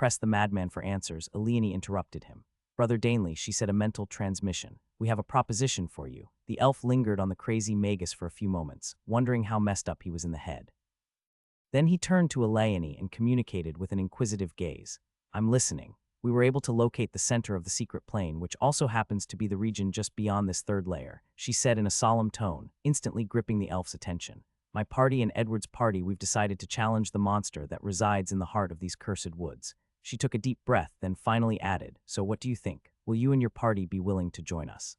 pressed the madman for answers, Eliane interrupted him. Brother Danley, she said, a mental transmission. We have a proposition for you. The elf lingered on the crazy Magus for a few moments, wondering how messed up he was in the head. Then he turned to Eliane and communicated with an inquisitive gaze. I'm listening. We were able to locate the center of the secret plane, which also happens to be the region just beyond this third layer, she said in a solemn tone, instantly gripping the elf's attention. My party and Edward's party, we've decided to challenge the monster that resides in the heart of these cursed woods. She took a deep breath, then finally added, so what do you think? Will you and your party be willing to join us?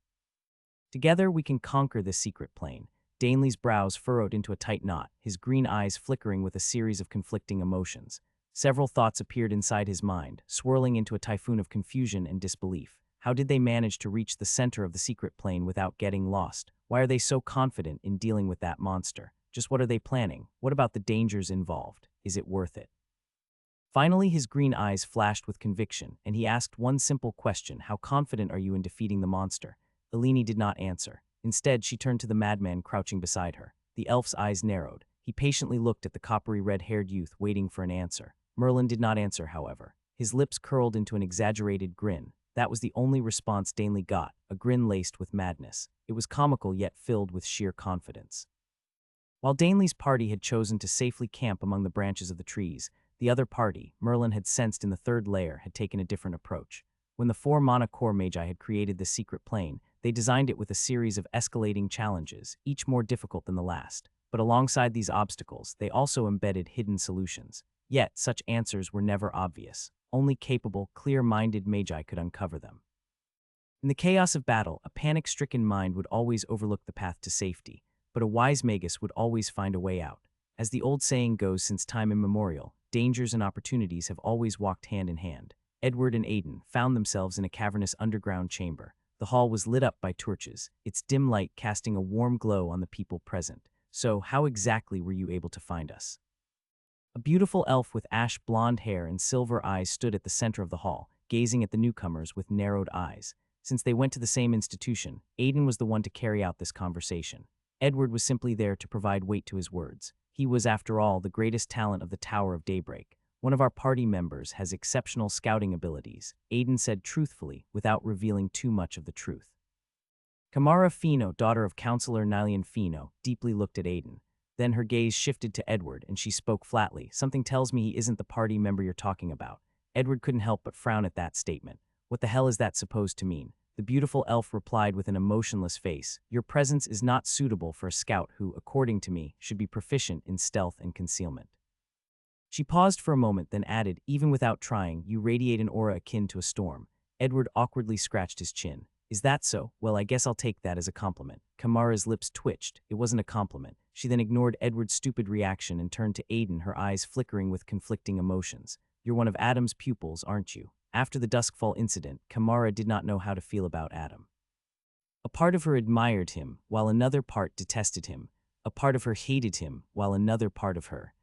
Together we can conquer this secret plane. Danley's brows furrowed into a tight knot, his green eyes flickering with a series of conflicting emotions. Several thoughts appeared inside his mind, swirling into a typhoon of confusion and disbelief. How did they manage to reach the center of the secret plane without getting lost? Why are they so confident in dealing with that monster? Just what are they planning? What about the dangers involved? Is it worth it? Finally, his green eyes flashed with conviction, and he asked one simple question: how confident are you in defeating the monster? Eliane did not answer. Instead, she turned to the madman crouching beside her. The elf's eyes narrowed. He patiently looked at the coppery red-haired youth, waiting for an answer. Merlin did not answer, however. His lips curled into an exaggerated grin. That was the only response Danley got, a grin laced with madness. It was comical yet filled with sheer confidence. While Danley's party had chosen to safely camp among the branches of the trees, the other party, Merlin had sensed in the third layer, had taken a different approach. When the four manhwarecaps had created this secret plane, they designed it with a series of escalating challenges, each more difficult than the last. But alongside these obstacles, they also embedded hidden solutions. Yet, such answers were never obvious. Only capable, clear-minded magi could uncover them. In the chaos of battle, a panic-stricken mind would always overlook the path to safety, but a wise magus would always find a way out. As the old saying goes, since time immemorial, dangers and opportunities have always walked hand in hand. Edward and Aiden found themselves in a cavernous underground chamber. The hall was lit up by torches, its dim light casting a warm glow on the people present. So, how exactly were you able to find us? A beautiful elf with ash blonde hair and silver eyes stood at the center of the hall, gazing at the newcomers with narrowed eyes. Since they went to the same institution, Aiden was the one to carry out this conversation. Edward was simply there to provide weight to his words. He was, after all, the greatest talent of the Tower of Daybreak. One of our party members has exceptional scouting abilities, Aiden said truthfully, without revealing too much of the truth. Kamara Fino, daughter of Counselor Nylian Fino, deeply looked at Aiden. Then her gaze shifted to Edward, and she spoke flatly. Something tells me he isn't the party member you're talking about. Edward couldn't help but frown at that statement. What the hell is that supposed to mean? The beautiful elf replied with an emotionless face. Your presence is not suitable for a scout who, according to me, should be proficient in stealth and concealment. She paused for a moment, then added, even without trying, you radiate an aura akin to a storm. Edward awkwardly scratched his chin. Is that so? Well, I guess I'll take that as a compliment. Kamara's lips twitched. It wasn't a compliment. She then ignored Edward's stupid reaction and turned to Aiden, her eyes flickering with conflicting emotions. You're one of Adam's pupils, aren't you? After the Duskfall incident, Kamara did not know how to feel about Adam. A part of her admired him, while another part detested him. A part of her hated him, while another part of her.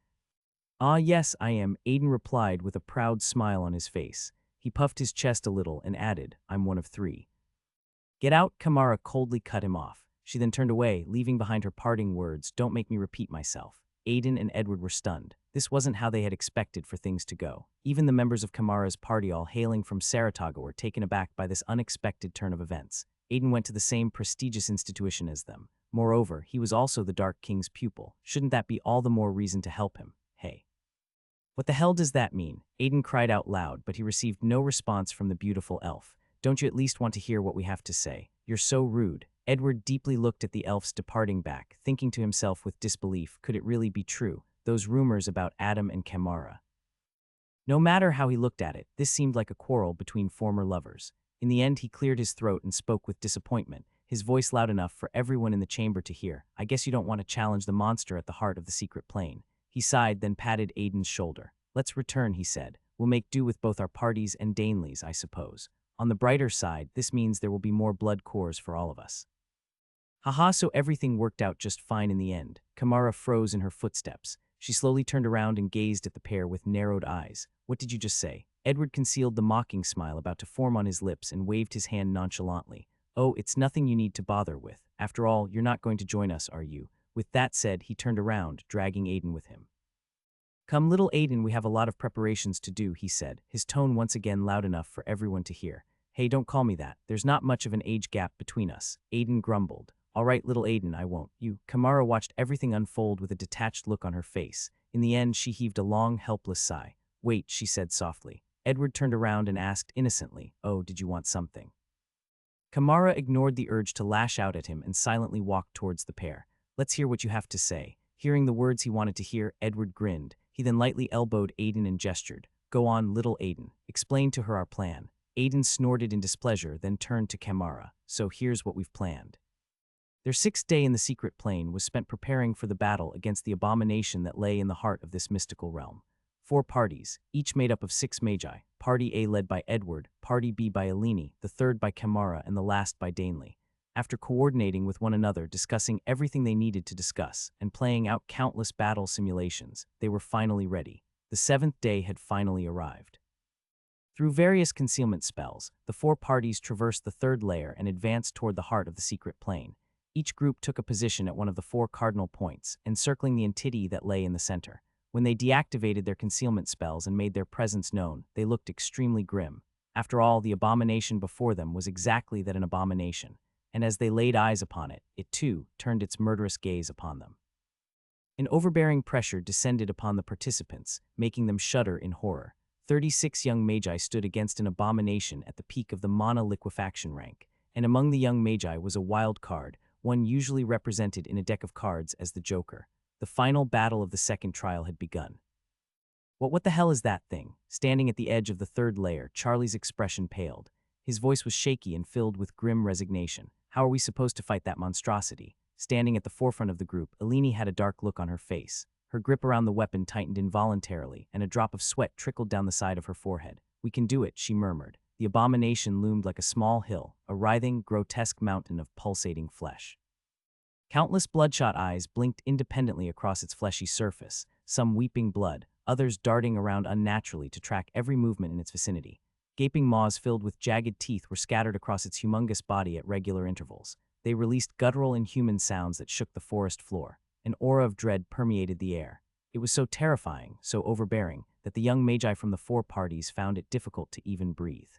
Ah, yes, I am, Aiden replied with a proud smile on his face. He puffed his chest a little and added, I'm one of three. Get out, Kamara coldly cut him off. She then turned away, leaving behind her parting words, don't make me repeat myself. Aiden and Edward were stunned. This wasn't how they had expected for things to go. Even the members of Kamara's party, all hailing from Saratoga, were taken aback by this unexpected turn of events. Aiden went to the same prestigious institution as them. Moreover, he was also the Dark King's pupil. Shouldn't that be all the more reason to help him? Hey. What the hell does that mean? Aiden cried out loud, but he received no response from the beautiful elf. Don't you at least want to hear what we have to say? You're so rude. Edward deeply looked at the elf's departing back, thinking to himself with disbelief, could it really be true? Those rumors about Adam and Kamara. No matter how he looked at it, this seemed like a quarrel between former lovers. In the end, he cleared his throat and spoke with disappointment, his voice loud enough for everyone in the chamber to hear. I guess you don't want to challenge the monster at the heart of the secret plane. He sighed, then patted Aiden's shoulder. Let's return, he said. We'll make do with both our parties and Danley's, I suppose. On the brighter side, this means there will be more blood cores for all of us. Haha, so everything worked out just fine in the end. Kamara froze in her footsteps. She slowly turned around and gazed at the pair with narrowed eyes. What did you just say? Edward concealed the mocking smile about to form on his lips and waved his hand nonchalantly. Oh, it's nothing you need to bother with. After all, you're not going to join us, are you? With that said, he turned around, dragging Aiden with him. Come, little Aiden, we have a lot of preparations to do, he said, his tone once again loud enough for everyone to hear. Hey, don't call me that. There's not much of an age gap between us, Aiden grumbled. All right, little Aiden, I won't. You. Kamara watched everything unfold with a detached look on her face. In the end, she heaved a long, helpless sigh. Wait, she said softly. Edward turned around and asked innocently, oh, did you want something? Kamara ignored the urge to lash out at him and silently walked towards the pair. Let's hear what you have to say. Hearing the words he wanted to hear, Edward grinned. He then lightly elbowed Aiden and gestured. Go on, little Aiden. Explain to her our plan. Aiden snorted in displeasure, then turned to Kamara. So here's what we've planned. Their 6th day in the secret plane was spent preparing for the battle against the abomination that lay in the heart of this mystical realm. 4 parties, each made up of 6 magi, Party A led by Edward, Party B by Eleni, the third by Kamara, and the last by Danley. After coordinating with one another, discussing everything they needed to discuss, and playing out countless battle simulations, they were finally ready. The 7th day had finally arrived. Through various concealment spells, the 4 parties traversed the 3rd layer and advanced toward the heart of the secret plane. Each group took a position at one of the 4 cardinal points, encircling the entity that lay in the center. When they deactivated their concealment spells and made their presence known, they looked extremely grim. After all, the abomination before them was exactly that, an abomination, and as they laid eyes upon it, it too turned its murderous gaze upon them. An overbearing pressure descended upon the participants, making them shudder in horror. 36 young magi stood against an abomination at the peak of the mana liquefaction rank, and among the young magi was a wild card, one usually represented in a deck of cards as the Joker. The final battle of the 2nd trial had begun. What the hell is that thing? Standing at the edge of the 3rd layer, Charlie's expression paled. His voice was shaky and filled with grim resignation. How are we supposed to fight that monstrosity? Standing at the forefront of the group, Eleni had a dark look on her face. Her grip around the weapon tightened involuntarily, and a drop of sweat trickled down the side of her forehead. We can do it, she murmured. The abomination loomed like a small hill, a writhing, grotesque mountain of pulsating flesh. Countless bloodshot eyes blinked independently across its fleshy surface, some weeping blood, others darting around unnaturally to track every movement in its vicinity. Gaping maws filled with jagged teeth were scattered across its humongous body at regular intervals. They released guttural, inhuman sounds that shook the forest floor. An aura of dread permeated the air. It was so terrifying, so overbearing, that the young magi from the 4 parties found it difficult to even breathe.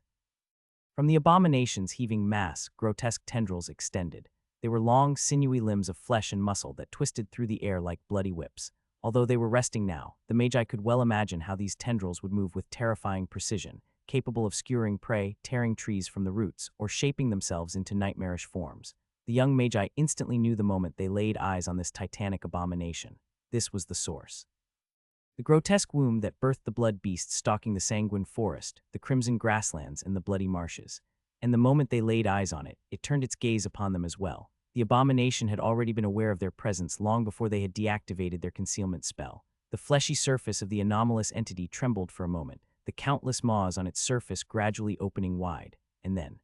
From the abomination's heaving mass, grotesque tendrils extended. They were long, sinewy limbs of flesh and muscle that twisted through the air like bloody whips. Although they were resting now, the magi could well imagine how these tendrils would move with terrifying precision, capable of skewering prey, tearing trees from the roots, or shaping themselves into nightmarish forms. The young magi instantly knew the moment they laid eyes on this titanic abomination. This was the source. The grotesque womb that birthed the blood beast stalking the sanguine forest, the crimson grasslands, and the bloody marshes. And the moment they laid eyes on it, it turned its gaze upon them as well. The abomination had already been aware of their presence long before they had deactivated their concealment spell. The fleshy surface of the anomalous entity trembled for a moment, the countless maws on its surface gradually opening wide, and then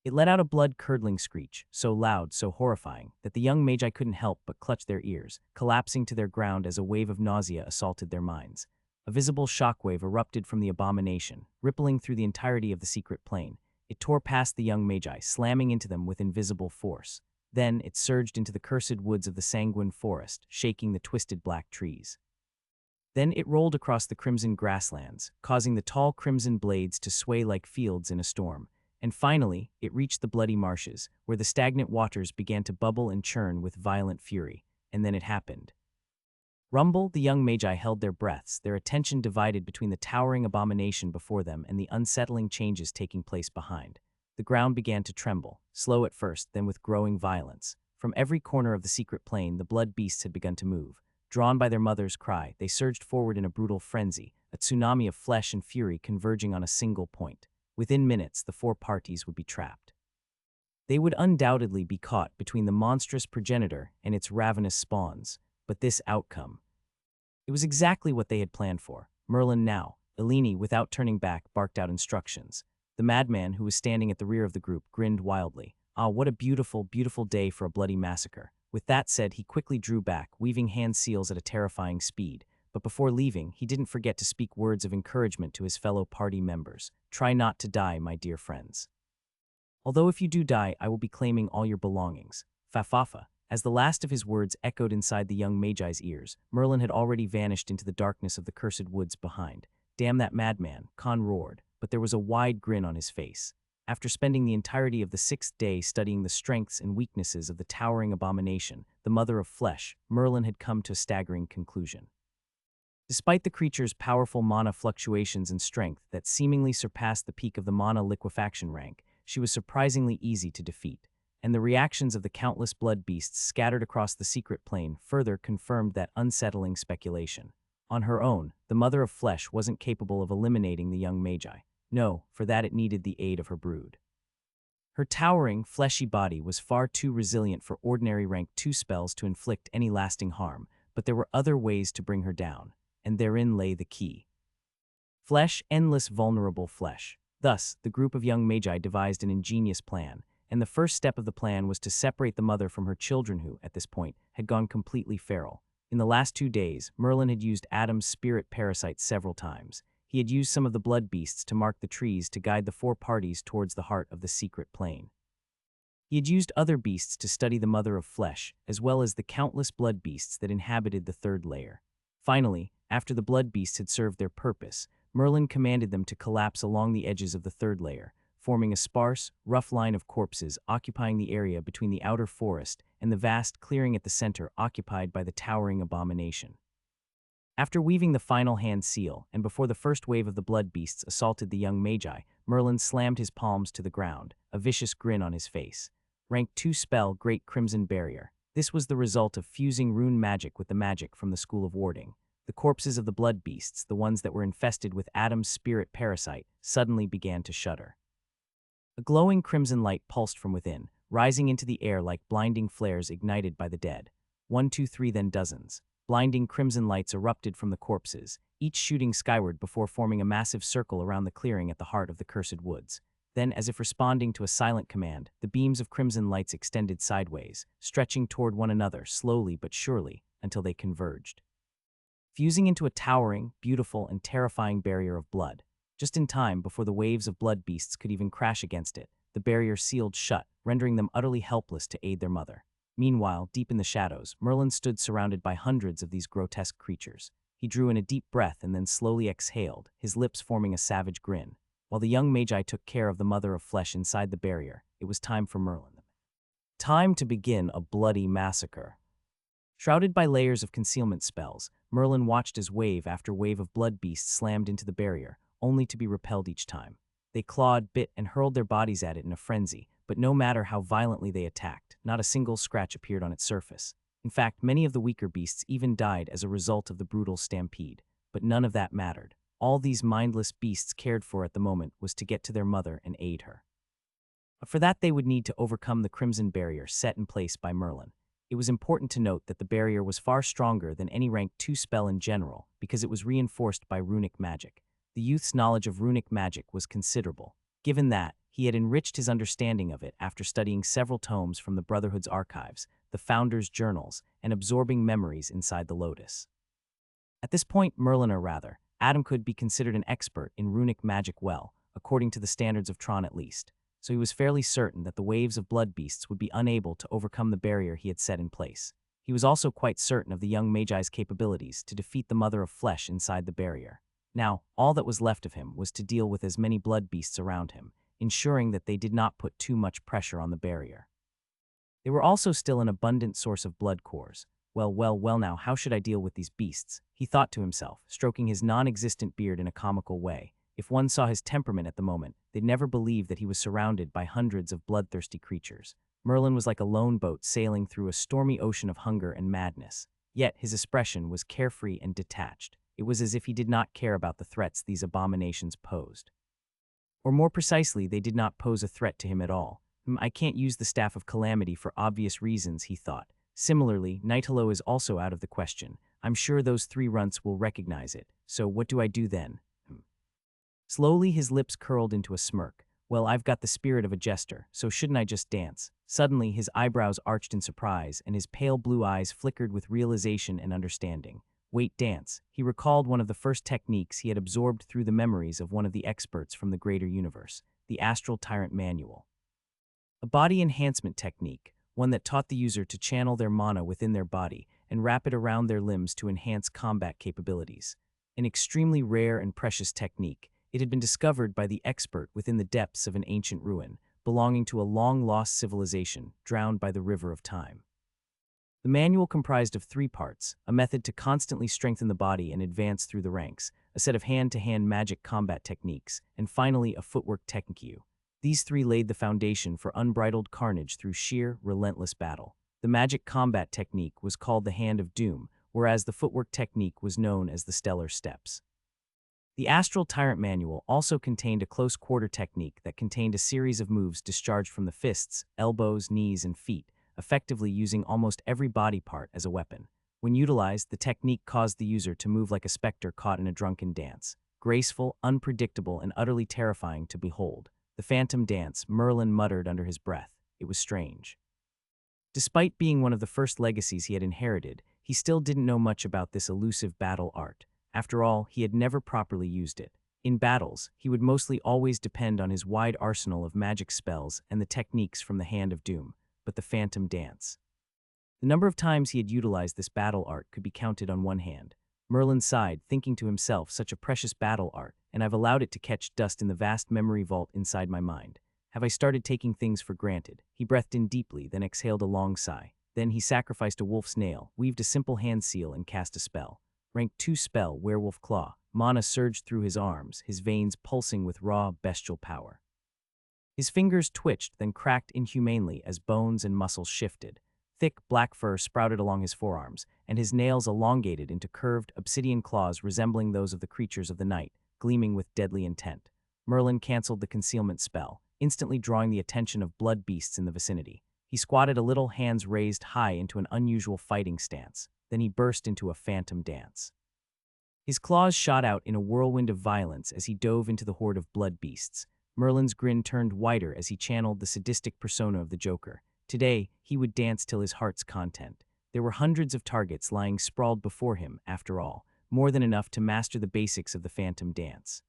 it let out a blood-curdling screech, so loud, so horrifying, that the young magi couldn't help but clutch their ears, collapsing to their ground as a wave of nausea assaulted their minds. A visible shockwave erupted from the abomination, rippling through the entirety of the secret plane. It tore past the young magi, slamming into them with invisible force. Then it surged into the cursed woods of the sanguine forest, shaking the twisted black trees. Then it rolled across the crimson grasslands, causing the tall crimson blades to sway like fields in a storm. And finally, it reached the bloody marshes, where the stagnant waters began to bubble and churn with violent fury. And then it happened. Rumble, the young magi held their breaths, their attention divided between the towering abomination before them and the unsettling changes taking place behind. The ground began to tremble, slow at first, then with growing violence. From every corner of the secret plane, the blood beasts had begun to move. Drawn by their mother's cry, they surged forward in a brutal frenzy, a tsunami of flesh and fury converging on a single point. Within minutes, the 4 parties would be trapped. They would undoubtedly be caught between the monstrous progenitor and its ravenous spawns. But this outcome, it was exactly what they had planned for. Merlin now, Eleni, without turning back, barked out instructions. The madman, who was standing at the rear of the group, grinned wildly. Ah, what a beautiful, beautiful day for a bloody massacre. With that said, he quickly drew back, weaving hand seals at a terrifying speed. But before leaving, he didn't forget to speak words of encouragement to his fellow party members. Try not to die, my dear friends. Although if you do die, I will be claiming all your belongings. Fafafa. As the last of his words echoed inside the young Magi's ears, Merlin had already vanished into the darkness of the cursed woods behind. "Damn that madman," Khan roared, but there was a wide grin on his face. After spending the entirety of the 6th day studying the strengths and weaknesses of the towering abomination, the Mother of Flesh, Merlin had come to a staggering conclusion. Despite the creature's powerful mana fluctuations and strength that seemingly surpassed the peak of the mana liquefaction rank, she was surprisingly easy to defeat, and the reactions of the countless blood beasts scattered across the secret plane further confirmed that unsettling speculation. On her own, the Mother of Flesh wasn't capable of eliminating the young Magi. No, for that it needed the aid of her brood. Her towering, fleshy body was far too resilient for ordinary rank 2 spells to inflict any lasting harm, but there were other ways to bring her down, and therein lay the key. Flesh, endless vulnerable flesh. Thus, the group of young Magi devised an ingenious plan, and the first step of the plan was to separate the mother from her children who, at this point, had gone completely feral. In the last 2 days, Merlin had used Adam's spirit parasite several times. He had used some of the blood beasts to mark the trees to guide the 4 parties towards the heart of the secret plane. He had used other beasts to study the Mother of Flesh, as well as the countless blood beasts that inhabited the 3rd layer. Finally, after the blood beasts had served their purpose, Merlin commanded them to collapse along the edges of the 3rd layer, forming a sparse, rough line of corpses occupying the area between the outer forest and the vast clearing at the center occupied by the towering abomination. After weaving the final hand seal, and before the first wave of the blood beasts assaulted the young Magi, Merlin slammed his palms to the ground, a vicious grin on his face. Rank 2 spell, Great Crimson Barrier. This was the result of fusing rune magic with the magic from the School of Warding. The corpses of the blood beasts, the ones that were infested with Adam's spirit parasite, suddenly began to shudder. A glowing crimson light pulsed from within, rising into the air like blinding flares ignited by the dead. 1, 2, 3, then dozens. Blinding crimson lights erupted from the corpses, each shooting skyward before forming a massive circle around the clearing at the heart of the cursed woods. Then, as if responding to a silent command, the beams of crimson lights extended sideways, stretching toward one another slowly but surely until they converged, fusing into a towering, beautiful, and terrifying barrier of blood. Just in time before the waves of blood beasts could even crash against it, the barrier sealed shut, rendering them utterly helpless to aid their mother. Meanwhile, deep in the shadows, Merlin stood surrounded by hundreds of these grotesque creatures. He drew in a deep breath and then slowly exhaled, his lips forming a savage grin. While the young Magi took care of the Mother of Flesh inside the barrier, it was time for Merlin. Time to begin a bloody massacre. Shrouded by layers of concealment spells, Merlin watched as wave after wave of blood beasts slammed into the barrier, only to be repelled each time. They clawed, bit, and hurled their bodies at it in a frenzy, but no matter how violently they attacked, not a single scratch appeared on its surface. In fact, many of the weaker beasts even died as a result of the brutal stampede, but none of that mattered. All these mindless beasts cared for at the moment was to get to their mother and aid her. But for that they would need to overcome the crimson barrier set in place by Merlin. It was important to note that the barrier was far stronger than any rank 2 spell in general because it was reinforced by runic magic. The youth's knowledge of runic magic was considerable. Given that, he had enriched his understanding of it after studying several tomes from the Brotherhood's archives, the Founder's journals, and absorbing memories inside the Lotus. At this point, Merlin, or rather, Adam, could be considered an expert in runic magic according to the standards of Tron at least, so he was fairly certain that the waves of blood beasts would be unable to overcome the barrier he had set in place. He was also quite certain of the young Magi's capabilities to defeat the Mother of Flesh inside the barrier. Now, all that was left of him was to deal with as many blood beasts around him, ensuring that they did not put too much pressure on the barrier. They were also still an abundant source of blood cores. Well, now how should I deal with these beasts? He thought to himself, stroking his non-existent beard in a comical way. If one saw his temperament at the moment, they'd never believe that he was surrounded by hundreds of bloodthirsty creatures. Merlin was like a lone boat sailing through a stormy ocean of hunger and madness. Yet his expression was carefree and detached. It was as if he did not care about the threats these abominations posed. Or more precisely, they did not pose a threat to him at all. I can't use the Staff of Calamity for obvious reasons, he thought. Similarly, Night Hello is also out of the question. I'm sure those 3 runts will recognize it, so what do I do then? Slowly his lips curled into a smirk. Well, I've got the spirit of a jester, so shouldn't I just dance? Suddenly his eyebrows arched in surprise and his pale blue eyes flickered with realization and understanding. Wait, dance. He recalled one of the first techniques he had absorbed through the memories of one of the experts from the greater universe, the Astral Tyrant Manual. A body enhancement technique, one that taught the user to channel their mana within their body and wrap it around their limbs to enhance combat capabilities. An extremely rare and precious technique, it had been discovered by the expert within the depths of an ancient ruin, belonging to a long-lost civilization drowned by the river of time. The manual comprised of 3 parts: a method to constantly strengthen the body and advance through the ranks, a set of hand-to-hand magic combat techniques, and finally a footwork technique. These 3 laid the foundation for unbridled carnage through sheer, relentless battle. The magic combat technique was called the Hand of Doom, whereas the footwork technique was known as the Stellar Steps. The Astral Tyrant manual also contained a close-quarter technique that contained a series of moves discharged from the fists, elbows, knees, and feet, effectively using almost every body part as a weapon. When utilized, the technique caused the user to move like a specter caught in a drunken dance. Graceful, unpredictable, and utterly terrifying to behold. The phantom dance, Merlin muttered under his breath. It was strange. Despite being one of the first legacies he had inherited, he still didn't know much about this elusive battle art. After all, he had never properly used it. In battles, he would mostly always depend on his wide arsenal of magic spells and the techniques from the Hand of Doom. But the phantom dance. The number of times he had utilized this battle art could be counted on one hand. Merlin sighed, thinking to himself, such a precious battle art, and I've allowed it to catch dust in the vast memory vault inside my mind. Have I started taking things for granted? He breathed in deeply, then exhaled a long sigh. Then he sacrificed a wolf's nail, weaved a simple hand seal, and cast a spell. Rank 2 spell, Werewolf Claw. Mana surged through his arms, his veins pulsing with raw, bestial power. His fingers twitched, then cracked inhumanely as bones and muscles shifted. Thick, black fur sprouted along his forearms, and his nails elongated into curved, obsidian claws resembling those of the creatures of the night, gleaming with deadly intent. Merlin canceled the concealment spell, instantly drawing the attention of blood beasts in the vicinity. He squatted a little, hands raised high into an unusual fighting stance. Then he burst into a phantom dance. His claws shot out in a whirlwind of violence as he dove into the horde of blood beasts. Merlin's grin turned wider as he channeled the sadistic persona of the Joker. Today, he would dance till his heart's content. There were hundreds of targets lying sprawled before him, after all, more than enough to master the basics of the phantom dance.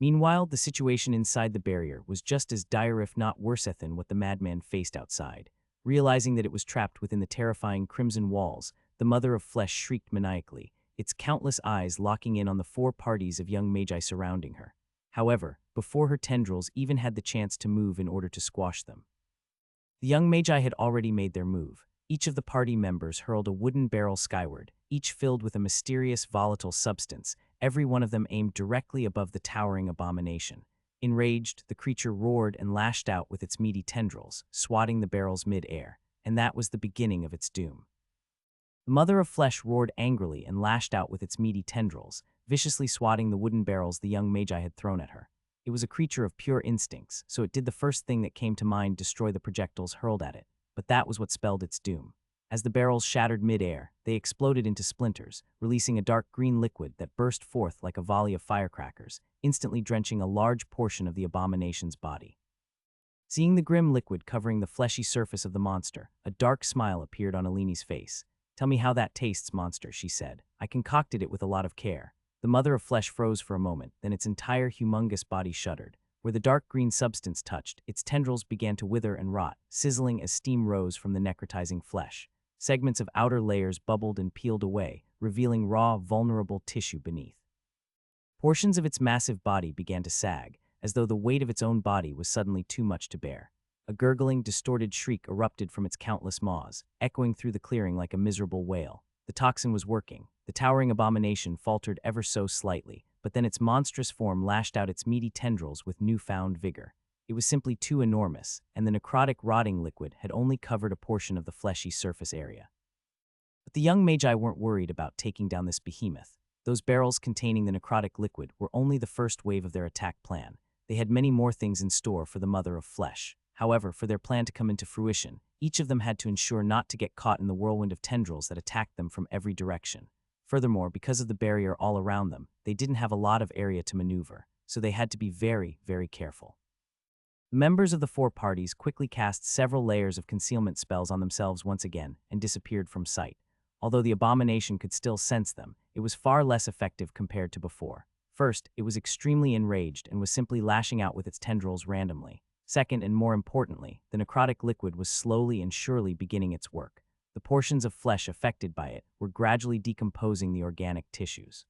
Meanwhile, the situation inside the barrier was just as dire, if not worse than what the madman faced outside. Realizing that it was trapped within the terrifying crimson walls, the Mother of Flesh shrieked maniacally, its countless eyes locking in on the 4 parties of young magi surrounding her. However, before her tendrils even had the chance to move in order to squash them. The young magi had already made their move. Each of the party members hurled a wooden barrel skyward, each filled with a mysterious, volatile substance, every one of them aimed directly above the towering abomination. Enraged, the creature roared and lashed out with its meaty tendrils, swatting the barrels mid-air, and that was the beginning of its doom. The Mother of Flesh roared angrily and lashed out with its meaty tendrils, viciously swatting the wooden barrels the young magi had thrown at her. It was a creature of pure instincts, so it did the first thing that came to mind: destroy the projectiles hurled at it. But that was what spelled its doom. As the barrels shattered mid-air, they exploded into splinters, releasing a dark green liquid that burst forth like a volley of firecrackers, instantly drenching a large portion of the abomination's body. Seeing the grim liquid covering the fleshy surface of the monster, a dark smile appeared on Alini's face. "Tell me how that tastes, monster," she said. "I concocted it with a lot of care." The Mother of Flesh froze for a moment, then its entire humongous body shuddered. Where the dark green substance touched, its tendrils began to wither and rot, sizzling as steam rose from the necrotizing flesh. Segments of outer layers bubbled and peeled away, revealing raw, vulnerable tissue beneath. Portions of its massive body began to sag, as though the weight of its own body was suddenly too much to bear. A gurgling, distorted shriek erupted from its countless maws, echoing through the clearing like a miserable wail. The toxin was working. The towering abomination faltered ever so slightly, but then its monstrous form lashed out its meaty tendrils with newfound vigor. It was simply too enormous, and the necrotic rotting liquid had only covered a portion of the fleshy surface area. But the young magi weren't worried about taking down this behemoth. Those barrels containing the necrotic liquid were only the first wave of their attack plan. They had many more things in store for the Mother of Flesh. However, for their plan to come into fruition, each of them had to ensure not to get caught in the whirlwind of tendrils that attacked them from every direction. Furthermore, because of the barrier all around them, they didn't have a lot of area to maneuver, so they had to be very, very careful. The members of the 4 parties quickly cast several layers of concealment spells on themselves once again and disappeared from sight. Although the abomination could still sense them, it was far less effective compared to before. First, it was extremely enraged and was simply lashing out with its tendrils randomly. Second, and more importantly, the necrotic liquid was slowly and surely beginning its work. The portions of flesh affected by it were gradually decomposing the organic tissues.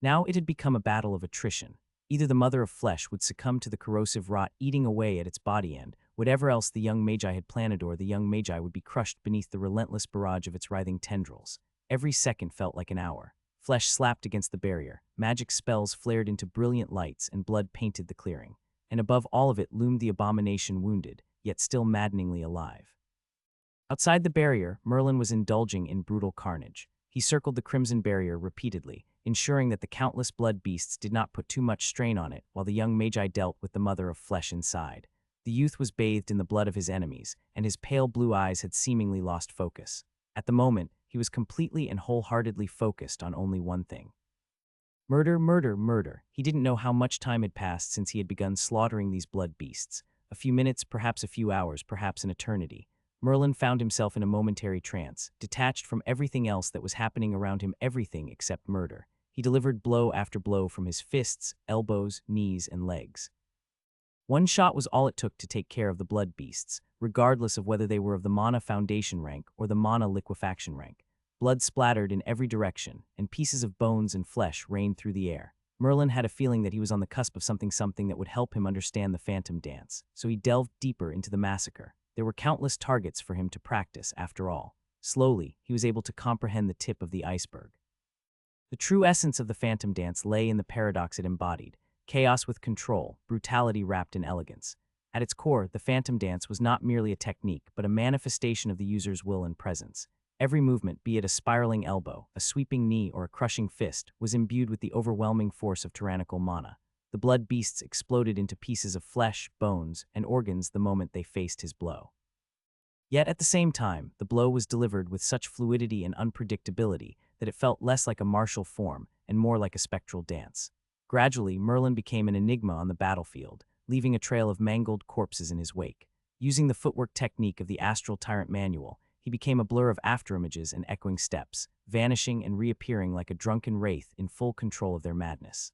Now it had become a battle of attrition. Either the mother of flesh would succumb to the corrosive rot eating away at its body end, whatever else the young magi had planted, or the young magi would be crushed beneath the relentless barrage of its writhing tendrils. Every second felt like an hour. Flesh slapped against the barrier, magic spells flared into brilliant lights, and blood painted the clearing. And above all of it loomed the abomination, wounded, yet still maddeningly alive. Outside the barrier, Merlin was indulging in brutal carnage. He circled the crimson barrier repeatedly, ensuring that the countless blood beasts did not put too much strain on it, while the young magi dealt with the mother of flesh inside. The youth was bathed in the blood of his enemies, and his pale blue eyes had seemingly lost focus. At the moment, he was completely and wholeheartedly focused on only one thing. Murder, murder, murder. He didn't know how much time had passed since he had begun slaughtering these blood beasts. A few minutes, perhaps a few hours, perhaps an eternity. Merlin found himself in a momentary trance, detached from everything else that was happening around him, everything except murder. He delivered blow after blow from his fists, elbows, knees, and legs. One shot was all it took to take care of the blood beasts, regardless of whether they were of the mana foundation rank or the mana liquefaction rank. Blood splattered in every direction, and pieces of bones and flesh rained through the air. Merlin had a feeling that he was on the cusp of something that would help him understand the phantom dance, so he delved deeper into the massacre. There were countless targets for him to practice, after all. Slowly, he was able to comprehend the tip of the iceberg. The true essence of the phantom dance lay in the paradox it embodied: chaos with control, brutality wrapped in elegance. At its core, the phantom dance was not merely a technique, but a manifestation of the user's will and presence. Every movement, be it a spiraling elbow, a sweeping knee, or a crushing fist, was imbued with the overwhelming force of tyrannical mana. The blood beasts exploded into pieces of flesh, bones, and organs the moment they faced his blow. Yet at the same time, the blow was delivered with such fluidity and unpredictability that it felt less like a martial form and more like a spectral dance. Gradually, Merlin became an enigma on the battlefield, leaving a trail of mangled corpses in his wake. Using the footwork technique of the Astral Tyrant manual, he became a blur of afterimages and echoing steps, vanishing and reappearing like a drunken wraith in full control of their madness.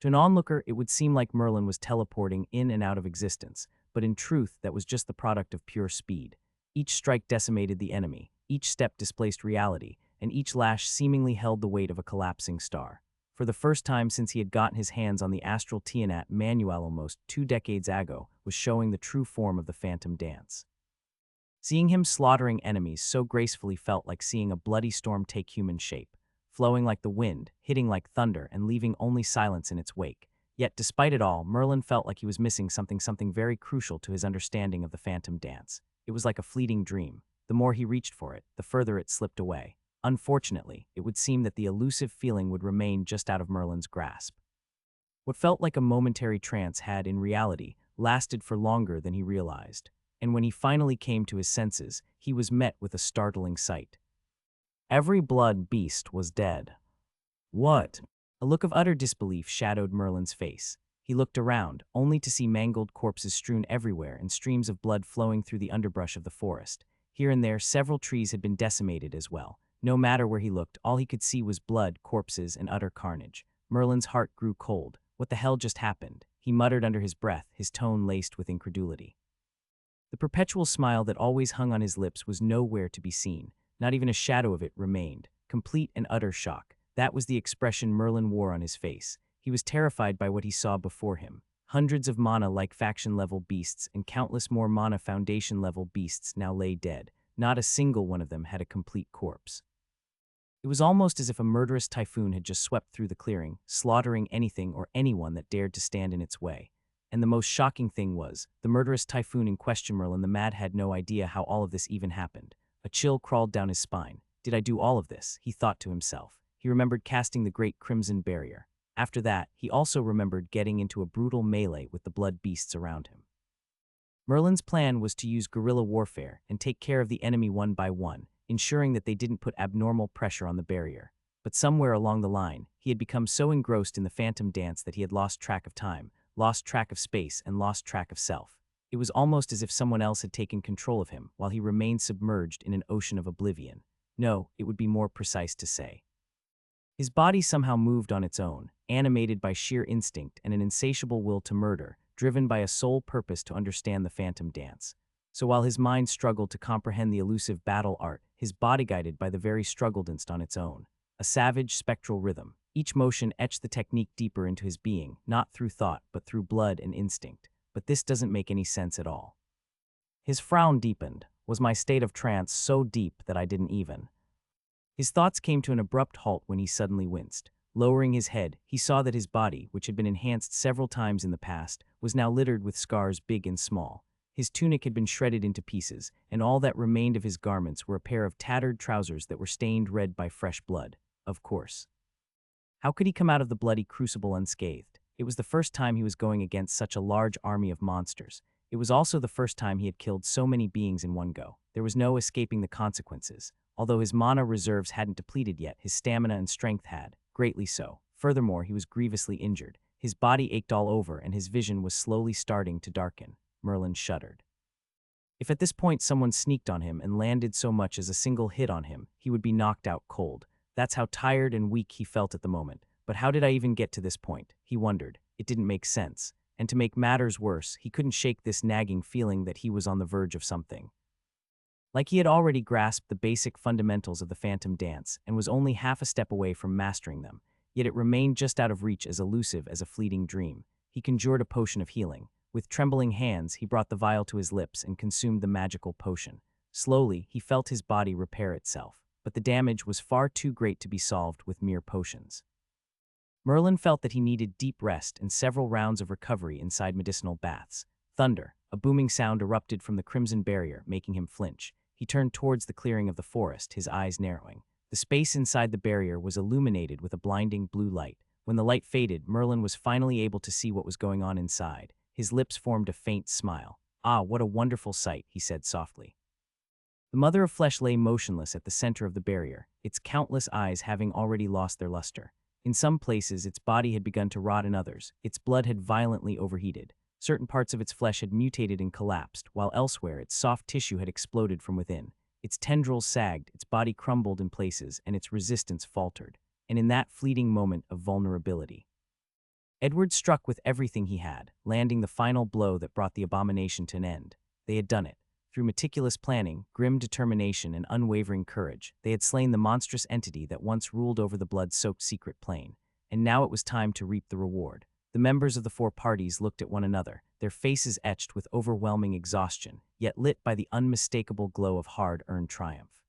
To an onlooker, it would seem like Merlin was teleporting in and out of existence, but in truth, that was just the product of pure speed. Each strike decimated the enemy, each step displaced reality, and each lash seemingly held the weight of a collapsing star. For the first time since he had gotten his hands on the Astral Tyrant manual almost 2 decades ago, was showing the true form of the phantom dance. Seeing him slaughtering enemies so gracefully felt like seeing a bloody storm take human shape, flowing like the wind, hitting like thunder, and leaving only silence in its wake. Yet despite it all, Merlin felt like he was missing something very crucial to his understanding of the phantom dance. It was like a fleeting dream. The more he reached for it, the further it slipped away. Unfortunately, it would seem that the elusive feeling would remain just out of Merlin's grasp. What felt like a momentary trance had, in reality, lasted for longer than he realized. And when he finally came to his senses, he was met with a startling sight. Every blood beast was dead. What? A look of utter disbelief shadowed Merlin's face. He looked around, only to see mangled corpses strewn everywhere and streams of blood flowing through the underbrush of the forest. Here and there, several trees had been decimated as well. No matter where he looked, all he could see was blood, corpses, and utter carnage. Merlin's heart grew cold. What the hell just happened? He muttered under his breath, his tone laced with incredulity. The perpetual smile that always hung on his lips was nowhere to be seen. Not even a shadow of it remained. Complete and utter shock. That was the expression Merlin wore on his face. He was terrified by what he saw before him. Hundreds of mana-like faction-level beasts and countless more mana foundation-level beasts now lay dead. Not a single one of them had a complete corpse. It was almost as if a murderous typhoon had just swept through the clearing, slaughtering anything or anyone that dared to stand in its way. And the most shocking thing was, the murderous typhoon in question. Merlin the Mad had no idea how all of this even happened. A chill crawled down his spine. Did I do all of this? He thought to himself. He remembered casting the great crimson barrier. After that, he also remembered getting into a brutal melee with the blood beasts around him. Merlin's plan was to use guerrilla warfare and take care of the enemy one by one, ensuring that they didn't put abnormal pressure on the barrier. But somewhere along the line, he had become so engrossed in the phantom dance that he had lost track of time, lost track of space, and lost track of self. It was almost as if someone else had taken control of him, while he remained submerged in an ocean of oblivion. No, it would be more precise to say. His body somehow moved on its own, animated by sheer instinct and an insatiable will to murder, driven by a sole purpose to understand the phantom dance. So while his mind struggled to comprehend the elusive battle art, his body guided by the very struggle danced on its own. A savage, spectral rhythm. Each motion etched the technique deeper into his being, not through thought, but through blood and instinct. But this doesn't make any sense at all. His frown deepened. Was my state of trance so deep that I didn't even? His thoughts came to an abrupt halt when he suddenly winced. Lowering his head, he saw that his body, which had been enhanced several times in the past, was now littered with scars big and small. His tunic had been shredded into pieces, and all that remained of his garments were a pair of tattered trousers that were stained red by fresh blood. Of course. How could he come out of the bloody crucible unscathed? It was the first time he was going against such a large army of monsters. It was also the first time he had killed so many beings in one go. There was no escaping the consequences. Although his mana reserves hadn't depleted yet, his stamina and strength had, greatly so. Furthermore, he was grievously injured. His body ached all over, and his vision was slowly starting to darken. Merlin shuddered. If at this point someone sneaked on him and landed so much as a single hit on him, he would be knocked out cold. That's how tired and weak he felt at the moment. But how did I even get to this point? He wondered. It didn't make sense. And to make matters worse, he couldn't shake this nagging feeling that he was on the verge of something. Like he had already grasped the basic fundamentals of the phantom dance and was only half a step away from mastering them, yet it remained just out of reach, as elusive as a fleeting dream. He conjured a potion of healing. With trembling hands, he brought the vial to his lips and consumed the magical potion. Slowly, he felt his body repair itself, but the damage was far too great to be solved with mere potions. Merlin felt that he needed deep rest and several rounds of recovery inside medicinal baths. Thunder, a booming sound erupted from the crimson barrier, making him flinch. He turned towards the clearing of the forest, his eyes narrowing. The space inside the barrier was illuminated with a blinding blue light. When the light faded, Merlin was finally able to see what was going on inside. His lips formed a faint smile. "Ah, what a wonderful sight," he said softly. The mother of flesh lay motionless at the center of the barrier, its countless eyes having already lost their luster. In some places, its body had begun to rot. In others, its blood had violently overheated. Certain parts of its flesh had mutated and collapsed, while elsewhere its soft tissue had exploded from within. Its tendrils sagged, its body crumbled in places, and its resistance faltered. And in that fleeting moment of vulnerability, Edward struck with everything he had, landing the final blow that brought the abomination to an end. They had done it. Through meticulous planning, grim determination, and unwavering courage, they had slain the monstrous entity that once ruled over the blood-soaked secret plane. And now it was time to reap the reward. The members of the four parties looked at one another, their faces etched with overwhelming exhaustion, yet lit by the unmistakable glow of hard-earned triumph.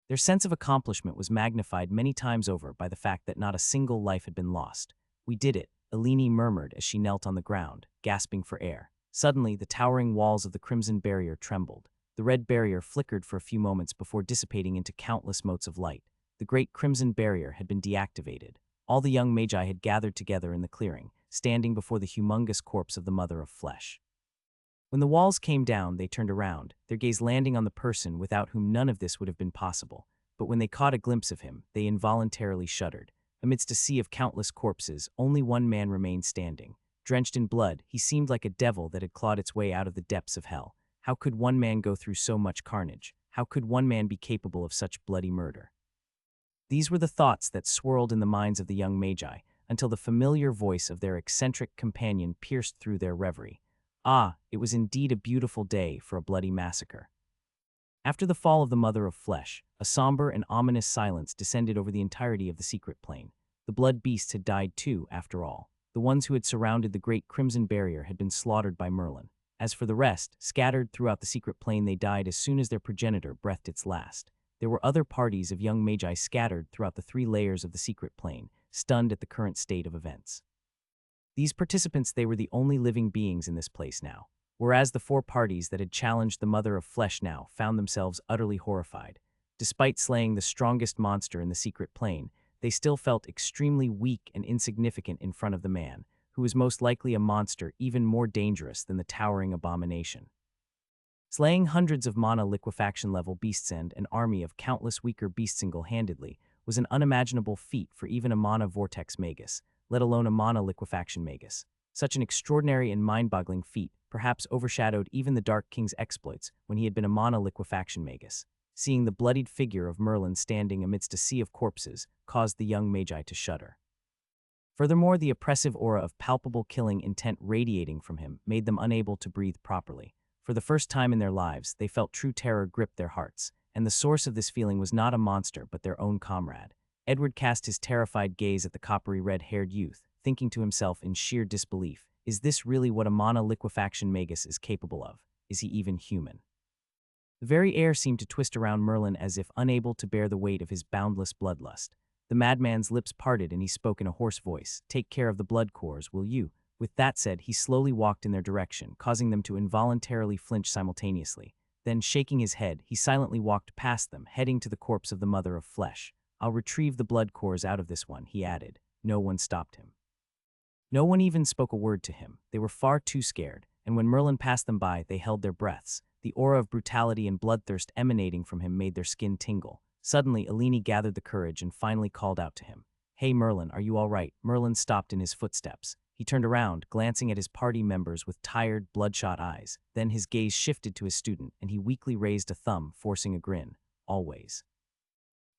Their sense of accomplishment was magnified many times over by the fact that not a single life had been lost. "We did it," Eleni murmured as she knelt on the ground, gasping for air. Suddenly, the towering walls of the crimson barrier trembled. The red barrier flickered for a few moments before dissipating into countless motes of light. The great crimson barrier had been deactivated. All the young magi had gathered together in the clearing, standing before the humongous corpse of the mother of flesh. When the walls came down, they turned around, their gaze landing on the person without whom none of this would have been possible. But when they caught a glimpse of him, they involuntarily shuddered. Amidst a sea of countless corpses, only one man remained standing. Drenched in blood, he seemed like a devil that had clawed its way out of the depths of hell. How could one man go through so much carnage? How could one man be capable of such bloody murder? These were the thoughts that swirled in the minds of the young magi, until the familiar voice of their eccentric companion pierced through their reverie. Ah, it was indeed a beautiful day for a bloody massacre. After the fall of the mother of flesh, a somber and ominous silence descended over the entirety of the secret plane. The blood beasts had died too, after all. The ones who had surrounded the great crimson barrier had been slaughtered by Merlin. As for the rest, scattered throughout the secret plane, they died as soon as their progenitor breathed its last. There were other parties of young magi scattered throughout the 3 layers of the secret plane, stunned at the current state of events. These participants, they were the only living beings in this place now, whereas the 4 parties that had challenged the mother of flesh now found themselves utterly horrified. Despite slaying the strongest monster in the secret plane, they still felt extremely weak and insignificant in front of the man, who was most likely a monster even more dangerous than the towering abomination. Slaying hundreds of mana liquefaction-level beasts and an army of countless weaker beasts single-handedly was an unimaginable feat for even a mana vortex magus, let alone a mana liquefaction magus. Such an extraordinary and mind-boggling feat perhaps overshadowed even the Dark King's exploits when he had been a mana liquefaction magus. Seeing the bloodied figure of Merlin standing amidst a sea of corpses caused the young magi to shudder. Furthermore, the oppressive aura of palpable killing intent radiating from him made them unable to breathe properly. For the first time in their lives, they felt true terror grip their hearts, and the source of this feeling was not a monster but their own comrade. Edward cast his terrified gaze at the coppery red-haired youth, thinking to himself in sheer disbelief, is this really what a mana liquefaction magus is capable of? Is he even human? The very air seemed to twist around Merlin as if unable to bear the weight of his boundless bloodlust. The madman's lips parted and he spoke in a hoarse voice, "Take care of the blood cores, will you?" With that said, he slowly walked in their direction, causing them to involuntarily flinch simultaneously. Then, shaking his head, he silently walked past them, heading to the corpse of the mother of flesh. "I'll retrieve the blood cores out of this one," he added. No one stopped him. No one even spoke a word to him. They were far too scared, and when Merlin passed them by, they held their breaths. The aura of brutality and bloodthirst emanating from him made their skin tingle. Suddenly, Eleni gathered the courage and finally called out to him. "Hey Merlin, are you all right?" Merlin stopped in his footsteps. He turned around, glancing at his party members with tired, bloodshot eyes. Then his gaze shifted to his student, and he weakly raised a thumb, forcing a grin. "Always."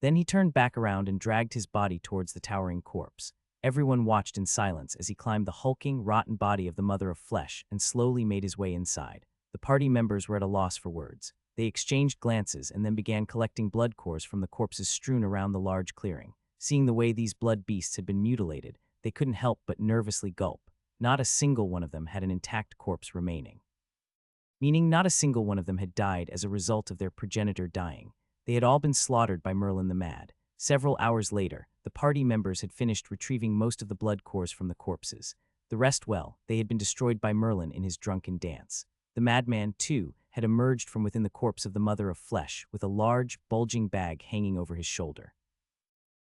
Then he turned back around and dragged his body towards the towering corpse. Everyone watched in silence as he climbed the hulking, rotten body of the mother of flesh and slowly made his way inside. The party members were at a loss for words. They exchanged glances and then began collecting blood cores from the corpses strewn around the large clearing. Seeing the way these blood beasts had been mutilated, they couldn't help but nervously gulp. Not a single one of them had an intact corpse remaining. Meaning not a single one of them had died as a result of their progenitor dying. They had all been slaughtered by Merlin the Mad. Several hours later, the party members had finished retrieving most of the blood cores from the corpses. The rest, well, they had been destroyed by Merlin in his drunken dance. The madman, too, had emerged from within the corpse of the mother of flesh with a large, bulging bag hanging over his shoulder.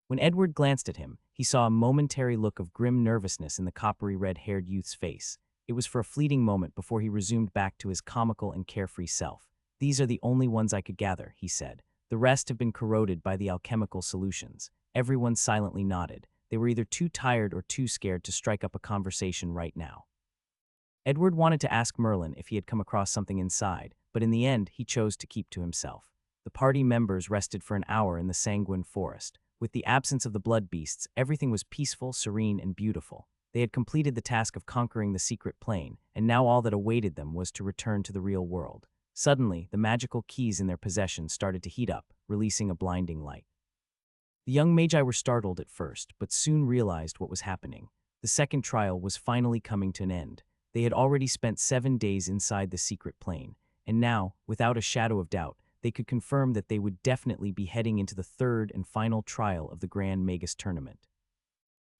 When Edward glanced at him, he saw a momentary look of grim nervousness in the coppery red-haired youth's face. It was for a fleeting moment before he resumed back to his comical and carefree self. "These are the only ones I could gather," he said. "The rest have been corroded by the alchemical solutions." Everyone silently nodded. They were either too tired or too scared to strike up a conversation right now. Edward wanted to ask Merlin if he had come across something inside, but in the end, he chose to keep to himself. The party members rested for an hour in the sanguine forest. With the absence of the blood beasts, everything was peaceful, serene, and beautiful. They had completed the task of conquering the secret plane, and now all that awaited them was to return to the real world. Suddenly, the magical keys in their possession started to heat up, releasing a blinding light. The young magi were startled at first, but soon realized what was happening. The second trial was finally coming to an end. They had already spent 7 days inside the secret plane, and now, without a shadow of doubt, they could confirm that they would definitely be heading into the third and final trial of the Grand Magus Tournament.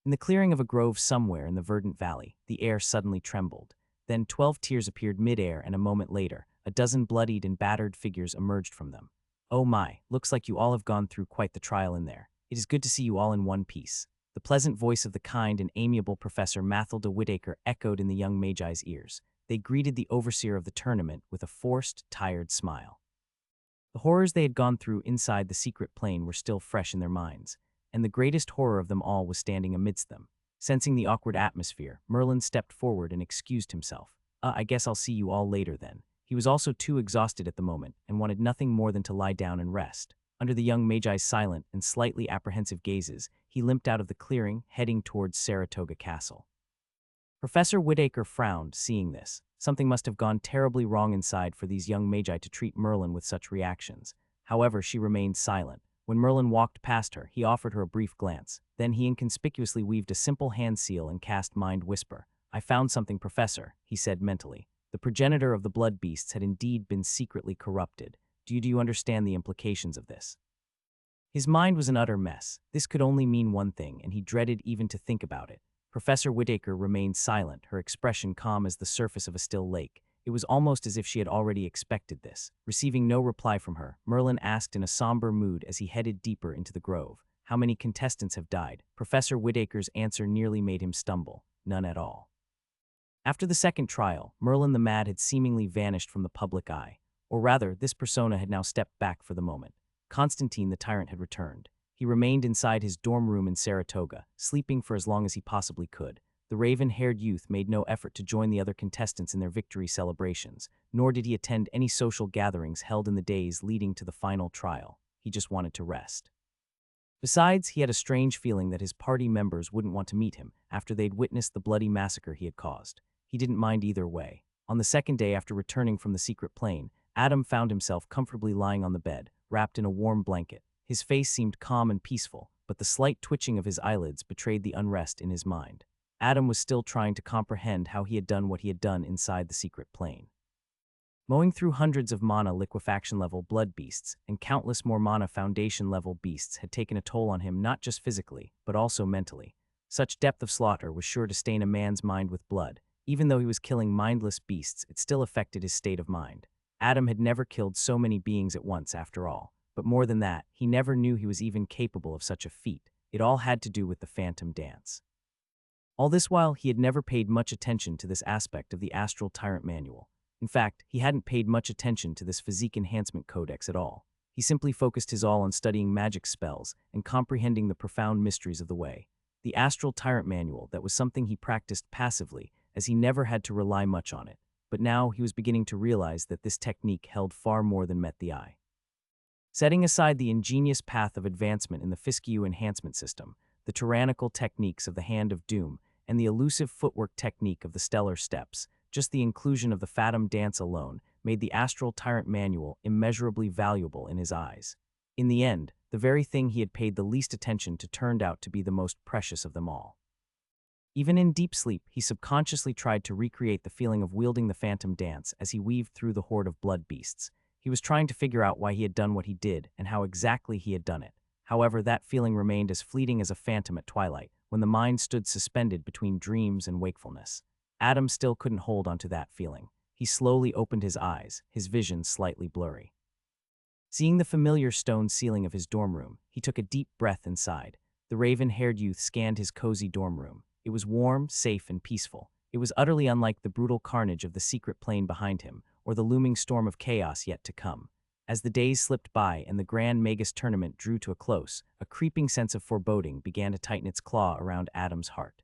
In the clearing of a grove somewhere in the verdant valley, the air suddenly trembled. Then 12 tears appeared mid-air, and a moment later, a dozen bloodied and battered figures emerged from them. "Oh my, looks like you all have gone through quite the trial in there. It is good to see you all in one piece." The pleasant voice of the kind and amiable Professor Mathilda Whittaker echoed in the young magi's ears. They greeted the overseer of the tournament with a forced, tired smile. The horrors they had gone through inside the secret plane were still fresh in their minds, and the greatest horror of them all was standing amidst them. Sensing the awkward atmosphere, Merlin stepped forward and excused himself. I guess I'll see you all later then." He was also too exhausted at the moment and wanted nothing more than to lie down and rest. Under the young magi's silent and slightly apprehensive gazes, he limped out of the clearing, heading towards Saratoga Castle. Professor Whittaker frowned, seeing this. Something must have gone terribly wrong inside for these young magi to treat Merlin with such reactions. However, she remained silent. When Merlin walked past her, he offered her a brief glance. Then he inconspicuously weaved a simple hand seal and cast Mind Whisper. "I found something, Professor," he said mentally. The progenitor of the blood beasts had indeed been secretly corrupted. Do you understand the implications of this?" His mind was an utter mess. This could only mean one thing, and he dreaded even to think about it. Professor Whittaker remained silent, her expression calm as the surface of a still lake. It was almost as if she had already expected this. Receiving no reply from her, Merlin asked in a somber mood as he headed deeper into the grove, "How many contestants have died?" Professor Whittaker's answer nearly made him stumble. "None at all." After the second trial, Merlin the Mad had seemingly vanished from the public eye. Or rather, this persona had now stepped back for the moment. Constantine the tyrant had returned. He remained inside his dorm room in Saratoga, sleeping for as long as he possibly could. The raven-haired youth made no effort to join the other contestants in their victory celebrations, nor did he attend any social gatherings held in the days leading to the final trial. He just wanted to rest. Besides, he had a strange feeling that his party members wouldn't want to meet him after they'd witnessed the bloody massacre he had caused. He didn't mind either way. On the second day after returning from the secret plane, Adam found himself comfortably lying on the bed, wrapped in a warm blanket. His face seemed calm and peaceful, but the slight twitching of his eyelids betrayed the unrest in his mind. Adam was still trying to comprehend how he had done what he had done inside the secret plane. Mowing through hundreds of mana liquefaction-level blood beasts and countless more mana foundation-level beasts had taken a toll on him not just physically, but also mentally. Such depth of slaughter was sure to stain a man's mind with blood. Even though he was killing mindless beasts, it still affected his state of mind. Adam had never killed so many beings at once, after all. But more than that, he never knew he was even capable of such a feat. It all had to do with the phantom dance. All this while, he had never paid much attention to this aspect of the Astral Tyrant Manual. In fact, he hadn't paid much attention to this Physique Enhancement Codex at all. He simply focused his all on studying magic spells and comprehending the profound mysteries of the way. The Astral Tyrant Manual, that was something he practiced passively, as he never had to rely much on it. But now he was beginning to realize that this technique held far more than met the eye. Setting aside the ingenious path of advancement in the Fiskeu enhancement system, the tyrannical techniques of the Hand of Doom, and the elusive footwork technique of the Stellar Steps, just the inclusion of the Fatum dance alone made the Astral Tyrant Manual immeasurably valuable in his eyes. In the end, the very thing he had paid the least attention to turned out to be the most precious of them all. Even in deep sleep, he subconsciously tried to recreate the feeling of wielding the Phantom Dance as he weaved through the horde of blood beasts. He was trying to figure out why he had done what he did and how exactly he had done it. However, that feeling remained as fleeting as a phantom at twilight, when the mind stood suspended between dreams and wakefulness. Adam still couldn't hold onto that feeling. He slowly opened his eyes, his vision slightly blurry. Seeing the familiar stone ceiling of his dorm room, he took a deep breath and sighed. The raven-haired youth scanned his cozy dorm room. It was warm, safe, and peaceful. It was utterly unlike the brutal carnage of the secret plane behind him, or the looming storm of chaos yet to come. As the days slipped by and the Grand Magus tournament drew to a close, a creeping sense of foreboding began to tighten its claw around Adam's heart.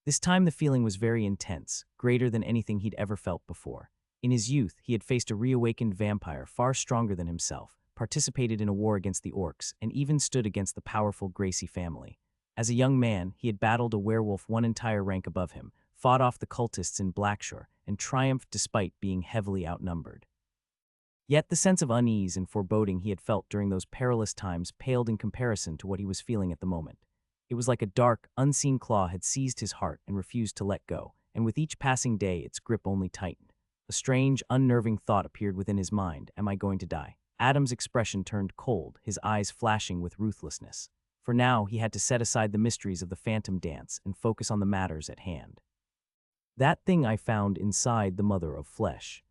This time the feeling was very intense, greater than anything he'd ever felt before. In his youth, he had faced a reawakened vampire far stronger than himself, participated in a war against the orcs, and even stood against the powerful Gracie family. As a young man, he had battled a werewolf one entire rank above him, fought off the cultists in Blackshore, and triumphed despite being heavily outnumbered. Yet the sense of unease and foreboding he had felt during those perilous times paled in comparison to what he was feeling at the moment. It was like a dark, unseen claw had seized his heart and refused to let go, and with each passing day its grip only tightened. A strange, unnerving thought appeared within his mind: am I going to die? Adam's expression turned cold, his eyes flashing with ruthlessness. For now, he had to set aside the mysteries of the Phantom Dance and focus on the matters at hand. That thing I found inside the Mother of Flesh,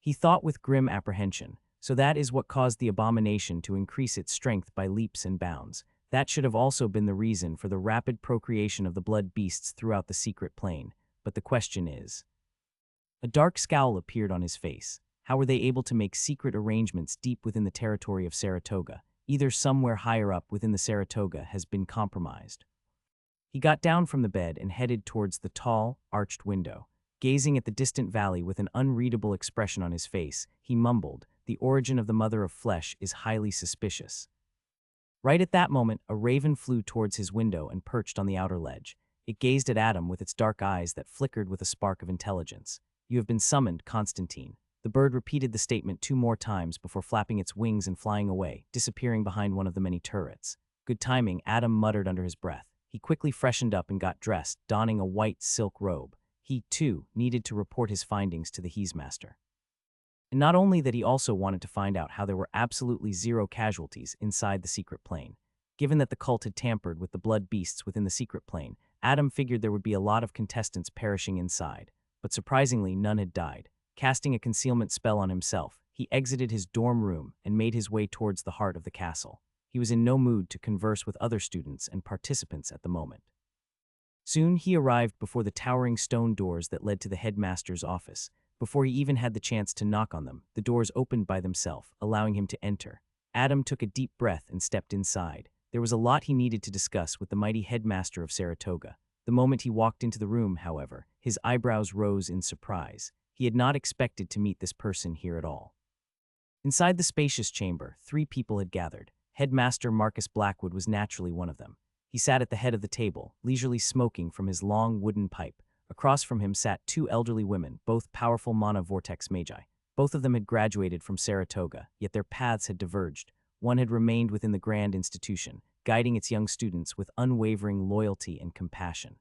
he thought with grim apprehension. So that is what caused the abomination to increase its strength by leaps and bounds. That should have also been the reason for the rapid procreation of the blood beasts throughout the secret plane. But the question is... A dark scowl appeared on his face. How were they able to make secret arrangements deep within the territory of Saratoga? Either somewhere higher up within the Saratoga has been compromised. He got down from the bed and headed towards the tall, arched window. Gazing at the distant valley with an unreadable expression on his face, he mumbled, "The origin of the Mother of Flesh is highly suspicious." Right at that moment, a raven flew towards his window and perched on the outer ledge. It gazed at Adam with its dark eyes that flickered with a spark of intelligence. "You have been summoned, Constantine." The bird repeated the statement 2 more times before flapping its wings and flying away, disappearing behind one of the many turrets. Good timing, Adam muttered under his breath. He quickly freshened up and got dressed, donning a white silk robe. He, too, needed to report his findings to the Heesmaster. And not only that, he also wanted to find out how there were absolutely 0 casualties inside the secret plane. Given that the cult had tampered with the blood beasts within the secret plane, Adam figured there would be a lot of contestants perishing inside. But surprisingly, none had died. Casting a concealment spell on himself, he exited his dorm room and made his way towards the heart of the castle. He was in no mood to converse with other students and participants at the moment. Soon he arrived before the towering stone doors that led to the headmaster's office. Before he even had the chance to knock on them, the doors opened by themselves, allowing him to enter. Adam took a deep breath and stepped inside. There was a lot he needed to discuss with the mighty headmaster of Saratoga. The moment he walked into the room, however, his eyebrows rose in surprise. He had not expected to meet this person here at all. Inside the spacious chamber, 3 people had gathered. Headmaster Marcus Blackwood was naturally one of them. He sat at the head of the table, leisurely smoking from his long wooden pipe. Across from him sat two elderly women, both powerful mana vortex magi. Both of them had graduated from Saratoga, yet their paths had diverged. One had remained within the grand institution, guiding its young students with unwavering loyalty and compassion,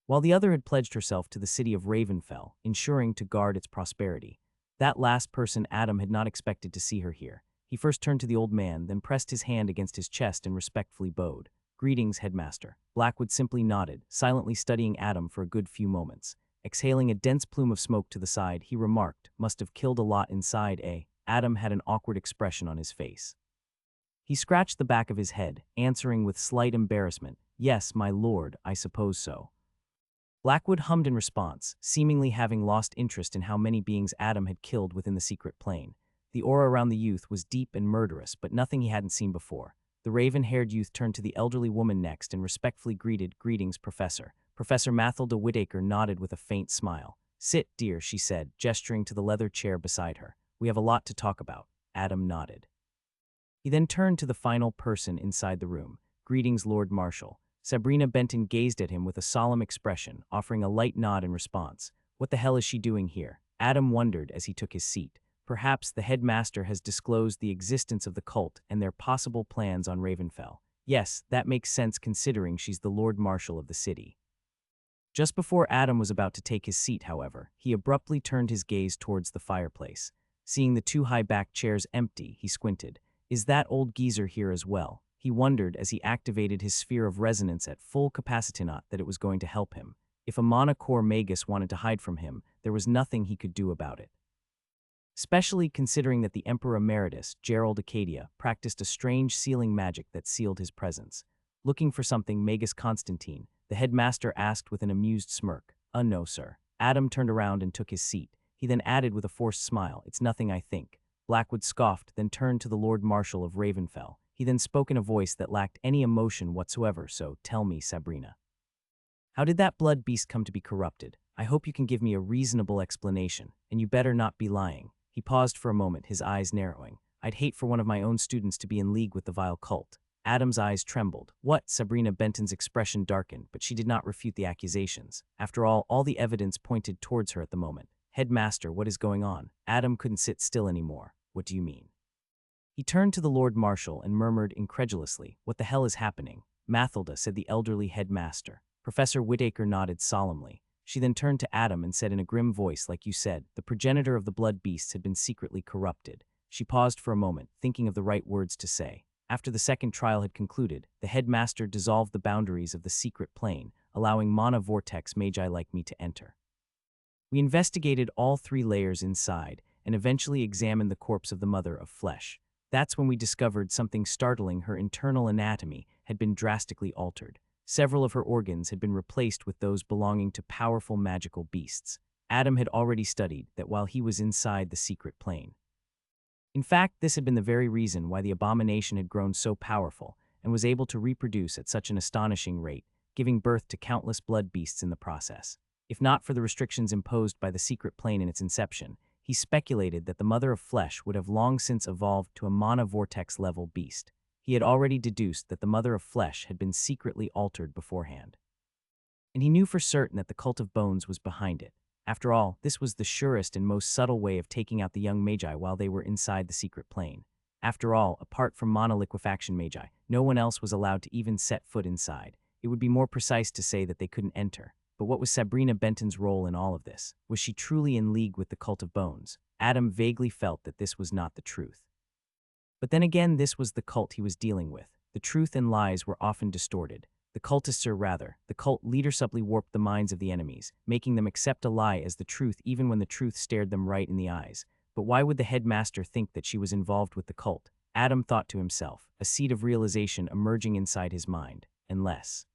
while the other had pledged herself to the city of Ravenfell, ensuring to guard its prosperity. That last person Adam had not expected to see her here. He first turned to the old man, then pressed his hand against his chest and respectfully bowed. "Greetings, headmaster." Blackwood simply nodded, silently studying Adam for a good few moments. Exhaling a dense plume of smoke to the side, he remarked, "Must have killed a lot inside, eh?" Adam had an awkward expression on his face. He scratched the back of his head, answering with slight embarrassment, "Yes, my lord, I suppose so." Blackwood hummed in response, seemingly having lost interest in how many beings Adam had killed within the secret plane. The aura around the youth was deep and murderous, but nothing he hadn't seen before. The raven-haired youth turned to the elderly woman next and respectfully greeted, "Greetings, Professor." Professor Mathilda Whitaker nodded with a faint smile. "Sit, dear," she said, gesturing to the leather chair beside her. "We have a lot to talk about." Adam nodded. He then turned to the final person inside the room. "Greetings, Lord Marshal." Sabrina Benton gazed at him with a solemn expression, offering a light nod in response. What the hell is she doing here? Adam wondered as he took his seat. Perhaps the headmaster has disclosed the existence of the cult and their possible plans on Ravenfell. Yes, that makes sense considering she's the Lord Marshal of the city. Just before Adam was about to take his seat, however, he abruptly turned his gaze towards the fireplace. Seeing the two high-backed chairs empty, he squinted. Is that old geezer here as well? He wondered as he activated his sphere of resonance at full capacity, not that it was going to help him. If a monocore magus wanted to hide from him, there was nothing he could do about it. Especially considering that the Emperor Emeritus, Gerald Acadia, practiced a strange sealing magic that sealed his presence. Looking for something, Magus Constantine, the headmaster asked with an amused smirk. No, sir." Adam turned around and took his seat. He then added with a forced smile, "It's nothing, I think." Blackwood scoffed, then turned to the Lord Marshal of Ravenfell. He then spoke in a voice that lacked any emotion whatsoever, "So, tell me, Sabrina. How did that blood beast come to be corrupted? I hope you can give me a reasonable explanation, and you better not be lying." He paused for a moment, his eyes narrowing. "I'd hate for one of my own students to be in league with the vile cult." Adam's eyes trembled. "What?" Sabrina Benton's expression darkened, but she did not refute the accusations. After all the evidence pointed towards her at the moment. "Headmaster, what is going on?" Adam couldn't sit still anymore. "What do you mean?" He turned to the Lord Marshal and murmured incredulously, "What the hell is happening?" "Mathilda," said the elderly headmaster. Professor Whitaker nodded solemnly. She then turned to Adam and said in a grim voice, "Like you said, the progenitor of the blood beasts had been secretly corrupted." She paused for a moment, thinking of the right words to say. After the second trial had concluded, the headmaster dissolved the boundaries of the secret plane, allowing mana vortex magi like me to enter. We investigated all 3 layers inside and eventually examined the corpse of the mother of flesh. That's when we discovered something startling. Her internal anatomy had been drastically altered. Several of her organs had been replaced with those belonging to powerful magical beasts. Adam had already studied that while he was inside the secret plane. In fact, this had been the very reason why the abomination had grown so powerful and was able to reproduce at such an astonishing rate, giving birth to countless blood beasts in the process. If not for the restrictions imposed by the secret plane in its inception, he speculated that the mother of flesh would have long since evolved to a mana vortex level beast. He had already deduced that the mother of flesh had been secretly altered beforehand. And he knew for certain that the cult of bones was behind it. After all, this was the surest and most subtle way of taking out the young magi while they were inside the secret plane. After all, apart from mana liquefaction magi, no one else was allowed to even set foot inside. It would be more precise to say that they couldn't enter. But what was Sabrina Benton's role in all of this? Was she truly in league with the cult of bones? Adam vaguely felt that this was not the truth. But then again, this was the cult he was dealing with. The truth and lies were often distorted. The cultists, or rather, the cult leader subtly warped the minds of the enemies, making them accept a lie as the truth even when the truth stared them right in the eyes. But why would the headmaster think that she was involved with the cult? Adam thought to himself, a seed of realization emerging inside his mind. Unless...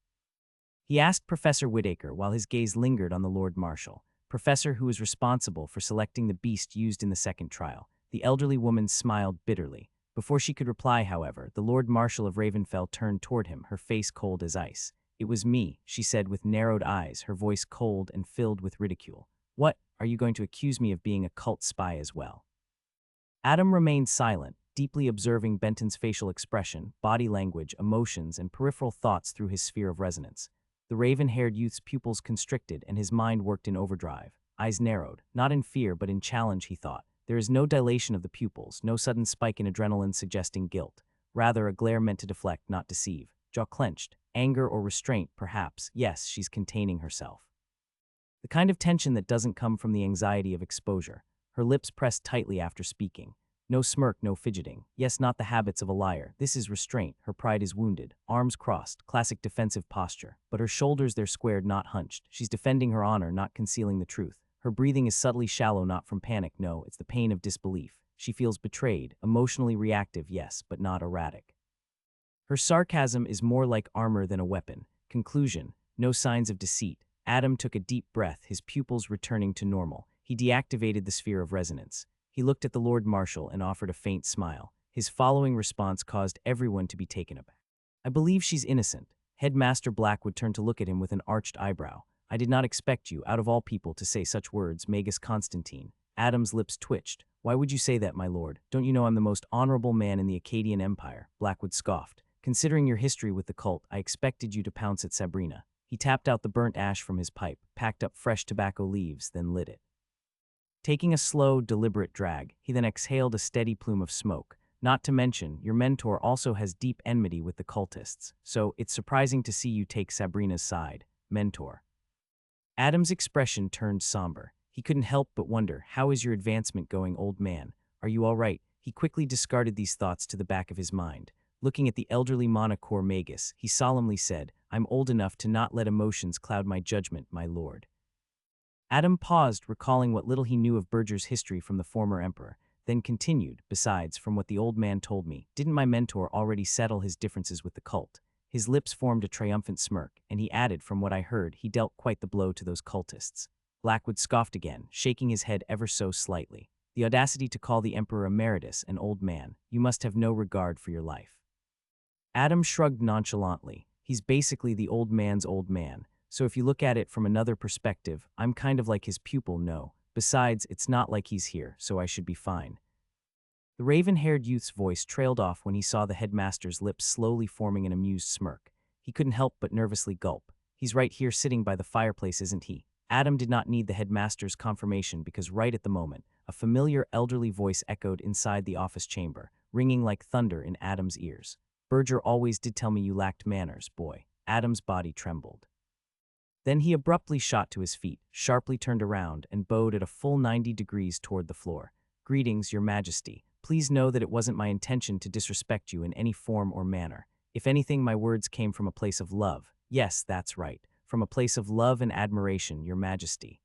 He asked Professor Whitaker while his gaze lingered on the Lord Marshal, professor who was responsible for selecting the beast used in the second trial. The elderly woman smiled bitterly. Before she could reply, however, the Lord Marshal of Ravenfell turned toward him, her face cold as ice. "It was me," she said with narrowed eyes, her voice cold and filled with ridicule. "What, are you going to accuse me of being a cult spy as well?" Adam remained silent, deeply observing Benton's facial expression, body language, emotions, and peripheral thoughts through his sphere of resonance. The raven-haired youth's pupils constricted and his mind worked in overdrive. Eyes narrowed, not in fear but in challenge, he thought. There is no dilation of the pupils, no sudden spike in adrenaline suggesting guilt. Rather, a glare meant to deflect, not deceive. Jaw clenched. Anger or restraint, perhaps. Yes, she's containing herself. The kind of tension that doesn't come from the anxiety of exposure. Her lips pressed tightly after speaking. No smirk, no fidgeting. Yes, not the habits of a liar. This is restraint. Her pride is wounded. Arms crossed. Classic defensive posture. But her shoulders, they're squared, not hunched. She's defending her honor, not concealing the truth. Her breathing is subtly shallow, not from panic. No, it's the pain of disbelief. She feels betrayed. Emotionally reactive, yes, but not erratic. Her sarcasm is more like armor than a weapon. Conclusion. No signs of deceit. Adam took a deep breath, his pupils returning to normal. He deactivated the sphere of resonance. He looked at the Lord Marshal and offered a faint smile. His following response caused everyone to be taken aback. I believe she's innocent. Headmaster Blackwood turned to look at him with an arched eyebrow. I did not expect you, out of all people, to say such words, Magus Constantine. Adam's lips twitched. Why would you say that, my lord? Don't you know I'm the most honorable man in the Akkadian Empire? Blackwood scoffed. Considering your history with the cult, I expected you to pounce at Sabrina. He tapped out the burnt ash from his pipe, packed up fresh tobacco leaves, then lit it. Taking a slow, deliberate drag, he then exhaled a steady plume of smoke. Not to mention, your mentor also has deep enmity with the cultists, so it's surprising to see you take Sabrina's side, mentor. Adam's expression turned somber. He couldn't help but wonder, how is your advancement going, old man? Are you all right? He quickly discarded these thoughts to the back of his mind. Looking at the elderly Monocore Magus, he solemnly said, I'm old enough to not let emotions cloud my judgment, my lord. Adam paused, recalling what little he knew of Berger's history from the former emperor, then continued, besides, from what the old man told me, didn't my mentor already settle his differences with the cult? His lips formed a triumphant smirk, and he added, from what I heard, he dealt quite the blow to those cultists. Blackwood scoffed again, shaking his head ever so slightly. The audacity to call the Emperor Emeritus an old man. You must have no regard for your life. Adam shrugged nonchalantly. He's basically the old man's old man, so if you look at it from another perspective, I'm kind of like his pupil, no. Besides, it's not like he's here, so I should be fine. The raven-haired youth's voice trailed off when he saw the headmaster's lips slowly forming an amused smirk. He couldn't help but nervously gulp. He's right here sitting by the fireplace, isn't he? Adam did not need the headmaster's confirmation because right at the moment, a familiar elderly voice echoed inside the office chamber, ringing like thunder in Adam's ears. Berger always did tell me you lacked manners, boy. Adam's body trembled. Then he abruptly shot to his feet, sharply turned around, and bowed at a full 90 degrees toward the floor. Greetings, your majesty. Please know that it wasn't my intention to disrespect you in any form or manner. If anything, my words came from a place of love. Yes, that's right. From a place of love and admiration, your majesty.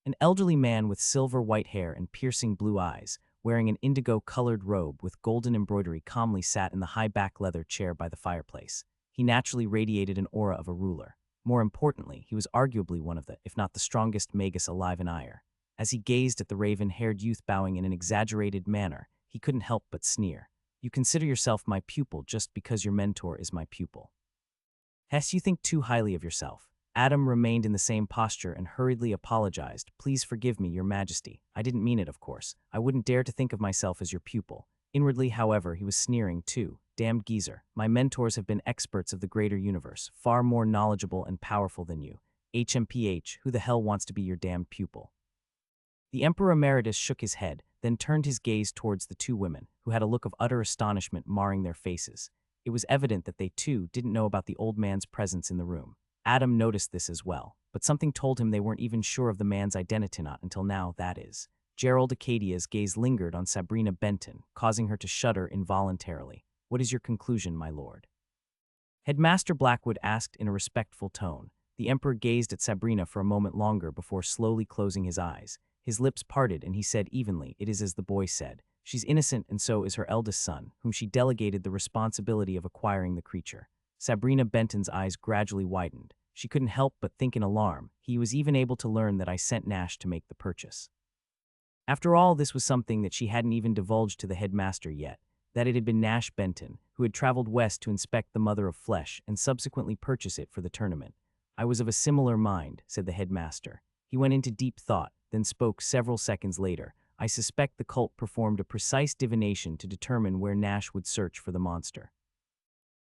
An elderly man with silver white hair and piercing blue eyes, wearing an indigo-colored robe with golden embroidery, calmly sat in the high-back leather chair by the fireplace. He naturally radiated an aura of a ruler. More importantly, he was arguably one of the, if not the strongest Magus alive in Ire. As he gazed at the raven-haired youth bowing in an exaggerated manner, he couldn't help but sneer. You consider yourself my pupil just because your mentor is my pupil. Hess, you think too highly of yourself. Adam remained in the same posture and hurriedly apologized. Please forgive me, your majesty. I didn't mean it, of course. I wouldn't dare to think of myself as your pupil. Inwardly, however, he was sneering too. Damned geezer. My mentors have been experts of the greater universe, far more knowledgeable and powerful than you. HMPH, who the hell wants to be your damned pupil? The Emperor Emeritus shook his head, then turned his gaze towards the two women, who had a look of utter astonishment marring their faces. It was evident that they, too, didn't know about the old man's presence in the room. Adam noticed this as well, but something told him they weren't even sure of the man's identity, not until now, that is. Gerald Acadia's gaze lingered on Sabrina Benton, causing her to shudder involuntarily. What is your conclusion, my lord? Headmaster Blackwood asked in a respectful tone. The Emperor gazed at Sabrina for a moment longer before slowly closing his eyes. His lips parted and he said evenly, it is as the boy said. She's innocent and so is her eldest son, whom she delegated the responsibility of acquiring the creature. Sabrina Benton's eyes gradually widened. She couldn't help but think in alarm. He was even able to learn that I sent Nash to make the purchase. After all, this was something that she hadn't even divulged to the headmaster yet, that it had been Nash Benton, who had traveled west to inspect the Mother of Flesh and subsequently purchase it for the tournament. I was of a similar mind, said the headmaster. He went into deep thought, then spoke several seconds later. I suspect the cult performed a precise divination to determine where Nash would search for the monster.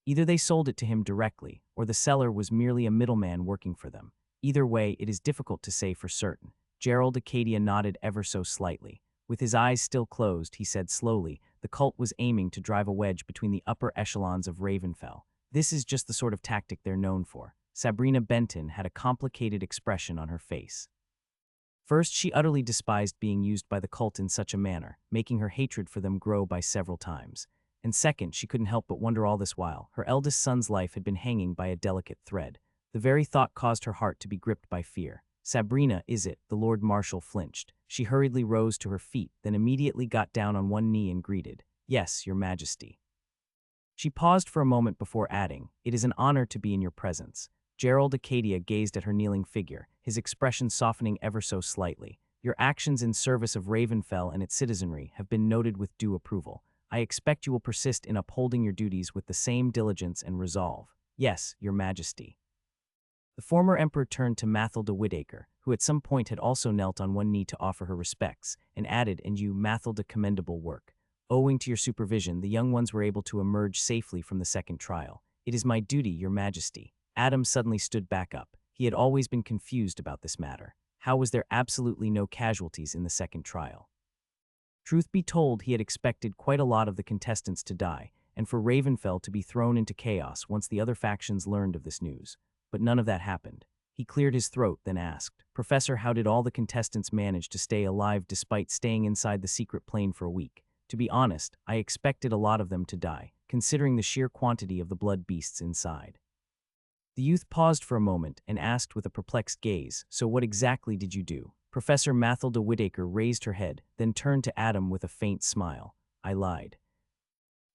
Either they sold it to him directly, or the seller was merely a middleman working for them. Either way, it is difficult to say for certain. Gerald Acadia nodded ever so slightly. With his eyes still closed, he said slowly, the cult was aiming to drive a wedge between the upper echelons of Ravenfell. This is just the sort of tactic they're known for. Sabrina Benton had a complicated expression on her face. First, she utterly despised being used by the cult in such a manner, making her hatred for them grow by several times. And second, she couldn't help but wonder all this while, her eldest son's life had been hanging by a delicate thread. The very thought caused her heart to be gripped by fear. Sabrina, is it? The Lord Marshal flinched. She hurriedly rose to her feet, then immediately got down on one knee and greeted, "Yes, Your Majesty." She paused for a moment before adding, "It is an honor to be in your presence." Gerald Acadia gazed at her kneeling figure, his expression softening ever so slightly. "Your actions in service of Ravenfell and its citizenry have been noted with due approval. I expect you will persist in upholding your duties with the same diligence and resolve." "Yes, Your Majesty." The former emperor turned to Mathilda Whitaker, who at some point had also knelt on one knee to offer her respects, and added, "And you, Mathilda, commendable work. Owing to your supervision, the young ones were able to emerge safely from the second trial. It is my duty, Your Majesty." Adam suddenly stood back up. He had always been confused about this matter. How was there absolutely no casualties in the second trial? Truth be told, he had expected quite a lot of the contestants to die, and for Ravenfell to be thrown into chaos once the other factions learned of this news. But none of that happened. He cleared his throat, then asked, "Professor, how did all the contestants manage to stay alive despite staying inside the secret plane for a week? To be honest, I expected a lot of them to die, considering the sheer quantity of the blood beasts inside." The youth paused for a moment and asked with a perplexed gaze, "So what exactly did you do?" Professor Mathilda Whitaker raised her head, then turned to Adam with a faint smile. "I lied."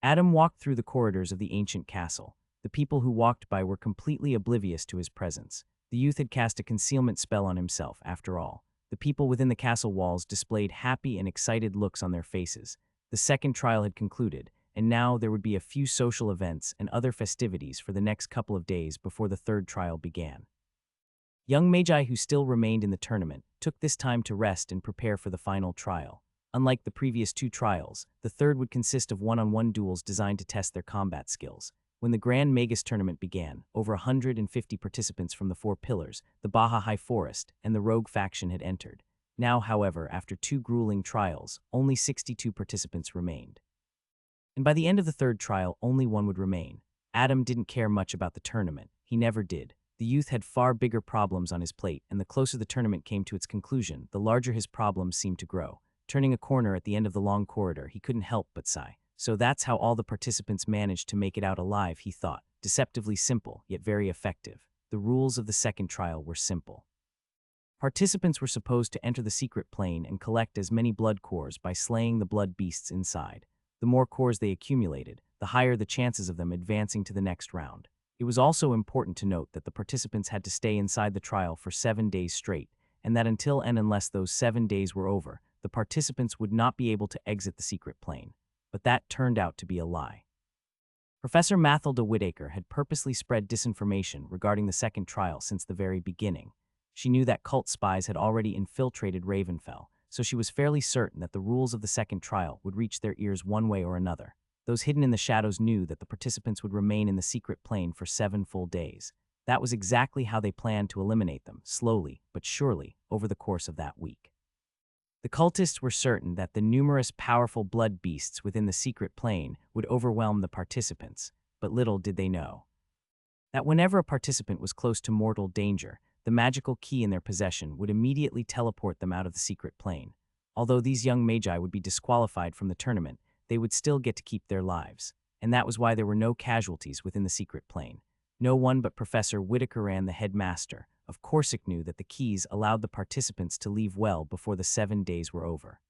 Adam walked through the corridors of the ancient castle. The people who walked by were completely oblivious to his presence. The youth had cast a concealment spell on himself, after all. The people within the castle walls displayed happy and excited looks on their faces. The second trial had concluded, and now there would be a few social events and other festivities for the next couple of days before the third trial began. Young Magi who still remained in the tournament took this time to rest and prepare for the final trial. Unlike the previous two trials, the third would consist of one-on-one duels designed to test their combat skills. When the Grand Magus tournament began, over 150 participants from the Four Pillars, the Baja High Forest, and the Rogue faction had entered. Now, however, after two grueling trials, only 62 participants remained. And by the end of the third trial, only one would remain. Adam didn't care much about the tournament. He never did. The youth had far bigger problems on his plate, and the closer the tournament came to its conclusion, the larger his problems seemed to grow. Turning a corner at the end of the long corridor, he couldn't help but sigh. So that's how all the participants managed to make it out alive, he thought. Deceptively simple, yet very effective. The rules of the second trial were simple. Participants were supposed to enter the secret plane and collect as many blood cores by slaying the blood beasts inside. The more cores they accumulated, the higher the chances of them advancing to the next round. It was also important to note that the participants had to stay inside the trial for 7 days straight, and that until and unless those 7 days were over, the participants would not be able to exit the secret plane. But that turned out to be a lie. Professor Mathilda Whitaker had purposely spread disinformation regarding the second trial since the very beginning. She knew that cult spies had already infiltrated Ravenfell, so she was fairly certain that the rules of the second trial would reach their ears one way or another. Those hidden in the shadows knew that the participants would remain in the secret plane for 7 full days. That was exactly how they planned to eliminate them, slowly but surely, over the course of that week. The cultists were certain that the numerous powerful blood beasts within the secret plane would overwhelm the participants, but little did they know that whenever a participant was close to mortal danger, the magical key in their possession would immediately teleport them out of the secret plane. Although these young magi would be disqualified from the tournament, they would still get to keep their lives, and that was why there were no casualties within the secret plane. No one but Professor Whitaker and the headmaster of Corsic knew that the keys allowed the participants to leave well before the 7 days were over.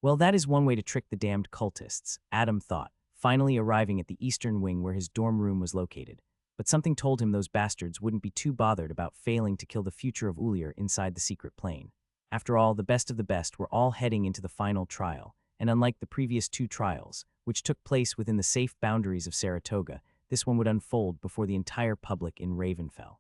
Well, that is one way to trick the damned cultists, Adam thought, finally arriving at the eastern wing where his dorm room was located. But something told him those bastards wouldn't be too bothered about failing to kill the future of Ulir inside the secret plane. After all, the best of the best were all heading into the final trial, and unlike the previous two trials, which took place within the safe boundaries of Saratoga, this one would unfold before the entire public in Ravenfell.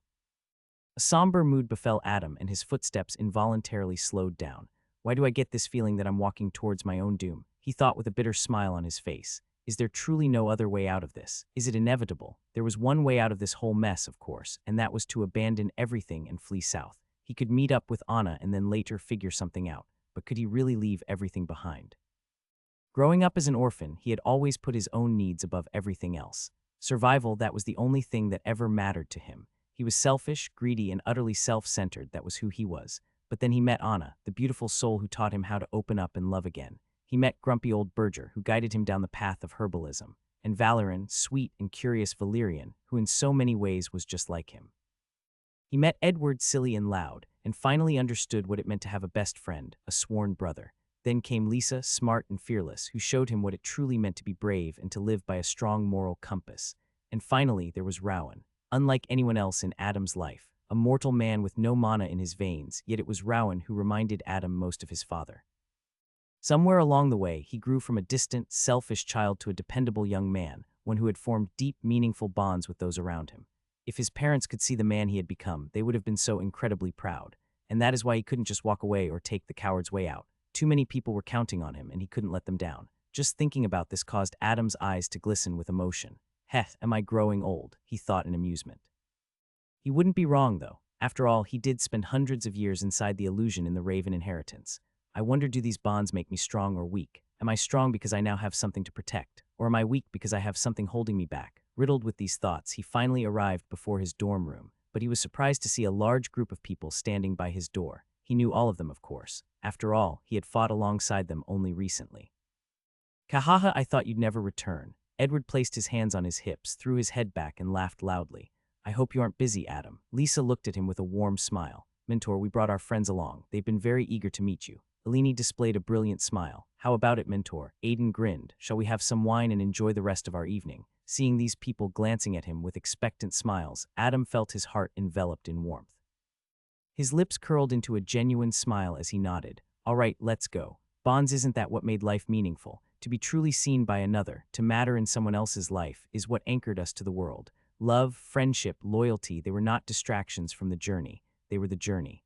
A somber mood befell Adam, and his footsteps involuntarily slowed down. Why do I get this feeling that I'm walking towards my own doom? He thought with a bitter smile on his face. Is there truly no other way out of this? Is it inevitable? There was one way out of this whole mess, of course, and that was to abandon everything and flee south. He could meet up with Anna and then later figure something out, but could he really leave everything behind? Growing up as an orphan, he had always put his own needs above everything else. Survival, that was the only thing that ever mattered to him. He was selfish, greedy, and utterly self-centered. That was who he was. But then he met Anna, the beautiful soul who taught him how to open up and love again. He met grumpy old Berger, who guided him down the path of herbalism, and Valerin, sweet and curious Valerian, who in so many ways was just like him. He met Edward, silly and loud, and finally understood what it meant to have a best friend, a sworn brother. Then came Lisa, smart and fearless, who showed him what it truly meant to be brave and to live by a strong moral compass. And finally, there was Rowan. Unlike anyone else in Adam's life, a mortal man with no mana in his veins, yet it was Rowan who reminded Adam most of his father. Somewhere along the way, he grew from a distant, selfish child to a dependable young man, one who had formed deep, meaningful bonds with those around him. If his parents could see the man he had become, they would have been so incredibly proud. And that is why he couldn't just walk away or take the coward's way out. Too many people were counting on him, and he couldn't let them down. Just thinking about this caused Adam's eyes to glisten with emotion. Heh, am I growing old? He thought in amusement. He wouldn't be wrong, though. After all, he did spend hundreds of years inside the illusion in the Raven inheritance. I wonder, do these bonds make me strong or weak? Am I strong because I now have something to protect? Or am I weak because I have something holding me back? Riddled with these thoughts, he finally arrived before his dorm room, but he was surprised to see a large group of people standing by his door. He knew all of them, of course. After all, he had fought alongside them only recently. Kahaha, I thought you'd never return. Edward placed his hands on his hips, threw his head back, and laughed loudly. I hope you aren't busy, Adam. Lisa looked at him with a warm smile. Mentor, we brought our friends along. They've been very eager to meet you. Eleni displayed a brilliant smile. How about it, Mentor? Aiden grinned. Shall we have some wine and enjoy the rest of our evening? Seeing these people glancing at him with expectant smiles, Adam felt his heart enveloped in warmth. His lips curled into a genuine smile as he nodded. All right, let's go. Bonds, isn't that what made life meaningful? To be truly seen by another, to matter in someone else's life, is what anchored us to the world. Love, friendship, loyalty, they were not distractions from the journey. They were the journey.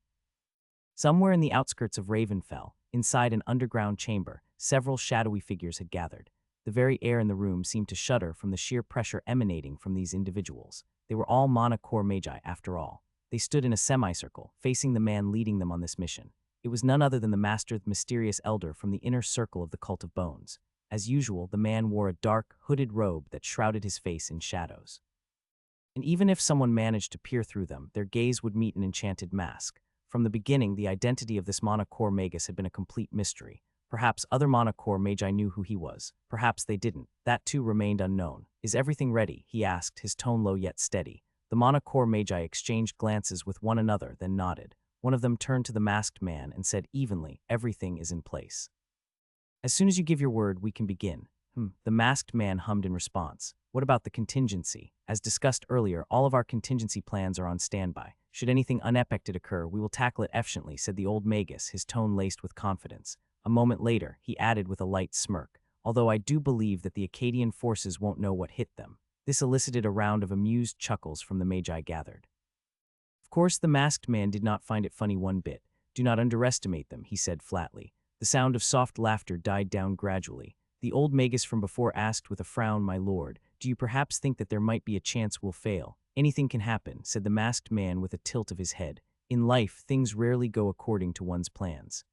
Somewhere in the outskirts of Ravenfell, inside an underground chamber, several shadowy figures had gathered. The very air in the room seemed to shudder from the sheer pressure emanating from these individuals. They were all mana core magi, after all. They stood in a semicircle, facing the man leading them on this mission. It was none other than the master, the mysterious elder from the inner circle of the Cult of Bones. As usual, the man wore a dark, hooded robe that shrouded his face in shadows. And even if someone managed to peer through them, their gaze would meet an enchanted mask. From the beginning, the identity of this mana core magus had been a complete mystery. Perhaps other mana core magi knew who he was. Perhaps they didn't. That too remained unknown. Is everything ready? He asked, his tone low yet steady. The mana core magi exchanged glances with one another, then nodded. One of them turned to the masked man and said evenly, everything is in place. As soon as you give your word, we can begin. The masked man hummed in response. What about the contingency? As discussed earlier, all of our contingency plans are on standby. Should anything unexpected occur, we will tackle it efficiently, said the old magus, his tone laced with confidence. A moment later, he added with a light smirk, although I do believe that the Akkadian forces won't know what hit them. This elicited a round of amused chuckles from the magi gathered. Of course, the masked man did not find it funny one bit. Do not underestimate them, he said flatly. The sound of soft laughter died down gradually. The old magus from before asked with a frown, my lord, do you perhaps think that there might be a chance we'll fail? Anything can happen, said the masked man with a tilt of his head. In life, things rarely go according to one's plans.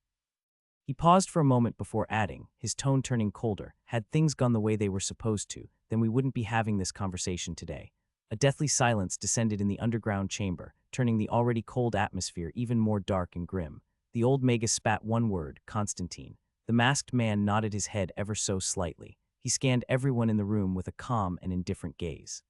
He paused for a moment before adding, his tone turning colder, had things gone the way they were supposed to, then we wouldn't be having this conversation today. A deathly silence descended in the underground chamber, turning the already cold atmosphere even more dark and grim. The old magus spat one word, Constantine. The masked man nodded his head ever so slightly. He scanned everyone in the room with a calm and indifferent gaze.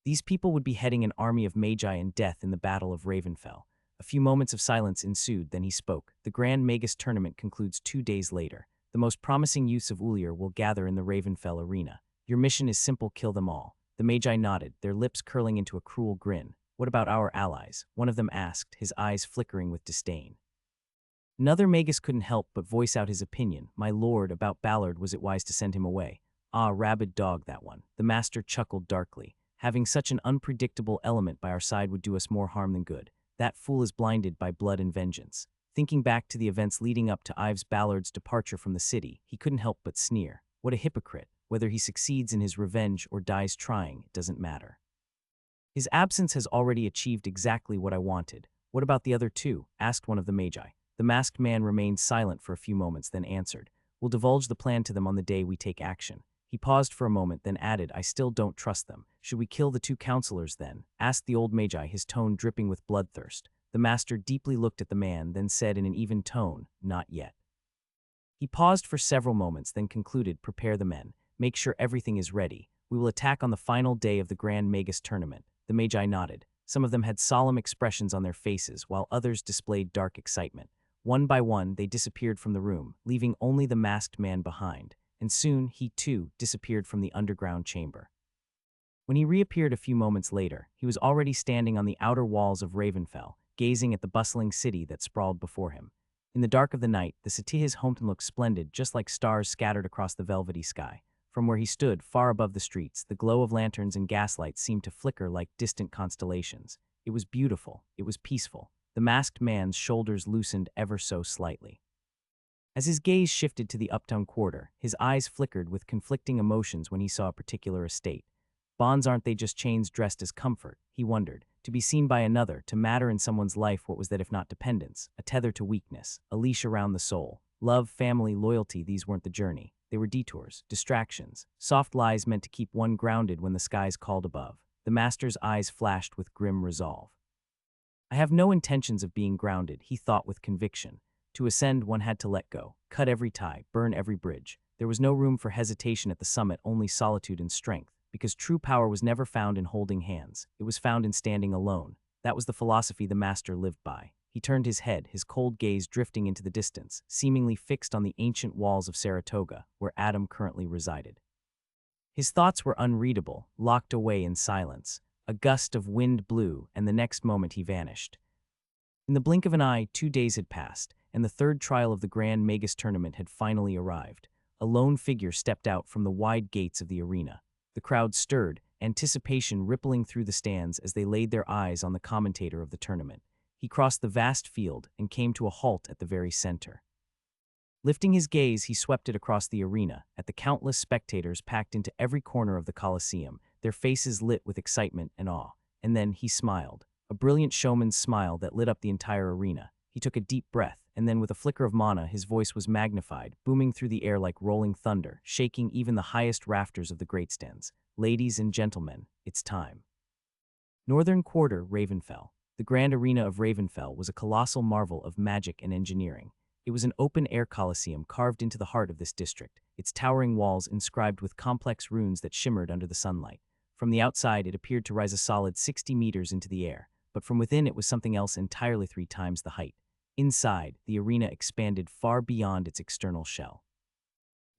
These people would be heading an army of magi and death in the Battle of Ravenfell. A few moments of silence ensued, then he spoke. The Grand Magus tournament concludes 2 days later. The most promising youths of Ulir will gather in the Ravenfell arena. Your mission is simple, kill them all. The magi nodded, their lips curling into a cruel grin. What about our allies? One of them asked, his eyes flickering with disdain. Another magus couldn't help but voice out his opinion. My lord, about Ballard, was it wise to send him away? Ah, rabid dog, that one. The master chuckled darkly. Having such an unpredictable element by our side would do us more harm than good. That fool is blinded by blood and vengeance. Thinking back to the events leading up to Ives Ballard's departure from the city, he couldn't help but sneer. What a hypocrite. Whether he succeeds in his revenge or dies trying, it doesn't matter. His absence has already achieved exactly what I wanted. What about the other two? Asked one of the magi. The masked man remained silent for a few moments, then answered, We'll divulge the plan to them on the day we take action. He paused for a moment, then added, I still don't trust them. Should we kill the two counselors then? Asked the old magi, his tone dripping with bloodthirst. The master deeply looked at the man, then said in an even tone, Not yet. He paused for several moments, then concluded, Prepare the men. Make sure everything is ready. We will attack on the final day of the Grand Magus tournament. The magi nodded. Some of them had solemn expressions on their faces, while others displayed dark excitement. One by one, they disappeared from the room, leaving only the masked man behind, and soon he too disappeared from the underground chamber. When he reappeared a few moments later, he was already standing on the outer walls of Ravenfell, gazing at the bustling city that sprawled before him. In the dark of the night, the city's hometown looked splendid, just like stars scattered across the velvety sky. From where he stood, far above the streets, the glow of lanterns and gaslights seemed to flicker like distant constellations. It was beautiful. It was peaceful. The masked man's shoulders loosened ever so slightly. As his gaze shifted to the uptown quarter, his eyes flickered with conflicting emotions when he saw a particular estate. Bonds, aren't they just chains dressed as comfort? He wondered. To be seen by another, to matter in someone's life, what was that if not dependence? A tether to weakness, a leash around the soul. Love, family, loyalty, these weren't the journey. They were detours, distractions, soft lies meant to keep one grounded when the skies called above. The master's eyes flashed with grim resolve. I have no intentions of being grounded, he thought with conviction. To ascend, one had to let go, cut every tie, burn every bridge. There was no room for hesitation at the summit, only solitude and strength, because true power was never found in holding hands. It was found in standing alone. That was the philosophy the master lived by. He turned his head, his cold gaze drifting into the distance, seemingly fixed on the ancient walls of Saratoga, where Adam currently resided. His thoughts were unreadable, locked away in silence. A gust of wind blew, and the next moment he vanished. In the blink of an eye, 2 days had passed, and the third trial of the Grand Magus tournament had finally arrived. A lone figure stepped out from the wide gates of the arena. The crowd stirred, anticipation rippling through the stands as they laid their eyes on the commentator of the tournament. He crossed the vast field and came to a halt at the very center. Lifting his gaze, he swept it across the arena, at the countless spectators packed into every corner of the Colosseum, their faces lit with excitement and awe. And then he smiled, a brilliant showman's smile that lit up the entire arena. He took a deep breath, and then with a flicker of mana, his voice was magnified, booming through the air like rolling thunder, shaking even the highest rafters of the great stands. Ladies and gentlemen, it's time. Northern Quarter, Ravenfell. The Grand Arena of Ravenfell was a colossal marvel of magic and engineering. It was an open-air coliseum carved into the heart of this district, its towering walls inscribed with complex runes that shimmered under the sunlight. From the outside, it appeared to rise a solid 60 meters into the air, but from within it was something else entirely 3 times the height. Inside, the arena expanded far beyond its external shell.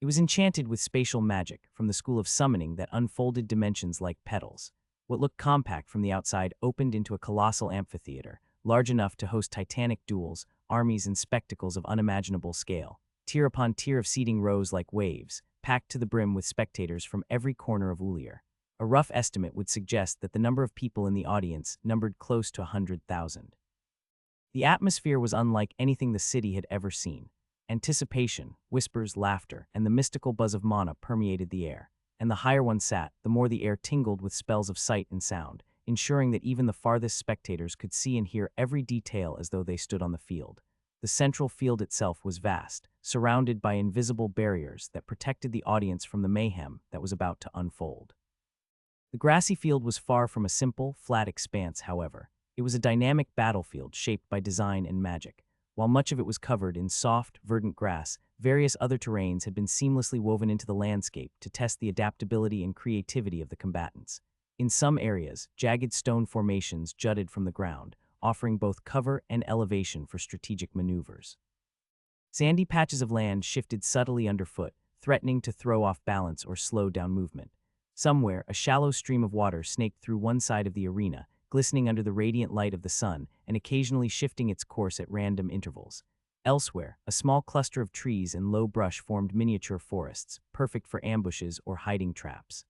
It was enchanted with spatial magic from the school of summoning that unfolded dimensions like petals. What looked compact from the outside opened into a colossal amphitheater, large enough to host titanic duels, armies, and spectacles of unimaginable scale. Tier upon tier of seating rose like waves, packed to the brim with spectators from every corner of Ulier. A rough estimate would suggest that the number of people in the audience numbered close to 100,000. The atmosphere was unlike anything the city had ever seen. Anticipation, whispers, laughter, and the mystical buzz of mana permeated the air. And the higher one sat, the more the air tingled with spells of sight and sound, ensuring that even the farthest spectators could see and hear every detail as though they stood on the field. The central field itself was vast, surrounded by invisible barriers that protected the audience from the mayhem that was about to unfold. The grassy field was far from a simple, flat expanse, however. It was a dynamic battlefield shaped by design and magic. While much of it was covered in soft, verdant grass, various other terrains had been seamlessly woven into the landscape to test the adaptability and creativity of the combatants. In some areas, jagged stone formations jutted from the ground, offering both cover and elevation for strategic maneuvers. Sandy patches of land shifted subtly underfoot, threatening to throw off balance or slow down movement. Somewhere, a shallow stream of water snaked through one side of the arena, glistening under the radiant light of the sun and occasionally shifting its course at random intervals. Elsewhere, a small cluster of trees and low brush formed miniature forests, perfect for ambushes or hiding traps.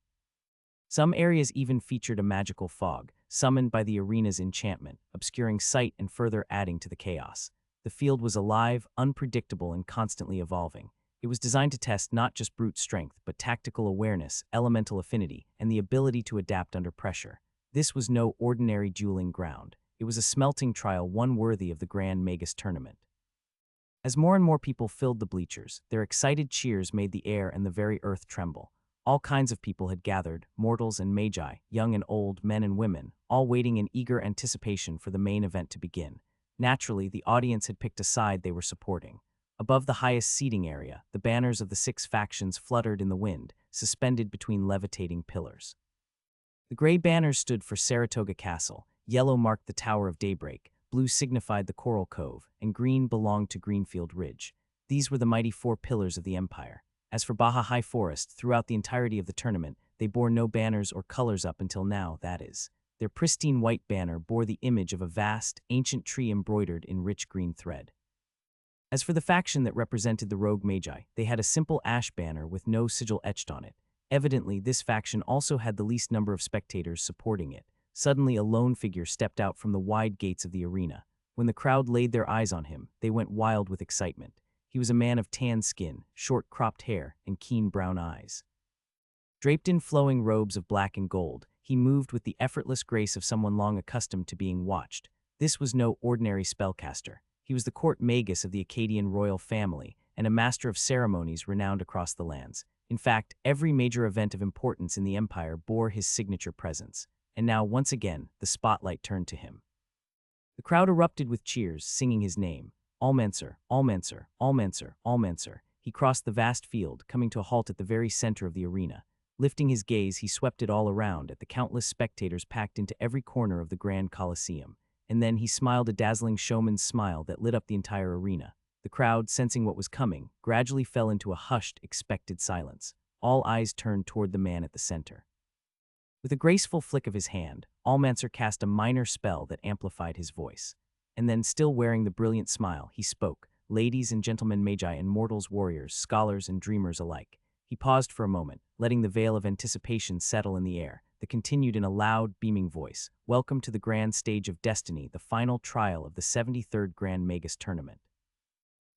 Some areas even featured a magical fog, summoned by the arena's enchantment, obscuring sight and further adding to the chaos. The field was alive, unpredictable, and constantly evolving. It was designed to test not just brute strength, but tactical awareness, elemental affinity, and the ability to adapt under pressure. This was no ordinary dueling ground. It was a smelting trial, one worthy of the Grand Magus tournament. As more and more people filled the bleachers, their excited cheers made the air and the very earth tremble. All kinds of people had gathered, mortals and magi, young and old, men and women, all waiting in eager anticipation for the main event to begin. Naturally, the audience had picked a side they were supporting. Above the highest seating area, the banners of the 6 factions fluttered in the wind, suspended between levitating pillars. The gray banners stood for Saratoga Castle, yellow marked the Tower of Daybreak, blue signified the Coral Cove, and green belonged to Greenfield Ridge. These were the mighty 4 pillars of the empire. As for Baja High Forest, throughout the entirety of the tournament, they bore no banners or colors up until now, that is. Their pristine white banner bore the image of a vast, ancient tree embroidered in rich green thread. As for the faction that represented the rogue magi, they had a simple ash banner with no sigil etched on it. Evidently, this faction also had the least number of spectators supporting it. Suddenly, a lone figure stepped out from the wide gates of the arena. When the crowd laid their eyes on him, they went wild with excitement. He was a man of tan skin, short cropped hair, and keen brown eyes. Draped in flowing robes of black and gold, he moved with the effortless grace of someone long accustomed to being watched. This was no ordinary spellcaster. He was the court magus of the Akkadian royal family, and a master of ceremonies renowned across the lands. In fact, every major event of importance in the empire bore his signature presence. And now, once again, the spotlight turned to him. The crowd erupted with cheers, singing his name. Almancer, Almancer, Almancer, Almancer. He crossed the vast field, coming to a halt at the very center of the arena. Lifting his gaze, he swept it all around at the countless spectators packed into every corner of the Grand Colosseum. And then he smiled a dazzling showman's smile that lit up the entire arena. The crowd, sensing what was coming, gradually fell into a hushed, expected silence. All eyes turned toward the man at the center. With a graceful flick of his hand, Almancer cast a minor spell that amplified his voice. And then, still wearing the brilliant smile, he spoke, "Ladies and gentlemen magi and mortals, warriors, scholars and dreamers alike." He paused for a moment, letting the veil of anticipation settle in the air, then continued in a loud, beaming voice, "Welcome to the grand stage of destiny, the final trial of the 73rd Grand Magus Tournament."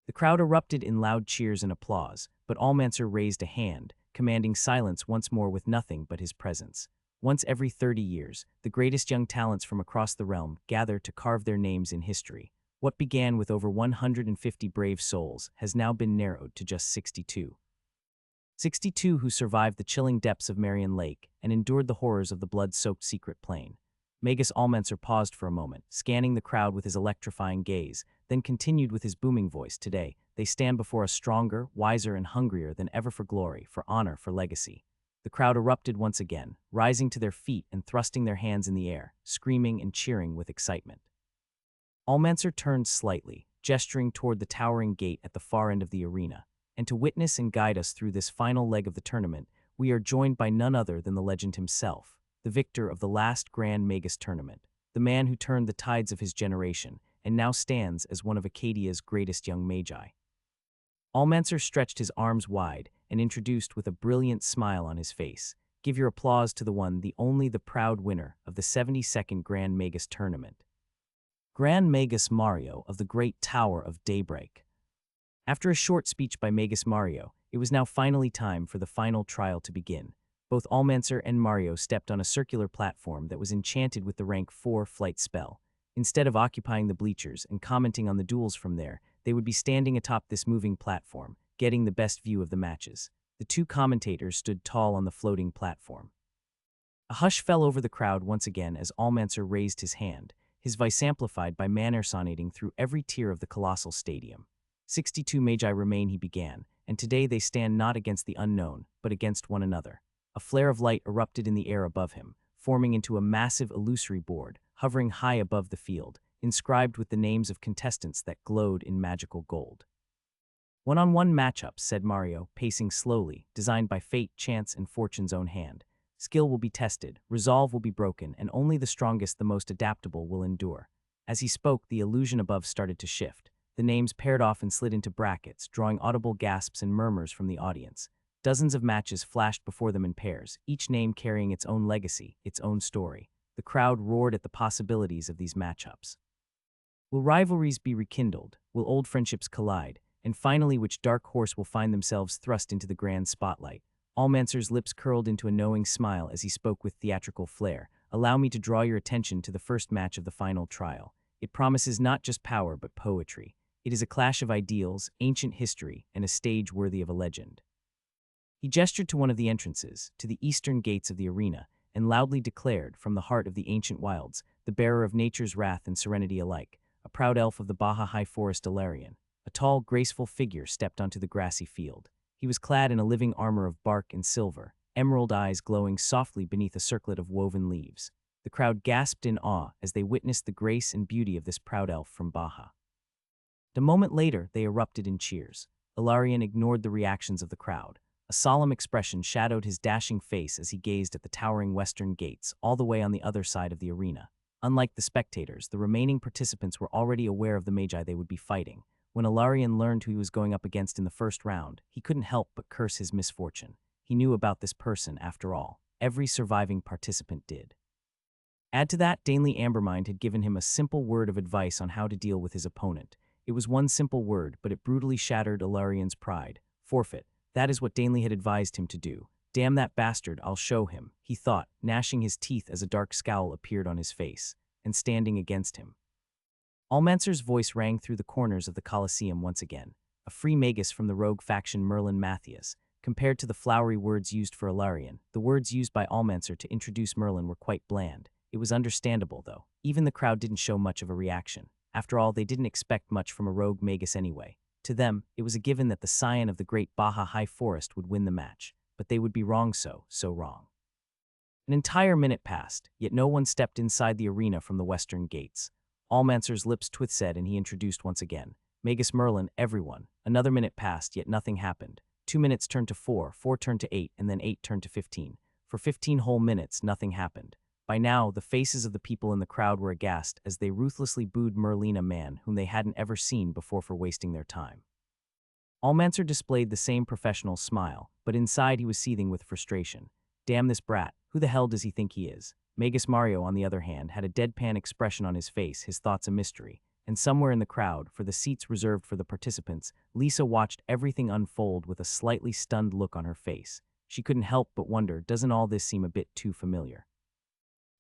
The crowd erupted in loud cheers and applause, but Almancer raised a hand, commanding silence once more with nothing but his presence. Once every 30 years, the greatest young talents from across the realm gather to carve their names in history. What began with over 150 brave souls has now been narrowed to just 62. 62 who survived the chilling depths of Marion Lake and endured the horrors of the blood-soaked secret plane. Magus Almancer paused for a moment, scanning the crowd with his electrifying gaze, then continued with his booming voice. "Today, they stand before us stronger, wiser, and hungrier than ever for glory, for honor, for legacy." The crowd erupted once again, rising to their feet and thrusting their hands in the air, screaming and cheering with excitement. Almancer turned slightly, gesturing toward the towering gate at the far end of the arena. And to witness and guide us through this final leg of the tournament, we are joined by none other than the legend himself, the victor of the last Grand Magus tournament, the man who turned the tides of his generation, and now stands as one of Akkadia's greatest young magi. Almancer stretched his arms wide and introduced with a brilliant smile on his face, "Give your applause to the one, the only, the proud winner of the 72nd Grand Magus tournament, Grand Magus Mario of the Great Tower of Daybreak." After a short speech by Magus Mario, it was now finally time for the final trial to begin. Both Almancer and Mario stepped on a circular platform that was enchanted with the rank 4 flight spell. Instead of occupying the bleachers and commenting on the duels from there, they would be standing atop this moving platform, getting the best view of the matches. The 2 commentators stood tall on the floating platform. A hush fell over the crowd once again as Almancer raised his hand, his voice amplified by manner sonating through every tier of the colossal stadium. 62 magi remain, he began, and today they stand not against the unknown, but against one another. A flare of light erupted in the air above him, forming into a massive illusory board, hovering high above the field, inscribed with the names of contestants that glowed in magical gold. "One-on-one matchups," said Mario, pacing slowly, designed by fate, chance, and fortune's own hand. "Skill will be tested, resolve will be broken, and only the strongest, the most adaptable, will endure." As he spoke, the illusion above started to shift. The names paired off and slid into brackets, drawing audible gasps and murmurs from the audience. Dozens of matches flashed before them in pairs, each name carrying its own legacy, its own story. The crowd roared at the possibilities of these matchups. Will rivalries be rekindled? Will old friendships collide? And finally, which dark horse will find themselves thrust into the grand spotlight? Almancer's lips curled into a knowing smile as he spoke with theatrical flair. Allow me to draw your attention to the first match of the final trial. It promises not just power, but poetry. It is a clash of ideals, ancient history, and a stage worthy of a legend. He gestured to one of the entrances, to the eastern gates of the arena, and loudly declared, from the heart of the ancient wilds, the bearer of nature's wrath and serenity alike, a proud elf of the Baja High Forest Ilarion. A tall, graceful figure stepped onto the grassy field. He was clad in a living armor of bark and silver, emerald eyes glowing softly beneath a circlet of woven leaves. The crowd gasped in awe as they witnessed the grace and beauty of this proud elf from Baja. A moment later, they erupted in cheers. Ilarion ignored the reactions of the crowd. A solemn expression shadowed his dashing face as he gazed at the towering western gates, all the way on the other side of the arena. Unlike the spectators, the remaining participants were already aware of the magi they would be fighting. When Ilarion learned who he was going up against in the first round, he couldn't help but curse his misfortune. He knew about this person, after all. Every surviving participant did. Add to that, Danley Ambermind had given him a simple word of advice on how to deal with his opponent. It was one simple word, but it brutally shattered Ilarion's pride. Forfeit. That is what Danley had advised him to do. Damn that bastard, I'll show him, he thought, gnashing his teeth as a dark scowl appeared on his face, and standing against him. Almancer's voice rang through the corners of the Colosseum once again, a free magus from the rogue faction Merlin Matthias. Compared to the flowery words used for Ilarion, the words used by Almancer to introduce Merlin were quite bland. It was understandable, though. Even the crowd didn't show much of a reaction. After all, they didn't expect much from a rogue magus anyway. To them, it was a given that the scion of the great Baja High Forest would win the match, but they would be wrong, so wrong. An entire minute passed, yet no one stepped inside the arena from the western gates. Almancer's lips twisted and he introduced once again. Magus Merlin, everyone. Another minute passed, yet nothing happened. 2 minutes turned to 4, 4 turned to 8, and then 8 turned to 15. For 15 whole minutes, nothing happened. By now, the faces of the people in the crowd were aghast as they ruthlessly booed Merlin, a man whom they hadn't ever seen before, for wasting their time. Almancer displayed the same professional smile, but inside he was seething with frustration. Damn this brat, who the hell does he think he is? Magus Mario, on the other hand, had a deadpan expression on his face, his thoughts a mystery. And somewhere in the crowd, for the seats reserved for the participants, Lisa watched everything unfold with a slightly stunned look on her face. She couldn't help but wonder, doesn't all this seem a bit too familiar?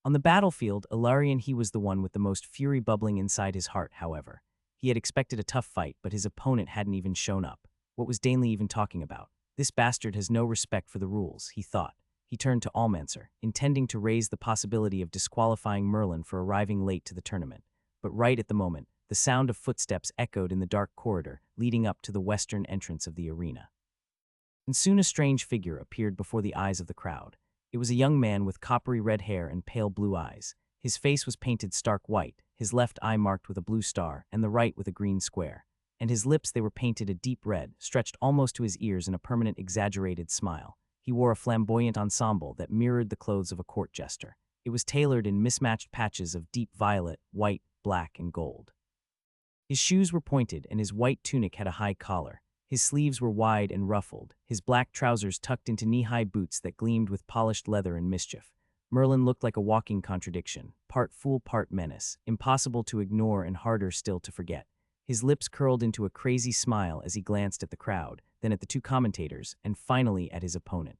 On the battlefield, Ilarion, he was the one with the most fury bubbling inside his heart, however. He had expected a tough fight, but his opponent hadn't even shown up. What was Danley even talking about? This bastard has no respect for the rules, he thought. He turned to Almancer, intending to raise the possibility of disqualifying Merlin for arriving late to the tournament. But right at the moment, the sound of footsteps echoed in the dark corridor leading up to the western entrance of the arena. And soon a strange figure appeared before the eyes of the crowd. It was a young man with coppery red hair and pale blue eyes. His face was painted stark white, his left eye marked with a blue star, and the right with a green square. And his lips, they were painted a deep red, stretched almost to his ears in a permanent exaggerated smile. He wore a flamboyant ensemble that mirrored the clothes of a court jester. It was tailored in mismatched patches of deep violet, white, black, and gold. His shoes were pointed, and his white tunic had a high collar. His sleeves were wide and ruffled, his black trousers tucked into knee-high boots that gleamed with polished leather and mischief. Merlin looked like a walking contradiction, part fool, part menace, impossible to ignore and harder still to forget. His lips curled into a crazy smile as he glanced at the crowd, then at the two commentators, and finally at his opponent.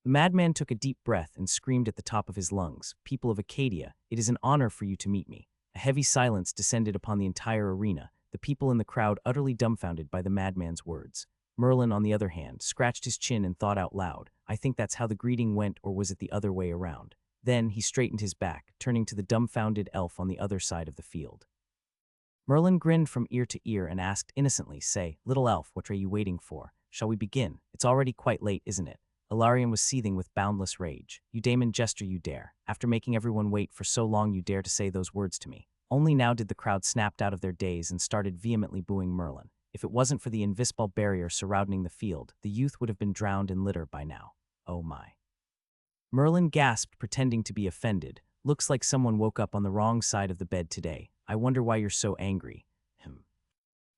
The madman took a deep breath and screamed at the top of his lungs, "People of Acadia, it is an honor for you to meet me." A heavy silence descended upon the entire arena, the people in the crowd utterly dumbfounded by the madman's words. Merlin, on the other hand, scratched his chin and thought out loud, "I think that's how the greeting went, or was it the other way around?" Then he straightened his back, turning to the dumbfounded elf on the other side of the field. Merlin grinned from ear to ear and asked innocently, "Say, little elf, what are you waiting for? Shall we begin? It's already quite late, isn't it?" Ilarion was seething with boundless rage. "You Damon Jester, you dare. After making everyone wait for so long, you dare to say those words to me." Only now did the crowd snap out of their daze and started vehemently booing Merlin. If it wasn't for the invisible barrier surrounding the field, the youth would have been drowned in litter by now. Oh my. Merlin gasped, pretending to be offended. "Looks like someone woke up on the wrong side of the bed today. I wonder why you're so angry."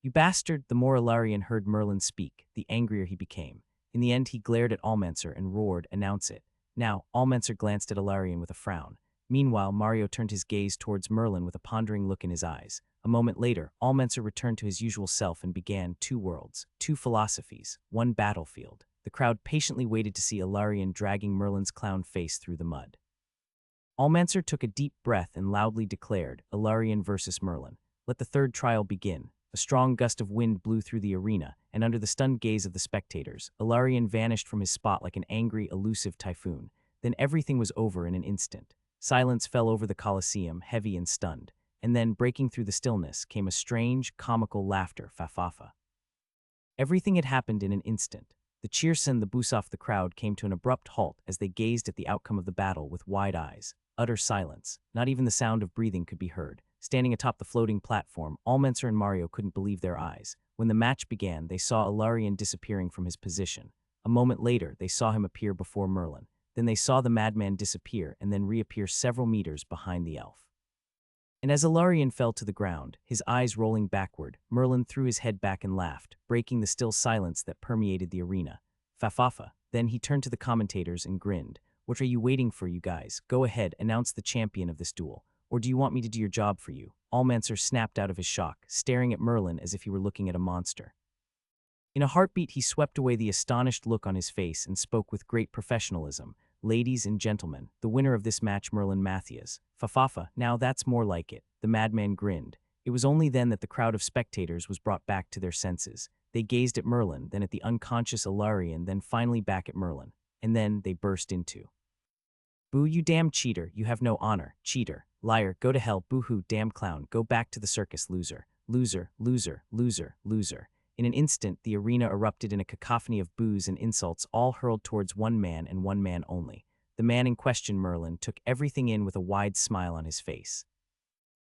"You bastard!" The more Ilarion heard Merlin speak, the angrier he became. In the end, he glared at Almancer and roared, "Announce it." Now, Almancer glanced at Ilarion with a frown. Meanwhile, Mario turned his gaze towards Merlin with a pondering look in his eyes. A moment later, Almancer returned to his usual self and began: two worlds, two philosophies, one battlefield. The crowd patiently waited to see Ilarion dragging Merlin's clown face through the mud. Almancer took a deep breath and loudly declared, Ilarion versus Merlin. Let the third trial begin. A strong gust of wind blew through the arena, and under the stunned gaze of the spectators, Ilarion vanished from his spot like an angry, elusive typhoon. Then everything was over in an instant. Silence fell over the Colosseum, heavy and stunned. And then, breaking through the stillness, came a strange, comical laughter, fa-fa-fa. Everything had happened in an instant. The cheers and the boos off the crowd came to an abrupt halt as they gazed at the outcome of the battle with wide eyes. Utter silence. Not even the sound of breathing could be heard. Standing atop the floating platform, Almancer and Mario couldn't believe their eyes. When the match began, they saw Ilarion disappearing from his position. A moment later, they saw him appear before Merlin. Then they saw the madman disappear and then reappear several meters behind the elf. And as Ilarion fell to the ground, his eyes rolling backward, Merlin threw his head back and laughed, breaking the still silence that permeated the arena. Fa-fa-fa. Then he turned to the commentators and grinned. What are you waiting for, you guys? Go ahead, announce the champion of this duel. Or do you want me to do your job for you? Almancer snapped out of his shock, staring at Merlin as if he were looking at a monster. In a heartbeat, he swept away the astonished look on his face and spoke with great professionalism. Ladies and gentlemen, the winner of this match, Merlin Mathias. Fa-fa-fa, now that's more like it. The madman grinned. It was only then that the crowd of spectators was brought back to their senses. They gazed at Merlin, then at the unconscious Ilarion, then finally back at Merlin. And then they burst into. Boo, you damn cheater, you have no honor, cheater, liar, go to hell, boo-hoo, damn clown, go back to the circus, loser, loser, loser, loser, loser. In an instant, the arena erupted in a cacophony of boos and insults, all hurled towards one man and one man only. The man in question, Merlin, took everything in with a wide smile on his face.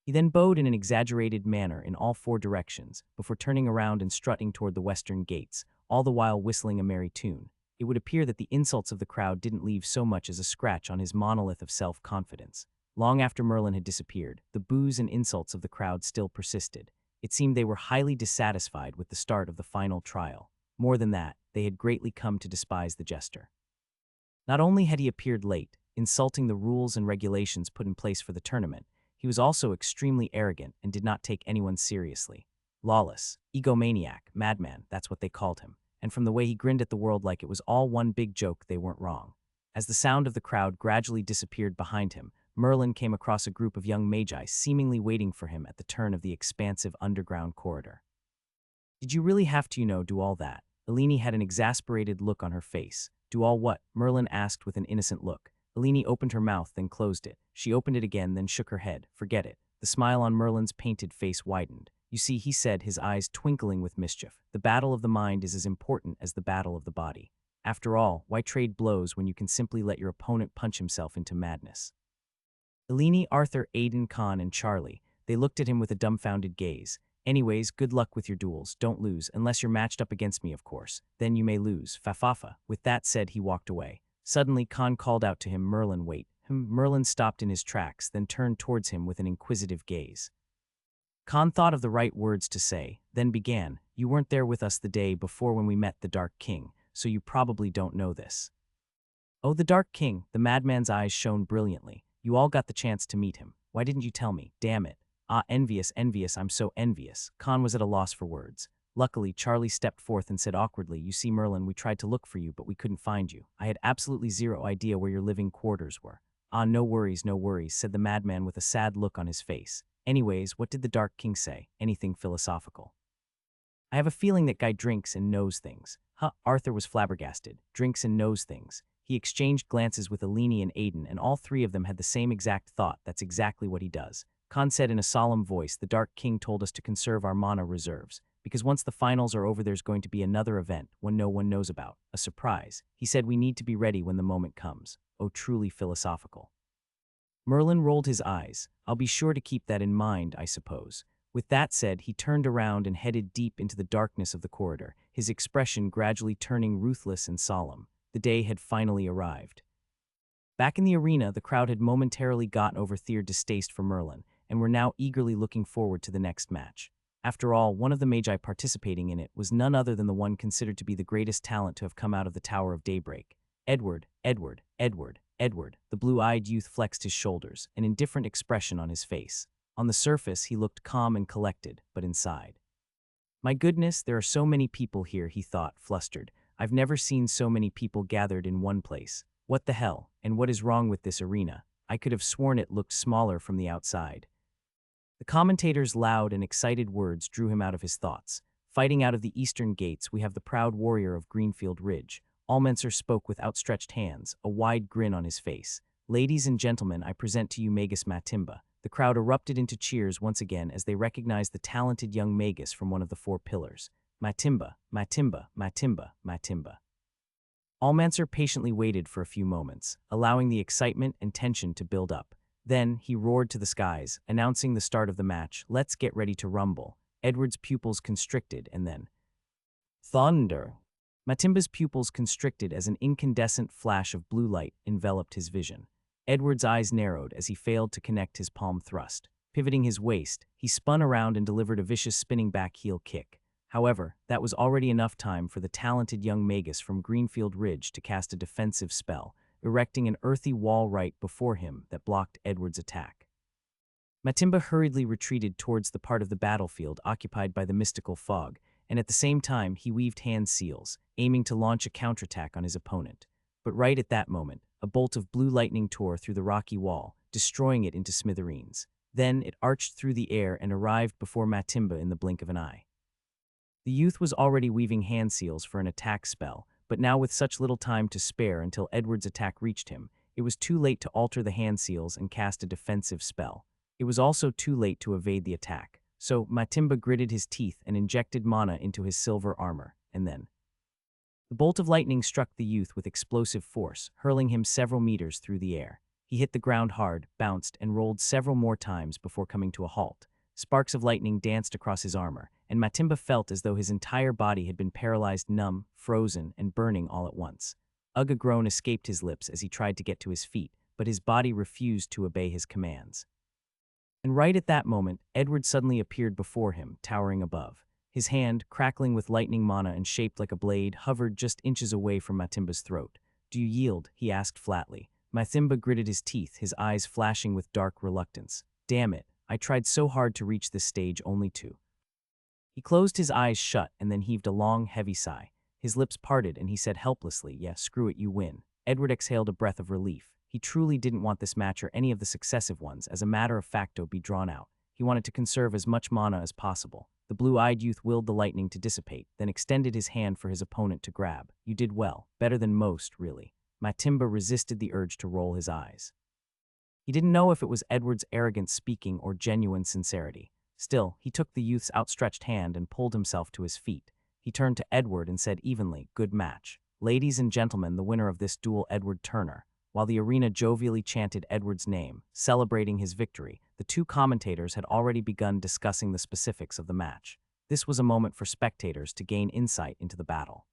He then bowed in an exaggerated manner in all four directions, before turning around and strutting toward the western gates, all the while whistling a merry tune. It would appear that the insults of the crowd didn't leave so much as a scratch on his monolith of self-confidence. Long after Merlin had disappeared, the boos and insults of the crowd still persisted. It seemed they were highly dissatisfied with the start of the final trial. More than that, they had greatly come to despise the jester. Not only had he appeared late, insulting the rules and regulations put in place for the tournament, he was also extremely arrogant and did not take anyone seriously. Lawless, egomaniac, madman, that's what they called him. And from the way he grinned at the world like it was all one big joke, they weren't wrong. As the sound of the crowd gradually disappeared behind him, Merlin came across a group of young magi seemingly waiting for him at the turn of the expansive underground corridor. Did you really have to, do all that? Eleni had an exasperated look on her face. Do all what? Merlin asked with an innocent look. Eleni opened her mouth, then closed it. She opened it again, then shook her head. Forget it. The smile on Merlin's painted face widened. You see, he said, his eyes twinkling with mischief, the battle of the mind is as important as the battle of the body. After all, why trade blows when you can simply let your opponent punch himself into madness? Eleni, Arthur, Aiden, Khan, and Charlie, they looked at him with a dumbfounded gaze. Anyways, good luck with your duels. Don't lose, unless you're matched up against me, of course. Then you may lose. Fa-fa-fa. With that said, he walked away. Suddenly, Khan called out to him, Merlin, wait. Merlin stopped in his tracks, then turned towards him with an inquisitive gaze. Khan thought of the right words to say, then began, you weren't there with us the day before when we met the Dark King, so you probably don't know this. Oh, the Dark King, the madman's eyes shone brilliantly. You all got the chance to meet him. Why didn't you tell me? Damn it. Ah, envious, I'm so envious. Khan was at a loss for words. Luckily, Charlie stepped forth and said awkwardly, you see, Merlin, we tried to look for you, but we couldn't find you. I had absolutely zero idea where your living quarters were. Ah, no worries, said the madman with a sad look on his face. Anyways, what did the Dark King say? Anything philosophical? I have a feeling that guy drinks and knows things. Huh, Arthur was flabbergasted. Drinks and knows things. He exchanged glances with Eleni and Aiden, and all three of them had the same exact thought. That's exactly what he does. Khan said in a solemn voice, the Dark King told us to conserve our mana reserves, because once the finals are over there's going to be another event, one no one knows about, a surprise. He said we need to be ready when the moment comes. Oh, truly philosophical. Merlin rolled his eyes. I'll be sure to keep that in mind, I suppose. With that said, he turned around and headed deep into the darkness of the corridor, his expression gradually turning ruthless and solemn. The day had finally arrived. Back in the arena, the crowd had momentarily gotten over their distaste for Merlin, and were now eagerly looking forward to the next match. After all, one of the magi participating in it was none other than the one considered to be the greatest talent to have come out of the Tower of Daybreak. Edward. The blue-eyed youth flexed his shoulders, an indifferent expression on his face. On the surface, he looked calm and collected, but inside. My goodness, there are so many people here, he thought, flustered. I've never seen so many people gathered in one place. What the hell, and what is wrong with this arena? I could have sworn it looked smaller from the outside. The commentator's loud and excited words drew him out of his thoughts. Fighting out of the eastern gates, we have the proud warrior of Greenfield Ridge. Almancer spoke with outstretched hands, a wide grin on his face. Ladies and gentlemen, I present to you Magus Matimba. The crowd erupted into cheers once again as they recognized the talented young Magus from one of the four pillars. Matimba, Matimba, Matimba, Matimba. Almancer patiently waited for a few moments, allowing the excitement and tension to build up. Then, he roared to the skies, announcing the start of the match. Let's get ready to rumble. Edward's pupils constricted, and then thunder. Matimba's pupils constricted as an incandescent flash of blue light enveloped his vision. Edward's eyes narrowed as he failed to connect his palm thrust. Pivoting his waist, he spun around and delivered a vicious spinning back heel kick. However, that was already enough time for the talented young Magus from Greenfield Ridge to cast a defensive spell, erecting an earthy wall right before him that blocked Edward's attack. Matimba hurriedly retreated towards the part of the battlefield occupied by the mystical fog, and at the same time he weaved hand seals, aiming to launch a counterattack on his opponent. But right at that moment, a bolt of blue lightning tore through the rocky wall, destroying it into smithereens. Then it arched through the air and arrived before Matimba in the blink of an eye. The youth was already weaving hand seals for an attack spell, but now with such little time to spare until Edward's attack reached him, it was too late to alter the hand seals and cast a defensive spell. It was also too late to evade the attack, so Matimba gritted his teeth and injected mana into his silver armor, and then the bolt of lightning struck the youth with explosive force, hurling him several meters through the air. He hit the ground hard, bounced, and rolled several more times before coming to a halt. Sparks of lightning danced across his armor, and Matimba felt as though his entire body had been paralyzed, numb, frozen, and burning all at once. A groan escaped his lips as he tried to get to his feet, but his body refused to obey his commands. And right at that moment, Edward suddenly appeared before him, towering above. His hand, crackling with lightning mana and shaped like a blade, hovered just inches away from Matimba's throat. "Do you yield?" he asked flatly. Matimba gritted his teeth, his eyes flashing with dark reluctance. "Damn it, I tried so hard to reach this stage only to." He closed his eyes shut and then heaved a long, heavy sigh. His lips parted and he said helplessly, "Yeah, screw it, you win." Edward exhaled a breath of relief. He truly didn't want this match or any of the successive ones, as a matter of facto, be drawn out. He wanted to conserve as much mana as possible. The blue-eyed youth willed the lightning to dissipate, then extended his hand for his opponent to grab. "You did well. Better than most, really." Matimba resisted the urge to roll his eyes. He didn't know if it was Edward's arrogance speaking or genuine sincerity. Still, he took the youth's outstretched hand and pulled himself to his feet. He turned to Edward and said evenly, "Good match. Ladies and gentlemen, the winner of this duel, Edward Turner." While the arena jovially chanted Edward's name, celebrating his victory, the two commentators had already begun discussing the specifics of the match. This was a moment for spectators to gain insight into the battle.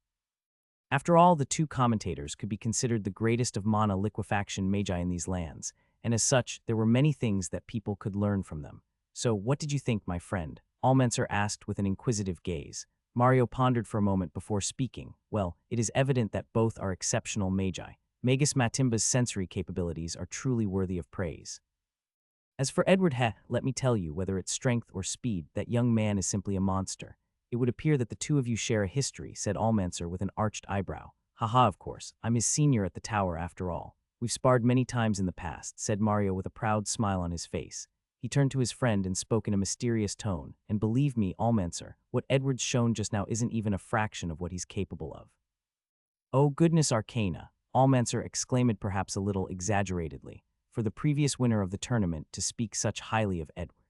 After all, the two commentators could be considered the greatest of mana liquefaction magi in these lands, and as such, there were many things that people could learn from them. "So, what did you think, my friend?" Almancer asked with an inquisitive gaze. Mario pondered for a moment before speaking. "Well, it is evident that both are exceptional magi. Magus Matimba's sensory capabilities are truly worthy of praise. As for Edward, let me tell you, whether it's strength or speed, that young man is simply a monster. It would appear that the two of you share a history," said Almancer with an arched eyebrow. "Haha, of course. I'm his senior at the tower after all. We've sparred many times in the past," said Mario with a proud smile on his face. He turned to his friend and spoke in a mysterious tone, "And believe me, Almancer, what Edward's shown just now isn't even a fraction of what he's capable of." "Oh goodness, Arcana," Almancer exclaimed, perhaps a little exaggeratedly, for the previous winner of the tournament to speak such highly of Edward.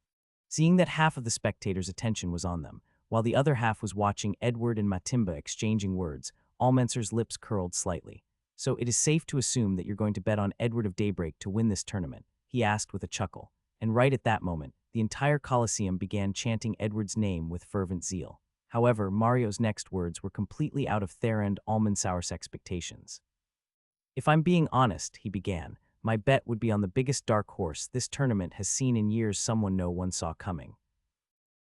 Seeing that half of the spectators' attention was on them, while the other half was watching Edward and Matimba exchanging words, Almancer's lips curled slightly. "So it is safe to assume that you're going to bet on Edward of Daybreak to win this tournament?" he asked with a chuckle. And right at that moment, the entire Colosseum began chanting Edward's name with fervent zeal. However, Mario's next words were completely out of Theron Almansaur's expectations. "If I'm being honest," he began, "my bet would be on the biggest dark horse this tournament has seen in years, someone no one saw coming."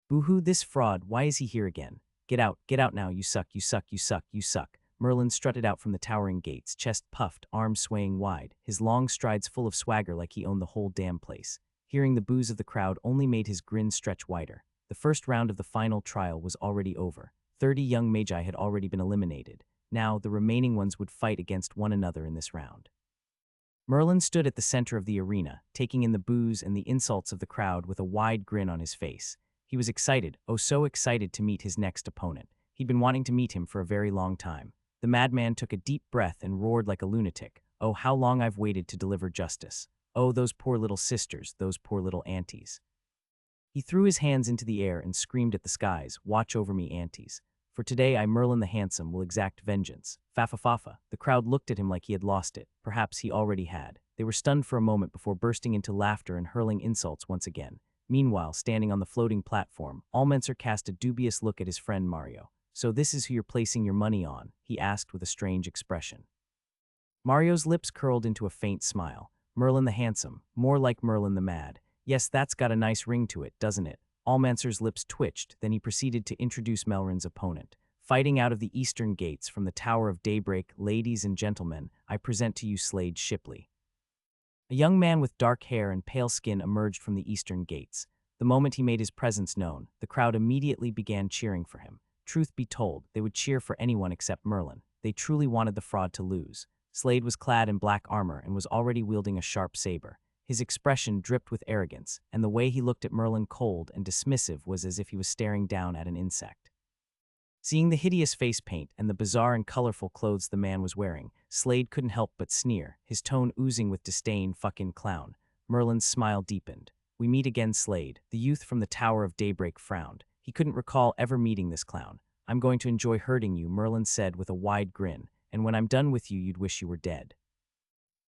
"Boo-hoo, this fraud, why is he here again? Get out now, you suck, you suck, you suck, you suck." Merlin strutted out from the towering gates, chest puffed, arms swaying wide, his long strides full of swagger like he owned the whole damn place. Hearing the boos of the crowd only made his grin stretch wider. The first round of the final trial was already over. 30 young magi had already been eliminated. Now, the remaining ones would fight against one another in this round. Merlin stood at the center of the arena, taking in the boos and the insults of the crowd with a wide grin on his face. He was excited, oh so excited to meet his next opponent. He'd been wanting to meet him for a very long time. The madman took a deep breath and roared like a lunatic. Oh, how long I've waited to deliver justice. Oh, those poor little sisters, those poor little aunties. He threw his hands into the air and screamed at the skies, watch over me, aunties. For today I, Merlin the Handsome, will exact vengeance. Fafa. The crowd looked at him like he had lost it. Perhaps he already had. They were stunned for a moment before bursting into laughter and hurling insults once again. Meanwhile, standing on the floating platform, Allmenser cast a dubious look at his friend Mario. So this is who you're placing your money on? He asked with a strange expression. Mario's lips curled into a faint smile. Merlin the Handsome, more like Merlin the Mad. Yes, that's got a nice ring to it, doesn't it? Allmenser's lips twitched, then he proceeded to introduce Melrin's opponent. Fighting out of the eastern gates from the Tower of Daybreak, ladies and gentlemen, I present to you Slade Shipley. A young man with dark hair and pale skin emerged from the eastern gates. The moment he made his presence known, the crowd immediately began cheering for him. Truth be told, they would cheer for anyone except Merlin. They truly wanted the fraud to lose. Slade was clad in black armor and was already wielding a sharp saber. His expression dripped with arrogance, and the way he looked at Merlin cold and dismissive was as if he was staring down at an insect. Seeing the hideous face paint and the bizarre and colorful clothes the man was wearing, Slade couldn't help but sneer, his tone oozing with disdain. Fucking clown. Merlin's smile deepened. We meet again, Slade. The youth from the Tower of Daybreak frowned. He couldn't recall ever meeting this clown. I'm going to enjoy hurting you, Merlin said with a wide grin, and when I'm done with you, you'd wish you were dead.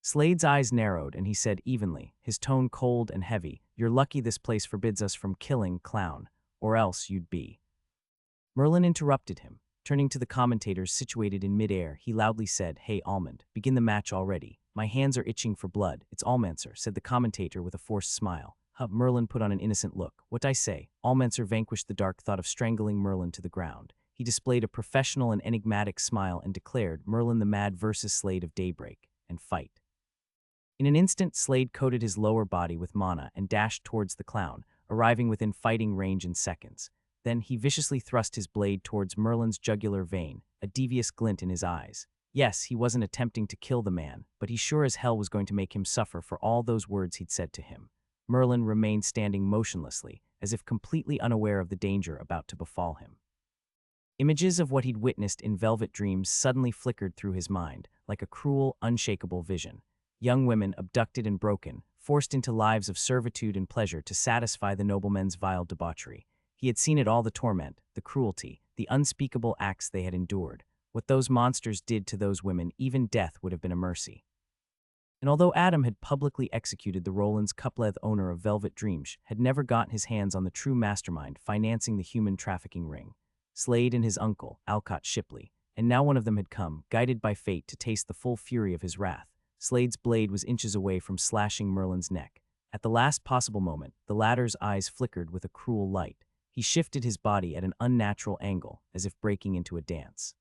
Slade's eyes narrowed, and he said evenly, his tone cold and heavy, you're lucky this place forbids us from killing, clown, or else you'd be. Merlin interrupted him. Turning to the commentators situated in midair, he loudly said, Hey, Almond, begin the match already. My hands are itching for blood. It's Allmenser, said the commentator with a forced smile. Merlin put on an innocent look. What'd I say? Allmenser vanquished the dark thought of strangling Merlin to the ground. He displayed a professional and enigmatic smile and declared, Merlin the Mad versus Slade of Daybreak, and fight. In an instant, Slade coated his lower body with mana and dashed towards the clown, arriving within fighting range in seconds. Then he viciously thrust his blade towards Merlin's jugular vein, a devious glint in his eyes. Yes, he wasn't attempting to kill the man, but he sure as hell was going to make him suffer for all those words he'd said to him. Merlin remained standing motionlessly, as if completely unaware of the danger about to befall him. Images of what he'd witnessed in Velvet Dreams suddenly flickered through his mind, like a cruel, unshakable vision. Young women abducted and broken, forced into lives of servitude and pleasure to satisfy the noblemen's vile debauchery. He had seen it all, the torment, the cruelty, the unspeakable acts they had endured. What those monsters did to those women, even death would have been a mercy. And although Adam had publicly executed the Roland's Cupleth, owner of Velvet Dreams, had never gotten his hands on the true mastermind financing the human trafficking ring, Slade and his uncle, Alcott Shipley, and now one of them had come, guided by fate, to taste the full fury of his wrath. Slade's blade was inches away from slashing Merlin's neck. At the last possible moment, the latter's eyes flickered with a cruel light. He shifted his body at an unnatural angle, as if breaking into a dance.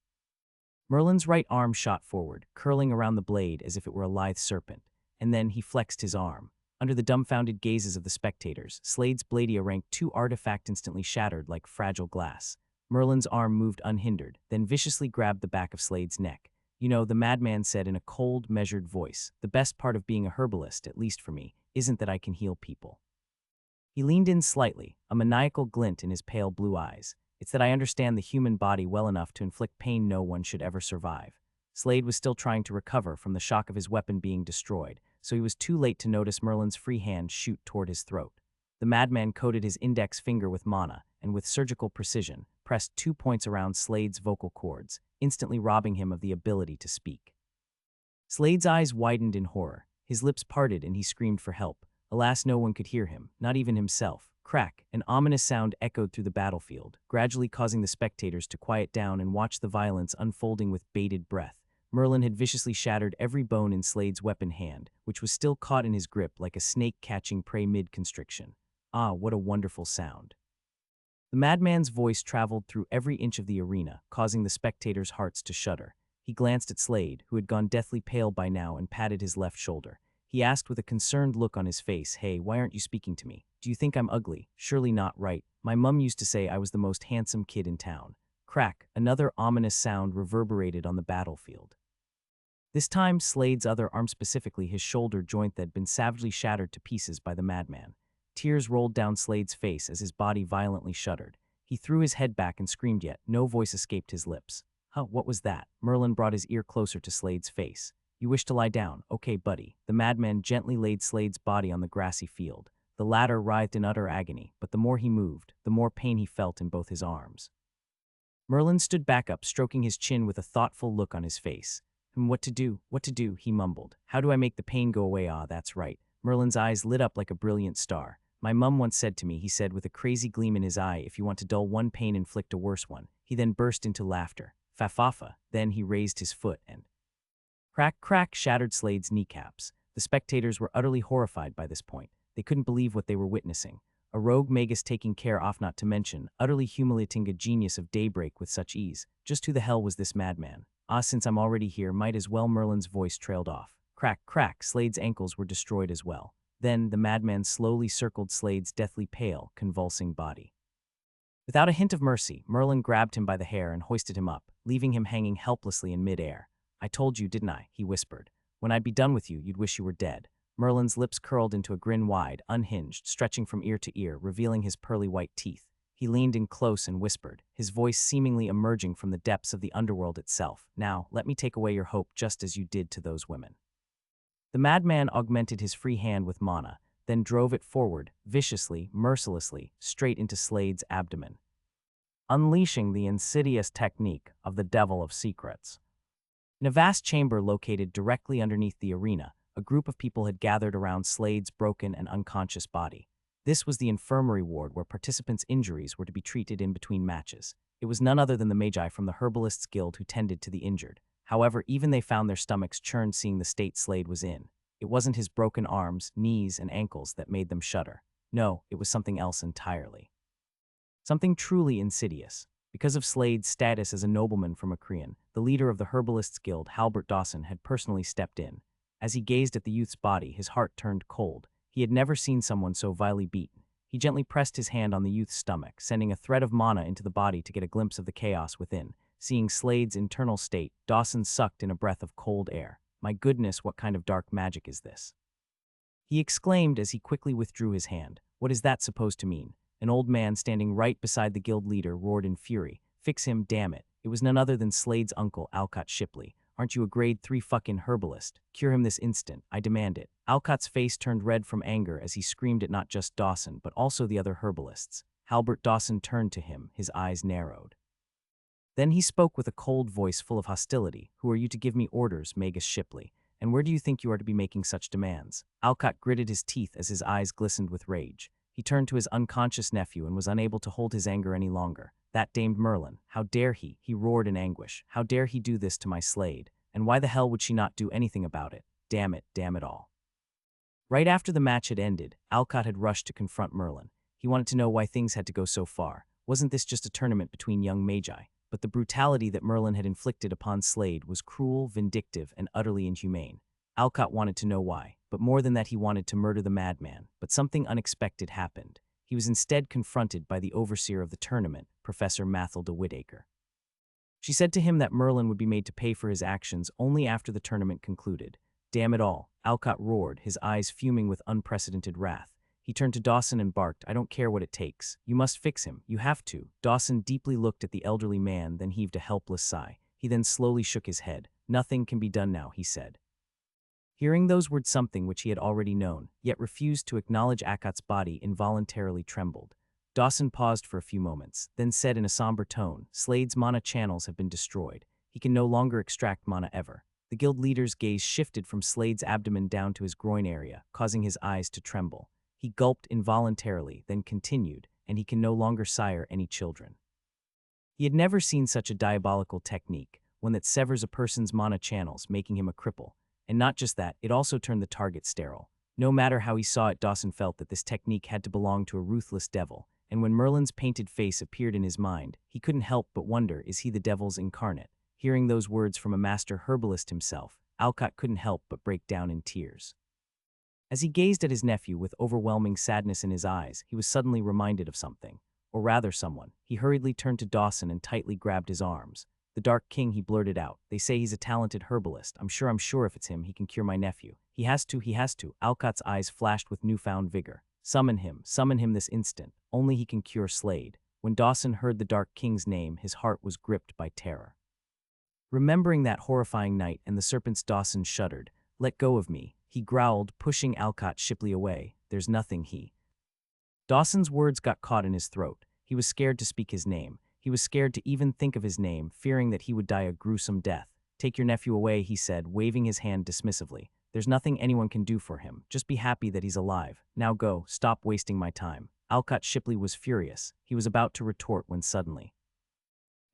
Merlin's right arm shot forward, curling around the blade as if it were a lithe serpent, and then he flexed his arm. Under the dumbfounded gazes of the spectators, Slade's Bladia Rank 2 artifact instantly shattered like fragile glass. Merlin's arm moved unhindered, then viciously grabbed the back of Slade's neck. You know, the madman said in a cold, measured voice, the best part of being a herbalist, at least for me, isn't that I can heal people. He leaned in slightly, a maniacal glint in his pale blue eyes. It's that I understand the human body well enough to inflict pain no one should ever survive. Slade was still trying to recover from the shock of his weapon being destroyed, so he was too late to notice Merlin's free hand shoot toward his throat. The madman coated his index finger with mana, and with surgical precision, pressed 2 points around Slade's vocal cords, instantly robbing him of the ability to speak. Slade's eyes widened in horror. His lips parted and he screamed for help. Alas, no one could hear him, not even himself. Crack, an ominous sound echoed through the battlefield, gradually causing the spectators to quiet down and watch the violence unfolding with bated breath. Merlin had viciously shattered every bone in Slade's weapon hand, which was still caught in his grip like a snake catching prey mid-constriction. Ah, what a wonderful sound. The madman's voice traveled through every inch of the arena, causing the spectators' hearts to shudder. He glanced at Slade, who had gone deathly pale by now, and patted his left shoulder. He asked with a concerned look on his face, "Hey, why aren't you speaking to me? Do you think I'm ugly? Surely not, right? My mum used to say I was the most handsome kid in town." Crack, another ominous sound reverberated on the battlefield. This time, Slade's other arm, specifically his shoulder joint that had been savagely shattered to pieces by the madman. Tears rolled down Slade's face as his body violently shuddered. He threw his head back and screamed, yet no voice escaped his lips. "Huh, what was that?" Merlin brought his ear closer to Slade's face. "You wish to lie down? Okay, buddy." The madman gently laid Slade's body on the grassy field. The latter writhed in utter agony, but the more he moved, the more pain he felt in both his arms. Merlin stood back up, stroking his chin with a thoughtful look on his face. What to do, he mumbled. "How do I make the pain go away?" "Ah, that's right." Merlin's eyes lit up like a brilliant star. "My mum once said to me," he said with a crazy gleam in his eye, "if you want to dull one pain, inflict a worse one." He then burst into laughter. Fafafa. Then he raised his foot and crack, crack, shattered Slade's kneecaps. The spectators were utterly horrified by this point. They couldn't believe what they were witnessing. A rogue magus taking care off, not to mention, utterly humiliating a genius of daybreak with such ease. Just who the hell was this madman? "Ah, since I'm already here, might as well." Merlin's voice trailed off. Crack, crack, Slade's ankles were destroyed as well. Then the madman slowly circled Slade's deathly pale, convulsing body. Without a hint of mercy, Merlin grabbed him by the hair and hoisted him up, leaving him hanging helplessly in midair. "I told you, didn't I?" he whispered. "When I'd be done with you, you'd wish you were dead." Merlin's lips curled into a grin, wide, unhinged, stretching from ear to ear, revealing his pearly white teeth. He leaned in close and whispered, his voice seemingly emerging from the depths of the underworld itself. "Now, let me take away your hope just as you did to those women." The madman augmented his free hand with mana, then drove it forward, viciously, mercilessly, straight into Slade's abdomen, unleashing the insidious technique of the Devil of Secrets. In a vast chamber located directly underneath the arena, a group of people had gathered around Slade's broken and unconscious body. This was the infirmary ward where participants' injuries were to be treated in between matches. It was none other than the Magi from the Herbalists' Guild who tended to the injured. However, even they found their stomachs churned seeing the state Slade was in. It wasn't his broken arms, knees, and ankles that made them shudder. No, it was something else entirely. Something truly insidious. Because of Slade's status as a nobleman from Akrian, the leader of the Herbalists' Guild, Halbert Dawson, had personally stepped in. As he gazed at the youth's body, his heart turned cold. He had never seen someone so vilely beaten. He gently pressed his hand on the youth's stomach, sending a thread of mana into the body to get a glimpse of the chaos within. Seeing Slade's internal state, Dawson sucked in a breath of cold air. "My goodness, what kind of dark magic is this?" he exclaimed as he quickly withdrew his hand. "What is that supposed to mean?" An old man standing right beside the guild leader roared in fury. "Fix him, damn it." It was none other than Slade's uncle, Alcott Shipley. "Aren't you a grade 3 fucking herbalist? Cure him this instant. I demand it." Alcott's face turned red from anger as he screamed at not just Dawson, but also the other herbalists. Halbert Dawson turned to him, his eyes narrowed. Then he spoke with a cold voice full of hostility. "Who are you to give me orders, Magus Shipley? And where do you think you are to be making such demands?" Alcott gritted his teeth as his eyes glistened with rage. He turned to his unconscious nephew and was unable to hold his anger any longer. "That damed Merlin. How dare he?" he roared in anguish. "How dare he do this to my Slade? And why the hell would she not do anything about it? Damn it all." Right after the match had ended, Alcott had rushed to confront Merlin. He wanted to know why things had to go so far. Wasn't this just a tournament between young Magi? But the brutality that Merlin had inflicted upon Slade was cruel, vindictive, and utterly inhumane. Alcott wanted to know why, but more than that he wanted to murder the madman. But something unexpected happened. He was instead confronted by the overseer of the tournament, Professor Mathilda Whitaker. She said to him that Merlin would be made to pay for his actions only after the tournament concluded. "Damn it all," Alcott roared, his eyes fuming with unprecedented wrath. He turned to Dawson and barked, "I don't care what it takes. You must fix him. You have to." Dawson deeply looked at the elderly man, then heaved a helpless sigh. He then slowly shook his head. "Nothing can be done now," he said. Hearing those words, something which he had already known, yet refused to acknowledge Alcott's body, involuntarily trembled. Dawson paused for a few moments, then said in a somber tone, "Slade's mana channels have been destroyed. He can no longer extract mana ever." The guild leader's gaze shifted from Slade's abdomen down to his groin area, causing his eyes to tremble. He gulped involuntarily, then continued, "And he can no longer sire any children." He had never seen such a diabolical technique, one that severs a person's mana channels, making him a cripple. And not just that, it also turned the target sterile. No matter how he saw it, Dawson felt that this technique had to belong to a ruthless devil, and when Merlin's painted face appeared in his mind, he couldn't help but wonder, is he the devil's incarnate? Hearing those words from a master herbalist himself, Alcott couldn't help but break down in tears. As he gazed at his nephew with overwhelming sadness in his eyes, he was suddenly reminded of something, or rather someone. He hurriedly turned to Dawson and tightly grabbed his arms. The Dark King, he blurted out. They say he's a talented herbalist. I'm sure if it's him, he can cure my nephew. He has to. Alcott's eyes flashed with newfound vigor. Summon him this instant. Only he can cure Slade. When Dawson heard the Dark King's name, his heart was gripped by terror. Remembering that horrifying night and the serpents, Dawson shuddered. Let go of me, he growled, pushing Alcott Shipley away. There's nothing Dawson's words got caught in his throat. He was scared to speak his name. He was scared to even think of his name, fearing that he would die a gruesome death. Take your nephew away, he said, waving his hand dismissively. There's nothing anyone can do for him. Just be happy that he's alive. Now go, stop wasting my time. Alcott Shipley was furious. He was about to retort when suddenly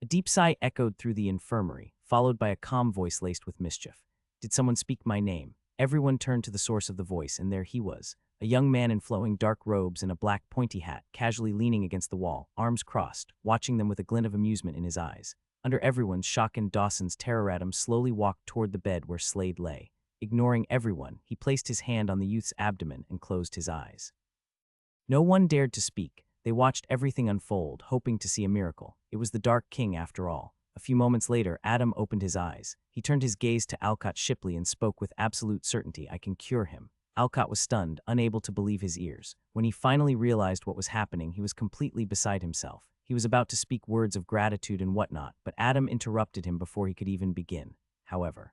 a deep sigh echoed through the infirmary, followed by a calm voice laced with mischief. Did someone speak my name? Everyone turned to the source of the voice, and there he was, a young man in flowing dark robes and a black pointy hat, casually leaning against the wall, arms crossed, watching them with a glint of amusement in his eyes. Under everyone's shock and Dawson's terror, Adam slowly walked toward the bed where Slade lay. Ignoring everyone, he placed his hand on the youth's abdomen and closed his eyes. No one dared to speak. They watched everything unfold, hoping to see a miracle. It was the Dark King after all. A few moments later, Adam opened his eyes. He turned his gaze to Alcott Shipley and spoke with absolute certainty. I can cure him. Alcott was stunned, unable to believe his ears. When he finally realized what was happening, he was completely beside himself. He was about to speak words of gratitude and whatnot, but Adam interrupted him before he could even begin. However,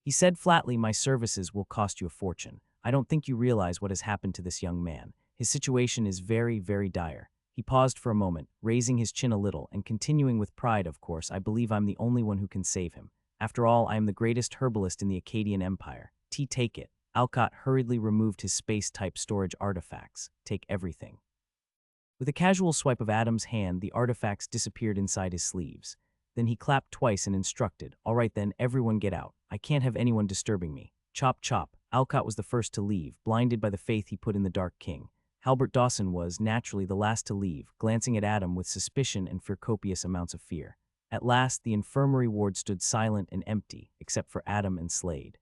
he said flatly, my services will cost you a fortune. I don't think you realize what has happened to this young man. His situation is very, very dire. He paused for a moment, raising his chin a little and continuing with pride, of course, I believe I'm the only one who can save him. After all, I am the greatest herbalist in the Akkadian Empire. Take it. Alcott hurriedly removed his space-type storage artifacts. Take everything. With a casual swipe of Adam's hand, the artifacts disappeared inside his sleeves. Then he clapped twice and instructed, all right then, everyone get out. I can't have anyone disturbing me. Chop, chop. Alcott was the first to leave, blinded by the faith he put in the Dark King. Halbert Dawson was, naturally, the last to leave, glancing at Adam with suspicion and for copious amounts of fear. At last, the infirmary ward stood silent and empty, except for Adam and Slade.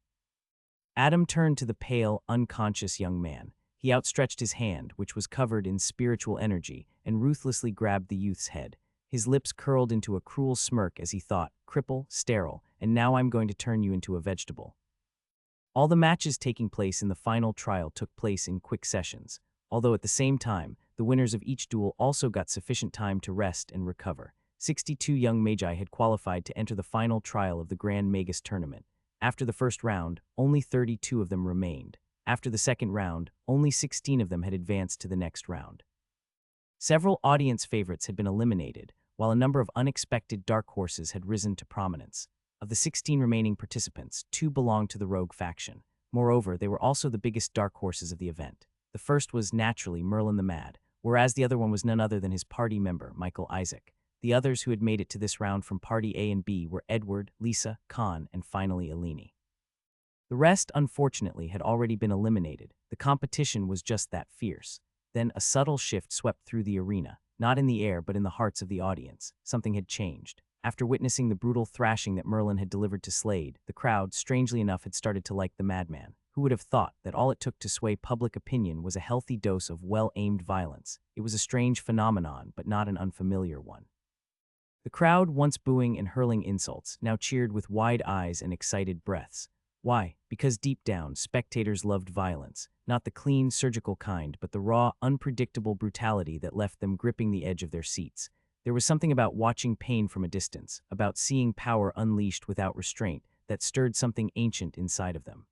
Adam turned to the pale, unconscious young man. He outstretched his hand, which was covered in spiritual energy, and ruthlessly grabbed the youth's head. His lips curled into a cruel smirk as he thought, cripple, sterile, and now I'm going to turn you into a vegetable. All the matches taking place in the final trial took place in quick sessions. Although at the same time, the winners of each duel also got sufficient time to rest and recover. 62 young magi had qualified to enter the final trial of the Grand Magus tournament. After the first round, only 32 of them remained. After the second round, only 16 of them had advanced to the next round. Several audience favorites had been eliminated, while a number of unexpected dark horses had risen to prominence. Of the 16 remaining participants, 2 belonged to the rogue faction. Moreover, they were also the biggest dark horses of the event. The first was, naturally, Merlin the Mad, whereas the other one was none other than his party member, Michael Isaac. The others who had made it to this round from Party A and B were Edward, Lisa, Khan, and finally Eleni. The rest, unfortunately, had already been eliminated. The competition was just that fierce. Then a subtle shift swept through the arena, not in the air but in the hearts of the audience. Something had changed. After witnessing the brutal thrashing that Merlin had delivered to Slade, the crowd, strangely enough, had started to like the madman. Who would have thought that all it took to sway public opinion was a healthy dose of well-aimed violence? It was a strange phenomenon, but not an unfamiliar one. The crowd, once booing and hurling insults, now cheered with wide eyes and excited breaths. Why? Because deep down, spectators loved violence, not the clean, surgical kind, but the raw, unpredictable brutality that left them gripping the edge of their seats. There was something about watching pain from a distance, about seeing power unleashed without restraint, that stirred something ancient inside of them.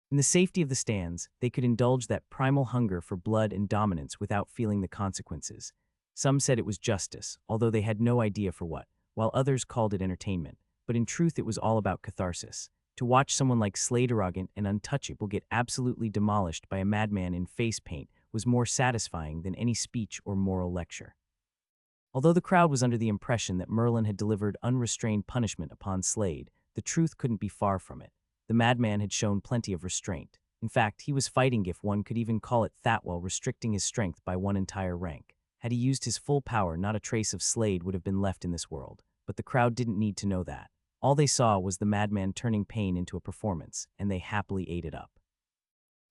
In the safety of the stands, they could indulge that primal hunger for blood and dominance without feeling the consequences. Some said it was justice, although they had no idea for what, while others called it entertainment. But in truth, it was all about catharsis. To watch someone like Slade, arrogant and untouchable, get absolutely demolished by a madman in face paint was more satisfying than any speech or moral lecture. Although the crowd was under the impression that Merlin had delivered unrestrained punishment upon Slade, the truth couldn't be far from it. The madman had shown plenty of restraint. In fact, he was fighting, if one could even call it that, while restricting his strength by one entire rank. Had he used his full power, not a trace of Slade would have been left in this world. But the crowd didn't need to know that. All they saw was the madman turning pain into a performance, and they happily ate it up.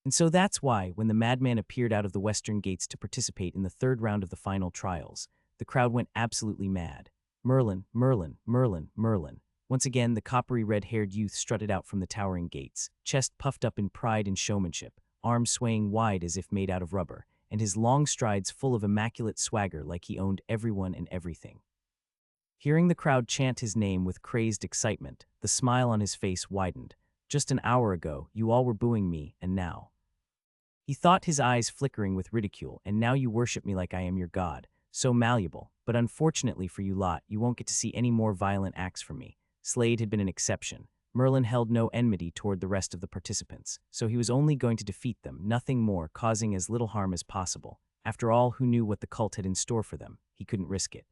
And so that's why, when the madman appeared out of the western gates to participate in the third round of the final trials, the crowd went absolutely mad. Merlin, Merlin, Merlin, Merlin. Once again, the coppery red-haired youth strutted out from the towering gates, chest puffed up in pride and showmanship, arms swaying wide as if made out of rubber, and his long strides full of immaculate swagger like he owned everyone and everything. Hearing the crowd chant his name with crazed excitement, the smile on his face widened. Just an hour ago, you all were booing me, and now. He thought, his eyes flickering with ridicule, and now you worship me like I am your god, so malleable, but unfortunately for you lot, you won't get to see any more violent acts from me. Slade had been an exception. Merlin held no enmity toward the rest of the participants, so he was only going to defeat them, nothing more, causing as little harm as possible. After all, who knew what the cult had in store for them? He couldn't risk it.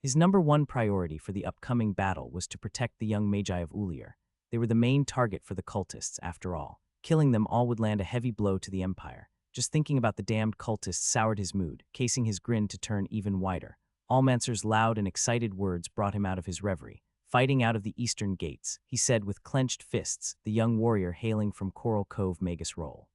His number one priority for the upcoming battle was to protect the young Magi of Ulier. They were the main target for the cultists, after all. Killing them all would land a heavy blow to the Empire. Just thinking about the damned cultists soured his mood, casing his grin to turn even wider. Almancer's loud and excited words brought him out of his reverie. Fighting out of the eastern gates, he said with clenched fists, the young warrior hailing from Coral Cove Magus Roll.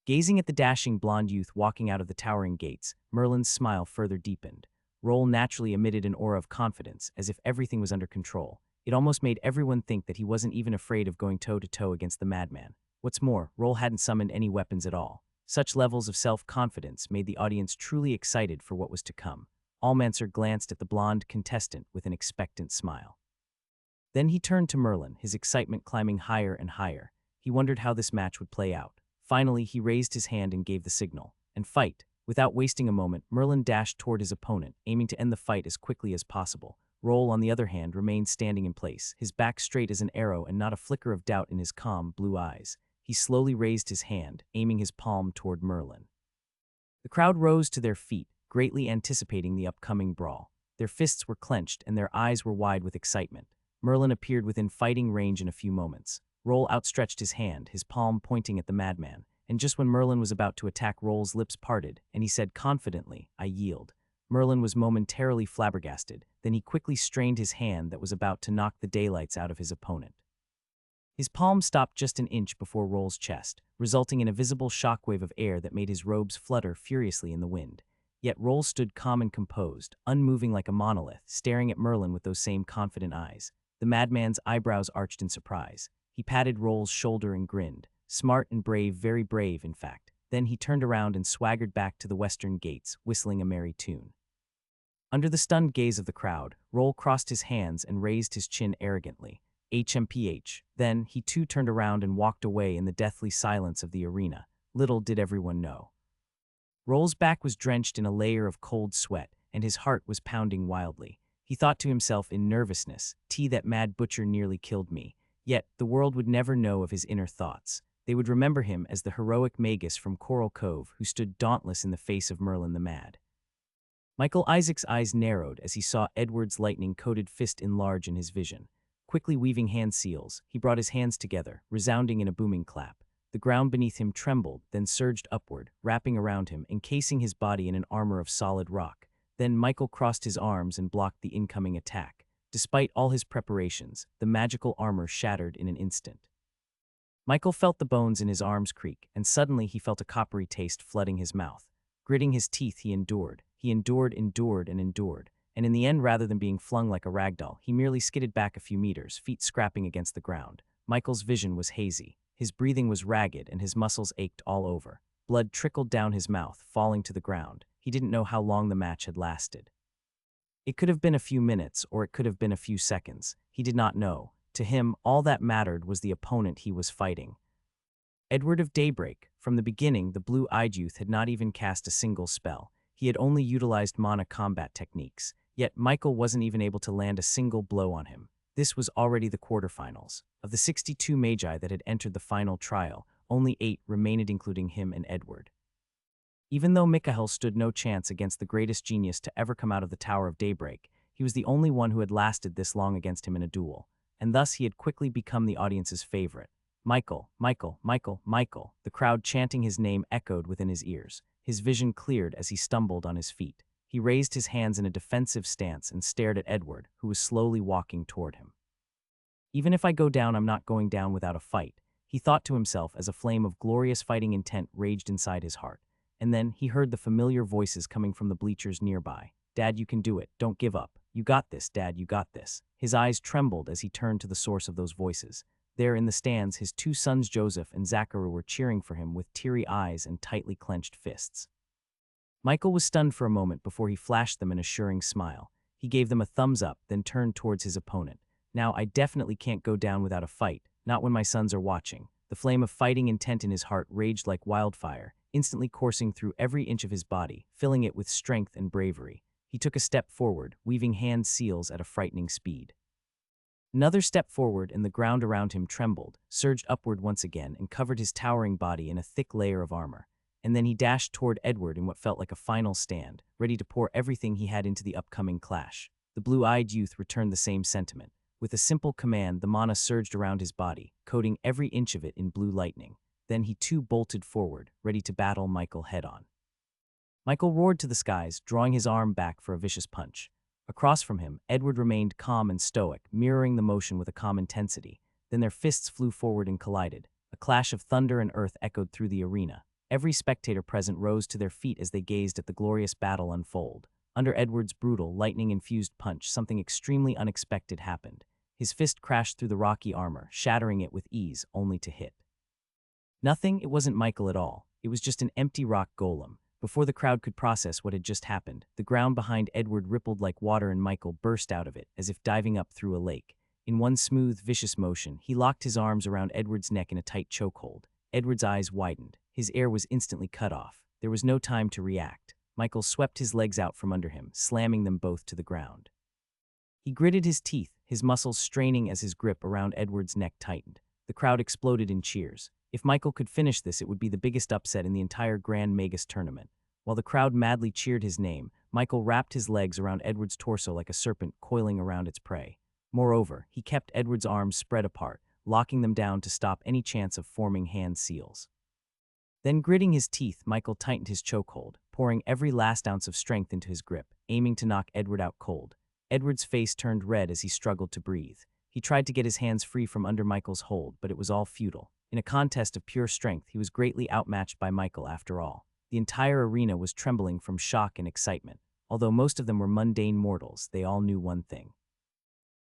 Gazing at the dashing blonde youth walking out of the towering gates, Merlin's smile further deepened. Roll naturally emitted an aura of confidence, as if everything was under control. It almost made everyone think that he wasn't even afraid of going toe-to-toe against the madman. What's more, Roll hadn't summoned any weapons at all. Such levels of self-confidence made the audience truly excited for what was to come. Almancer glanced at the blonde contestant with an expectant smile. Then he turned to Merlin, his excitement climbing higher and higher. He wondered how this match would play out. Finally, he raised his hand and gave the signal. And fight! Without wasting a moment, Merlin dashed toward his opponent, aiming to end the fight as quickly as possible. Roll, on the other hand, remained standing in place, his back straight as an arrow and not a flicker of doubt in his calm, blue eyes. He slowly raised his hand, aiming his palm toward Merlin. The crowd rose to their feet, greatly anticipating the upcoming brawl. Their fists were clenched and their eyes were wide with excitement. Merlin appeared within fighting range in a few moments. Roll outstretched his hand, his palm pointing at the madman, and just when Merlin was about to attack, Roll's lips parted, and he said confidently, "I yield." Merlin was momentarily flabbergasted, then he quickly strained his hand that was about to knock the daylights out of his opponent. His palm stopped just an inch before Roll's chest, resulting in a visible shockwave of air that made his robes flutter furiously in the wind. Yet Roll stood calm and composed, unmoving like a monolith, staring at Merlin with those same confident eyes. The madman's eyebrows arched in surprise. He patted Roll's shoulder and grinned. Smart and brave, very brave, in fact. Then he turned around and swaggered back to the western gates, whistling a merry tune. Under the stunned gaze of the crowd, Roll crossed his hands and raised his chin arrogantly. HMPH. Then, he too turned around and walked away in the deathly silence of the arena. Little did everyone know. Roll's back was drenched in a layer of cold sweat, and his heart was pounding wildly. He thought to himself in nervousness, that mad butcher nearly killed me. Yet, the world would never know of his inner thoughts. They would remember him as the heroic magus from Coral Cove who stood dauntless in the face of Merlin the Mad. Michael Isaac's eyes narrowed as he saw Edward's lightning-coated fist enlarge in his vision. Quickly weaving hand seals, he brought his hands together, resounding in a booming clap. The ground beneath him trembled, then surged upward, wrapping around him, encasing his body in an armor of solid rock. Then Michael crossed his arms and blocked the incoming attack. Despite all his preparations, the magical armor shattered in an instant. Michael felt the bones in his arms creak, and suddenly he felt a coppery taste flooding his mouth. Gritting his teeth, he endured, and endured. And in the end, rather than being flung like a ragdoll, he merely skidded back a few meters, feet scrapping against the ground. Michael's vision was hazy. His breathing was ragged, and his muscles ached all over. Blood trickled down his mouth, falling to the ground. He didn't know how long the match had lasted. It could have been a few minutes, or it could have been a few seconds. He did not know. To him, all that mattered was the opponent he was fighting. Edward of Daybreak. From the beginning, the blue-eyed youth had not even cast a single spell. He had only utilized mana combat techniques. Yet Michael wasn't even able to land a single blow on him. This was already the quarterfinals. Of the 62 magi that had entered the final trial, only 8 remained, including him and Edward. Even though Mikael stood no chance against the greatest genius to ever come out of the Tower of Daybreak, he was the only one who had lasted this long against him in a duel, and thus he had quickly become the audience's favorite. Michael, Michael, Michael, Michael. The crowd chanting his name echoed within his ears. His vision cleared as he stumbled on his feet. He raised his hands in a defensive stance and stared at Edward, who was slowly walking toward him. "Even if I go down, I'm not going down without a fight," he he thought to himself as a flame of glorious fighting intent raged inside his heart. And then he heard the familiar voices coming from the bleachers nearby. "Dad, you can do it. Don't give up. You got this, Dad, you got this." His eyes trembled as he turned to the source of those voices. There in the stands, his two sons Joseph and Zachary were cheering for him with teary eyes and tightly clenched fists. Michael was stunned for a moment before he flashed them an assuring smile. He gave them a thumbs up, then turned towards his opponent. "Now, I definitely can't go down without a fight, not when my sons are watching." The flame of fighting intent in his heart raged like wildfire, instantly coursing through every inch of his body, filling it with strength and bravery. He took a step forward, weaving hand seals at a frightening speed. Another step forward, and the ground around him trembled, surged upward once again, and covered his towering body in a thick layer of armor. And then he dashed toward Edward in what felt like a final stand, ready to pour everything he had into the upcoming clash. The blue-eyed youth returned the same sentiment. With a simple command, the mana surged around his body, coating every inch of it in blue lightning. Then he too bolted forward, ready to battle Michael head-on. Michael roared to the skies, drawing his arm back for a vicious punch. Across from him, Edward remained calm and stoic, mirroring the motion with a calm intensity. Then their fists flew forward and collided. A clash of thunder and earth echoed through the arena. Every spectator present rose to their feet as they gazed at the glorious battle unfold. Under Edward's brutal, lightning-infused punch, something extremely unexpected happened. His fist crashed through the rocky armor, shattering it with ease, only to hit nothing. It wasn't Michael at all. It was just an empty rock golem. Before the crowd could process what had just happened, the ground behind Edward rippled like water and Michael burst out of it, as if diving up through a lake. In one smooth, vicious motion, he locked his arms around Edward's neck in a tight chokehold. Edward's eyes widened. His air was instantly cut off. There was no time to react. Michael swept his legs out from under him, slamming them both to the ground. He gritted his teeth, his muscles straining as his grip around Edward's neck tightened. The crowd exploded in cheers. If Michael could finish this, it would be the biggest upset in the entire Grand Magus tournament. While the crowd madly cheered his name, Michael wrapped his legs around Edward's torso like a serpent coiling around its prey. Moreover, he kept Edward's arms spread apart, locking them down to stop any chance of forming hand seals. Then, gritting his teeth, Michael tightened his chokehold, pouring every last ounce of strength into his grip, aiming to knock Edward out cold. Edward's face turned red as he struggled to breathe. He tried to get his hands free from under Michael's hold, but it was all futile. In a contest of pure strength, he was greatly outmatched by Michael after all. The entire arena was trembling from shock and excitement. Although most of them were mundane mortals, they all knew one thing.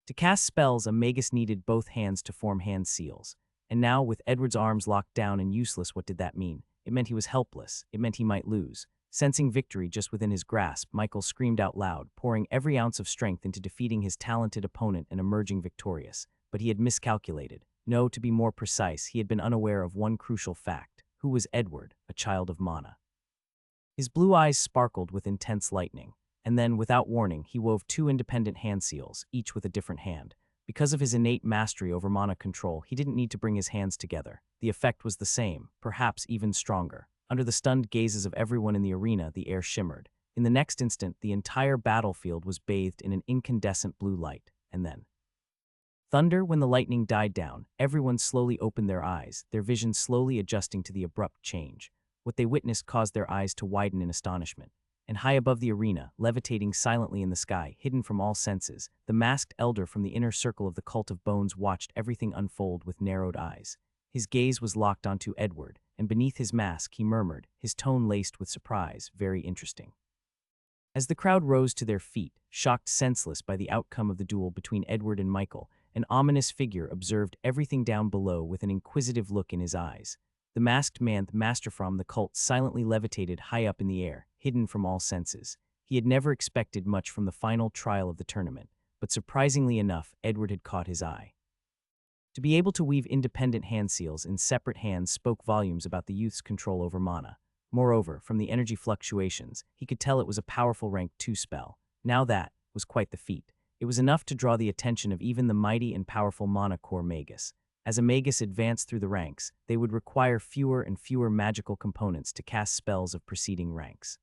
To cast spells, a magus needed both hands to form hand seals. And now, with Edward's arms locked down and useless, what did that mean? It meant he was helpless. It meant he might lose. Sensing victory just within his grasp, Michael screamed out loud, pouring every ounce of strength into defeating his talented opponent and emerging victorious. But he had miscalculated. No, to be more precise, he had been unaware of one crucial fact. Who was Edward, a child of mana? His blue eyes sparkled with intense lightning. And then, without warning, he wove two independent hand seals, each with a different hand. Because of his innate mastery over mana control, he didn't need to bring his hands together. The effect was the same, perhaps even stronger. Under the stunned gazes of everyone in the arena, the air shimmered. In the next instant, the entire battlefield was bathed in an incandescent blue light. And then thunder. When the lightning died down, everyone slowly opened their eyes, their vision slowly adjusting to the abrupt change. What they witnessed caused their eyes to widen in astonishment. And high above the arena, levitating silently in the sky, hidden from all senses, the masked elder from the inner circle of the Cult of Bones watched everything unfold with narrowed eyes. His gaze was locked onto Edward, and beneath his mask he murmured, his tone laced with surprise, "Very interesting." As the crowd rose to their feet, shocked senseless by the outcome of the duel between Edward and Michael, an ominous figure observed everything down below with an inquisitive look in his eyes. The masked man, the master from the cult, silently levitated high up in the air, hidden from all senses. He had never expected much from the final trial of the tournament, but surprisingly enough, Edward had caught his eye. To be able to weave independent hand seals in separate hands spoke volumes about the youth's control over mana. Moreover, from the energy fluctuations, he could tell it was a powerful rank 2 spell. Now that was quite the feat. It was enough to draw the attention of even the mighty and powerful mana core magus. As a magus advanced through the ranks, they would require fewer and fewer magical components to cast spells of preceding ranks.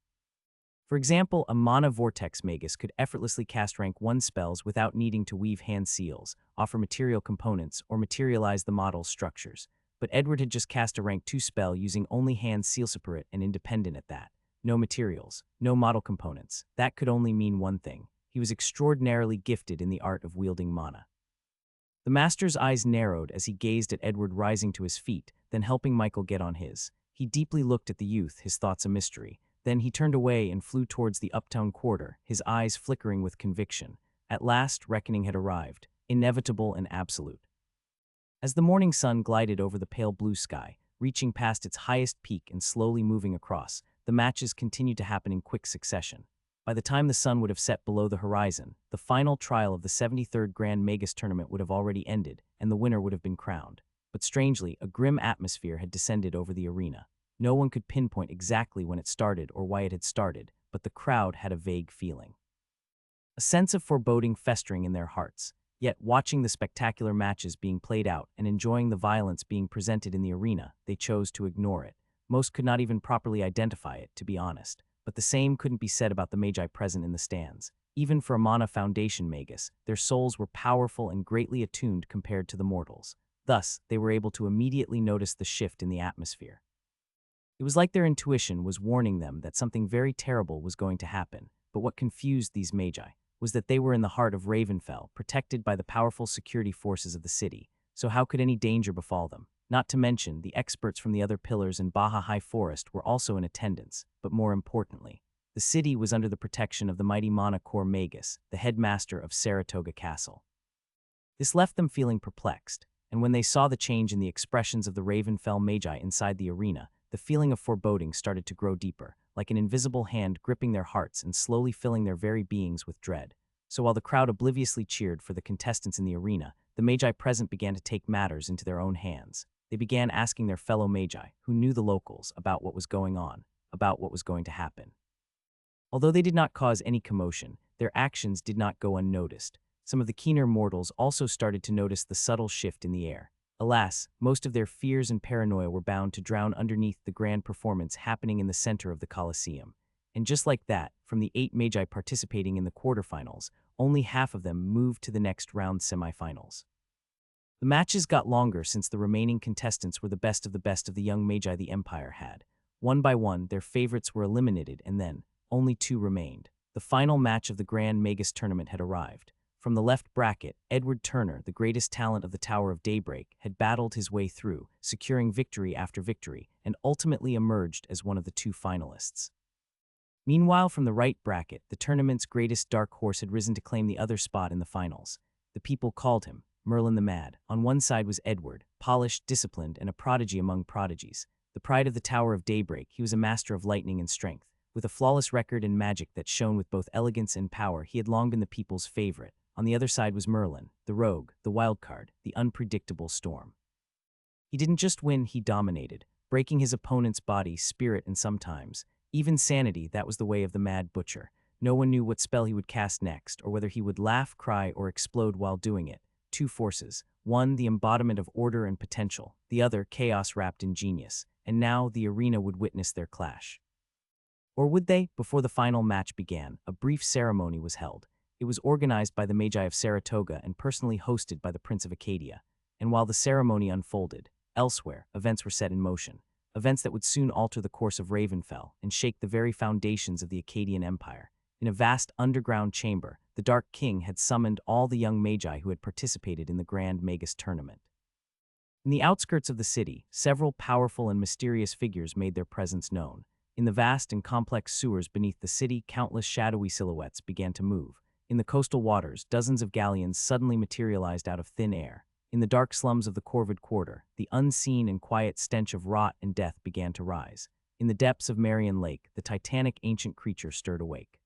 For example, a mana vortex magus could effortlessly cast rank 1 spells without needing to weave hand seals, offer material components, or materialize the model's structures. But Edward had just cast a rank 2 spell using only hand seal separate and independent at that. No materials, no model components. That could only mean one thing. He was extraordinarily gifted in the art of wielding mana. The master's eyes narrowed as he gazed at Edward rising to his feet, then helping Michael get on his. He deeply looked at the youth, his thoughts a mystery. Then he turned away and flew towards the uptown quarter, his eyes flickering with conviction. At last, reckoning had arrived, inevitable and absolute. As the morning sun glided over the pale blue sky, reaching past its highest peak and slowly moving across, the matches continued to happen in quick succession. By the time the sun would have set below the horizon, the final trial of the 73rd Grand Magus Tournament would have already ended, and the winner would have been crowned. But strangely, a grim atmosphere had descended over the arena. No one could pinpoint exactly when it started or why it had started, but the crowd had a vague feeling. A sense of foreboding festering in their hearts. Yet, watching the spectacular matches being played out and enjoying the violence being presented in the arena, they chose to ignore it. Most could not even properly identify it, to be honest. But the same couldn't be said about the magi present in the stands. Even for a Mana Foundation magus, their souls were powerful and greatly attuned compared to the mortals. Thus, they were able to immediately notice the shift in the atmosphere. It was like their intuition was warning them that something very terrible was going to happen. But what confused these magi was that they were in the heart of Ravenfell, protected by the powerful security forces of the city. So how could any danger befall them? Not to mention, the experts from the other pillars in Baja High Forest were also in attendance. But more importantly, the city was under the protection of the mighty Mana Core Magus, the headmaster of Saratoga Castle. This left them feeling perplexed, and when they saw the change in the expressions of the Ravenfell magi inside the arena, the feeling of foreboding started to grow deeper, like an invisible hand gripping their hearts and slowly filling their very beings with dread. So while the crowd obliviously cheered for the contestants in the arena, the magi present began to take matters into their own hands. They began asking their fellow magi, who knew the locals, about what was going on, about what was going to happen. Although they did not cause any commotion, their actions did not go unnoticed. Some of the keener mortals also started to notice the subtle shift in the air. Alas, most of their fears and paranoia were bound to drown underneath the grand performance happening in the center of the Colosseum. And just like that, from the 8 magi participating in the quarterfinals, only half of them moved to the next round semifinals. The matches got longer since the remaining contestants were the best of the young magi the Empire had. One by one, their favorites were eliminated, and then only 2 remained. The final match of the Grand Magus Tournament had arrived. From the left bracket, Edward Turner, the greatest talent of the Tower of Daybreak, had battled his way through, securing victory after victory, and ultimately emerged as one of the 2 finalists. Meanwhile, from the right bracket, the tournament's greatest dark horse had risen to claim the other spot in the finals. The people called him Merlin the Mad. On one side was Edward, polished, disciplined, and a prodigy among prodigies. The pride of the Tower of Daybreak, he was a master of lightning and strength. With a flawless record in magic that shone with both elegance and power, he had long been the people's favorite. On the other side was Merlin, the rogue, the wild card, the unpredictable storm. He didn't just win, he dominated, breaking his opponent's body, spirit, and sometimes even sanity. That was the way of the Mad Butcher. No one knew what spell he would cast next, or whether he would laugh, cry, or explode while doing it. 2 forces. One, the embodiment of order and potential. The other, chaos wrapped in genius. And now the arena would witness their clash. Or would they? Before the final match began, a brief ceremony was held. It was organized by the Magi of Saratoga and personally hosted by the Prince of Acadia. And while the ceremony unfolded, elsewhere, events were set in motion. Events that would soon alter the course of Ravenfell and shake the very foundations of the Akkadian Empire. In a vast underground chamber, the Dark King had summoned all the young magi who had participated in the Grand Magus Tournament. In the outskirts of the city, several powerful and mysterious figures made their presence known. In the vast and complex sewers beneath the city, countless shadowy silhouettes began to move. In the coastal waters, dozens of galleons suddenly materialized out of thin air. In the dark slums of the Corvid Quarter, the unseen and quiet stench of rot and death began to rise. In the depths of Marion Lake, the titanic ancient creature stirred awake.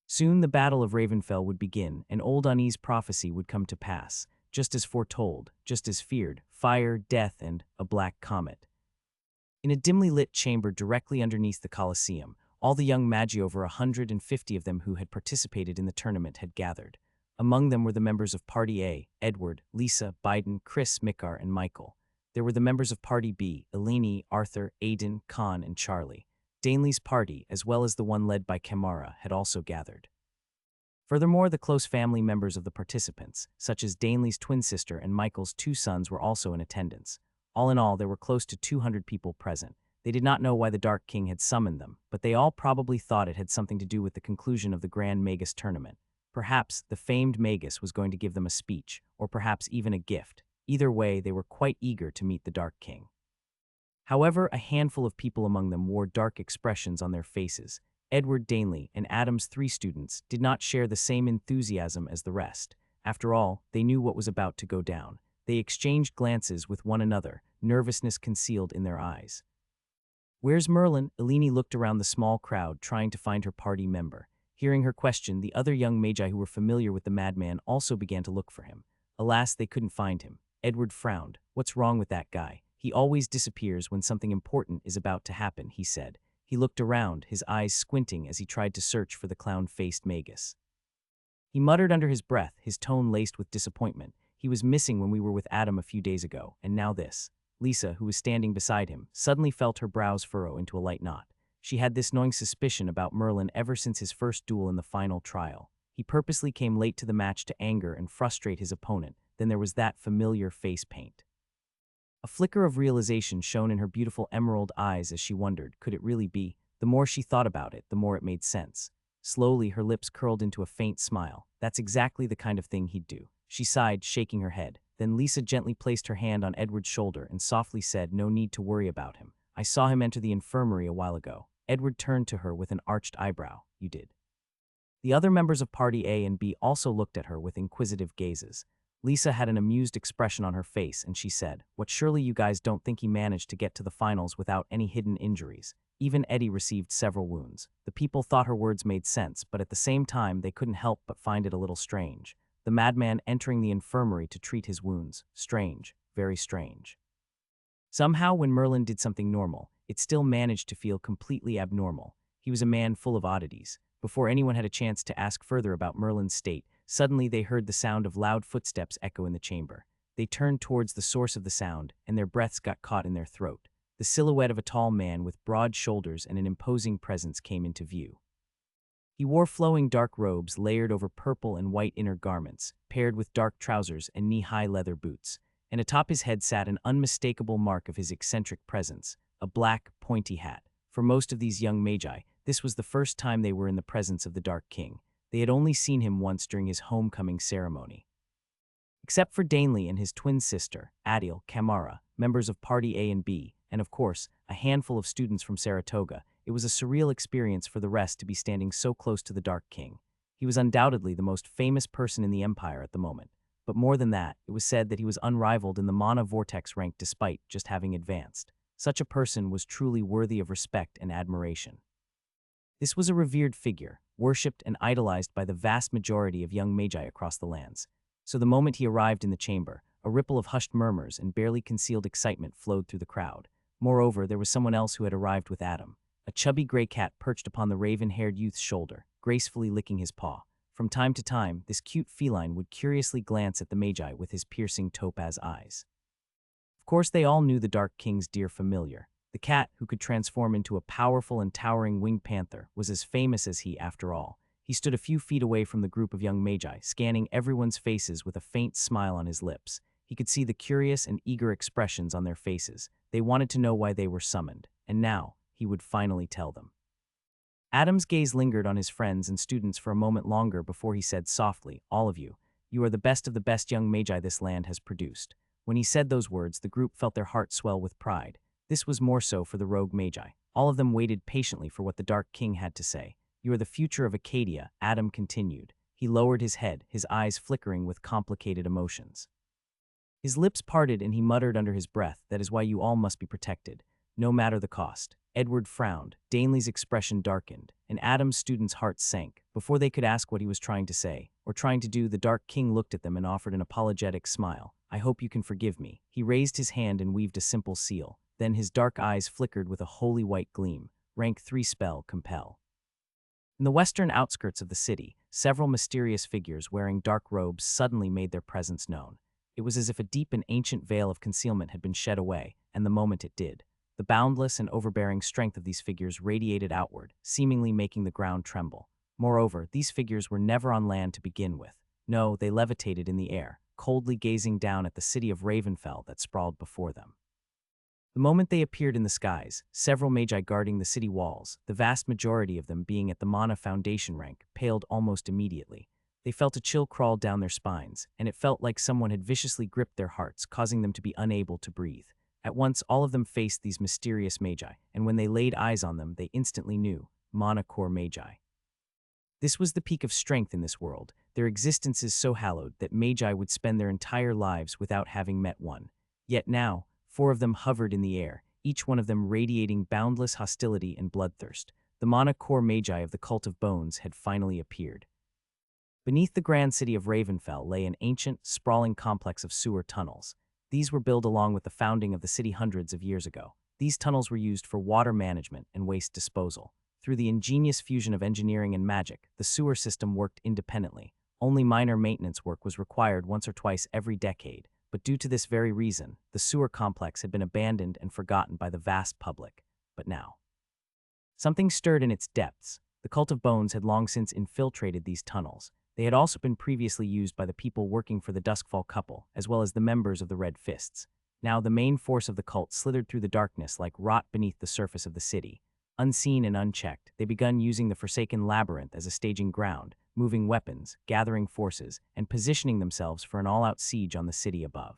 Soon the Battle of Ravenfell would begin, and old unease prophecy would come to pass, just as foretold, just as feared: fire, death, and a black comet. In a dimly lit chamber directly underneath the Colosseum, all the young magi, over 150 of them who had participated in the tournament, had gathered. Among them were the members of Party A, Edward, Lisa, Biden, Chris, Mikar, and Michael. There were the members of Party B, Eleni, Arthur, Aiden, Khan, and Charlie. Danley's party, as well as the one led by Kamara, had also gathered. Furthermore, the close family members of the participants, such as Danley's twin sister and Michael's 2 sons, were also in attendance. All in all, there were close to 200 people present. They did not know why the Dark King had summoned them, but they all probably thought it had something to do with the conclusion of the Grand Magus Tournament. Perhaps the famed magus was going to give them a speech, or perhaps even a gift. Either way, they were quite eager to meet the Dark King. However, a handful of people among them wore dark expressions on their faces. Edward Danley and Adam's 3 students did not share the same enthusiasm as the rest. After all, they knew what was about to go down. They exchanged glances with one another, nervousness concealed in their eyes. "Where's Merlin?" Eleni looked around the small crowd, trying to find her party member. Hearing her question, the other young magi who were familiar with the madman also began to look for him. Alas, they couldn't find him. Edward frowned. "What's wrong with that guy? He always disappears when something important is about to happen," he said. He looked around, his eyes squinting as he tried to search for the clown-faced magus. He muttered under his breath, his tone laced with disappointment. "He was missing when we were with Adam a few days ago, and now this." Lisa, who was standing beside him, suddenly felt her brows furrow into a light knot. She had this gnawing suspicion about Merlin ever since his first duel in the final trial. He purposely came late to the match to anger and frustrate his opponent. Then there was that familiar face paint. A flicker of realization shone in her beautiful emerald eyes as she wondered, could it really be? The more she thought about it, the more it made sense. Slowly, her lips curled into a faint smile. That's exactly the kind of thing he'd do. She sighed, shaking her head. Then Lisa gently placed her hand on Edward's shoulder and softly said, "No need to worry about him. I saw him enter the infirmary a while ago." Edward turned to her with an arched eyebrow. "You did?" The other members of Party A and B also looked at her with inquisitive gazes. Lisa had an amused expression on her face, and she said, "What, surely you guys don't think he managed to get to the finals without any hidden injuries? Even Eddie received several wounds." The people thought her words made sense, but at the same time they couldn't help but find it a little strange. The madman entering the infirmary to treat his wounds. Strange, very strange. Somehow, when Merlin did something normal, it still managed to feel completely abnormal. He was a man full of oddities. Before anyone had a chance to ask further about Merlin's state, suddenly they heard the sound of loud footsteps echo in the chamber. They turned towards the source of the sound, and their breaths got caught in their throat. The silhouette of a tall man with broad shoulders and an imposing presence came into view. He wore flowing dark robes layered over purple and white inner garments, paired with dark trousers and knee-high leather boots. And atop his head sat an unmistakable mark of his eccentric presence, a black, pointy hat. For most of these young magi, this was the first time they were in the presence of the Dark King. They had only seen him once during his homecoming ceremony. Except for Danley and his twin sister, Adil, Kamara, members of Party A and B, and of course, a handful of students from Saratoga, it was a surreal experience for the rest to be standing so close to the Dark King. He was undoubtedly the most famous person in the Empire at the moment. But more than that, it was said that he was unrivaled in the Mana Vortex rank despite just having advanced. Such a person was truly worthy of respect and admiration. This was a revered figure, worshipped and idolized by the vast majority of young magi across the lands. So the moment he arrived in the chamber, a ripple of hushed murmurs and barely concealed excitement flowed through the crowd. Moreover, there was someone else who had arrived with Adam. A chubby gray cat perched upon the raven-haired youth's shoulder, gracefully licking his paw. From time to time, this cute feline would curiously glance at the magi with his piercing topaz eyes. Of course, they all knew the Dark King's dear familiar. The cat, who could transform into a powerful and towering winged panther, was as famous as he, after all. He stood a few feet away from the group of young magi, scanning everyone's faces with a faint smile on his lips. He could see the curious and eager expressions on their faces. They wanted to know why they were summoned, and now he would finally tell them. Adam's gaze lingered on his friends and students for a moment longer before he said softly, "All of you, you are the best of the best young magi this land has produced." When he said those words, the group felt their hearts swell with pride. This was more so for the rogue magi. All of them waited patiently for what the Dark King had to say. "You are the future of Acadia," Adam continued. He lowered his head, his eyes flickering with complicated emotions. His lips parted and he muttered under his breath, "That is why you all must be protected, no matter the cost." Edward frowned, Danley's expression darkened, and Adam's students' hearts sank. Before they could ask what he was trying to say, or trying to do, the Dark King looked at them and offered an apologetic smile. "I hope you can forgive me." He raised his hand and weaved a simple seal. Then his dark eyes flickered with a holy white gleam. Rank 3 spell, Compel. In the western outskirts of the city, several mysterious figures wearing dark robes suddenly made their presence known. It was as if a deep and ancient veil of concealment had been shed away, and the moment it did, the boundless and overbearing strength of these figures radiated outward, seemingly making the ground tremble. Moreover, these figures were never on land to begin with. No, they levitated in the air, coldly gazing down at the city of Ravenfell that sprawled before them. The moment they appeared in the skies, several magi guarding the city walls, the vast majority of them being at the Mana Foundation rank, paled almost immediately. They felt a chill crawl down their spines, and it felt like someone had viciously gripped their hearts, causing them to be unable to breathe. At once, all of them faced these mysterious magi, and when they laid eyes on them, they instantly knew Monocore Magi. This was the peak of strength in this world, their existences so hallowed that magi would spend their entire lives without having met one. Yet now, 4 of them hovered in the air, each one of them radiating boundless hostility and bloodthirst. The Monocore Magi of the Cult of Bones had finally appeared. Beneath the grand city of Ravenfell lay an ancient, sprawling complex of sewer tunnels. These were built along with the founding of the city hundreds of years ago. These tunnels were used for water management and waste disposal. Through the ingenious fusion of engineering and magic, the sewer system worked independently. Only minor maintenance work was required once or twice every decade, but due to this very reason, the sewer complex had been abandoned and forgotten by the vast public. But now, something stirred in its depths. The Cult of Bones had long since infiltrated these tunnels. They had also been previously used by the people working for the Duskfall couple, as well as the members of the Red Fists. Now the main force of the cult slithered through the darkness like rot beneath the surface of the city. Unseen and unchecked, they begun using the Forsaken Labyrinth as a staging ground, moving weapons, gathering forces, and positioning themselves for an all-out siege on the city above.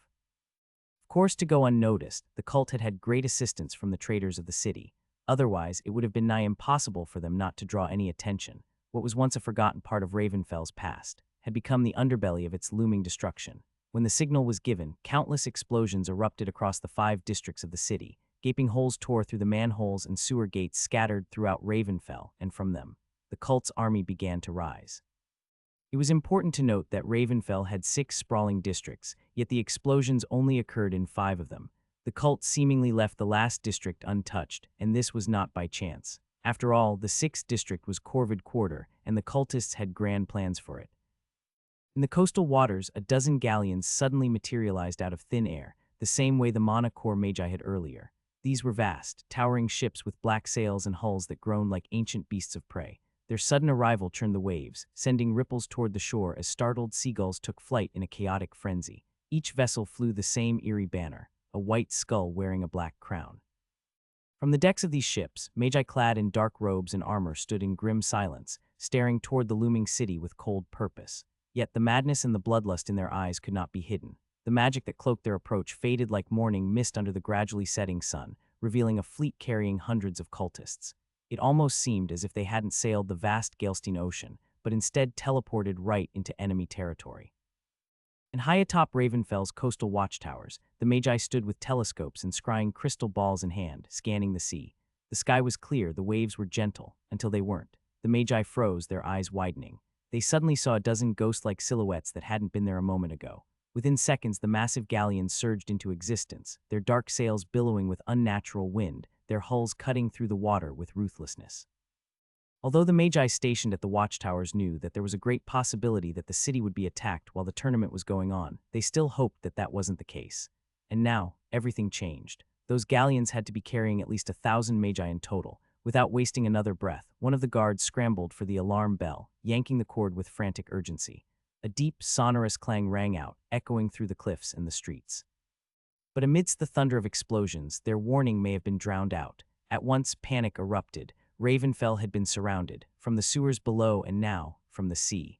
Of course, to go unnoticed, the cult had had great assistance from the traders of the city. Otherwise, it would have been nigh impossible for them not to draw any attention. What was once a forgotten part of Ravenfell's past had become the underbelly of its looming destruction. When the signal was given, countless explosions erupted across the 5 districts of the city. Gaping holes tore through the manholes and sewer gates scattered throughout Ravenfell, and from them, the cult's army began to rise. It was important to note that Ravenfell had 6 sprawling districts, yet the explosions only occurred in 5 of them. The cult seemingly left the last district untouched, and this was not by chance. After all, the 6th district was Corvid Quarter, and the cultists had grand plans for it. In the coastal waters, a dozen galleons suddenly materialized out of thin air, the same way the Monocore Magi had earlier. These were vast, towering ships with black sails and hulls that groaned like ancient beasts of prey. Their sudden arrival churned the waves, sending ripples toward the shore as startled seagulls took flight in a chaotic frenzy. Each vessel flew the same eerie banner, a white skull wearing a black crown. From the decks of these ships, magi clad in dark robes and armor stood in grim silence, staring toward the looming city with cold purpose. Yet the madness and the bloodlust in their eyes could not be hidden. The magic that cloaked their approach faded like morning mist under the gradually setting sun, revealing a fleet carrying hundreds of cultists. It almost seemed as if they hadn't sailed the vast Galestein Ocean, but instead teleported right into enemy territory. And high atop Ravenfell's coastal watchtowers, the Magi stood with telescopes and scrying crystal balls in hand, scanning the sea. The sky was clear, the waves were gentle, until they weren't. The Magi froze, their eyes widening. They suddenly saw a dozen ghost-like silhouettes that hadn't been there a moment ago. Within seconds, the massive galleons surged into existence, their dark sails billowing with unnatural wind, their hulls cutting through the water with ruthlessness. Although the Magi stationed at the watchtowers knew that there was a great possibility that the city would be attacked while the tournament was going on, they still hoped that that wasn't the case. And now, everything changed. Those galleons had to be carrying at least 1,000 Magi in total. Without wasting another breath, one of the guards scrambled for the alarm bell, yanking the cord with frantic urgency. A deep, sonorous clang rang out, echoing through the cliffs and the streets. But amidst the thunder of explosions, their warning may have been drowned out. At once, panic erupted. Ravenfell had been surrounded, from the sewers below and now, from the sea.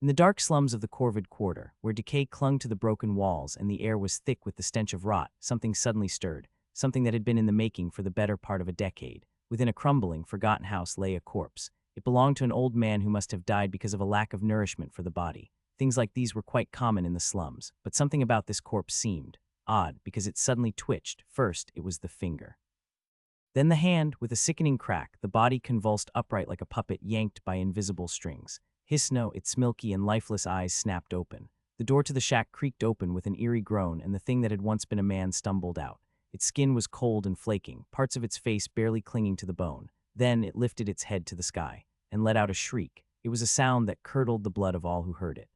In the dark slums of the Corvid Quarter, where decay clung to the broken walls and the air was thick with the stench of rot, something suddenly stirred, something that had been in the making for the better part of a decade. Within a crumbling, forgotten house lay a corpse. It belonged to an old man who must have died because of a lack of nourishment for the body. Things like these were quite common in the slums, but something about this corpse seemed odd because it suddenly twitched. First, it was the finger. Then the hand, with a sickening crack, the body convulsed upright like a puppet yanked by invisible strings. Hisno, its milky and lifeless eyes snapped open. The door to the shack creaked open with an eerie groan, and the thing that had once been a man stumbled out. Its skin was cold and flaking, parts of its face barely clinging to the bone. Then it lifted its head to the sky and let out a shriek. It was a sound that curdled the blood of all who heard it.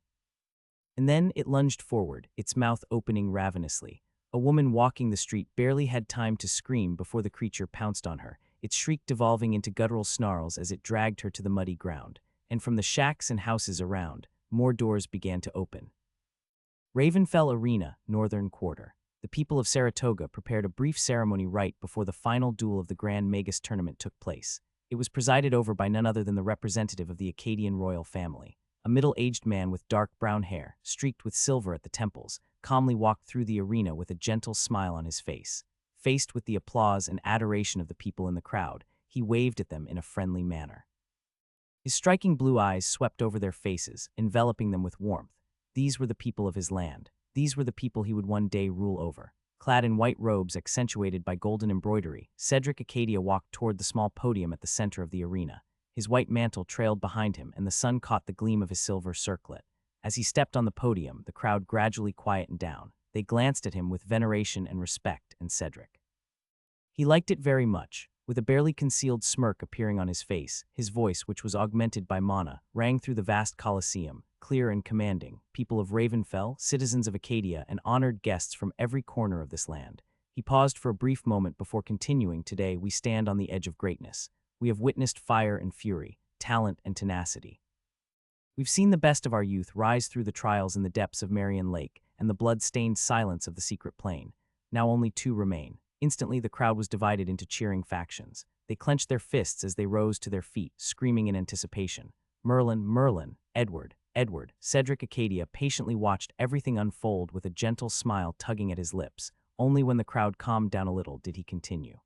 And then it lunged forward, its mouth opening ravenously. A woman walking the street barely had time to scream before the creature pounced on her, its shriek devolving into guttural snarls as it dragged her to the muddy ground. And from the shacks and houses around, more doors began to open. Ravenfell Arena, Northern Quarter. The people of Saratoga prepared a brief ceremony right before the final duel of the Grand Magus tournament took place. It was presided over by none other than the representative of the Acadian royal family. a middle-aged man with dark brown hair, streaked with silver at the temples, calmly walked through the arena with a gentle smile on his face. Faced with the applause and adoration of the people in the crowd, he waved at them in a friendly manner. His striking blue eyes swept over their faces, enveloping them with warmth. These were the people of his land. These were the people he would one day rule over. Clad in white robes accentuated by golden embroidery, Cedric Acadia walked toward the small podium at the center of the arena. His white mantle trailed behind him, and the sun caught the gleam of his silver circlet. As he stepped on the podium, the crowd gradually quietened down. They glanced at him with veneration and respect, and Cedric. He liked it very much. With a barely concealed smirk appearing on his face, his voice, which was augmented by mana, rang through the vast Colosseum, clear and commanding. People of Ravenfell, citizens of Acadia, and honored guests from every corner of this land. He paused for a brief moment before continuing. Today, we stand on the edge of greatness. We have witnessed fire and fury, talent and tenacity. We've seen the best of our youth rise through the trials in the depths of Marion Lake and the blood-stained silence of the secret plain. Now only two remain. Instantly, the crowd was divided into cheering factions. They clenched their fists as they rose to their feet, screaming in anticipation. Merlin, Merlin, Edward, Edward. Cedric Acadia patiently watched everything unfold with a gentle smile tugging at his lips. Only when the crowd calmed down a little did he continue.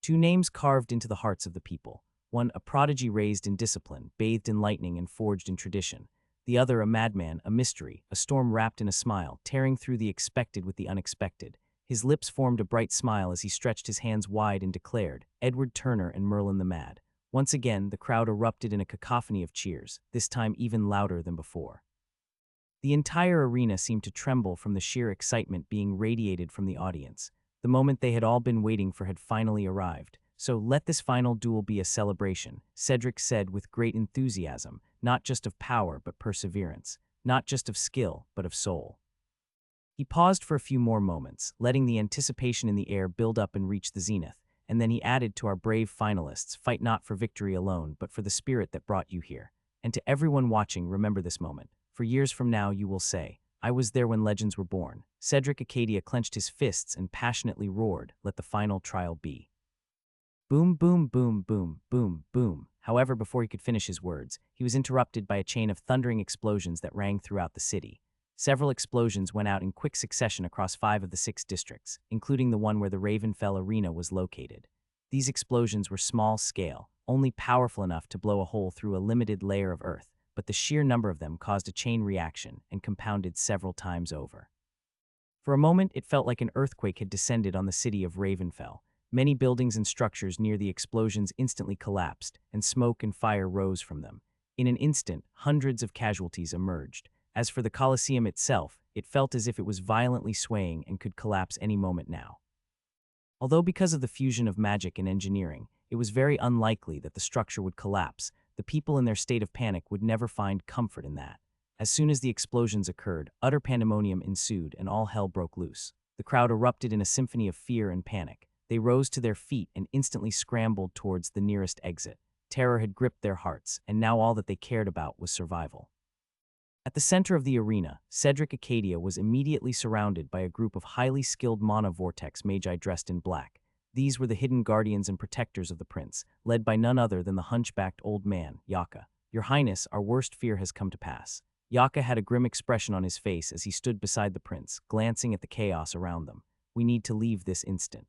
Two names carved into the hearts of the people. One, a prodigy raised in discipline, bathed in lightning and forged in tradition. The other, a madman, a mystery, a storm wrapped in a smile, tearing through the expected with the unexpected. His lips formed a bright smile as he stretched his hands wide and declared, Edward Turner and Merlin the Mad. Once again, the crowd erupted in a cacophony of cheers, this time even louder than before. The entire arena seemed to tremble from the sheer excitement being radiated from the audience. The moment they had all been waiting for had finally arrived. So let this final duel be a celebration, Cedric said with great enthusiasm, not just of power but perseverance, not just of skill but of soul. He paused for a few more moments, letting the anticipation in the air build up and reach the zenith, and then he added to our brave finalists, fight not for victory alone, but for the spirit that brought you here. And to everyone watching, remember this moment. For years from now, you will say, I was there when legends were born. Cedric Acadia clenched his fists and passionately roared, let the final trial be. Boom, boom, boom, boom, boom, boom. However, before he could finish his words, he was interrupted by a chain of thundering explosions that rang throughout the city. Several explosions went out in quick succession across 5 of the 6 districts, including the one where the Ravenfell Arena was located. These explosions were small-scale, only powerful enough to blow a hole through a limited layer of earth, but the sheer number of them caused a chain reaction and compounded several times over. For a moment, it felt like an earthquake had descended on the city of Ravenfell. Many buildings and structures near the explosions instantly collapsed, and smoke and fire rose from them. In an instant, hundreds of casualties emerged. As for the Colosseum itself, it felt as if it was violently swaying and could collapse any moment now. Although because of the fusion of magic and engineering, it was very unlikely that the structure would collapse, the people in their state of panic would never find comfort in that. As soon as the explosions occurred, utter pandemonium ensued and all hell broke loose. The crowd erupted in a symphony of fear and panic. They rose to their feet and instantly scrambled towards the nearest exit. Terror had gripped their hearts, and now all that they cared about was survival. At the center of the arena, Cedric Acadia was immediately surrounded by a group of highly skilled mana vortex magi dressed in black. These were the hidden guardians and protectors of the prince, led by none other than the hunchbacked old man, Yaka. Your Highness, our worst fear has come to pass. Yaka had a grim expression on his face as he stood beside the prince, glancing at the chaos around them. We need to leave this instant.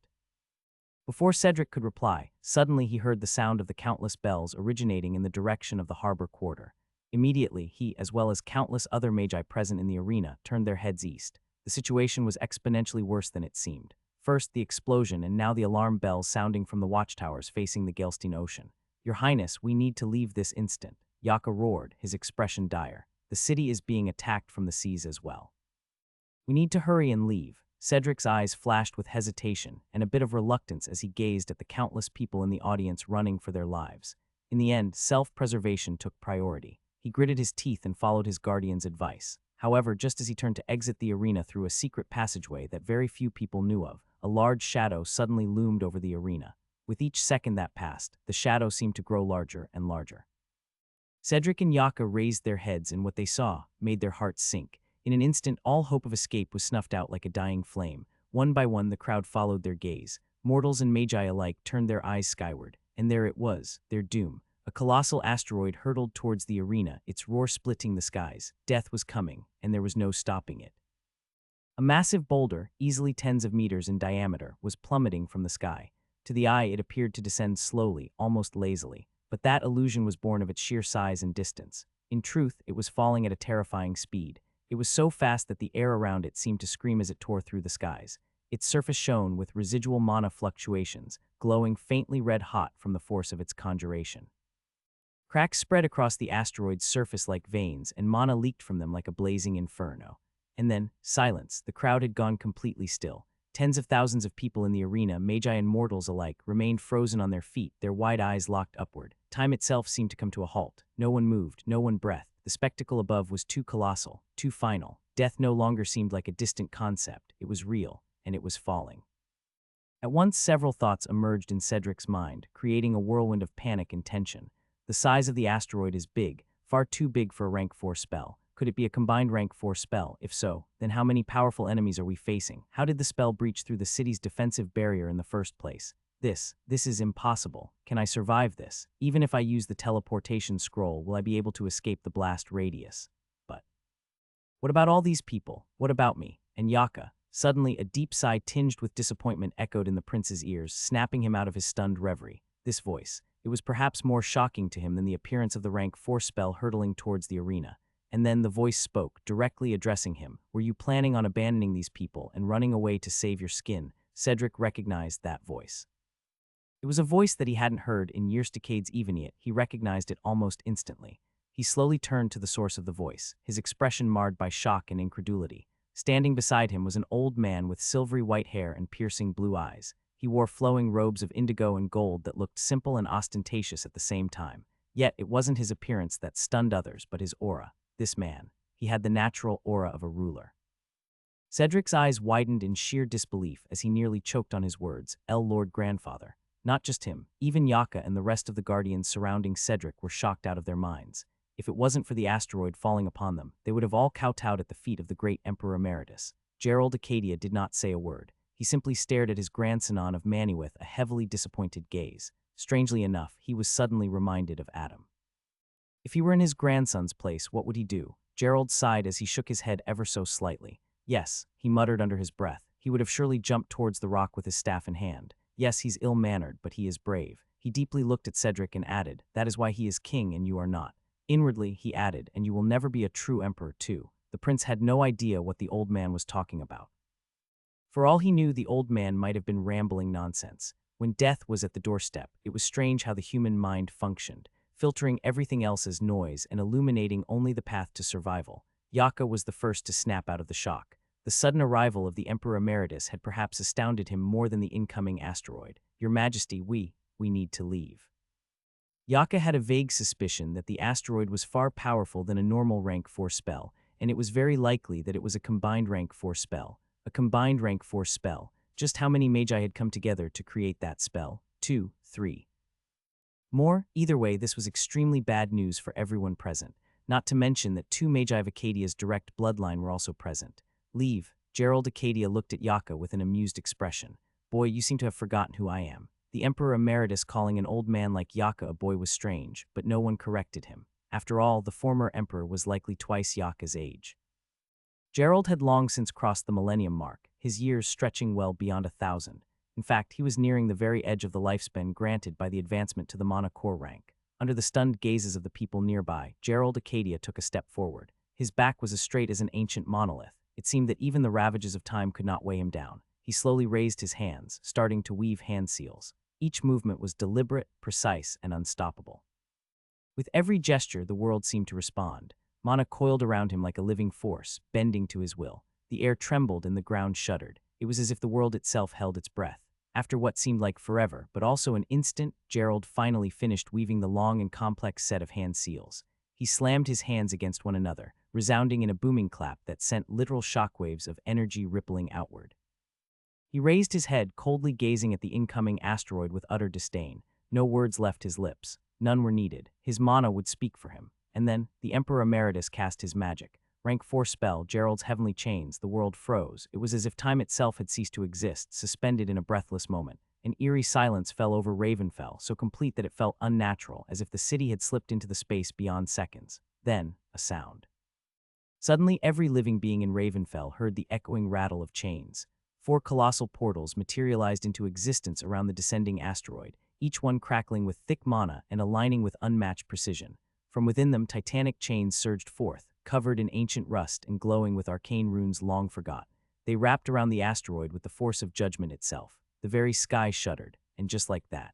Before Cedric could reply, suddenly he heard the sound of the countless bells originating in the direction of the harbor quarter. Immediately, he, as well as countless other magi present in the arena, turned their heads east. The situation was exponentially worse than it seemed. First the explosion and now the alarm bells sounding from the watchtowers facing the Gelstein Ocean. Your Highness, we need to leave this instant. Yaka roared, his expression dire. The city is being attacked from the seas as well. We need to hurry and leave. Cedric's eyes flashed with hesitation and a bit of reluctance as he gazed at the countless people in the audience running for their lives. In the end, self-preservation took priority. He gritted his teeth and followed his guardian's advice. However, just as he turned to exit the arena through a secret passageway that very few people knew of, a large shadow suddenly loomed over the arena. With each second that passed, the shadow seemed to grow larger and larger. Cedric and Yaka raised their heads, and what they saw made their hearts sink. In an instant, all hope of escape was snuffed out like a dying flame. One by one, the crowd followed their gaze. Mortals and magi alike turned their eyes skyward, and there it was, their doom. A colossal asteroid hurtled towards the arena, its roar splitting the skies. Death was coming, and there was no stopping it. A massive boulder, easily tens of meters in diameter, was plummeting from the sky. To the eye, it appeared to descend slowly, almost lazily, but that illusion was born of its sheer size and distance. In truth, it was falling at a terrifying speed. It was so fast that the air around it seemed to scream as it tore through the skies. Its surface shone with residual mana fluctuations, glowing faintly red-hot from the force of its conjuration. Cracks spread across the asteroid's surface like veins, and mana leaked from them like a blazing inferno. And then, silence. The crowd had gone completely still. Tens of thousands of people in the arena, magi and mortals alike, remained frozen on their feet, their wide eyes locked upward. Time itself seemed to come to a halt. No one moved, no one breathed. The spectacle above was too colossal, too final. Death no longer seemed like a distant concept. It was real, and it was falling. At once, several thoughts emerged in Cedric's mind, creating a whirlwind of panic and tension. The size of the asteroid is big, far too big for a rank 4 spell. Could it be a combined rank 4 spell? If so, then how many powerful enemies are we facing? How did the spell breach through the city's defensive barrier in the first place? This is impossible. Can I survive this? Even if I use the teleportation scroll, will I be able to escape the blast radius? But what about all these people? What about me? And Yaka? Suddenly, a deep sigh tinged with disappointment echoed in the prince's ears, snapping him out of his stunned reverie. This voice. It was perhaps more shocking to him than the appearance of the rank 4 spell hurtling towards the arena. And then the voice spoke, directly addressing him. Were you planning on abandoning these people and running away to save your skin? Cedric recognized that voice. It was a voice that he hadn't heard in years, decades even yet. He recognized it almost instantly. He slowly turned to the source of the voice, his expression marred by shock and incredulity. Standing beside him was an old man with silvery white hair and piercing blue eyes. He wore flowing robes of indigo and gold that looked simple and ostentatious at the same time. Yet it wasn't his appearance that stunned others, but his aura. This man. He had the natural aura of a ruler. Cedric's eyes widened in sheer disbelief as he nearly choked on his words. Lord Grandfather. Not just him, even Yaka and the rest of the guardians surrounding Cedric were shocked out of their minds. If it wasn't for the asteroid falling upon them, they would have all kowtowed at the feet of the great Emperor Emeritus. Gerald Acadia did not say a word. He simply stared at his grandson of Manhwaedit, a heavily disappointed gaze. Strangely enough, he was suddenly reminded of Adam. If he were in his grandson's place, what would he do? Gerald sighed as he shook his head ever so slightly. Yes, he muttered under his breath. He would have surely jumped towards the rock with his staff in hand. Yes, he's ill-mannered, but he is brave. He deeply looked at Cedric and added, that is why he is king and you are not. Inwardly, he added, and you will never be a true emperor too. The prince had no idea what the old man was talking about. For all he knew, the old man might have been rambling nonsense. When death was at the doorstep, it was strange how the human mind functioned, filtering everything else as noise and illuminating only the path to survival. Yaka was the first to snap out of the shock. The sudden arrival of the Emperor Emeritus had perhaps astounded him more than the incoming asteroid. Your Majesty, we need to leave. Yaka had a vague suspicion that the asteroid was far powerful than a normal rank 4 spell, and it was very likely that it was a combined rank 4 spell. A combined rank 4 spell. Just how many magi had come together to create that spell? 2, 3. More? Either way, this was extremely bad news for everyone present, not to mention that 2 magi of Acadia's direct bloodline were also present. Leave. Gerald Acadia looked at Yaka with an amused expression. Boy, you seem to have forgotten who I am. The Emperor Emeritus calling an old man like Yaka a boy was strange, but no one corrected him. After all, the former emperor was likely twice Yaka's age. Gerald had long since crossed the millennium mark, his years stretching well beyond 1,000. In fact, he was nearing the very edge of the lifespan granted by the advancement to the mana core rank. Under the stunned gazes of the people nearby, Gerald Acadia took a step forward. His back was as straight as an ancient monolith. It seemed that even the ravages of time could not weigh him down. He slowly raised his hands, starting to weave hand seals. Each movement was deliberate, precise, and unstoppable. With every gesture, the world seemed to respond. Mana coiled around him like a living force, bending to his will. The air trembled and the ground shuddered. It was as if the world itself held its breath. After what seemed like forever, but also an instant, Gerald finally finished weaving the long and complex set of hand seals. He slammed his hands against one another, resounding in a booming clap that sent literal shockwaves of energy rippling outward. He raised his head, coldly gazing at the incoming asteroid with utter disdain. No words left his lips. None were needed. His mana would speak for him. And then, the Emperor Emeritus cast his magic. Rank 4 spell, Gerald's heavenly chains, the world froze. It was as if time itself had ceased to exist, suspended in a breathless moment. An eerie silence fell over Ravenfell, so complete that it felt unnatural, as if the city had slipped into the space beyond seconds. Then, a sound. Suddenly, every living being in Ravenfell heard the echoing rattle of chains. 4 colossal portals materialized into existence around the descending asteroid, each one crackling with thick mana and aligning with unmatched precision. From within them, titanic chains surged forth, covered in ancient rust and glowing with arcane runes long forgot. They wrapped around the asteroid with the force of judgment itself. The very sky shuddered, and just like that,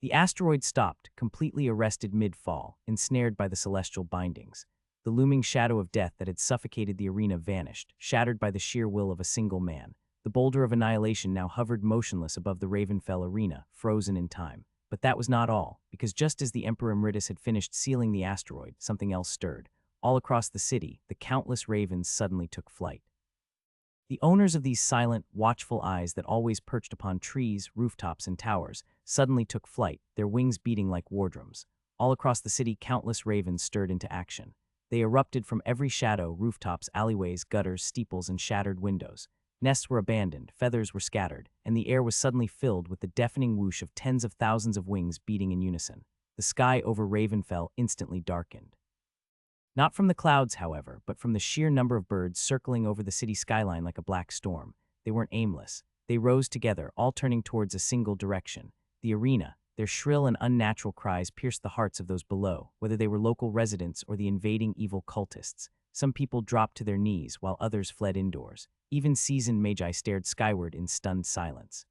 the asteroid stopped, completely arrested mid-fall, ensnared by the celestial bindings. The looming shadow of death that had suffocated the arena vanished, shattered by the sheer will of a single man. The boulder of annihilation now hovered motionless above the Ravenfell arena, frozen in time. But that was not all, because just as the Emperor Emeritus had finished sealing the asteroid, something else stirred. All across the city, the countless ravens suddenly took flight. The owners of these silent, watchful eyes that always perched upon trees, rooftops, and towers suddenly took flight, their wings beating like war drums. All across the city, countless ravens stirred into action. They erupted from every shadow, rooftops, alleyways, gutters, steeples, and shattered windows. Nests were abandoned, feathers were scattered, and the air was suddenly filled with the deafening whoosh of tens of thousands of wings beating in unison. The sky over Ravenfell instantly darkened. Not from the clouds, however, but from the sheer number of birds circling over the city skyline like a black storm. They weren't aimless. They rose together, all turning towards a single direction. The arena. Their shrill and unnatural cries pierced the hearts of those below, whether they were local residents or the invading evil cultists. Some people dropped to their knees, while others fled indoors. Even seasoned magi stared skyward in stunned silence.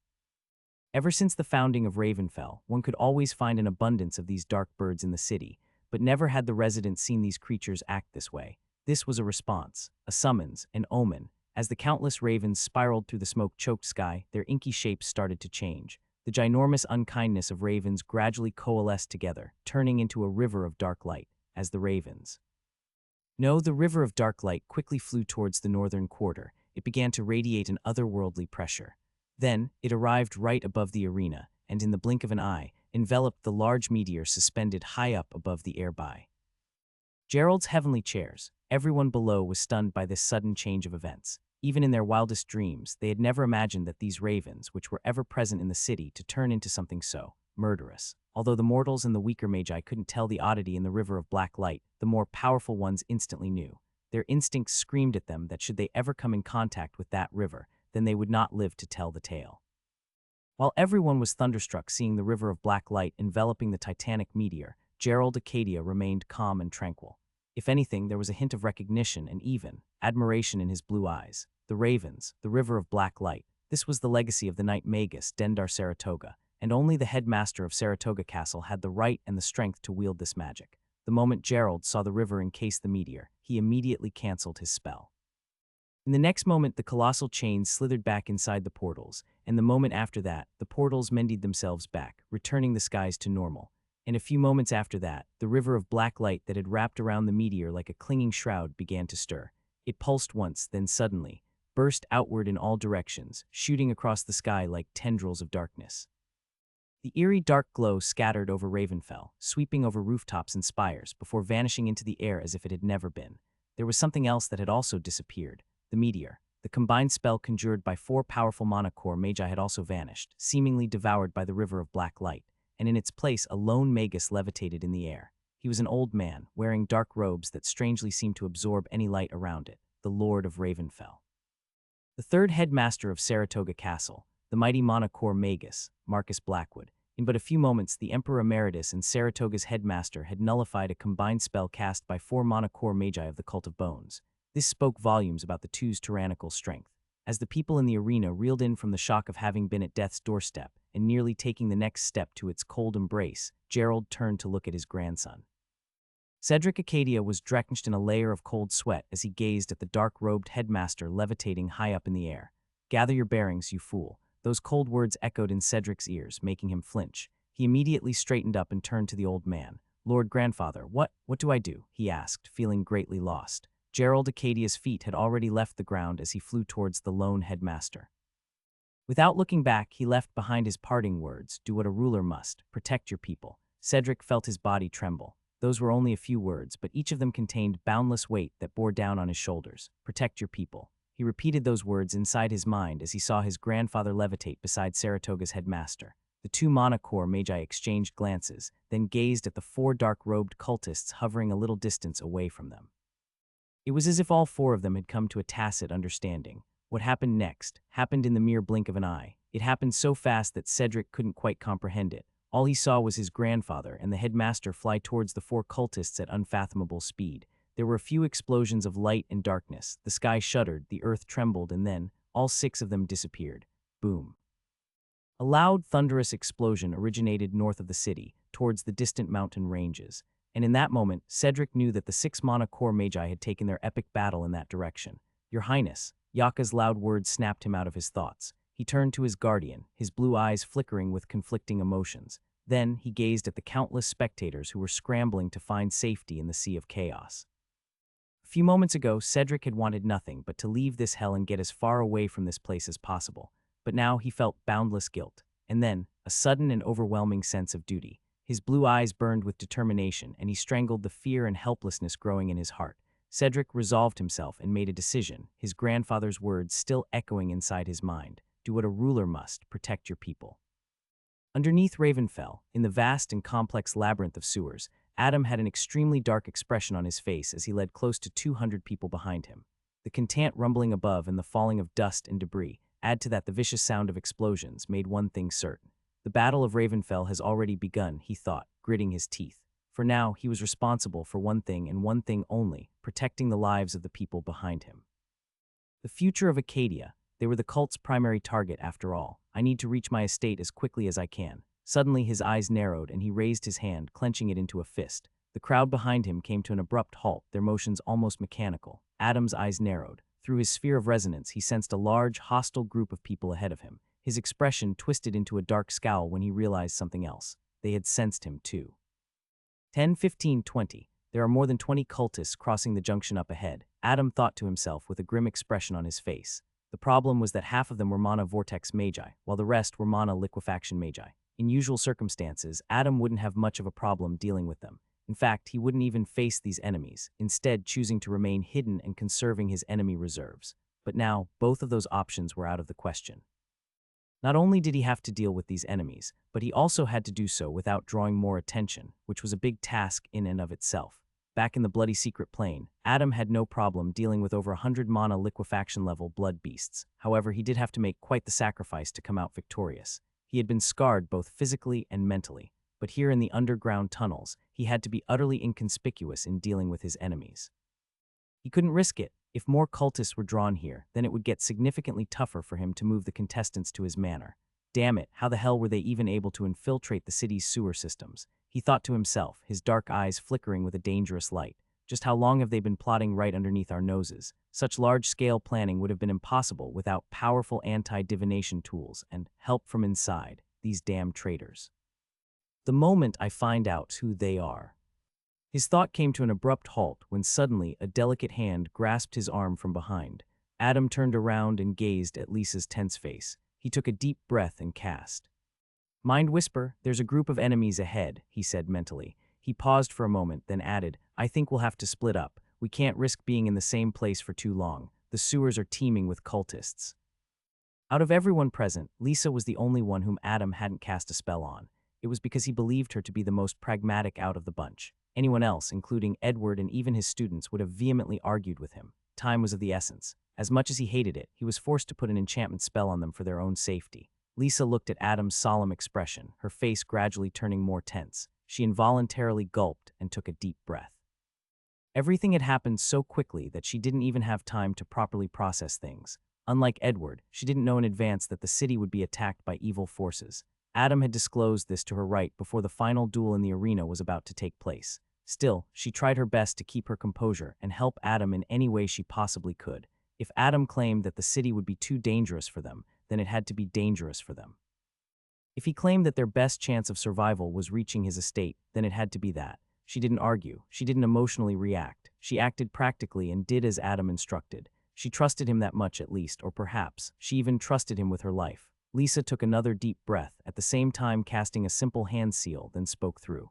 Ever since the founding of Ravenfell, one could always find an abundance of these dark birds in the city, but never had the residents seen these creatures act this way. This was a response, a summons, an omen. As the countless ravens spiraled through the smoke-choked sky, their inky shapes started to change. The ginormous unkindness of ravens gradually coalesced together, turning into a river of dark light, as the ravens. No, the river of dark light quickly flew towards the northern quarter. It began to radiate an otherworldly pressure. Then, it arrived right above the arena, and in the blink of an eye, enveloped the large meteor suspended high up above the air by Gerald's heavenly chairs. Everyone below was stunned by this sudden change of events. Even in their wildest dreams, they had never imagined that these ravens, which were ever present in the city, to turn into something so murderous. Although the mortals and the weaker magi couldn't tell the oddity in the river of black light, the more powerful ones instantly knew. Their instincts screamed at them that should they ever come in contact with that river, then they would not live to tell the tale. While everyone was thunderstruck seeing the river of black light enveloping the titanic meteor, Gerald Acadia remained calm and tranquil. If anything, there was a hint of recognition and even admiration in his blue eyes. The ravens, the river of black light. This was the legacy of the knight Magus, Dendar Saratoga, and only the headmaster of Saratoga Castle had the right and the strength to wield this magic. The moment Gerald saw the river encase the meteor, he immediately canceled his spell. In the next moment, the colossal chains slithered back inside the portals, and the moment after that, the portals mended themselves back, returning the skies to normal. And a few moments after that, the river of black light that had wrapped around the meteor like a clinging shroud began to stir. It pulsed once, then suddenly burst outward in all directions, shooting across the sky like tendrils of darkness. The eerie dark glow scattered over Ravenfell, sweeping over rooftops and spires, before vanishing into the air as if it had never been. There was something else that had also disappeared. The meteor. The combined spell conjured by 4 powerful mana core magi had also vanished, seemingly devoured by the river of black light, and in its place a lone Magus levitated in the air. He was an old man, wearing dark robes that strangely seemed to absorb any light around it, the Lord of Ravenfell. The third headmaster of Saratoga Castle, the mighty mana core Magus, Marcus Blackwood. In but a few moments, the Emperor Emeritus and Saratoga's headmaster had nullified a combined spell cast by 4 mana core magi of the Cult of Bones. This spoke volumes about the two's tyrannical strength. As the people in the arena reeled in from the shock of having been at death's doorstep and nearly taking the next step to its cold embrace, Gerald turned to look at his grandson. Cedric Acadia was drenched in a layer of cold sweat as he gazed at the dark-robed headmaster levitating high up in the air. "Gather your bearings, you fool." Those cold words echoed in Cedric's ears, making him flinch. He immediately straightened up and turned to the old man. "Lord Grandfather, what do I do?" he asked, feeling greatly lost. Gerald Acadia's feet had already left the ground as he flew towards the lone headmaster. Without looking back, he left behind his parting words, "Do what a ruler must, protect your people." Cedric felt his body tremble. Those were only a few words, but each of them contained boundless weight that bore down on his shoulders. Protect your people. He repeated those words inside his mind as he saw his grandfather levitate beside Saratoga's headmaster. The two monocore magi exchanged glances, then gazed at the four dark-robed cultists hovering a little distance away from them. It was as if all four of them had come to a tacit understanding. What happened next happened in the mere blink of an eye. It happened so fast that Cedric couldn't quite comprehend it. All he saw was his grandfather and the headmaster fly towards the four cultists at unfathomable speed. There were a few explosions of light and darkness. The sky shuddered, the earth trembled, and then all six of them disappeared. Boom. A loud, thunderous explosion originated north of the city, towards the distant mountain ranges. And in that moment, Cedric knew that the six monocore magi had taken their epic battle in that direction. Your Highness, Yaka's loud words snapped him out of his thoughts. He turned to his guardian, his blue eyes flickering with conflicting emotions. Then he gazed at the countless spectators who were scrambling to find safety in the sea of chaos. A few moments ago, Cedric had wanted nothing but to leave this hell and get as far away from this place as possible. But now he felt boundless guilt, and then a sudden and overwhelming sense of duty. His blue eyes burned with determination, and he strangled the fear and helplessness growing in his heart. Cedric resolved himself and made a decision, his grandfather's words still echoing inside his mind. Do what a ruler must, protect your people. Underneath Ravenfell, in the vast and complex labyrinth of sewers, Adam had an extremely dark expression on his face as he led close to 200 people behind him. The contant rumbling above and the falling of dust and debris, add to that the vicious sound of explosions, made one thing certain. The Battle of Ravenfell has already begun, he thought, gritting his teeth. For now, he was responsible for one thing and one thing only, protecting the lives of the people behind him. The future of Acadia. They were the cult's primary target after all. I need to reach my estate as quickly as I can. Suddenly his eyes narrowed and he raised his hand, clenching it into a fist. The crowd behind him came to an abrupt halt, their motions almost mechanical. Adam's eyes narrowed. Through his sphere of resonance, he sensed a large, hostile group of people ahead of him. His expression twisted into a dark scowl when he realized something else. They had sensed him too. 10, 15, 20. There are more than 20 cultists crossing the junction up ahead. Adam thought to himself with a grim expression on his face. The problem was that half of them were mana vortex magi, while the rest were mana liquefaction magi. In usual circumstances, Adam wouldn't have much of a problem dealing with them. In fact, he wouldn't even face these enemies, instead choosing to remain hidden and conserving his enemy reserves. But now, both of those options were out of the question. Not only did he have to deal with these enemies, but he also had to do so without drawing more attention, which was a big task in and of itself. Back in the bloody secret plane, Adam had no problem dealing with over 100 mana liquefaction level blood beasts. However, he did have to make quite the sacrifice to come out victorious. He had been scarred both physically and mentally, but here in the underground tunnels, he had to be utterly inconspicuous in dealing with his enemies. He couldn't risk it. If more cultists were drawn here, then it would get significantly tougher for him to move the contestants to his manor. Damn it, how the hell were they even able to infiltrate the city's sewer systems? He thought to himself, his dark eyes flickering with a dangerous light. Just how long have they been plotting right underneath our noses? Such large-scale planning would have been impossible without powerful anti-divination tools and help from inside, these damn traitors. The moment I find out who they are. His thought came to an abrupt halt when suddenly a delicate hand grasped his arm from behind. Adam turned around and gazed at Lisa's tense face. He took a deep breath and cast. Mind whisper, there's a group of enemies ahead, he said mentally. He paused for a moment, then added, I think we'll have to split up. We can't risk being in the same place for too long. The sewers are teeming with cultists. Out of everyone present, Lisa was the only one whom Adam hadn't cast a spell on. It was because he believed her to be the most pragmatic out of the bunch. Anyone else, including Edward and even his students, would have vehemently argued with him. Time was of the essence. As much as he hated it, he was forced to put an enchantment spell on them for their own safety. Lisa looked at Adam's solemn expression, her face gradually turning more tense. She involuntarily gulped and took a deep breath. Everything had happened so quickly that she didn't even have time to properly process things. Unlike Edward, she didn't know in advance that the city would be attacked by evil forces. Adam had disclosed this to her right before the final duel in the arena was about to take place. Still, she tried her best to keep her composure and help Adam in any way she possibly could. If Adam claimed that the city would be too dangerous for them, then it had to be dangerous for them. If he claimed that their best chance of survival was reaching his estate, then it had to be that. She didn't argue. She didn't emotionally react. She acted practically and did as Adam instructed. She trusted him that much at least, or perhaps she even trusted him with her life. Lisa took another deep breath, at the same time casting a simple hand seal, then spoke through.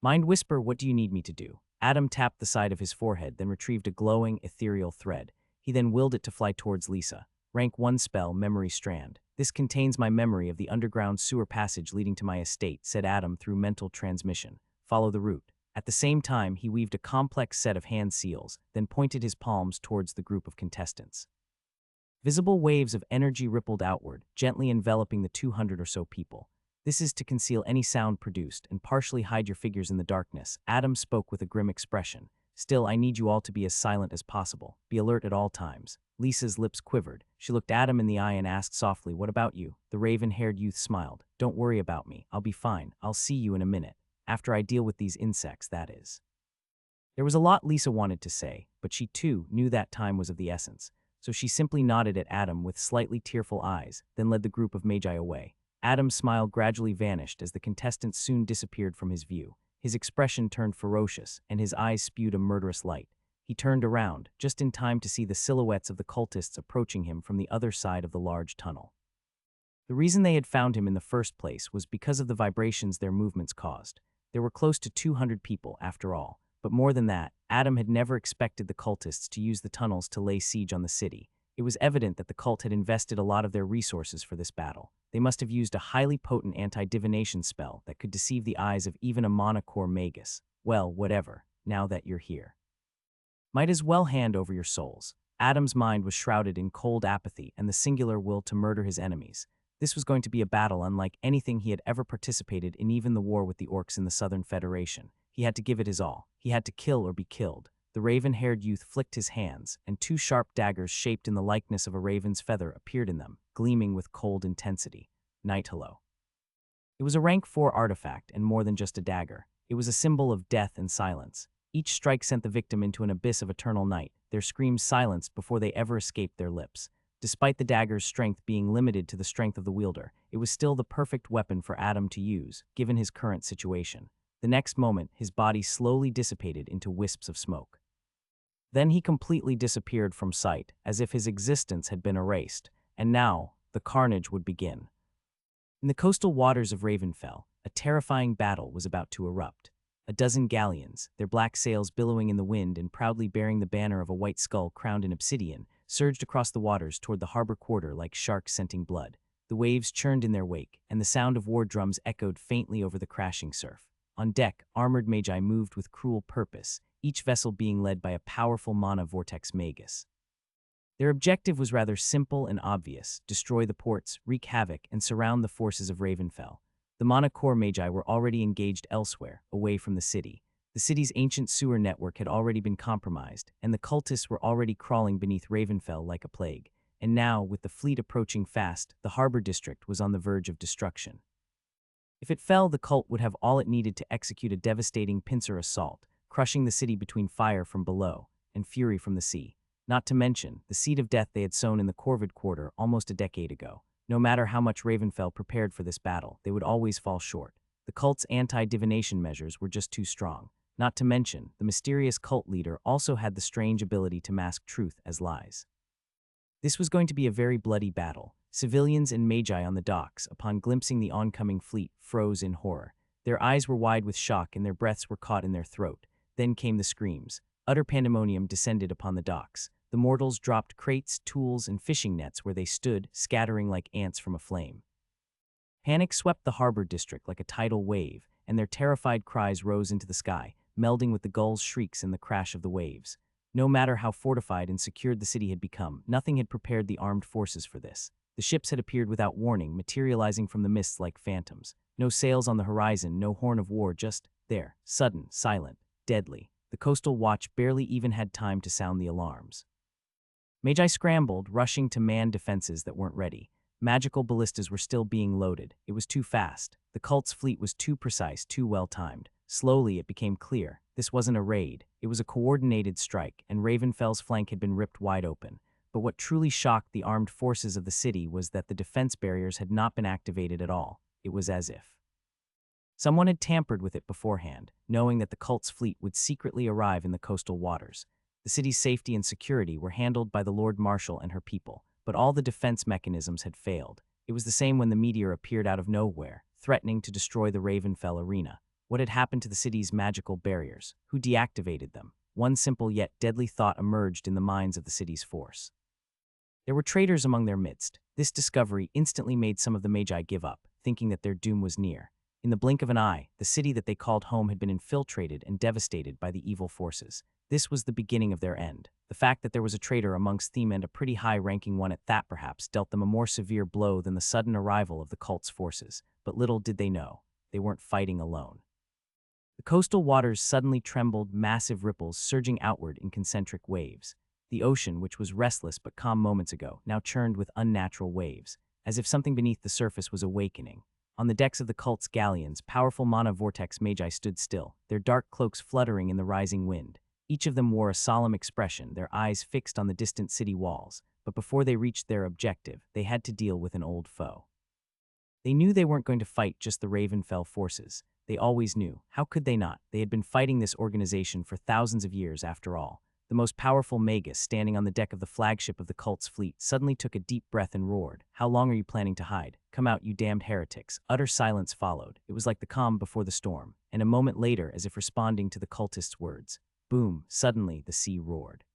Mind whisper, what do you need me to do? Adam tapped the side of his forehead, then retrieved a glowing, ethereal thread. He then willed it to fly towards Lisa. Rank 1 spell, Memory Strand. This contains my memory of the underground sewer passage leading to my estate, said Adam through mental transmission. Follow the route. At the same time, he weaved a complex set of hand seals, then pointed his palms towards the group of contestants. Visible waves of energy rippled outward, gently enveloping the 200 or so people. This is to conceal any sound produced and partially hide your figures in the darkness. Adam spoke with a grim expression. Still, I need you all to be as silent as possible. Be alert at all times. Lisa's lips quivered. She looked Adam in the eye and asked softly, "What about you?" The raven-haired youth smiled. "Don't worry about me. I'll be fine. I'll see you in a minute. After I deal with these insects, that is." There was a lot Lisa wanted to say, but she too knew that time was of the essence. So she simply nodded at Adam with slightly tearful eyes, then led the group of magi away. Adam's smile gradually vanished as the contestants soon disappeared from his view. His expression turned ferocious, and his eyes spewed a murderous light. He turned around, just in time to see the silhouettes of the cultists approaching him from the other side of the large tunnel. The reason they had found him in the first place was because of the vibrations their movements caused. There were close to 200 people, after all. But more than that, Adam had never expected the cultists to use the tunnels to lay siege on the city. It was evident that the cult had invested a lot of their resources for this battle. They must have used a highly potent anti-divination spell that could deceive the eyes of even a monocore magus. Well, whatever, now that you're here. Might as well hand over your souls. Adam's mind was shrouded in cold apathy and the singular will to murder his enemies. This was going to be a battle unlike anything he had ever participated in, even the war with the orcs in the Southern Federation. He had to give it his all. He had to kill or be killed. The raven-haired youth flicked his hands, and 2 sharp daggers shaped in the likeness of a raven's feather appeared in them, gleaming with cold intensity. Night Hello. It was a rank 4 artifact, and more than just a dagger. It was a symbol of death and silence. Each strike sent the victim into an abyss of eternal night, their screams silenced before they ever escaped their lips. Despite the dagger's strength being limited to the strength of the wielder, it was still the perfect weapon for Adam to use, given his current situation. The next moment, his body slowly dissipated into wisps of smoke. Then he completely disappeared from sight, as if his existence had been erased, and now the carnage would begin. In the coastal waters of Ravenfell, a terrifying battle was about to erupt. A dozen galleons, their black sails billowing in the wind and proudly bearing the banner of a white skull crowned in obsidian, surged across the waters toward the harbor quarter like sharks scenting blood. The waves churned in their wake, and the sound of war drums echoed faintly over the crashing surf. On deck, armored magi moved with cruel purpose, each vessel being led by a powerful mana vortex magus. Their objective was rather simple and obvious: destroy the ports, wreak havoc, and surround the forces of Ravenfell. The monocore magi were already engaged elsewhere, away from the city. The city's ancient sewer network had already been compromised, and the cultists were already crawling beneath Ravenfell like a plague. And now, with the fleet approaching fast, the harbor district was on the verge of destruction. If it fell, the cult would have all it needed to execute a devastating pincer assault, crushing the city between fire from below and fury from the sea. Not to mention the seed of death they had sown in the Corvid Quarter almost a decade ago. No matter how much Ravenfell prepared for this battle, they would always fall short. The cult's anti-divination measures were just too strong. Not to mention, the mysterious cult leader also had the strange ability to mask truth as lies. This was going to be a very bloody battle. Civilians and magi on the docks, upon glimpsing the oncoming fleet, froze in horror. Their eyes were wide with shock and their breaths were caught in their throat. Then came the screams. Utter pandemonium descended upon the docks. The mortals dropped crates, tools, and fishing nets where they stood, scattering like ants from a flame. Panic swept the harbor district like a tidal wave, and their terrified cries rose into the sky, melding with the gulls' shrieks and the crash of the waves. No matter how fortified and secured the city had become, nothing had prepared the armed forces for this. The ships had appeared without warning, materializing from the mists like phantoms. No sails on the horizon, no horn of war, just there, sudden, silent, deadly. The coastal watch barely even had time to sound the alarms. Magi scrambled, rushing to man defenses that weren't ready. Magical ballistas were still being loaded. It was too fast. The cult's fleet was too precise, too well-timed. Slowly, it became clear. This wasn't a raid. It was a coordinated strike, and Ravenfell's flank had been ripped wide open. But what truly shocked the armed forces of the city was that the defense barriers had not been activated at all. It was as if someone had tampered with it beforehand, knowing that the cult's fleet would secretly arrive in the coastal waters. The city's safety and security were handled by the Lord Marshal and her people, but all the defense mechanisms had failed. It was the same when the meteor appeared out of nowhere, threatening to destroy the Ravenfell arena. What had happened to the city's magical barriers? Who deactivated them? one simple yet deadly thought emerged in the minds of the city's force. There were traitors among their midst. This discovery instantly made some of the magi give up, thinking that their doom was near. In the blink of an eye, the city that they called home had been infiltrated and devastated by the evil forces. This was the beginning of their end. The fact that there was a traitor amongst them, and a pretty high-ranking one at that perhaps, dealt them a more severe blow than the sudden arrival of the cult's forces. But little did they know, they weren't fighting alone. The coastal waters suddenly trembled, massive ripples surging outward in concentric waves. The ocean, which was restless but calm moments ago, now churned with unnatural waves, as if something beneath the surface was awakening. On the decks of the cult's galleons, powerful mana vortex magi stood still, their dark cloaks fluttering in the rising wind. Each of them wore a solemn expression, their eyes fixed on the distant city walls. But before they reached their objective, they had to deal with an old foe. They knew they weren't going to fight just the Ravenfell forces. They always knew. How could they not? They had been fighting this organization for thousands of years after all. The most powerful magus, standing on the deck of the flagship of the cult's fleet, suddenly took a deep breath and roared. "How long are you planning to hide? Come out, you damned heretics." Utter silence followed. It was like the calm before the storm. And a moment later, as if responding to the cultist's words, boom, suddenly the sea roared.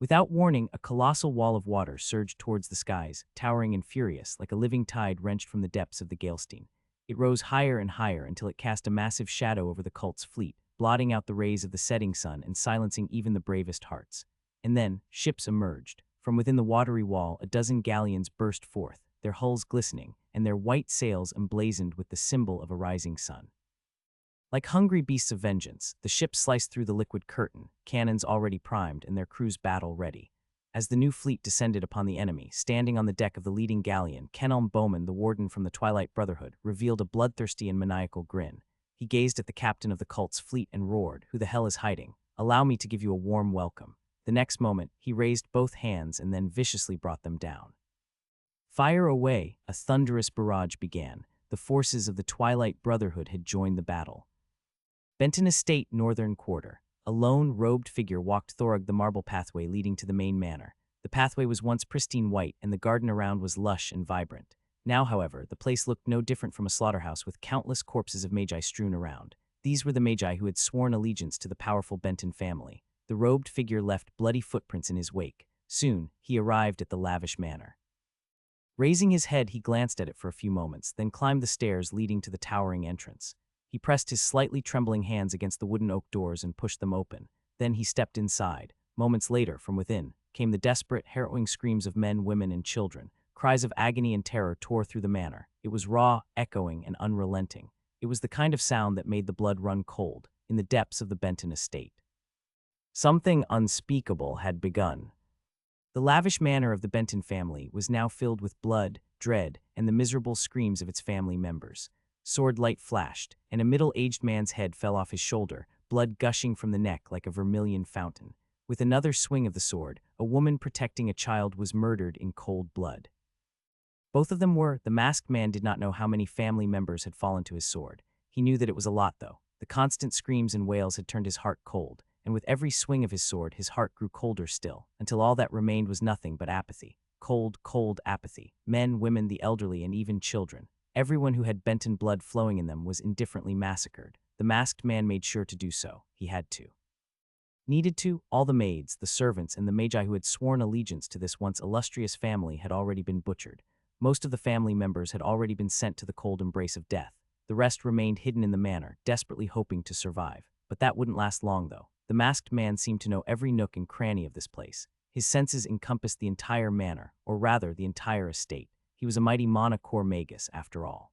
Without warning, a colossal wall of water surged towards the skies, towering and furious, like a living tide wrenched from the depths of the Galestein. It rose higher and higher until it cast a massive shadow over the cult's fleet, blotting out the rays of the setting sun and silencing even the bravest hearts. And then, ships emerged. From within the watery wall, a dozen galleons burst forth, their hulls glistening, and their white sails emblazoned with the symbol of a rising sun. Like hungry beasts of vengeance, the ships sliced through the liquid curtain, cannons already primed and their crews battle-ready. As the new fleet descended upon the enemy, standing on the deck of the leading galleon, Kenelm Bowman, the warden from the Twilight Brotherhood, revealed a bloodthirsty and maniacal grin. He gazed at the captain of the cult's fleet and roared, "Who the hell is hiding? Allow me to give you a warm welcome." The next moment, he raised both hands and then viciously brought them down. Fire away! A thunderous barrage began. The forces of the Twilight Brotherhood had joined the battle. Benton Estate, Northern Quarter. A lone, robed figure walked Thorog the marble pathway leading to the main manor. The pathway was once pristine white, and the garden around was lush and vibrant. Now, however, the place looked no different from a slaughterhouse with countless corpses of magi strewn around. These were the magi who had sworn allegiance to the powerful Benton family. The robed figure left bloody footprints in his wake. Soon, he arrived at the lavish manor. Raising his head, he glanced at it for a few moments, then climbed the stairs leading to the towering entrance. He pressed his slightly trembling hands against the wooden oak doors and pushed them open. Then he stepped inside. Moments later, from within, came the desperate, harrowing screams of men, women, and children. Cries of agony and terror tore through the manor. It was raw, echoing, and unrelenting. It was the kind of sound that made the blood run cold in the depths of the Benton estate. Something unspeakable had begun. The lavish manor of the Benton family was now filled with blood, dread, and the miserable screams of its family members. Sword light flashed, and a middle-aged man's head fell off his shoulder, blood gushing from the neck like a vermilion fountain. With another swing of the sword, a woman protecting a child was murdered in cold blood. Both of them were. The masked man did not know how many family members had fallen to his sword. He knew that it was a lot, though. The constant screams and wails had turned his heart cold, and with every swing of his sword, his heart grew colder still, until all that remained was nothing but apathy. Cold, cold apathy. Men, women, the elderly, and even children. Everyone who had Benton blood flowing in them was indifferently massacred. The masked man made sure to do so. He had to. Needed to. All the maids, the servants, and the magi who had sworn allegiance to this once illustrious family had already been butchered. Most of the family members had already been sent to the cold embrace of death. The rest remained hidden in the manor, desperately hoping to survive. But that wouldn't last long, though. The masked man seemed to know every nook and cranny of this place. His senses encompassed the entire manor, or rather, the entire estate. He was a mighty mana core magus, after all.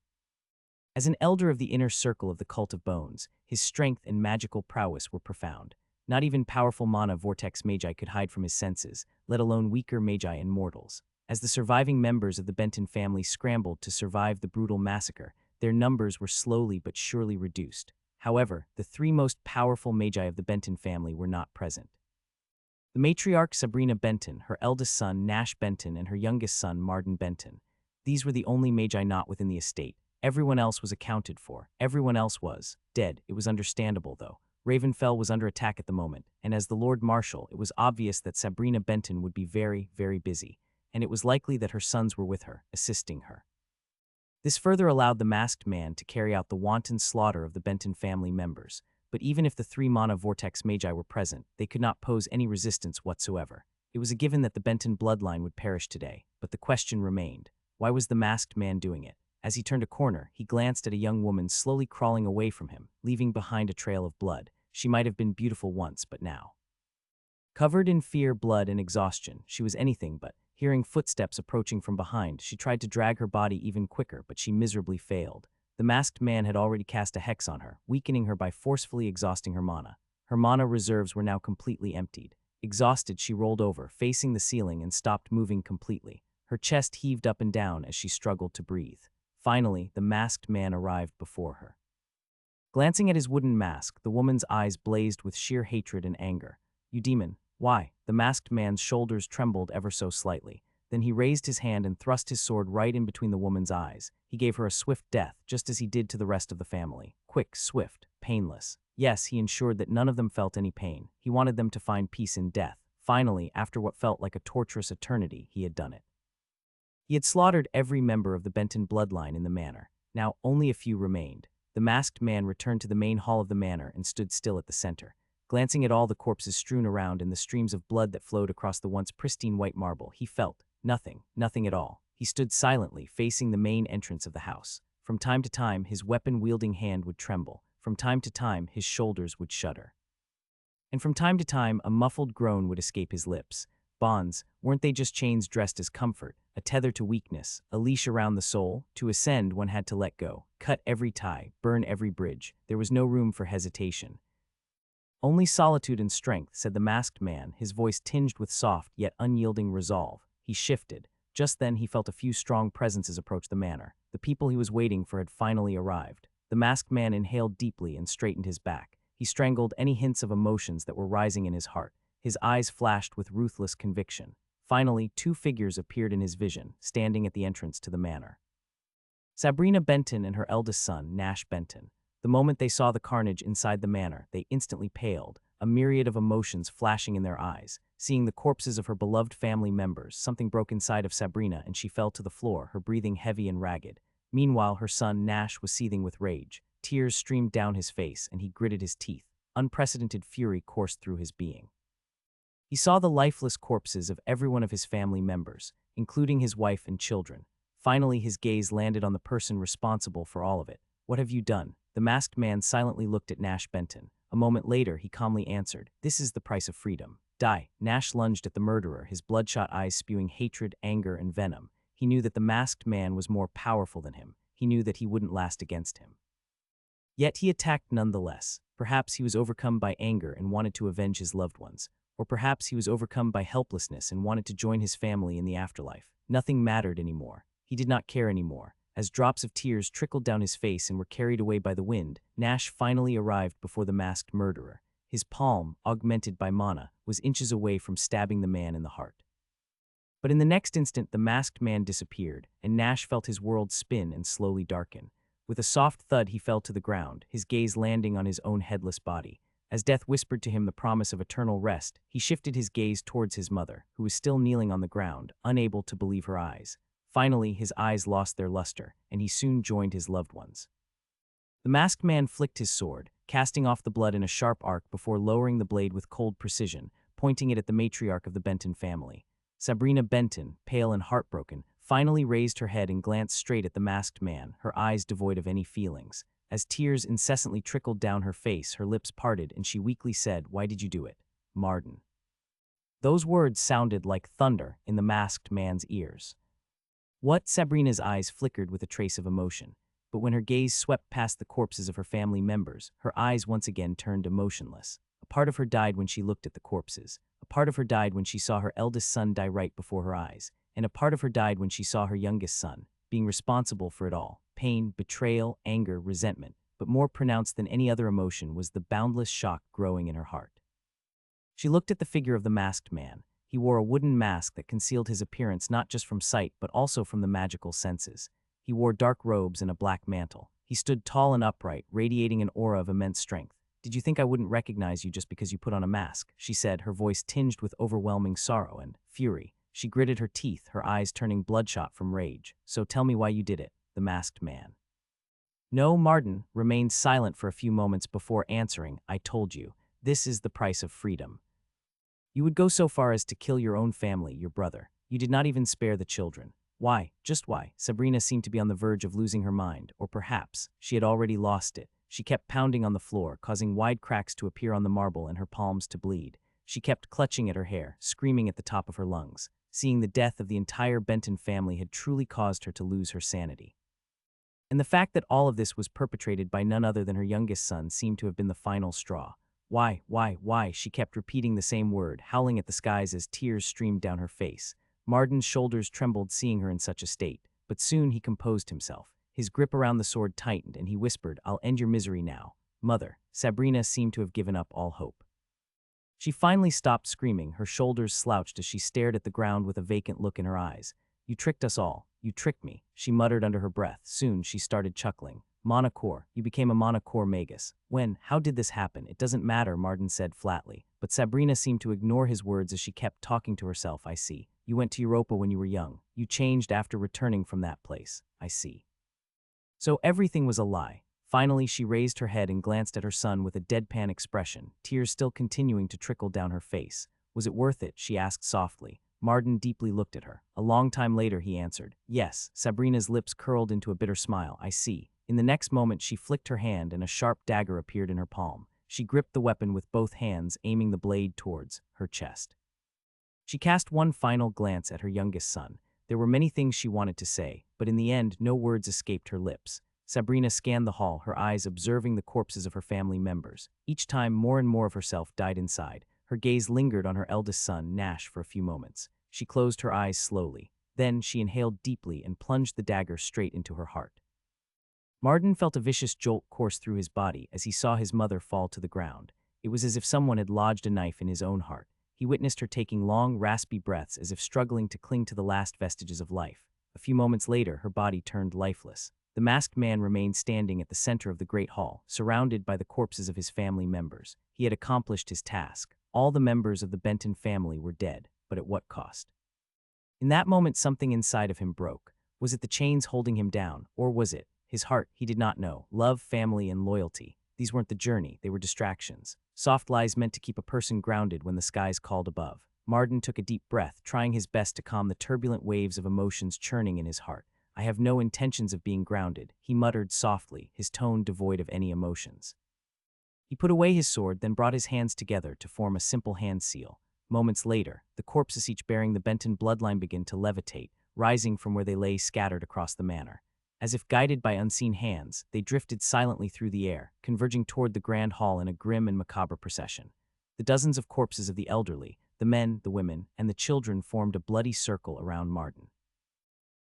As an elder of the inner circle of the Cult of Bones, his strength and magical prowess were profound. Not even powerful mana vortex magi could hide from his senses, let alone weaker magi and mortals. As the surviving members of the Benton family scrambled to survive the brutal massacre, their numbers were slowly but surely reduced. However, the three most powerful magi of the Benton family were not present. The matriarch Sabrina Benton, her eldest son Nash Benton, and her youngest son Marden Benton. These were the only magi not within the estate. Everyone else was accounted for. Everyone else was dead. It was understandable, though. Ravenfell was under attack at the moment, and as the Lord Marshal, it was obvious that Sabrina Benton would be very, very busy, and it was likely that her sons were with her, assisting her. This further allowed the masked man to carry out the wanton slaughter of the Benton family members. but even if the three mana vortex magi were present, they could not pose any resistance whatsoever. It was a given that the Benton bloodline would perish today, but the question remained. Why was the masked man doing it? As he turned a corner, he glanced at a young woman slowly crawling away from him, leaving behind a trail of blood. She might have been beautiful once, but now, covered in fear, blood, and exhaustion, she was anything but. Hearing footsteps approaching from behind, she tried to drag her body even quicker, but she miserably failed. The masked man had already cast a hex on her, weakening her by forcefully exhausting her mana. Her mana reserves were now completely emptied. Exhausted, she rolled over, facing the ceiling, and stopped moving completely. Her chest heaved up and down as she struggled to breathe. Finally, the masked man arrived before her. Glancing at his wooden mask, the woman's eyes blazed with sheer hatred and anger. "You demon, why?" The masked man's shoulders trembled ever so slightly. Then he raised his hand and thrust his sword right in between the woman's eyes. He gave her a swift death, just as he did to the rest of the family. Quick, swift, painless. Yes, he ensured that none of them felt any pain. He wanted them to find peace in death. Finally, after what felt like a torturous eternity, he had done it. He had slaughtered every member of the Benton bloodline in the manor. Now only a few remained. The masked man returned to the main hall of the manor and stood still at the center. Glancing at all the corpses strewn around and the streams of blood that flowed across the once pristine white marble, he felt nothing at all. He stood silently, facing the main entrance of the house. From time to time, his weapon-wielding hand would tremble. From time to time, his shoulders would shudder. And from time to time, a muffled groan would escape his lips. Bonds, weren't they just chains dressed as comfort? A tether to weakness, a leash around the soul? To ascend, one had to let go. Cut every tie, burn every bridge. There was no room for hesitation. "Only solitude and strength," said the masked man, his voice tinged with soft yet unyielding resolve. He shifted. Just then he felt a few strong presences approach the manor. The people he was waiting for had finally arrived. The masked man inhaled deeply and straightened his back. He strangled any hints of emotions that were rising in his heart. His eyes flashed with ruthless conviction. Finally, two figures appeared in his vision, standing at the entrance to the manor. Sabrina Benton and her eldest son, Nash Benton. The moment they saw the carnage inside the manor, they instantly paled, a myriad of emotions flashing in their eyes. Seeing the corpses of her beloved family members, something broke inside of Sabrina and she fell to the floor, her breathing heavy and ragged. Meanwhile, her son, Nash, was seething with rage. Tears streamed down his face and he gritted his teeth. Unprecedented fury coursed through his being. He saw the lifeless corpses of every one of his family members, including his wife and children. Finally, his gaze landed on the person responsible for all of it. "What have you done?" The masked man silently looked at Nash Benton. A moment later, he calmly answered, "This is the price of freedom. Die." Nash lunged at the murderer, his bloodshot eyes spewing hatred, anger, and venom. He knew that the masked man was more powerful than him. He knew that he wouldn't last against him. Yet he attacked nonetheless. Perhaps he was overcome by anger and wanted to avenge his loved ones. Or perhaps he was overcome by helplessness and wanted to join his family in the afterlife. Nothing mattered anymore. He did not care anymore. As drops of tears trickled down his face and were carried away by the wind, Nash finally arrived before the masked murderer. His palm, augmented by mana, was inches away from stabbing the man in the heart. But in the next instant, the masked man disappeared, and Nash felt his world spin and slowly darken. With a soft thud, he fell to the ground, his gaze landing on his own headless body. As death whispered to him the promise of eternal rest, he shifted his gaze towards his mother, who was still kneeling on the ground, unable to believe her eyes. Finally, his eyes lost their luster, and he soon joined his loved ones. The masked man flicked his sword, casting off the blood in a sharp arc before lowering the blade with cold precision, pointing it at the matriarch of the Benton family. Sabrina Benton, pale and heartbroken, finally raised her head and glanced straight at the masked man, her eyes devoid of any feelings. As tears incessantly trickled down her face, her lips parted, and she weakly said, "Why did you do it, Marden?" Those words sounded like thunder in the masked man's ears. What? Sabrina's eyes flickered with a trace of emotion, but when her gaze swept past the corpses of her family members, her eyes once again turned emotionless. A part of her died when she looked at the corpses. A part of her died when she saw her eldest son die right before her eyes. And a part of her died when she saw her youngest son, being responsible for it all. Pain, betrayal, anger, resentment. But more pronounced than any other emotion was the boundless shock growing in her heart. She looked at the figure of the masked man. He wore a wooden mask that concealed his appearance not just from sight but also from the magical senses. He wore dark robes and a black mantle. He stood tall and upright, radiating an aura of immense strength. "Did you think I wouldn't recognize you just because you put on a mask?" she said, her voice tinged with overwhelming sorrow and fury. She gritted her teeth, her eyes turning bloodshot from rage. "So tell me why you did it," the masked man No, Martin remained silent for a few moments before answering. I told you, this is the price of freedom. You would go so far as to kill your own family, your brother. You did not even spare the children. Why? Just why? Sabrina seemed to be on the verge of losing her mind, or perhaps she had already lost it. She kept pounding on the floor, causing wide cracks to appear on the marble and her palms to bleed. She kept clutching at her hair, screaming at the top of her lungs. Seeing the death of the entire Benton family had truly caused her to lose her sanity. And the fact that all of this was perpetrated by none other than her youngest son seemed to have been the final straw. Why? She kept repeating the same word, howling at the skies as tears streamed down her face. Martin's shoulders trembled seeing her in such a state, but soon he composed himself. His grip around the sword tightened, and he whispered, "I'll end your misery now." Mother. Sabrina seemed to have given up all hope. She finally stopped screaming, her shoulders slouched as she stared at the ground with a vacant look in her eyes. "You tricked us all. You tricked me," she muttered under her breath. Soon she started chuckling. "Monocore, you became a monocore magus. When? How did this happen? It doesn't matter," Martin said flatly. But Sabrina seemed to ignore his words as she kept talking to herself. "I see. You went to Europa when you were young. You changed after returning from that place. I see. So everything was a lie." Finally, she raised her head and glanced at her son with a deadpan expression, tears still continuing to trickle down her face. "Was it worth it?" she asked softly. Martin deeply looked at her. A long time later, he answered, "Yes." Sabrina's lips curled into a bitter smile. "I see." In the next moment, she flicked her hand and a sharp dagger appeared in her palm. She gripped the weapon with both hands, aiming the blade towards her chest. She cast one final glance at her youngest son. There were many things she wanted to say, but in the end, no words escaped her lips. Sabrina scanned the hall, her eyes observing the corpses of her family members. Each time, more and more of herself died inside. Her gaze lingered on her eldest son, Nash, for a few moments. She closed her eyes slowly. Then she inhaled deeply and plunged the dagger straight into her heart. Martin felt a vicious jolt course through his body as he saw his mother fall to the ground. It was as if someone had lodged a knife in his own heart. He witnessed her taking long, raspy breaths as if struggling to cling to the last vestiges of life. A few moments later, her body turned lifeless. The masked man remained standing at the center of the great hall, surrounded by the corpses of his family members. He had accomplished his task. All the members of the Benton family were dead, but at what cost? In that moment, something inside of him broke. Was it the chains holding him down, or was it his heart? He did not know. Love, family, and loyalty. These weren't the journey, they were distractions. Soft lies meant to keep a person grounded when the skies called above. Martin took a deep breath, trying his best to calm the turbulent waves of emotions churning in his heart. "I have no intentions of being grounded," he muttered softly, his tone devoid of any emotions. He put away his sword, then brought his hands together to form a simple hand seal. Moments later, the corpses each bearing the Benton bloodline began to levitate, rising from where they lay scattered across the manor. As if guided by unseen hands, they drifted silently through the air, converging toward the grand hall in a grim and macabre procession. The dozens of corpses of the elderly, the men, the women, and the children formed a bloody circle around Martin.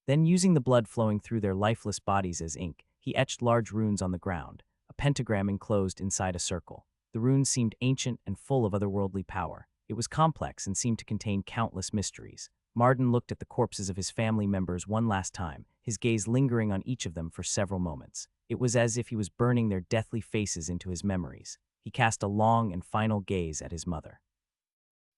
Then, using the blood flowing through their lifeless bodies as ink, he etched large runes on the ground, a pentagram enclosed inside a circle. The runes seemed ancient and full of otherworldly power. It was complex and seemed to contain countless mysteries. Martin looked at the corpses of his family members one last time, his gaze lingering on each of them for several moments. It was as if he was burning their deathly faces into his memories. He cast a long and final gaze at his mother.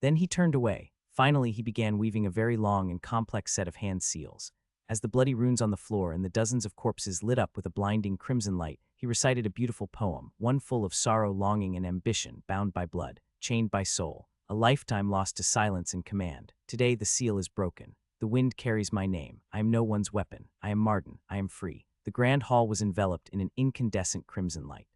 Then he turned away. Finally, he began weaving a very long and complex set of hand seals. As the bloody runes on the floor and the dozens of corpses lit up with a blinding crimson light, he recited a beautiful poem, one full of sorrow, longing, and ambition, bound by blood, chained by soul, a lifetime lost to silence and command. Today the seal is broken. The wind carries my name. I am no one's weapon. I am Martin. I am free. The grand hall was enveloped in an incandescent crimson light.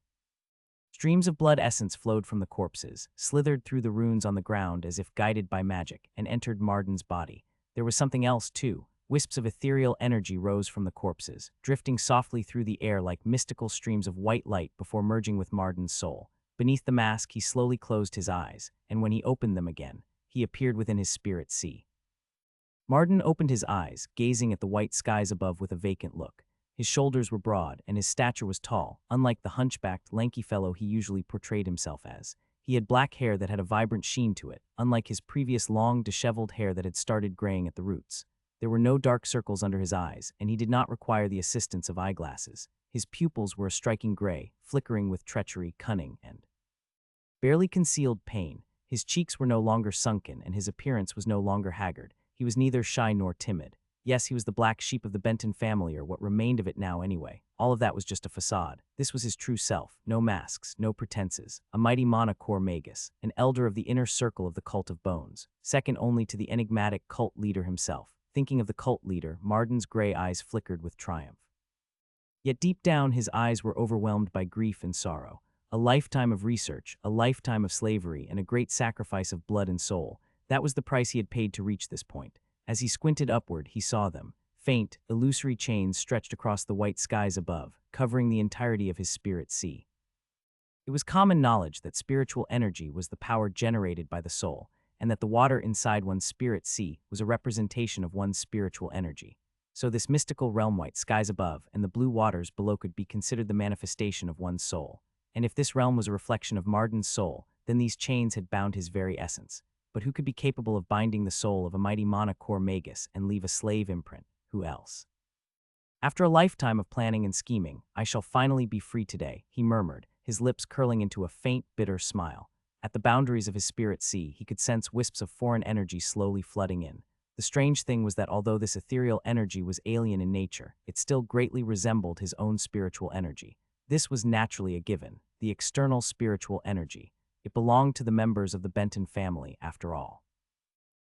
Streams of blood essence flowed from the corpses, slithered through the runes on the ground as if guided by magic, and entered Martin's body. There was something else, too. Wisps of ethereal energy rose from the corpses, drifting softly through the air like mystical streams of white light before merging with Martin's soul. Beneath the mask, he slowly closed his eyes, and when he opened them again, he appeared within his spirit sea. Martin opened his eyes, gazing at the white skies above with a vacant look. His shoulders were broad, and his stature was tall, unlike the hunchbacked, lanky fellow he usually portrayed himself as. He had black hair that had a vibrant sheen to it, unlike his previous long, disheveled hair that had started graying at the roots. There were no dark circles under his eyes, and he did not require the assistance of eyeglasses. His pupils were a striking gray, flickering with treachery, cunning, and barely concealed pain. His cheeks were no longer sunken, and his appearance was no longer haggard. He was neither shy nor timid. Yes, he was the black sheep of the Benton family, or what remained of it now anyway. All of that was just a facade. This was his true self. No masks, no pretenses. A mighty monocore magus, an elder of the inner circle of the Cult of Bones, second only to the enigmatic cult leader himself. Thinking of the cult leader, Marden's gray eyes flickered with triumph. Yet deep down, his eyes were overwhelmed by grief and sorrow. A lifetime of research, a lifetime of slavery, and a great sacrifice of blood and soul. That was the price he had paid to reach this point. As he squinted upward, he saw them. Faint, illusory chains stretched across the white skies above, covering the entirety of his spirit sea. It was common knowledge that spiritual energy was the power generated by the soul, and that the water inside one's spirit sea was a representation of one's spiritual energy. So this mystical realm, white skies above and the blue waters below, could be considered the manifestation of one's soul. And if this realm was a reflection of Marden's soul, then these chains had bound his very essence. But who could be capable of binding the soul of a mighty monocore magus and leave a slave imprint? Who else? After a lifetime of planning and scheming, I shall finally be free today, he murmured, his lips curling into a faint, bitter smile. At the boundaries of his spirit sea, he could sense wisps of foreign energy slowly flooding in. The strange thing was that although this ethereal energy was alien in nature, it still greatly resembled his own spiritual energy. This was naturally a given, the external spiritual energy. It belonged to the members of the Benton family, after all.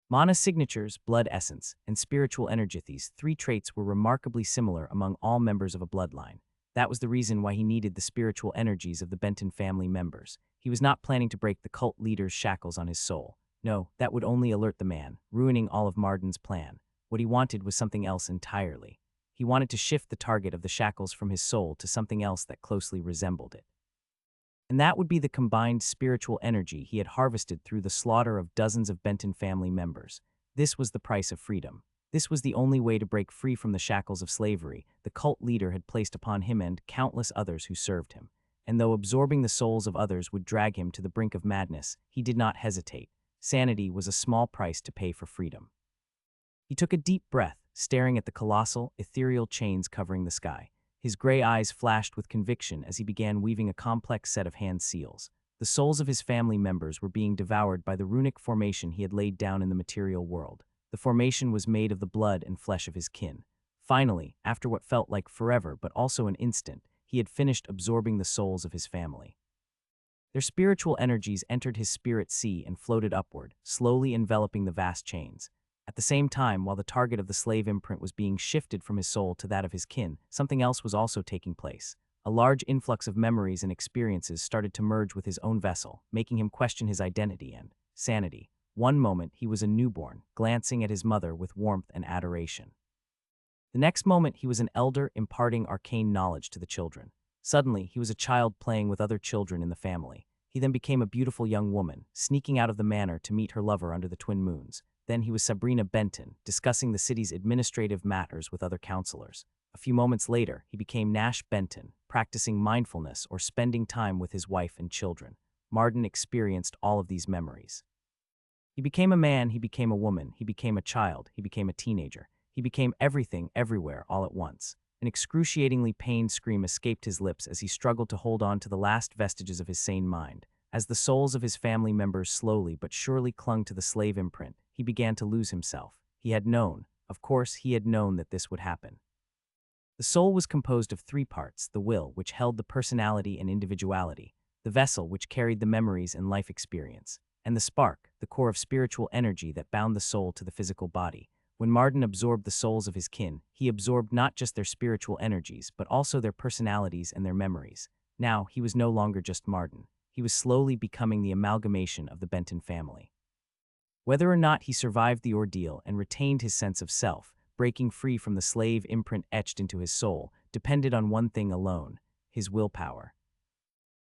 Mana signatures, blood essence, and spiritual energy, these three traits were remarkably similar among all members of a bloodline. That was the reason why he needed the spiritual energies of the Benton family members. He was not planning to break the cult leader's shackles on his soul. No, that would only alert the man, ruining all of Marden's plan. What he wanted was something else entirely. He wanted to shift the target of the shackles from his soul to something else that closely resembled it. And that would be the combined spiritual energy he had harvested through the slaughter of dozens of Benton family members. This was the price of freedom. This was the only way to break free from the shackles of slavery the cult leader had placed upon him and countless others who served him. And though absorbing the souls of others would drag him to the brink of madness, he did not hesitate. Sanity was a small price to pay for freedom. He took a deep breath, staring at the colossal, ethereal chains covering the sky. His gray eyes flashed with conviction as he began weaving a complex set of hand seals. The souls of his family members were being devoured by the runic formation he had laid down in the material world. The formation was made of the blood and flesh of his kin. Finally, after what felt like forever but also an instant, he had finished absorbing the souls of his family. Their spiritual energies entered his spirit sea and floated upward, slowly enveloping the vast chains. At the same time, while the target of the slave imprint was being shifted from his soul to that of his kin, something else was also taking place. A large influx of memories and experiences started to merge with his own vessel, making him question his identity and sanity. One moment, he was a newborn, glancing at his mother with warmth and adoration. The next moment, he was an elder imparting arcane knowledge to the children. Suddenly, he was a child playing with other children in the family. He then became a beautiful young woman, sneaking out of the manor to meet her lover under the twin moons. Then he was Sabrina Benton, discussing the city's administrative matters with other counselors. A few moments later, he became Nash Benton, practicing mindfulness or spending time with his wife and children. Marden experienced all of these memories. He became a man, he became a woman, he became a child, he became a teenager. He became everything, everywhere, all at once. An excruciatingly pained scream escaped his lips as he struggled to hold on to the last vestiges of his sane mind. As the souls of his family members slowly but surely clung to the slave imprint, he began to lose himself. He had known, of course, he had known that this would happen. The soul was composed of three parts: the will, which held the personality and individuality, the vessel, which carried the memories and life experience, and the spark, the core of spiritual energy that bound the soul to the physical body. When Marden absorbed the souls of his kin, he absorbed not just their spiritual energies, but also their personalities and their memories. Now, he was no longer just Marden. He was slowly becoming the amalgamation of the Benton family. Whether or not he survived the ordeal and retained his sense of self, breaking free from the slave imprint etched into his soul, depended on one thing alone: his willpower.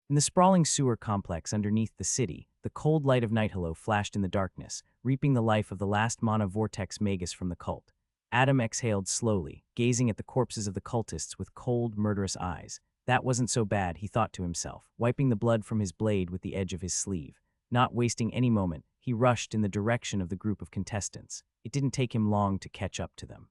In the sprawling sewer complex underneath the city, the cold light of night hello flashed in the darkness, reaping the life of the last mana vortex magus from the cult. Adam exhaled slowly, gazing at the corpses of the cultists with cold, murderous eyes. That wasn't so bad, he thought to himself, wiping the blood from his blade with the edge of his sleeve. Not wasting any moment, he rushed in the direction of the group of contestants. It didn't take him long to catch up to them.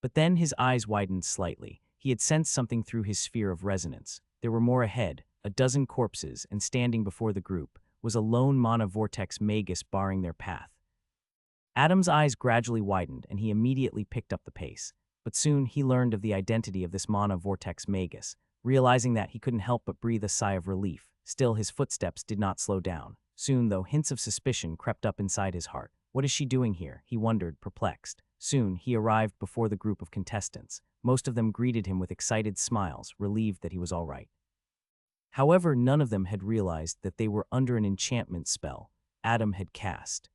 But then his eyes widened slightly. He had sensed something through his sphere of resonance. There were more ahead, a dozen corpses, and standing before the group was a lone mana vortex magus barring their path. Adam's eyes gradually widened, and he immediately picked up the pace. But soon he learned of the identity of this mana vortex magus. Realizing that, he couldn't help but breathe a sigh of relief. Still, his footsteps did not slow down. Soon, though, hints of suspicion crept up inside his heart. What is she doing here? He wondered, perplexed. Soon, he arrived before the group of contestants. Most of them greeted him with excited smiles, relieved that he was all right. However, none of them had realized that they were under an enchantment spell Adam had cast.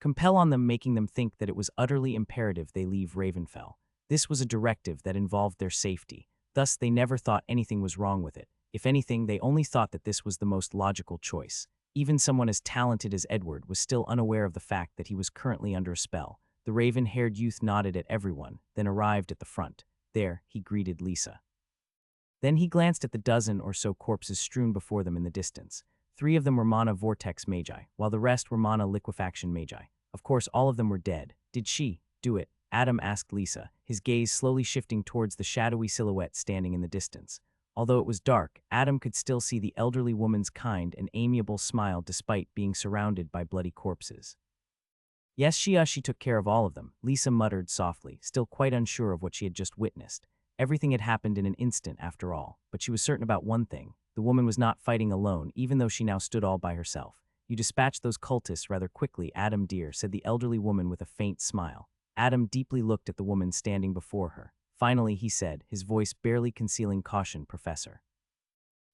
Compel on them, making them think that it was utterly imperative they leave Ravenfell. This was a directive that involved their safety. Thus, they never thought anything was wrong with it. If anything, they only thought that this was the most logical choice. Even someone as talented as Edward was still unaware of the fact that he was currently under a spell. The raven-haired youth nodded at everyone, then arrived at the front. There, he greeted Lisa. Then he glanced at the dozen or so corpses strewn before them in the distance. 3 of them were mana vortex magi, while the rest were mana liquefaction magi. Of course, all of them were dead. Did she do it? Adam asked Lisa, his gaze slowly shifting towards the shadowy silhouette standing in the distance. Although it was dark, Adam could still see the elderly woman's kind and amiable smile despite being surrounded by bloody corpses. Yes, she took care of all of them, Lisa muttered softly, still quite unsure of what she had just witnessed. Everything had happened in an instant after all, but she was certain about one thing. The woman was not fighting alone, even though she now stood all by herself. You dispatched those cultists rather quickly, Adam dear, said the elderly woman with a faint smile. Adam deeply looked at the woman standing before her. Finally, he said, his voice barely concealing caution, Professor.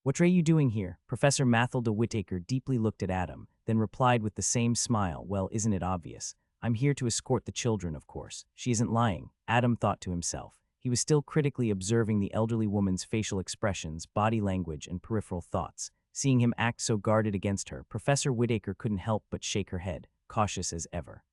What are you doing here? Professor Mathilda Whittaker deeply looked at Adam, then replied with the same smile, well, isn't it obvious? I'm here to escort the children, of course. She isn't lying, Adam thought to himself. He was still critically observing the elderly woman's facial expressions, body language, and peripheral thoughts. Seeing him act so guarded against her, Professor Whittaker couldn't help but shake her head, cautious as ever.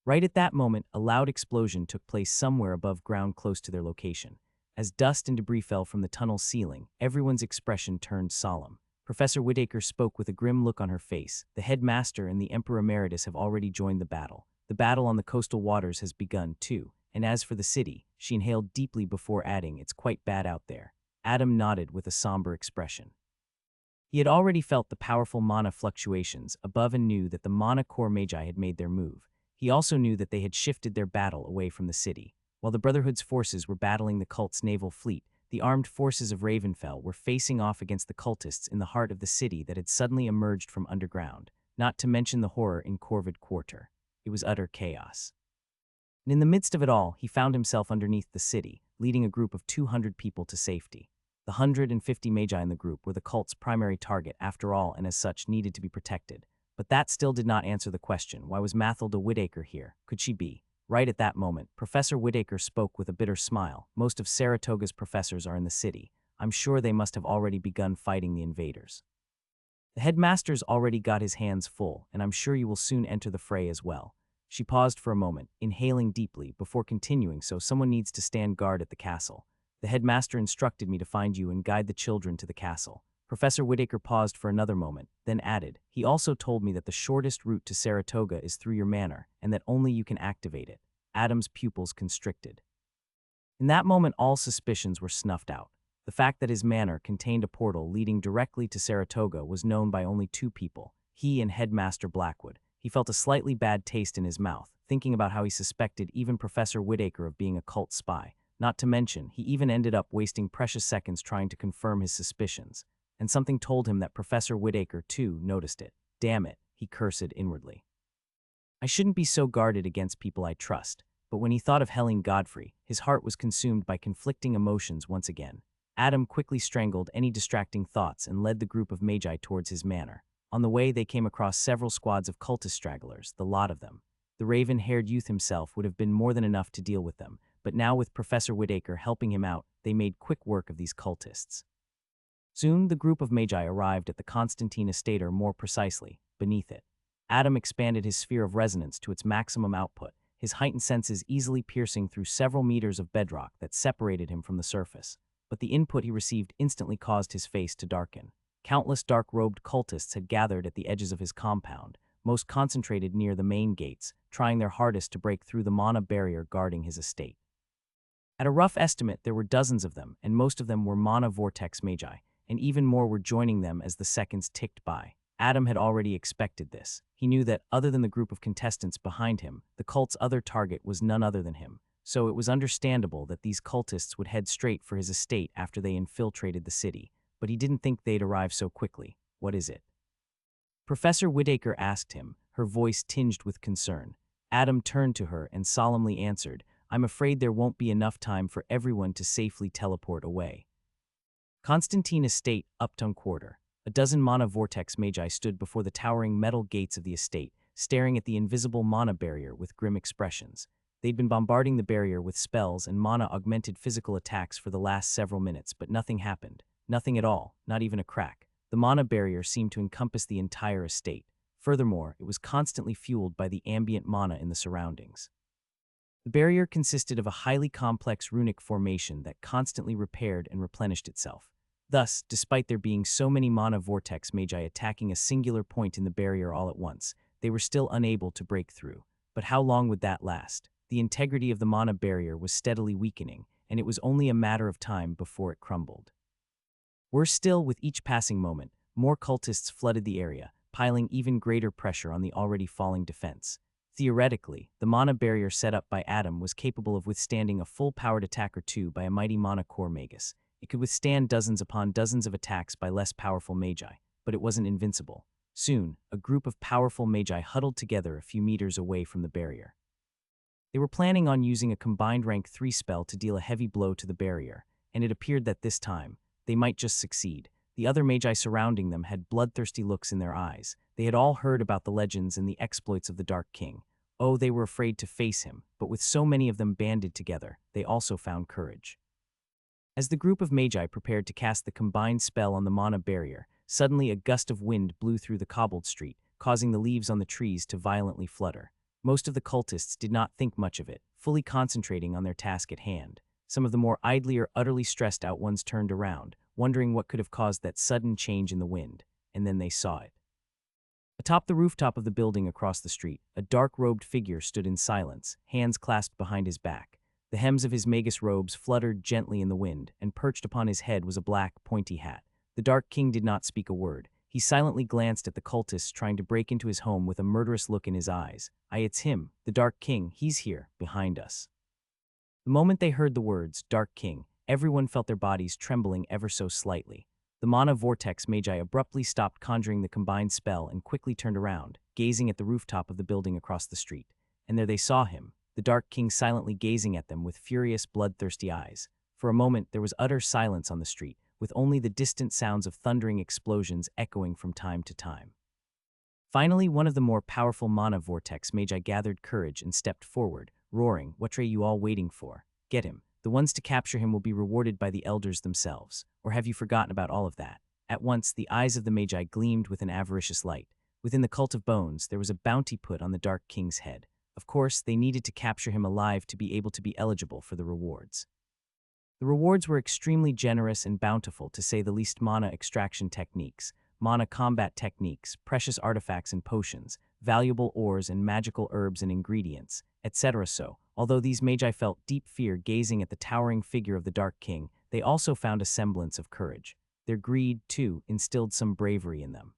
Right at that moment, a loud explosion took place somewhere above ground close to their location. As dust and debris fell from the tunnel's ceiling, everyone's expression turned solemn. Professor Whittaker spoke with a grim look on her face. The headmaster and the Emperor Emeritus have already joined the battle. The battle on the coastal waters has begun, too. And as for the city, she inhaled deeply before adding, it's quite bad out there. Adam nodded with a somber expression. He had already felt the powerful mana fluctuations above and knew that the mana core magi had made their move. He also knew that they had shifted their battle away from the city. While the Brotherhood's forces were battling the cult's naval fleet, the armed forces of Ravenfell were facing off against the cultists in the heart of the city that had suddenly emerged from underground, not to mention the horror in Corvid Quarter. It was utter chaos. And in the midst of it all, he found himself underneath the city, leading a group of 200 people to safety. The 150 magi in the group were the cult's primary target after all, and as such needed to be protected. But that still did not answer the question, why was Mathilda Whittaker here? Could she be? Right at that moment, Professor Whittaker spoke with a bitter smile. Most of Saratoga's professors are in the city. I'm sure they must have already begun fighting the invaders. The headmaster's already got his hands full, and I'm sure you will soon enter the fray as well. She paused for a moment, inhaling deeply, before continuing, so someone needs to stand guard at the castle. The headmaster instructed me to find you and guide the children to the castle. Professor Whittaker paused for another moment, then added, he also told me that the shortest route to Saratoga is through your manor, and that only you can activate it. Adam's pupils constricted. In that moment, all suspicions were snuffed out. The fact that his manor contained a portal leading directly to Saratoga was known by only 2 people, he and Headmaster Blackwood. He felt a slightly bad taste in his mouth, thinking about how he suspected even Professor Whittaker of being a cult spy. Not to mention, he even ended up wasting precious seconds trying to confirm his suspicions. And something told him that Professor Whittaker, too, noticed it. Damn it, he cursed inwardly. I shouldn't be so guarded against people I trust. But when he thought of Helene Godfrey, his heart was consumed by conflicting emotions once again. Adam quickly strangled any distracting thoughts and led the group of magi towards his manor. On the way, they came across several squads of cultist stragglers, the lot of them. The raven-haired youth himself would have been more than enough to deal with them, but now with Professor Whittaker helping him out, they made quick work of these cultists. Soon, the group of magi arrived at the Constantine estate, or more precisely, beneath it. Adam expanded his sphere of resonance to its maximum output, his heightened senses easily piercing through several meters of bedrock that separated him from the surface. But the input he received instantly caused his face to darken. Countless dark-robed cultists had gathered at the edges of his compound, most concentrated near the main gates, trying their hardest to break through the mana barrier guarding his estate. At a rough estimate, there were dozens of them, and most of them were mana vortex magi, and even more were joining them as the seconds ticked by. Adam had already expected this. He knew that, other than the group of contestants behind him, the cult's other target was none other than him. So it was understandable that these cultists would head straight for his estate after they infiltrated the city. But he didn't think they'd arrive so quickly. What is it? Professor Whitaker asked him, her voice tinged with concern. Adam turned to her and solemnly answered, I'm afraid there won't be enough time for everyone to safely teleport away. Constantine Estate, Uptown Quarter. A dozen mana vortex magi stood before the towering metal gates of the estate, staring at the invisible mana barrier with grim expressions. They'd been bombarding the barrier with spells and mana-augmented physical attacks for the last several minutes, but nothing happened. Nothing at all, not even a crack. The mana barrier seemed to encompass the entire estate. Furthermore, it was constantly fueled by the ambient mana in the surroundings. The barrier consisted of a highly complex runic formation that constantly repaired and replenished itself. Thus, despite there being so many mana vortex magi attacking a singular point in the barrier all at once, they were still unable to break through. But how long would that last? The integrity of the mana barrier was steadily weakening, and it was only a matter of time before it crumbled. Worse still, with each passing moment, more cultists flooded the area, piling even greater pressure on the already falling defense. Theoretically, the mana barrier set up by Adam was capable of withstanding a full-powered attack or two by a mighty mana core magus. It could withstand dozens upon dozens of attacks by less powerful magi, but it wasn't invincible. Soon, a group of powerful magi huddled together a few meters away from the barrier. They were planning on using a combined rank 3 spell to deal a heavy blow to the barrier, and it appeared that this time, they might just succeed. The other magi surrounding them had bloodthirsty looks in their eyes. They had all heard about the legends and the exploits of the Dark King. Oh, they were afraid to face him, but with so many of them banded together, they also found courage. As the group of magi prepared to cast the combined spell on the mana barrier, suddenly a gust of wind blew through the cobbled street, causing the leaves on the trees to violently flutter. Most of the cultists did not think much of it, fully concentrating on their task at hand. Some of the more idly or utterly stressed out ones turned around, wondering what could have caused that sudden change in the wind, and then they saw it. Atop the rooftop of the building across the street, a dark-robed figure stood in silence, hands clasped behind his back. The hems of his magus robes fluttered gently in the wind, and perched upon his head was a black, pointy hat. The Dark King did not speak a word. He silently glanced at the cultists trying to break into his home with a murderous look in his eyes. It's him, the Dark King. He's here, behind us. The moment they heard the words, Dark King, everyone felt their bodies trembling ever so slightly. The mana vortex magi abruptly stopped conjuring the combined spell and quickly turned around, gazing at the rooftop of the building across the street. And there they saw him, the Dark King silently gazing at them with furious, bloodthirsty eyes. For a moment, there was utter silence on the street, with only the distant sounds of thundering explosions echoing from time to time. Finally, one of the more powerful mana vortex magi gathered courage and stepped forward, roaring, "What are you all waiting for? Get him. The ones to capture him will be rewarded by the elders themselves. Or have you forgotten about all of that?" At once, the eyes of the magi gleamed with an avaricious light. Within the cult of bones, there was a bounty put on the Dark King's head. Of course, they needed to capture him alive to be able to be eligible for the rewards. The rewards were extremely generous and bountiful, to say the least. Mana extraction techniques, mana combat techniques, precious artifacts and potions, valuable ores and magical herbs and ingredients, etc. So, although these magi felt deep fear gazing at the towering figure of the Dark King, they also found a semblance of courage. Their greed, too, instilled some bravery in them.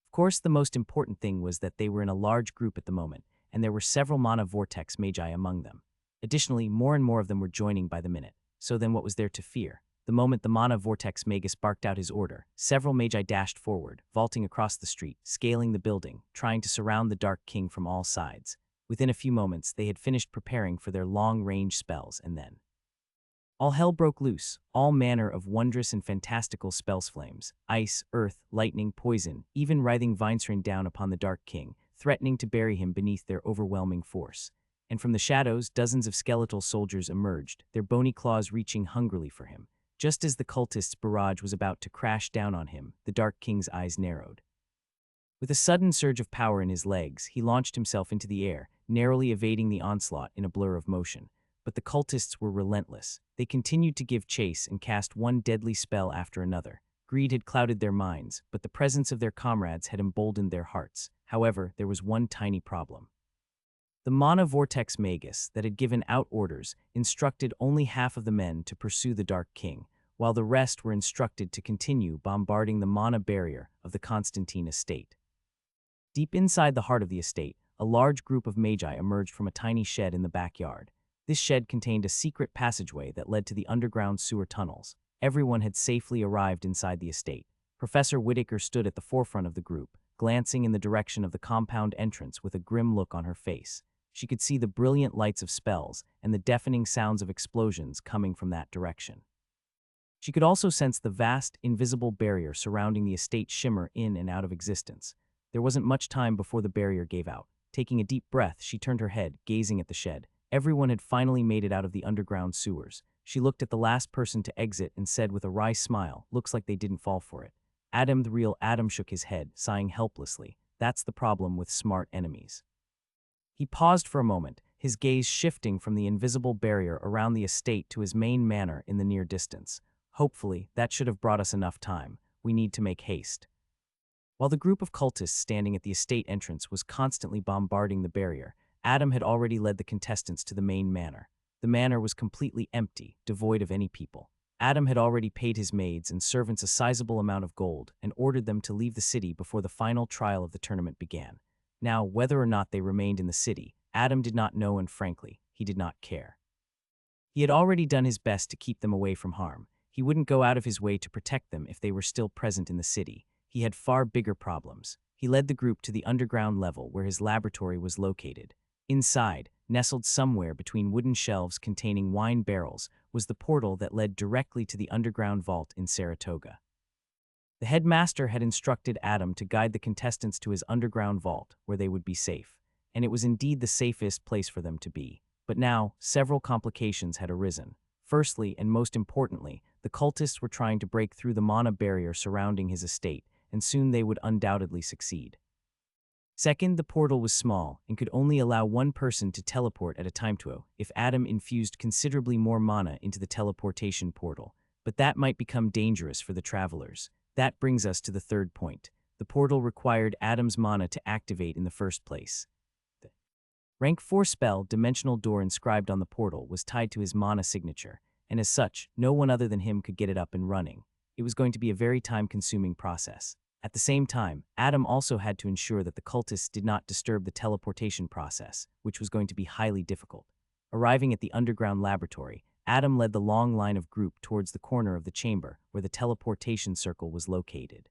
Of course, the most important thing was that they were in a large group at the moment, and there were several mana vortex magi among them. Additionally, more and more of them were joining by the minute. So then what was there to fear? The moment the mana vortex magus barked out his order, several magi dashed forward, vaulting across the street, scaling the building, trying to surround the Dark King from all sides. Within a few moments, they had finished preparing for their long-range spells, and then all hell broke loose. All manner of wondrous and fantastical spells, flames, ice, earth, lightning, poison, even writhing vines rained down upon the Dark King, threatening to bury him beneath their overwhelming force. And from the shadows, dozens of skeletal soldiers emerged, their bony claws reaching hungrily for him. Just as the cultist's barrage was about to crash down on him, the Dark King's eyes narrowed. With a sudden surge of power in his legs, he launched himself into the air, narrowly evading the onslaught in a blur of motion. But the cultists were relentless. They continued to give chase and cast one deadly spell after another. Greed had clouded their minds, but the presence of their comrades had emboldened their hearts. However, there was one tiny problem. The mana vortex magus that had given out orders instructed only half of the men to pursue the Dark King, while the rest were instructed to continue bombarding the mana barrier of the Constantine estate. Deep inside the heart of the estate, a large group of magi emerged from a tiny shed in the backyard. This shed contained a secret passageway that led to the underground sewer tunnels. Everyone had safely arrived inside the estate. Professor Whitaker stood at the forefront of the group, glancing in the direction of the compound entrance with a grim look on her face. She could see the brilliant lights of spells and the deafening sounds of explosions coming from that direction. She could also sense the vast, invisible barrier surrounding the estate shimmer in and out of existence. There wasn't much time before the barrier gave out. Taking a deep breath, she turned her head, gazing at the shed. Everyone had finally made it out of the underground sewers. She looked at the last person to exit and said with a wry smile, "Looks like they didn't fall for it." Adam, the real Adam, shook his head, sighing helplessly. That's the problem with smart enemies. He paused for a moment, his gaze shifting from the invisible barrier around the estate to his main manor in the near distance. Hopefully, that should have brought us enough time. We need to make haste. While the group of cultists standing at the estate entrance was constantly bombarding the barrier, Adam had already led the contestants to the main manor. The manor was completely empty, devoid of any people. Adam had already paid his maids and servants a sizable amount of gold and ordered them to leave the city before the final trial of the tournament began. Now, whether or not they remained in the city, Adam did not know, and frankly, he did not care. He had already done his best to keep them away from harm. He wouldn't go out of his way to protect them if they were still present in the city. He had far bigger problems. He led the group to the underground level where his laboratory was located. Inside, nestled somewhere between wooden shelves containing wine barrels, was the portal that led directly to the underground vault in Saratoga. The headmaster had instructed Adam to guide the contestants to his underground vault, where they would be safe, and it was indeed the safest place for them to be. But now, several complications had arisen. Firstly, and most importantly, the cultists were trying to break through the mana barrier surrounding his estate, and soon they would undoubtedly succeed. Second, the portal was small and could only allow one person to teleport at a time if Adam infused considerably more mana into the teleportation portal, but that might become dangerous for the travelers. That brings us to the third point. The portal required Adam's mana to activate in the first place. The rank 4 spell, Dimensional Door, inscribed on the portal was tied to his mana signature, and as such, no one other than him could get it up and running. It was going to be a very time-consuming process. At the same time, Adam also had to ensure that the cultists did not disturb the teleportation process, which was going to be highly difficult. Arriving at the underground laboratory, Adam led the long line of group towards the corner of the chamber where the teleportation circle was located.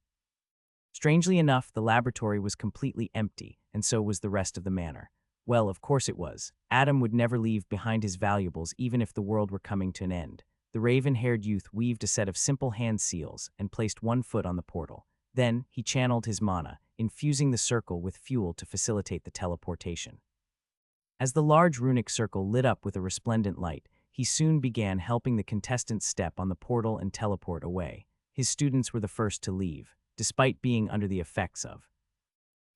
Strangely enough, the laboratory was completely empty, and so was the rest of the manor. Well, of course it was. Adam would never leave behind his valuables even if the world were coming to an end. The raven-haired youth weaved a set of simple hand seals and placed one foot on the portal. Then, he channeled his mana, infusing the circle with fuel to facilitate the teleportation. As the large runic circle lit up with a resplendent light, he soon began helping the contestants step on the portal and teleport away. His students were the first to leave, despite being under the effects of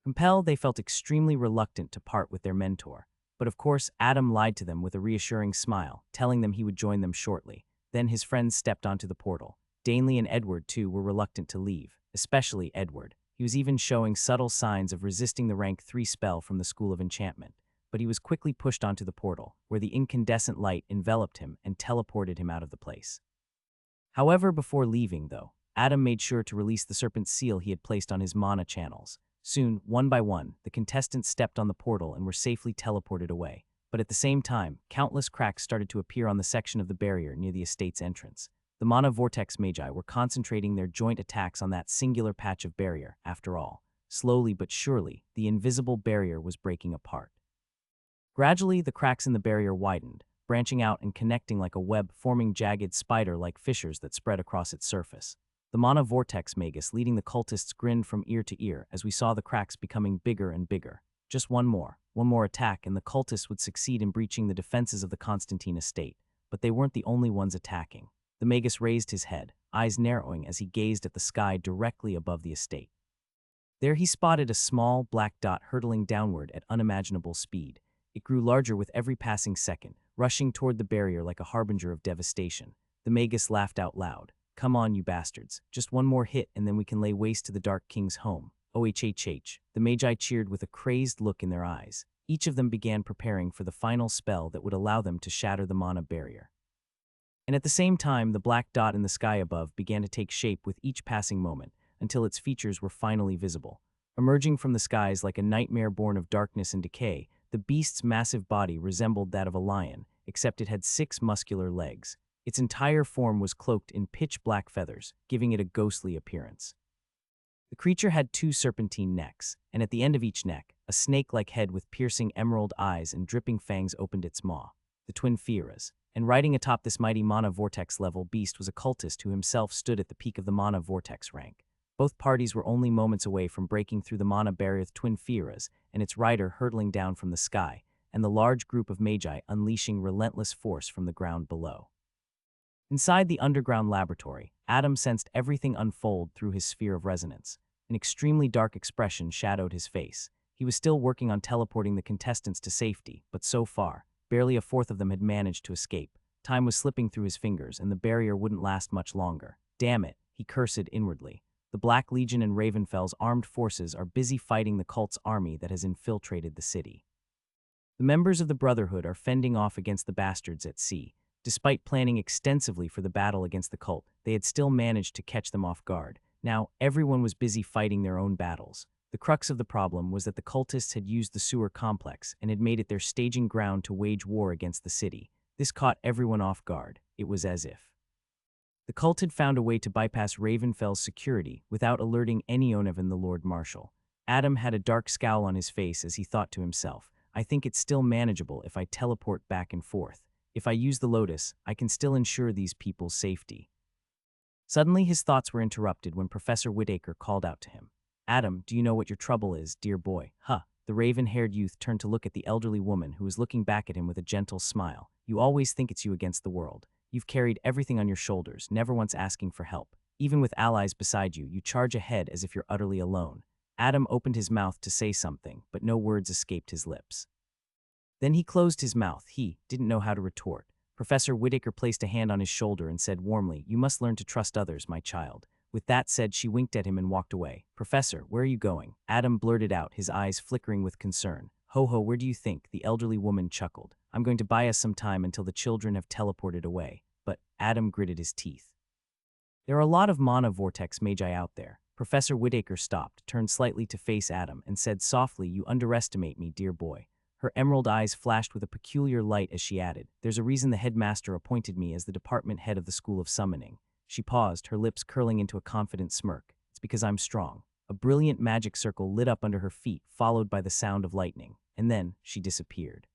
compel. They felt extremely reluctant to part with their mentor. But of course, Adam lied to them with a reassuring smile, telling them he would join them shortly. Then his friends stepped onto the portal. Danley and Edward, too, were reluctant to leave. Especially Edward. He was even showing subtle signs of resisting the rank 3 spell from the School of Enchantment, but he was quickly pushed onto the portal, where the incandescent light enveloped him and teleported him out of the place. However, before leaving, though, Adam made sure to release the serpent seal he had placed on his mana channels. Soon, one by one, the contestants stepped on the portal and were safely teleported away. But at the same time, countless cracks started to appear on the section of the barrier near the estate's entrance. The mana vortex magi were concentrating their joint attacks on that singular patch of barrier. After all, slowly but surely, the invisible barrier was breaking apart. Gradually, the cracks in the barrier widened, branching out and connecting like a web, forming jagged spider-like fissures that spread across its surface. The mana vortex magus leading the cultists grinned from ear to ear as we saw the cracks becoming bigger and bigger. Just one more attack, and the cultists would succeed in breaching the defenses of the Constantine estate. But they weren't the only ones attacking. The magus raised his head, eyes narrowing as he gazed at the sky directly above the estate. There he spotted a small, black dot hurtling downward at unimaginable speed. It grew larger with every passing second, rushing toward the barrier like a harbinger of devastation. The magus laughed out loud. "Come on, you bastards. Just one more hit and then we can lay waste to the Dark King's home." OHHH. The magi cheered with a crazed look in their eyes. Each of them began preparing for the final spell that would allow them to shatter the mana barrier. And at the same time, the black dot in the sky above began to take shape with each passing moment, until its features were finally visible. Emerging from the skies like a nightmare born of darkness and decay, the beast's massive body resembled that of a lion, except it had 6 muscular legs. Its entire form was cloaked in pitch-black feathers, giving it a ghostly appearance. The creature had 2 serpentine necks, and at the end of each neck, a snake-like head with piercing emerald eyes and dripping fangs opened its maw. The twin Fieras. And riding atop this mighty mana vortex-level beast was a cultist who himself stood at the peak of the mana vortex rank. Both parties were only moments away from breaking through the mana barrier with twin Fieras and its rider hurtling down from the sky, and the large group of magi unleashing relentless force from the ground below. Inside the underground laboratory, Adam sensed everything unfold through his sphere of resonance. An extremely dark expression shadowed his face. He was still working on teleporting the contestants to safety, but so far, barely a fourth of them had managed to escape. Time was slipping through his fingers, and the barrier wouldn't last much longer. Damn it, he cursed inwardly. The Black Legion and Ravenfell's armed forces are busy fighting the cult's army that has infiltrated the city. The members of the Brotherhood are fending off against the bastards at sea. Despite planning extensively for the battle against the cult, they had still managed to catch them off guard. Now, everyone was busy fighting their own battles. The crux of the problem was that the cultists had used the sewer complex and had made it their staging ground to wage war against the city. This caught everyone off guard. It was as if the cult had found a way to bypass Ravenfell's security without alerting any Onevan the Lord Marshal. Adam had a dark scowl on his face as he thought to himself, I think it's still manageable if I teleport back and forth. If I use the Lotus, I can still ensure these people's safety. Suddenly his thoughts were interrupted when Professor Whitaker called out to him. Adam, do you know what your trouble is, dear boy? Huh. The raven-haired youth turned to look at the elderly woman who was looking back at him with a gentle smile. You always think it's you against the world. You've carried everything on your shoulders, never once asking for help. Even with allies beside you, you charge ahead as if you're utterly alone. Adam opened his mouth to say something, but no words escaped his lips. Then he closed his mouth. He didn't know how to retort. Professor Whitaker placed a hand on his shoulder and said warmly, You must learn to trust others, my child. With that said, she winked at him and walked away. Professor, where are you going? Adam blurted out, his eyes flickering with concern. Ho ho, where do you think? The elderly woman chuckled. I'm going to buy us some time until the children have teleported away. But Adam gritted his teeth. There are a lot of mana vortex magi out there. Professor Whitaker stopped, turned slightly to face Adam, and said softly, You underestimate me, dear boy. Her emerald eyes flashed with a peculiar light as she added, There's a reason the headmaster appointed me as the department head of the School of Summoning. She paused, her lips curling into a confident smirk. It's because I'm strong. A brilliant magic circle lit up under her feet, followed by the sound of lightning, and then she disappeared.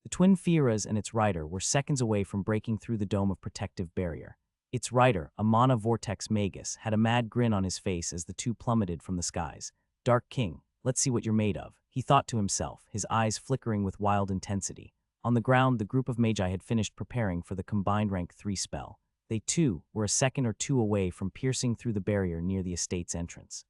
The twin Fieras and its rider were seconds away from breaking through the dome of protective barrier. Its rider, a mana vortex magus, had a mad grin on his face as the two plummeted from the skies. Dark King, let's see what you're made of, he thought to himself, his eyes flickering with wild intensity. On the ground, the group of magi had finished preparing for the combined rank 3 spell. They, too, were a second or two away from piercing through the barrier near the estate's entrance.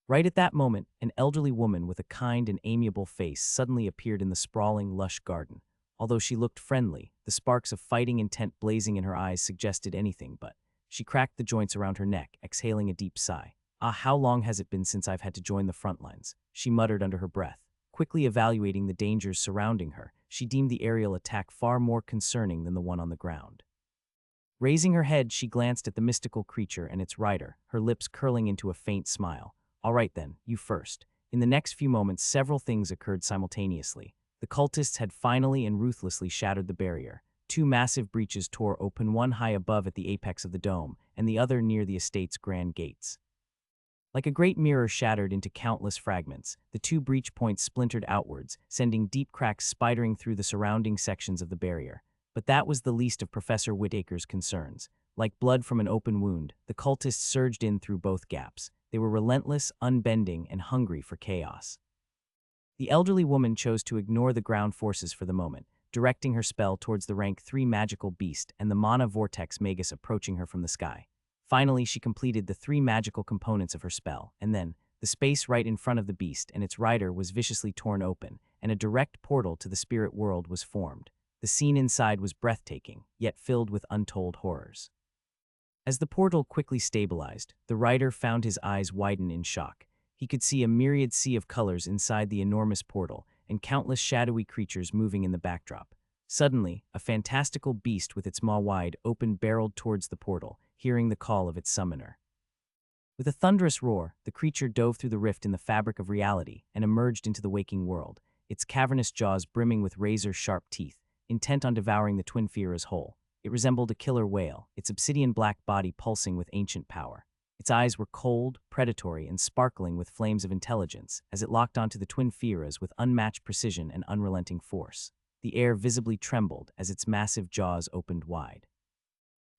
Right at that moment, an elderly woman with a kind and amiable face suddenly appeared in the sprawling, lush garden. Although she looked friendly, the sparks of fighting intent blazing in her eyes suggested anything but. She cracked the joints around her neck, exhaling a deep sigh. Ah, how long has it been since I've had to join the front lines? She muttered under her breath. Quickly evaluating the dangers surrounding her, she deemed the aerial attack far more concerning than the one on the ground. Raising her head, she glanced at the mystical creature and its rider, her lips curling into a faint smile. All right then, you first. In the next few moments, several things occurred simultaneously. The cultists had finally and ruthlessly shattered the barrier. 2 massive breaches tore open, one high above at the apex of the dome, and the other near the estate's grand gates. Like a great mirror shattered into countless fragments, the 2 breach points splintered outwards, sending deep cracks spidering through the surrounding sections of the barrier. But that was the least of Professor Whitaker's concerns. Like blood from an open wound, the cultists surged in through both gaps. They were relentless, unbending, and hungry for chaos. The elderly woman chose to ignore the ground forces for the moment, directing her spell towards the rank 3 magical beast and the mana vortex magus approaching her from the sky. Finally, she completed the 3 magical components of her spell, and then, the space right in front of the beast and its rider was viciously torn open, and a direct portal to the spirit world was formed. The scene inside was breathtaking, yet filled with untold horrors. As the portal quickly stabilized, the rider found his eyes widen in shock. He could see a myriad sea of colors inside the enormous portal, and countless shadowy creatures moving in the backdrop. Suddenly, a fantastical beast with its maw wide open barreled towards the portal, hearing the call of its summoner. With a thunderous roar, the creature dove through the rift in the fabric of reality and emerged into the waking world, its cavernous jaws brimming with razor-sharp teeth, intent on devouring the Twin Feara's whole. It resembled a killer whale, its obsidian-black body pulsing with ancient power. Its eyes were cold, predatory, and sparkling with flames of intelligence as it locked onto the Twin Fearas with unmatched precision and unrelenting force. The air visibly trembled as its massive jaws opened wide.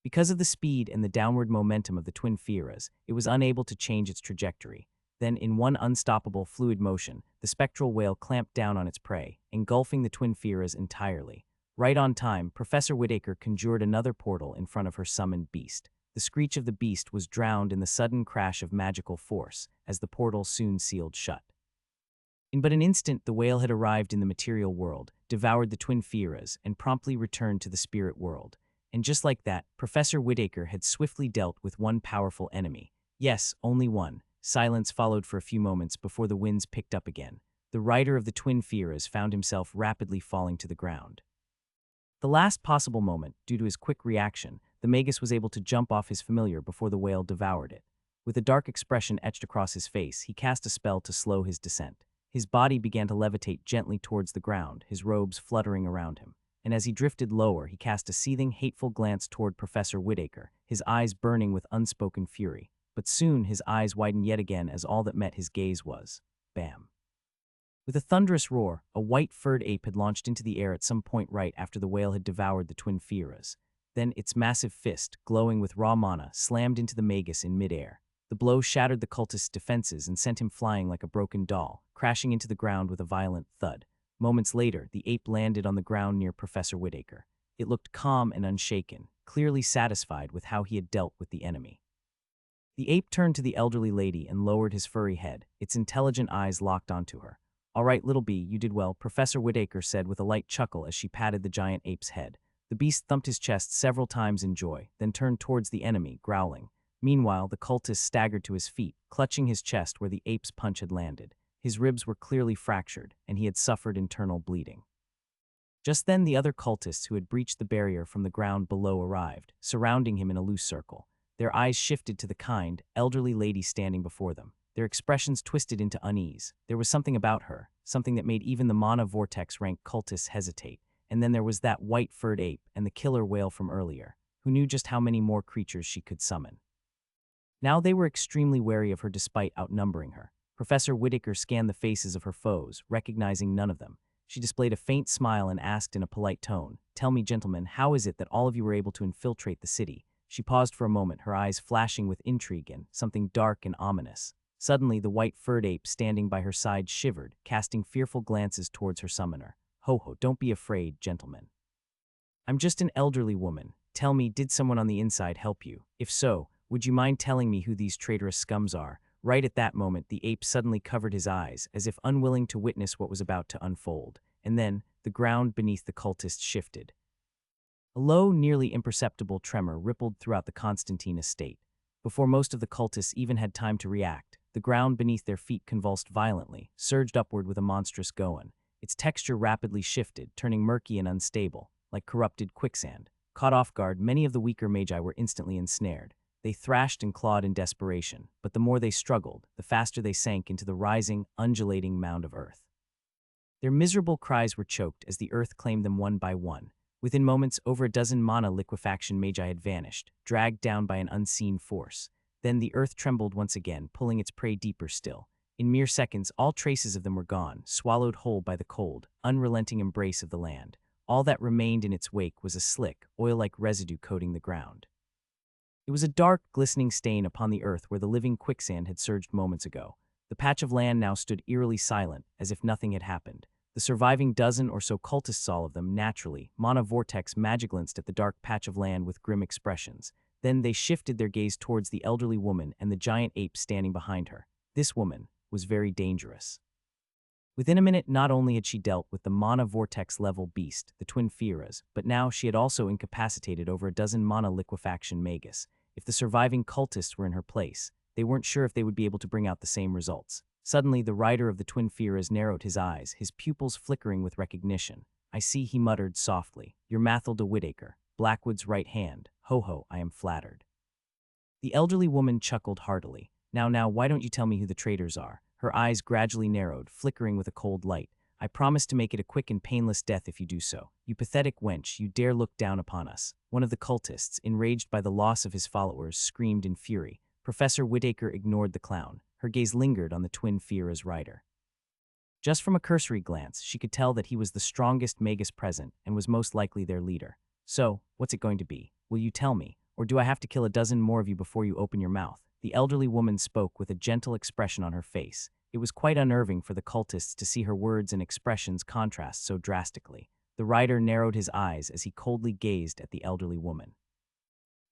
Because of the speed and the downward momentum of the Twin Fearas, it was unable to change its trajectory. Then, in one unstoppable, fluid motion, the spectral whale clamped down on its prey, engulfing the Twin Fearas entirely. Right on time, Professor Whittaker conjured another portal in front of her summoned beast. The screech of the beast was drowned in the sudden crash of magical force, as the portal soon sealed shut. In but an instant, the whale had arrived in the material world, devoured the Twin Fearas, and promptly returned to the spirit world. And just like that, Professor Whittaker had swiftly dealt with one powerful enemy. Yes, only one. Silence followed for a few moments before the winds picked up again. The rider of the Twin Fearas found himself rapidly falling to the ground. The last possible moment, due to his quick reaction, the Magus was able to jump off his familiar before the whale devoured it. With a dark expression etched across his face, he cast a spell to slow his descent. His body began to levitate gently towards the ground, his robes fluttering around him. And as he drifted lower, he cast a seething, hateful glance toward Professor Whittaker, his eyes burning with unspoken fury. But soon his eyes widened yet again as all that met his gaze was bam. With a thunderous roar, a white-furred ape had launched into the air at some point right after the whale had devoured the Twin Fearas. Then its massive fist, glowing with raw mana, slammed into the Magus in midair. The blow shattered the cultist's defenses and sent him flying like a broken doll, crashing into the ground with a violent thud. Moments later, the ape landed on the ground near Professor Whittaker. It looked calm and unshaken, clearly satisfied with how he had dealt with the enemy. The ape turned to the elderly lady and lowered his furry head, its intelligent eyes locked onto her. "All right, little bee, you did well," Professor Whittaker said with a light chuckle as she patted the giant ape's head. The beast thumped his chest several times in joy, then turned towards the enemy, growling. Meanwhile, the cultist staggered to his feet, clutching his chest where the ape's punch had landed. His ribs were clearly fractured, and he had suffered internal bleeding. Just then, the other cultists who had breached the barrier from the ground below arrived, surrounding him in a loose circle. Their eyes shifted to the kind, elderly lady standing before them. Their expressions twisted into unease. There was something about her, something that made even the Mana Vortex-ranked cultists hesitate. And then there was that white-furred ape and the killer whale from earlier, who knew just how many more creatures she could summon. Now they were extremely wary of her despite outnumbering her. Professor Whittaker scanned the faces of her foes, recognizing none of them. She displayed a faint smile and asked in a polite tone, "Tell me, gentlemen, how is it that all of you were able to infiltrate the city?" She paused for a moment, her eyes flashing with intrigue and something dark and ominous. Suddenly, the white-furred ape standing by her side shivered, casting fearful glances towards her summoner. "Ho, don't be afraid, gentlemen. I'm just an elderly woman. Tell me, did someone on the inside help you? If so, would you mind telling me who these traitorous scums are?" Right at that moment, the ape suddenly covered his eyes, as if unwilling to witness what was about to unfold. And then, the ground beneath the cultists shifted. A low, nearly imperceptible tremor rippled throughout the Constantine estate. Before most of the cultists even had time to react, the ground beneath their feet convulsed violently, surged upward with a monstrous goan. Its texture rapidly shifted, turning murky and unstable, like corrupted quicksand. Caught off guard, many of the weaker magi were instantly ensnared. They thrashed and clawed in desperation, but the more they struggled, the faster they sank into the rising, undulating mound of earth. Their miserable cries were choked as the earth claimed them one by one. Within moments, over a dozen mana liquefaction magi had vanished, dragged down by an unseen force. Then the earth trembled once again, pulling its prey deeper still. In mere seconds, all traces of them were gone, swallowed whole by the cold, unrelenting embrace of the land. All that remained in its wake was a slick, oil-like residue coating the ground. It was a dark, glistening stain upon the earth where the living quicksand had surged moments ago. The patch of land now stood eerily silent, as if nothing had happened. The surviving dozen or so cultists, all of them, naturally, Mana Vortex magic-glanced at the dark patch of land with grim expressions. Then they shifted their gaze towards the elderly woman and the giant ape standing behind her. This woman was very dangerous. Within a minute, not only had she dealt with the Mana Vortex-level beast, the Twin Fearas, but now she had also incapacitated over a dozen Mana Liquefaction Magus. If the surviving cultists were in her place, they weren't sure if they would be able to bring out the same results. Suddenly, the rider of the Twin Fearas narrowed his eyes, his pupils flickering with recognition. I see, he muttered softly. You're Mathilda Whitaker, Blackwood's right hand. Ho ho, I am flattered. The elderly woman chuckled heartily. Now, why don't you tell me who the traitors are? Her eyes gradually narrowed, flickering with a cold light. I promise to make it a quick and painless death if you do so. You pathetic wench, you dare look down upon us. One of the cultists, enraged by the loss of his followers, screamed in fury. Professor Whitaker ignored the clown. Her gaze lingered on the twin Fira's rider. Just from a cursory glance, she could tell that he was the strongest magus present and was most likely their leader. So, what's it going to be? Will you tell me? Or do I have to kill a dozen more of you before you open your mouth? The elderly woman spoke with a gentle expression on her face. It was quite unnerving for the cultists to see her words and expressions contrast so drastically. The rider narrowed his eyes as he coldly gazed at the elderly woman.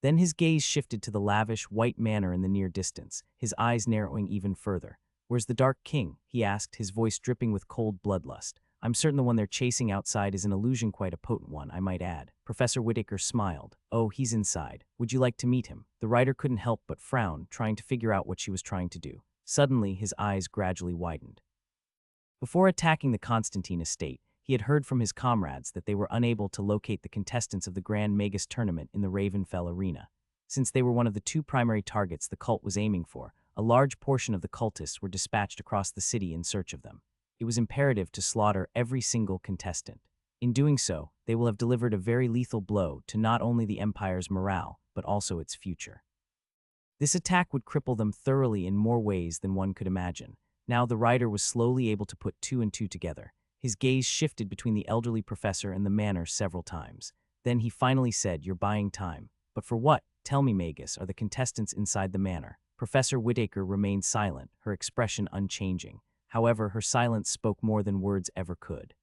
Then his gaze shifted to the lavish, white manor in the near distance, his eyes narrowing even further. Where's the Dark King? He asked, his voice dripping with cold bloodlust. I'm certain the one they're chasing outside is an illusion, quite a potent one, I might add. Professor Whitaker smiled. Oh, he's inside. Would you like to meet him? The rider couldn't help but frown, trying to figure out what she was trying to do. Suddenly, his eyes gradually widened. Before attacking the Constantine estate, he had heard from his comrades that they were unable to locate the contestants of the Grand Magus tournament in the Ravenfell arena. Since they were one of the two primary targets the cult was aiming for, a large portion of the cultists were dispatched across the city in search of them. It was imperative to slaughter every single contestant. In doing so, they will have delivered a very lethal blow to not only the Empire's morale, but also its future. This attack would cripple them thoroughly in more ways than one could imagine. Now the rider was slowly able to put two and two together. His gaze shifted between the elderly professor and the manor several times. Then he finally said, You're buying time. But for what? Tell me, Magus, are the contestants inside the manor? Professor Whitaker remained silent, her expression unchanging. However, her silence spoke more than words ever could.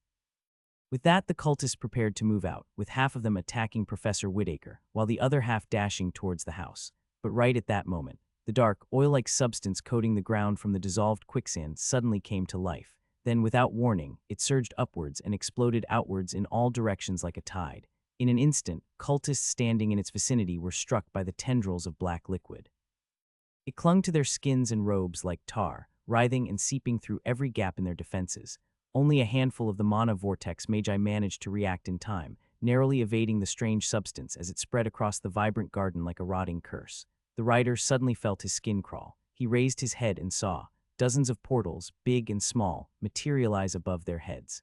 With that, the cultists prepared to move out, with half of them attacking Professor Whitaker, while the other half dashing towards the house. But right at that moment, the dark, oil-like substance coating the ground from the dissolved quicksand suddenly came to life. Then, without warning, it surged upwards and exploded outwards in all directions like a tide. In an instant, cultists standing in its vicinity were struck by the tendrils of black liquid. It clung to their skins and robes like tar, writhing and seeping through every gap in their defenses. Only a handful of the mana vortex magi managed to react in time, narrowly evading the strange substance as it spread across the vibrant garden like a rotting curse. The rider suddenly felt his skin crawl. He raised his head and saw dozens of portals, big and small, materialize above their heads.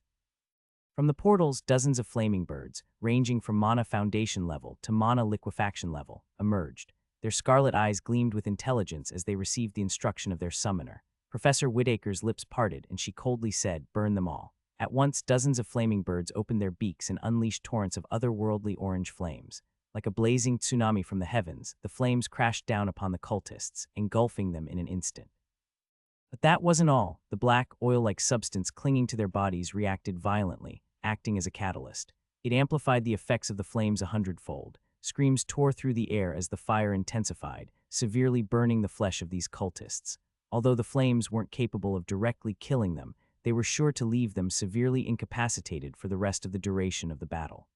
From the portals, dozens of flaming birds, ranging from mana foundation level to mana liquefaction level, emerged. Their scarlet eyes gleamed with intelligence as they received the instruction of their summoner. Professor Whitaker's lips parted, and she coldly said, Burn them all. At once, dozens of flaming birds opened their beaks and unleashed torrents of otherworldly orange flames. Like a blazing tsunami from the heavens, the flames crashed down upon the cultists, engulfing them in an instant. But that wasn't all. The black, oil-like substance clinging to their bodies reacted violently, acting as a catalyst. It amplified the effects of the flames 100-fold. Screams tore through the air as the fire intensified, severely burning the flesh of these cultists. Although the flames weren't capable of directly killing them, they were sure to leave them severely incapacitated for the rest of the duration of the battle.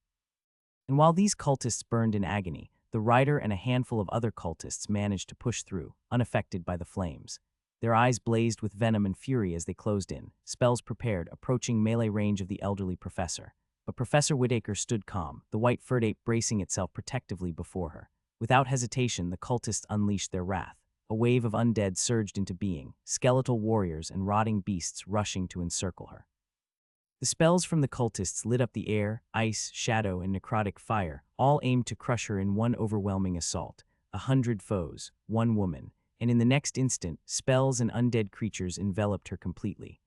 And while these cultists burned in agony, the rider and a handful of other cultists managed to push through, unaffected by the flames. Their eyes blazed with venom and fury as they closed in, spells prepared, approaching melee range of the elderly professor. But Professor Whitaker stood calm, the white furred ape bracing itself protectively before her. Without hesitation, the cultists unleashed their wrath. A wave of undead surged into being, skeletal warriors and rotting beasts rushing to encircle her. The spells from the cultists lit up the air, ice, shadow, and necrotic fire, all aimed to crush her in one overwhelming assault. 100 foes, one woman, and in the next instant, spells and undead creatures enveloped her completely.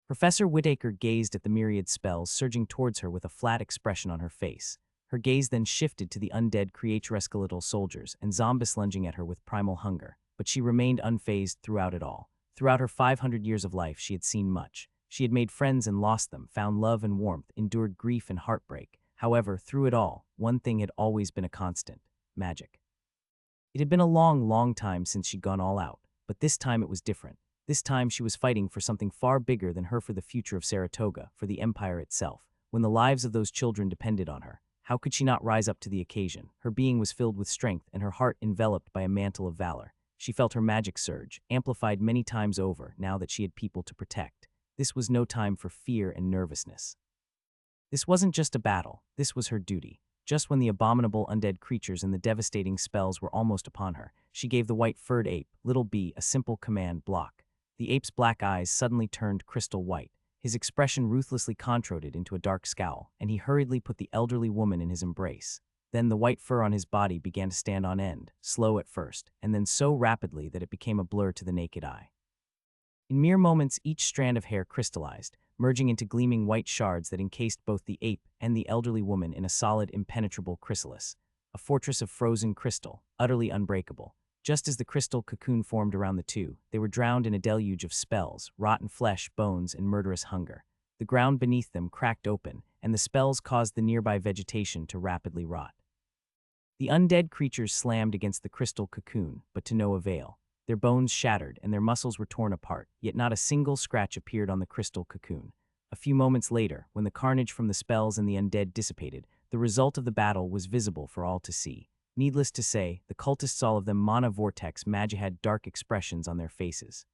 Professor Whitaker gazed at the myriad spells surging towards her with a flat expression on her face. Her gaze then shifted to the undead creaturesque soldiers and zombies lunging at her with primal hunger, but she remained unfazed throughout it all. Throughout her 500 years of life, she had seen much. She had made friends and lost them, found love and warmth, endured grief and heartbreak. However, through it all, one thing had always been a constant: magic. It had been a long, long time since she'd gone all out, but this time it was different. This time she was fighting for something far bigger than her, for the future of Saratoga, for the Empire itself. When the lives of those children depended on her, how could she not rise up to the occasion? Her being was filled with strength and her heart enveloped by a mantle of valor. She felt her magic surge, amplified many times over now that she had people to protect. This was no time for fear and nervousness. This wasn't just a battle, this was her duty. Just when the abominable undead creatures and the devastating spells were almost upon her, she gave the white-furred ape, Little B, a simple command: block. The ape's black eyes suddenly turned crystal white. His expression ruthlessly contorted into a dark scowl, and he hurriedly put the elderly woman in his embrace. Then the white fur on his body began to stand on end, slow at first, and then so rapidly that it became a blur to the naked eye. In mere moments, each strand of hair crystallized, merging into gleaming white shards that encased both the ape and the elderly woman in a solid, impenetrable chrysalis, a fortress of frozen crystal, utterly unbreakable. Just as the crystal cocoon formed around the two, they were drowned in a deluge of spells, rotten flesh, bones, and murderous hunger. The ground beneath them cracked open, and the spells caused the nearby vegetation to rapidly rot. The undead creatures slammed against the crystal cocoon, but to no avail. Their bones shattered and their muscles were torn apart, yet not a single scratch appeared on the crystal cocoon. A few moments later, when the carnage from the spells and the undead dissipated, the result of the battle was visible for all to see. Needless to say, the cultists, all of them manhwarecaps, had dark expressions on their faces.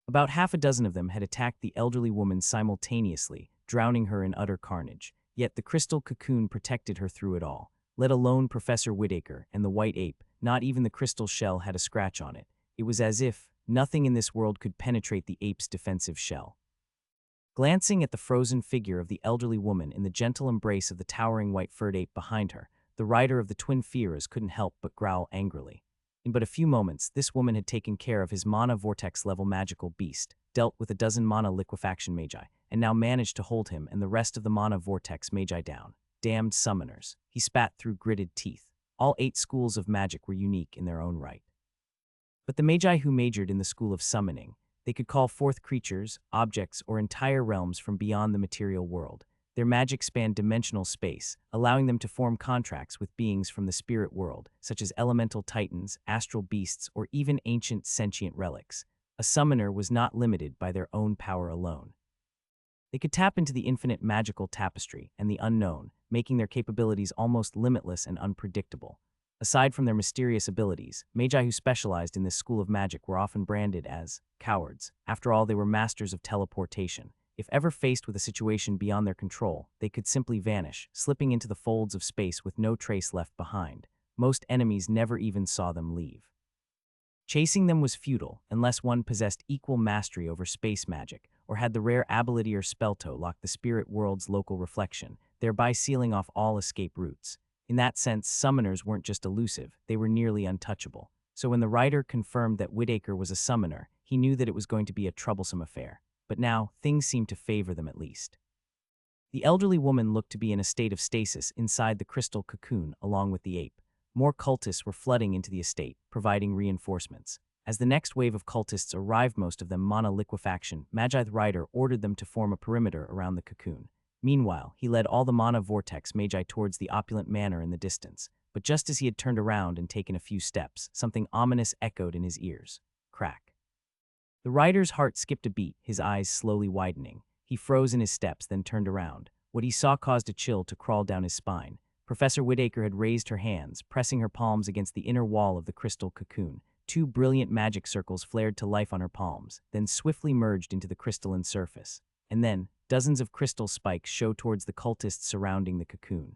About half a dozen of them had attacked the elderly woman simultaneously, drowning her in utter carnage. Yet the crystal cocoon protected her through it all. Let alone Professor Whitaker and the white ape, not even the crystal shell had a scratch on it. It was as if nothing in this world could penetrate the ape's defensive shell. Glancing at the frozen figure of the elderly woman in the gentle embrace of the towering white-furred ape behind her, the rider of the twin Fearas couldn't help but growl angrily. In but a few moments, this woman had taken care of his mana vortex-level magical beast, dealt with a dozen mana liquefaction magi, and now managed to hold him and the rest of the mana vortex magi down. Damned summoners, he spat through gritted teeth. All 8 schools of magic were unique in their own right. But the magi who majored in the school of summoning, they could call forth creatures, objects, or entire realms from beyond the material world. Their magic spanned dimensional space, allowing them to form contracts with beings from the spirit world, such as elemental titans, astral beasts, or even ancient sentient relics. A summoner was not limited by their own power alone. They could tap into the infinite magical tapestry and the unknown, making their capabilities almost limitless and unpredictable. Aside from their mysterious abilities, magi who specialized in this school of magic were often branded as cowards. After all, they were masters of teleportation. If ever faced with a situation beyond their control, they could simply vanish, slipping into the folds of space with no trace left behind. Most enemies never even saw them leave. Chasing them was futile unless one possessed equal mastery over space magic or had the rare ability or spell to lock the spirit world's local reflection, thereby sealing off all escape routes. In that sense, summoners weren't just elusive, they were nearly untouchable. So when the writer confirmed that Whitaker was a summoner, he knew that it was going to be a troublesome affair. But now, things seemed to favor them at least. The elderly woman looked to be in a state of stasis inside the crystal cocoon along with the ape. More cultists were flooding into the estate, providing reinforcements. As the next wave of cultists arrived, most of them mana liquefaction, Magi the Rider ordered them to form a perimeter around the cocoon. Meanwhile, he led all the mana vortex magi towards the opulent manor in the distance. But just as he had turned around and taken a few steps, something ominous echoed in his ears. Crack. The rider's heart skipped a beat, his eyes slowly widening. He froze in his steps, then turned around. What he saw caused a chill to crawl down his spine. Professor Whitaker had raised her hands, pressing her palms against the inner wall of the crystal cocoon. 2 brilliant magic circles flared to life on her palms, then swiftly merged into the crystalline surface. And then, dozens of crystal spikes showed towards the cultists surrounding the cocoon.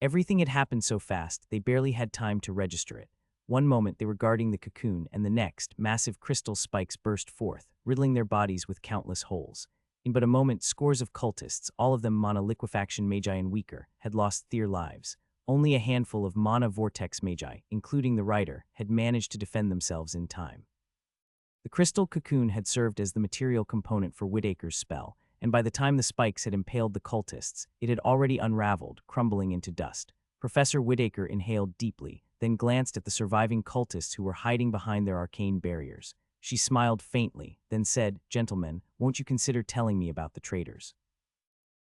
Everything had happened so fast, they barely had time to register it. One moment they were guarding the cocoon, and the next, massive crystal spikes burst forth, riddling their bodies with countless holes. In but a moment, scores of cultists, all of them mana liquefaction magi and weaker, had lost their lives. Only a handful of mana vortex magi, including the rider, had managed to defend themselves in time. The crystal cocoon had served as the material component for Whitaker's spell, and by the time the spikes had impaled the cultists, it had already unraveled, crumbling into dust. Professor Whitaker inhaled deeply, then glanced at the surviving cultists who were hiding behind their arcane barriers. She smiled faintly, then said, "Gentlemen, won't you consider telling me about the traitors?"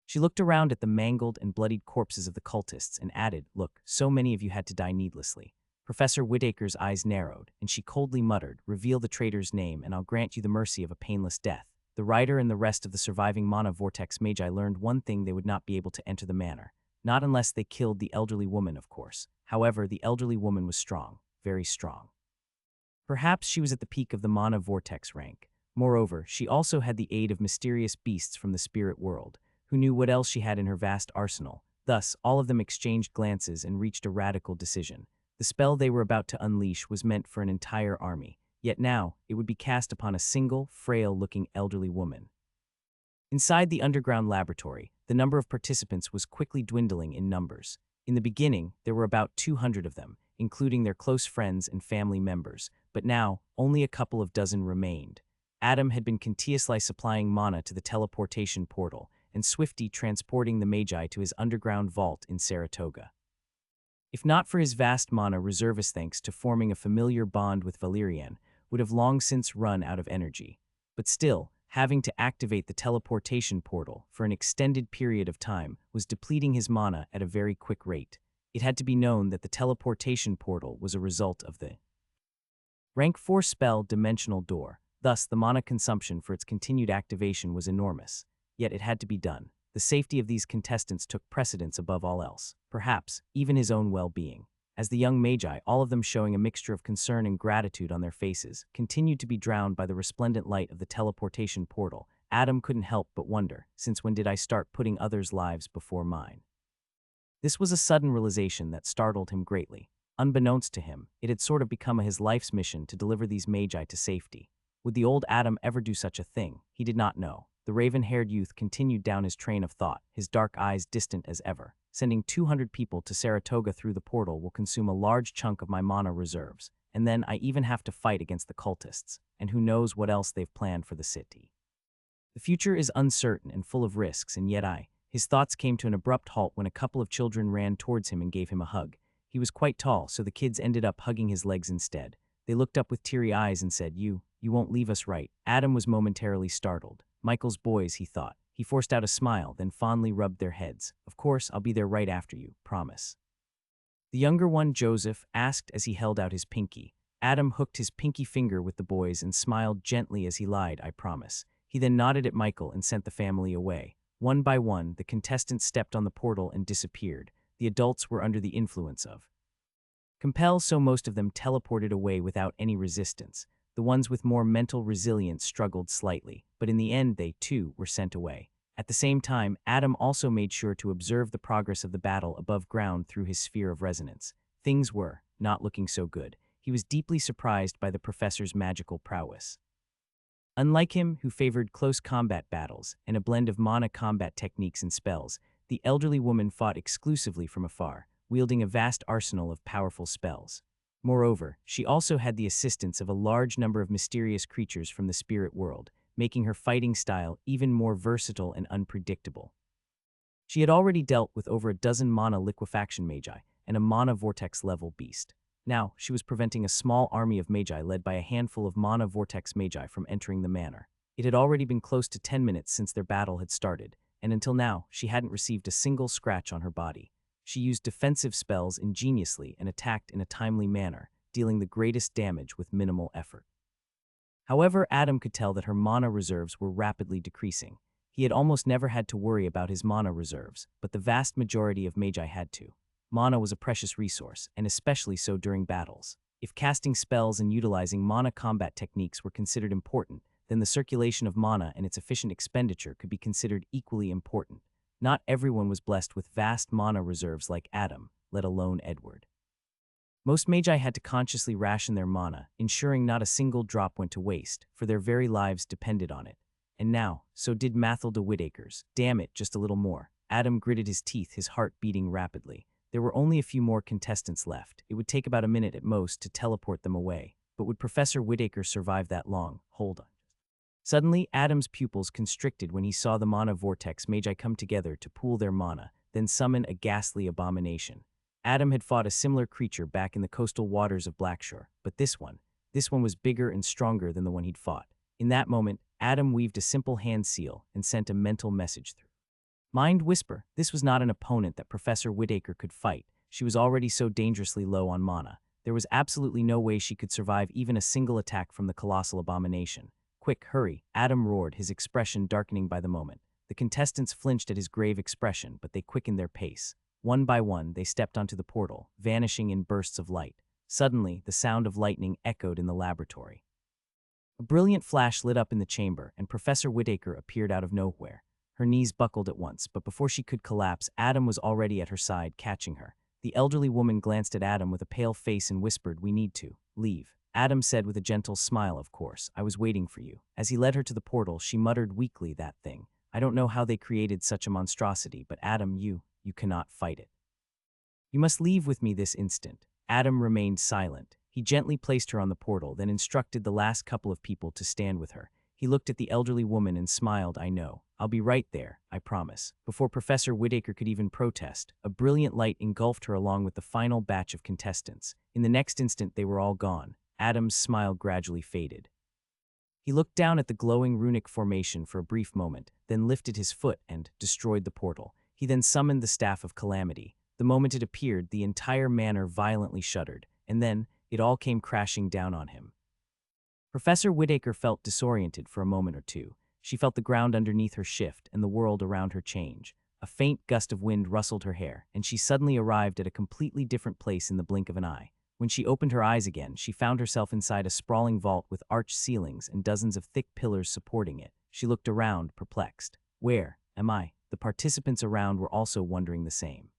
She looked around at the mangled and bloodied corpses of the cultists and added, "Look, so many of you had to die needlessly." Professor Whitaker's eyes narrowed, and she coldly muttered, "Reveal the traitor's name, and I'll grant you the mercy of a painless death." The rider and the rest of the surviving mana vortex magi learned one thing: they would not be able to enter the manor. Not unless they killed the elderly woman, of course. However, the elderly woman was strong, very strong. Perhaps she was at the peak of the mana vortex rank. Moreover, she also had the aid of mysterious beasts from the spirit world, who knew what else she had in her vast arsenal. Thus, all of them exchanged glances and reached a radical decision. The spell they were about to unleash was meant for an entire army, yet now it would be cast upon a single, frail-looking elderly woman. Inside the underground laboratory, the number of participants was quickly dwindling in numbers. In the beginning, there were about 200 of them, including their close friends and family members, but now only a couple of dozen remained. Adam had been continuously supplying mana to the teleportation portal, and Swifty transporting the Magi to his underground vault in Saratoga. If not for his vast mana reserves, thanks to forming a familiar bond with Valerian, would have long since run out of energy. But still, having to activate the teleportation portal for an extended period of time was depleting his mana at a very quick rate. It had to be known that the teleportation portal was a result of the rank 4 spell Dimensional Door. Thus, the mana consumption for its continued activation was enormous. Yet it had to be done. The safety of these contestants took precedence above all else, perhaps even his own well-being. As the young Magi, all of them showing a mixture of concern and gratitude on their faces, continued to be drowned by the resplendent light of the teleportation portal, Adam couldn't help but wonder, since when did I start putting others' lives before mine? This was a sudden realization that startled him greatly. Unbeknownst to him, it had sort of become his life's mission to deliver these Magi to safety. Would the old Adam ever do such a thing? He did not know. The raven-haired youth continued down his train of thought, his dark eyes distant as ever. Sending 200 people to Saratoga through the portal will consume a large chunk of my mana reserves, and then I even have to fight against the cultists, and who knows what else they've planned for the city. The future is uncertain and full of risks, and yet his thoughts came to an abrupt halt when a couple of children ran towards him and gave him a hug. He was quite tall, so the kids ended up hugging his legs instead. They looked up with teary eyes and said, You won't leave us, right?" Adam was momentarily startled. Michael's boys, he thought. He forced out a smile, then fondly rubbed their heads. "Of course, I'll be there right after you, promise." The younger one, Joseph, asked as he held out his pinky. Adam hooked his pinky finger with the boys and smiled gently as he lied, "I promise." He then nodded at Michael and sent the family away. One by one, the contestants stepped on the portal and disappeared. The adults were under the influence of compel, so most of them teleported away without any resistance. The ones with more mental resilience struggled slightly, but in the end they, too, were sent away. At the same time, Adam also made sure to observe the progress of the battle above ground through his sphere of resonance. Things were not looking so good. He was deeply surprised by the professor's magical prowess. Unlike him, who favored close combat battles and a blend of mana combat techniques and spells, the elderly woman fought exclusively from afar, wielding a vast arsenal of powerful spells. Moreover, she also had the assistance of a large number of mysterious creatures from the spirit world, making her fighting style even more versatile and unpredictable. She had already dealt with over a dozen mana liquefaction magi and a mana vortex-level beast. Now, she was preventing a small army of magi led by a handful of mana vortex magi from entering the manor. It had already been close to 10 minutes since their battle had started, and until now, she hadn't received a single scratch on her body. She used defensive spells ingeniously and attacked in a timely manner, dealing the greatest damage with minimal effort. However, Adam could tell that her mana reserves were rapidly decreasing. He had almost never had to worry about his mana reserves, but the vast majority of magi had to. Mana was a precious resource, and especially so during battles. If casting spells and utilizing mana combat techniques were considered important, then the circulation of mana and its efficient expenditure could be considered equally important. Not everyone was blessed with vast mana reserves like Adam, let alone Edward. Most magi had to consciously ration their mana, ensuring not a single drop went to waste, for their very lives depended on it. And now, so did Mathilda Whittaker's. Damn it, just a little more. Adam gritted his teeth, his heart beating rapidly. There were only a few more contestants left. It would take about a minute at most to teleport them away. But would Professor Whittaker survive that long? Hold on. Suddenly, Adam's pupils constricted when he saw the mana vortex magi come together to pool their mana, then summon a ghastly abomination. Adam had fought a similar creature back in the coastal waters of Blackshore, but this one was bigger and stronger than the one he'd fought. In that moment, Adam weaved a simple hand seal and sent a mental message through. Mind Whisper. This was not an opponent that Professor Whittaker could fight. She was already so dangerously low on mana. There was absolutely no way she could survive even a single attack from the colossal abomination. Quick, hurry, Adam roared, his expression darkening by the moment. The contestants flinched at his grave expression, but they quickened their pace. One by one, they stepped onto the portal, vanishing in bursts of light. Suddenly, the sound of lightning echoed in the laboratory. A brilliant flash lit up in the chamber, and Professor Whittaker appeared out of nowhere. Her knees buckled at once, but before she could collapse, Adam was already at her side, catching her. The elderly woman glanced at Adam with a pale face and whispered, "We need to leave." Adam said with a gentle smile, "Of course, I was waiting for you." As he led her to the portal, she muttered weakly, "That thing. I don't know how they created such a monstrosity, but Adam, you cannot fight it. You must leave with me this instant." Adam remained silent. He gently placed her on the portal, then instructed the last couple of people to stand with her. He looked at the elderly woman and smiled, "I know. I'll be right there, I promise." Before Professor Whittaker could even protest, a brilliant light engulfed her along with the final batch of contestants. In the next instant, they were all gone. Adam's smile gradually faded. He looked down at the glowing runic formation for a brief moment, then lifted his foot and destroyed the portal. He then summoned the Staff of Calamity. The moment it appeared, the entire manor violently shuddered, and then it all came crashing down on him. Professor Whittaker felt disoriented for a moment or two. She felt the ground underneath her shift and the world around her change. A faint gust of wind rustled her hair, and she suddenly arrived at a completely different place in the blink of an eye. When she opened her eyes again, she found herself inside a sprawling vault with arched ceilings and dozens of thick pillars supporting it. She looked around, perplexed. Where am I? The participants around were also wondering the same.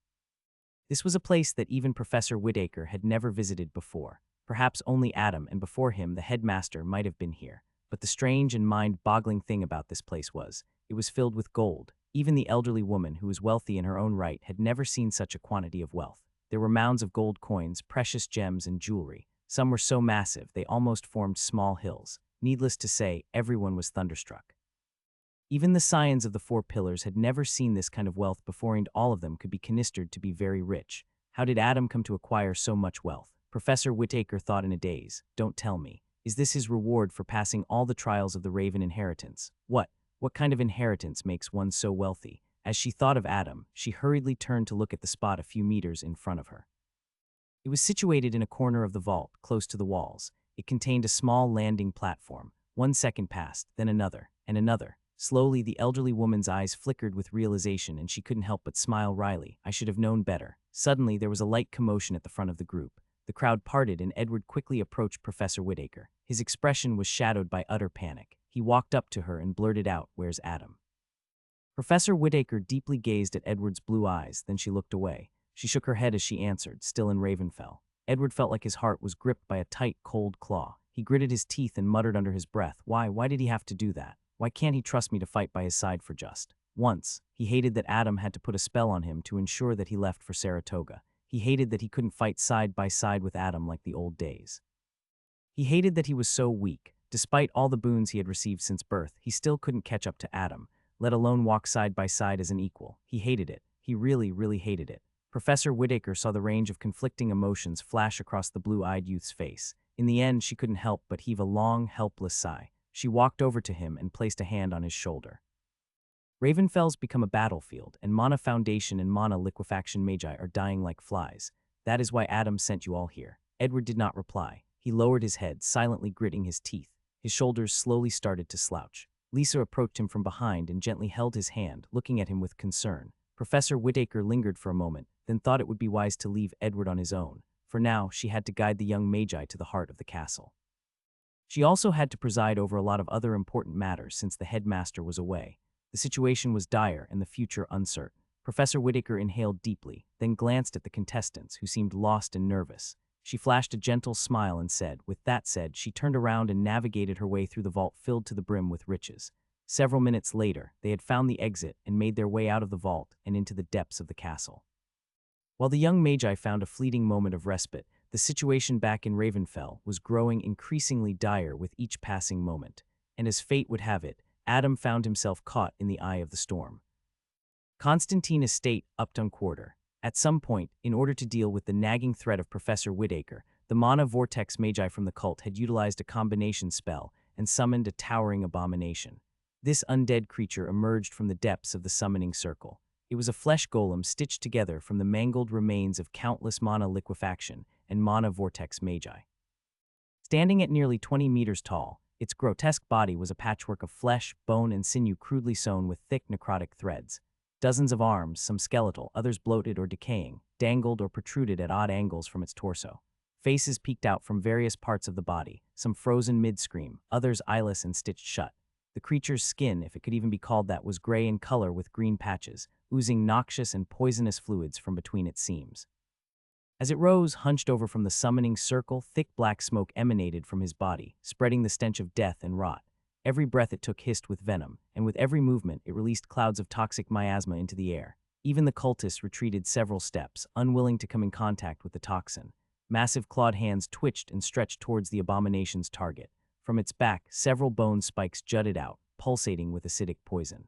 This was a place that even Professor Whittaker had never visited before. Perhaps only Adam, and before him, the headmaster, might have been here. But the strange and mind-boggling thing about this place was, it was filled with gold. Even the elderly woman, who was wealthy in her own right, had never seen such a quantity of wealth. There were mounds of gold coins, precious gems, and jewelry. Some were so massive they almost formed small hills. Needless to say, everyone was thunderstruck. Even the scions of the four pillars had never seen this kind of wealth before, and all of them could be considered to be very rich. How did Adam come to acquire so much wealth? Professor Whittaker thought in a daze. Don't tell me. Is this his reward for passing all the trials of the Raven inheritance? What kind of inheritance makes one so wealthy? As she thought of Adam, she hurriedly turned to look at the spot a few meters in front of her. It was situated in a corner of the vault, close to the walls. It contained a small landing platform. 1 second passed, then another, and another. Slowly, the elderly woman's eyes flickered with realization, and she couldn't help but smile wryly. "I should have known better." Suddenly, there was a light commotion at the front of the group. The crowd parted, and Edward quickly approached Professor Whittaker. His expression was shadowed by utter panic. He walked up to her and blurted out, "Where's Adam?" Professor Whittaker deeply gazed at Edward's blue eyes, then she looked away. She shook her head as she answered, still in Ravenfell. Edward felt like his heart was gripped by a tight, cold claw. He gritted his teeth and muttered under his breath, Why did he have to do that? Why can't he trust me to fight by his side for just once?" He hated that Adam had to put a spell on him to ensure that he left for Saratoga. He hated that he couldn't fight side by side with Adam like the old days. He hated that he was so weak. Despite all the boons he had received since birth, he still couldn't catch up to Adam, let alone walk side by side as an equal. He hated it. He really, really hated it. Professor Whittaker saw the range of conflicting emotions flash across the blue-eyed youth's face. In the end, she couldn't help but heave a long, helpless sigh. She walked over to him and placed a hand on his shoulder. Ravenfell's become a battlefield, and Mana Foundation and Mana Liquefaction Magi are dying like flies. That is why Adam sent you all here. Edward did not reply. He lowered his head, silently gritting his teeth. His shoulders slowly started to slouch. Lisa approached him from behind and gently held his hand, looking at him with concern. Professor Whittaker lingered for a moment, then thought it would be wise to leave Edward on his own. For now, she had to guide the young Magi to the heart of the castle. She also had to preside over a lot of other important matters since the headmaster was away. The situation was dire and the future uncertain. Professor Whittaker inhaled deeply, then glanced at the contestants, who seemed lost and nervous. She flashed a gentle smile and said, with that said, she turned around and navigated her way through the vault filled to the brim with riches. Several minutes later, they had found the exit and made their way out of the vault and into the depths of the castle. While the young Magi found a fleeting moment of respite, the situation back in Ravenfell was growing increasingly dire with each passing moment. And as fate would have it, Adam found himself caught in the eye of the storm. Constantine Estate, Upton Quarter. At some point, in order to deal with the nagging threat of Professor Whittaker, the Mana Vortex Magi from the cult had utilized a combination spell and summoned a towering abomination. This undead creature emerged from the depths of the summoning circle. It was a flesh golem stitched together from the mangled remains of countless Mana Liquefaction and Mana Vortex Magi. Standing at nearly 20 meters tall, its grotesque body was a patchwork of flesh, bone, and sinew crudely sewn with thick necrotic threads. Dozens of arms, some skeletal, others bloated or decaying, dangled or protruded at odd angles from its torso. Faces peeked out from various parts of the body, some frozen mid-scream, others eyeless and stitched shut. The creature's skin, if it could even be called that, was gray in color with green patches, oozing noxious and poisonous fluids from between its seams. As it rose, hunched over from the summoning circle, thick black smoke emanated from his body, spreading the stench of death and rot. Every breath it took hissed with venom, and with every movement it released clouds of toxic miasma into the air. Even the cultists retreated several steps, unwilling to come in contact with the toxin. Massive clawed hands twitched and stretched towards the abomination's target. From its back, several bone spikes jutted out, pulsating with acidic poison.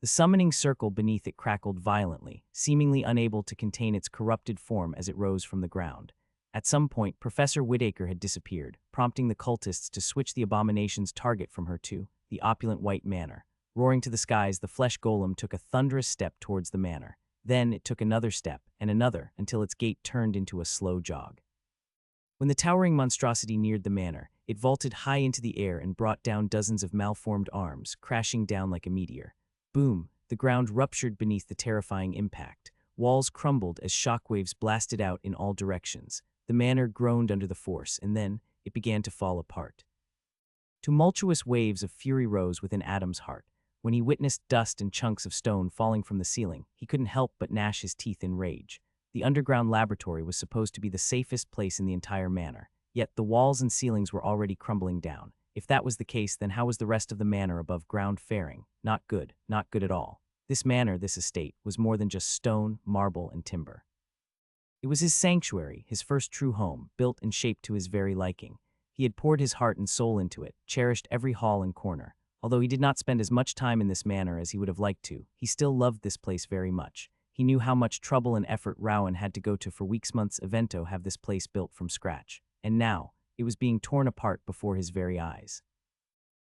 The summoning circle beneath it crackled violently, seemingly unable to contain its corrupted form as it rose from the ground. At some point, Professor Whitaker had disappeared, prompting the cultists to switch the abomination's target from her to the opulent white manor. Roaring to the skies, the flesh golem took a thunderous step towards the manor. Then it took another step, and another, until its gait turned into a slow jog. When the towering monstrosity neared the manor, it vaulted high into the air and brought down dozens of malformed arms, crashing down like a meteor. Boom! The ground ruptured beneath the terrifying impact. Walls crumbled as shockwaves blasted out in all directions. The manor groaned under the force, and then it began to fall apart. Tumultuous waves of fury rose within Adam's heart. When he witnessed dust and chunks of stone falling from the ceiling, he couldn't help but gnash his teeth in rage. The underground laboratory was supposed to be the safest place in the entire manor, yet the walls and ceilings were already crumbling down. If that was the case, then how was the rest of the manor above ground faring? Not good at all. This manor, this estate, was more than just stone, marble, and timber. It was his sanctuary, his first true home, built and shaped to his very liking. He had poured his heart and soul into it, cherished every hall and corner. Although he did not spend as much time in this manor as he would have liked to, he still loved this place very much. He knew how much trouble and effort Rowan had to go to for weeks, months, evento have this place built from scratch. And now, it was being torn apart before his very eyes.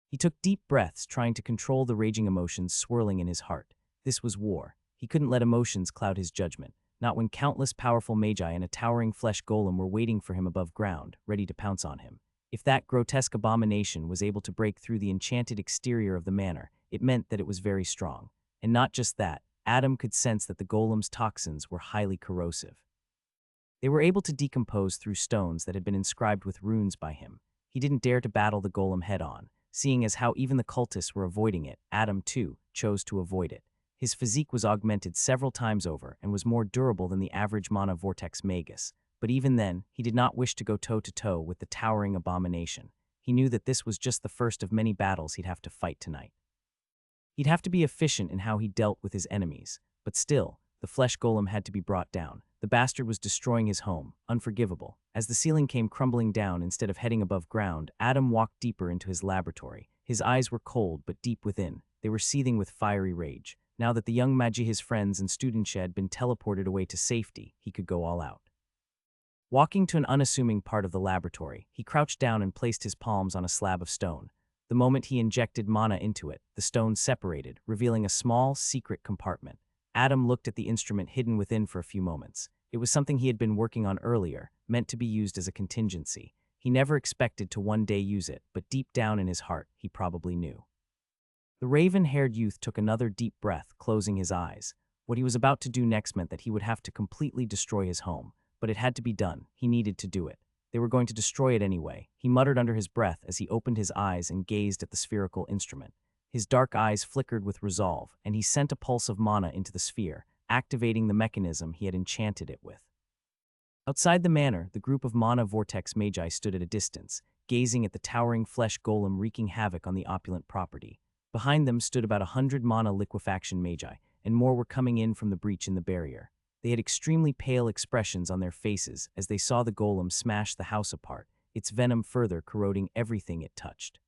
He took deep breaths, trying to control the raging emotions swirling in his heart. This was war. He couldn't let emotions cloud his judgment, not when countless powerful magi and a towering flesh golem were waiting for him above ground, ready to pounce on him. If that grotesque abomination was able to break through the enchanted exterior of the manor, it meant that it was very strong. And not just that, Adam could sense that the golem's toxins were highly corrosive. They were able to decompose through stones that had been inscribed with runes by him. He didn't dare to battle the golem head-on. Seeing as how even the cultists were avoiding it, Adam, too, chose to avoid it. His physique was augmented several times over and was more durable than the average mana vortex magus. But even then, he did not wish to go toe-to-toe with the towering abomination. He knew that this was just the first of many battles he'd have to fight tonight. He'd have to be efficient in how he dealt with his enemies. But still, the flesh golem had to be brought down. The bastard was destroying his home, unforgivable. As the ceiling came crumbling down instead of heading above ground, Adam walked deeper into his laboratory. His eyes were cold, but deep within, they were seething with fiery rage. Now that the young magi, his friends and students, had been teleported away to safety, he could go all out. Walking to an unassuming part of the laboratory, he crouched down and placed his palms on a slab of stone. The moment he injected mana into it, the stone separated, revealing a small, secret compartment. Adam looked at the instrument hidden within for a few moments. It was something he had been working on earlier, meant to be used as a contingency. He never expected to one day use it, but deep down in his heart, he probably knew. The raven-haired youth took another deep breath, closing his eyes. What he was about to do next meant that he would have to completely destroy his home. But it had to be done. He needed to do it. They were going to destroy it anyway. He muttered under his breath as he opened his eyes and gazed at the spherical instrument. His dark eyes flickered with resolve, and he sent a pulse of mana into the sphere, activating the mechanism he had enchanted it with. Outside the manor, the group of mana vortex magi stood at a distance, gazing at the towering flesh golem wreaking havoc on the opulent property. Behind them stood about 100 mana liquefaction magi, and more were coming in from the breach in the barrier. They had extremely pale expressions on their faces as they saw the golem smash the house apart, its venom further corroding everything it touched.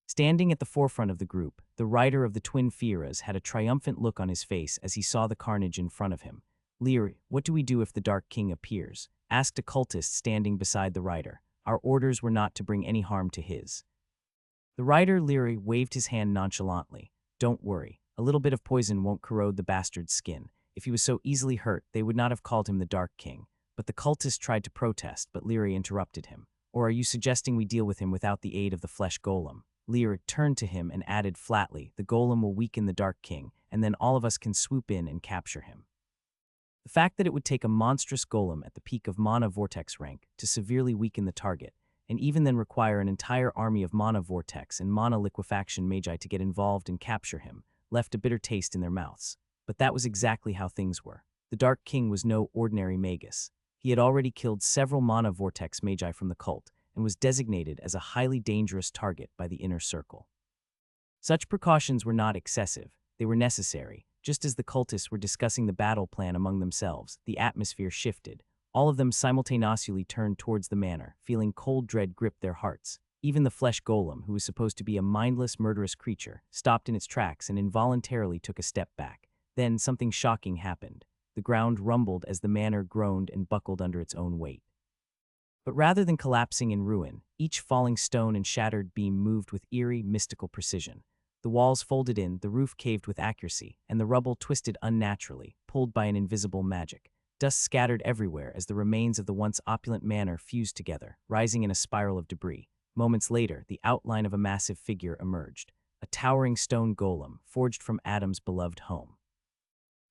Standing at the forefront of the group, the rider of the twin Fieras had a triumphant look on his face as he saw the carnage in front of him. "Leary, what do we do if the Dark King appears?" asked a cultist standing beside the rider. "Our orders were not to bring any harm to his." The rider, Leary, waved his hand nonchalantly. "Don't worry, a little bit of poison won't corrode the bastard's skin. If he was so easily hurt, they would not have called him the Dark King." But the cultist tried to protest, but Leary interrupted him. "Or are you suggesting we deal with him without the aid of the flesh golem?" Leary turned to him and added flatly, "The golem will weaken the Dark King, and then all of us can swoop in and capture him." The fact that it would take a monstrous golem at the peak of mana vortex rank to severely weaken the target, and even then require an entire army of mana vortex and mana liquefaction magi to get involved and capture him, left a bitter taste in their mouths. But that was exactly how things were. The Dark King was no ordinary magus. He had already killed several mana vortex magi from the cult, and was designated as a highly dangerous target by the inner circle. Such precautions were not excessive, they were necessary. Just as the cultists were discussing the battle plan among themselves, the atmosphere shifted. All of them simultaneously turned towards the manor, feeling cold dread grip their hearts. Even the flesh golem, who was supposed to be a mindless, murderous creature, stopped in its tracks and involuntarily took a step back. Then something shocking happened. The ground rumbled as the manor groaned and buckled under its own weight. But rather than collapsing in ruin, each falling stone and shattered beam moved with eerie, mystical precision. The walls folded in, the roof caved with accuracy, and the rubble twisted unnaturally, pulled by an invisible magic. Dust scattered everywhere as the remains of the once opulent manor fused together, rising in a spiral of debris. Moments later, the outline of a massive figure emerged, a towering stone golem forged from Adam's beloved home.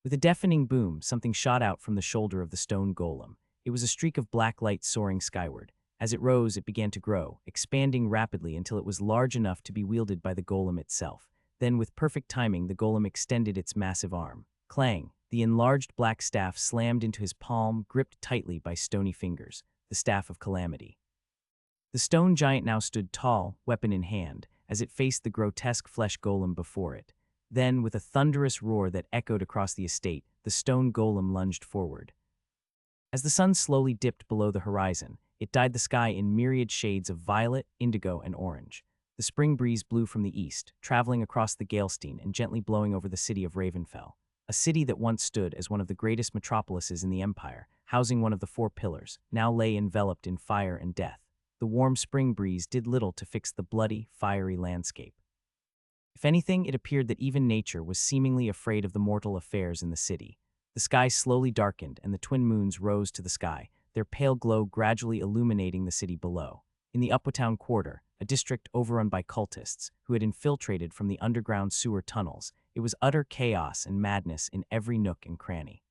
With a deafening boom, something shot out from the shoulder of the stone golem. It was a streak of black light soaring skyward. As it rose, it began to grow, expanding rapidly until it was large enough to be wielded by the golem itself. Then, with perfect timing, the golem extended its massive arm. Clang! The enlarged black staff slammed into his palm, gripped tightly by stony fingers, the staff of calamity. The stone giant now stood tall, weapon in hand, as it faced the grotesque flesh golem before it. Then, with a thunderous roar that echoed across the estate, the stone golem lunged forward. As the sun slowly dipped below the horizon, it dyed the sky in myriad shades of violet, indigo, and orange. The spring breeze blew from the east, traveling across the Galestein and gently blowing over the city of Ravenfell, a city that once stood as one of the greatest metropolises in the empire, housing one of the four pillars, now lay enveloped in fire and death. The warm spring breeze did little to fix the bloody, fiery landscape. If anything, it appeared that even nature was seemingly afraid of the mortal affairs in the city. The sky slowly darkened and the twin moons rose to the sky, their pale glow gradually illuminating the city below. In the Uptown Quarter, a district overrun by cultists who had infiltrated from the underground sewer tunnels, it was utter chaos and madness in every nook and cranny.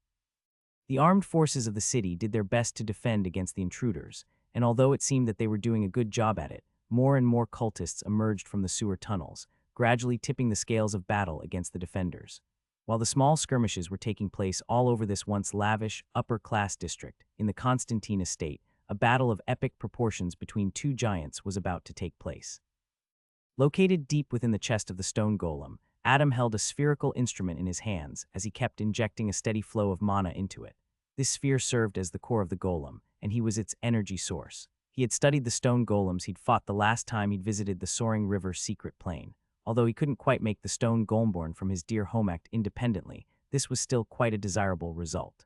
The armed forces of the city did their best to defend against the intruders, and although it seemed that they were doing a good job at it, more and more cultists emerged from the sewer tunnels, gradually tipping the scales of battle against the defenders. While the small skirmishes were taking place all over this once lavish, upper-class district, in the Constantine estate, a battle of epic proportions between two giants was about to take place. Located deep within the chest of the stone golem, Adam held a spherical instrument in his hands as he kept injecting a steady flow of mana into it. This sphere served as the core of the golem, and he was its energy source. He had studied the stone golems he'd fought the last time he'd visited the Soaring River secret plane. Although he couldn't quite make the stone golemborn from his dear home act independently, this was still quite a desirable result.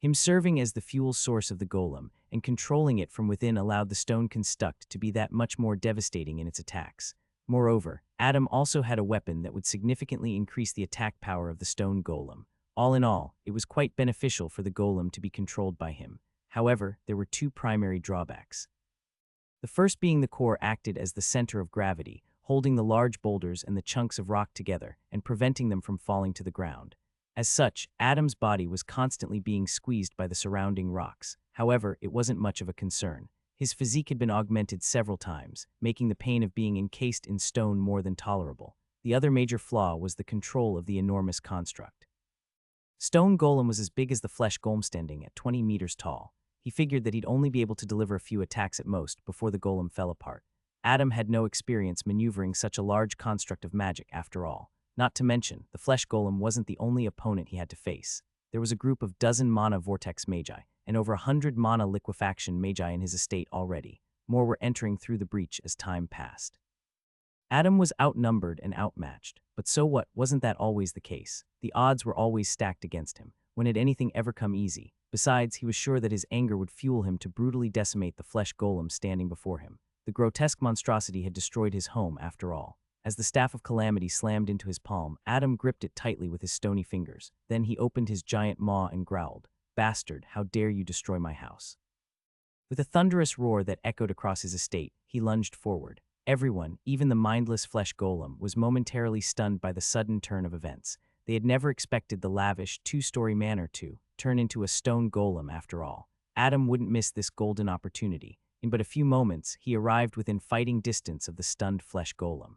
Him serving as the fuel source of the golem and controlling it from within allowed the stone construct to be that much more devastating in its attacks. Moreover, Adam also had a weapon that would significantly increase the attack power of the stone golem. All in all, it was quite beneficial for the golem to be controlled by him. However, there were two primary drawbacks. The first being the core acted as the center of gravity, holding the large boulders and the chunks of rock together and preventing them from falling to the ground. As such, Adam's body was constantly being squeezed by the surrounding rocks. However, it wasn't much of a concern. His physique had been augmented several times, making the pain of being encased in stone more than tolerable. The other major flaw was the control of the enormous construct. Stone Golem was as big as the flesh golem, standing at 20 meters tall. He figured that he'd only be able to deliver a few attacks at most before the golem fell apart. Adam had no experience maneuvering such a large construct of magic after all. Not to mention, the flesh golem wasn't the only opponent he had to face. There was a group of dozen mana vortex magi, and over 100 mana liquefaction magi in his estate already. More were entering through the breach as time passed. Adam was outnumbered and outmatched, but so what, wasn't that always the case? The odds were always stacked against him. When had anything ever come easy? Besides, he was sure that his anger would fuel him to brutally decimate the flesh golem standing before him. The grotesque monstrosity had destroyed his home after all. As the staff of calamity slammed into his palm, Adam gripped it tightly with his stony fingers. Then he opened his giant maw and growled, "Bastard, how dare you destroy my house?" With a thunderous roar that echoed across his estate, he lunged forward. Everyone, even the mindless flesh golem, was momentarily stunned by the sudden turn of events. They had never expected the lavish, two-story manor to turn into a stone golem after all. Adam wouldn't miss this golden opportunity. In but a few moments, he arrived within fighting distance of the stunned flesh golem.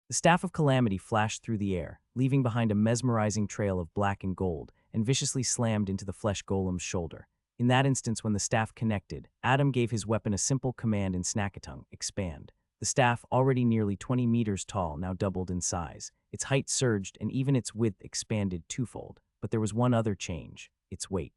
The Staff of Calamity flashed through the air, leaving behind a mesmerizing trail of black and gold, and viciously slammed into the flesh golem's shoulder. In that instance, when the staff connected, Adam gave his weapon a simple command in Snackatung, expand. The staff, already nearly 20 meters tall, now doubled in size. Its height surged and even its width expanded twofold. But there was one other change: its weight.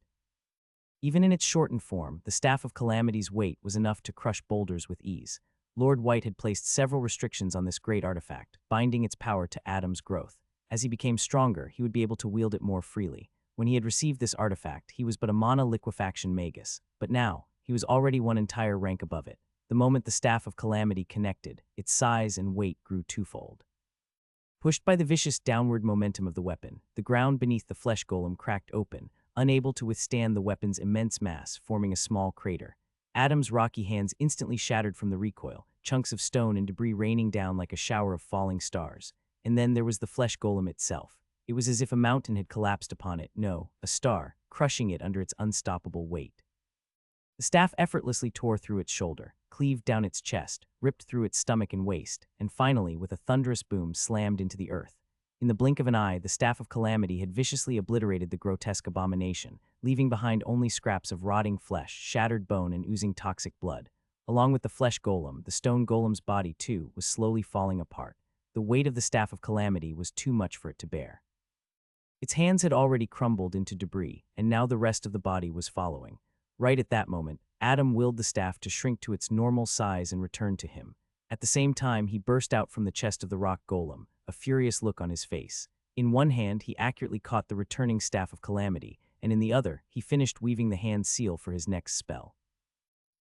Even in its shortened form, the Staff of Calamity's weight was enough to crush boulders with ease. Lord White had placed several restrictions on this great artifact, binding its power to Adam's growth. As he became stronger, he would be able to wield it more freely. When he had received this artifact, he was but a mana liquefaction magus, but now, he was already one entire rank above it. The moment the Staff of Calamity connected, its size and weight grew twofold. Pushed by the vicious downward momentum of the weapon, the ground beneath the flesh golem cracked open, unable to withstand the weapon's immense mass, forming a small crater. Adam's rocky hands instantly shattered from the recoil, chunks of stone and debris raining down like a shower of falling stars. And then there was the flesh golem itself. It was as if a mountain had collapsed upon it, no, a star, crushing it under its unstoppable weight. The staff effortlessly tore through its shoulder, cleaved down its chest, ripped through its stomach and waist, and finally, with a thunderous boom, slammed into the earth. In the blink of an eye, the Staff of Calamity had viciously obliterated the grotesque abomination, leaving behind only scraps of rotting flesh, shattered bone, and oozing toxic blood. Along with the flesh golem, the stone golem's body, too, was slowly falling apart. The weight of the Staff of Calamity was too much for it to bear. Its hands had already crumbled into debris, and now the rest of the body was following. Right at that moment, Adam willed the staff to shrink to its normal size and return to him. At the same time, he burst out from the chest of the rock golem, a furious look on his face. In one hand, he accurately caught the returning Staff of Calamity, and in the other, he finished weaving the hand seal for his next spell.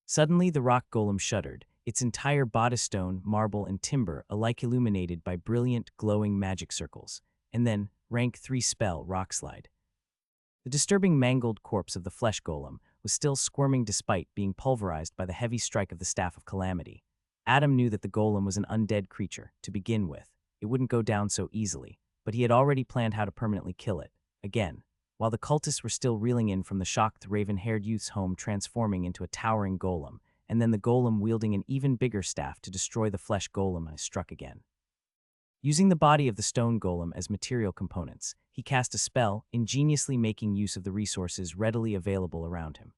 Suddenly, the rock golem shuddered, its entire bodice stone, marble, and timber alike illuminated by brilliant, glowing magic circles. And then, rank 3 spell, Rockslide. The disturbing mangled corpse of the flesh golem was still squirming despite being pulverized by the heavy strike of the Staff of Calamity. Adam knew that the golem was an undead creature, to begin with. It wouldn't go down so easily, but he had already planned how to permanently kill it. Again, while the cultists were still reeling in from the shocked raven-haired youth's home transforming into a towering golem, and then the golem wielding an even bigger staff to destroy the flesh golem, I struck again. Using the body of the stone golem as material components, he cast a spell, ingeniously making use of the resources readily available around him.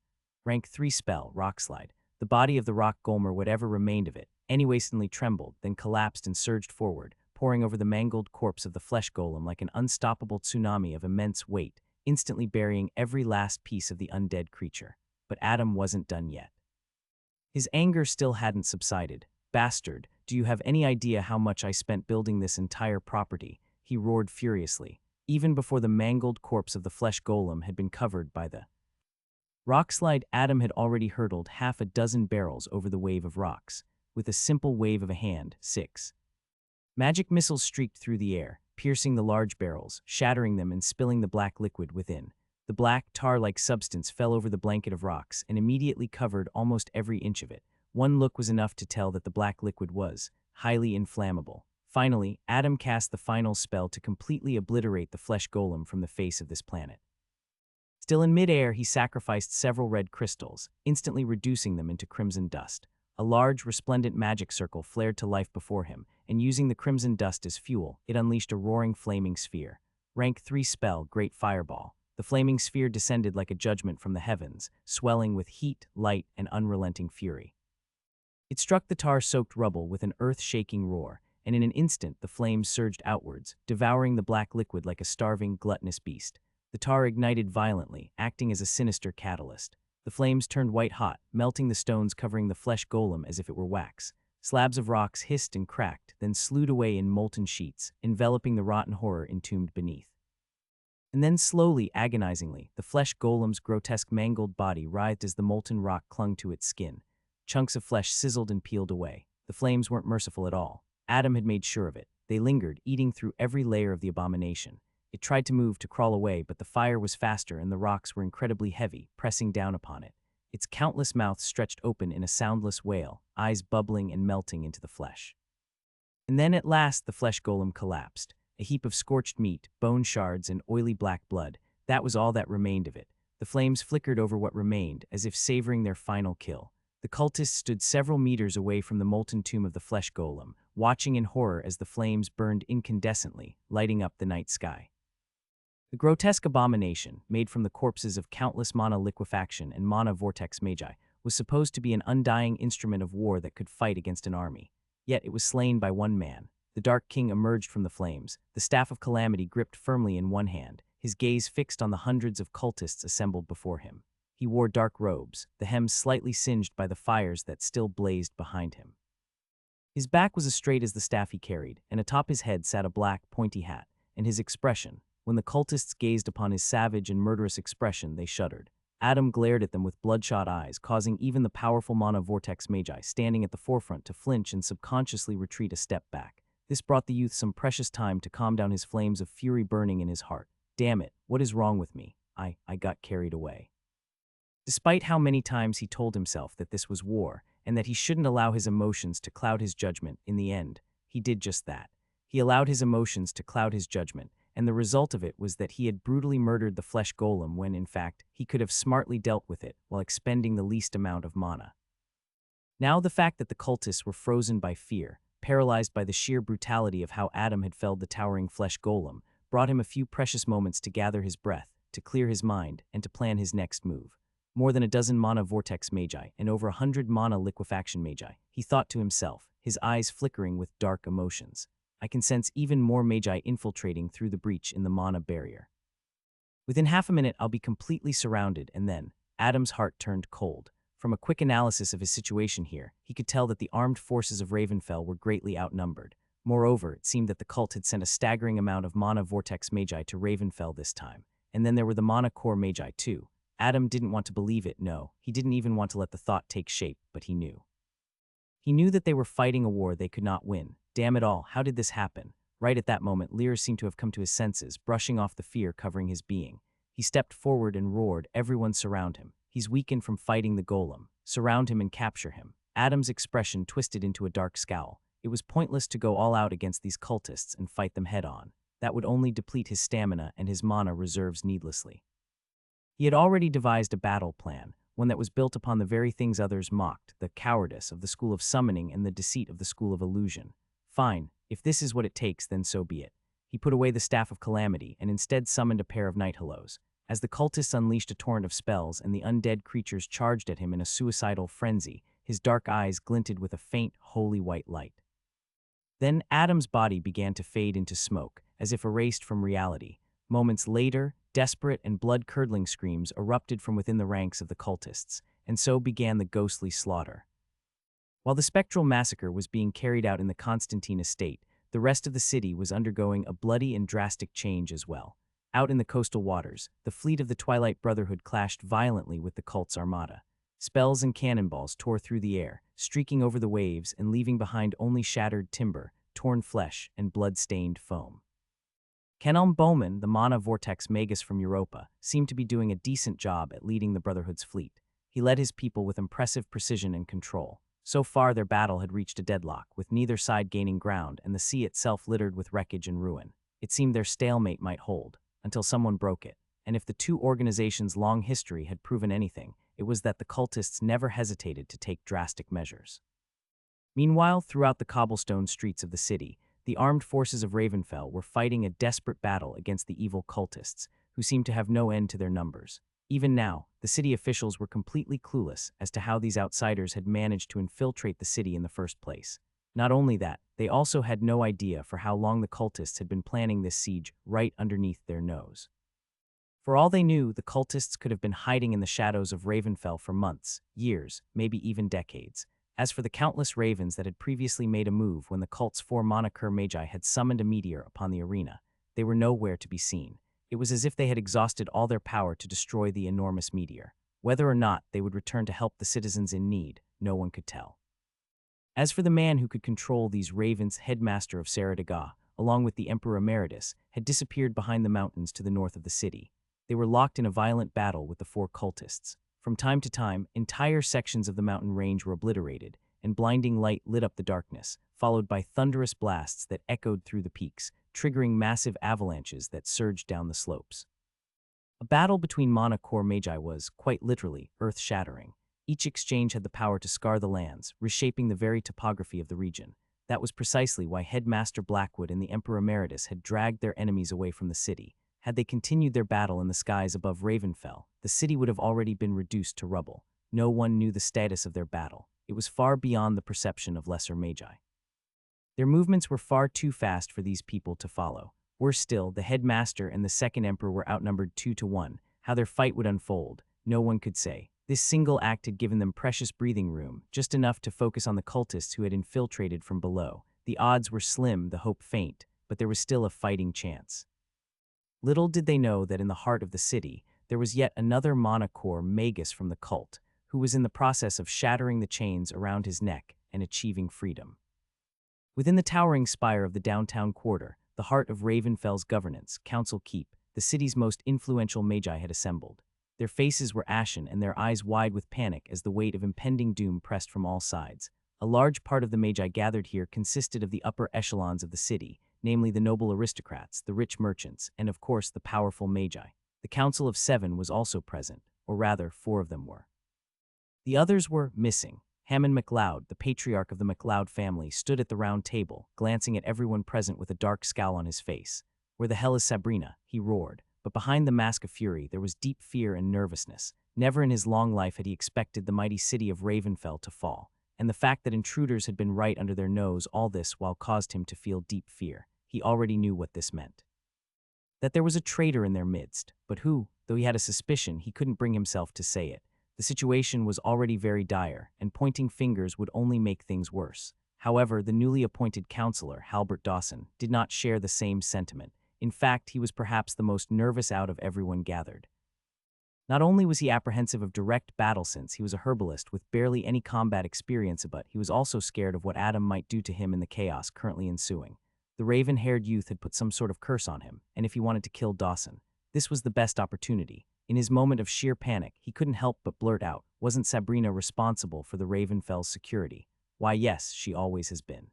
Rank 3 spell, Rockslide. The body of the rock golem, or whatever remained of it, anyway suddenly trembled, then collapsed and surged forward, pouring over the mangled corpse of the flesh golem like an unstoppable tsunami of immense weight, instantly burying every last piece of the undead creature. But Adam wasn't done yet. His anger still hadn't subsided. "Bastard, do you have any idea how much I spent building this entire property?" he roared furiously, even before the mangled corpse of the flesh golem had been covered by the rockslide. Adam had already hurtled half a dozen barrels over the wave of rocks. With a simple wave of a hand, 6 magic missiles streaked through the air, piercing the large barrels, shattering them and spilling the black liquid within. The black, tar-like substance fell over the blanket of rocks and immediately covered almost every inch of it. One look was enough to tell that the black liquid was highly inflammable. Finally, Adam cast the final spell to completely obliterate the flesh golem from the face of this planet. Still in midair, he sacrificed several red crystals, instantly reducing them into crimson dust. A large, resplendent magic circle flared to life before him, and using the crimson dust as fuel, it unleashed a roaring flaming sphere. Rank 3 spell, Great Fireball. The flaming sphere descended like a judgment from the heavens, swelling with heat, light, and unrelenting fury. It struck the tar-soaked rubble with an earth-shaking roar, and in an instant the flames surged outwards, devouring the black liquid like a starving, gluttonous beast. The tar ignited violently, acting as a sinister catalyst. The flames turned white-hot, melting the stones covering the flesh golem as if it were wax. Slabs of rocks hissed and cracked, then slewed away in molten sheets, enveloping the rotten horror entombed beneath. And then slowly, agonizingly, the flesh golem's grotesque mangled body writhed as the molten rock clung to its skin. Chunks of flesh sizzled and peeled away. The flames weren't merciful at all. Adam had made sure of it. They lingered, eating through every layer of the abomination. It tried to move, to crawl away, but the fire was faster and the rocks were incredibly heavy, pressing down upon it. Its countless mouths stretched open in a soundless wail, eyes bubbling and melting into the flesh. And then at last the flesh golem collapsed. A heap of scorched meat, bone shards, and oily black blood. That was all that remained of it. The flames flickered over what remained, as if savoring their final kill. The cultists stood several meters away from the molten tomb of the flesh golem, watching in horror as the flames burned incandescently, lighting up the night sky. The grotesque abomination, made from the corpses of countless mana liquefaction and mana vortex magi, was supposed to be an undying instrument of war that could fight against an army. Yet it was slain by one man. The Dark King emerged from the flames, the Staff of Calamity gripped firmly in one hand, his gaze fixed on the hundreds of cultists assembled before him. He wore dark robes, the hems slightly singed by the fires that still blazed behind him. His back was as straight as the staff he carried, and atop his head sat a black, pointy hat, and his expression, when the cultists gazed upon his savage and murderous expression, they shuddered. Adam glared at them with bloodshot eyes, causing even the powerful mana vortex magi standing at the forefront to flinch and subconsciously retreat a step back. This brought the youth some precious time to calm down his flames of fury burning in his heart. Damn it, what is wrong with me? I got carried away. Despite how many times he told himself that this was war, and that he shouldn't allow his emotions to cloud his judgment, in the end, he did just that. He allowed his emotions to cloud his judgment, and the result of it was that he had brutally murdered the flesh golem when, in fact, he could have smartly dealt with it while expending the least amount of mana. Now the fact that the cultists were frozen by fear, paralyzed by the sheer brutality of how Adam had felled the towering flesh golem, brought him a few precious moments to gather his breath, to clear his mind, and to plan his next move. More than a dozen mana vortex magi and over 100 mana liquefaction magi, he thought to himself, his eyes flickering with dark emotions. I can sense even more magi infiltrating through the breach in the mana barrier. Within half a minute, I'll be completely surrounded, and then, Adam's heart turned cold. From a quick analysis of his situation here, he could tell that the armed forces of Ravenfell were greatly outnumbered. Moreover, it seemed that the cult had sent a staggering amount of mana vortex magi to Ravenfell this time. And then there were the mana core magi too. Adam didn't want to believe it, no. He didn't even want to let the thought take shape, but he knew. He knew that they were fighting a war they could not win. Damn it all, how did this happen? Right at that moment, Lear seemed to have come to his senses, brushing off the fear covering his being. He stepped forward and roared, everyone surround him. He's weakened from fighting the golem. Surround him and capture him. Adam's expression twisted into a dark scowl. It was pointless to go all out against these cultists and fight them head-on. That would only deplete his stamina and his mana reserves needlessly. He had already devised a battle plan, one that was built upon the very things others mocked, the cowardice of the school of summoning and the deceit of the school of illusion. Fine, if this is what it takes, then so be it. He put away the Staff of Calamity and instead summoned a pair of night hellos. As the cultists unleashed a torrent of spells and the undead creatures charged at him in a suicidal frenzy, his dark eyes glinted with a faint, holy white light. Then Adam's body began to fade into smoke, as if erased from reality. Moments later, desperate and blood-curdling screams erupted from within the ranks of the cultists, and so began the ghostly slaughter. While the spectral massacre was being carried out in the Constantine estate, the rest of the city was undergoing a bloody and drastic change as well. Out in the coastal waters, the fleet of the Twilight Brotherhood clashed violently with the cult's armada. Spells and cannonballs tore through the air, streaking over the waves and leaving behind only shattered timber, torn flesh, and blood-stained foam. Kenelm Bowman, the mana vortex magus from Europa, seemed to be doing a decent job at leading the Brotherhood's fleet. He led his people with impressive precision and control. So far, their battle had reached a deadlock, with neither side gaining ground and the sea itself littered with wreckage and ruin. It seemed their stalemate might hold, until someone broke it. And if the two organizations' long history had proven anything, it was that the cultists never hesitated to take drastic measures. Meanwhile, throughout the cobblestone streets of the city, the armed forces of Ravenfell were fighting a desperate battle against the evil cultists, who seemed to have no end to their numbers. Even now, the city officials were completely clueless as to how these outsiders had managed to infiltrate the city in the first place. Not only that, they also had no idea for how long the cultists had been planning this siege right underneath their nose. For all they knew, the cultists could have been hiding in the shadows of Ravenfell for months, years, maybe even decades. As for the countless ravens that had previously made a move when the cult's 4 Monaker Magi had summoned a meteor upon the arena, they were nowhere to be seen. It was as if they had exhausted all their power to destroy the enormous meteor. Whether or not they would return to help the citizens in need, no one could tell. As for the man who could control these ravens, headmaster of Saradaga, along with the Emperor Emeritus, had disappeared behind the mountains to the north of the city. They were locked in a violent battle with the 4 cultists. From time to time, entire sections of the mountain range were obliterated, and blinding light lit up the darkness, followed by thunderous blasts that echoed through the peaks, triggering massive avalanches that surged down the slopes. A battle between Mana Core Magi was, quite literally, earth-shattering. Each exchange had the power to scar the lands, reshaping the very topography of the region. That was precisely why Headmaster Blackwood and the Emperor Emeritus had dragged their enemies away from the city. Had they continued their battle in the skies above Ravenfell, the city would have already been reduced to rubble. No one knew the status of their battle. It was far beyond the perception of lesser magi. Their movements were far too fast for these people to follow. Worse still, the headmaster and the second emperor were outnumbered 2-1. How their fight would unfold, no one could say. This single act had given them precious breathing room, just enough to focus on the cultists who had infiltrated from below. The odds were slim, the hope faint, but there was still a fighting chance. Little did they know that in the heart of the city, there was yet another monocore magus from the cult, who was in the process of shattering the chains around his neck and achieving freedom. Within the towering spire of the downtown quarter, the heart of Ravenfell's governance, Council Keep, the city's most influential magi had assembled. Their faces were ashen and their eyes wide with panic as the weight of impending doom pressed from all sides. A large part of the magi gathered here consisted of the upper echelons of the city, namely the noble aristocrats, the rich merchants, and of course the powerful magi. The Council of Seven was also present, or rather 4 of them were. The others were missing. Hammond MacLeod, the patriarch of the MacLeod family, stood at the round table, glancing at everyone present with a dark scowl on his face. "Where the hell is Sabrina?" he roared. But behind the mask of fury, there was deep fear and nervousness. Never in his long life had he expected the mighty city of Ravenfell to fall, and the fact that intruders had been right under their nose, all this while caused him to feel deep fear. He already knew what this meant. That there was a traitor in their midst, but who, though he had a suspicion, he couldn't bring himself to say it. The situation was already very dire, and pointing fingers would only make things worse. However, the newly appointed counselor, Halbert Dawson, did not share the same sentiment. In fact, he was perhaps the most nervous out of everyone gathered. Not only was he apprehensive of direct battle since he was a herbalist with barely any combat experience, but he was also scared of what Adam might do to him in the chaos currently ensuing. The raven-haired youth had put some sort of curse on him, and if he wanted to kill Dawson, this was the best opportunity. In his moment of sheer panic, he couldn't help but blurt out, "Wasn't Sabrina responsible for the Ravenfell's security?" "Why, yes, she always has been."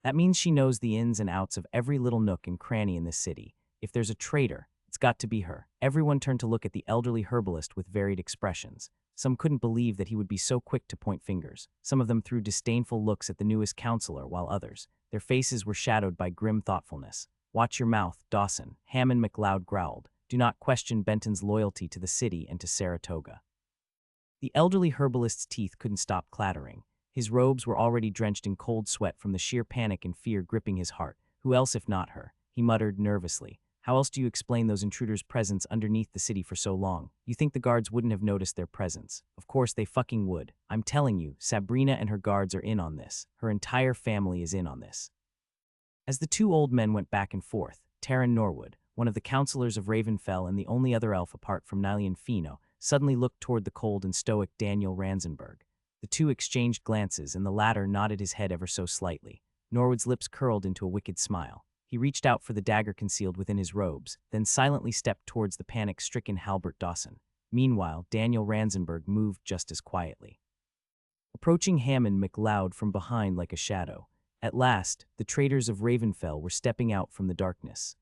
That means she knows the ins and outs of every little nook and cranny in this city. If there's a traitor, it's got to be her. Everyone turned to look at the elderly herbalist with varied expressions. Some couldn't believe that he would be so quick to point fingers. Some of them threw disdainful looks at the newest counselor, while others, their faces were shadowed by grim thoughtfulness. "Watch your mouth, Dawson," Hammond MacLeod growled. "Do not question Benton's loyalty to the city and to Saratoga." The elderly herbalist's teeth couldn't stop clattering. His robes were already drenched in cold sweat from the sheer panic and fear gripping his heart. "Who else if not her?" he muttered nervously. "How else do you explain those intruders' presence underneath the city for so long? You think the guards wouldn't have noticed their presence? Of course they fucking would. I'm telling you, Sabrina and her guards are in on this. Her entire family is in on this." As the 2 old men went back and forth, Taryn Norwood, one of the counselors of Ravenfell and the only other elf apart from Nylian Fino, suddenly looked toward the cold and stoic Daniel Ransenberg. The 2 exchanged glances, and the latter nodded his head ever so slightly. Norwood's lips curled into a wicked smile. He reached out for the dagger concealed within his robes, then silently stepped towards the panic-stricken Halbert Dawson. Meanwhile, Daniel Ransenberg moved just as quietly, approaching Hammond MacLeod from behind like a shadow. At last, the traitors of Ravenfell were stepping out from the darkness.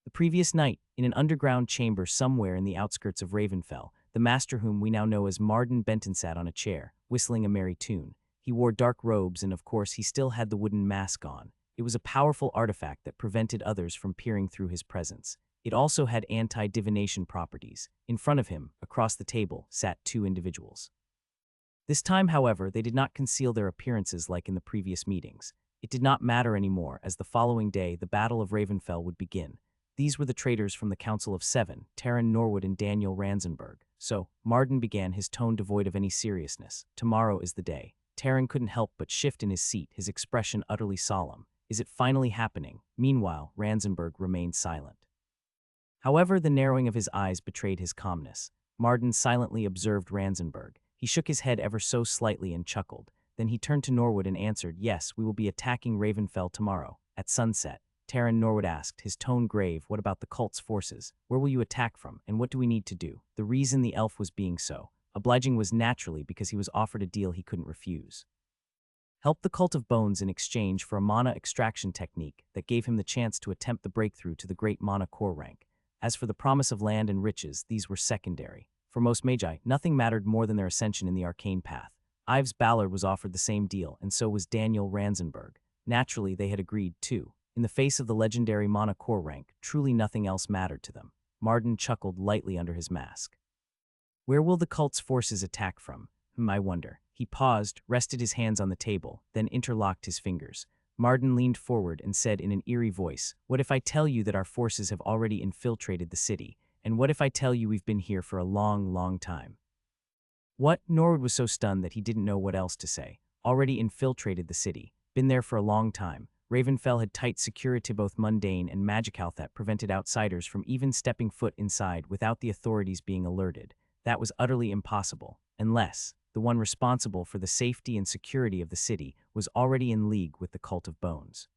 The previous night, in an underground chamber somewhere in the outskirts of Ravenfell, the master whom we now know as Marden Benton sat on a chair, whistling a merry tune. He wore dark robes and of course he still had the wooden mask on. It was a powerful artifact that prevented others from peering through his presence. It also had anti-divination properties. In front of him, across the table, sat 2 individuals. This time, however, they did not conceal their appearances like in the previous meetings. It did not matter anymore, as the following day the Battle of Ravenfell would begin. These were the traitors from the Council of Seven, Taryn Norwood and Daniel Ransenberg. "So," Marden began, his tone devoid of any seriousness, "tomorrow is the day." Taryn couldn't help but shift in his seat, his expression utterly solemn. "Is it finally happening?" Meanwhile, Ransenberg remained silent. However, the narrowing of his eyes betrayed his calmness. Marden silently observed Ransenberg. He shook his head ever so slightly and chuckled. Then he turned to Norwood and answered, "Yes, we will be attacking Ravenfell tomorrow, at sunset." Taryn Norwood asked, his tone grave, "What about the cult's forces? Where will you attack from, and what do we need to do?" The reason the elf was being so obliging was naturally because he was offered a deal he couldn't refuse. Help the Cult of Bones in exchange for a mana extraction technique that gave him the chance to attempt the breakthrough to the great mana core rank. As for the promise of land and riches, these were secondary. For most magi, nothing mattered more than their ascension in the arcane path. Ives Ballard was offered the same deal, and so was Daniel Ransenberg. Naturally, they had agreed, too. In the face of the legendary Mana Core rank, truly nothing else mattered to them. Marden chuckled lightly under his mask. Where will the cult's forces attack from? I wonder. He paused, rested his hands on the table, then interlocked his fingers. Marden leaned forward and said in an eerie voice, "What if I tell you that our forces have already infiltrated the city? And what if I tell you we've been here for a long, long time?" What? Norwood was so stunned that he didn't know what else to say. Already infiltrated the city. Been there for a long time. Ravenfell had tight security, both mundane and magical, that prevented outsiders from even stepping foot inside without the authorities being alerted. That was utterly impossible, unless the one responsible for the safety and security of the city was already in league with the Cult of Bones.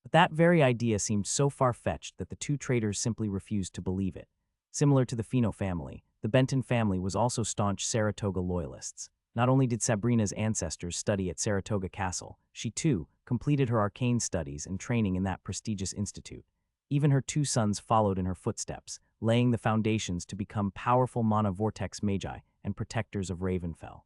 But that very idea seemed so far-fetched that the two traitors simply refused to believe it. Similar to the Fino family, the Benton family was also staunch Saratoga loyalists. Not only did Sabrina's ancestors study at Saratoga Castle, she too completed her arcane studies and training in that prestigious institute. Even her two sons followed in her footsteps, laying the foundations to become powerful mana vortex magi and protectors of Ravenfell.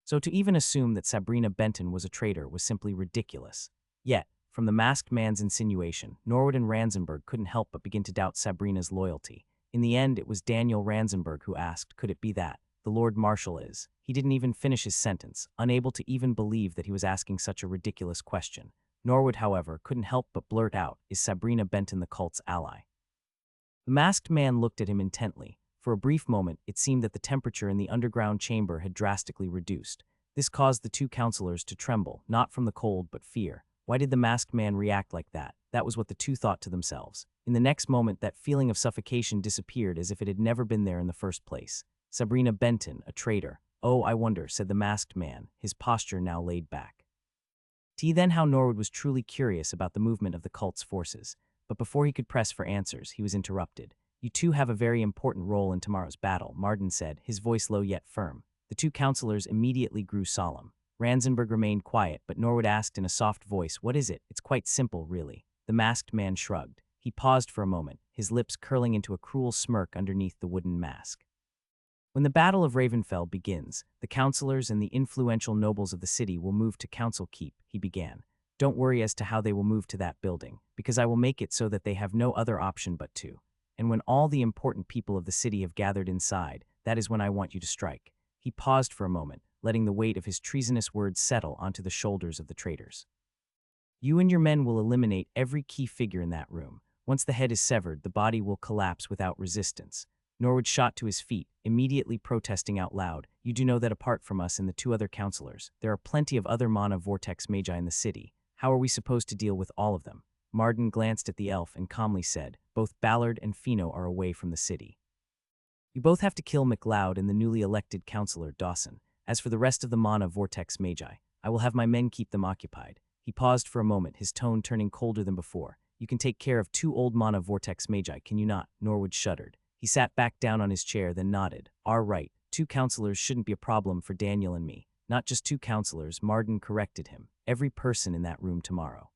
So to even assume that Sabrina Benton was a traitor was simply ridiculous. Yet, from the masked man's insinuation, Norwood and Ransenberg couldn't help but begin to doubt Sabrina's loyalty. In the end, it was Daniel Ransenberg who asked, "Could it be that the Lord Marshal is?" He didn't even finish his sentence, unable to even believe that he was asking such a ridiculous question. Norwood, however, couldn't help but blurt out, "Is Sabrina Benton the cult's ally?" The masked man looked at him intently. For a brief moment, it seemed that the temperature in the underground chamber had drastically reduced. This caused the two counselors to tremble, not from the cold but fear. Why did the masked man react like that? That was what the two thought to themselves. In the next moment, that feeling of suffocation disappeared as if it had never been there in the first place. Sabrina Benton, a traitor. "Oh, I wonder," said the masked man, his posture now laid back. Then how Norwood was truly curious about the movement of the cult's forces. But before he could press for answers, he was interrupted. "You two have a very important role in tomorrow's battle," Marden said, his voice low yet firm. The two counselors immediately grew solemn. Ransenberg remained quiet, but Norwood asked in a soft voice, "What is it?" "It's quite simple, really." The masked man shrugged. He paused for a moment, his lips curling into a cruel smirk underneath the wooden mask. "When the Battle of Ravenfell begins, the counselors and the influential nobles of the city will move to Council Keep," he began. "Don't worry as to how they will move to that building, because I will make it so that they have no other option but to. And when all the important people of the city have gathered inside, that is when I want you to strike." He paused for a moment, letting the weight of his treasonous words settle onto the shoulders of the traitors. "You and your men will eliminate every key figure in that room. Once the head is severed, the body will collapse without resistance." Norwood shot to his feet, immediately protesting out loud, "You do know that apart from us and the two other counselors, there are plenty of other mana vortex magi in the city. How are we supposed to deal with all of them?" Marden glanced at the elf and calmly said, "Both Ballard and Fino are away from the city. You both have to kill MacLeod and the newly elected counselor, Dawson. As for the rest of the mana vortex magi, I will have my men keep them occupied." He paused for a moment, his tone turning colder than before. "You can take care of 2 old mana vortex magi, can you not?" Norwood shuddered. He sat back down on his chair, then nodded. "All right, 2 counselors shouldn't be a problem for Daniel and me." "Not just 2 counselors," Marden corrected him. "Every person in that room tomorrow.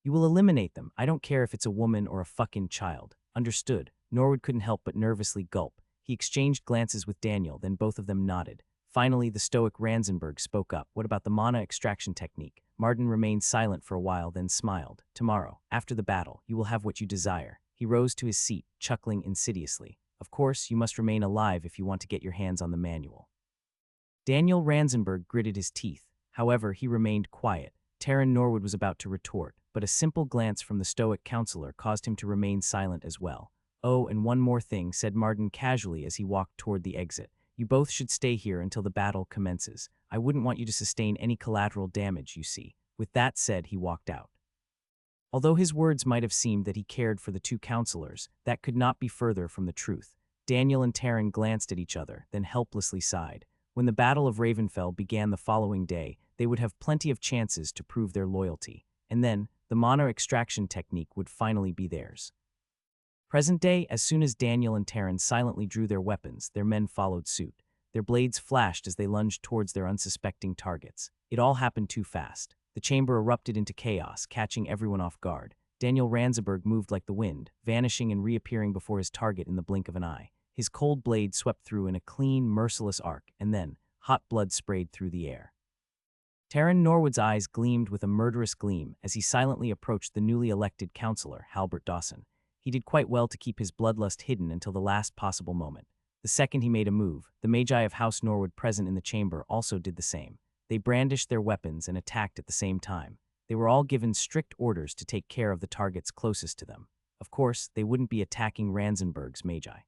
You will eliminate them. I don't care if it's a woman or a fucking child." "Understood." Norwood couldn't help but nervously gulp. He exchanged glances with Daniel, then both of them nodded. Finally, the stoic Ransenberg spoke up. "What about the mana extraction technique?" Marden remained silent for a while, then smiled. "Tomorrow, after the battle, you will have what you desire." He rose to his seat, chuckling insidiously. "Of course, you must remain alive if you want to get your hands on the manual." Daniel Ransenberg gritted his teeth. However, he remained quiet. Taryn Norwood was about to retort, but a simple glance from the stoic counselor caused him to remain silent as well. "Oh, and one more thing," said Marden casually as he walked toward the exit. "You both should stay here until the battle commences. I wouldn't want you to sustain any collateral damage, you see." With that said, he walked out. Although his words might have seemed that he cared for the 2 counselors, that could not be further from the truth. Daniel and Taryn glanced at each other, then helplessly sighed. When the Battle of Ravenfell began the following day, they would have plenty of chances to prove their loyalty. And then, the mana extraction technique would finally be theirs. Present day, as soon as Daniel and Taryn silently drew their weapons, their men followed suit. Their blades flashed as they lunged towards their unsuspecting targets. It all happened too fast. The chamber erupted into chaos, catching everyone off guard. Daniel Ransenberg moved like the wind, vanishing and reappearing before his target in the blink of an eye. His cold blade swept through in a clean, merciless arc, and then hot blood sprayed through the air. Taran Norwood's eyes gleamed with a murderous gleam as he silently approached the newly elected counselor, Halbert Dawson. He did quite well to keep his bloodlust hidden until the last possible moment. The second he made a move, the magi of House Norwood present in the chamber also did the same. They brandished their weapons and attacked at the same time. They were all given strict orders to take care of the targets closest to them. Of course, they wouldn't be attacking Ranzenberg's magi.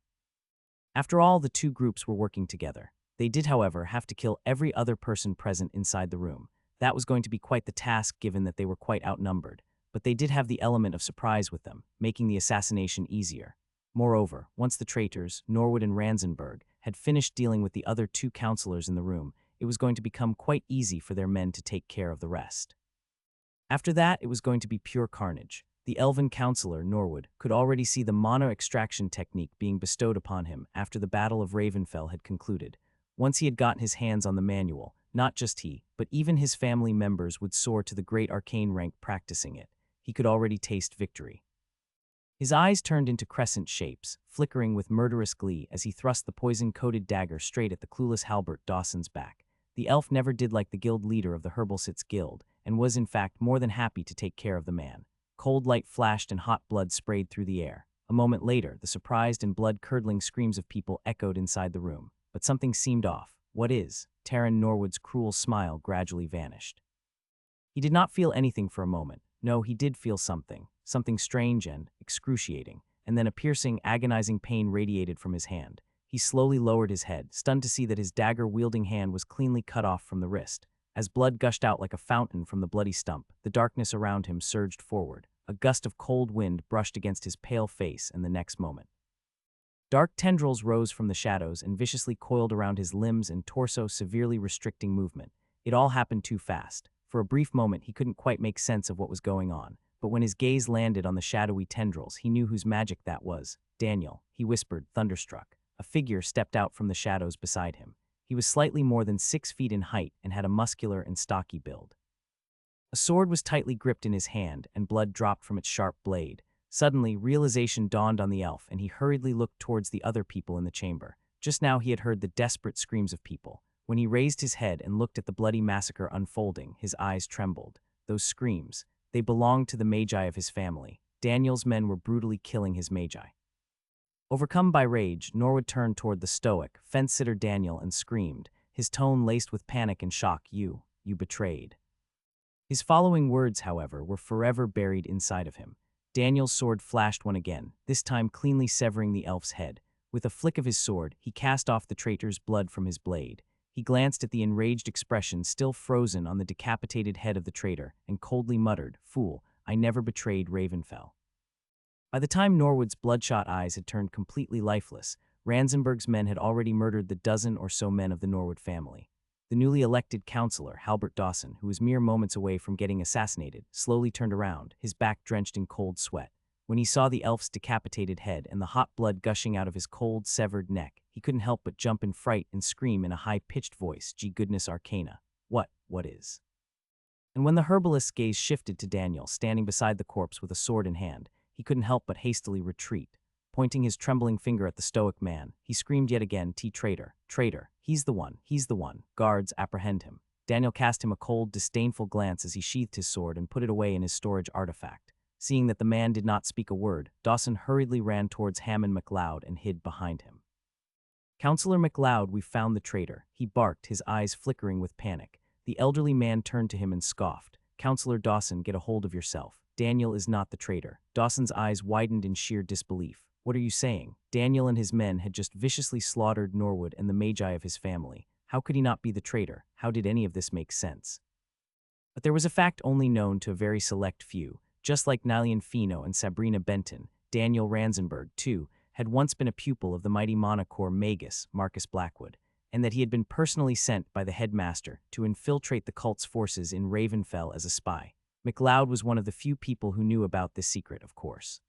After all, the two groups were working together. They did, however, have to kill every other person present inside the room. That was going to be quite the task given that they were quite outnumbered, but they did have the element of surprise with them, making the assassination easier. Moreover, once the traitors, Norwood and Ranzenberg, had finished dealing with the other two counselors in the room, it was going to become quite easy for their men to take care of the rest. After that, it was going to be pure carnage. The elven counselor, Norwood, could already see the mono-extraction technique being bestowed upon him after the Battle of Ravenfell had concluded. Once he had gotten his hands on the manual, not just he, but even his family members would soar to the great arcane rank practicing it. He could already taste victory. His eyes turned into crescent shapes, flickering with murderous glee as he thrust the poison-coated dagger straight at the clueless Halbert Dawson's back. The elf never did like the guild leader of the Herbalsits Guild, and was in fact more than happy to take care of the man. Cold light flashed and hot blood sprayed through the air. A moment later, the surprised and blood-curdling screams of people echoed inside the room. But something seemed off. What is? Taran Norwood's cruel smile gradually vanished. He did not feel anything for a moment. No, he did feel something. Something strange and excruciating. And then a piercing, agonizing pain radiated from his hand. He slowly lowered his head, stunned to see that his dagger-wielding hand was cleanly cut off from the wrist. As blood gushed out like a fountain from the bloody stump, the darkness around him surged forward. A gust of cold wind brushed against his pale face, and the next moment, dark tendrils rose from the shadows and viciously coiled around his limbs and torso, severely restricting movement. It all happened too fast. For a brief moment, he couldn't quite make sense of what was going on, but when his gaze landed on the shadowy tendrils, he knew whose magic that was. Daniel, he whispered, thunderstruck. A figure stepped out from the shadows beside him. He was slightly more than 6 feet in height and had a muscular and stocky build. A sword was tightly gripped in his hand, and blood dropped from its sharp blade. Suddenly, realization dawned on the elf, and he hurriedly looked towards the other people in the chamber. Just now he had heard the desperate screams of people. When he raised his head and looked at the bloody massacre unfolding, his eyes trembled. Those screams, they belonged to the magi of his family. Daniel's men were brutally killing his magi. Overcome by rage, Norwood turned toward the stoic, fence-sitter Daniel and screamed, his tone laced with panic and shock, you betrayed. His following words, however, were forever buried inside of him. Daniel's sword flashed once again, this time cleanly severing the elf's head. With a flick of his sword, he cast off the traitor's blood from his blade. He glanced at the enraged expression still frozen on the decapitated head of the traitor and coldly muttered, "Fool, I never betrayed Ravenfell." By the time Norwood's bloodshot eyes had turned completely lifeless, Ranzenberg's men had already murdered the dozen or so men of the Norwood family. The newly elected counselor, Halbert Dawson, who was mere moments away from getting assassinated, slowly turned around, his back drenched in cold sweat. When he saw the elf's decapitated head and the hot blood gushing out of his cold, severed neck, he couldn't help but jump in fright and scream in a high-pitched voice, "Gee goodness arcana. What is?" And when the herbalist's gaze shifted to Daniel, standing beside the corpse with a sword in hand, he couldn't help but hastily retreat. Pointing his trembling finger at the stoic man, he screamed yet again, Traitor, traitor, he's the one, guards, apprehend him." Daniel cast him a cold, disdainful glance as he sheathed his sword and put it away in his storage artifact. Seeing that the man did not speak a word, Dawson hurriedly ran towards Hammond MacLeod and hid behind him. "Counselor MacLeod, we've found the traitor," he barked, his eyes flickering with panic. The elderly man turned to him and scoffed, "Counselor Dawson, get a hold of yourself. Daniel is not the traitor." Dawson's eyes widened in sheer disbelief. "What are you saying?" Daniel and his men had just viciously slaughtered Norwood and the magi of his family. How could he not be the traitor? How did any of this make sense? But there was a fact only known to a very select few. Just like Nilian Fino and Sabrina Benton, Daniel Ranzenberg, too, had once been a pupil of the mighty monocore magus, Marcus Blackwood, and that he had been personally sent by the headmaster to infiltrate the cult's forces in Ravenfell as a spy. MacLeod was one of the few people who knew about this secret, of course.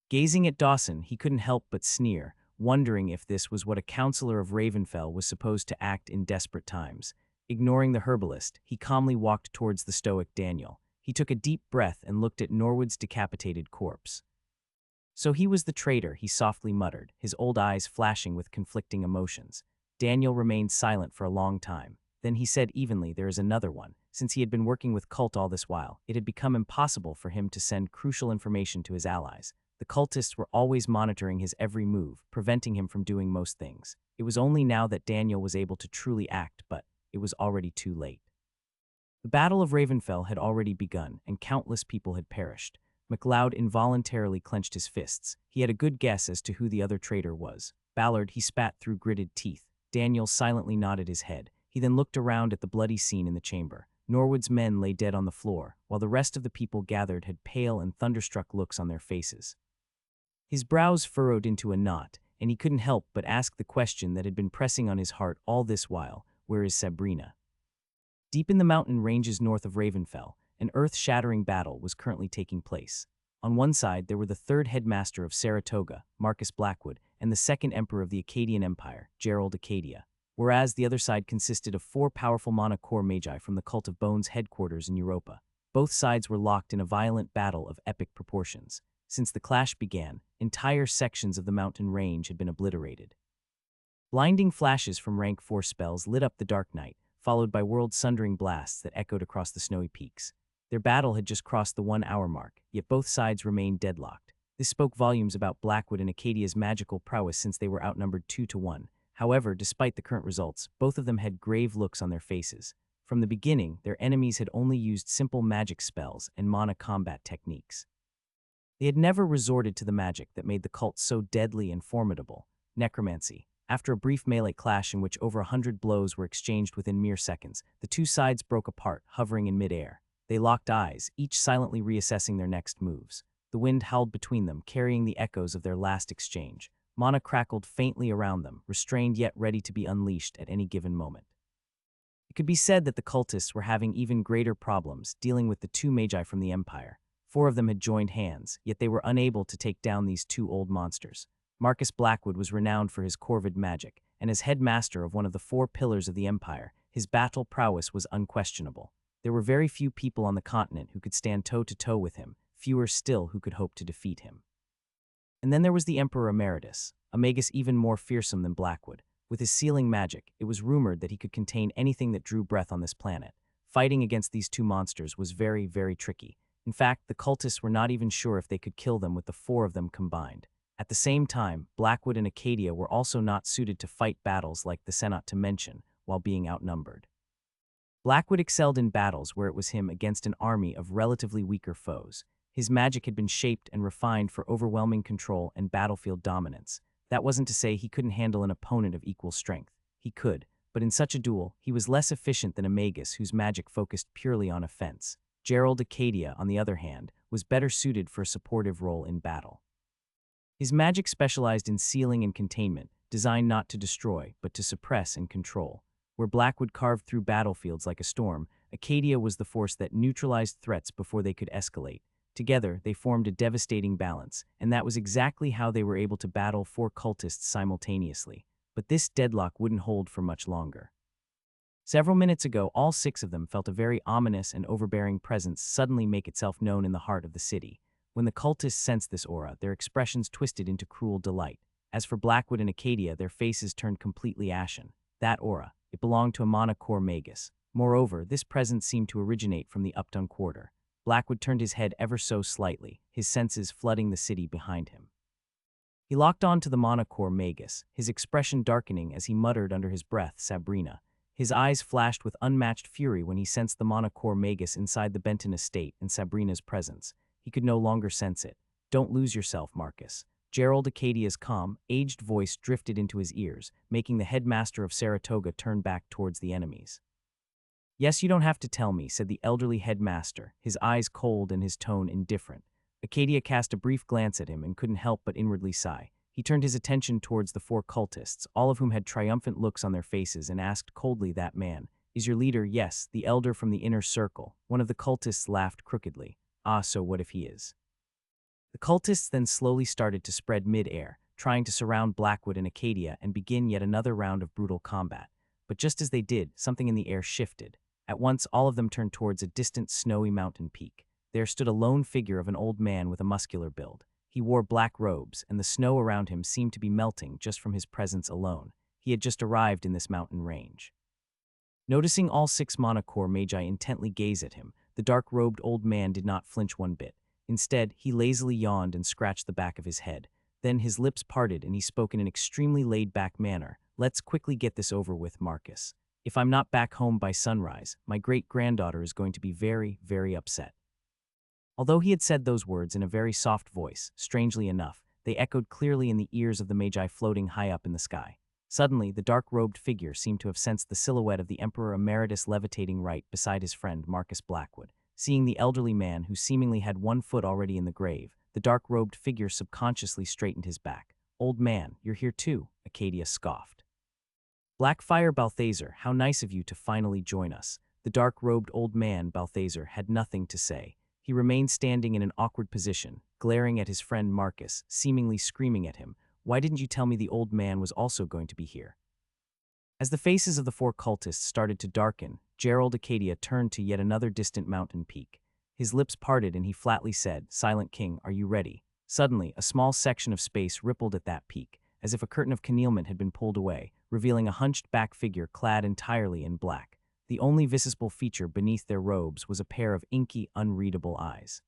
Gazing at Dawson, he couldn't help but sneer, wondering if this was what a counselor of Ravenfell was supposed to act in desperate times. Ignoring the herbalist, he calmly walked towards the stoic Daniel. He took a deep breath and looked at Norwood's decapitated corpse. So he was the traitor, he softly muttered, his old eyes flashing with conflicting emotions. Daniel remained silent for a long time. Then he said evenly, there is another one. Since he had been working with Cult all this while, it had become impossible for him to send crucial information to his allies. The cultists were always monitoring his every move, preventing him from doing most things. It was only now that Daniel was able to truly act, but it was already too late. The Battle of Ravenfell had already begun, and countless people had perished. MacLeod involuntarily clenched his fists. He had a good guess as to who the other traitor was. Ballard, he spat through gritted teeth. Daniel silently nodded his head. He then looked around at the bloody scene in the chamber. Norwood's men lay dead on the floor, while the rest of the people gathered had pale and thunderstruck looks on their faces. His brows furrowed into a knot, and he couldn't help but ask the question that had been pressing on his heart all this while: where is Sabrina? Deep in the mountain ranges north of Ravenfell, an earth-shattering battle was currently taking place. On one side, there were the third headmaster of Saratoga, Marcus Blackwood, and the second emperor of the Akkadian Empire, Gerald Acadia, whereas the other side consisted of 4 powerful manhwarecaps magi from the Cult of Bones headquarters in Europa. Both sides were locked in a violent battle of epic proportions. Since the clash began, entire sections of the mountain range had been obliterated. Blinding flashes from rank 4 spells lit up the dark night, followed by world-sundering blasts that echoed across the snowy peaks. Their battle had just crossed the 1-hour mark, yet both sides remained deadlocked. This spoke volumes about Blackwood and Acadia's magical prowess since they were outnumbered 2-1. However, despite the current results, both of them had grave looks on their faces. From the beginning, their enemies had only used simple magic spells and mana combat techniques. They had never resorted to the magic that made the cult so deadly and formidable: necromancy. After a brief melee clash in which over 100 blows were exchanged within mere seconds, the two sides broke apart, hovering in midair. They locked eyes, each silently reassessing their next moves. The wind howled between them, carrying the echoes of their last exchange. Mana crackled faintly around them, restrained yet ready to be unleashed at any given moment. It could be said that the cultists were having even greater problems dealing with the 2 magi from the Empire. 4 of them had joined hands, yet they were unable to take down these 2 old monsters. Marcus Blackwood was renowned for his corvid magic, and as headmaster of one of the 4 pillars of the Empire, his battle prowess was unquestionable. There were very few people on the continent who could stand toe-to-toe with him, fewer still who could hope to defeat him. And then there was the Emperor Emeritus, a magus even more fearsome than Blackwood. With his sealing magic, it was rumored that he could contain anything that drew breath on this planet. Fighting against these 2 monsters was very, very tricky. In fact, the cultists were not even sure if they could kill them with the 4 of them combined. At the same time, Blackwood and Acadia were also not suited to fight battles like the Senate to mention, while being outnumbered. Blackwood excelled in battles where it was him against an army of relatively weaker foes. His magic had been shaped and refined for overwhelming control and battlefield dominance. That wasn't to say he couldn't handle an opponent of equal strength. He could, but in such a duel, he was less efficient than a magus whose magic focused purely on offense. Gerald Acadia, on the other hand, was better suited for a supportive role in battle. His magic specialized in sealing and containment, designed not to destroy, but to suppress and control. Where Blackwood carved through battlefields like a storm, Acadia was the force that neutralized threats before they could escalate. Together, they formed a devastating balance, and that was exactly how they were able to battle 4 cultists simultaneously. But this deadlock wouldn't hold for much longer. Several minutes ago, all 6 of them felt a very ominous and overbearing presence suddenly make itself known in the heart of the city. When the cultists sensed this aura, their expressions twisted into cruel delight. As for Blackwood and Acadia, their faces turned completely ashen. That aura, it belonged to a manhwarecaps magus. Moreover, this presence seemed to originate from the Upton quarter. Blackwood turned his head ever so slightly, his senses flooding the city behind him. He locked on to the manhwarecaps magus, his expression darkening as he muttered under his breath, "Sabrina." His eyes flashed with unmatched fury when he sensed the manhwarecaps magus inside the Benton estate and Sabrina's presence. He could no longer sense it. "Don't lose yourself, Marcus." Gerald Acadia's calm, aged voice drifted into his ears, making the headmaster of Saratoga turn back towards the enemies. "Yes, you don't have to tell me," said the elderly headmaster, his eyes cold and his tone indifferent. Acadia cast a brief glance at him and couldn't help but inwardly sigh. He turned his attention towards the 4 cultists, all of whom had triumphant looks on their faces, and asked coldly, "That man is your leader?" "Yes, the elder from the inner circle." One of the cultists laughed crookedly. "Ah, so what if he is?" The cultists then slowly started to spread mid-air, trying to surround Blackwood and Acadia and begin yet another round of brutal combat. But just as they did, something in the air shifted. At once, all of them turned towards a distant snowy mountain peak. There stood a lone figure of an old man with a muscular build. He wore black robes, and the snow around him seemed to be melting just from his presence alone. He had just arrived in this mountain range. Noticing all 6 mana core magi intently gaze at him, the dark-robed old man did not flinch one bit. Instead, he lazily yawned and scratched the back of his head. Then his lips parted and he spoke in an extremely laid-back manner. "Let's quickly get this over with, Marcus. If I'm not back home by sunrise, my great-granddaughter is going to be very, very upset." Although he had said those words in a very soft voice, strangely enough, they echoed clearly in the ears of the magi floating high up in the sky. Suddenly, the dark-robed figure seemed to have sensed the silhouette of the Emperor Emeritus levitating right beside his friend Marcus Blackwood. Seeing the elderly man who seemingly had one foot already in the grave, the dark-robed figure subconsciously straightened his back. "Old man, you're here too," Acadia scoffed. "Blackfire Balthazar, how nice of you to finally join us." The dark-robed old man, Balthazar, had nothing to say. He remained standing in an awkward position, glaring at his friend Marcus, seemingly screaming at him. "Why didn't you tell me the old man was also going to be here?" As the faces of the 4 cultists started to darken, Gerald Acadia turned to yet another distant mountain peak. His lips parted and he flatly said, "Silent King, are you ready?" Suddenly, a small section of space rippled at that peak, as if a curtain of concealment had been pulled away, revealing a hunched-back figure clad entirely in black. The only visible feature beneath their robes was a pair of inky, unreadable eyes.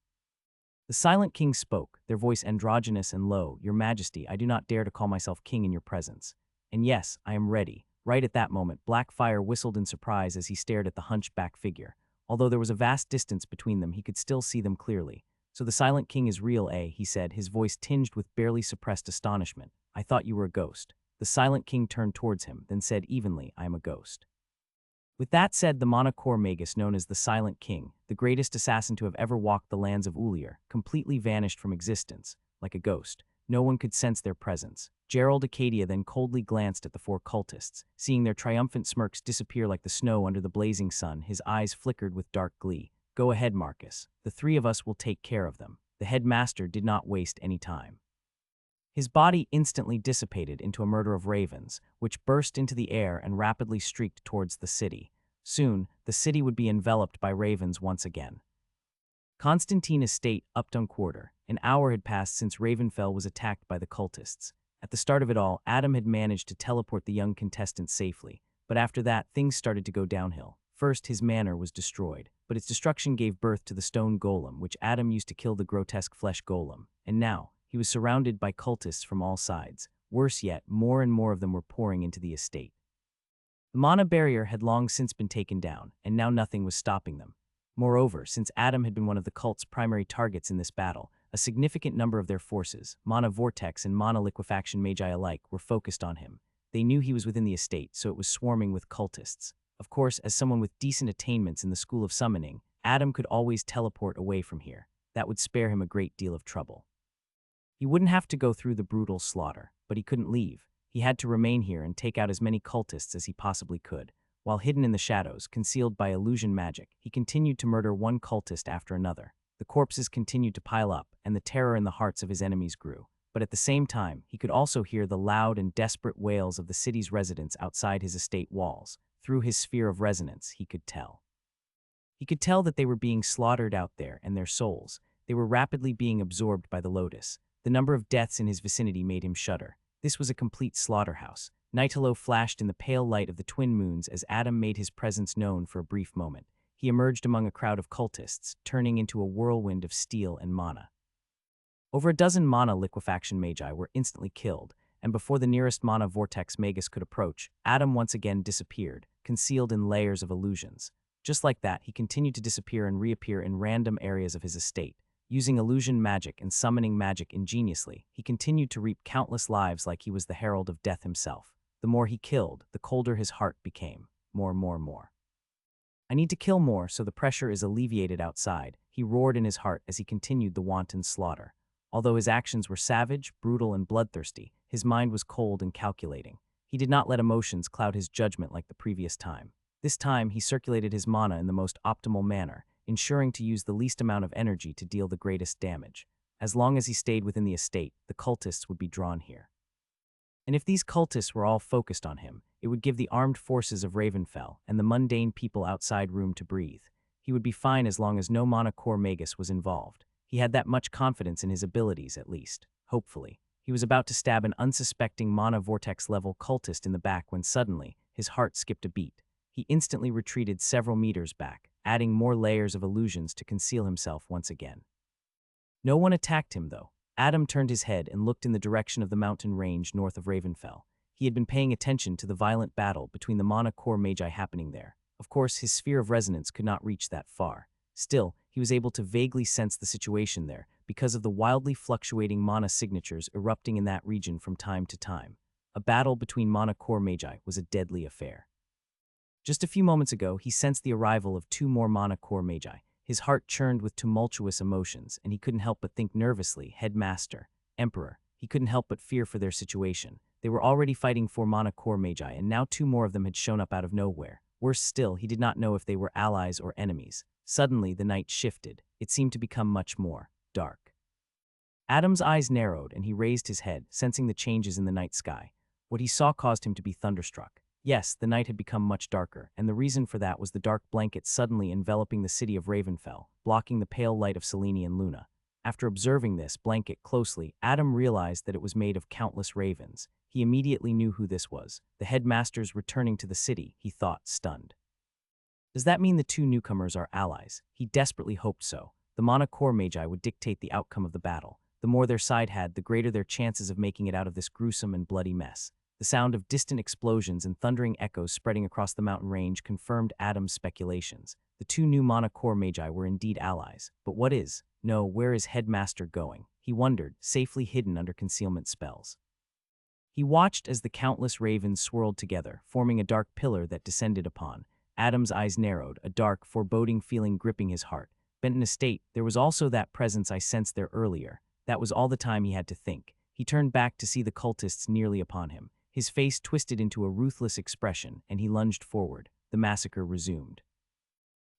The Silent King spoke, their voice androgynous and low. "Your Majesty, I do not dare to call myself king in your presence. And yes, I am ready." Right at that moment, Blackfire whistled in surprise as he stared at the hunchback figure. Although there was a vast distance between them, he could still see them clearly. "So the Silent King is real, eh?" he said, his voice tinged with barely suppressed astonishment. "I thought you were a ghost." The Silent King turned towards him, then said evenly, "I am a ghost." With that said, the Monocore Magus known as the Silent King, the greatest assassin to have ever walked the lands of Ulier, completely vanished from existence, like a ghost. No one could sense their presence. Gerald Acadia then coldly glanced at the 4 cultists. Seeing their triumphant smirks disappear like the snow under the blazing sun, his eyes flickered with dark glee. "Go ahead, Marcus. The 3 of us will take care of them." The headmaster did not waste any time. His body instantly dissipated into a murder of ravens, which burst into the air and rapidly streaked towards the city. Soon, the city would be enveloped by ravens once again. Constantine Estate, Upton Quarter. An hour had passed since Ravenfell was attacked by the cultists. At the start of it all, Adam had managed to teleport the young contestant safely, but after that, things started to go downhill. First, his manor was destroyed, but its destruction gave birth to the stone golem, which Adam used to kill the grotesque flesh golem. And now, he was surrounded by cultists from all sides. Worse yet, more and more of them were pouring into the estate. The mana barrier had long since been taken down, and now nothing was stopping them. Moreover, since Adam had been one of the cult's primary targets in this battle, a significant number of their forces, mana vortex and mana liquefaction magi alike, were focused on him. They knew he was within the estate, so it was swarming with cultists. Of course, as someone with decent attainments in the School of Summoning, Adam could always teleport away from here. That would spare him a great deal of trouble. He wouldn't have to go through the brutal slaughter, but he couldn't leave. He had to remain here and take out as many cultists as he possibly could. While hidden in the shadows, concealed by illusion magic, he continued to murder one cultist after another. The corpses continued to pile up, and the terror in the hearts of his enemies grew. But at the same time, he could also hear the loud and desperate wails of the city's residents outside his estate walls. Through his sphere of resonance, he could tell. He could tell that they were being slaughtered out there, and their souls. They were rapidly being absorbed by the Lotus. The number of deaths in his vicinity made him shudder. This was a complete slaughterhouse. Night Hello flashed in the pale light of the twin moons as Adam made his presence known for a brief moment. He emerged among a crowd of cultists, turning into a whirlwind of steel and mana. Over a dozen mana liquefaction magi were instantly killed, and before the nearest mana vortex magus could approach, Adam once again disappeared, concealed in layers of illusions. Just like that, he continued to disappear and reappear in random areas of his estate. Using illusion magic and summoning magic ingeniously, he continued to reap countless lives like he was the herald of death himself. The more he killed, the colder his heart became. More. "I need to kill more so the pressure is alleviated outside," he roared in his heart as he continued the wanton slaughter. Although his actions were savage, brutal, and bloodthirsty, his mind was cold and calculating. He did not let emotions cloud his judgment like the previous time. This time, he circulated his mana in the most optimal manner, ensuring to use the least amount of energy to deal the greatest damage. As long as he stayed within the estate, the cultists would be drawn here. And if these cultists were all focused on him, it would give the armed forces of Ravenfell and the mundane people outside room to breathe. He would be fine as long as no mana core magus was involved. He had that much confidence in his abilities, at least. Hopefully. He was about to stab an unsuspecting mana vortex-level cultist in the back when suddenly, his heart skipped a beat. He instantly retreated several meters back, adding more layers of illusions to conceal himself once again. No one attacked him, though. Adam turned his head and looked in the direction of the mountain range north of Ravenfell. He had been paying attention to the violent battle between the mana core magi happening there. Of course, his sphere of resonance could not reach that far. Still, he was able to vaguely sense the situation there because of the wildly fluctuating mana signatures erupting in that region from time to time. A battle between mana core magi was a deadly affair. Just a few moments ago, he sensed the arrival of 2 more mana core magi. His heart churned with tumultuous emotions, and he couldn't help but think nervously, Headmaster, Emperor. He couldn't help but fear for their situation. They were already fighting 4 mana core magi, and now 2 more of them had shown up out of nowhere. Worse still, he did not know if they were allies or enemies. Suddenly, the night shifted. It seemed to become much more dark. Adam's eyes narrowed, and he raised his head, sensing the changes in the night sky. What he saw caused him to be thunderstruck. Yes, the night had become much darker, and the reason for that was the dark blanket suddenly enveloping the city of Ravenfell, blocking the pale light of Selene and Luna. After observing this blanket closely, Adam realized that it was made of countless ravens. He immediately knew who this was. The headmasters returning to the city, he thought, stunned. Does that mean the 2 newcomers are allies? He desperately hoped so. The mana core magi would dictate the outcome of the battle. The more their side had, the greater their chances of making it out of this gruesome and bloody mess. The sound of distant explosions and thundering echoes spreading across the mountain range confirmed Adam's speculations. The 2 new mana core magi were indeed allies. But where is Headmaster going? He wondered, safely hidden under concealment spells. He watched as the countless ravens swirled together, forming a dark pillar that descended upon. Adam's eyes narrowed, a dark, foreboding feeling gripping his heart. Bent in a state, there was also that presence I sensed there earlier. That was all the time he had to think. He turned back to see the cultists nearly upon him. His face twisted into a ruthless expression, and he lunged forward. The massacre resumed.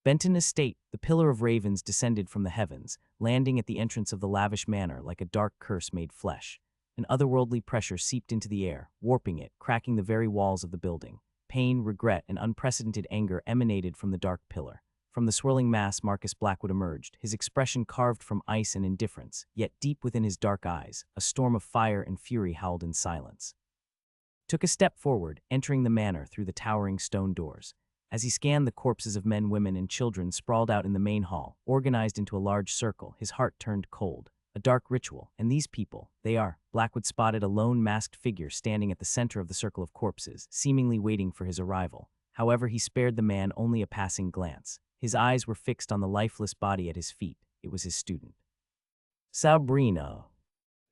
Bent in a state, the pillar of ravens descended from the heavens, landing at the entrance of the lavish manor like a dark curse made flesh. An otherworldly pressure seeped into the air, warping it, cracking the very walls of the building. Pain, regret, and unprecedented anger emanated from the dark pillar. From the swirling mass, Marcus Blackwood emerged, his expression carved from ice and indifference, yet deep within his dark eyes, a storm of fire and fury howled in silence. Took a step forward, entering the manor through the towering stone doors. As he scanned the corpses of men, women, and children sprawled out in the main hall, organized into a large circle, his heart turned cold. A dark ritual, and these people, they are. Blackwood spotted a lone masked figure standing at the center of the circle of corpses, seemingly waiting for his arrival. However, he spared the man only a passing glance. His eyes were fixed on the lifeless body at his feet. It was his student. Sabrina.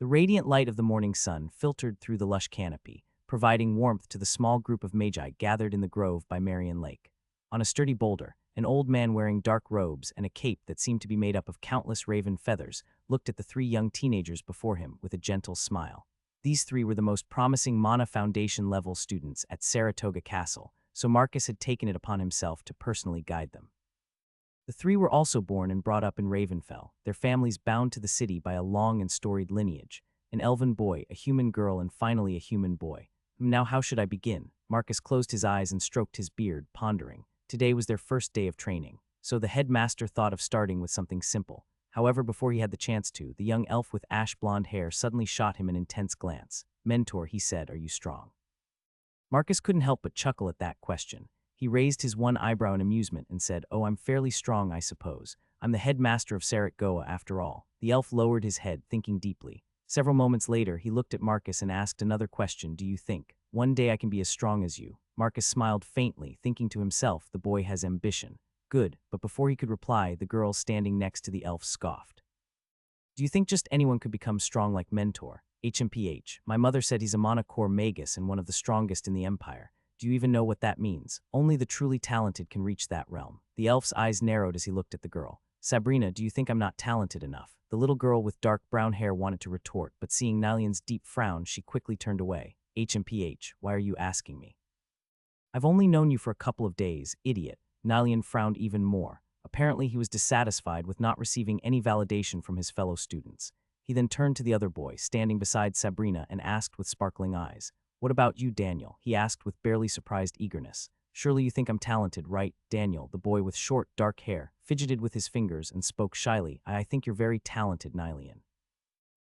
The radiant light of the morning sun filtered through the lush canopy, providing warmth to the small group of magi gathered in the grove by Marion Lake. On a sturdy boulder, an old man wearing dark robes and a cape that seemed to be made up of countless raven feathers looked at the 3 young teenagers before him with a gentle smile. These 3 were the most promising Mana Foundation-level students at Saratoga Castle, so Marcus had taken it upon himself to personally guide them. The 3 were also born and brought up in Ravenfell, their families bound to the city by a long and storied lineage. An elven boy, a human girl, and finally a human boy. Now how should I begin? Marcus closed his eyes and stroked his beard, pondering. Today was their first day of training, so the headmaster thought of starting with something simple. However, before he had the chance to, the young elf with ash-blonde hair suddenly shot him an intense glance. "Mentor," he said, "are you strong?" Marcus couldn't help but chuckle at that question. He raised his one eyebrow in amusement and said, "Oh, I'm fairly strong, I suppose. I'm the headmaster of Saratoga after all." The elf lowered his head, thinking deeply. Several moments later, he looked at Marcus and asked another question. "Do you think one day I can be as strong as you?" Marcus smiled faintly, thinking to himself, the boy has ambition. Good, but before he could reply, the girl standing next to the elf scoffed. "Do you think just anyone could become strong like Mentor? HMPH, my mother said he's a Mana Core Magus and one of the strongest in the Empire. Do you even know what that means? Only the truly talented can reach that realm." The elf's eyes narrowed as he looked at the girl. "Sabrina, do you think I'm not talented enough?" The little girl with dark brown hair wanted to retort, but seeing Nalian's deep frown, she quickly turned away. "HMPH, why are you asking me? I've only known you for a couple of days, idiot." Nalian frowned even more. Apparently he was dissatisfied with not receiving any validation from his fellow students. He then turned to the other boy, standing beside Sabrina, and asked with sparkling eyes, "What about you, Daniel?" he asked with barely surprised eagerness. Surely you think I'm talented, right? Daniel, the boy with short, dark hair, fidgeted with his fingers and spoke shyly. I think you're very talented, Nylian.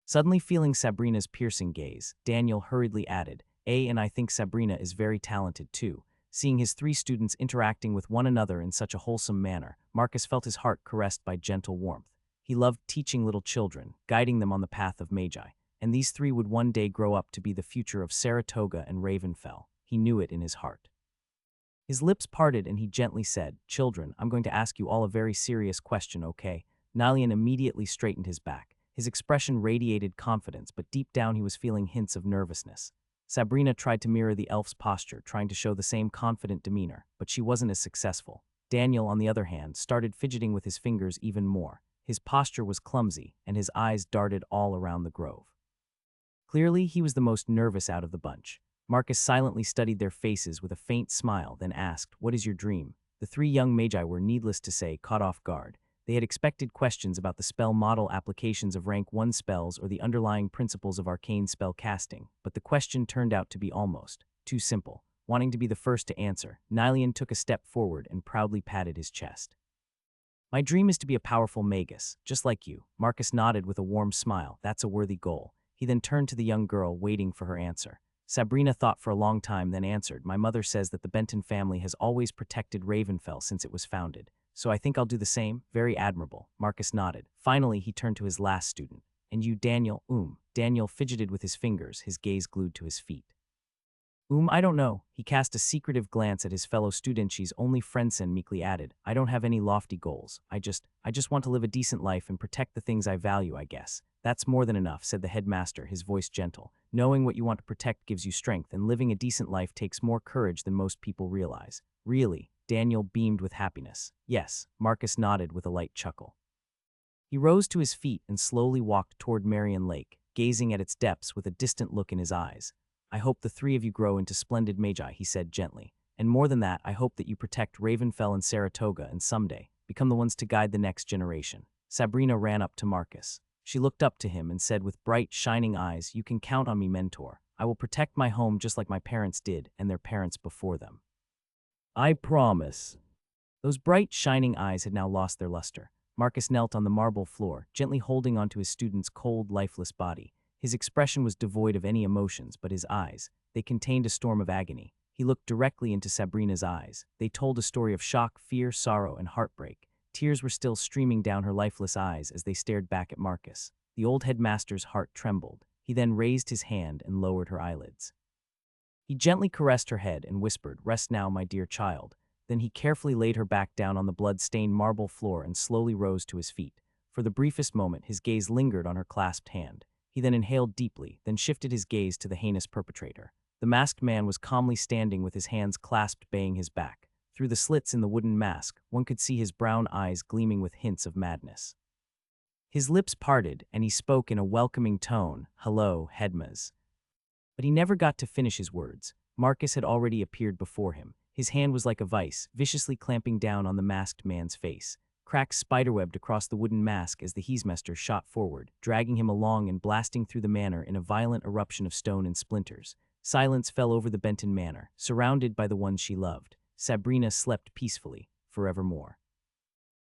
Suddenly feeling Sabrina's piercing gaze, Daniel hurriedly added, and I think Sabrina is very talented too. Seeing his three students interacting with one another in such a wholesome manner, Marcus felt his heart caressed by gentle warmth. He loved teaching little children, guiding them on the path of Magi, and these three would one day grow up to be the future of Saratoga and Ravenfell. He knew it in his heart. His lips parted and he gently said, Children, I'm going to ask you all a very serious question, okay? Nalian immediately straightened his back. His expression radiated confidence, but deep down he was feeling hints of nervousness. Sabrina tried to mirror the elf's posture, trying to show the same confident demeanor, but she wasn't as successful. Daniel, on the other hand, started fidgeting with his fingers even more. His posture was clumsy, and his eyes darted all around the grove. Clearly, he was the most nervous out of the bunch. Marcus silently studied their faces with a faint smile, then asked, What is your dream? The three young magi were, needless to say, caught off guard. They had expected questions about the spell model applications of rank 1 spells or the underlying principles of arcane spell casting, but the question turned out to be almost too simple. Wanting to be the first to answer, Nylian took a step forward and proudly patted his chest. My dream is to be a powerful magus, just like you. Marcus nodded with a warm smile. That's a worthy goal. He then turned to the young girl, waiting for her answer. Sabrina thought for a long time, then answered, My mother says that the Benton family has always protected Ravenfell since it was founded. So I think I'll do the same. Very admirable. Marcus nodded. Finally, he turned to his last student. And you, Daniel? Daniel fidgeted with his fingers, his gaze glued to his feet. I don't know. He cast a secretive glance at his fellow studenti's only friendson meekly added, I don't have any lofty goals. I just want to live a decent life and protect the things I value, I guess. That's more than enough, said the headmaster, his voice gentle. Knowing what you want to protect gives you strength, and living a decent life takes more courage than most people realize. Really? Daniel beamed with happiness. Yes, Marcus nodded with a light chuckle. He rose to his feet and slowly walked toward Marion Lake, gazing at its depths with a distant look in his eyes. I hope the three of you grow into splendid magi, he said gently. And more than that, I hope that you protect Ravenfell and Saratoga and someday become the ones to guide the next generation. Sabrina ran up to Marcus. She looked up to him and said with bright, shining eyes, You can count on me, mentor. I will protect my home just like my parents did and their parents before them. I promise. Those bright, shining eyes had now lost their luster. Marcus knelt on the marble floor, gently holding onto his student's cold, lifeless body. His expression was devoid of any emotions, but his eyes, they contained a storm of agony. He looked directly into Sabrina's eyes. They told a story of shock, fear, sorrow, and heartbreak. Tears were still streaming down her lifeless eyes as they stared back at Marcus. The old headmaster's heart trembled. He then raised his hand and lowered her eyelids. He gently caressed her head and whispered, Rest now, my dear child. Then he carefully laid her back down on the blood-stained marble floor and slowly rose to his feet. For the briefest moment, his gaze lingered on her clasped hand. He then inhaled deeply, then shifted his gaze to the heinous perpetrator. The masked man was calmly standing with his hands clasped, baying his back. Through the slits in the wooden mask, one could see his brown eyes gleaming with hints of madness. His lips parted, and he spoke in a welcoming tone, Hello, Headmas. But he never got to finish his words. Marcus had already appeared before him. His hand was like a vice, viciously clamping down on the masked man's face. Cracks spiderwebbed across the wooden mask as the Heesmester shot forward, dragging him along and blasting through the manor in a violent eruption of stone and splinters. Silence fell over the Benton manor, surrounded by the ones she loved. Sabrina slept peacefully, forevermore.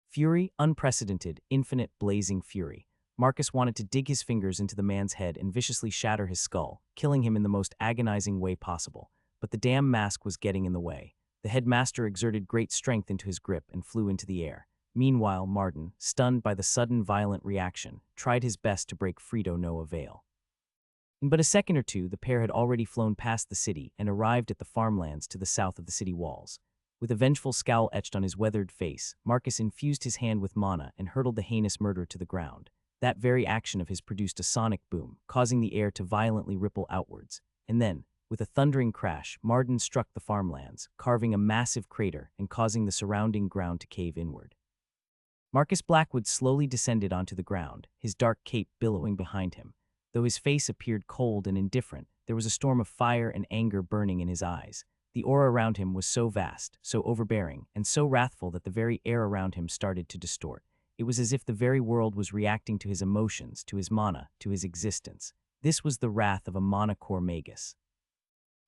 Fury, unprecedented, infinite, blazing fury. Marcus wanted to dig his fingers into the man's head and viciously shatter his skull, killing him in the most agonizing way possible. But the damn mask was getting in the way. The headmaster exerted great strength into his grip and flew into the air. Meanwhile, Martin, stunned by the sudden violent reaction, tried his best to break free to no avail. In but a second or two, the pair had already flown past the city and arrived at the farmlands to the south of the city walls. With a vengeful scowl etched on his weathered face, Marcus infused his hand with mana and hurtled the heinous murderer to the ground. That very action of his produced a sonic boom, causing the air to violently ripple outwards. And then, with a thundering crash, Martin struck the farmlands, carving a massive crater and causing the surrounding ground to cave inward. Marcus Blackwood slowly descended onto the ground, his dark cape billowing behind him. Though his face appeared cold and indifferent, there was a storm of fire and anger burning in his eyes. The aura around him was so vast, so overbearing, and so wrathful that the very air around him started to distort. It was as if the very world was reacting to his emotions, to his mana, to his existence. This was the wrath of a mana core magus.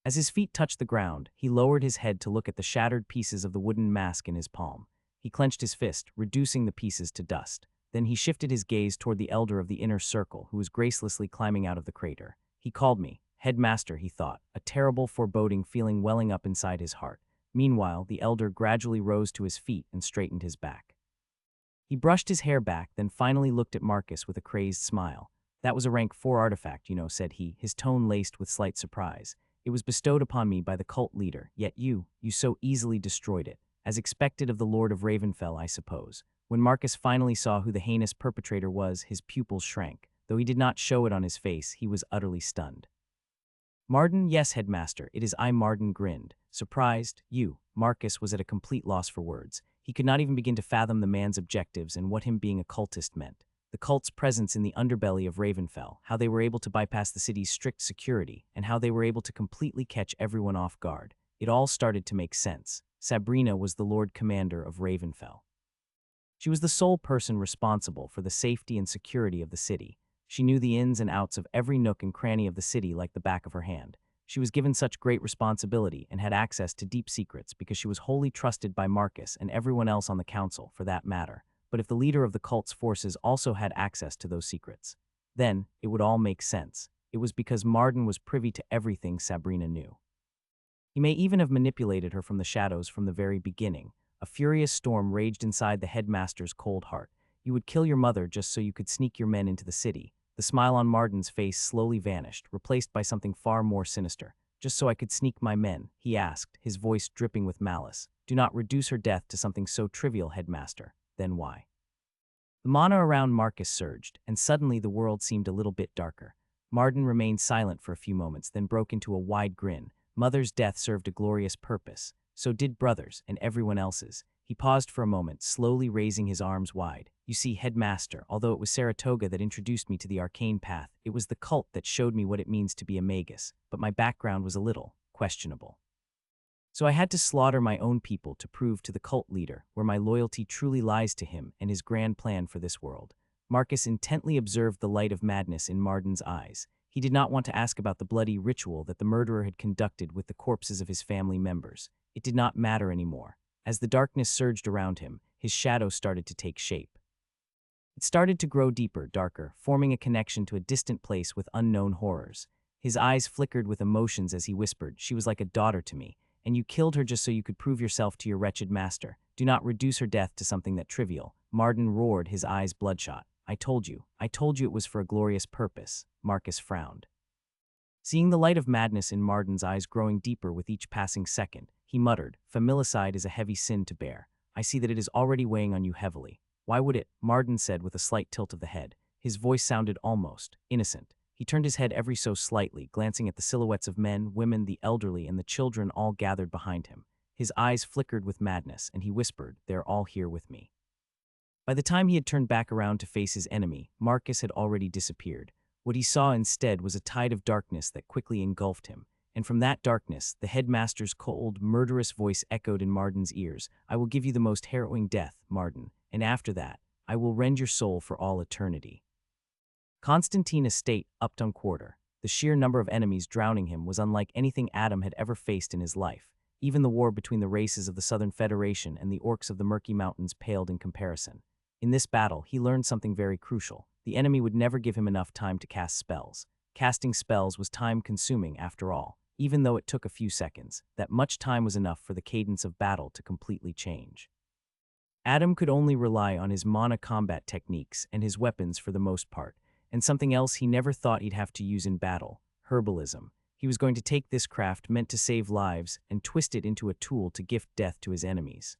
As his feet touched the ground, he lowered his head to look at the shattered pieces of the wooden mask in his palm. He clenched his fist, reducing the pieces to dust. Then he shifted his gaze toward the elder of the inner circle, who was gracelessly climbing out of the crater. He called me. Headmaster, he thought, a terrible foreboding feeling welling up inside his heart. Meanwhile, the elder gradually rose to his feet and straightened his back. He brushed his hair back, then finally looked at Marcus with a crazed smile. That was a rank 4 artifact, said he, his tone laced with slight surprise. It was bestowed upon me by the cult leader, yet you so easily destroyed it. As expected of the Lord of Ravenfell, I suppose. When Marcus finally saw who the heinous perpetrator was, his pupils shrank. Though he did not show it on his face, he was utterly stunned. Marden, yes, headmaster, it is I. Marden grinned. Surprised? You. Marcus was at a complete loss for words. He could not even begin to fathom the man's objectives and what him being a cultist meant. The cult's presence in the underbelly of Ravenfell, how they were able to bypass the city's strict security, and how they were able to completely catch everyone off guard. It all started to make sense. Sabrina was the Lord Commander of Ravenfell. She was the sole person responsible for the safety and security of the city. She knew the ins and outs of every nook and cranny of the city like the back of her hand. She was given such great responsibility and had access to deep secrets because she was wholly trusted by Marcus and everyone else on the council, for that matter. But if the leader of the cult's forces also had access to those secrets, then it would all make sense. It was because Marden was privy to everything Sabrina knew. He may even have manipulated her from the shadows from the very beginning. A furious storm raged inside the headmaster's cold heart. You would kill your mother just so you could sneak your men into the city. The smile on Marden's face slowly vanished, replaced by something far more sinister. Just so I could sneak my men, he asked, his voice dripping with malice. Do not reduce her death to something so trivial, headmaster. Then why? The mana around Marcus surged, and suddenly the world seemed a little bit darker. Marden remained silent for a few moments, then broke into a wide grin. Mother's death served a glorious purpose. So did brother's and everyone else's. He paused for a moment, slowly raising his arms wide. You see, headmaster, although it was Saratoga that introduced me to the arcane path, it was the cult that showed me what it means to be a magus, but my background was a little questionable. So I had to slaughter my own people to prove to the cult leader where my loyalty truly lies to him and his grand plan for this world. Marcus intently observed the light of madness in Marden's eyes. He did not want to ask about the bloody ritual that the murderer had conducted with the corpses of his family members. It did not matter anymore. As the darkness surged around him, his shadow started to take shape. It started to grow deeper, darker, forming a connection to a distant place with unknown horrors. His eyes flickered with emotions as he whispered, "She was like a daughter to me, and you killed her just so you could prove yourself to your wretched master. Do not reduce her death to something that trivial." Marden roared, his eyes bloodshot. I told you it was for a glorious purpose." Marcus frowned. Seeing the light of madness in Marden's eyes growing deeper with each passing second, he muttered, "Familicide is a heavy sin to bear. I see that it is already weighing on you heavily." "Why would it?" Marden said with a slight tilt of the head. His voice sounded almost innocent. He turned his head ever so slightly, glancing at the silhouettes of men, women, the elderly, and the children all gathered behind him. His eyes flickered with madness, and he whispered, "They're all here with me." By the time he had turned back around to face his enemy, Marcus had already disappeared. What he saw instead was a tide of darkness that quickly engulfed him. And from that darkness, the headmaster's cold, murderous voice echoed in Marden's ears. "I will give you the most harrowing death, Marden, and after that, I will rend your soul for all eternity." Constantine Estate, Upton Quarter. The sheer number of enemies drowning him was unlike anything Adam had ever faced in his life. Even the war between the races of the Southern Federation and the orcs of the Murky Mountains paled in comparison. In this battle, he learned something very crucial. The enemy would never give him enough time to cast spells. Casting spells was time-consuming after all. Even though it took a few seconds, that much time was enough for the cadence of battle to completely change. Adam could only rely on his mana combat techniques and his weapons for the most part, and something else he never thought he'd have to use in battle: herbalism. He was going to take this craft meant to save lives and twist it into a tool to gift death to his enemies.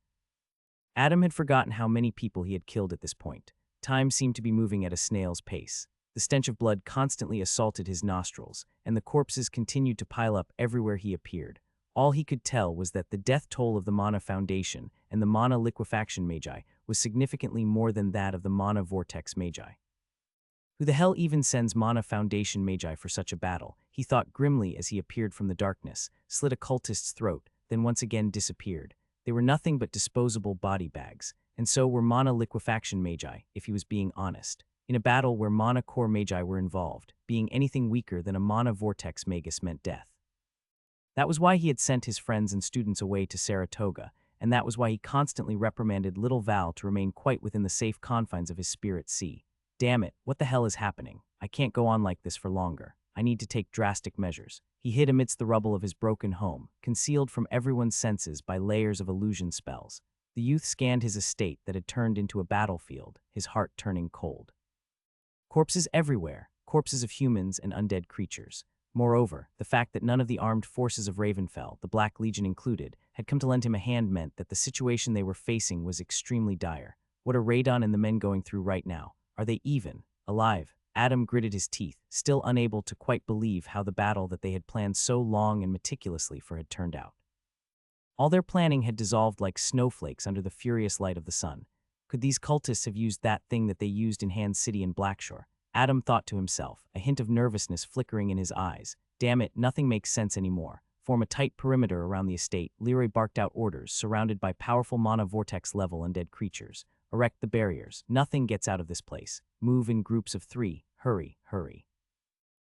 Adam had forgotten how many people he had killed at this point. Time seemed to be moving at a snail's pace. The stench of blood constantly assaulted his nostrils, and the corpses continued to pile up everywhere he appeared. All he could tell was that the death toll of the Mana Foundation and the Mana Liquefaction Magi was significantly more than that of the Mana Vortex Magi. Who the hell even sends Mana Foundation Magi for such a battle? He thought grimly as he appeared from the darkness, slit a cultist's throat, then once again disappeared. They were nothing but disposable body bags, and so were Mana Liquefaction Magi, if he was being honest. In a battle where Mana Core Magi were involved, being anything weaker than a Mana Vortex Magus meant death. That was why he had sent his friends and students away to Saratoga, and that was why he constantly reprimanded little Val to remain quite within the safe confines of his spirit sea. Damn it, what the hell is happening? I can't go on like this for longer. I need to take drastic measures. He hid amidst the rubble of his broken home, concealed from everyone's senses by layers of illusion spells. The youth scanned his estate that had turned into a battlefield, his heart turning cold. Corpses everywhere, corpses of humans and undead creatures. Moreover, the fact that none of the armed forces of Ravenfell, the Black Legion included, had come to lend him a hand meant that the situation they were facing was extremely dire. What are Radon and the men going through right now? Are they even alive? Adam gritted his teeth, still unable to quite believe how the battle that they had planned so long and meticulously for had turned out. All their planning had dissolved like snowflakes under the furious light of the sun. Could these cultists have used that thing that they used in Hand City and Blackshore? Adam thought to himself, a hint of nervousness flickering in his eyes. Damn it, nothing makes sense anymore. Form a tight perimeter around the estate. Leroy barked out orders, surrounded by powerful mana vortex-level undead creatures. Erect the barriers. Nothing gets out of this place. Move in groups of 3. Hurry, hurry.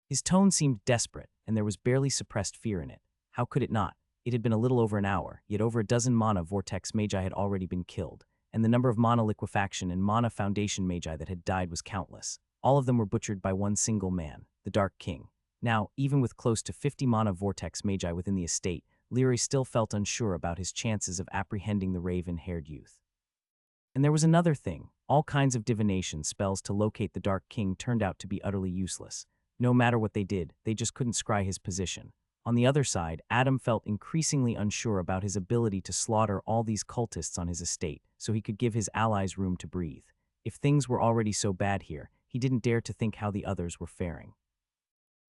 His tone seemed desperate, and there was barely suppressed fear in it. How could it not? It had been a little over an hour, yet over a dozen mana vortex magi had already been killed, and the number of mana liquefaction and mana foundation magi that had died was countless. All of them were butchered by one single man, the Dark King. Now, even with close to 50 mana vortex magi within the estate, Leary still felt unsure about his chances of apprehending the raven-haired youth. And there was another thing. All kinds of divination spells to locate the Dark King turned out to be utterly useless. No matter what they did, they just couldn't scry his position. On the other side, Adam felt increasingly unsure about his ability to slaughter all these cultists on his estate, so he could give his allies room to breathe. If things were already so bad here, he didn't dare to think how the others were faring.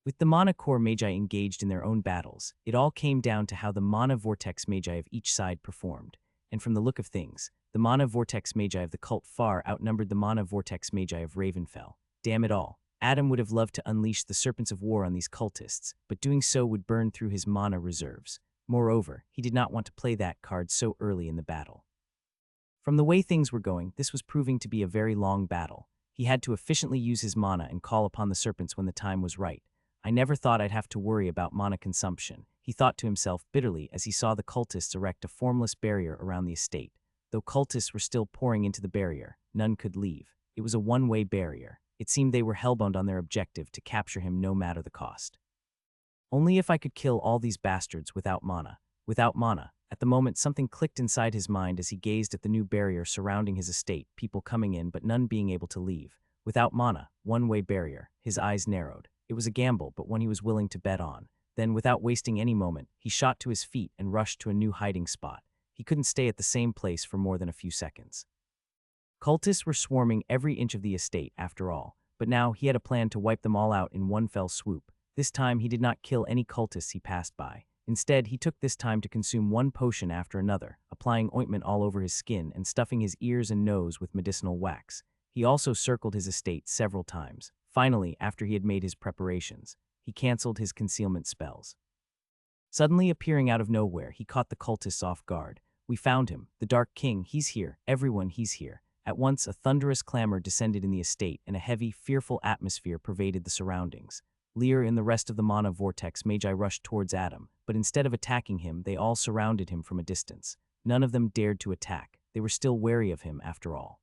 With the Mana Core Magi engaged in their own battles, it all came down to how the Mana Vortex Magi of each side performed. And from the look of things, the Mana Vortex Magi of the cult far outnumbered the Mana Vortex Magi of Ravenfell. Damn it all. Adam would have loved to unleash the Serpents of War on these cultists, but doing so would burn through his mana reserves. Moreover, he did not want to play that card so early in the battle. From the way things were going, this was proving to be a very long battle. He had to efficiently use his mana and call upon the serpents when the time was right. I never thought I'd have to worry about mana consumption, he thought to himself bitterly as he saw the cultists erect a formless barrier around the estate. Though cultists were still pouring into the barrier, none could leave. It was a one-way barrier. It seemed they were hellbound on their objective to capture him no matter the cost. Only if I could kill all these bastards without mana. Without mana. At the moment, something clicked inside his mind as he gazed at the new barrier surrounding his estate, people coming in but none being able to leave. Without mana, one-way barrier. His eyes narrowed. It was a gamble, but one he was willing to bet on. Then, without wasting any moment, he shot to his feet and rushed to a new hiding spot. He couldn't stay at the same place for more than a few seconds. Cultists were swarming every inch of the estate, after all, but now he had a plan to wipe them all out in one fell swoop. This time he did not kill any cultists he passed by. Instead, he took this time to consume one potion after another, applying ointment all over his skin and stuffing his ears and nose with medicinal wax. He also circled his estate several times. Finally, after he had made his preparations, he canceled his concealment spells. Suddenly appearing out of nowhere, he caught the cultists off guard. We found him, the Dark King, he's here, everyone, he's here. At once, a thunderous clamor descended in the estate, and a heavy, fearful atmosphere pervaded the surroundings. Lear and the rest of the Mana Vortex Magi rushed towards Adam, but instead of attacking him, they all surrounded him from a distance. None of them dared to attack. They were still wary of him, after all.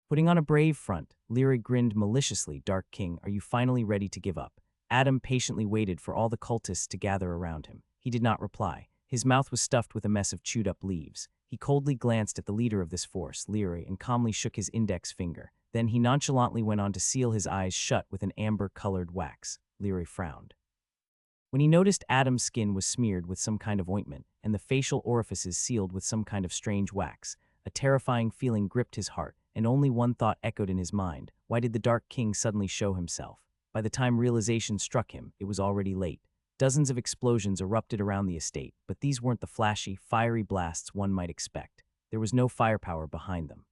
Putting on a brave front, Leary grinned maliciously. Dark King, are you finally ready to give up? Adam patiently waited for all the cultists to gather around him. He did not reply. His mouth was stuffed with a mess of chewed-up leaves. He coldly glanced at the leader of this force, Leary, and calmly shook his index finger. Then he nonchalantly went on to seal his eyes shut with an amber-colored wax. Leary frowned. When he noticed Adam's skin was smeared with some kind of ointment, and the facial orifices sealed with some kind of strange wax, a terrifying feeling gripped his heart, and only one thought echoed in his mind. Why did the Dark King suddenly show himself? By the time realization struck him, it was already late. Dozens of explosions erupted around the estate, but these weren't the flashy, fiery blasts one might expect. There was no firepower behind them.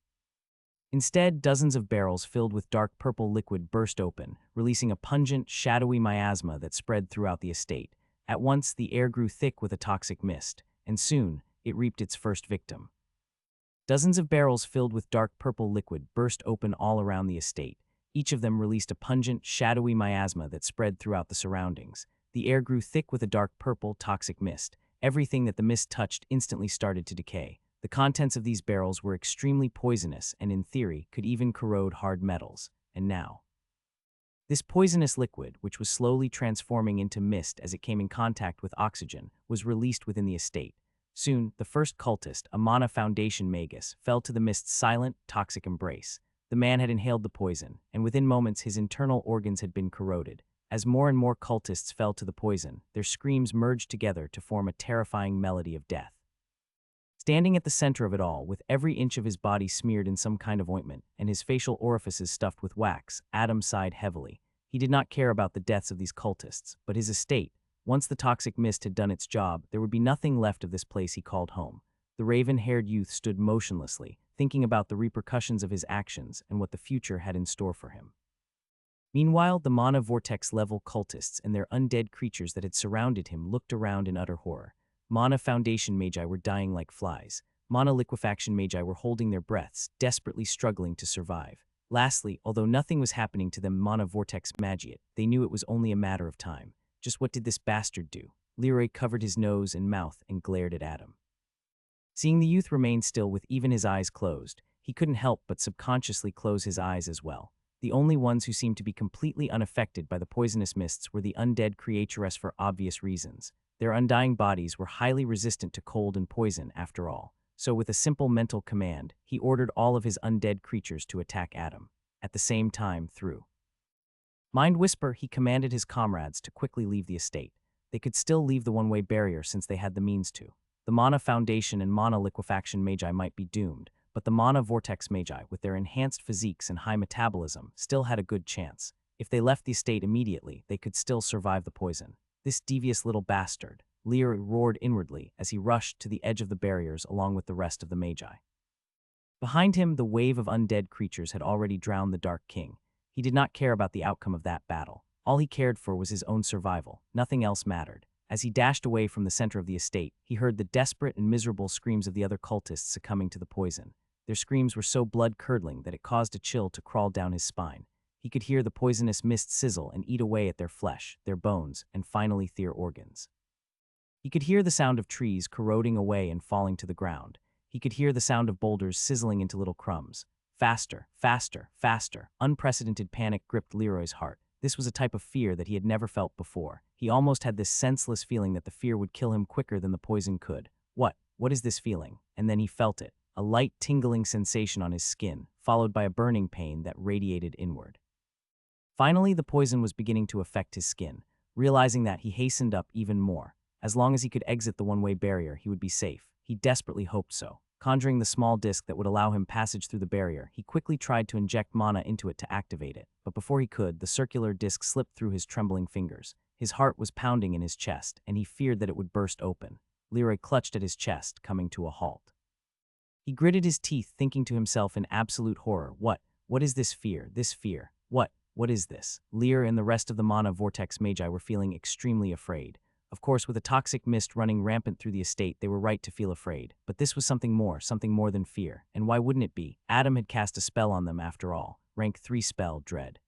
Instead, dozens of barrels filled with dark purple liquid burst open, releasing a pungent, shadowy miasma that spread throughout the estate. At once, the air grew thick with a toxic mist, and soon, it reaped its first victim. Dozens of barrels filled with dark purple liquid burst open all around the estate. Each of them released a pungent, shadowy miasma that spread throughout the surroundings. The air grew thick with a dark purple, toxic mist. Everything that the mist touched instantly started to decay. The contents of these barrels were extremely poisonous and, in theory, could even corrode hard metals. And now, this poisonous liquid, which was slowly transforming into mist as it came in contact with oxygen, was released within the estate. Soon, the first cultist, a mana foundation magus, fell to the mist's silent, toxic embrace. The man had inhaled the poison, and within moments his internal organs had been corroded. As more and more cultists fell to the poison, their screams merged together to form a terrifying melody of death. Standing at the center of it all, with every inch of his body smeared in some kind of ointment and his facial orifices stuffed with wax, Adam sighed heavily. He did not care about the deaths of these cultists, but his estate. Once the toxic mist had done its job, there would be nothing left of this place he called home. The raven-haired youth stood motionlessly, thinking about the repercussions of his actions and what the future had in store for him. Meanwhile, the mana vortex-level cultists and their undead creatures that had surrounded him looked around in utter horror. Mana Foundation Magi were dying like flies. Mana Liquefaction Magi were holding their breaths, desperately struggling to survive. Lastly, although nothing was happening to them Mana Vortex Magic, they knew it was only a matter of time. Just what did this bastard do? Leroy covered his nose and mouth and glared at Adam. Seeing the youth remain still with even his eyes closed, he couldn't help but subconsciously close his eyes as well. The only ones who seemed to be completely unaffected by the poisonous mists were the undead creatures for obvious reasons. Their undying bodies were highly resistant to cold and poison, after all. So with a simple mental command, he ordered all of his undead creatures to attack Adam. At the same time, through Mind Whisper, he commanded his comrades to quickly leave the estate. They could still leave the one-way barrier since they had the means to. The Mana Foundation and Mana Liquefaction Magi might be doomed, but the Mana Vortex Magi, with their enhanced physiques and high metabolism, still had a good chance. If they left the estate immediately, they could still survive the poison. This devious little bastard, Lear roared inwardly as he rushed to the edge of the barriers along with the rest of the Magi. Behind him, the wave of undead creatures had already drowned the Dark King. He did not care about the outcome of that battle. All he cared for was his own survival. Nothing else mattered. As he dashed away from the center of the estate, he heard the desperate and miserable screams of the other cultists succumbing to the poison. Their screams were so blood-curdling that it caused a chill to crawl down his spine. He could hear the poisonous mist sizzle and eat away at their flesh, their bones, and finally their organs. He could hear the sound of trees corroding away and falling to the ground. He could hear the sound of boulders sizzling into little crumbs. Faster, faster, faster. Unprecedented panic gripped Leroy's heart. This was a type of fear that he had never felt before. He almost had this senseless feeling that the fear would kill him quicker than the poison could. What is this feeling? And then he felt it. A light tingling sensation on his skin, followed by a burning pain that radiated inward. Finally, the poison was beginning to affect his skin. Realizing that, he hastened up even more. As long as he could exit the one-way barrier, he would be safe. He desperately hoped so. Conjuring the small disc that would allow him passage through the barrier, he quickly tried to inject mana into it to activate it. But before he could, the circular disc slipped through his trembling fingers. His heart was pounding in his chest, and he feared that it would burst open. Leroy clutched at his chest, coming to a halt. He gritted his teeth, thinking to himself in absolute horror, What is this fear? This fear? What is this? Lear and the rest of the Mana Vortex Magi were feeling extremely afraid. Of course, with a toxic mist running rampant through the estate, they were right to feel afraid. But this was something more than fear. And why wouldn't it be? Adam had cast a spell on them after all. Rank 3 spell, Dread.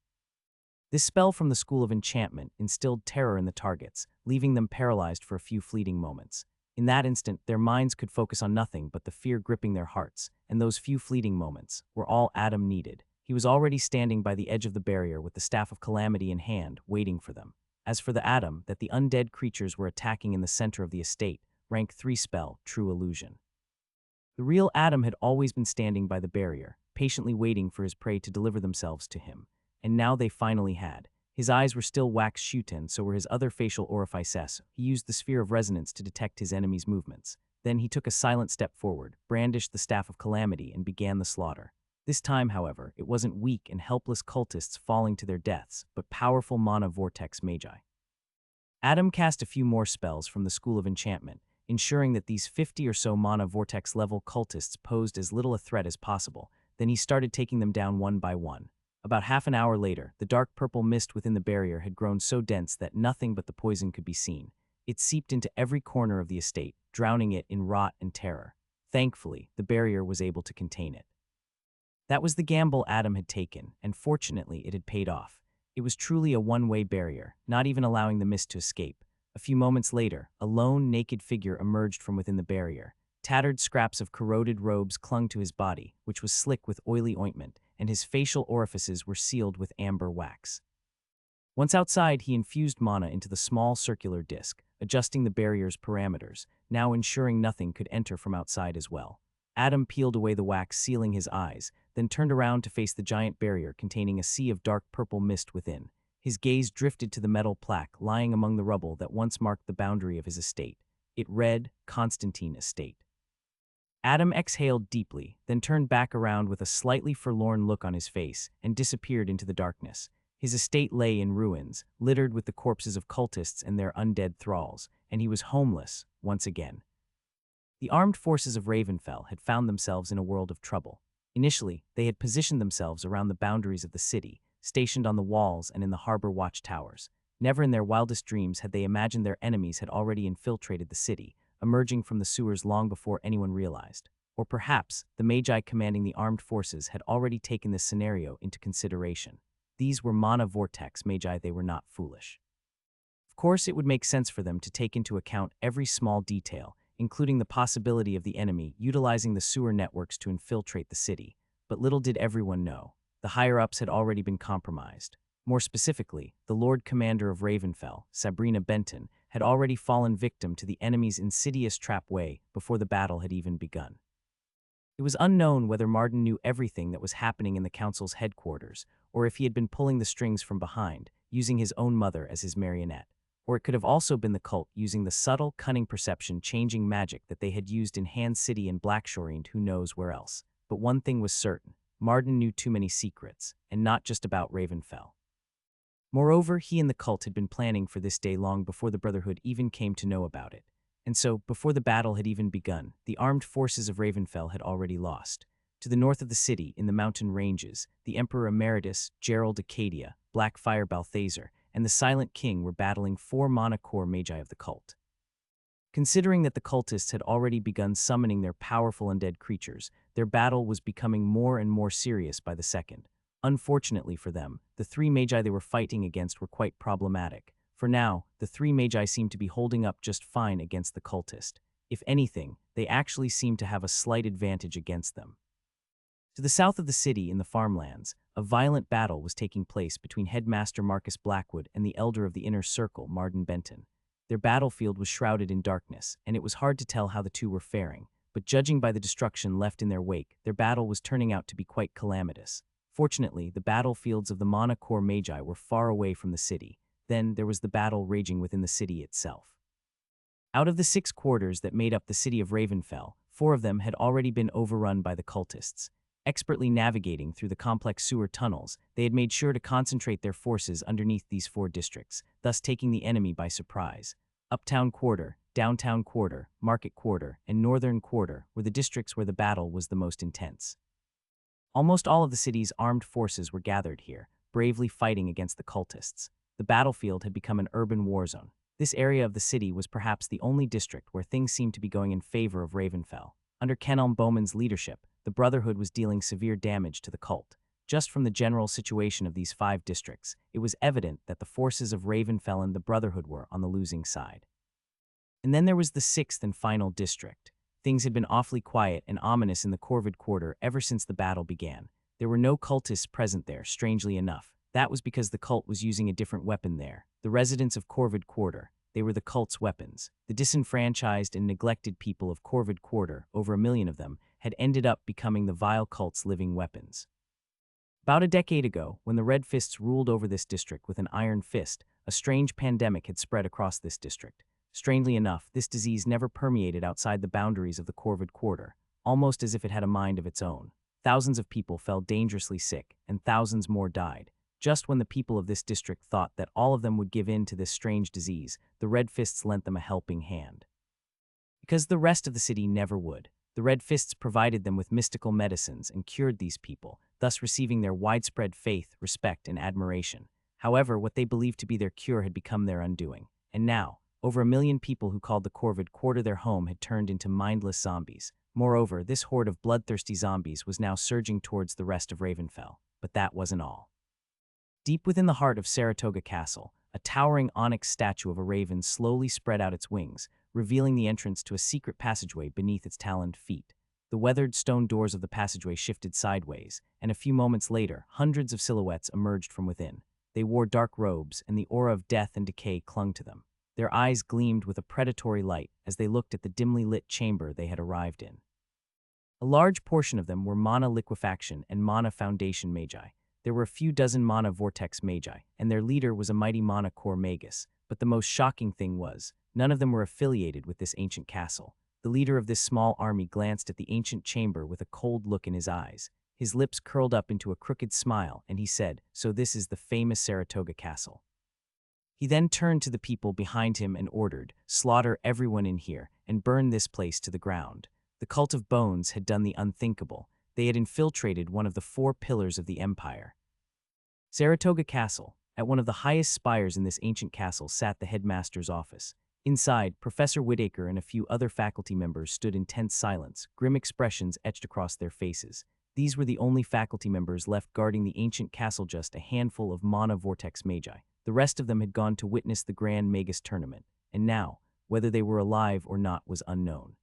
This spell from the School of Enchantment instilled terror in the targets, leaving them paralyzed for a few fleeting moments. In that instant, their minds could focus on nothing but the fear gripping their hearts, and those few fleeting moments were all Adam needed. He was already standing by the edge of the barrier with the Staff of Calamity in hand, waiting for them. As for the Adam that the undead creatures were attacking in the center of the estate, rank 3 spell, True Illusion. The real Adam had always been standing by the barrier, patiently waiting for his prey to deliver themselves to him. And now they finally had. His eyes were still wax-shuten, so were his other facial orifices. He used the sphere of resonance to detect his enemy's movements. Then he took a silent step forward, brandished the Staff of Calamity, and began the slaughter. This time, however, it wasn't weak and helpless cultists falling to their deaths, but powerful Mana Vortex Magi. Adam cast a few more spells from the School of Enchantment, ensuring that these 50 or so Mana Vortex-level cultists posed as little a threat as possible. Then he started taking them down one by one. About half an hour later, the dark purple mist within the barrier had grown so dense that nothing but the poison could be seen. It seeped into every corner of the estate, drowning it in rot and terror. Thankfully, the barrier was able to contain it. That was the gamble Adam had taken, and fortunately it had paid off. It was truly a one-way barrier, not even allowing the mist to escape. A few moments later, a lone, naked figure emerged from within the barrier. Tattered scraps of corroded robes clung to his body, which was slick with oily ointment, and his facial orifices were sealed with amber wax. Once outside, he infused mana into the small circular disc, adjusting the barrier's parameters, now ensuring nothing could enter from outside as well. Adam peeled away the wax, sealing his eyes, then turned around to face the giant barrier containing a sea of dark purple mist within. His gaze drifted to the metal plaque lying among the rubble that once marked the boundary of his estate. It read, Constantine Estate. Adam exhaled deeply, then turned back around with a slightly forlorn look on his face and disappeared into the darkness. His estate lay in ruins, littered with the corpses of cultists and their undead thralls, and he was homeless once again. The armed forces of Ravenfell had found themselves in a world of trouble. Initially, they had positioned themselves around the boundaries of the city, stationed on the walls and in the harbor watchtowers. Never in their wildest dreams had they imagined their enemies had already infiltrated the city, emerging from the sewers long before anyone realized. Or perhaps, the magi commanding the armed forces had already taken this scenario into consideration. These were mana vortex magi, they were not foolish. Of course, it would make sense for them to take into account every small detail, including the possibility of the enemy utilizing the sewer networks to infiltrate the city. But little did everyone know, the higher-ups had already been compromised. More specifically, the Lord Commander of Ravenfell, Sabrina Benton, had already fallen victim to the enemy's insidious trap way before the battle had even begun. It was unknown whether Marden knew everything that was happening in the council's headquarters, or if he had been pulling the strings from behind, using his own mother as his marionette. Or it could have also been the cult using the subtle, cunning perception-changing magic that they had used in Hand City and Blackshore and who knows where else. But one thing was certain, Marden knew too many secrets, and not just about Ravenfell. Moreover, he and the cult had been planning for this day long before the Brotherhood even came to know about it. And so, before the battle had even begun, the armed forces of Ravenfell had already lost. To the north of the city, in the mountain ranges, the Emperor Emeritus, Gerald Acadia, Blackfire Balthazar, and the Silent King were battling 4 mana core magi of the cult. Considering that the cultists had already begun summoning their powerful undead creatures, their battle was becoming more and more serious by the second. Unfortunately for them, the 3 magi they were fighting against were quite problematic. For now, the 3 magi seemed to be holding up just fine against the cultist. If anything, they actually seemed to have a slight advantage against them. To the south of the city, in the farmlands, a violent battle was taking place between Headmaster Marcus Blackwood and the Elder of the Inner Circle, Marden Benton. Their battlefield was shrouded in darkness, and it was hard to tell how the two were faring, but judging by the destruction left in their wake, their battle was turning out to be quite calamitous. Fortunately, the battlefields of the Mana Core Magi were far away from the city. Then there was the battle raging within the city itself. Out of the 6 quarters that made up the city of Ravenfell, 4 of them had already been overrun by the cultists. Expertly navigating through the complex sewer tunnels, they had made sure to concentrate their forces underneath these 4 districts, thus taking the enemy by surprise. Uptown Quarter, Downtown Quarter, Market Quarter, and Northern Quarter were the districts where the battle was the most intense. Almost all of the city's armed forces were gathered here, bravely fighting against the cultists. The battlefield had become an urban war zone. This area of the city was perhaps the only district where things seemed to be going in favor of Ravenfell. Under Kenelm Bowman's leadership, the Brotherhood was dealing severe damage to the cult. Just from the general situation of these 5 districts, it was evident that the forces of Ravenfell and the Brotherhood were on the losing side. And then there was the 6th and final district. Things had been awfully quiet and ominous in the Corvid Quarter ever since the battle began. There were no cultists present there, strangely enough. That was because the cult was using a different weapon there. The residents of Corvid Quarter, they were the cult's weapons. The disenfranchised and neglected people of Corvid Quarter, over 1 million of them, had ended up becoming the vile cult's living weapons. About a decade ago, when the Red Fists ruled over this district with an iron fist, a strange pandemic had spread across this district. Strangely enough, this disease never permeated outside the boundaries of the Corvid Quarter, almost as if it had a mind of its own. Thousands of people fell dangerously sick, and thousands more died. Just when the people of this district thought that all of them would give in to this strange disease, the Red Fists lent them a helping hand. Because the rest of the city never would. The Red Fists provided them with mystical medicines and cured these people, thus receiving their widespread faith, respect, and admiration. However, what they believed to be their cure had become their undoing. And now, over 1 million people who called the Corvid Quarter their home had turned into mindless zombies. Moreover, this horde of bloodthirsty zombies was now surging towards the rest of Ravenfell. But that wasn't all. Deep within the heart of Saratoga Castle, a towering onyx statue of a raven slowly spread out its wings, revealing the entrance to a secret passageway beneath its taloned feet. The weathered stone doors of the passageway shifted sideways, and a few moments later, hundreds of silhouettes emerged from within. They wore dark robes, and the aura of death and decay clung to them. Their eyes gleamed with a predatory light as they looked at the dimly lit chamber they had arrived in. A large portion of them were mana liquefaction and mana foundation magi. There were a few dozen mana vortex magi, and their leader was a mighty mana core magus. But the most shocking thing was, none of them were affiliated with this ancient castle. The leader of this small army glanced at the ancient chamber with a cold look in his eyes. His lips curled up into a crooked smile, and he said, "So this is the famous Saratoga Castle." He then turned to the people behind him and ordered, "Slaughter everyone in here, and burn this place to the ground." The Cult of Bones had done the unthinkable. They had infiltrated one of the 4 pillars of the empire. Saratoga Castle. At one of the highest spires in this ancient castle sat the headmaster's office. Inside, Professor Whitaker and a few other faculty members stood in tense silence, grim expressions etched across their faces. These were the only faculty members left guarding the ancient castle, just a handful of mana vortex magi. The rest of them had gone to witness the Grand Magus tournament, and now, whether they were alive or not was unknown.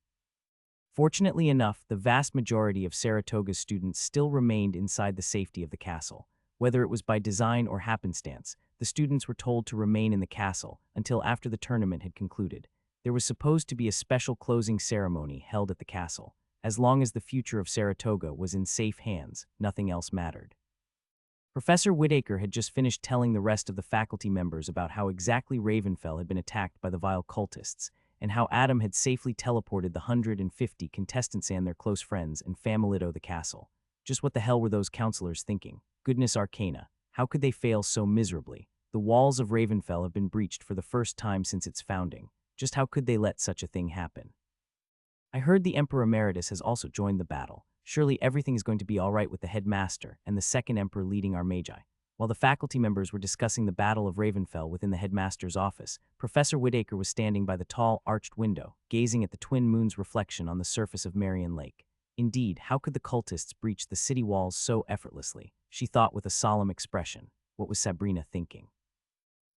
Fortunately enough, the vast majority of Saratoga's students still remained inside the safety of the castle. Whether it was by design or happenstance, the students were told to remain in the castle until after the tournament had concluded. There was supposed to be a special closing ceremony held at the castle. As long as the future of Saratoga was in safe hands, nothing else mattered. Professor Whitaker had just finished telling the rest of the faculty members about how exactly Ravenfell had been attacked by the vile cultists, and how Adam had safely teleported the 150 contestants and their close friends and family to the castle. Just what the hell were those counselors thinking? Goodness arcana, how could they fail so miserably? The walls of Ravenfell have been breached for the first time since its founding. Just how could they let such a thing happen? I heard the Emperor Emeritus has also joined the battle. Surely everything is going to be all right with the headmaster and the second emperor leading our magi. While the faculty members were discussing the Battle of Ravenfell within the headmaster's office, Professor Whitaker was standing by the tall, arched window, gazing at the twin moons' reflection on the surface of Marion Lake. Indeed, how could the cultists breach the city walls so effortlessly? She thought with a solemn expression. What was Sabrina thinking?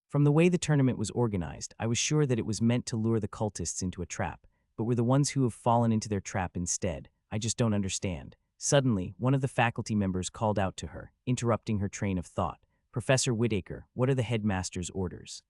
From the way the tournament was organized, I was sure that it was meant to lure the cultists into a trap, but we're the ones who have fallen into their trap instead. I just don't understand. Suddenly, one of the faculty members called out to her, interrupting her train of thought. "Professor Whitaker, what are the headmaster's orders?"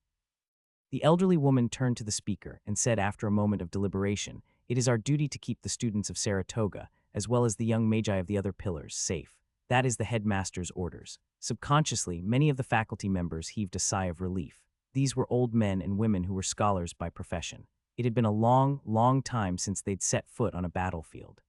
The elderly woman turned to the speaker and said after a moment of deliberation, "It is our duty to keep the students of Saratoga, as well as the young magi of the other pillars, safe. That is the headmaster's orders." Subconsciously, many of the faculty members heaved a sigh of relief. These were old men and women who were scholars by profession. It had been a long, long time since they'd set foot on a battlefield.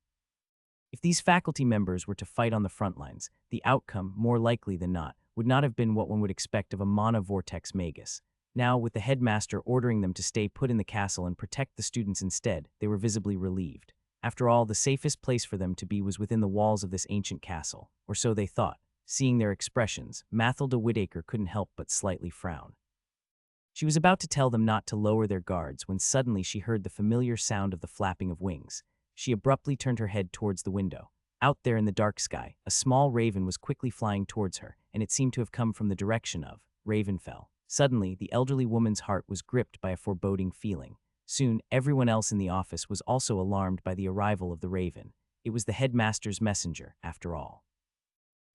If these faculty members were to fight on the front lines, the outcome, more likely than not, would not have been what one would expect of a mana vortex magus. Now, with the headmaster ordering them to stay put in the castle and protect the students instead, they were visibly relieved. After all, the safest place for them to be was within the walls of this ancient castle, or so they thought. Seeing their expressions, Mathilda Whitaker couldn't help but slightly frown. She was about to tell them not to lower their guards when suddenly she heard the familiar sound of the flapping of wings. She abruptly turned her head towards the window. Out there in the dark sky, a small raven was quickly flying towards her, and it seemed to have come from the direction of Ravenfell. Suddenly, the elderly woman's heart was gripped by a foreboding feeling. Soon, everyone else in the office was also alarmed by the arrival of the raven. It was the headmaster's messenger, after all.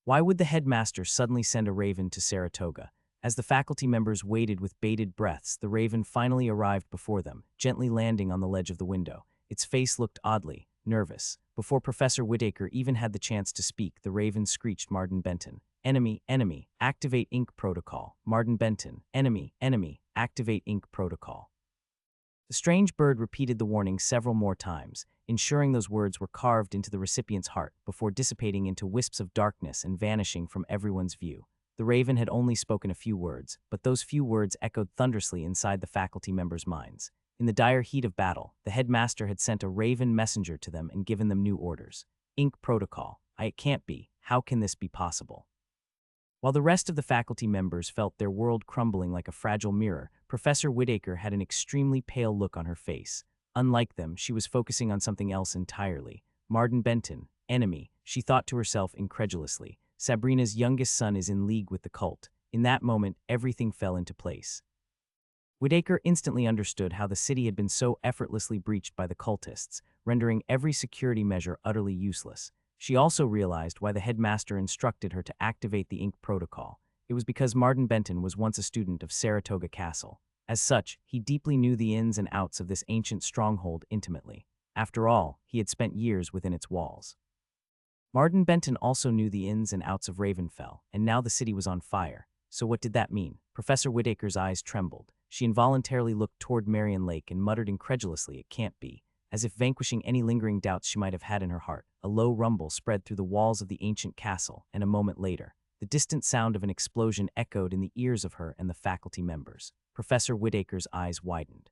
Why would the headmaster suddenly send a raven to Saratoga? As the faculty members waited with bated breaths, the raven finally arrived before them, gently landing on the ledge of the window. Its face looked oddly nervous. Before Professor Whitaker even had the chance to speak, the raven screeched, "Martin Benton. Enemy, enemy, activate Inc. protocol. Martin Benton, enemy, enemy, activate Inc. protocol." The strange bird repeated the warning several more times, ensuring those words were carved into the recipient's heart before dissipating into wisps of darkness and vanishing from everyone's view. The raven had only spoken a few words, but those few words echoed thunderously inside the faculty members' minds. In the dire heat of battle, the headmaster had sent a raven messenger to them and given them new orders. Inc. protocol. It can't be. How can this be possible? While the rest of the faculty members felt their world crumbling like a fragile mirror, Professor Whitaker had an extremely pale look on her face. Unlike them, she was focusing on something else entirely. Martin Benton, enemy, she thought to herself incredulously. Sabrina's youngest son is in league with the cult. In that moment, everything fell into place. Whitaker instantly understood how the city had been so effortlessly breached by the cultists, rendering every security measure utterly useless. She also realized why the headmaster instructed her to activate the Ink Protocol. It was because Martin Benton was once a student of Saratoga Castle. As such, he deeply knew the ins and outs of this ancient stronghold intimately. After all, he had spent years within its walls. Martin Benton also knew the ins and outs of Ravenfell, and now the city was on fire. So what did that mean? Professor Whitaker's eyes trembled. She involuntarily looked toward Marion Lake and muttered incredulously, "It can't be." As if vanquishing any lingering doubts she might have had in her heart, a low rumble spread through the walls of the ancient castle, and a moment later, the distant sound of an explosion echoed in the ears of her and the faculty members. Professor Whitaker's eyes widened.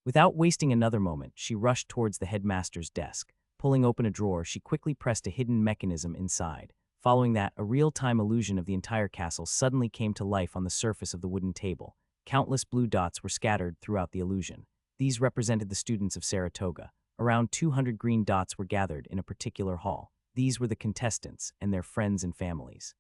Without wasting another moment, she rushed towards the headmaster's desk. Pulling open a drawer, she quickly pressed a hidden mechanism inside. Following that, a real-time illusion of the entire castle suddenly came to life on the surface of the wooden table. Countless blue dots were scattered throughout the illusion. These represented the students of Saratoga. Around 200 green dots were gathered in a particular hall. These were the contestants and their friends and families.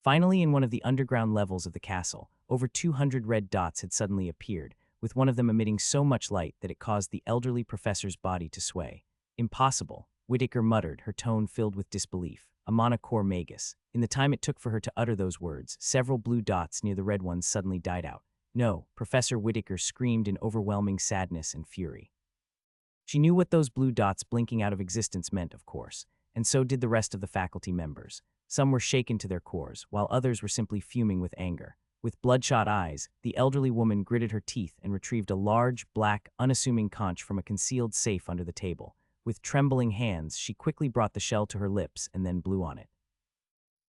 Finally, in one of the underground levels of the castle, over 200 red dots had suddenly appeared, with one of them emitting so much light that it caused the elderly professor's body to sway. "Impossible," Whitaker muttered, her tone filled with disbelief. "A monocore magus." In the time it took for her to utter those words, several blue dots near the red ones suddenly died out. "No," Professor Whitaker screamed in overwhelming sadness and fury. She knew what those blue dots blinking out of existence meant, of course, and so did the rest of the faculty members. Some were shaken to their cores, while others were simply fuming with anger. With bloodshot eyes, the elderly woman gritted her teeth and retrieved a large, black, unassuming conch from a concealed safe under the table. With trembling hands, she quickly brought the shell to her lips and then blew on it.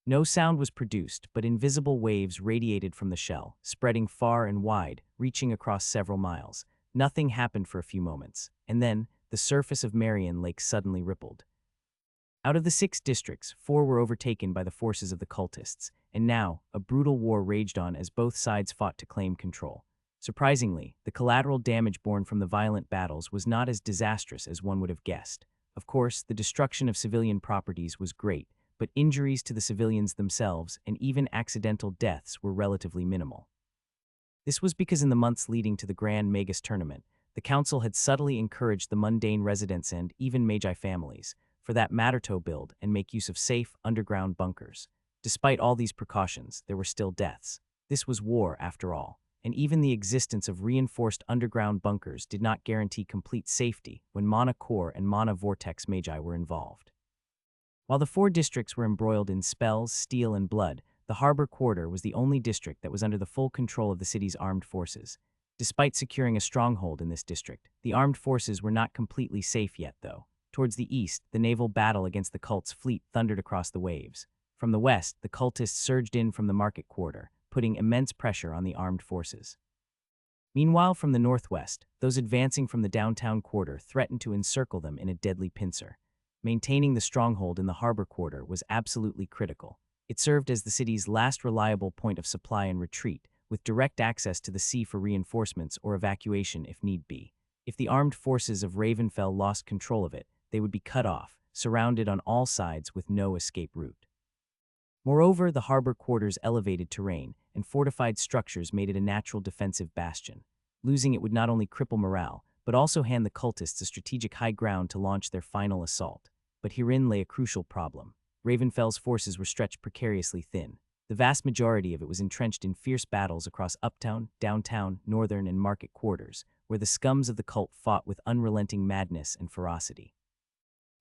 No sound was produced, but invisible waves radiated from the shell, spreading far and wide, reaching across several miles. Nothing happened for a few moments, and then, the surface of Marion Lake suddenly rippled. Out of the 6 districts, 4 were overtaken by the forces of the cultists, and now, a brutal war raged on as both sides fought to claim control. Surprisingly, the collateral damage borne from the violent battles was not as disastrous as one would have guessed. Of course, the destruction of civilian properties was great, but injuries to the civilians themselves and even accidental deaths were relatively minimal. This was because in the months leading to the Grand Magus tournament, the council had subtly encouraged the mundane residents and even magi families, for that matter, to build and make use of safe, underground bunkers. Despite all these precautions, there were still deaths. This was war, after all, and even the existence of reinforced underground bunkers did not guarantee complete safety when Mana Core and Mana Vortex Magi were involved. While the 4 districts were embroiled in spells, steel, and blood, the Harbor Quarter was the only district that was under the full control of the city's armed forces. Despite securing a stronghold in this district, the armed forces were not completely safe yet, though. Towards the east, the naval battle against the cult's fleet thundered across the waves. From the west, the cultists surged in from the market quarter, putting immense pressure on the armed forces. Meanwhile, from the northwest, those advancing from the downtown quarter threatened to encircle them in a deadly pincer. Maintaining the stronghold in the harbor quarter was absolutely critical. It served as the city's last reliable point of supply and retreat, with direct access to the sea for reinforcements or evacuation if need be. If the armed forces of Ravenfell lost control of it, they would be cut off, surrounded on all sides with no escape route. Moreover, the harbor quarter's elevated terrain and fortified structures made it a natural defensive bastion. Losing it would not only cripple morale, but also hand the cultists a strategic high ground to launch their final assault. But herein lay a crucial problem. Ravenfell's forces were stretched precariously thin. The vast majority of it was entrenched in fierce battles across uptown, downtown, northern, and market quarters, where the scums of the cult fought with unrelenting madness and ferocity.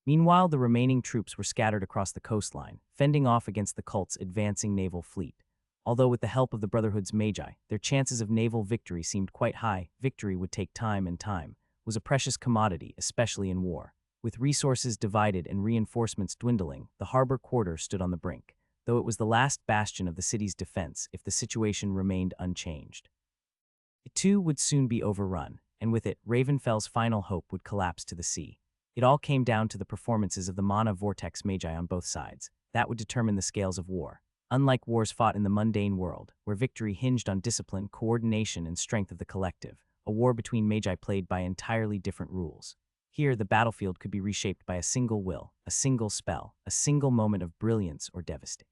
Meanwhile, the remaining troops were scattered across the coastline, fending off against the cult's advancing naval fleet. Although with the help of the Brotherhood's Magi, their chances of naval victory seemed quite high, victory would take time, and time was a precious commodity, especially in war. With resources divided and reinforcements dwindling, the harbor quarter stood on the brink, though it was the last bastion of the city's defense if the situation remained unchanged. It too would soon be overrun, and with it, Ravenfell's final hope would collapse to the sea. It all came down to the performances of the Mana Vortex Magi on both sides. That would determine the scales of war. Unlike wars fought in the mundane world, where victory hinged on discipline, coordination, and strength of the collective, a war between Magi played by entirely different rules. Here, the battlefield could be reshaped by a single will, a single spell, a single moment of brilliance or devastation.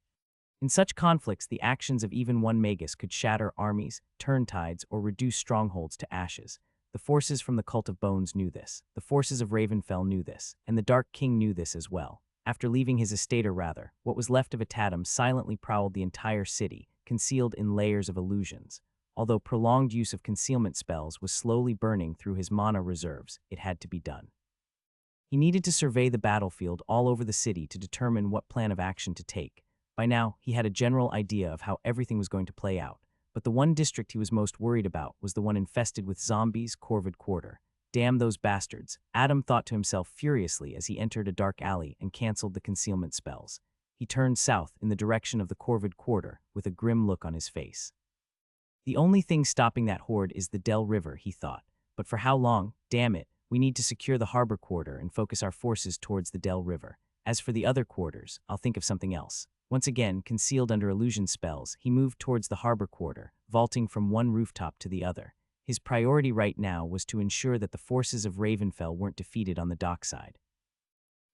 In such conflicts, the actions of even one magus could shatter armies, turn tides, or reduce strongholds to ashes. The forces from the Cult of Bones knew this. The forces of Ravenfell knew this, and the Dark King knew this as well. After leaving his estate, or rather, what was left of Atatum silently prowled the entire city, concealed in layers of illusions. Although prolonged use of concealment spells was slowly burning through his mana reserves, it had to be done. He needed to survey the battlefield all over the city to determine what plan of action to take. By now, he had a general idea of how everything was going to play out, but the one district he was most worried about was the one infested with zombies, Corvid Quarter. Damn those bastards, Adam thought to himself furiously as he entered a dark alley and canceled the concealment spells. He turned south in the direction of the Corvid Quarter with a grim look on his face. The only thing stopping that horde is the Del River, he thought. But for how long? Damn it, we need to secure the harbor quarter and focus our forces towards the Del River. As for the other quarters, I'll think of something else. Once again, concealed under illusion spells, he moved towards the harbor quarter, vaulting from one rooftop to the other. His priority right now was to ensure that the forces of Ravenfell weren't defeated on the dockside.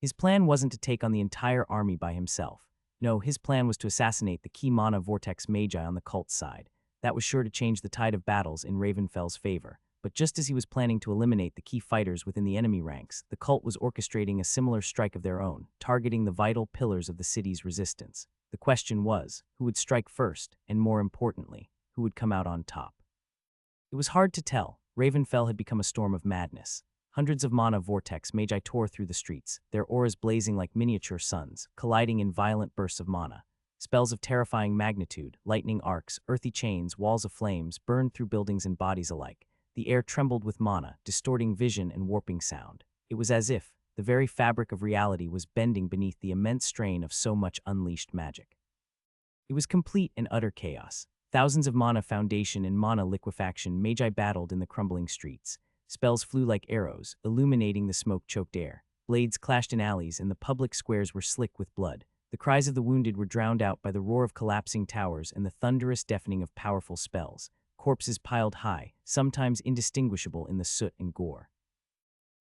His plan wasn't to take on the entire army by himself. No, his plan was to assassinate the key mana vortex magi on the cult's side. That was sure to change the tide of battles in Ravenfell's favor. But just as he was planning to eliminate the key fighters within the enemy ranks, the cult was orchestrating a similar strike of their own, targeting the vital pillars of the city's resistance. The question was, who would strike first, and more importantly, who would come out on top? It was hard to tell. Ravenfell had become a storm of madness. Hundreds of mana vortex magi tore through the streets, their auras blazing like miniature suns, colliding in violent bursts of mana. Spells of terrifying magnitude, lightning arcs, earthy chains, walls of flames burned through buildings and bodies alike. The air trembled with mana, distorting vision and warping sound. It was as if the very fabric of reality was bending beneath the immense strain of so much unleashed magic. It was complete and utter chaos. Thousands of mana foundation and mana liquefaction magi battled in the crumbling streets. Spells flew like arrows, illuminating the smoke-choked air. Blades clashed in alleys, and the public squares were slick with blood. The cries of the wounded were drowned out by the roar of collapsing towers and the thunderous deafening of powerful spells. Corpses piled high, sometimes indistinguishable in the soot and gore.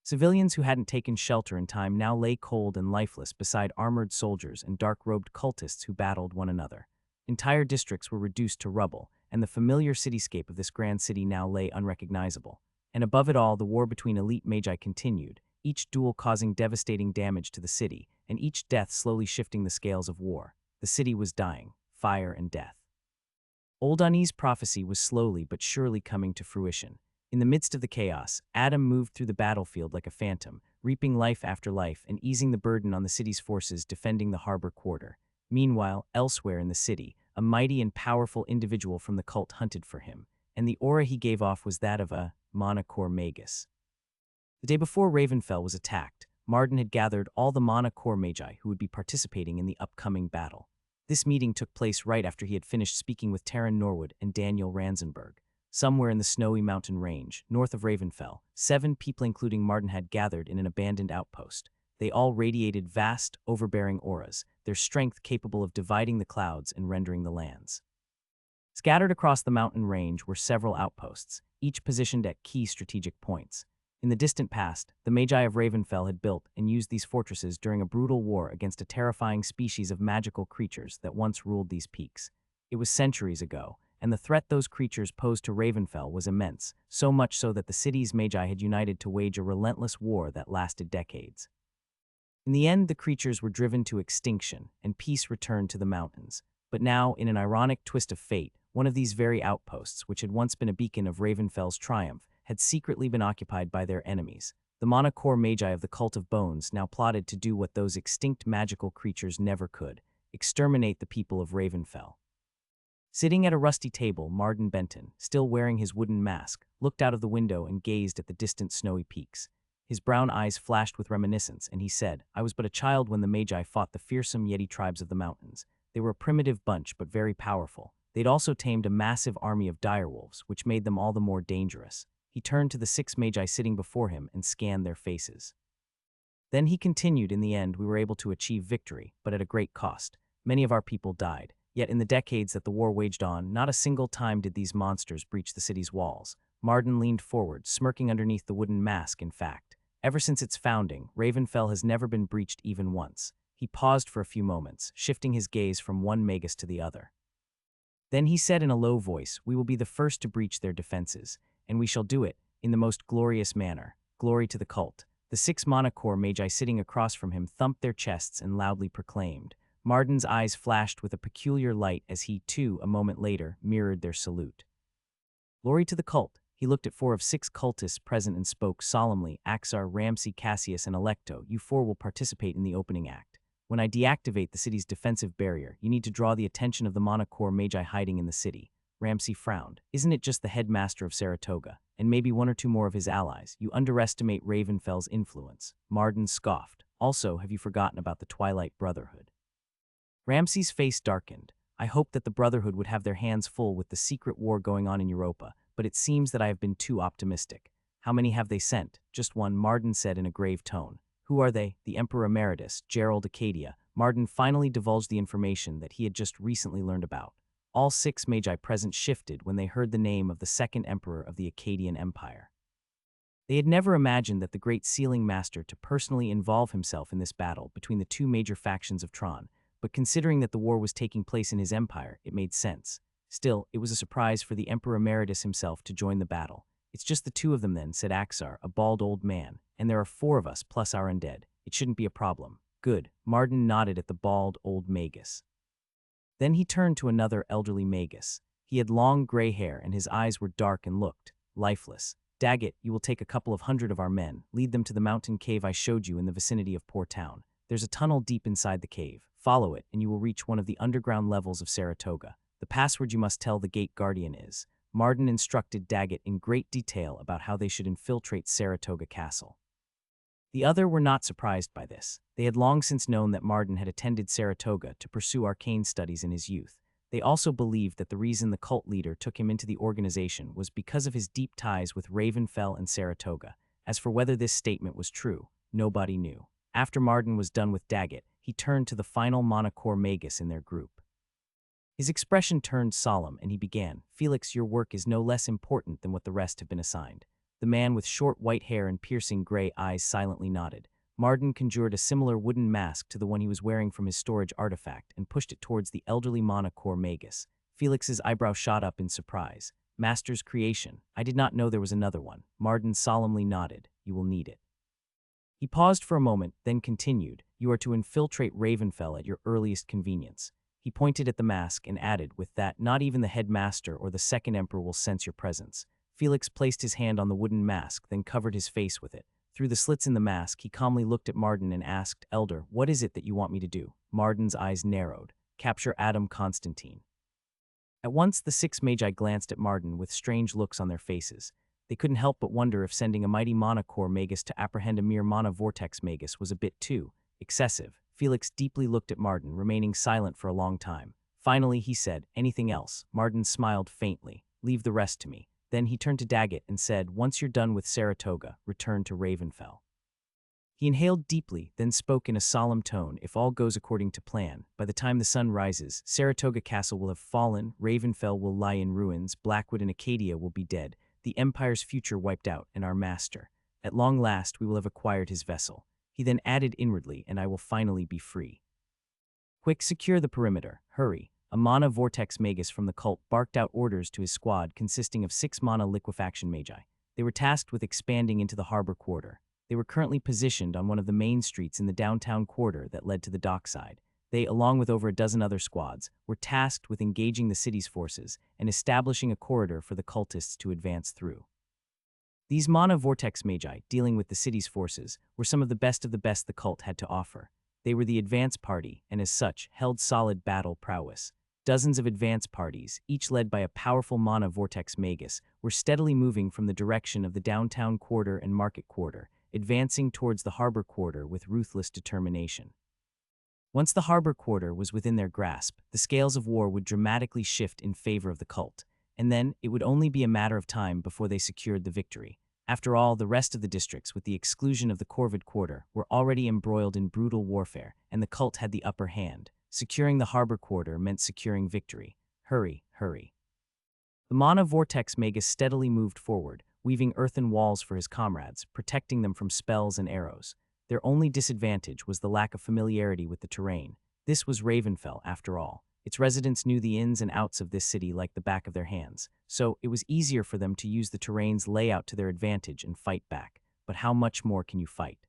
Civilians who hadn't taken shelter in time now lay cold and lifeless beside armored soldiers and dark-robed cultists who battled one another. Entire districts were reduced to rubble, and the familiar cityscape of this grand city now lay unrecognizable. And above it all, the war between elite magi continued, each duel causing devastating damage to the city, and each death slowly shifting the scales of war. The city was dying, fire and death. Old Ani's prophecy was slowly but surely coming to fruition. In the midst of the chaos, Adam moved through the battlefield like a phantom, reaping life after life and easing the burden on the city's forces defending the harbor quarter. Meanwhile, elsewhere in the city, a mighty and powerful individual from the cult hunted for him, and the aura he gave off was that of a mana core magus. The day before Ravenfell was attacked, Marden had gathered all the mana core magi who would be participating in the upcoming battle. This meeting took place right after he had finished speaking with Taryn Norwood and Daniel Ransenberg. Somewhere in the snowy mountain range, north of Ravenfell, 7 people including Marden had gathered in an abandoned outpost. They all radiated vast, overbearing auras, their strength capable of dividing the clouds and rendering the lands. Scattered across the mountain range were several outposts, each positioned at key strategic points. In the distant past, the Magi of Ravenfell had built and used these fortresses during a brutal war against a terrifying species of magical creatures that once ruled these peaks. It was centuries ago, and the threat those creatures posed to Ravenfell was immense, so much so that the city's Magi had united to wage a relentless war that lasted decades. In the end, the creatures were driven to extinction, and peace returned to the mountains. But now, in an ironic twist of fate, one of these very outposts, which had once been a beacon of Ravenfell's triumph, had secretly been occupied by their enemies. The mana core magi of the Cult of Bones now plotted to do what those extinct magical creatures never could: exterminate the people of Ravenfell. Sitting at a rusty table, Marden Benton, still wearing his wooden mask, looked out of the window and gazed at the distant snowy peaks. His brown eyes flashed with reminiscence, and he said, "I was but a child when the Magi fought the fearsome Yeti tribes of the mountains. They were a primitive bunch, but very powerful. They'd also tamed a massive army of direwolves, which made them all the more dangerous." He turned to the 6 Magi sitting before him and scanned their faces. Then he continued, "In the end, we were able to achieve victory, but at a great cost. Many of our people died. Yet in the decades that the war waged on, not a single time did these monsters breach the city's walls." Marden leaned forward, smirking underneath the wooden mask. "In fact, ever since its founding, Ravenfell has never been breached even once." He paused for a few moments, shifting his gaze from one magus to the other. Then he said in a low voice, "We will be the first to breach their defenses, and we shall do it in the most glorious manner. Glory to the cult." The 6 monocore magi sitting across from him thumped their chests and loudly proclaimed. Marden's eyes flashed with a peculiar light as he, too, a moment later, mirrored their salute. Glory to the cult. He looked at 4 of 6 cultists present and spoke solemnly. Axar, Ramsey, Cassius, and Electo, you 4 will participate in the opening act. When I deactivate the city's defensive barrier, you need to draw the attention of the monocore magi hiding in the city. Ramsey frowned. Isn't it just the headmaster of Saratoga, and maybe 1 or 2 more of his allies? You underestimate Ravenfell's influence. Marden scoffed. Also, have you forgotten about the Twilight Brotherhood? Ramsey's face darkened. I hoped that the Brotherhood would have their hands full with the secret war going on in Europa, but it seems that I have been too optimistic. How many have they sent? Just 1, Marden said in a grave tone. Who are they? The Emperor Emeritus, Gerald Acadia. Marden finally divulged the information that he had just recently learned about. All 6 magi present shifted when they heard the name of the 2nd emperor of the Akkadian Empire. They had never imagined that the great sealing master to personally involve himself in this battle between the 2 major factions of Tron, but considering that the war was taking place in his empire, it made sense. Still, it was a surprise for the Emperor Emeritus himself to join the battle. It's just the 2 of them then, said Axar, a bald old man, and there are 4 of us plus our undead. It shouldn't be a problem. Good. Marden nodded at the bald old magus. Then he turned to another elderly magus. He had long gray hair and his eyes were dark and looked lifeless. Daggett, you will take a couple of hundred of our men, lead them to the mountain cave I showed you in the vicinity of Poor Town. There's a tunnel deep inside the cave. Follow it, and you will reach one of the underground levels of Saratoga. The password you must tell the gate guardian is. Marden instructed Daggett in great detail about how they should infiltrate Saratoga Castle. The other were not surprised by this. They had long since known that Marden had attended Saratoga to pursue arcane studies in his youth. They also believed that the reason the cult leader took him into the organization was because of his deep ties with Ravenfell and Saratoga. As for whether this statement was true, nobody knew. After Marden was done with Daggett, he turned to the final monocore magus in their group. His expression turned solemn and he began, Felix, your work is no less important than what the rest have been assigned. The man with short white hair and piercing gray eyes silently nodded. Marden conjured a similar wooden mask to the one he was wearing from his storage artifact and pushed it towards the elderly monocore magus. Felix's eyebrow shot up in surprise. Master's creation. I did not know there was another one. Marden solemnly nodded. You will need it. He paused for a moment, then continued. You are to infiltrate Ravenfell at your earliest convenience. He pointed at the mask and added, with that, not even the headmaster or the 2nd emperor will sense your presence. Felix placed his hand on the wooden mask, then covered his face with it. Through the slits in the mask, he calmly looked at Marden and asked, Elder, what is it that you want me to do? Marden's eyes narrowed. Capture Adam Constantine. At once, the 6 magi glanced at Marden with strange looks on their faces. They couldn't help but wonder if sending a mighty monocore magus to apprehend a mere monovortex magus was a bit too excessive. Felix deeply looked at Marden, remaining silent for a long time. Finally, he said, Anything else? Marden smiled faintly. Leave the rest to me. Then he turned to Daggett and said, Once you're done with Saratoga, return to Ravenfell. He inhaled deeply, then spoke in a solemn tone, If all goes according to plan, by the time the sun rises, Saratoga Castle will have fallen, Ravenfell will lie in ruins, Blackwood and Acadia will be dead, the Empire's future wiped out, and our master. At long last, we will have acquired his vessel. He then added inwardly, and I will finally be free. Quick, secure the perimeter. Hurry. A mana vortex magus from the cult barked out orders to his squad consisting of 6 mana liquefaction magi. They were tasked with expanding into the harbor quarter. They were currently positioned on one of the main streets in the downtown quarter that led to the dockside. They, along with over a dozen other squads, were tasked with engaging the city's forces and establishing a corridor for the cultists to advance through. These mana vortex magi, dealing with the city's forces, were some of the best the cult had to offer. They were the advance party, and as such, held solid battle prowess. Dozens of advance parties, each led by a powerful mana vortex magus, were steadily moving from the direction of the downtown quarter and market quarter, advancing towards the harbor quarter with ruthless determination. Once the harbor quarter was within their grasp, the scales of war would dramatically shift in favor of the cult, and then it would only be a matter of time before they secured the victory. After all, the rest of the districts, with the exclusion of the Corvid quarter, were already embroiled in brutal warfare, and the cult had the upper hand. Securing the harbor quarter meant securing victory. Hurry, hurry. The mana vortex magus steadily moved forward, weaving earthen walls for his comrades, protecting them from spells and arrows. Their only disadvantage was the lack of familiarity with the terrain. This was Ravenfell, after all. Its residents knew the ins and outs of this city like the back of their hands, so it was easier for them to use the terrain's layout to their advantage and fight back. But how much more can you fight?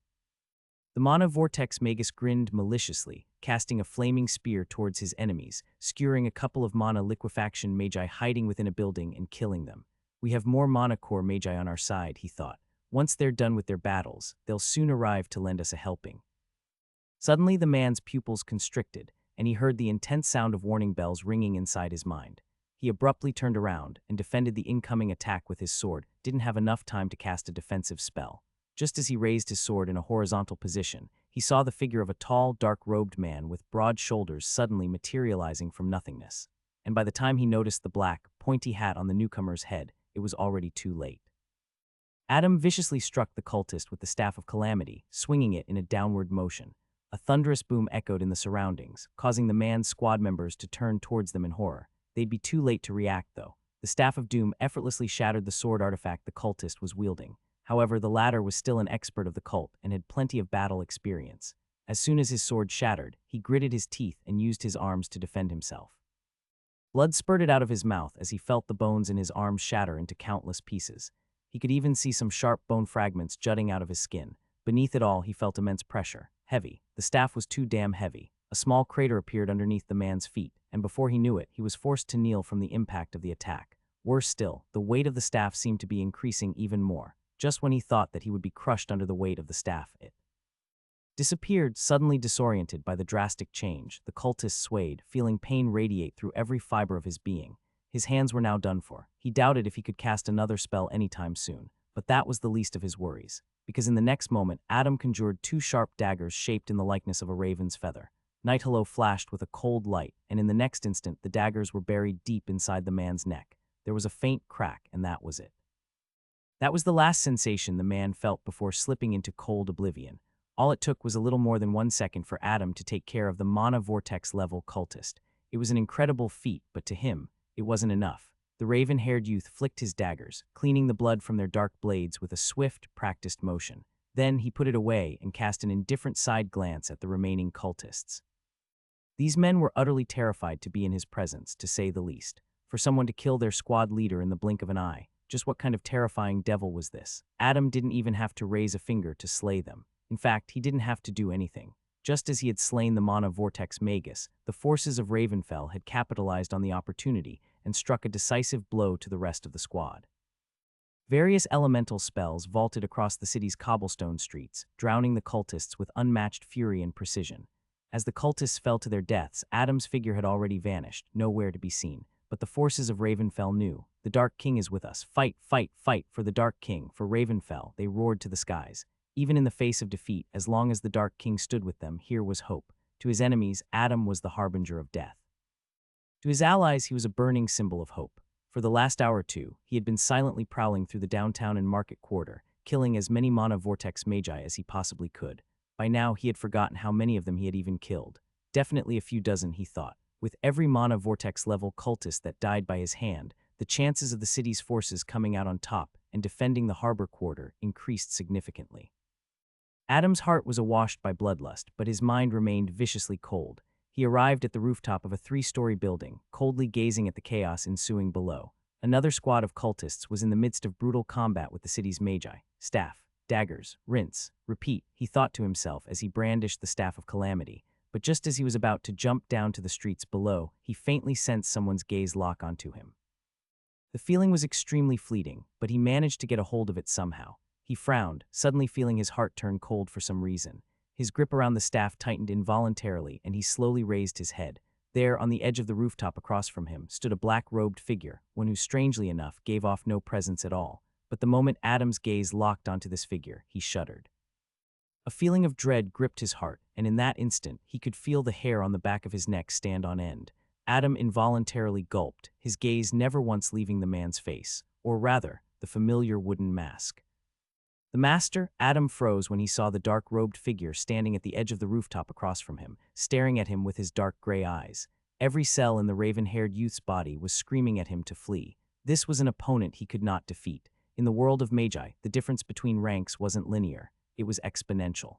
The mana vortex magus grinned maliciously, casting a flaming spear towards his enemies, skewering a couple of mana liquefaction magi hiding within a building and killing them. We have more mana core magi on our side, he thought. Once they're done with their battles, they'll soon arrive to lend us a helping. Suddenly the man's pupils constricted, and he heard the intense sound of warning bells ringing inside his mind. He abruptly turned around and defended the incoming attack with his sword, didn't have enough time to cast a defensive spell. Just as he raised his sword in a horizontal position, he saw the figure of a tall, dark-robed man with broad shoulders suddenly materializing from nothingness. And by the time he noticed the black, pointy hat on the newcomer's head, it was already too late. Adam viciously struck the cultist with the Staff of Calamity, swinging it in a downward motion. A thunderous boom echoed in the surroundings, causing the man's squad members to turn towards them in horror. They'd be too late to react, though. The Staff of Doom effortlessly shattered the sword artifact the cultist was wielding. However, the latter was still an expert of the cult and had plenty of battle experience. As soon as his sword shattered, he gritted his teeth and used his arms to defend himself. Blood spurted out of his mouth as he felt the bones in his arms shatter into countless pieces. He could even see some sharp bone fragments jutting out of his skin. Beneath it all, he felt immense pressure. Heavy. The staff was too damn heavy. A small crater appeared underneath the man's feet, and before he knew it, he was forced to kneel from the impact of the attack. Worse still, the weight of the staff seemed to be increasing even more. Just when he thought that he would be crushed under the weight of the staff, it disappeared, suddenly disoriented by the drastic change. The cultist swayed, feeling pain radiate through every fiber of his being. His hands were now done for. He doubted if he could cast another spell anytime soon, but that was the least of his worries, because in the next moment, Adam conjured two sharp daggers shaped in the likeness of a raven's feather. Night Hello flashed with a cold light, and in the next instant, the daggers were buried deep inside the man's neck. There was a faint crack, and that was it. That was the last sensation the man felt before slipping into cold oblivion. All it took was a little more than 1 second for Adam to take care of the mana vortex-level cultist. It was an incredible feat, but to him, it wasn't enough. The raven-haired youth flicked his daggers, cleaning the blood from their dark blades with a swift, practiced motion. Then he put it away and cast an indifferent side glance at the remaining cultists. These men were utterly terrified to be in his presence, to say the least. For someone to kill their squad leader in the blink of an eye, just what kind of terrifying devil was this? Adam didn't even have to raise a finger to slay them. In fact, he didn't have to do anything. Just as he had slain the mana vortex magus, the forces of Ravenfell had capitalized on the opportunity and struck a decisive blow to the rest of the squad. Various elemental spells vaulted across the city's cobblestone streets, drowning the cultists with unmatched fury and precision. As the cultists fell to their deaths, Adam's figure had already vanished, nowhere to be seen. But the forces of Ravenfell knew. The Dark King is with us. Fight, fight, fight for the Dark King, for Ravenfell, they roared to the skies. Even in the face of defeat, as long as the Dark King stood with them, here was hope. To his enemies, Adam was the harbinger of death. To his allies, he was a burning symbol of hope. For the last hour or two, he had been silently prowling through the downtown and market quarter, killing as many mana vortex magi as he possibly could. By now, he had forgotten how many of them he had even killed. Definitely a few dozen, he thought. With every mana vortex-level cultist that died by his hand, the chances of the city's forces coming out on top and defending the harbor quarter increased significantly. Adam's heart was awash by bloodlust, but his mind remained viciously cold. He arrived at the rooftop of a 3-story building, coldly gazing at the chaos ensuing below. Another squad of cultists was in the midst of brutal combat with the city's magi. Staff, daggers, rinse, repeat, he thought to himself as he brandished the Staff of Calamity. But just as he was about to jump down to the streets below, he faintly sensed someone's gaze lock onto him. The feeling was extremely fleeting, but he managed to get a hold of it somehow. He frowned, suddenly feeling his heart turn cold for some reason. His grip around the staff tightened involuntarily, and he slowly raised his head. There, on the edge of the rooftop across from him, stood a black-robed figure, one who, strangely enough, gave off no presence at all. But the moment Adam's gaze locked onto this figure, he shuddered. A feeling of dread gripped his heart, and in that instant, he could feel the hair on the back of his neck stand on end. Adam involuntarily gulped, his gaze never once leaving the man's face, or rather, the familiar wooden mask. The master, Adam froze when he saw the dark-robed figure standing at the edge of the rooftop across from him, staring at him with his dark gray eyes. Every cell in the raven-haired youth's body was screaming at him to flee. This was an opponent he could not defeat. In the world of magi, the difference between ranks wasn't linear. It was exponential.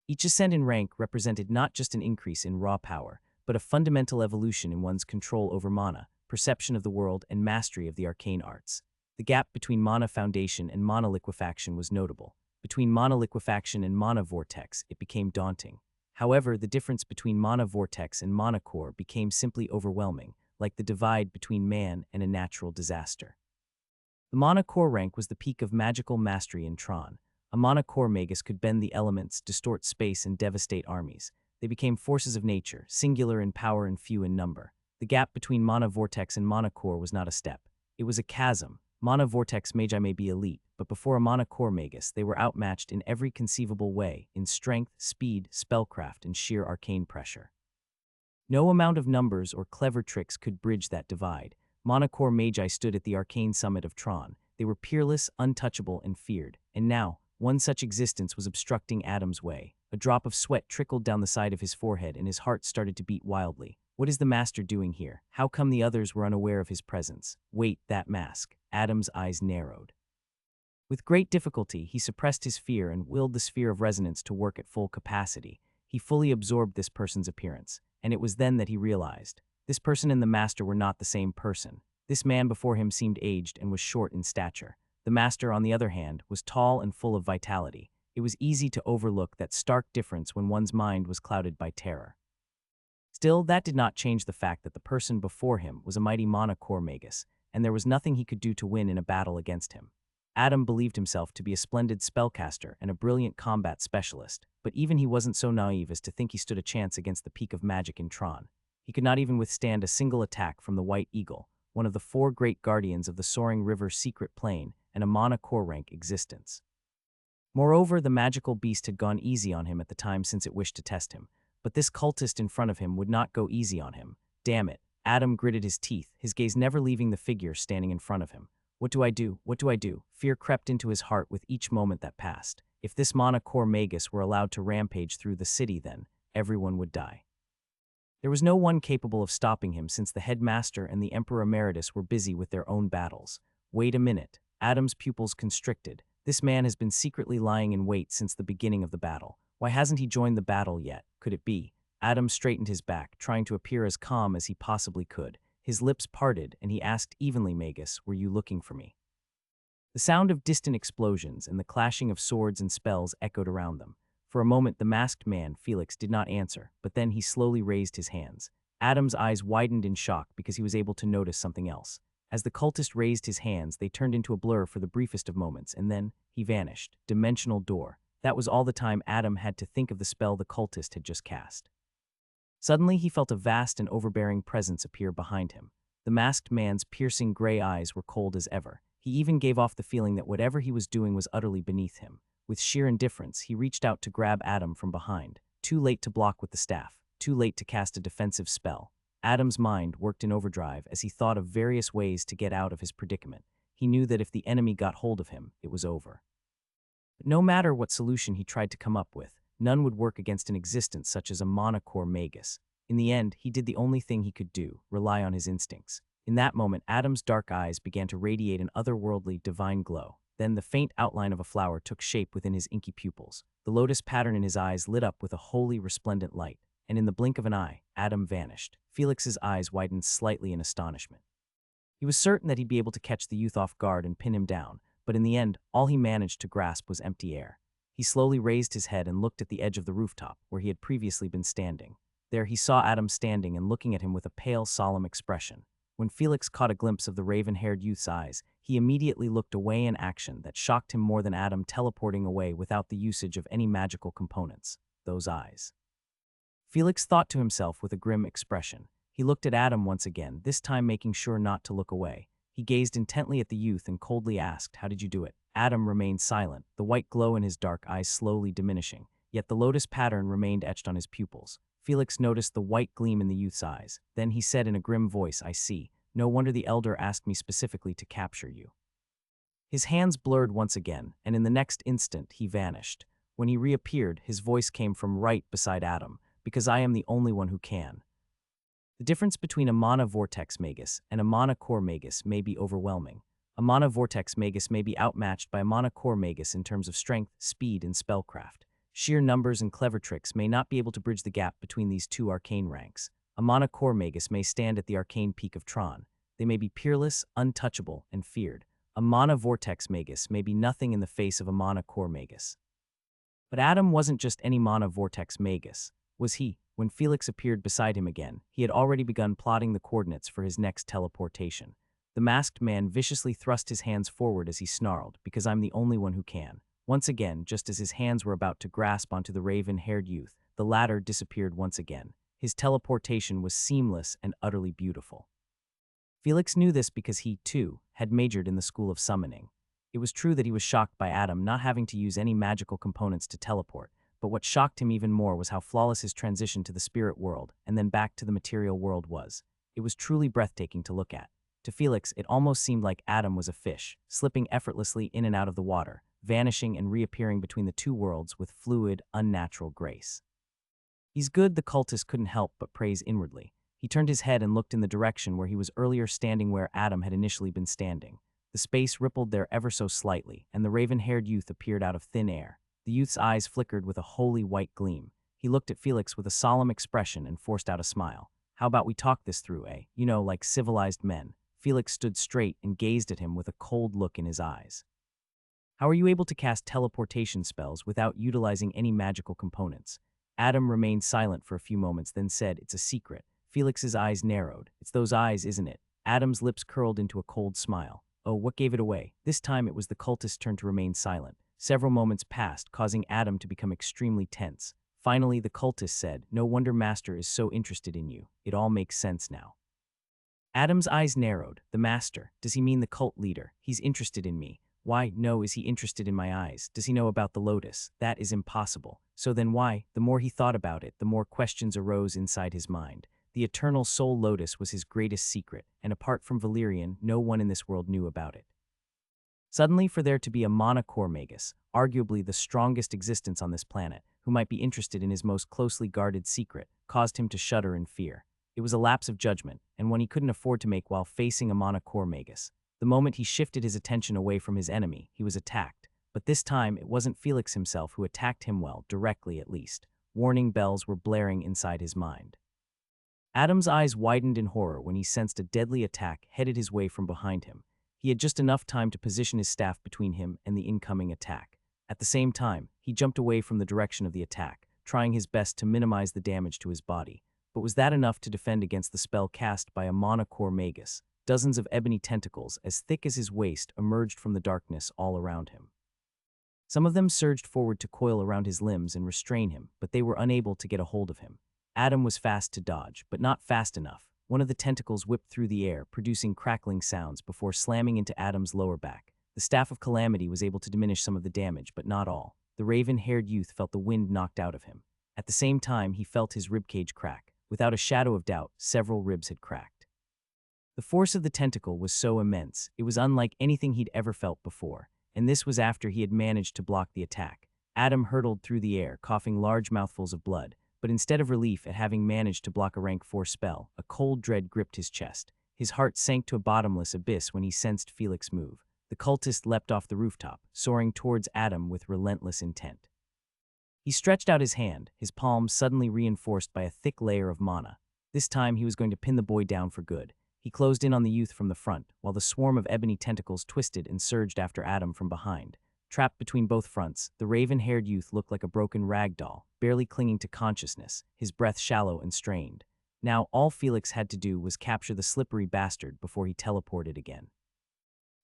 Each ascent in rank represented not just an increase in raw power, but a fundamental evolution in one's control over mana, perception of the world, and mastery of the arcane arts. The gap between mana foundation and mana liquefaction was notable. Between mana liquefaction and mana vortex, it became daunting. However, the difference between mana vortex and mana core became simply overwhelming, like the divide between man and a natural disaster. The mana core rank was the peak of magical mastery in Tron. A mana core magus could bend the elements, distort space, and devastate armies. They became forces of nature, singular in power and few in number. The gap between mana vortex and mana core was not a step. It was a chasm. Mana vortex magi may be elite, but before a mana core magus, they were outmatched in every conceivable way, in strength, speed, spellcraft, and sheer arcane pressure. No amount of numbers or clever tricks could bridge that divide. Mana core magi stood at the arcane summit of Tron. They were peerless, untouchable, and feared. And now, one such existence was obstructing Adam's way. A drop of sweat trickled down the side of his forehead and his heart started to beat wildly. What is the master doing here? How come the others were unaware of his presence? Wait, that mask. Adam's eyes narrowed. With great difficulty, he suppressed his fear and willed the sphere of resonance to work at full capacity. He fully absorbed this person's appearance, and it was then that he realized. This person and the master were not the same person. This man before him seemed aged and was short in stature. The master, on the other hand, was tall and full of vitality. It was easy to overlook that stark difference when one's mind was clouded by terror. Still, that did not change the fact that the person before him was a mighty mana core magus, and there was nothing he could do to win in a battle against him. Adam believed himself to be a splendid spellcaster and a brilliant combat specialist, but even he wasn't so naive as to think he stood a chance against the peak of magic in Tron. He could not even withstand a single attack from the White Eagle, one of the four great guardians of the Soaring River secret plane and a mana core rank existence. Moreover, the magical beast had gone easy on him at the time since it wished to test him, but this cultist in front of him would not go easy on him. Damn it. Adam gritted his teeth, his gaze never leaving the figure standing in front of him. What do I do? What do I do? Fear crept into his heart with each moment that passed. If this mana core magus were allowed to rampage through the city, then everyone would die. There was no one capable of stopping him since the headmaster and the Emperor Emeritus were busy with their own battles. Wait a minute. Adam's pupils constricted. This man has been secretly lying in wait since the beginning of the battle. Why hasn't he joined the battle yet? Could it be? Adam straightened his back, trying to appear as calm as he possibly could. His lips parted, and he asked evenly, Magus, were you looking for me? The sound of distant explosions and the clashing of swords and spells echoed around them. For a moment, the masked man, Felix, did not answer, but then he slowly raised his hands. Adam's eyes widened in shock because he was able to notice something else. As the cultist raised his hands, they turned into a blur for the briefest of moments, and then he vanished. Dimensional door. That was all the time Adam had to think of the spell the cultist had just cast. Suddenly, he felt a vast and overbearing presence appear behind him. The masked man's piercing gray eyes were cold as ever. He even gave off the feeling that whatever he was doing was utterly beneath him. With sheer indifference, he reached out to grab Adam from behind. Too late to block with the staff. Too late to cast a defensive spell. Adam's mind worked in overdrive as he thought of various ways to get out of his predicament. He knew that if the enemy got hold of him, it was over. But no matter what solution he tried to come up with, none would work against an existence such as a mana core magus. In the end, he did the only thing he could do, rely on his instincts. In that moment, Adam's dark eyes began to radiate an otherworldly, divine glow. Then the faint outline of a flower took shape within his inky pupils. The lotus pattern in his eyes lit up with a wholly resplendent light, and in the blink of an eye, Adam vanished. Felix's eyes widened slightly in astonishment. He was certain that he'd be able to catch the youth off guard and pin him down, but in the end, all he managed to grasp was empty air. He slowly raised his head and looked at the edge of the rooftop, where he had previously been standing. There he saw Adam standing and looking at him with a pale, solemn expression. When Felix caught a glimpse of the raven-haired youth's eyes, he immediately looked away in action that shocked him more than Adam teleporting away without the usage of any magical components. Those eyes. Felix thought to himself with a grim expression. He looked at Adam once again, this time making sure not to look away. He gazed intently at the youth and coldly asked, "How did you do it?" Adam remained silent, the white glow in his dark eyes slowly diminishing, yet the lotus pattern remained etched on his pupils. Felix noticed the white gleam in the youth's eyes. Then he said in a grim voice, "I see. No wonder the elder asked me specifically to capture you." His hands blurred once again, and in the next instant he vanished. When he reappeared, his voice came from right beside Adam, "Because I am the only one who can." The difference between a mana vortex magus and a mana core magus may be overwhelming. A mana vortex magus may be outmatched by a mana core magus in terms of strength, speed, and spellcraft. Sheer numbers and clever tricks may not be able to bridge the gap between these two arcane ranks. A mana core magus may stand at the arcane peak of Tron. They may be peerless, untouchable, and feared. A mana vortex magus may be nothing in the face of a mana core magus. But Adam wasn't just any mana vortex magus, was he? When Felix appeared beside him again, he had already begun plotting the coordinates for his next teleportation. The masked man viciously thrust his hands forward as he snarled, "Because I'm the only one who can." Once again, just as his hands were about to grasp onto the raven-haired youth, the latter disappeared once again. His teleportation was seamless and utterly beautiful. Felix knew this because he, too, had majored in the School of Summoning. It was true that he was shocked by Adam not having to use any magical components to teleport, but what shocked him even more was how flawless his transition to the spirit world and then back to the material world was. It was truly breathtaking to look at. To Felix, it almost seemed like Adam was a fish, slipping effortlessly in and out of the water, vanishing and reappearing between the two worlds with fluid, unnatural grace. "He's good," the cultist couldn't help but praise inwardly. He turned his head and looked in the direction where he was earlier standing, where Adam had initially been standing. The space rippled there ever so slightly, and the raven-haired youth appeared out of thin air. The youth's eyes flickered with a holy white gleam. He looked at Felix with a solemn expression and forced out a smile. "How about we talk this through, eh? You know, like civilized men." Felix stood straight and gazed at him with a cold look in his eyes. "How are you able to cast teleportation spells without utilizing any magical components?" Adam remained silent for a few moments, then said, "It's a secret." Felix's eyes narrowed. "It's those eyes, isn't it?" Adam's lips curled into a cold smile. "Oh, what gave it away?" This time it was the cultist's turn to remain silent. Several moments passed, causing Adam to become extremely tense. Finally, the cultist said, "No wonder Master is so interested in you. It all makes sense now." Adam's eyes narrowed. "The Master? Does he mean the cult leader? He's interested in me. Why, no, is he interested in my eyes? Does he know about the lotus? That is impossible. So then why?" The more he thought about it, the more questions arose inside his mind. The eternal soul lotus was his greatest secret, and apart from Valerian, no one in this world knew about it. Suddenly, for there to be a mana core magus, arguably the strongest existence on this planet, who might be interested in his most closely guarded secret, caused him to shudder in fear. It was a lapse of judgment, and one he couldn't afford to make while facing a mana core magus. The moment he shifted his attention away from his enemy, he was attacked. But this time, it wasn't Felix himself who attacked him, well, directly at least. Warning bells were blaring inside his mind. Adam's eyes widened in horror when he sensed a deadly attack headed his way from behind him. He had just enough time to position his staff between him and the incoming attack. At the same time, he jumped away from the direction of the attack, trying his best to minimize the damage to his body. But was that enough to defend against the spell cast by a mana core magus? Dozens of ebony tentacles, as thick as his waist, emerged from the darkness all around him. Some of them surged forward to coil around his limbs and restrain him, but they were unable to get a hold of him. Adam was fast to dodge, but not fast enough. One of the tentacles whipped through the air, producing crackling sounds before slamming into Adam's lower back. The Staff of Calamity was able to diminish some of the damage, but not all. The raven-haired youth felt the wind knocked out of him. At the same time, he felt his ribcage crack. Without a shadow of doubt, several ribs had cracked. The force of the tentacle was so immense, it was unlike anything he'd ever felt before, and this was after he had managed to block the attack. Adam hurtled through the air, coughing large mouthfuls of blood. But instead of relief at having managed to block a rank 4 spell, a cold dread gripped his chest. His heart sank to a bottomless abyss when he sensed Felix move. The cultist leapt off the rooftop, soaring towards Adam with relentless intent. He stretched out his hand, his palm suddenly reinforced by a thick layer of mana. This time he was going to pin the boy down for good. He closed in on the youth from the front, while the swarm of ebony tentacles twisted and surged after Adam from behind. Trapped between both fronts, the raven-haired youth looked like a broken rag doll, barely clinging to consciousness, his breath shallow and strained. Now, all Felix had to do was capture the slippery bastard before he teleported again.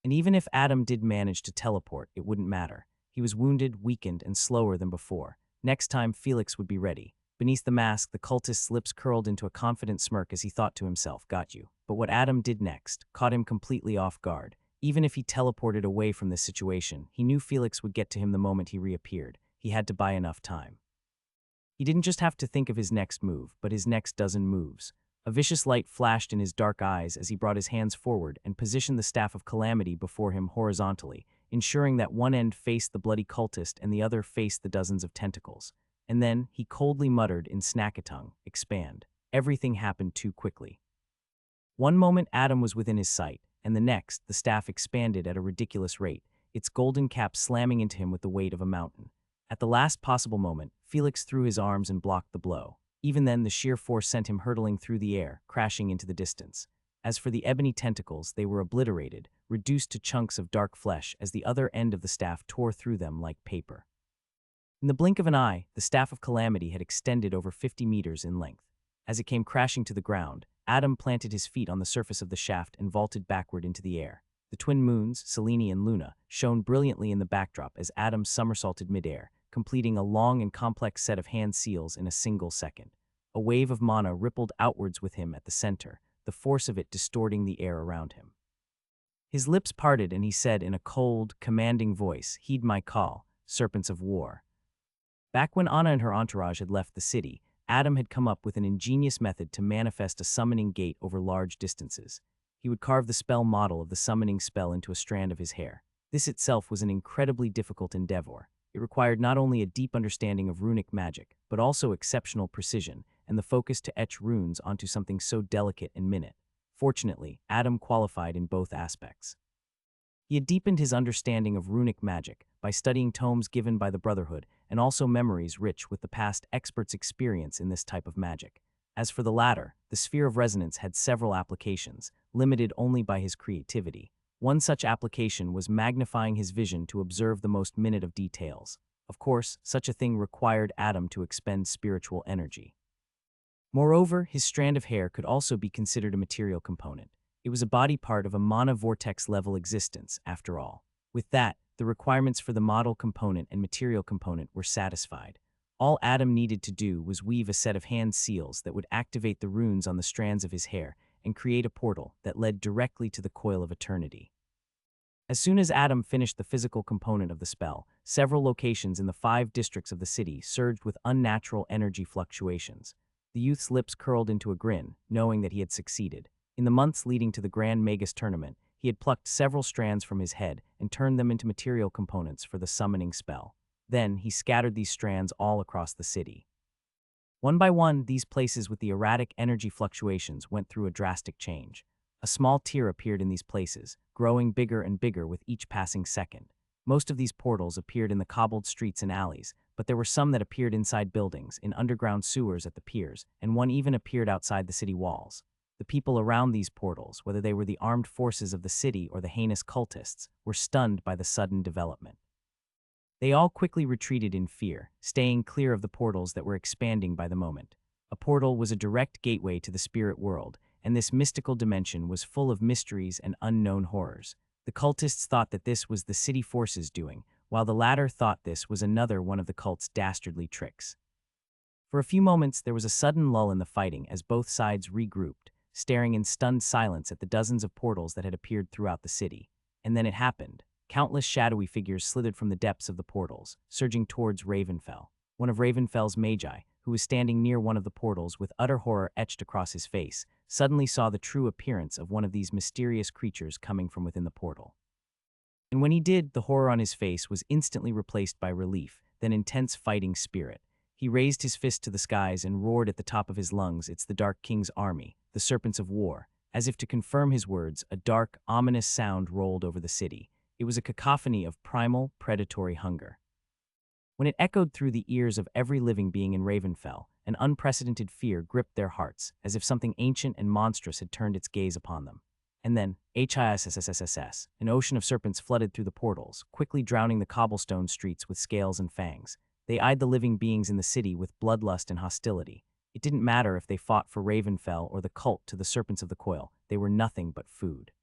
And even if Adam did manage to teleport, it wouldn't matter. He was wounded, weakened, and slower than before. Next time, Felix would be ready. Beneath the mask, the cultist's lips curled into a confident smirk as he thought to himself, "Got you." But what Adam did next caught him completely off guard. Even if he teleported away from this situation, he knew Felix would get to him the moment he reappeared. He had to buy enough time. He didn't just have to think of his next move, but his next dozen moves. A vicious light flashed in his dark eyes as he brought his hands forward and positioned the Staff of Calamity before him horizontally, ensuring that one end faced the bloody cultist and the other faced the dozens of tentacles. And then, he coldly muttered in Snackatongue, "Expand." Everything happened too quickly. One moment Adam was within his sight, and the next, the staff expanded at a ridiculous rate, its golden cap slamming into him with the weight of a mountain. At the last possible moment, Felix threw his arms and blocked the blow. Even then, the sheer force sent him hurtling through the air, crashing into the distance. As for the ebony tentacles, they were obliterated, reduced to chunks of dark flesh as the other end of the staff tore through them like paper. In the blink of an eye, the staff of calamity had extended over 50 meters in length. As it came crashing to the ground, Adam planted his feet on the surface of the shaft and vaulted backward into the air. The twin moons, Selene and Luna, shone brilliantly in the backdrop as Adam somersaulted midair, completing a long and complex set of hand seals in a single second. A wave of mana rippled outwards with him at the center, the force of it distorting the air around him. His lips parted and he said in a cold, commanding voice, "Heed my call, serpents of war." Back when Anna and her entourage had left the city, Adam had come up with an ingenious method to manifest a summoning gate over large distances. He would carve the spell model of the summoning spell into a strand of his hair. This itself was an incredibly difficult endeavor. It required not only a deep understanding of runic magic, but also exceptional precision and the focus to etch runes onto something so delicate and minute. Fortunately, Adam qualified in both aspects. He had deepened his understanding of runic magic by studying tomes given by the Brotherhood and also memories rich with the past experts' experience in this type of magic. As for the latter, the sphere of resonance had several applications, limited only by his creativity. One such application was magnifying his vision to observe the most minute of details. Of course, such a thing required Adam to expend spiritual energy. Moreover, his strand of hair could also be considered a material component. It was a body part of a mana vortex-level existence, after all. With that, the requirements for the model component and material component were satisfied. All Adam needed to do was weave a set of hand seals that would activate the runes on the strands of his hair and create a portal that led directly to the coil of eternity. As soon as Adam finished the physical component of the spell, several locations in the 5 districts of the city surged with unnatural energy fluctuations. The youth's lips curled into a grin, knowing that he had succeeded. In the months leading to the Grand Magus tournament, he had plucked several strands from his head and turned them into material components for the summoning spell. Then, he scattered these strands all across the city. One by one, these places with the erratic energy fluctuations went through a drastic change. A small tear appeared in these places, growing bigger and bigger with each passing second. Most of these portals appeared in the cobbled streets and alleys, but there were some that appeared inside buildings, in underground sewers at the piers, and one even appeared outside the city walls. The people around these portals, whether they were the armed forces of the city or the heinous cultists, were stunned by the sudden development. They all quickly retreated in fear, staying clear of the portals that were expanding by the moment. A portal was a direct gateway to the spirit world, and this mystical dimension was full of mysteries and unknown horrors. The cultists thought that this was the city forces doing, while the latter thought this was another one of the cult's dastardly tricks. For a few moments, there was a sudden lull in the fighting as both sides regrouped, staring in stunned silence at the dozens of portals that had appeared throughout the city. And then it happened. Countless shadowy figures slithered from the depths of the portals, surging towards Ravenfell. One of Ravenfell's magi, who was standing near one of the portals with utter horror etched across his face, suddenly saw the true appearance of one of these mysterious creatures coming from within the portal. And when he did, the horror on his face was instantly replaced by relief, then intense fighting spirit. He raised his fist to the skies and roared at the top of his lungs, "It's the Dark King's army, the Serpents of War." As if to confirm his words, a dark, ominous sound rolled over the city. It was a cacophony of primal, predatory hunger. When it echoed through the ears of every living being in Ravenfell, an unprecedented fear gripped their hearts, as if something ancient and monstrous had turned its gaze upon them. And then, HISSSSS, an ocean of serpents flooded through the portals, quickly drowning the cobblestone streets with scales and fangs. They eyed the living beings in the city with bloodlust and hostility. It didn't matter if they fought for Ravenfell or the cult to the Serpents of the Coil, they were nothing but food.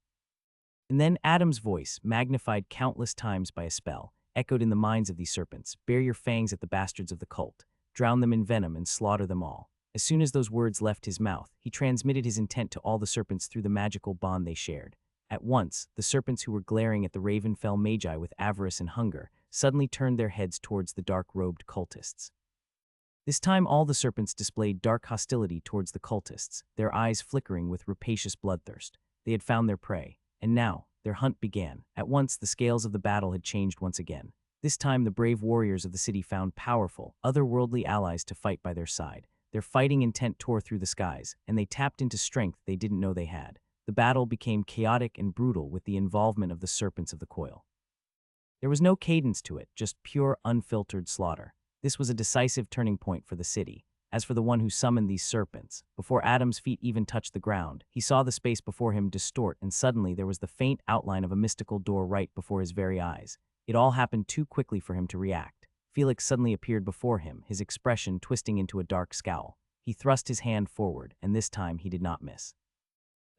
And then Adam's voice, magnified countless times by a spell, echoed in the minds of these serpents. "Bare your fangs at the bastards of the cult. Drown them in venom and slaughter them all." As soon as those words left his mouth, he transmitted his intent to all the serpents through the magical bond they shared. At once, the serpents who were glaring at the Ravenfell magi with avarice and hunger suddenly turned their heads towards the dark-robed cultists. This time all the serpents displayed dark hostility towards the cultists, their eyes flickering with rapacious bloodthirst. They had found their prey. And now, their hunt began. At once, the scales of the battle had changed once again. This time, the brave warriors of the city found powerful, otherworldly allies to fight by their side. Their fighting intent tore through the skies, and they tapped into strength they didn't know they had. The battle became chaotic and brutal with the involvement of the Serpents of the Coil. There was no cadence to it, just pure, unfiltered slaughter. This was a decisive turning point for the city. As for the one who summoned these serpents, before Adam's feet even touched the ground, he saw the space before him distort, and suddenly there was the faint outline of a mystical door right before his very eyes. It all happened too quickly for him to react. Felix suddenly appeared before him, his expression twisting into a dark scowl. He thrust his hand forward, and this time he did not miss.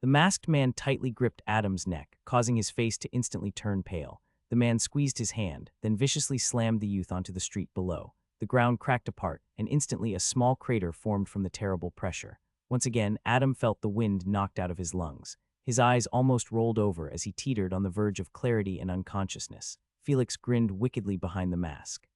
The masked man tightly gripped Adam's neck, causing his face to instantly turn pale. The man squeezed his hand, then viciously slammed the youth onto the street below. The ground cracked apart, and instantly a small crater formed from the terrible pressure. Once again, Adam felt the wind knocked out of his lungs. His eyes almost rolled over as he teetered on the verge of clarity and unconsciousness. Felix grinned wickedly behind the mask.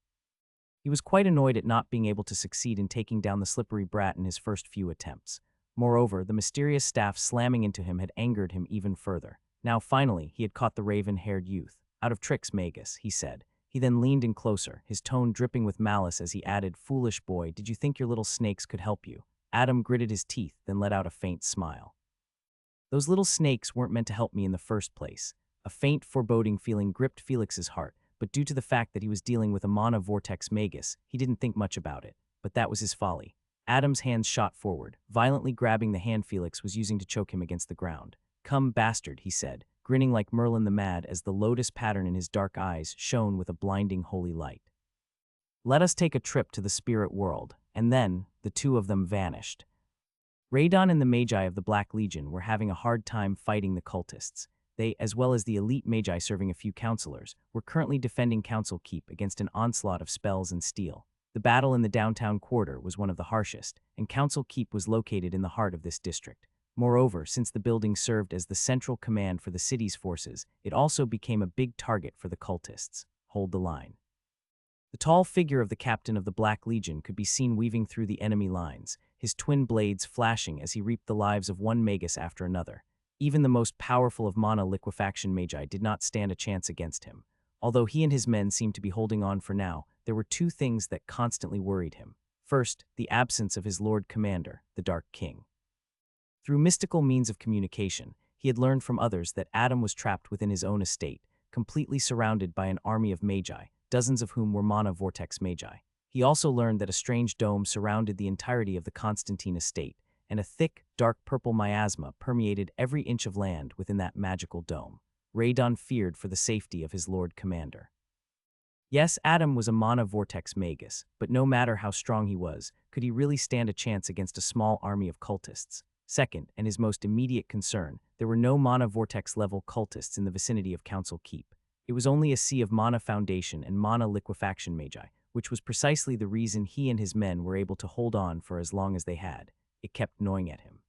He was quite annoyed at not being able to succeed in taking down the slippery brat in his first few attempts. Moreover, the mysterious staff slamming into him had angered him even further. Now, finally, he had caught the raven-haired youth. "Out of tricks, Magus," he said. He then leaned in closer, his tone dripping with malice as he added, "Foolish boy, did you think your little snakes could help you?" Adam gritted his teeth, then let out a faint smile. "Those little snakes weren't meant to help me in the first place." A faint, foreboding feeling gripped Felix's heart, but due to the fact that he was dealing with a mana vortex magus, he didn't think much about it. But that was his folly. Adam's hands shot forward, violently grabbing the hand Felix was using to choke him against the ground. "Come, bastard," he said, grinning like Merlin the Mad as the lotus pattern in his dark eyes shone with a blinding holy light. "Let us take a trip to the spirit world." And then, the two of them vanished. Radon and the Magi of the Black Legion were having a hard time fighting the cultists. They, as well as the elite Magi serving a few counselors, were currently defending Council Keep against an onslaught of spells and steel. The battle in the downtown quarter was one of the harshest, and Council Keep was located in the heart of this district. Moreover, since the building served as the central command for the city's forces, it also became a big target for the cultists. Hold the line. The tall figure of the captain of the Black Legion could be seen weaving through the enemy lines, his twin blades flashing as he reaped the lives of one magus after another. Even the most powerful of mana liquefaction magi did not stand a chance against him. Although he and his men seemed to be holding on for now, there were two things that constantly worried him. First, the absence of his Lord Commander, the Dark King. Through mystical means of communication, he had learned from others that Adam was trapped within his own estate, completely surrounded by an army of magi, dozens of whom were mana vortex magi. He also learned that a strange dome surrounded the entirety of the Constantine estate, and a thick, dark purple miasma permeated every inch of land within that magical dome. Radon feared for the safety of his Lord Commander. Yes, Adam was a mana vortex magus, but no matter how strong he was, could he really stand a chance against a small army of cultists? Second, and his most immediate concern, there were no mana vortex-level cultists in the vicinity of Council Keep. It was only a sea of mana foundation and mana liquefaction magi, which was precisely the reason he and his men were able to hold on for as long as they had. It kept gnawing at him.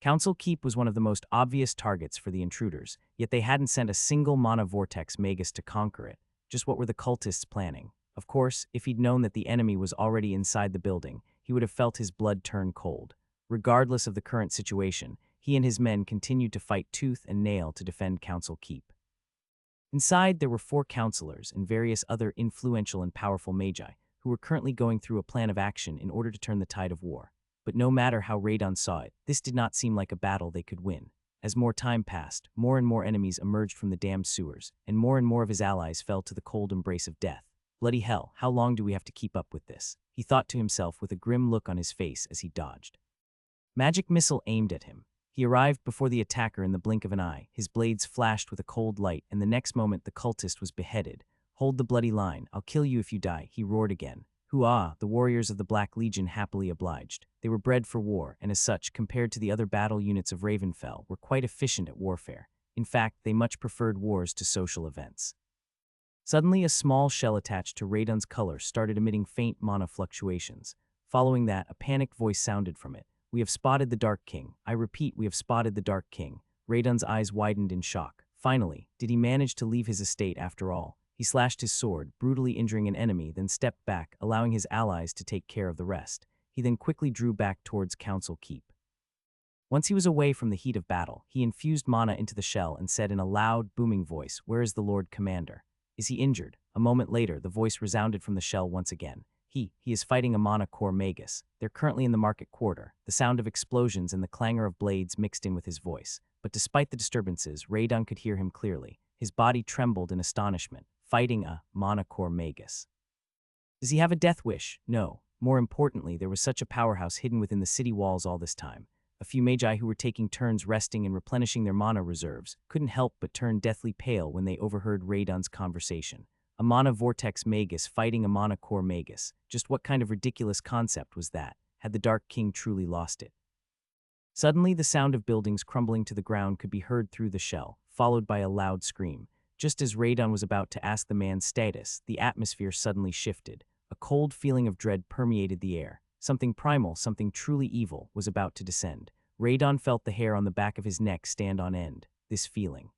Council Keep was one of the most obvious targets for the intruders, yet they hadn't sent a single mana vortex magus to conquer it. Just what were the cultists planning? Of course, if he'd known that the enemy was already inside the building, he would have felt his blood turn cold. Regardless of the current situation, he and his men continued to fight tooth and nail to defend Council Keep. Inside, there were 4 counselors and various other influential and powerful magi, who were currently going through a plan of action in order to turn the tide of war. But no matter how Radon saw it, this did not seem like a battle they could win. As more time passed, more and more enemies emerged from the damned sewers, and more of his allies fell to the cold embrace of death. Bloody hell, how long do we have to keep up with this? He thought to himself with a grim look on his face as he dodged. Magic missile aimed at him. He arrived before the attacker in the blink of an eye. His blades flashed with a cold light, and the next moment the cultist was beheaded. "Hold the bloody line. I'll kill you if you die," he roared again. Hoo-ah, the warriors of the Black Legion happily obliged. They were bred for war, and as such, compared to the other battle units of Ravenfell, were quite efficient at warfare. In fact, they much preferred wars to social events. Suddenly, a small shell attached to Radon's color started emitting faint mana fluctuations. Following that, a panicked voice sounded from it. "We have spotted the Dark King. I repeat, we have spotted the Dark King." Radon's eyes widened in shock. Finally, did he manage to leave his estate after all? He slashed his sword, brutally injuring an enemy, then stepped back, allowing his allies to take care of the rest. He then quickly drew back towards Council Keep. Once he was away from the heat of battle, he infused mana into the shell and said in a loud, booming voice, "Where is the Lord Commander? Is he injured?" A moment later, the voice resounded from the shell once again. He is fighting a mana core magus. They're currently in the market quarter." The sound of explosions and the clangor of blades mixed in with his voice. But despite the disturbances, Radon could hear him clearly. His body trembled in astonishment. fighting a monocore magus. Does he have a death wish? No. More importantly, there was such a powerhouse hidden within the city walls all this time. A few magi who were taking turns resting and replenishing their mana reserves couldn't help but turn deathly pale when they overheard Radon's conversation. A mana vortex magus fighting a mana core magus. Just what kind of ridiculous concept was that? Had the Dark King truly lost it? Suddenly, the sound of buildings crumbling to the ground could be heard through the shell, followed by a loud scream. Just as Radon was about to ask the man's status, the atmosphere suddenly shifted. A cold feeling of dread permeated the air. Something primal, something truly evil, was about to descend. Radon felt the hair on the back of his neck stand on end. This feeling.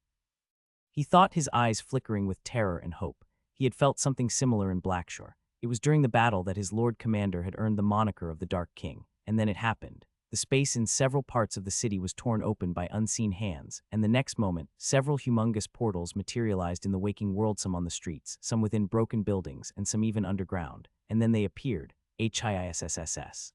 He thought, his eyes flickering with terror and hope. He had felt something similar in Blackshore. It was during the battle that his Lord Commander had earned the moniker of the Dark King. And then it happened. The space in several parts of the city was torn open by unseen hands, and the next moment, several humongous portals materialized in the waking world, some on the streets, some within broken buildings, and some even underground. And then they appeared. HISSSS.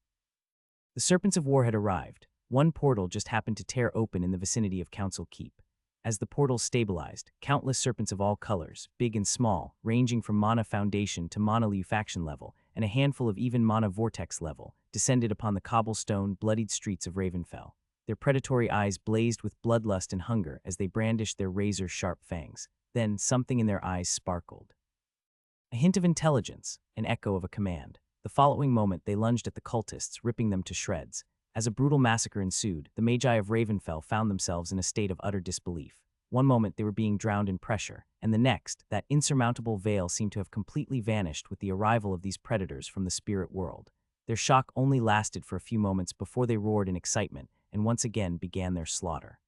The Serpents of War had arrived. One portal just happened to tear open in the vicinity of Council Keep. As the portals stabilized, countless serpents of all colors, big and small, ranging from Mana Foundation to Mana Liufaction level, and a handful of even Mana Vortex level, descended upon the cobblestone, bloodied streets of Ravenfell. Their predatory eyes blazed with bloodlust and hunger as they brandished their razor-sharp fangs. Then something in their eyes sparkled. A hint of intelligence, an echo of a command. The following moment they lunged at the cultists, ripping them to shreds. As a brutal massacre ensued, the Magi of Ravenfell found themselves in a state of utter disbelief. One moment they were being drowned in pressure, and the next, that insurmountable veil seemed to have completely vanished with the arrival of these predators from the spirit world. Their shock only lasted for a few moments before they roared in excitement and once again began their slaughter.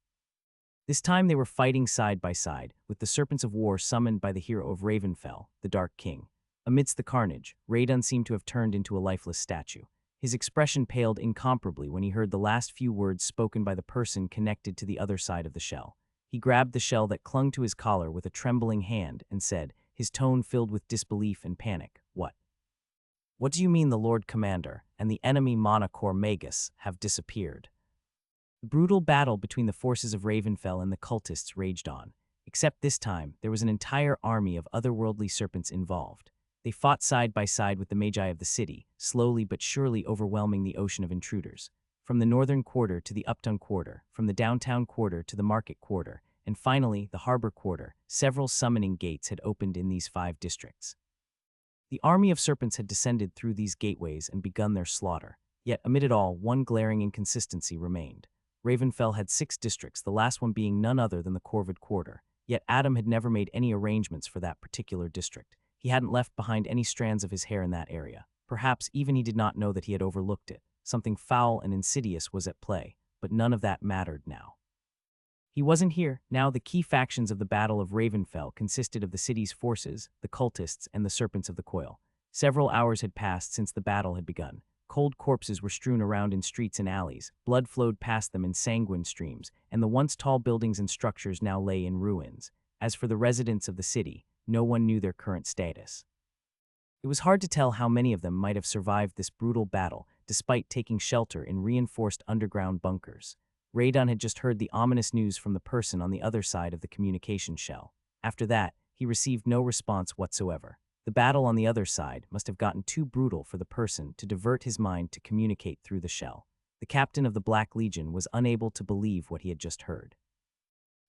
This time they were fighting side by side, with the Serpents of War summoned by the hero of Ravenfell, the Dark King. Amidst the carnage, Radon seemed to have turned into a lifeless statue. His expression paled incomparably when he heard the last few words spoken by the person connected to the other side of the shell. He grabbed the shell that clung to his collar with a trembling hand and said, his tone filled with disbelief and panic, "What? What do you mean the Lord Commander and the enemy Monocore Magus have disappeared?" The brutal battle between the forces of Ravenfell and the cultists raged on. Except this time, there was an entire army of otherworldly serpents involved. They fought side by side with the Magi of the city, slowly but surely overwhelming the ocean of intruders. From the northern quarter to the uptown quarter, from the downtown quarter to the market quarter, and finally the harbor quarter, several summoning gates had opened in these 5 districts. The army of serpents had descended through these gateways and begun their slaughter. Yet amid it all, one glaring inconsistency remained. Ravenfell had 6 districts, the last one being none other than the Corvid Quarter. Yet Adam had never made any arrangements for that particular district. He hadn't left behind any strands of his hair in that area. Perhaps even he did not know that he had overlooked it. Something foul and insidious was at play, but none of that mattered now. He wasn't here. Now the key factions of the Battle of Ravenfell consisted of the city's forces, the cultists, and the Serpents of the Coil. Several hours had passed since the battle had begun. Cold corpses were strewn around in streets and alleys, blood flowed past them in sanguine streams, and the once tall buildings and structures now lay in ruins. As for the residents of the city, no one knew their current status. It was hard to tell how many of them might have survived this brutal battle, despite taking shelter in reinforced underground bunkers. Radon had just heard the ominous news from the person on the other side of the communication shell. After that, he received no response whatsoever. The battle on the other side must have gotten too brutal for the person to divert his mind to communicate through the shell. The captain of the Black Legion was unable to believe what he had just heard.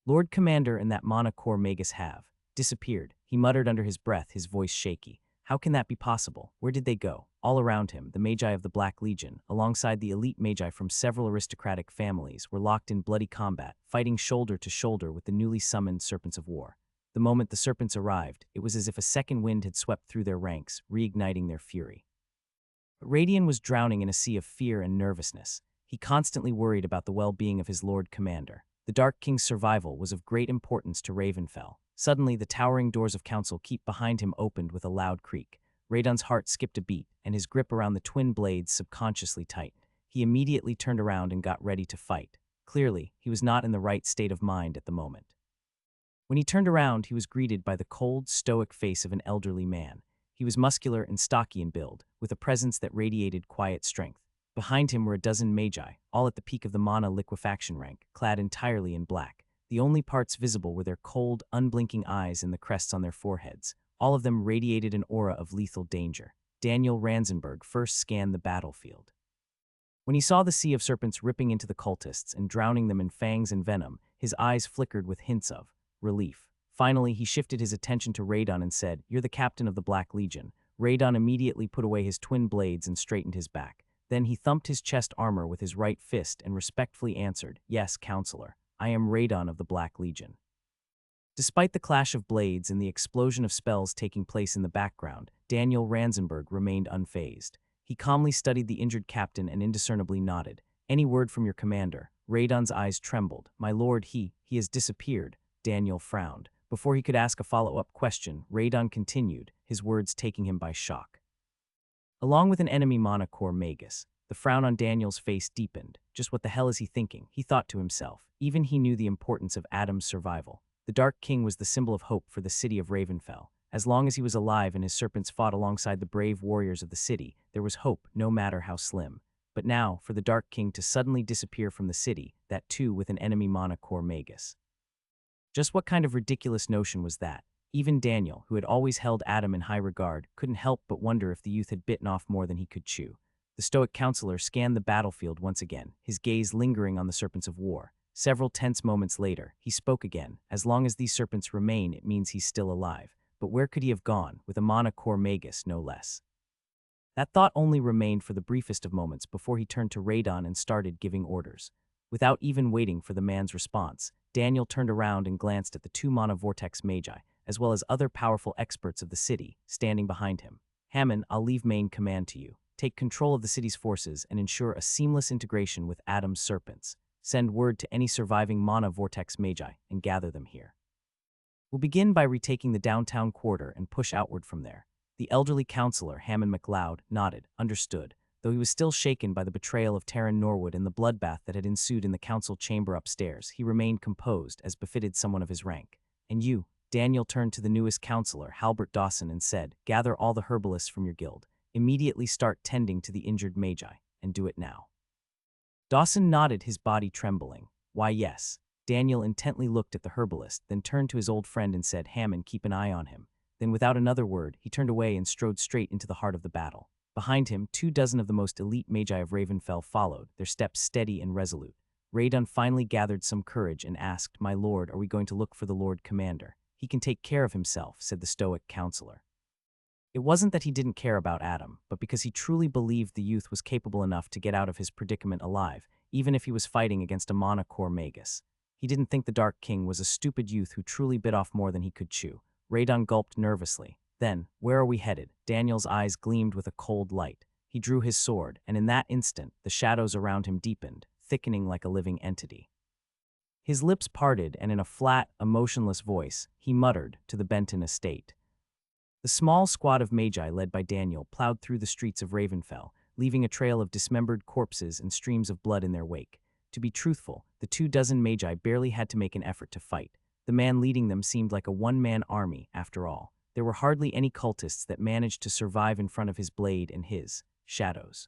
Lord Commander and that Monocore Magus have disappeared, he muttered under his breath, his voice shaky. How can that be possible? Where did they go? All around him, the Magi of the Black Legion, alongside the elite Magi from several aristocratic families, were locked in bloody combat, fighting shoulder to shoulder with the newly summoned Serpents of War. The moment the serpents arrived, it was as if a second wind had swept through their ranks, reigniting their fury. But Radian was drowning in a sea of fear and nervousness. He constantly worried about the well-being of his Lord Commander. The Dark King's survival was of great importance to Ravenfell. Suddenly, the towering doors of Council Keep behind him opened with a loud creak. Radon's heart skipped a beat, and his grip around the twin blades subconsciously tightened. He immediately turned around and got ready to fight. Clearly, he was not in the right state of mind at the moment. When he turned around, he was greeted by the cold, stoic face of an elderly man. He was muscular and stocky in build, with a presence that radiated quiet strength. Behind him were a dozen Magi, all at the peak of the Mana liquefaction rank, clad entirely in black. The only parts visible were their cold, unblinking eyes and the crests on their foreheads. All of them radiated an aura of lethal danger. Daniel Ranzenberg first scanned the battlefield. When he saw the sea of serpents ripping into the cultists and drowning them in fangs and venom, his eyes flickered with hints of relief. Finally, he shifted his attention to Radon and said, "You're the captain of the Black Legion." Radon immediately put away his twin blades and straightened his back. Then he thumped his chest armor with his right fist and respectfully answered, "Yes, counselor. I am Radon of the Black Legion." Despite the clash of blades and the explosion of spells taking place in the background, Daniel Ranzenberg remained unfazed. He calmly studied the injured captain and indiscernibly nodded. "Any word from your commander?" Radon's eyes trembled. "My lord, he has disappeared." Daniel frowned. Before he could ask a follow-up question, Radon continued, his words taking him by shock. "Along with an enemy mana core magus." The frown on Daniel's face deepened. Just what the hell is he thinking? He thought to himself. Even he knew the importance of Adam's survival. The Dark King was the symbol of hope for the city of Ravenfell. As long as he was alive and his serpents fought alongside the brave warriors of the city, there was hope, no matter how slim. But now, for the Dark King to suddenly disappear from the city, that too with an enemy mana core magus. Just what kind of ridiculous notion was that? Even Daniel, who had always held Adam in high regard, couldn't help but wonder if the youth had bitten off more than he could chew. The stoic counselor scanned the battlefield once again, his gaze lingering on the serpents of war. Several tense moments later, he spoke again. "As long as these serpents remain, it means he's still alive. But where could he have gone, with a mana core magus, no less?" That thought only remained for the briefest of moments before he turned to Radon and started giving orders. Without even waiting for the man's response, Daniel turned around and glanced at the two mana vortex magi, as well as other powerful experts of the city, standing behind him. "Hammond, I'll leave main command to you. Take control of the city's forces and ensure a seamless integration with Adam's serpents. Send word to any surviving mana vortex magi and gather them here. We'll begin by retaking the downtown quarter and push outward from there." The elderly counselor, Hammond MacLeod, nodded, understood, though he was still shaken by the betrayal of Taryn Norwood and the bloodbath that had ensued in the council chamber upstairs. He remained composed, as befitted someone of his rank. "And you?" Daniel turned to the newest counselor, Halbert Dawson, and said, "Gather all the herbalists from your guild. Immediately start tending to the injured magi, and do it now." Dawson nodded, his body trembling. "Why, yes." Daniel intently looked at the herbalist, then turned to his old friend and said, "Hammond, keep an eye on him." Then without another word, he turned away and strode straight into the heart of the battle. Behind him, 24 of the most elite magi of Ravenfell followed, their steps steady and resolute. Radon finally gathered some courage and asked, "My lord, are we going to look for the Lord Commander?" "He can take care of himself," said the stoic counselor. It wasn't that he didn't care about Adam, but because he truly believed the youth was capable enough to get out of his predicament alive, even if he was fighting against a mana core magus. He didn't think the Dark King was a stupid youth who truly bit off more than he could chew. Radon gulped nervously. Then, "Where are we headed?" Daniel's eyes gleamed with a cold light. He drew his sword, and in that instant, the shadows around him deepened, thickening like a living entity. His lips parted, and in a flat, emotionless voice, he muttered to the Benton estate. The small squad of magi led by Daniel plowed through the streets of Ravenfell, leaving a trail of dismembered corpses and streams of blood in their wake. To be truthful, the 24 magi barely had to make an effort to fight. The man leading them seemed like a one-man army, after all. There were hardly any cultists that managed to survive in front of his blade and his shadows.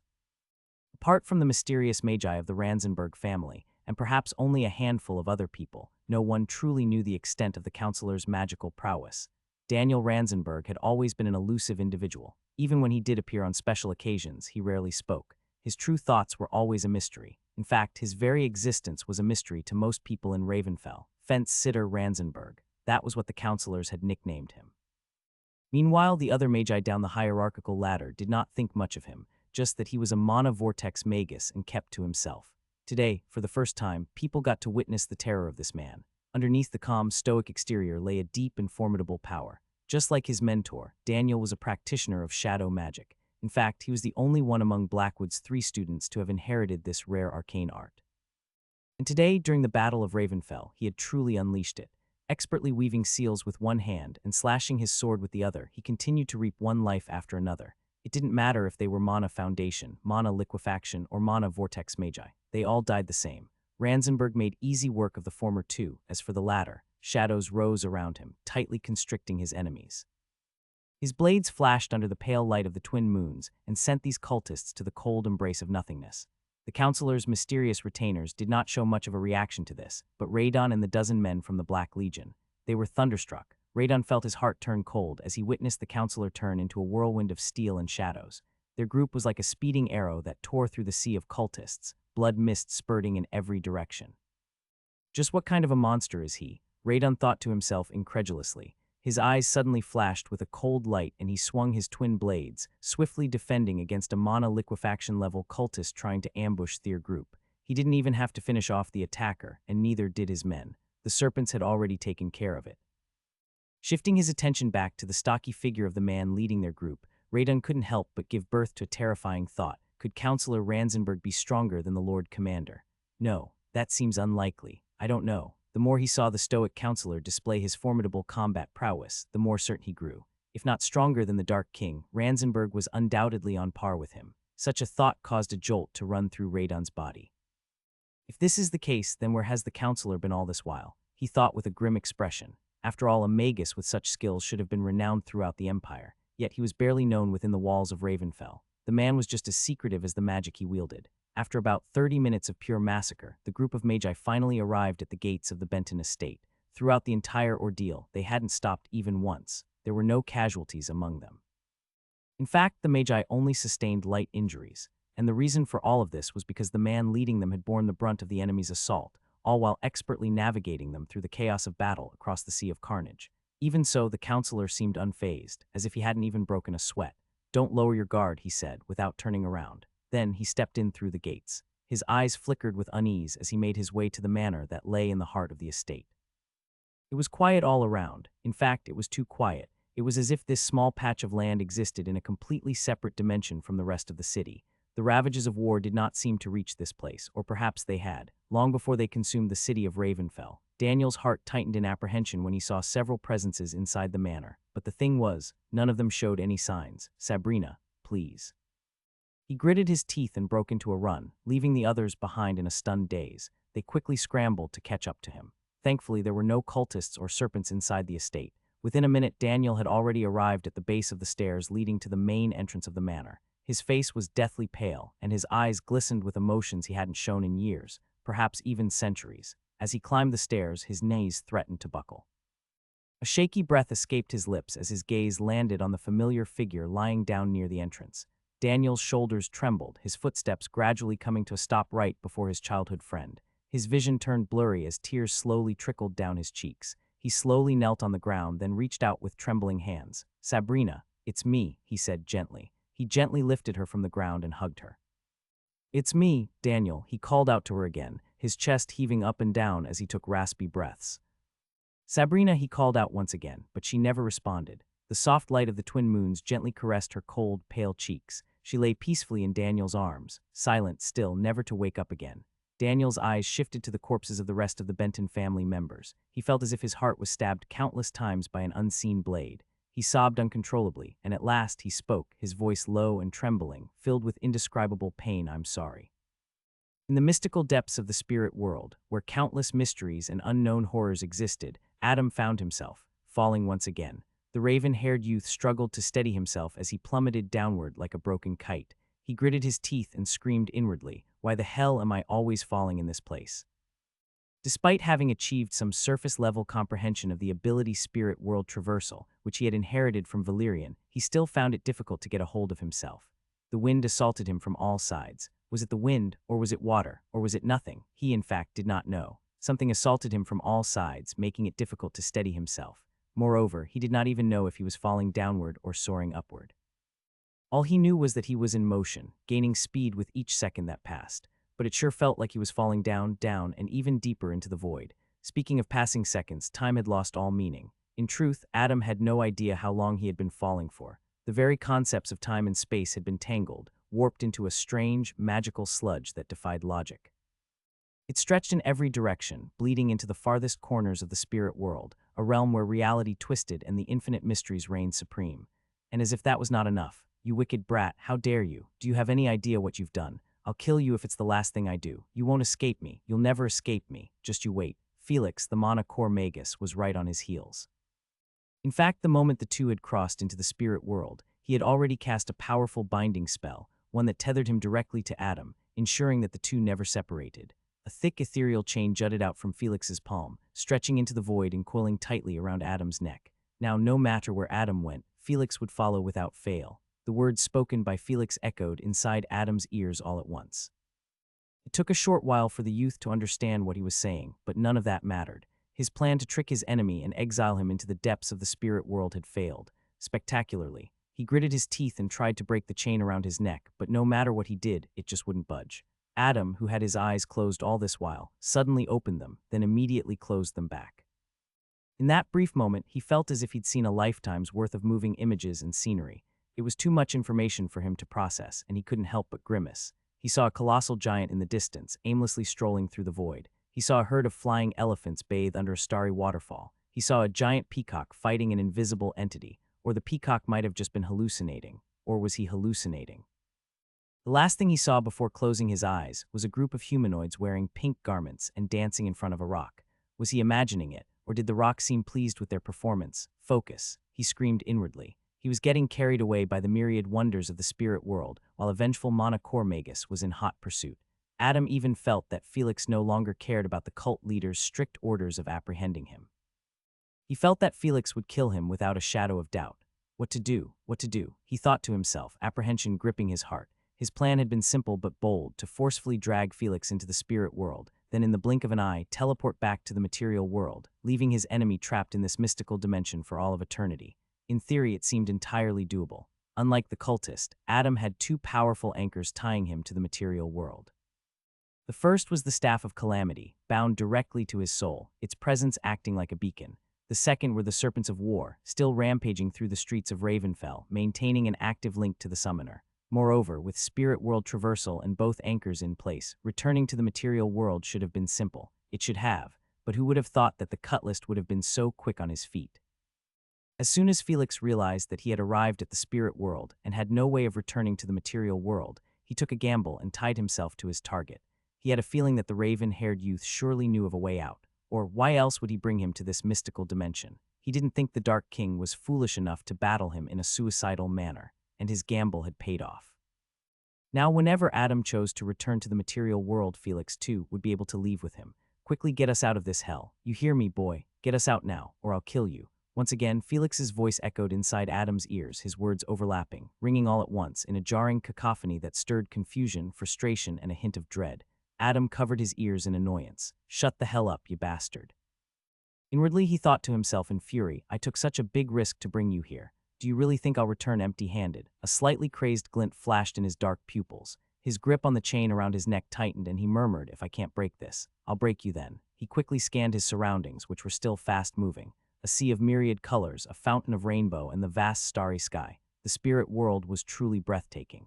Apart from the mysterious magi of the Ranzenberg family, and perhaps only a handful of other people, no one truly knew the extent of the counselor's magical prowess. Daniel Ranzenberg had always been an elusive individual. Even when he did appear on special occasions, he rarely spoke. His true thoughts were always a mystery. In fact, his very existence was a mystery to most people in Ravenfell. Fence Sitter Ranzenberg. That was what the counselors had nicknamed him. Meanwhile, the other magi down the hierarchical ladder did not think much of him, just that he was a mana vortex magus and kept to himself. Today, for the first time, people got to witness the terror of this man. Underneath the calm, stoic exterior lay a deep and formidable power. Just like his mentor, Daniel was a practitioner of shadow magic. In fact, he was the only one among Blackwood's 3 students to have inherited this rare arcane art. And today, during the Battle of Ravenfell, he had truly unleashed it. Expertly weaving seals with one hand and slashing his sword with the other, he continued to reap one life after another. It didn't matter if they were mana foundation, mana liquefaction, or mana vortex magi. They all died the same. Ranzenberg made easy work of the former 2. As for the latter, shadows rose around him, tightly constricting his enemies. His blades flashed under the pale light of the twin moons and sent these cultists to the cold embrace of nothingness. The counselor's mysterious retainers did not show much of a reaction to this, but Radon and the 12 men from the Black Legion, they were thunderstruck. Radon felt his heart turn cold as he witnessed the counselor turn into a whirlwind of steel and shadows. Their group was like a speeding arrow that tore through the sea of cultists, blood mist spurting in every direction. Just what kind of a monster is he? Radon thought to himself incredulously. His eyes suddenly flashed with a cold light and he swung his twin blades, swiftly defending against a mana-liquefaction-level cultist trying to ambush their group. He didn't even have to finish off the attacker, and neither did his men. The serpents had already taken care of it. Shifting his attention back to the stocky figure of the man leading their group, Radon couldn't help but give birth to a terrifying thought. Could Counselor Ranzenberg be stronger than the Lord Commander? No, that seems unlikely. I don't know. The more he saw the stoic counselor display his formidable combat prowess, the more certain he grew. If not stronger than the Dark King, Ranzenberg was undoubtedly on par with him. Such a thought caused a jolt to run through Radon's body. If this is the case, then where has the counselor been all this while? He thought with a grim expression. After all, a magus with such skills should have been renowned throughout the Empire, yet he was barely known within the walls of Ravenfell. The man was just as secretive as the magic he wielded. After about 30 minutes of pure massacre, the group of magi finally arrived at the gates of the Benton estate. Throughout the entire ordeal, they hadn't stopped even once. There were no casualties among them. In fact, the magi only sustained light injuries, and the reason for all of this was because the man leading them had borne the brunt of the enemy's assault, all while expertly navigating them through the chaos of battle across the Sea of Carnage. Even so, the counselor seemed unfazed, as if he hadn't even broken a sweat. "Don't lower your guard," he said, without turning around. Then he stepped in through the gates. His eyes flickered with unease as he made his way to the manor that lay in the heart of the estate. It was quiet all around. In fact, it was too quiet. It was as if this small patch of land existed in a completely separate dimension from the rest of the city. The ravages of war did not seem to reach this place, or perhaps they had, long before they consumed the city of Ravenfell. Daniel's heart tightened in apprehension when he saw several presences inside the manor. But the thing was, none of them showed any signs. "Sabrina, please." He gritted his teeth and broke into a run, leaving the others behind in a stunned daze. They quickly scrambled to catch up to him. Thankfully, there were no cultists or serpents inside the estate. Within a minute, Daniel had already arrived at the base of the stairs leading to the main entrance of the manor. His face was deathly pale, and his eyes glistened with emotions he hadn't shown in years, perhaps even centuries. As he climbed the stairs, his knees threatened to buckle. A shaky breath escaped his lips as his gaze landed on the familiar figure lying down near the entrance. Daniel's shoulders trembled, his footsteps gradually coming to a stop right before his childhood friend. His vision turned blurry as tears slowly trickled down his cheeks. He slowly knelt on the ground, then reached out with trembling hands. "Sabrina, it's me," he said gently. He gently lifted her from the ground and hugged her. "It's me, Daniel," he called out to her again, his chest heaving up and down as he took raspy breaths. "Sabrina," he called out once again, but she never responded. The soft light of the twin moons gently caressed her cold, pale cheeks. She lay peacefully in Daniel's arms, silent still, never to wake up again. Daniel's eyes shifted to the corpses of the rest of the Benton family members. He felt as if his heart was stabbed countless times by an unseen blade. He sobbed uncontrollably, and at last he spoke, his voice low and trembling, filled with indescribable pain. "I'm sorry." In the mystical depths of the spirit world, where countless mysteries and unknown horrors existed, Adam found himself, falling once again. The raven-haired youth struggled to steady himself as he plummeted downward like a broken kite. He gritted his teeth and screamed inwardly, "Why the hell am I always falling in this place?" Despite having achieved some surface-level comprehension of the ability spirit world traversal, which he had inherited from Valerian, he still found it difficult to get a hold of himself. The wind assaulted him from all sides. Was it the wind, or was it water, or was it nothing? He, in fact, did not know. Something assaulted him from all sides, making it difficult to steady himself. Moreover, he did not even know if he was falling downward or soaring upward. All he knew was that he was in motion, gaining speed with each second that passed. But it sure felt like he was falling down, and even deeper into the void. Speaking of passing seconds, time had lost all meaning. In truth, Adam had no idea how long he had been falling for. The very concepts of time and space had been tangled, warped into a strange, magical sludge that defied logic. It stretched in every direction, bleeding into the farthest corners of the spirit world, a realm where reality twisted and the infinite mysteries reigned supreme. And as if that was not enough, "You wicked brat, how dare you? Do you have any idea what you've done? I'll kill you if it's the last thing I do. You won't escape me. You'll never escape me. Just you wait." Felix, the Mana Core Magus, was right on his heels. In fact, the moment the two had crossed into the spirit world, he had already cast a powerful binding spell, one that tethered him directly to Adam, ensuring that the two never separated. A thick ethereal chain jutted out from Felix's palm, stretching into the void and coiling tightly around Adam's neck. Now, no matter where Adam went, Felix would follow without fail. The words spoken by Felix echoed inside Adam's ears all at once. It took a short while for the youth to understand what he was saying, but none of that mattered. His plan to trick his enemy and exile him into the depths of the spirit world had failed, spectacularly. He gritted his teeth and tried to break the chain around his neck, but no matter what he did, it just wouldn't budge. Adam, who had his eyes closed all this while, suddenly opened them, then immediately closed them back. In that brief moment, he felt as if he'd seen a lifetime's worth of moving images and scenery. It was too much information for him to process, and he couldn't help but grimace. He saw a colossal giant in the distance, aimlessly strolling through the void. He saw a herd of flying elephants bathe under a starry waterfall. He saw a giant peacock fighting an invisible entity, or the peacock might have just been hallucinating. Or was he hallucinating? The last thing he saw before closing his eyes was a group of humanoids wearing pink garments and dancing in front of a rock. Was he imagining it, or did the rock seem pleased with their performance? Focus, he screamed inwardly. He was getting carried away by the myriad wonders of the spirit world, while a vengeful manhwarecaps was in hot pursuit. Adam even felt that Felix no longer cared about the cult leader's strict orders of apprehending him. He felt that Felix would kill him without a shadow of doubt. What to do, he thought to himself, apprehension gripping his heart. His plan had been simple but bold, to forcefully drag Felix into the spirit world, then in the blink of an eye teleport back to the material world, leaving his enemy trapped in this mystical dimension for all of eternity. In theory, it seemed entirely doable. Unlike the cultist, Adam had two powerful anchors tying him to the material world. The first was the Staff of Calamity, bound directly to his soul, its presence acting like a beacon. The second were the Serpents of War, still rampaging through the streets of Ravenfell, maintaining an active link to the summoner. Moreover, with spirit world traversal and both anchors in place, returning to the material world should have been simple. It should have, but who would have thought that the cutlass would have been so quick on his feet? As soon as Felix realized that he had arrived at the spirit world and had no way of returning to the material world, he took a gamble and tied himself to his target. He had a feeling that the raven-haired youth surely knew of a way out, or why else would he bring him to this mystical dimension? He didn't think the Dark King was foolish enough to battle him in a suicidal manner, and his gamble had paid off. Now, whenever Adam chose to return to the material world, Felix, too, would be able to leave with him. Quickly get us out of this hell. You hear me, boy? Get us out now, or I'll kill you. Once again, Felix's voice echoed inside Adam's ears, his words overlapping, ringing all at once in a jarring cacophony that stirred confusion, frustration, and a hint of dread. Adam covered his ears in annoyance. Shut the hell up, you bastard. Inwardly, he thought to himself in fury, I took such a big risk to bring you here. Do you really think I'll return empty-handed? A slightly crazed glint flashed in his dark pupils. His grip on the chain around his neck tightened, and he murmured, if I can't break this, I'll break you then. He quickly scanned his surroundings, which were still fast-moving. A sea of myriad colors, a fountain of rainbow, and the vast starry sky. The spirit world was truly breathtaking.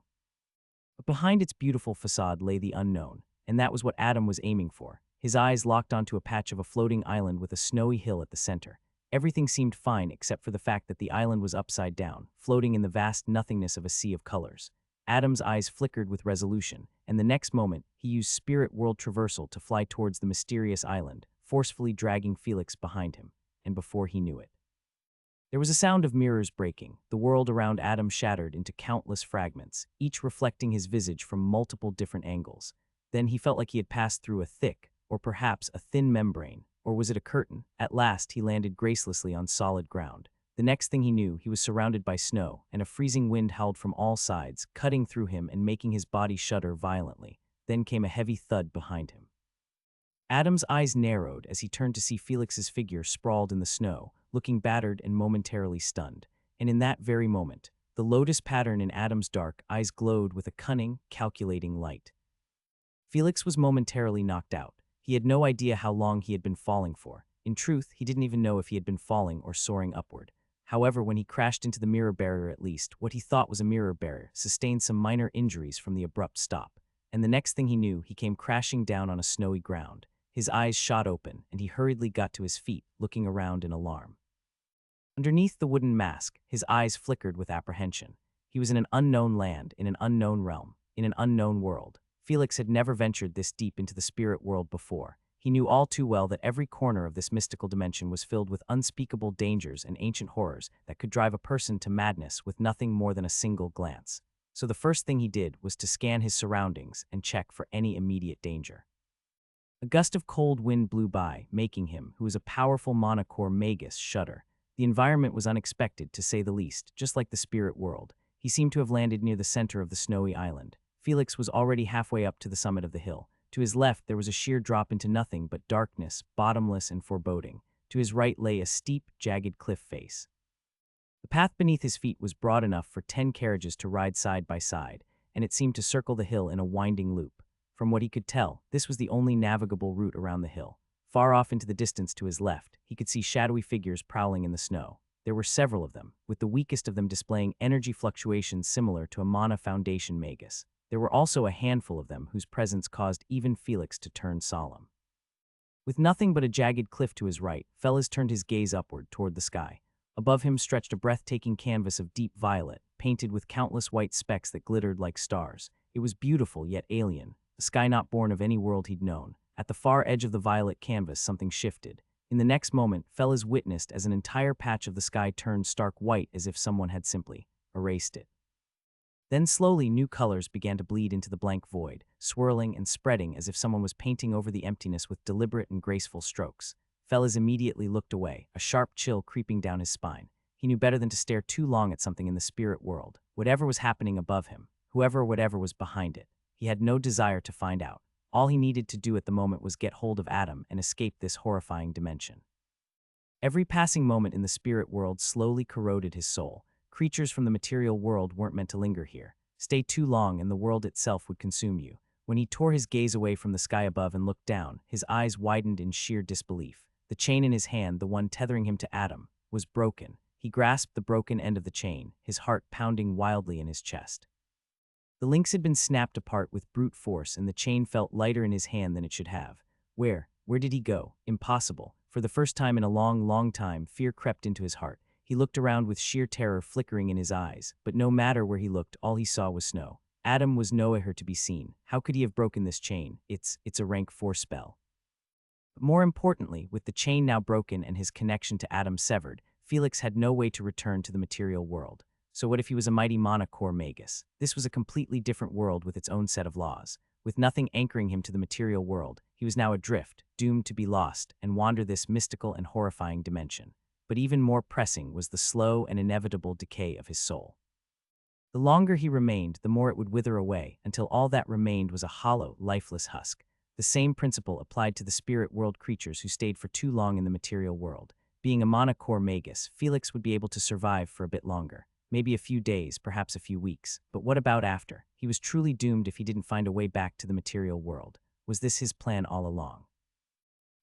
But behind its beautiful facade lay the unknown, and that was what Adam was aiming for. His eyes locked onto a patch of a floating island with a snowy hill at the center. Everything seemed fine except for the fact that the island was upside down, floating in the vast nothingness of a sea of colors. Adam's eyes flickered with resolution, and the next moment, he used spirit world traversal to fly towards the mysterious island, forcefully dragging Felix behind him. And before he knew it, there was a sound of mirrors breaking. The world around Adam shattered into countless fragments, each reflecting his visage from multiple different angles. Then he felt like he had passed through a thick, or perhaps a thin membrane, or was it a curtain? At last, he landed gracelessly on solid ground. The next thing he knew, he was surrounded by snow, and a freezing wind howled from all sides, cutting through him and making his body shudder violently. Then came a heavy thud behind him. Adam's eyes narrowed as he turned to see Felix's figure sprawled in the snow, looking battered and momentarily stunned. And in that very moment, the lotus pattern in Adam's dark eyes glowed with a cunning, calculating light. Felix was momentarily knocked out. He had no idea how long he had been falling for. In truth, he didn't even know if he had been falling or soaring upward. However, when he crashed into the mirror barrier, at least, what he thought was a mirror barrier, sustained some minor injuries from the abrupt stop. And the next thing he knew, he came crashing down on a snowy ground. His eyes shot open, and he hurriedly got to his feet, looking around in alarm. Underneath the wooden mask, his eyes flickered with apprehension. He was in an unknown land, in an unknown realm, in an unknown world. Felix had never ventured this deep into the spirit world before. He knew all too well that every corner of this mystical dimension was filled with unspeakable dangers and ancient horrors that could drive a person to madness with nothing more than a single glance. So the first thing he did was to scan his surroundings and check for any immediate danger. A gust of cold wind blew by, making him, who was a powerful monocore magus, shudder. The environment was unexpected, to say the least, just like the spirit world. He seemed to have landed near the center of the snowy island. Felix was already halfway up to the summit of the hill. To his left, there was a sheer drop into nothing but darkness, bottomless and foreboding. To his right lay a steep, jagged cliff face. The path beneath his feet was broad enough for 10 carriages to ride side by side, and it seemed to circle the hill in a winding loop. From what he could tell, this was the only navigable route around the hill. Far off into the distance to his left, he could see shadowy figures prowling in the snow. There were several of them, with the weakest of them displaying energy fluctuations similar to a mana foundation magus. There were also a handful of them whose presence caused even Felix to turn solemn. With nothing but a jagged cliff to his right, Felix turned his gaze upward toward the sky. Above him stretched a breathtaking canvas of deep violet, painted with countless white specks that glittered like stars. It was beautiful yet alien, the sky not born of any world he'd known. At the far edge of the violet canvas, something shifted. In the next moment, Felix witnessed as an entire patch of the sky turned stark white, as if someone had simply erased it. Then slowly new colors began to bleed into the blank void, swirling and spreading as if someone was painting over the emptiness with deliberate and graceful strokes. Felix immediately looked away, a sharp chill creeping down his spine. He knew better than to stare too long at something in the spirit world. Whatever was happening above him, whoever or whatever was behind it, he had no desire to find out. All he needed to do at the moment was get hold of Adam and escape this horrifying dimension. Every passing moment in the spirit world slowly corroded his soul. Creatures from the material world weren't meant to linger here. Stay too long and the world itself would consume you. When he tore his gaze away from the sky above and looked down, his eyes widened in sheer disbelief. The chain in his hand, the one tethering him to Adam, was broken. He grasped the broken end of the chain, his heart pounding wildly in his chest. The links had been snapped apart with brute force, and the chain felt lighter in his hand than it should have. Where did he go? Impossible. For the first time in a long, long time, fear crept into his heart. He looked around with sheer terror flickering in his eyes, but no matter where he looked, all he saw was snow. Adam was nowhere to be seen. How could he have broken this chain? It's a rank 4 spell. But more importantly, with the chain now broken and his connection to Adam severed, Felix had no way to return to the material world. So what if he was a mighty mana core magus? This was a completely different world with its own set of laws. With nothing anchoring him to the material world, he was now adrift, doomed to be lost and wander this mystical and horrifying dimension. But even more pressing was the slow and inevitable decay of his soul. The longer he remained, the more it would wither away, until all that remained was a hollow, lifeless husk. The same principle applied to the spirit world creatures who stayed for too long in the material world. Being a mana core magus, Felix would be able to survive for a bit longer. Maybe a few days, perhaps a few weeks. But what about after? He was truly doomed if he didn't find a way back to the material world. Was this his plan all along?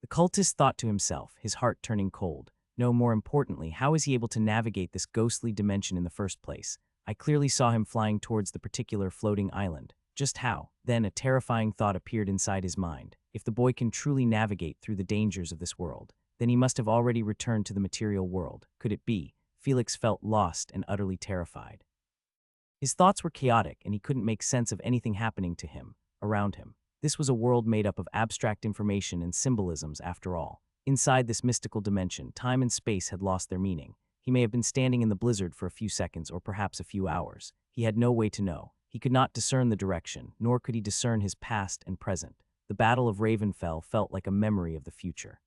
The cultist thought to himself, his heart turning cold. No, more importantly, how is he able to navigate this ghostly dimension in the first place? I clearly saw him flying towards the particular floating island. Just how? Then a terrifying thought appeared inside his mind. If the boy can truly navigate through the dangers of this world, then he must have already returned to the material world. Could it be? Felix felt lost and utterly terrified. His thoughts were chaotic, and he couldn't make sense of anything happening to him, around him. This was a world made up of abstract information and symbolisms after all. Inside this mystical dimension, time and space had lost their meaning. He may have been standing in the blizzard for a few seconds or perhaps a few hours. He had no way to know. He could not discern the direction, nor could he discern his past and present. The Battle of Ravenfell felt like a memory of the future.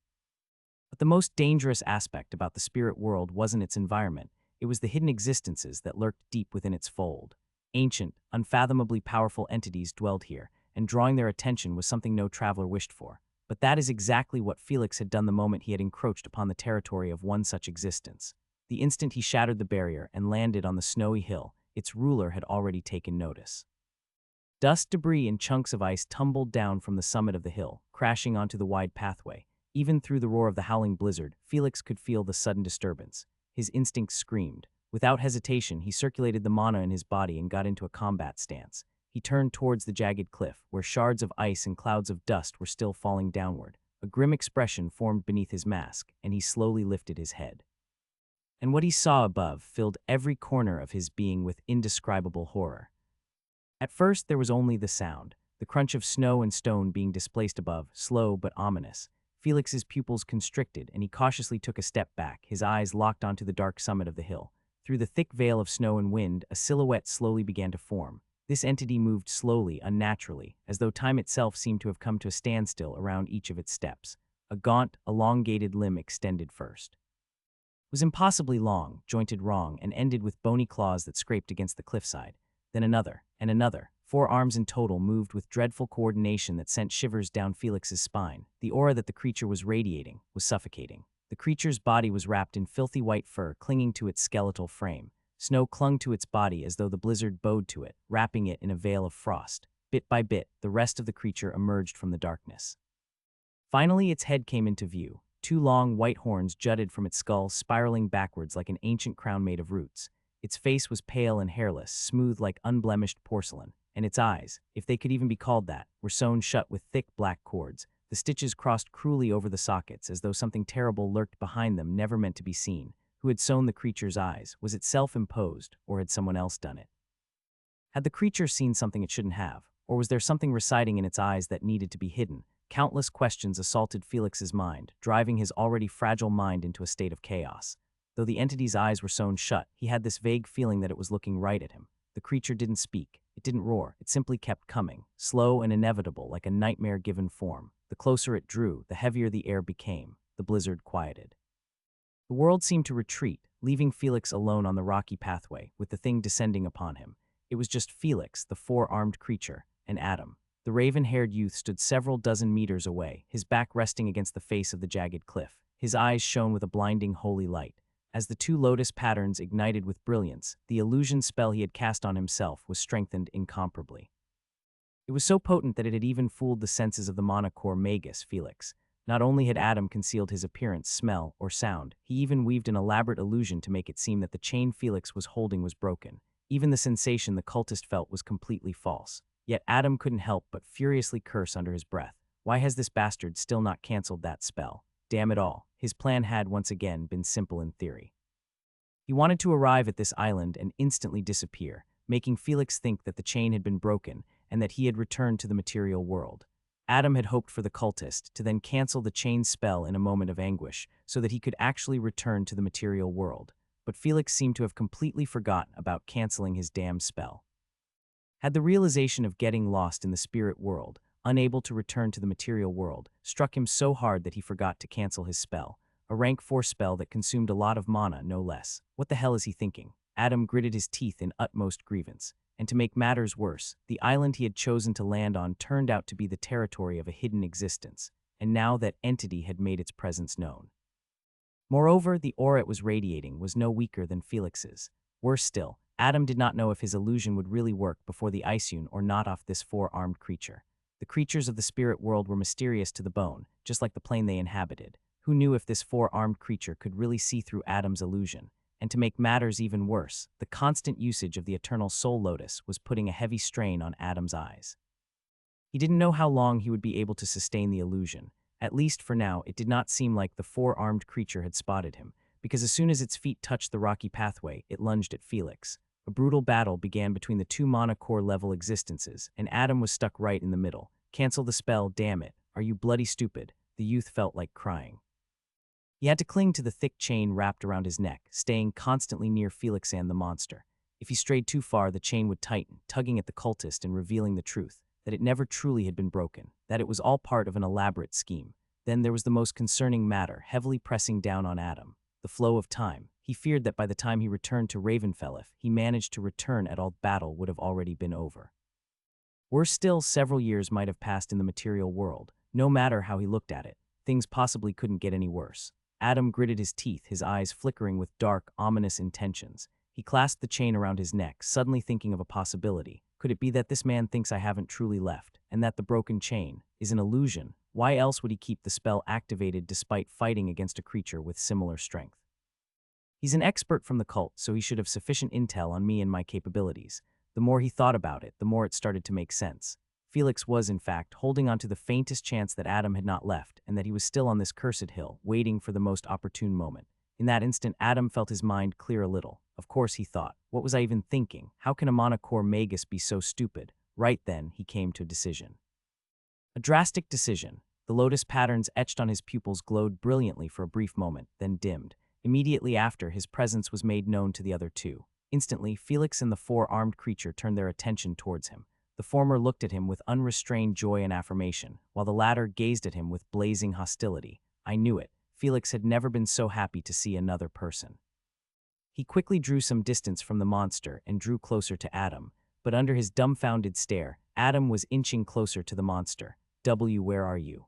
But the most dangerous aspect about the spirit world wasn't its environment. It was the hidden existences that lurked deep within its fold. Ancient, unfathomably powerful entities dwelled here, and drawing their attention was something no traveler wished for. But that is exactly what Felix had done the moment he had encroached upon the territory of one such existence. The instant he shattered the barrier and landed on the snowy hill, its ruler had already taken notice. Dust, debris, and chunks of ice tumbled down from the summit of the hill, crashing onto the wide pathway. Even through the roar of the howling blizzard, Felix could feel the sudden disturbance. His instincts screamed. Without hesitation, he circulated the mana in his body and got into a combat stance. He turned towards the jagged cliff, where shards of ice and clouds of dust were still falling downward. A grim expression formed beneath his mask, and he slowly lifted his head. And what he saw above filled every corner of his being with indescribable horror. At first, there was only the sound, the crunch of snow and stone being displaced above, slow but ominous. Felix's pupils constricted, and he cautiously took a step back, his eyes locked onto the dark summit of the hill. Through the thick veil of snow and wind, a silhouette slowly began to form. This entity moved slowly, unnaturally, as though time itself seemed to have come to a standstill around each of its steps. A gaunt, elongated limb extended first. was impossibly long, jointed wrong, and ended with bony claws that scraped against the cliffside. Then another, and another. 4 arms in total moved with dreadful coordination that sent shivers down Felix's spine. The aura that the creature was radiating was suffocating. The creature's body was wrapped in filthy white fur clinging to its skeletal frame. Snow clung to its body as though the blizzard bowed to it, wrapping it in a veil of frost. Bit by bit, the rest of the creature emerged from the darkness. Finally, its head came into view. 2 long, white horns jutted from its skull, spiraling backwards like an ancient crown made of roots. Its face was pale and hairless, smooth like unblemished porcelain, and its eyes, if they could even be called that, were sewn shut with thick black cords. The stitches crossed cruelly over the sockets as though something terrible lurked behind them, never meant to be seen. Who had sewn the creature's eyes? Was it self-imposed, or had someone else done it? Had the creature seen something it shouldn't have, or was there something residing in its eyes that needed to be hidden? Countless questions assaulted Felix's mind, driving his already fragile mind into a state of chaos. Though the entity's eyes were sewn shut, he had this vague feeling that it was looking right at him. The creature didn't speak. It didn't roar. It simply kept coming, slow and inevitable like a nightmare given form. The closer it drew, the heavier the air became. The blizzard quieted. The world seemed to retreat, leaving Felix alone on the rocky pathway, with the thing descending upon him. It was just Felix, the 4-armed creature, and Adam. The raven-haired youth stood several dozen meters away, his back resting against the face of the jagged cliff. His eyes shone with a blinding holy light. As the 2 lotus patterns ignited with brilliance, the illusion spell he had cast on himself was strengthened incomparably. It was so potent that it had even fooled the senses of the monocore magus, Felix. Not only had Adam concealed his appearance, smell, or sound, he even weaved an elaborate illusion to make it seem that the chain Felix was holding was broken. Even the sensation the cultist felt was completely false. Yet Adam couldn't help but furiously curse under his breath. Why has this bastard still not cancelled that spell? Damn it all. His plan had once again been simple in theory. He wanted to arrive at this island and instantly disappear, making Felix think that the chain had been broken and that he had returned to the material world. Adam had hoped for the cultist to then cancel the chain spell in a moment of anguish so that he could actually return to the material world. But Felix seemed to have completely forgotten about canceling his damn spell. Had the realization of getting lost in the spirit world, unable to return to the material world, struck him so hard that he forgot to cancel his spell. A rank 4 spell that consumed a lot of mana, no less. What the hell is he thinking? Adam gritted his teeth in utmost grievance. And to make matters worse, the island he had chosen to land on turned out to be the territory of a hidden existence, and now that entity had made its presence known. Moreover, the aura it was radiating was no weaker than Felix's. Worse still, Adam did not know if his illusion would really work before the Iceune or not off this 4-armed creature. The creatures of the spirit world were mysterious to the bone, just like the plane they inhabited. Who knew if this 4-armed creature could really see through Adam's illusion? And to make matters even worse, the constant usage of the eternal soul lotus was putting a heavy strain on Adam's eyes. He didn't know how long he would be able to sustain the illusion. At least for now, it did not seem like the 4-armed creature had spotted him, because as soon as its feet touched the rocky pathway, it lunged at Felix. A brutal battle began between the 2 monocore-level existences, and Adam was stuck right in the middle. Cancel the spell, damn it. Are you bloody stupid? The youth felt like crying. He had to cling to the thick chain wrapped around his neck, staying constantly near Felix and the monster. If he strayed too far, the chain would tighten, tugging at the cultist and revealing the truth, that it never truly had been broken, that it was all part of an elaborate scheme. Then there was the most concerning matter, heavily pressing down on Adam. The flow of time. He feared that by the time he returned to Ravenfell, if he managed to return at all, battle would have already been over. Worse still, several years might have passed in the material world. No matter how he looked at it, things possibly couldn't get any worse. Adam gritted his teeth, his eyes flickering with dark, ominous intentions. He clasped the chain around his neck, suddenly thinking of a possibility. Could it be that this man thinks I haven't truly left, and that the broken chain is an illusion? Why else would he keep the spell activated despite fighting against a creature with similar strength? He's an expert from the cult, so he should have sufficient intel on me and my capabilities. The more he thought about it, the more it started to make sense. Felix was, in fact, holding on to the faintest chance that Adam had not left, and that he was still on this cursed hill, waiting for the most opportune moment. In that instant, Adam felt his mind clear a little. Of course, he thought, what was I even thinking? How can a monocore magus be so stupid? Right then, he came to a decision. A drastic decision. The lotus patterns etched on his pupils glowed brilliantly for a brief moment, then dimmed. Immediately after, his presence was made known to the other 2. Instantly, Felix and the 4-armed creature turned their attention towards him. The former looked at him with unrestrained joy and affirmation, while the latter gazed at him with blazing hostility. I knew it. Felix had never been so happy to see another person. He quickly drew some distance from the monster and drew closer to Adam, but under his dumbfounded stare, Adam was inching closer to the monster. Where are you?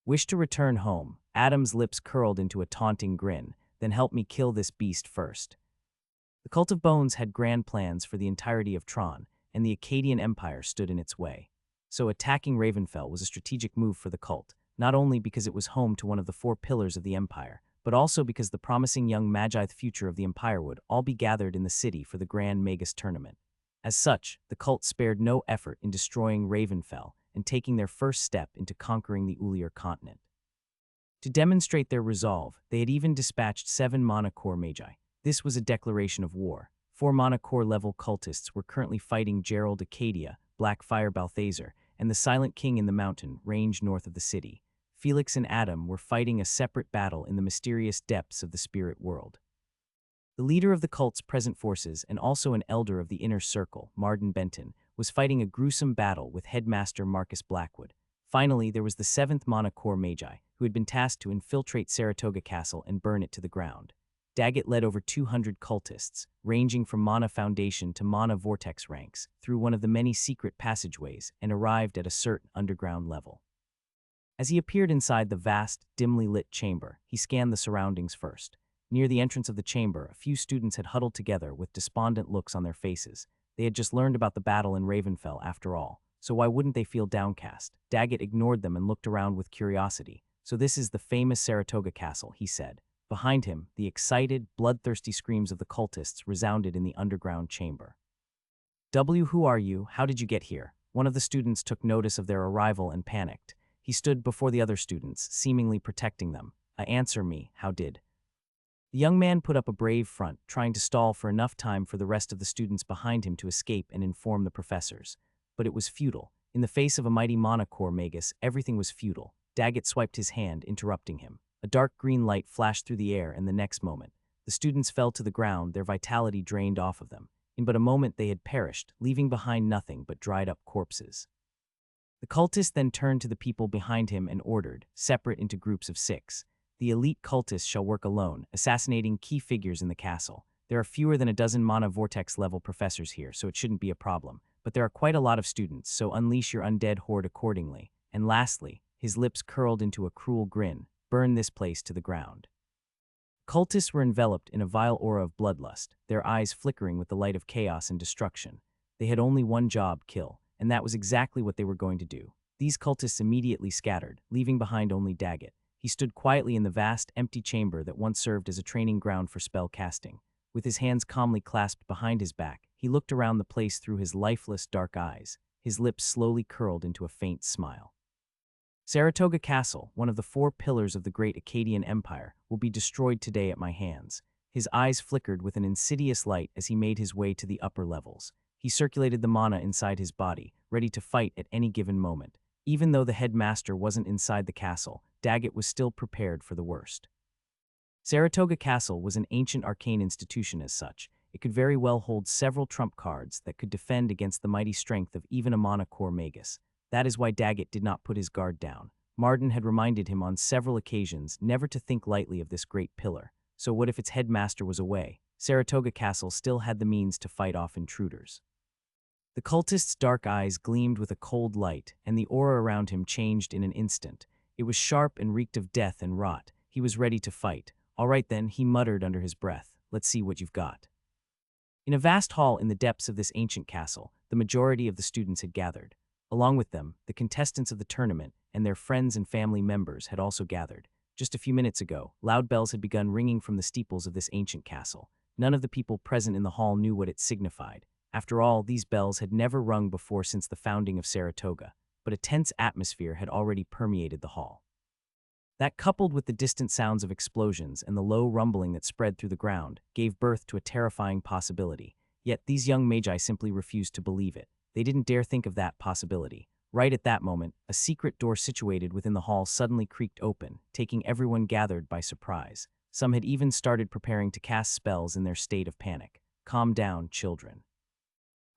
Wish to return home. Adam's lips curled into a taunting grin. Then help me kill this beast first. The Cult of Bones had grand plans for the entirety of Tron, and the Akkadian Empire stood in its way. So attacking Ravenfell was a strategic move for the cult, not only because it was home to one of the four pillars of the empire, but also because the promising young Magi future of the empire would all be gathered in the city for the Grand Magus tournament. As such, the cult spared no effort in destroying Ravenfell and taking their first step into conquering the Ulier continent. To demonstrate their resolve, they had even dispatched 7 Mana Core Magi. This was a declaration of war. 4 Mana Core level cultists were currently fighting Gerald Acadia, Blackfire Balthazar, and the Silent King in the mountain range north of the city. Felix and Adam were fighting a separate battle in the mysterious depths of the spirit world. The leader of the cult's present forces and also an elder of the inner circle, Marden Benton, was fighting a gruesome battle with headmaster Marcus Blackwood. Finally, there was the 7th Mana Core Magi, who had been tasked to infiltrate Saratoga Castle and burn it to the ground. Daggett led over 200 cultists, ranging from Mana Foundation to Mana Vortex ranks, through one of the many secret passageways and arrived at a certain underground level. As he appeared inside the vast, dimly lit chamber, he scanned the surroundings first. Near the entrance of the chamber, a few students had huddled together with despondent looks on their faces. They had just learned about the battle in Ravenfell, after all, so why wouldn't they feel downcast? Daggett ignored them and looked around with curiosity. So this is the famous Saratoga Castle, he said. Behind him, the excited, bloodthirsty screams of the cultists resounded in the underground chamber. Who are you? How did you get here? One of the students took notice of their arrival and panicked. He stood before the other students, seemingly protecting them. Answer me, how did? The young man put up a brave front, trying to stall for enough time for the rest of the students behind him to escape and inform the professors. But it was futile. In the face of a mighty Mana Core Magus, everything was futile. Daggett swiped his hand, interrupting him. A dark green light flashed through the air, and the next moment, the students fell to the ground, their vitality drained off of them. In but a moment they had perished, leaving behind nothing but dried-up corpses. The cultist then turned to the people behind him and ordered, separate into groups of 6. The elite cultists shall work alone, assassinating key figures in the castle. There are fewer than a dozen Mana Vortex-level professors here, so it shouldn't be a problem. But there are quite a lot of students, so unleash your undead horde accordingly. And lastly, his lips curled into a cruel grin, burn this place to the ground. Cultists were enveloped in a vile aura of bloodlust, their eyes flickering with the light of chaos and destruction. They had only one job, kill, and that was exactly what they were going to do. These cultists immediately scattered, leaving behind only Daggett. He stood quietly in the vast, empty chamber that once served as a training ground for spell casting. With his hands calmly clasped behind his back, he looked around the place through his lifeless, dark eyes. His lips slowly curled into a faint smile. Saratoga Castle, one of the 4 pillars of the great Akkadian Empire, will be destroyed today at my hands. His eyes flickered with an insidious light as he made his way to the upper levels. He circulated the mana inside his body, ready to fight at any given moment. Even though the headmaster wasn't inside the castle, Daggett was still prepared for the worst. Saratoga Castle was an ancient arcane institution as such. It could very well hold several trump cards that could defend against the mighty strength of even a Mana Core Magus. That is why Daggett did not put his guard down. Marden had reminded him on several occasions never to think lightly of this great pillar. So what if its headmaster was away? Saratoga Castle still had the means to fight off intruders. The cultist's dark eyes gleamed with a cold light, and the aura around him changed in an instant. It was sharp and reeked of death and rot. He was ready to fight. All right then, he muttered under his breath. Let's see what you've got. In a vast hall in the depths of this ancient castle, the majority of the students had gathered. Along with them, the contestants of the tournament and their friends and family members had also gathered. Just a few minutes ago, loud bells had begun ringing from the steeples of this ancient castle. None of the people present in the hall knew what it signified. After all, these bells had never rung before since the founding of Saratoga, but a tense atmosphere had already permeated the hall. That, coupled with the distant sounds of explosions and the low rumbling that spread through the ground, gave birth to a terrifying possibility. Yet these young magi simply refused to believe it. They didn't dare think of that possibility. Right at that moment, a secret door situated within the hall suddenly creaked open, taking everyone gathered by surprise. Some had even started preparing to cast spells in their state of panic. Calm down, children.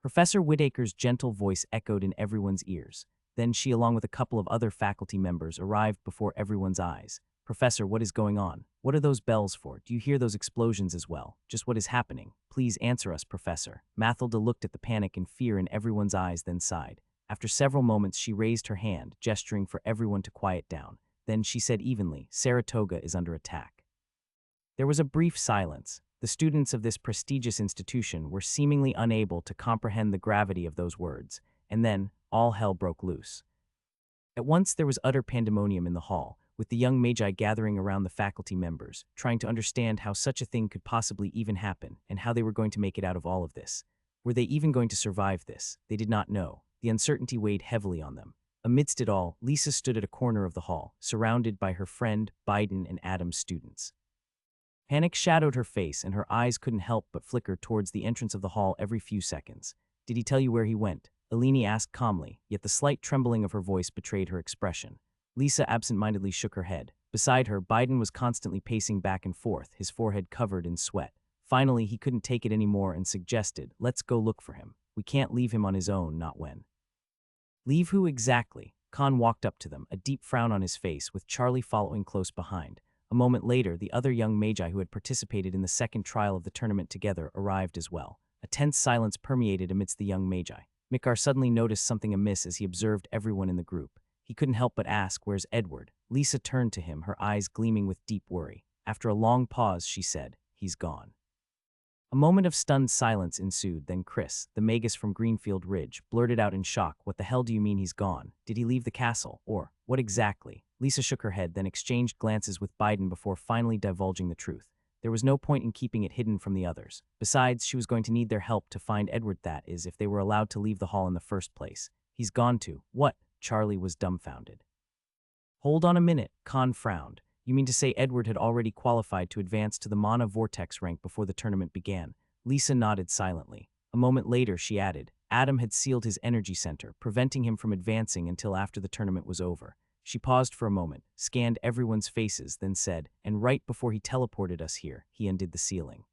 Professor Whitaker's gentle voice echoed in everyone's ears. Then she, along with a couple of other faculty members, arrived before everyone's eyes. Professor, what is going on? What are those bells for? Do you hear those explosions as well? Just what is happening? Please answer us, Professor. Mathilda looked at the panic and fear in everyone's eyes, then sighed. After several moments, she raised her hand, gesturing for everyone to quiet down. Then she said evenly, Saratoga is under attack. There was a brief silence. The students of this prestigious institution were seemingly unable to comprehend the gravity of those words, and then all hell broke loose. At once there was utter pandemonium in the hall, with the young magi gathering around the faculty members, trying to understand how such a thing could possibly even happen and how they were going to make it out of all of this. Were they even going to survive this? They did not know. The uncertainty weighed heavily on them. Amidst it all, Lisa stood at a corner of the hall, surrounded by her friend, Biden, and Adam's students. Panic shadowed her face, and her eyes couldn't help but flicker towards the entrance of the hall every few seconds. Did he tell you where he went? Eleni asked calmly, yet the slight trembling of her voice betrayed her expression. Lisa absent-mindedly shook her head. Beside her, Biden was constantly pacing back and forth, his forehead covered in sweat. Finally, he couldn't take it anymore and suggested, let's go look for him. We can't leave him on his own, not when. Leave who exactly? Khan walked up to them, a deep frown on his face, with Charlie following close behind. A moment later, the other young magi who had participated in the second trial of the tournament together arrived as well. A tense silence permeated amidst the young magi. Mikar suddenly noticed something amiss as he observed everyone in the group. He couldn't help but ask, where's Edward? Lisa turned to him, her eyes gleaming with deep worry. After a long pause, she said, he's gone. A moment of stunned silence ensued, then Chris, the magus from Greenfield Ridge, blurted out in shock, what the hell do you mean he's gone? Did he leave the castle? Or, what exactly? Lisa shook her head, then exchanged glances with Biden before finally divulging the truth. There was no point in keeping it hidden from the others. Besides, she was going to need their help to find Edward, that is, if they were allowed to leave the hall in the first place. He's gone to, what? Charlie was dumbfounded. Hold on a minute, Khan frowned. You mean to say Edward had already qualified to advance to the Mana Vortex rank before the tournament began? Lisa nodded silently. A moment later, she added, Adam had sealed his energy center, preventing him from advancing until after the tournament was over. She paused for a moment, scanned everyone's faces, then said, and right before he teleported us here, he undid the sealing.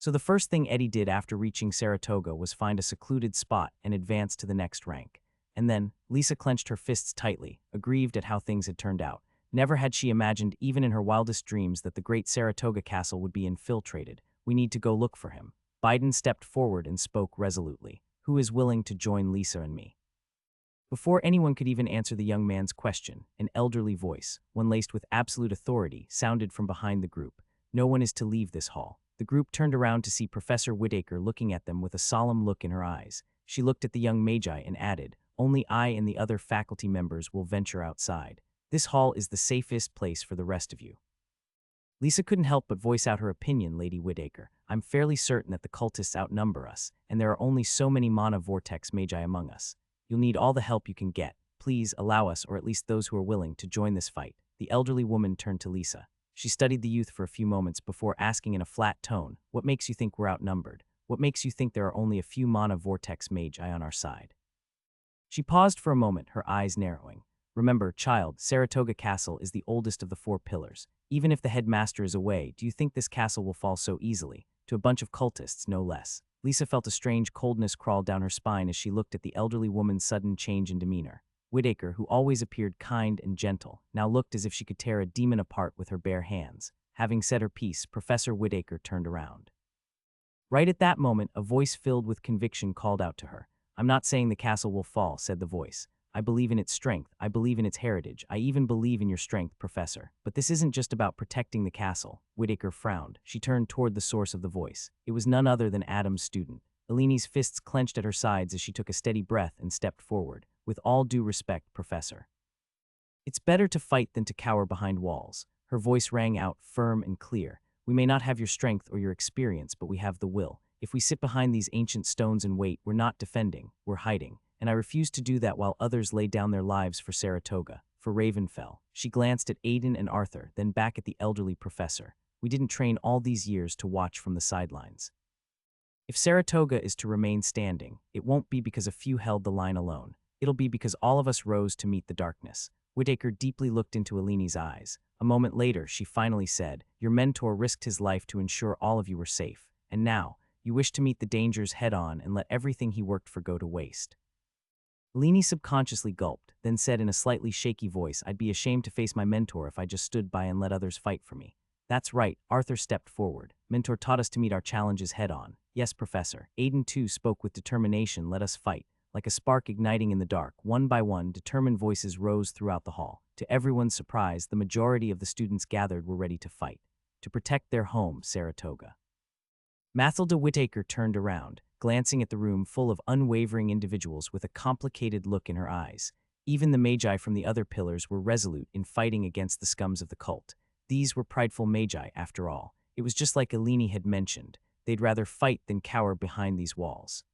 So the first thing Eddie did after reaching Saratoga was find a secluded spot and advance to the next rank. And then, Lisa clenched her fists tightly, aggrieved at how things had turned out. Never had she imagined, even in her wildest dreams, that the great Saratoga castle would be infiltrated. We need to go look for him. Biden stepped forward and spoke resolutely. Who is willing to join Lisa and me? Before anyone could even answer the young man's question, an elderly voice, one laced with absolute authority, sounded from behind the group. No one is to leave this hall. The group turned around to see Professor Whitaker looking at them with a solemn look in her eyes. She looked at the young magi and added, only I and the other faculty members will venture outside. This hall is the safest place for the rest of you. Lisa couldn't help but voice out her opinion, Lady Whitaker. I'm fairly certain that the cultists outnumber us, and there are only so many Mana Vortex magi among us. You'll need all the help you can get. Please allow us, or at least those who are willing, to join this fight. The elderly woman turned to Lisa. She studied the youth for a few moments before asking in a flat tone, what makes you think we're outnumbered? What makes you think there are only a few Mana Vortex magi on our side? She paused for a moment, her eyes narrowing. Remember, child, Saratoga Castle is the oldest of the 4 pillars. Even if the headmaster is away, do you think this castle will fall so easily? To a bunch of cultists, no less. Lisa felt a strange coldness crawl down her spine as she looked at the elderly woman's sudden change in demeanor. Whitaker, who always appeared kind and gentle, now looked as if she could tear a demon apart with her bare hands. Having said her piece, Professor Whitaker turned around. Right at that moment, a voice filled with conviction called out to her. I'm not saying the castle will fall, said the voice. I believe in its strength, I believe in its heritage, I even believe in your strength, Professor. But this isn't just about protecting the castle. Whitaker frowned. She turned toward the source of the voice. It was none other than Adam's student. Eleni's fists clenched at her sides as she took a steady breath and stepped forward. With all due respect, Professor. It's better to fight than to cower behind walls. Her voice rang out, firm and clear. We may not have your strength or your experience, but we have the will. If we sit behind these ancient stones and wait, we're not defending, we're hiding. And I refuse to do that while others lay down their lives for Saratoga, for Ravenfell. She glanced at Aiden and Arthur, then back at the elderly professor. We didn't train all these years to watch from the sidelines. If Saratoga is to remain standing, it won't be because a few held the line alone. It'll be because all of us rose to meet the darkness. Whitaker deeply looked into Eleni's eyes. A moment later, she finally said, your mentor risked his life to ensure all of you were safe. And now, you wish to meet the dangers head-on and let everything he worked for go to waste. Alini subconsciously gulped, then said in a slightly shaky voice, "I'd be ashamed to face my mentor if I just stood by and let others fight for me." "That's right," Arthur stepped forward. "Mentor taught us to meet our challenges head-on." "Yes, Professor." Aiden too spoke with determination. "Let us fight." Like a spark igniting in the dark, one by one, determined voices rose throughout the hall. To everyone's surprise, the majority of the students gathered were ready to fight, to protect their home, Saratoga. Mathilda Whittaker turned around, glancing at the room full of unwavering individuals with a complicated look in her eyes. Even the magi from the other pillars were resolute in fighting against the scums of the cult. These were prideful magi, after all. It was just like Alini had mentioned. They'd rather fight than cower behind these walls.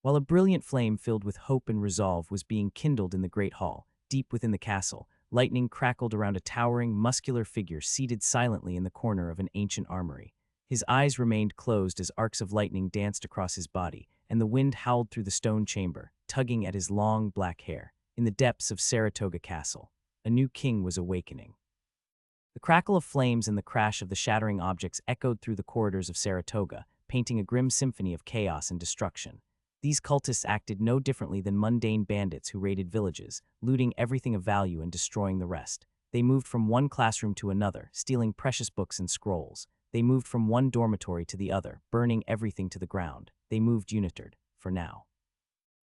While a brilliant flame filled with hope and resolve was being kindled in the great hall, deep within the castle, lightning crackled around a towering, muscular figure seated silently in the corner of an ancient armory. His eyes remained closed as arcs of lightning danced across his body, and the wind howled through the stone chamber, tugging at his long, black hair. In the depths of Saratoga Castle, a new king was awakening. The crackle of flames and the crash of the shattering objects echoed through the corridors of Saratoga, painting a grim symphony of chaos and destruction. These cultists acted no differently than mundane bandits who raided villages, looting everything of value and destroying the rest. They moved from one classroom to another, stealing precious books and scrolls. They moved from one dormitory to the other, burning everything to the ground. They moved unitered, for now.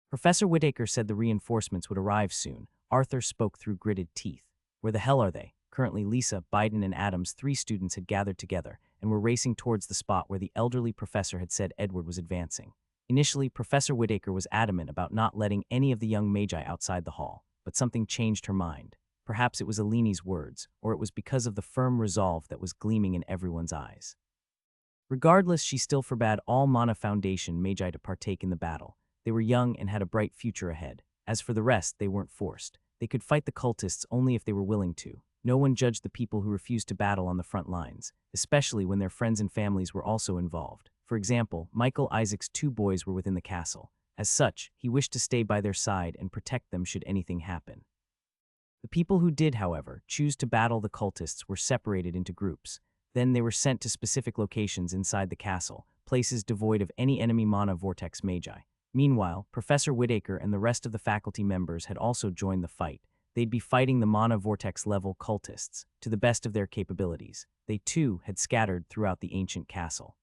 Professor Whittaker said the reinforcements would arrive soon. Arthur spoke through gritted teeth. "Where the hell are they?" Currently, Lisa, Biden, and Adams, 3 students, had gathered together and were racing towards the spot where the elderly professor had said Edward was advancing. Initially, Professor Whittaker was adamant about not letting any of the young magi outside the hall, but something changed her mind. Perhaps it was Alini's words, or it was because of the firm resolve that was gleaming in everyone's eyes. Regardless, she still forbade all Mana Foundation magi to partake in the battle. They were young and had a bright future ahead. As for the rest, they weren't forced. They could fight the cultists only if they were willing to. No one judged the people who refused to battle on the front lines, especially when their friends and families were also involved. For example, Michael Isaac's 2 boys were within the castle. As such, he wished to stay by their side and protect them should anything happen. The people who did, however, choose to battle the cultists were separated into groups. Then they were sent to specific locations inside the castle, places devoid of any enemy mana vortex magi. Meanwhile, Professor Whittaker and the rest of the faculty members had also joined the fight. They'd be fighting the mana vortex level cultists, to the best of their capabilities. They too had scattered throughout the ancient castle.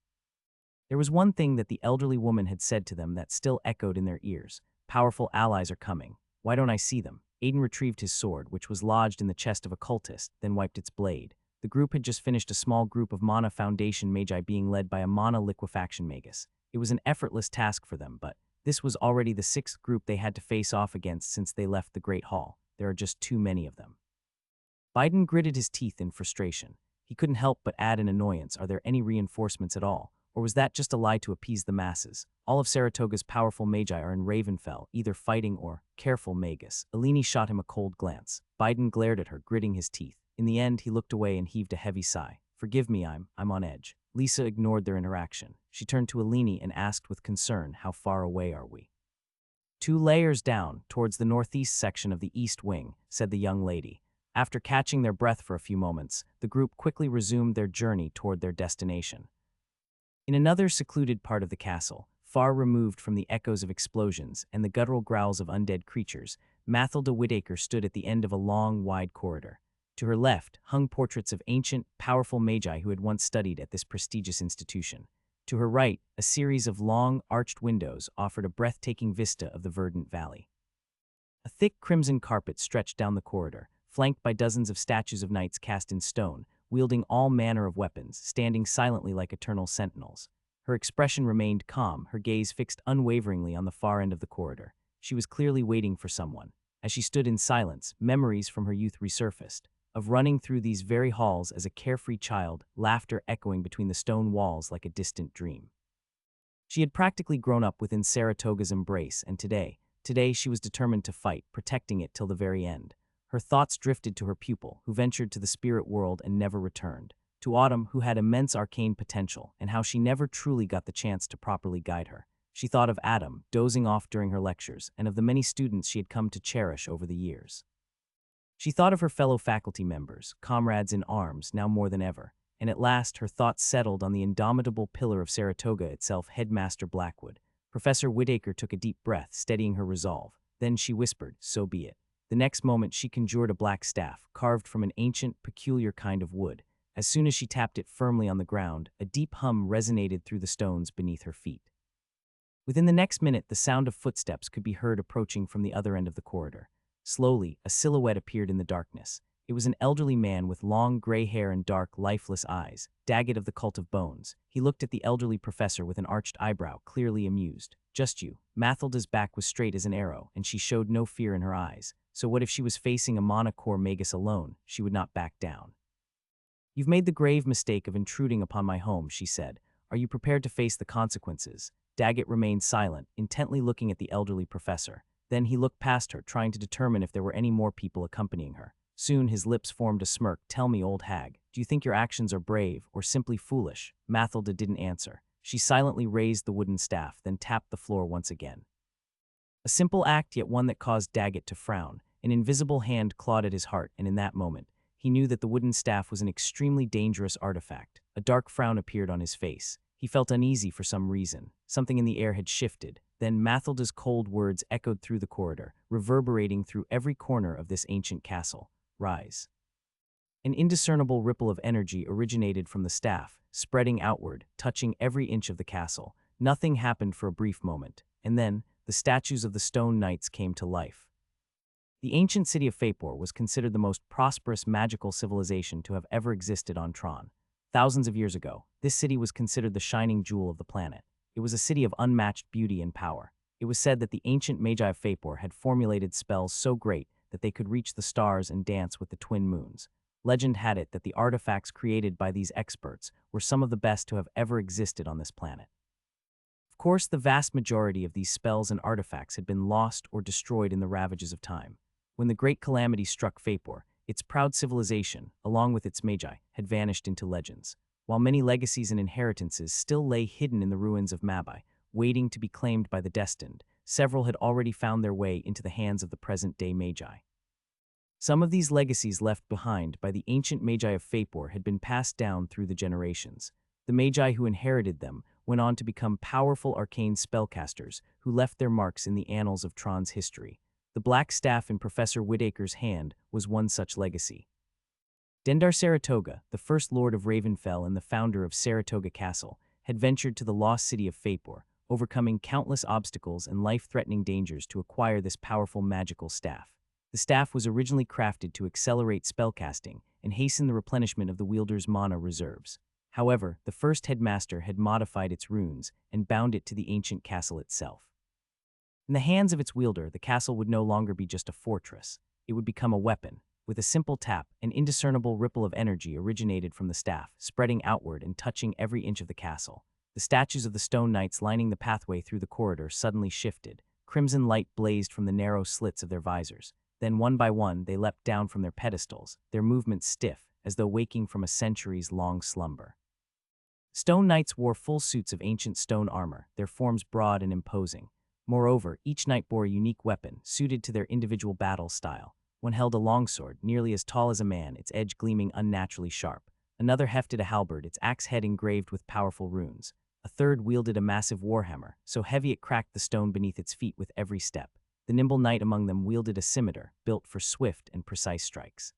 There was one thing that the elderly woman had said to them that still echoed in their ears. "Powerful allies are coming. Why don't I see them?" Aiden retrieved his sword, which was lodged in the chest of a cultist, then wiped its blade. The group had just finished a small group of Mana Foundation magi being led by a Mana Liquefaction magus. It was an effortless task for them, but this was already the 6th group they had to face off against since they left the Great Hall. There are just too many of them. Biden gritted his teeth in frustration. He couldn't help but add in annoyance, "Are there any reinforcements at all? Or was that just a lie to appease the masses? All of Saratoga's powerful magi are in Ravenfell, either fighting or..." "Careful, Magus." Alini shot him a cold glance. Biden glared at her, gritting his teeth. In the end, he looked away and heaved a heavy sigh. "Forgive me, I'm on edge." Lisa ignored their interaction. She turned to Alini and asked with concern, "How far away are we?" "2 layers down, towards the northeast section of the East Wing," said the young lady. After catching their breath for a few moments, the group quickly resumed their journey toward their destination. In another secluded part of the castle, far removed from the echoes of explosions and the guttural growls of undead creatures, Mathilda Whittaker stood at the end of a long, wide corridor. To her left hung portraits of ancient, powerful magi who had once studied at this prestigious institution. To her right, a series of long, arched windows offered a breathtaking vista of the verdant valley. A thick crimson carpet stretched down the corridor, flanked by dozens of statues of knights cast in stone, wielding all manner of weapons, standing silently like eternal sentinels. Her expression remained calm, her gaze fixed unwaveringly on the far end of the corridor. She was clearly waiting for someone. As she stood in silence, memories from her youth resurfaced, of running through these very halls as a carefree child, laughter echoing between the stone walls like a distant dream. She had practically grown up within Saratoga's embrace, and today she was determined to fight, protecting it till the very end. Her thoughts drifted to her pupil, who ventured to the spirit world and never returned, to Autumn, who had immense arcane potential, and how she never truly got the chance to properly guide her. She thought of Adam, dozing off during her lectures, and of the many students she had come to cherish over the years. She thought of her fellow faculty members, comrades in arms, now more than ever, and at last her thoughts settled on the indomitable pillar of Saratoga itself, Headmaster Blackwood. Professor Whittaker took a deep breath, steadying her resolve. Then she whispered, "So be it." The next moment she conjured a black staff, carved from an ancient, peculiar kind of wood. As soon as she tapped it firmly on the ground, a deep hum resonated through the stones beneath her feet. Within the next minute, the sound of footsteps could be heard approaching from the other end of the corridor. Slowly, a silhouette appeared in the darkness. It was an elderly man with long gray hair and dark, lifeless eyes, Daggett of the Cult of Bones. He looked at the elderly professor with an arched eyebrow, clearly amused. "Just you." Mathilda's back was straight as an arrow, and she showed no fear in her eyes. So what if she was facing a monocore magus alone? She would not back down. "You've made the grave mistake of intruding upon my home," she said. "Are you prepared to face the consequences?" Daggett remained silent, intently looking at the elderly professor. Then he looked past her, trying to determine if there were any more people accompanying her. Soon his lips formed a smirk. "Tell me, old hag, do you think your actions are brave or simply foolish?" Mathilda didn't answer. She silently raised the wooden staff, then tapped the floor once again. A simple act, yet one that caused Daggett to frown. An invisible hand clawed at his heart, and in that moment, he knew that the wooden staff was an extremely dangerous artifact. A dark frown appeared on his face. He felt uneasy for some reason. Something in the air had shifted. Then Mathilda's cold words echoed through the corridor, reverberating through every corner of this ancient castle. "Rise." An indiscernible ripple of energy originated from the staff, spreading outward, touching every inch of the castle. Nothing happened for a brief moment, and then the statues of the stone knights came to life. The ancient city of Fapor was considered the most prosperous magical civilization to have ever existed on Tron. Thousands of years ago, this city was considered the shining jewel of the planet. It was a city of unmatched beauty and power. It was said that the ancient magi of Fapor had formulated spells so great that they could reach the stars and dance with the twin moons. Legend had it that the artifacts created by these experts were some of the best to have ever existed on this planet. Of course, the vast majority of these spells and artifacts had been lost or destroyed in the ravages of time. When the great calamity struck Fapor, its proud civilization, along with its magi, had vanished into legends. While many legacies and inheritances still lay hidden in the ruins of Mabai, waiting to be claimed by the destined, several had already found their way into the hands of the present-day magi. Some of these legacies left behind by the ancient magi of Fapor had been passed down through the generations. The magi who inherited them went on to become powerful arcane spellcasters who left their marks in the annals of Tron's history. The black staff in Professor Whitaker's hand was one such legacy. Dendar Saratoga, the first lord of Ravenfell and the founder of Saratoga Castle, had ventured to the lost city of Fapor, overcoming countless obstacles and life-threatening dangers to acquire this powerful magical staff. The staff was originally crafted to accelerate spellcasting and hasten the replenishment of the wielder's mana reserves. However, the first headmaster had modified its runes and bound it to the ancient castle itself. In the hands of its wielder, the castle would no longer be just a fortress. It would become a weapon. With a simple tap, an indiscernible ripple of energy originated from the staff, spreading outward and touching every inch of the castle. The statues of the stone knights lining the pathway through the corridor suddenly shifted. Crimson light blazed from the narrow slits of their visors. Then one by one, they leapt down from their pedestals, their movements stiff, as though waking from a centuries-long slumber. Stone knights wore full suits of ancient stone armor, their forms broad and imposing. Moreover, each knight bore a unique weapon, suited to their individual battle style. One held a longsword, nearly as tall as a man, its edge gleaming unnaturally sharp. Another hefted a halberd, its axe head engraved with powerful runes. A third wielded a massive warhammer, so heavy it cracked the stone beneath its feet with every step. The nimble knight among them wielded a scimitar, built for swift and precise strikes.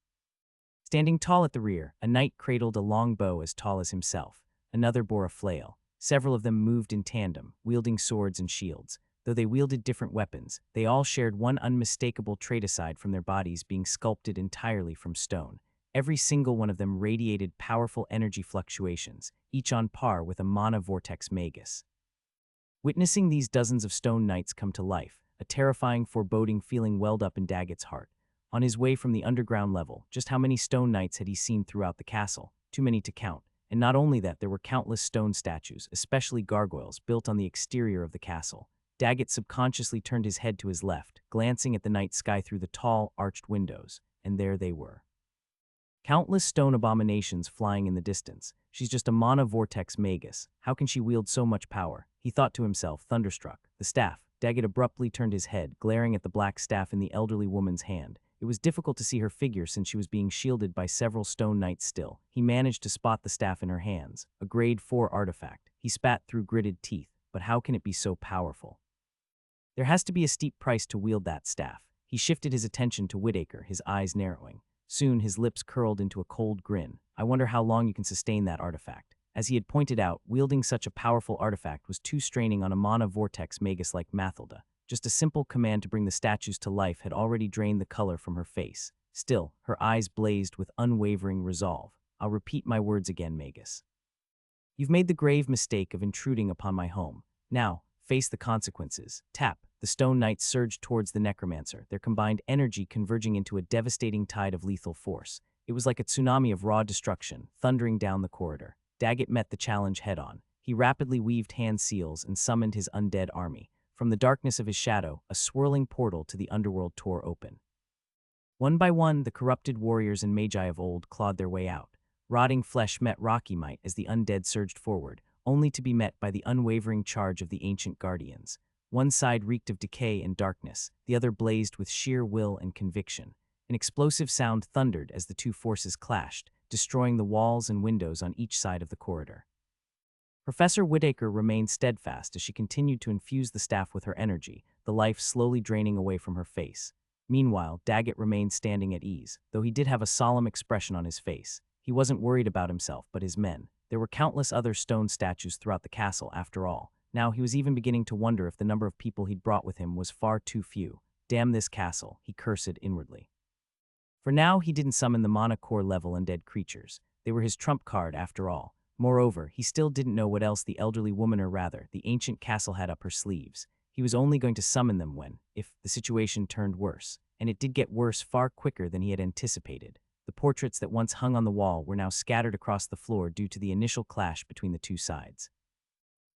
Standing tall at the rear, a knight cradled a long bow as tall as himself. Another bore a flail. Several of them moved in tandem, wielding swords and shields. Though they wielded different weapons, they all shared one unmistakable trait aside from their bodies being sculpted entirely from stone. Every single one of them radiated powerful energy fluctuations, each on par with a mana vortex magus. Witnessing these dozens of stone knights come to life, a terrifying, foreboding feeling welled up in Daggett's heart. On his way from the underground level, just how many stone knights had he seen throughout the castle? Too many to count. And not only that, there were countless stone statues, especially gargoyles, built on the exterior of the castle. Daggett subconsciously turned his head to his left, glancing at the night sky through the tall, arched windows, and there they were. Countless stone abominations flying in the distance. She's just a mana vortex magus. How can she wield so much power? He thought to himself, thunderstruck. The staff. Daggett abruptly turned his head, glaring at the black staff in the elderly woman's hand. It was difficult to see her figure since she was being shielded by several stone knights still. He managed to spot the staff in her hands, a grade 4 artifact. He spat through gritted teeth. But how can it be so powerful? There has to be a steep price to wield that staff. He shifted his attention to Whitaker, his eyes narrowing. Soon, his lips curled into a cold grin. I wonder how long you can sustain that artifact. As he had pointed out, wielding such a powerful artifact was too straining on a mana vortex magus like Mathilda. Just a simple command to bring the statues to life had already drained the color from her face. Still, her eyes blazed with unwavering resolve. I'll repeat my words again, Magus. You've made the grave mistake of intruding upon my home. Now, face the consequences. Tap. The stone knights surged towards the necromancer, their combined energy converging into a devastating tide of lethal force. It was like a tsunami of raw destruction, thundering down the corridor. Daggett met the challenge head-on. He rapidly weaved hand seals and summoned his undead army. From the darkness of his shadow, a swirling portal to the underworld tore open. One by one, the corrupted warriors and magi of old clawed their way out. Rotting flesh met rocky might as the undead surged forward, only to be met by the unwavering charge of the ancient guardians. One side reeked of decay and darkness, the other blazed with sheer will and conviction. An explosive sound thundered as the two forces clashed, destroying the walls and windows on each side of the corridor. Professor Whitaker remained steadfast as she continued to infuse the staff with her energy, the life slowly draining away from her face. Meanwhile, Daggett remained standing at ease, though he did have a solemn expression on his face. He wasn't worried about himself, but his men. There were countless other stone statues throughout the castle, after all. Now he was even beginning to wonder if the number of people he'd brought with him was far too few. Damn this castle, he cursed inwardly. For now, he didn't summon the mana core level undead creatures. They were his trump card, after all. Moreover, he still didn't know what else the elderly woman, or rather, the ancient castle, had up her sleeves. He was only going to summon them when, if the situation turned worse. And it did get worse far quicker than he had anticipated. The portraits that once hung on the wall were now scattered across the floor due to the initial clash between the two sides.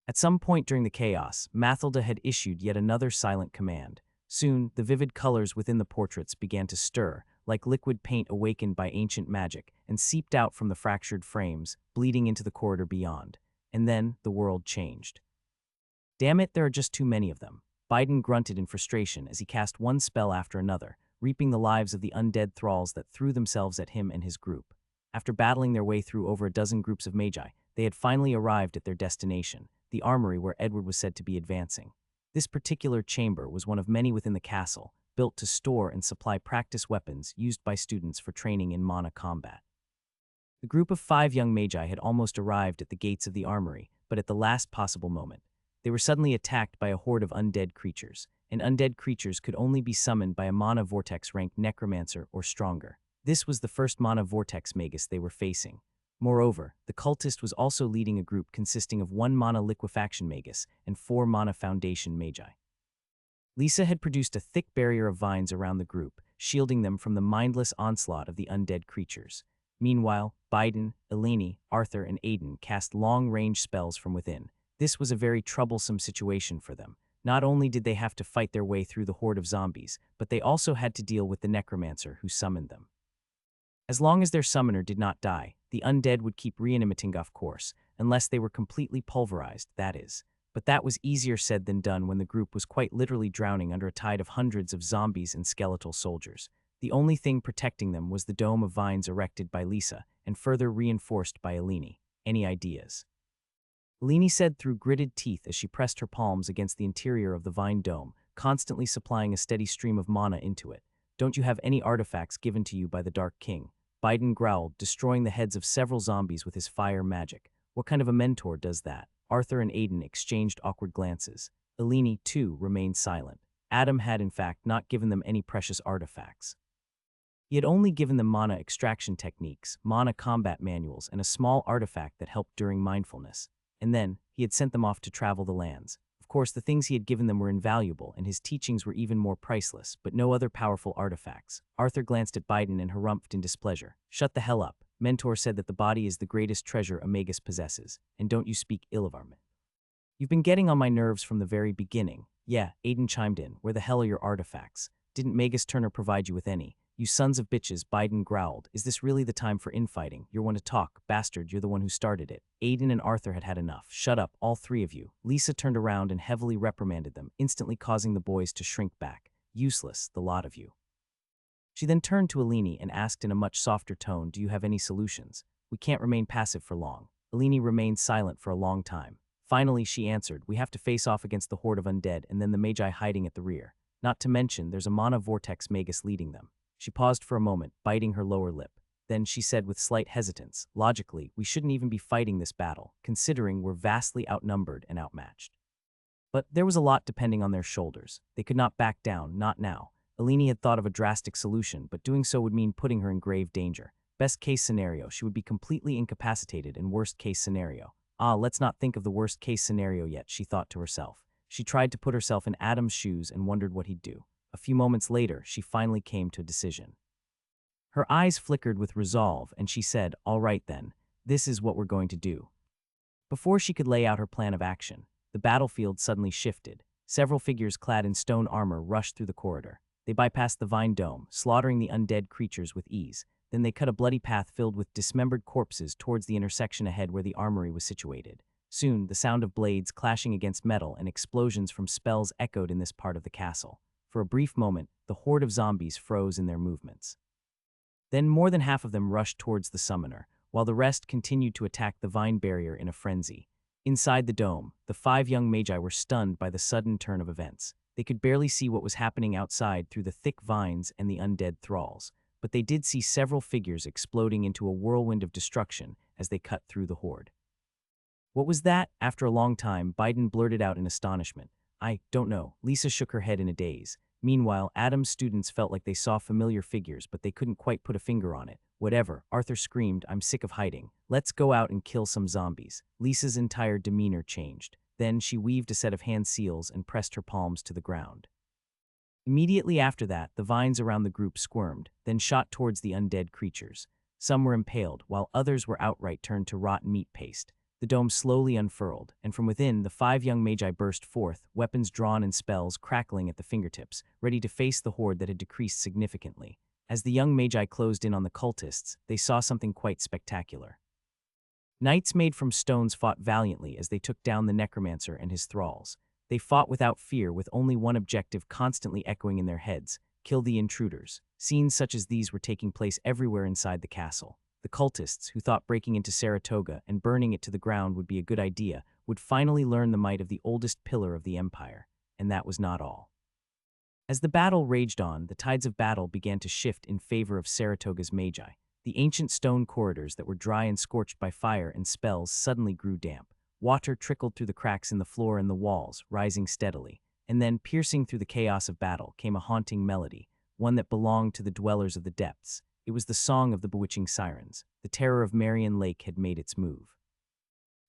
At some point during the chaos, Mathilda had issued yet another silent command. Soon, the vivid colors within the portraits began to stir, like liquid paint awakened by ancient magic, and seeped out from the fractured frames, bleeding into the corridor beyond. And then, the world changed. Damn it, there are just too many of them. Biden grunted in frustration as he cast one spell after another, reaping the lives of the undead thralls that threw themselves at him and his group. After battling their way through over a dozen groups of magi, they had finally arrived at their destination, the armory where Edward was said to be advancing. This particular chamber was one of many within the castle, built to store and supply practice weapons used by students for training in mana combat. The group of 5 young magi had almost arrived at the gates of the armory, but at the last possible moment, they were suddenly attacked by a horde of undead creatures, and undead creatures could only be summoned by a mana vortex ranked necromancer or stronger. This was the first mana vortex magus they were facing. Moreover, the cultist was also leading a group consisting of 1 mana liquefaction magus and 4 mana foundation magi. Lisa had produced a thick barrier of vines around the group, shielding them from the mindless onslaught of the undead creatures. Meanwhile, Biden, Eleni, Arthur, and Aiden cast long-range spells from within. This was a very troublesome situation for them. Not only did they have to fight their way through the horde of zombies, but they also had to deal with the necromancer who summoned them. As long as their summoner did not die, the undead would keep reanimating, of course, unless they were completely pulverized, that is. But that was easier said than done when the group was quite literally drowning under a tide of hundreds of zombies and skeletal soldiers. The only thing protecting them was the dome of vines erected by Lisa and further reinforced by Eleni. Any ideas? Eleni said through gritted teeth as she pressed her palms against the interior of the vine dome, constantly supplying a steady stream of mana into it. Don't you have any artifacts given to you by the Dark King? Biden growled, destroying the heads of several zombies with his fire magic. What kind of a mentor does that? Arthur and Aiden exchanged awkward glances. Eleni, too, remained silent. Adam had, in fact, not given them any precious artifacts. He had only given them mana extraction techniques, mana combat manuals, and a small artifact that helped during mindfulness. And then, he had sent them off to travel the lands. Of course, the things he had given them were invaluable, and his teachings were even more priceless, but no other powerful artifacts. Arthur glanced at Biden and harumphed in displeasure. Shut the hell up. Mentor said that the body is the greatest treasure a magus possesses, and don't you speak ill of our men. You've been getting on my nerves from the very beginning. Yeah, Aiden chimed in. Where the hell are your artifacts? Didn't Magus Turner provide you with any? You sons of bitches, Biden growled. Is this really the time for infighting? You're one to talk. Bastard, you're the one who started it. Aiden and Arthur had had enough. Shut up, all 3 of you. Lisa turned around and heavily reprimanded them, instantly causing the boys to shrink back. Useless, the lot of you. She then turned to Eleni and asked in a much softer tone, do you have any solutions? We can't remain passive for long. Eleni remained silent for a long time. Finally, she answered, "We have to face off against the horde of undead and then the magi hiding at the rear. Not to mention, there's a mana vortex magus leading them." She paused for a moment, biting her lower lip. Then she said with slight hesitance, "Logically, we shouldn't even be fighting this battle, considering we're vastly outnumbered and outmatched." But there was a lot depending on their shoulders. They could not back down, not now. Eleni had thought of a drastic solution, but doing so would mean putting her in grave danger. Best case scenario, she would be completely incapacitated, and worst case scenario. Let's not think of the worst case scenario yet, she thought to herself. She tried to put herself in Adam's shoes and wondered what he'd do. A few moments later, she finally came to a decision. Her eyes flickered with resolve, and she said, "All right then, this is what we're going to do." Before she could lay out her plan of action, the battlefield suddenly shifted. Several figures clad in stone armor rushed through the corridor. They bypassed the vine dome, slaughtering the undead creatures with ease. Then they cut a bloody path filled with dismembered corpses towards the intersection ahead where the armory was situated. Soon, the sound of blades clashing against metal and explosions from spells echoed in this part of the castle. For a brief moment, the horde of zombies froze in their movements. Then more than half of them rushed towards the summoner, while the rest continued to attack the vine barrier in a frenzy. Inside the dome, the 5 young magi were stunned by the sudden turn of events. They could barely see what was happening outside through the thick vines and the undead thralls, but they did see several figures exploding into a whirlwind of destruction as they cut through the horde. "What was that?" After a long time, Biden blurted out in astonishment. "I don't know." Lisa shook her head in a daze. Meanwhile, Adam's students felt like they saw familiar figures, but they couldn't quite put a finger on it. "Whatever," Arthur screamed, "I'm sick of hiding. Let's go out and kill some zombies." Lisa's entire demeanor changed. Then she weaved a set of hand seals and pressed her palms to the ground. Immediately after that, the vines around the group squirmed, then shot towards the undead creatures. Some were impaled, while others were outright turned to rotten meat paste. The dome slowly unfurled, and from within, the 5 young magi burst forth, weapons drawn and spells crackling at the fingertips, ready to face the horde that had decreased significantly. As the young magi closed in on the cultists, they saw something quite spectacular. Knights made from stones fought valiantly as they took down the necromancer and his thralls. They fought without fear, with only one objective constantly echoing in their heads: kill the intruders. Scenes such as these were taking place everywhere inside the castle. The cultists, who thought breaking into Saratoga and burning it to the ground would be a good idea, would finally learn the might of the oldest pillar of the empire. And that was not all. As the battle raged on, the tides of battle began to shift in favor of Saratoga's magi. The ancient stone corridors that were dry and scorched by fire and spells suddenly grew damp. Water trickled through the cracks in the floor and the walls, rising steadily. And then, piercing through the chaos of battle, came a haunting melody, one that belonged to the dwellers of the depths. It was the song of the bewitching sirens. The terror of Marion Lake had made its move.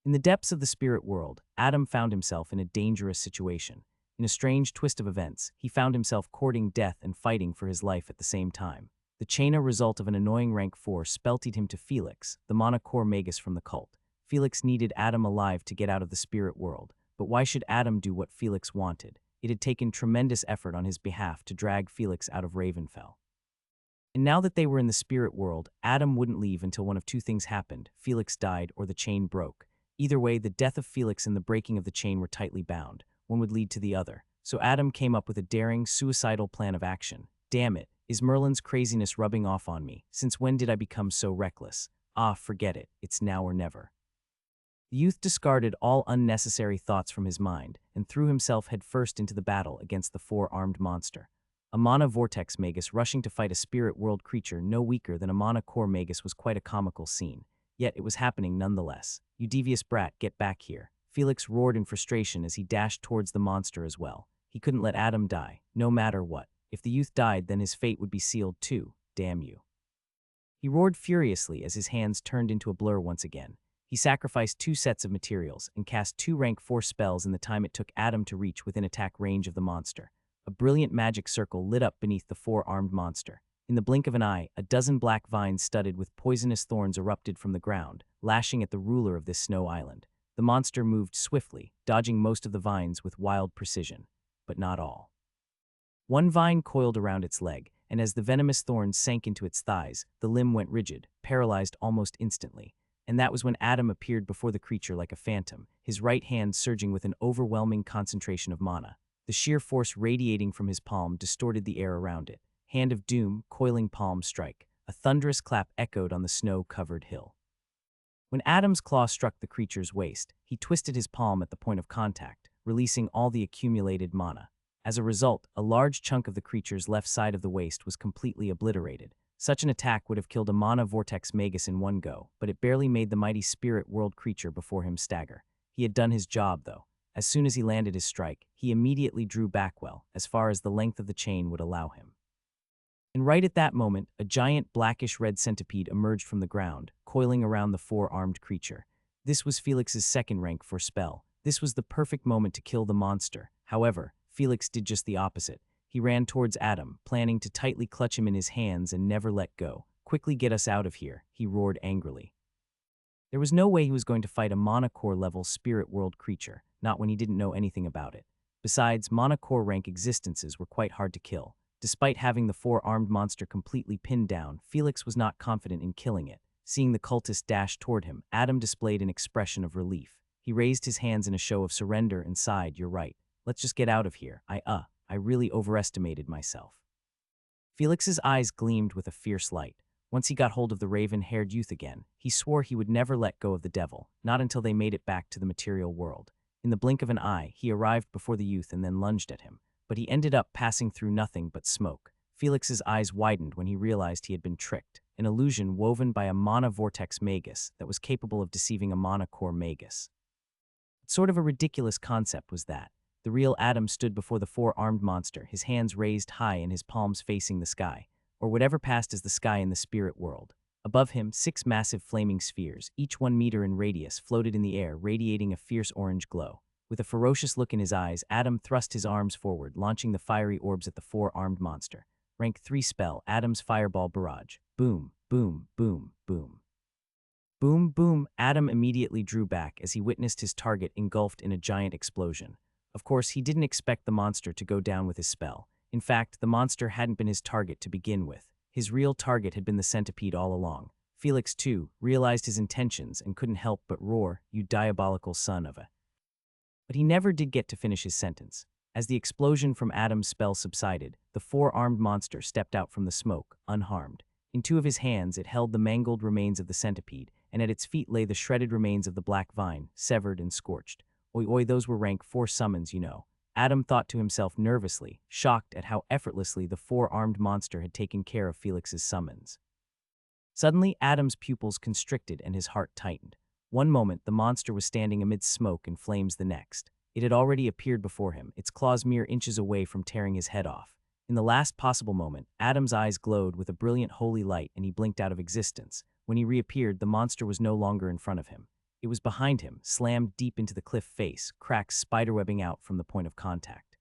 In the depths of the spirit world, Adam found himself in a dangerous situation. In a strange twist of events, he found himself courting death and fighting for his life at the same time. The Chaina result of an annoying rank 4 spelted him to Felix, the monocore magus from the cult. Felix needed Adam alive to get out of the spirit world, but why should Adam do what Felix wanted? It had taken tremendous effort on his behalf to drag Felix out of Ravenfell. And now that they were in the spirit world, Adam wouldn't leave until one of 2 things happened: Felix died or the chain broke. Either way, the death of Felix and the breaking of the chain were tightly bound. One would lead to the other. So Adam came up with a daring, suicidal plan of action. "Damn it, is Merlin's craziness rubbing off on me? Since when did I become so reckless? Forget it, it's now or never." The youth discarded all unnecessary thoughts from his mind and threw himself headfirst into the battle against the 4-armed monster. A mana vortex magus rushing to fight a spirit world creature no weaker than a mana core magus was quite a comical scene. Yet it was happening nonetheless. "You devious brat, get back here." Felix roared in frustration as he dashed towards the monster as well. He couldn't let Adam die, no matter what. If the youth died, then his fate would be sealed too. Damn you. He roared furiously as his hands turned into a blur once again. He sacrificed 2 sets of materials and cast 2 rank 4 spells in the time it took Adam to reach within attack range of the monster. A brilliant magic circle lit up beneath the 4-armed monster. In the blink of an eye, a dozen black vines studded with poisonous thorns erupted from the ground, lashing at the ruler of this snow island. The monster moved swiftly, dodging most of the vines with wild precision, but not all. One vine coiled around its leg, and as the venomous thorns sank into its thighs, the limb went rigid, paralyzed almost instantly. And that was when Adam appeared before the creature like a phantom, his right hand surging with an overwhelming concentration of mana. The sheer force radiating from his palm distorted the air around it. Hand of doom, coiling palm strike. A thunderous clap echoed on the snow-covered hill. When Adam's claw struck the creature's waist, he twisted his palm at the point of contact, releasing all the accumulated mana. As a result, a large chunk of the creature's left side of the waist was completely obliterated. Such an attack would have killed a mana vortex magus in one go, but it barely made the mighty spirit world creature before him stagger. He had done his job, though. As soon as he landed his strike, he immediately drew back well, as far as the length of the chain would allow him. And right at that moment, a giant blackish-red centipede emerged from the ground, coiling around the four-armed creature. This was Felix's second rank for spell. This was the perfect moment to kill the monster. However, Felix did just the opposite. He ran towards Adam, planning to tightly clutch him in his hands and never let go. "Quickly get us out of here," he roared angrily. There was no way he was going to fight a Mana Core-level spirit world creature, not when he didn't know anything about it. Besides, Mana Core rank existences were quite hard to kill. Despite having the four-armed monster completely pinned down, Felix was not confident in killing it. Seeing the cultist dash toward him, Adam displayed an expression of relief. He raised his hands in a show of surrender and sighed, "You're right. Let's just get out of here. I really overestimated myself." Felix's eyes gleamed with a fierce light. Once he got hold of the raven-haired youth again, he swore he would never let go of the devil, not until they made it back to the material world. In the blink of an eye, he arrived before the youth and then lunged at him. But he ended up passing through nothing but smoke. Felix's eyes widened when he realized he had been tricked, an illusion woven by a mana vortex magus that was capable of deceiving a mana core magus. Sort of a ridiculous concept was that. The real Adam stood before the four-armed monster, his hands raised high and his palms facing the sky, or whatever passed as the sky in the spirit world. Above him, 6 massive flaming spheres, each 1 meter in radius, floated in the air, radiating a fierce orange glow. With a ferocious look in his eyes, Adam thrust his arms forward, launching the fiery orbs at the four-armed monster. Rank 3 spell, Adam's Fireball Barrage. Boom, boom, boom, boom. Boom, boom. Adam immediately drew back as he witnessed his target engulfed in a giant explosion. Of course, he didn't expect the monster to go down with his spell. In fact, the monster hadn't been his target to begin with. His real target had been the centipede all along. Felix, too, realized his intentions and couldn't help but roar, "You diabolical son of a..." But he never did get to finish his sentence. As the explosion from Adam's spell subsided, the four-armed monster stepped out from the smoke, unharmed. In 2 of his hands, it held the mangled remains of the centipede, and at its feet lay the shredded remains of the black vine, severed and scorched. Oi oi, those were rank 4 summons, you know. Adam thought to himself nervously, shocked at how effortlessly the four-armed monster had taken care of Felix's summons. Suddenly, Adam's pupils constricted and his heart tightened. One moment, the monster was standing amidst smoke and flames the next. It had already appeared before him, its claws mere inches away from tearing his head off. In the last possible moment, Adam's eyes glowed with a brilliant holy light and he blinked out of existence. When he reappeared, the monster was no longer in front of him. It was behind him, slammed deep into the cliff face, cracks spiderwebbing out from the point of contact.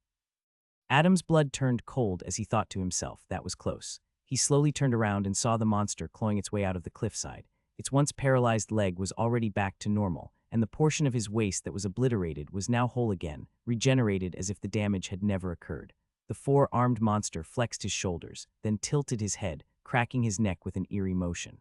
Adam's blood turned cold as he thought to himself, that was close. He slowly turned around and saw the monster clawing its way out of the cliffside. Its once paralyzed leg was already back to normal, and the portion of his waist that was obliterated was now whole again, regenerated as if the damage had never occurred. The four-armed monster flexed his shoulders, then tilted his head, cracking his neck with an eerie motion.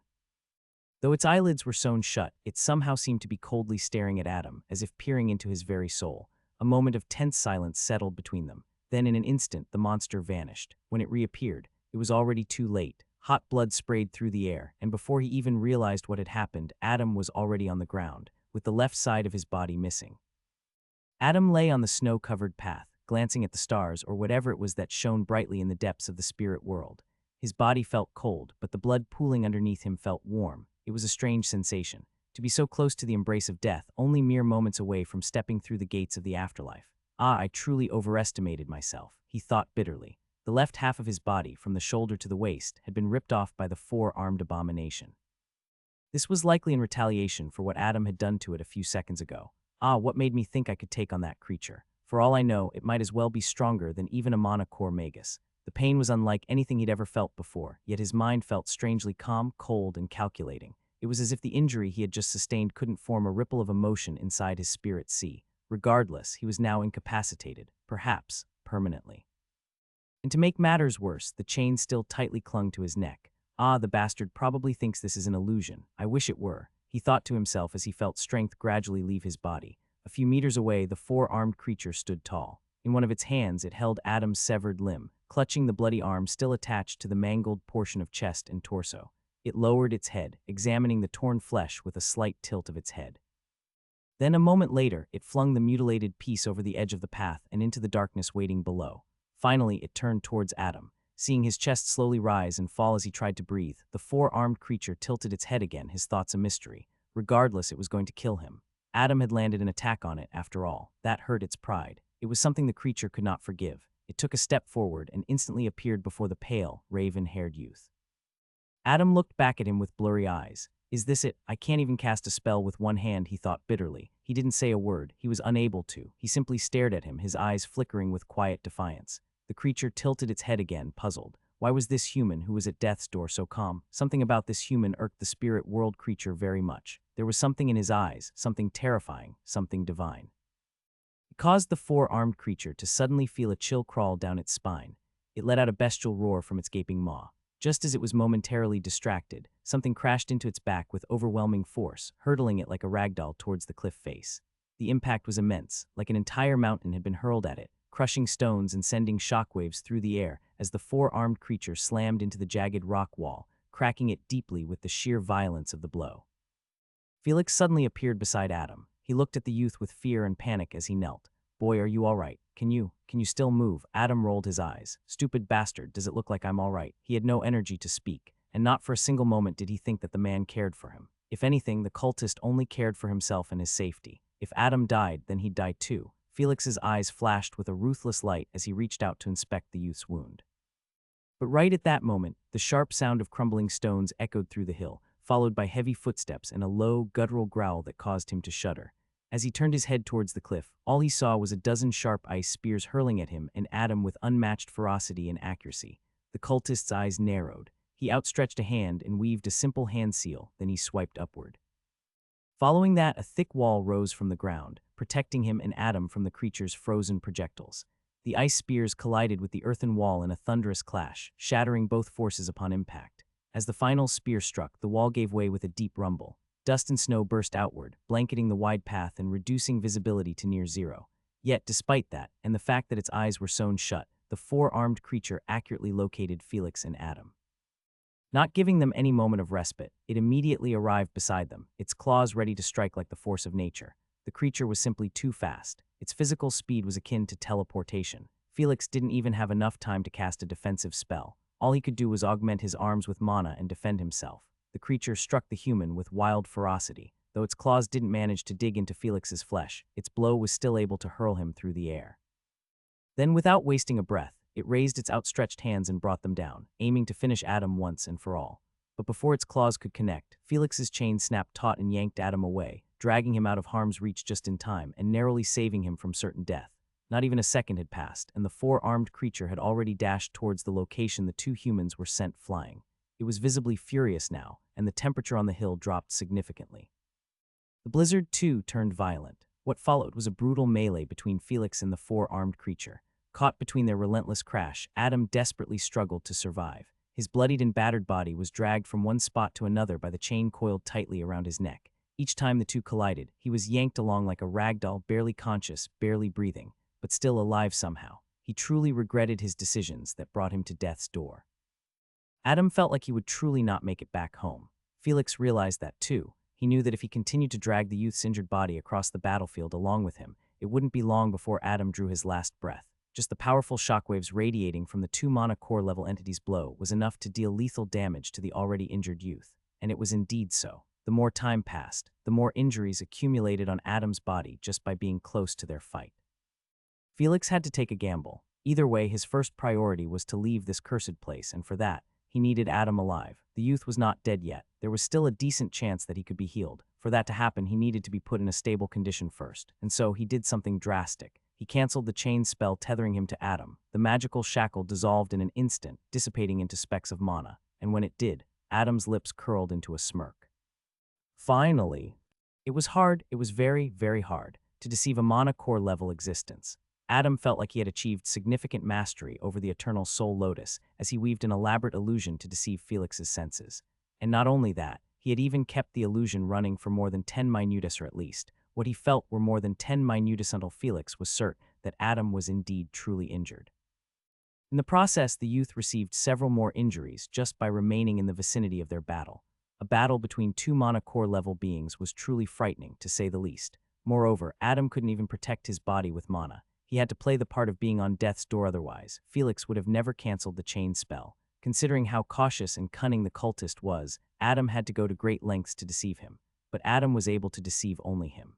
Though its eyelids were sewn shut, it somehow seemed to be coldly staring at Adam, as if peering into his very soul. A moment of tense silence settled between them. Then in an instant, the monster vanished. When it reappeared, it was already too late. Hot blood sprayed through the air, and before he even realized what had happened, Adam was already on the ground, with the left side of his body missing. Adam lay on the snow-covered path, glancing at the stars or whatever it was that shone brightly in the depths of the spirit world. His body felt cold, but the blood pooling underneath him felt warm. It was a strange sensation, to be so close to the embrace of death, only mere moments away from stepping through the gates of the afterlife. I truly overestimated myself, he thought bitterly. The left half of his body, from the shoulder to the waist, had been ripped off by the four-armed abomination. This was likely in retaliation for what Adam had done to it a few seconds ago. What made me think I could take on that creature? For all I know, it might as well be stronger than even a mana core magus. The pain was unlike anything he'd ever felt before, yet his mind felt strangely calm, cold, and calculating. It was as if the injury he had just sustained couldn't form a ripple of emotion inside his spirit sea. Regardless, he was now incapacitated, perhaps permanently. And to make matters worse, the chain still tightly clung to his neck. The bastard probably thinks this is an illusion. I wish it were, he thought to himself as he felt strength gradually leave his body. A few meters away, the four-armed creature stood tall. In one of its hands, it held Adam's severed limb, clutching the bloody arm still attached to the mangled portion of chest and torso. It lowered its head, examining the torn flesh with a slight tilt of its head. Then a moment later, it flung the mutilated piece over the edge of the path and into the darkness waiting below. Finally, it turned towards Adam. Seeing his chest slowly rise and fall as he tried to breathe, the four-armed creature tilted its head again, his thoughts a mystery. Regardless, it was going to kill him. Adam had landed an attack on it, after all. That hurt its pride. It was something the creature could not forgive. It took a step forward and instantly appeared before the pale, raven-haired youth. Adam looked back at him with blurry eyes. Is this it? I can't even cast a spell with one hand, he thought bitterly. He didn't say a word. He was unable to. He simply stared at him, his eyes flickering with quiet defiance. The creature tilted its head again, puzzled. Why was this human, who was at death's door, so calm? Something about this human irked the spirit world creature very much. There was something in his eyes, something terrifying, something divine. It caused the four-armed creature to suddenly feel a chill crawl down its spine. It let out a bestial roar from its gaping maw. Just as it was momentarily distracted, something crashed into its back with overwhelming force, hurtling it like a ragdoll towards the cliff face. The impact was immense, like an entire mountain had been hurled at it, crushing stones and sending shockwaves through the air as the four-armed creature slammed into the jagged rock wall, cracking it deeply with the sheer violence of the blow. Felix suddenly appeared beside Adam. He looked at the youth with fear and panic as he knelt. Boy, are you all right? Can you still move? Adam rolled his eyes. Stupid bastard, does it look like I'm all right? He had no energy to speak, and not for a single moment did he think that the man cared for him. If anything, the cultist only cared for himself and his safety. If Adam died, then he'd die too. Felix's eyes flashed with a ruthless light as he reached out to inspect the youth's wound. But right at that moment, the sharp sound of crumbling stones echoed through the hill, followed by heavy footsteps and a low, guttural growl that caused him to shudder. As he turned his head towards the cliff, all he saw was a dozen sharp ice spears hurling at him and Adam with unmatched ferocity and accuracy. The cultist's eyes narrowed. He outstretched a hand and weaved a simple hand seal, then he swiped upward. Following that, a thick wall rose from the ground, protecting him and Adam from the creature's frozen projectiles. The ice spears collided with the earthen wall in a thunderous clash, shattering both forces upon impact. As the final spear struck, the wall gave way with a deep rumble. Dust and snow burst outward, blanketing the wide path and reducing visibility to near zero. Yet, despite that, and the fact that its eyes were sewn shut, the four-armed creature accurately located Felix and Adam. Not giving them any moment of respite, it immediately arrived beside them, its claws ready to strike like the force of nature. The creature was simply too fast. Its physical speed was akin to teleportation. Felix didn't even have enough time to cast a defensive spell. All he could do was augment his arms with mana and defend himself. The creature struck the human with wild ferocity. Though its claws didn't manage to dig into Felix's flesh, its blow was still able to hurl him through the air. Then, without wasting a breath, it raised its outstretched hands and brought them down, aiming to finish Adam once and for all. But before its claws could connect, Felix's chain snapped taut and yanked Adam away, dragging him out of harm's reach just in time and narrowly saving him from certain death. Not even a second had passed, and the four-armed creature had already dashed towards the location the two humans were sent flying. It was visibly furious now, and the temperature on the hill dropped significantly. The blizzard, too, turned violent. What followed was a brutal melee between Felix and the four-armed creature. Caught between their relentless crash, Adam desperately struggled to survive. His bloodied and battered body was dragged from one spot to another by the chain coiled tightly around his neck. Each time the two collided, he was yanked along like a ragdoll, barely conscious, barely breathing, but still alive somehow. He truly regretted his decisions that brought him to death's door. Adam felt like he would truly not make it back home. Felix realized that too. He knew that if he continued to drag the youth's injured body across the battlefield along with him, it wouldn't be long before Adam drew his last breath. Just the powerful shockwaves radiating from the two mana core level entity's blow was enough to deal lethal damage to the already injured youth. And it was indeed so. The more time passed, the more injuries accumulated on Adam's body just by being close to their fight. Felix had to take a gamble. Either way, his first priority was to leave this cursed place, and for that, he needed Adam alive. The youth was not dead yet. There was still a decent chance that he could be healed. For that to happen, he needed to be put in a stable condition first, and so he did something drastic. He canceled the chain spell tethering him to Adam. The magical shackle dissolved in an instant, dissipating into specks of mana, and when it did, Adam's lips curled into a smirk. Finally! It was hard, it was very, very hard, to deceive a mana core level existence. Adam felt like he had achieved significant mastery over the eternal soul lotus as he weaved an elaborate illusion to deceive Felix's senses. And not only that, he had even kept the illusion running for more than 10 minutus, or at least, what he felt were more than 10 minutus until Felix was certain that Adam was indeed truly injured. In the process, the youth received several more injuries just by remaining in the vicinity of their battle. A battle between two monocore level beings was truly frightening, to say the least. Moreover, Adam couldn't even protect his body with mana. He had to play the part of being on death's door otherwise. Felix would have never cancelled the chain spell. Considering how cautious and cunning the cultist was, Adam had to go to great lengths to deceive him. But Adam was able to deceive only him.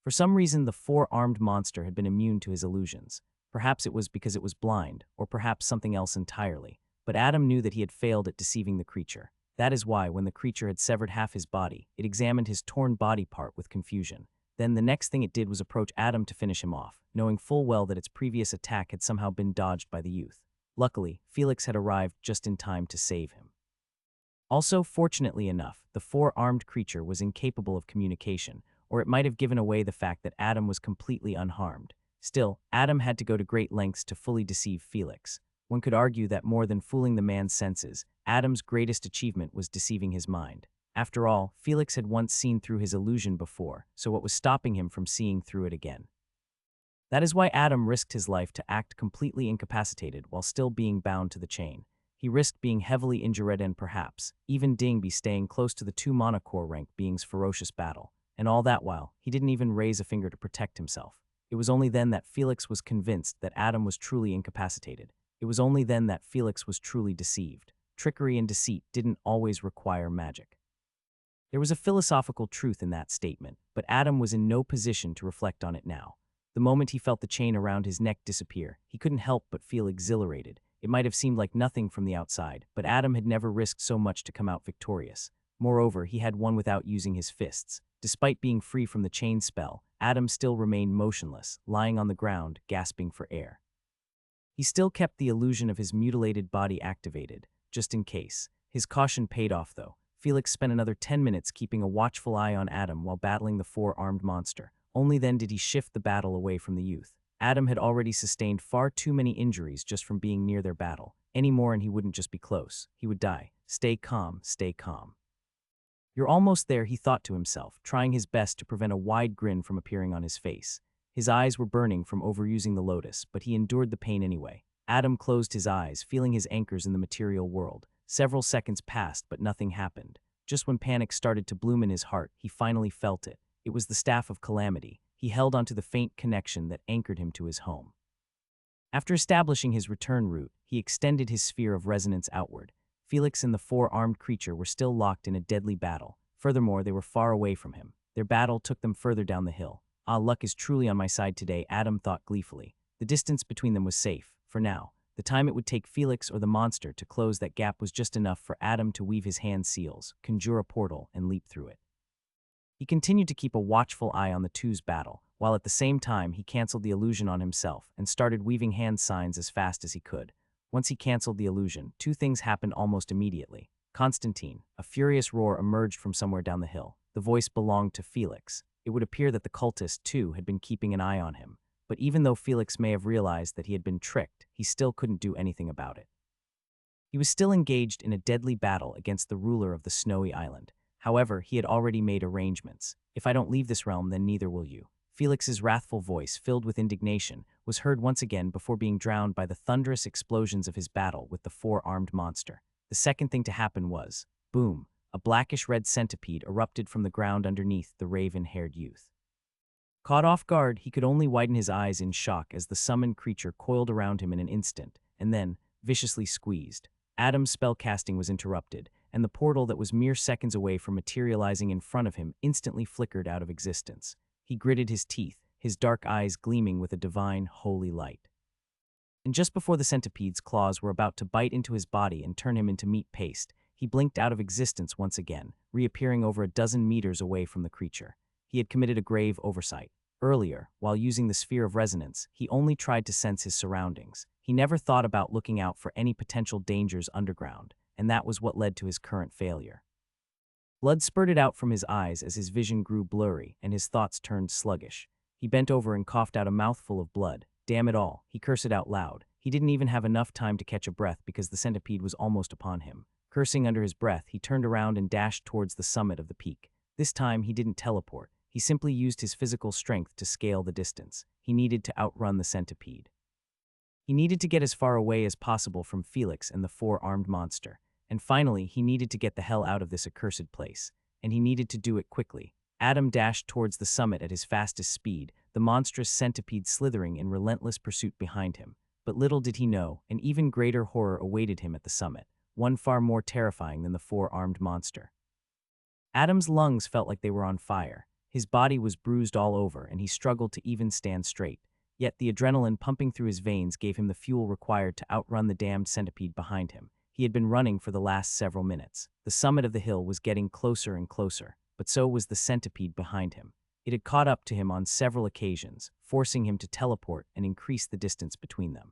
For some reason, the four-armed monster had been immune to his illusions. Perhaps it was because it was blind, or perhaps something else entirely. But Adam knew that he had failed at deceiving the creature. That is why, when the creature had severed half his body, it examined his torn body part with confusion. Then the next thing it did was approach Adam to finish him off, knowing full well that its previous attack had somehow been dodged by the youth. Luckily, Felix had arrived just in time to save him. Also, fortunately enough, the four-armed creature was incapable of communication, or it might have given away the fact that Adam was completely unharmed. Still, Adam had to go to great lengths to fully deceive Felix. One could argue that more than fooling the man's senses, Adam's greatest achievement was deceiving his mind. After all, Felix had once seen through his illusion before, so what was stopping him from seeing through it again? That is why Adam risked his life to act completely incapacitated while still being bound to the chain. He risked being heavily injured and perhaps, even Dingby staying close to the two monocore rank beings' ferocious battle. And all that while, he didn't even raise a finger to protect himself. It was only then that Felix was convinced that Adam was truly incapacitated. It was only then that Felix was truly deceived. Trickery and deceit didn't always require magic. There was a philosophical truth in that statement, but Adam was in no position to reflect on it now. The moment he felt the chain around his neck disappear, he couldn't help but feel exhilarated. It might have seemed like nothing from the outside, but Adam had never risked so much to come out victorious. Moreover, he had won without using his fists. Despite being free from the chain spell, Adam still remained motionless, lying on the ground, gasping for air. He still kept the illusion of his mutilated body activated, just in case. His caution paid off, though. Felix spent another 10 minutes keeping a watchful eye on Adam while battling the four-armed monster. Only then did he shift the battle away from the youth. Adam had already sustained far too many injuries just from being near their battle. Any more and he wouldn't just be close. He would die. Stay calm, stay calm. You're almost there, he thought to himself, trying his best to prevent a wide grin from appearing on his face. His eyes were burning from overusing the lotus, but he endured the pain anyway. Adam closed his eyes, feeling his anchors in the material world. Several seconds passed, but nothing happened. Just when panic started to bloom in his heart, he finally felt it. It was the staff of calamity. He held onto the faint connection that anchored him to his home. After establishing his return route, he extended his sphere of resonance outward. Felix and the four-armed creature were still locked in a deadly battle. Furthermore, they were far away from him. Their battle took them further down the hill. Ah, luck is truly on my side today, Adam thought gleefully. The distance between them was safe, for now. The time it would take Felix or the monster to close that gap was just enough for Adam to weave his hand seals, conjure a portal, and leap through it. He continued to keep a watchful eye on the two's battle, while at the same time he canceled the illusion on himself and started weaving hand signs as fast as he could. Once he canceled the illusion, two things happened almost immediately. Constantine, a furious roar emerged from somewhere down the hill. The voice belonged to Felix. It would appear that the cultist, too, had been keeping an eye on him. But even though Felix may have realized that he had been tricked, he still couldn't do anything about it. He was still engaged in a deadly battle against the ruler of the snowy island. However, he had already made arrangements. If I don't leave this realm, then neither will you. Felix's wrathful voice, filled with indignation, was heard once again before being drowned by the thunderous explosions of his battle with the four-armed monster. The second thing to happen was, boom, a blackish-red centipede erupted from the ground underneath the raven-haired youth. Caught off guard, he could only widen his eyes in shock as the summoned creature coiled around him in an instant, and then, viciously squeezed. Adam's spellcasting was interrupted, and the portal that was mere seconds away from materializing in front of him instantly flickered out of existence. He gritted his teeth, his dark eyes gleaming with a divine, holy light. And just before the centipede's claws were about to bite into his body and turn him into meat paste, he blinked out of existence once again, reappearing over a dozen meters away from the creature. He had committed a grave oversight. Earlier, while using the sphere of resonance, he only tried to sense his surroundings. He never thought about looking out for any potential dangers underground, and that was what led to his current failure. Blood spurted out from his eyes as his vision grew blurry and his thoughts turned sluggish. He bent over and coughed out a mouthful of blood. Damn it all, he cursed out loud. He didn't even have enough time to catch a breath because the centipede was almost upon him. Cursing under his breath, he turned around and dashed towards the summit of the peak. This time, he didn't teleport. He simply used his physical strength to scale the distance. He needed to outrun the centipede. He needed to get as far away as possible from Felix and the four-armed monster. And finally, he needed to get the hell out of this accursed place. And he needed to do it quickly. Adam dashed towards the summit at his fastest speed, the monstrous centipede slithering in relentless pursuit behind him. But little did he know, an even greater horror awaited him at the summit, one far more terrifying than the four-armed monster. Adam's lungs felt like they were on fire. His body was bruised all over, and he struggled to even stand straight. Yet the adrenaline pumping through his veins gave him the fuel required to outrun the damned centipede behind him. He had been running for the last several minutes. The summit of the hill was getting closer and closer, but so was the centipede behind him. It had caught up to him on several occasions, forcing him to teleport and increase the distance between them.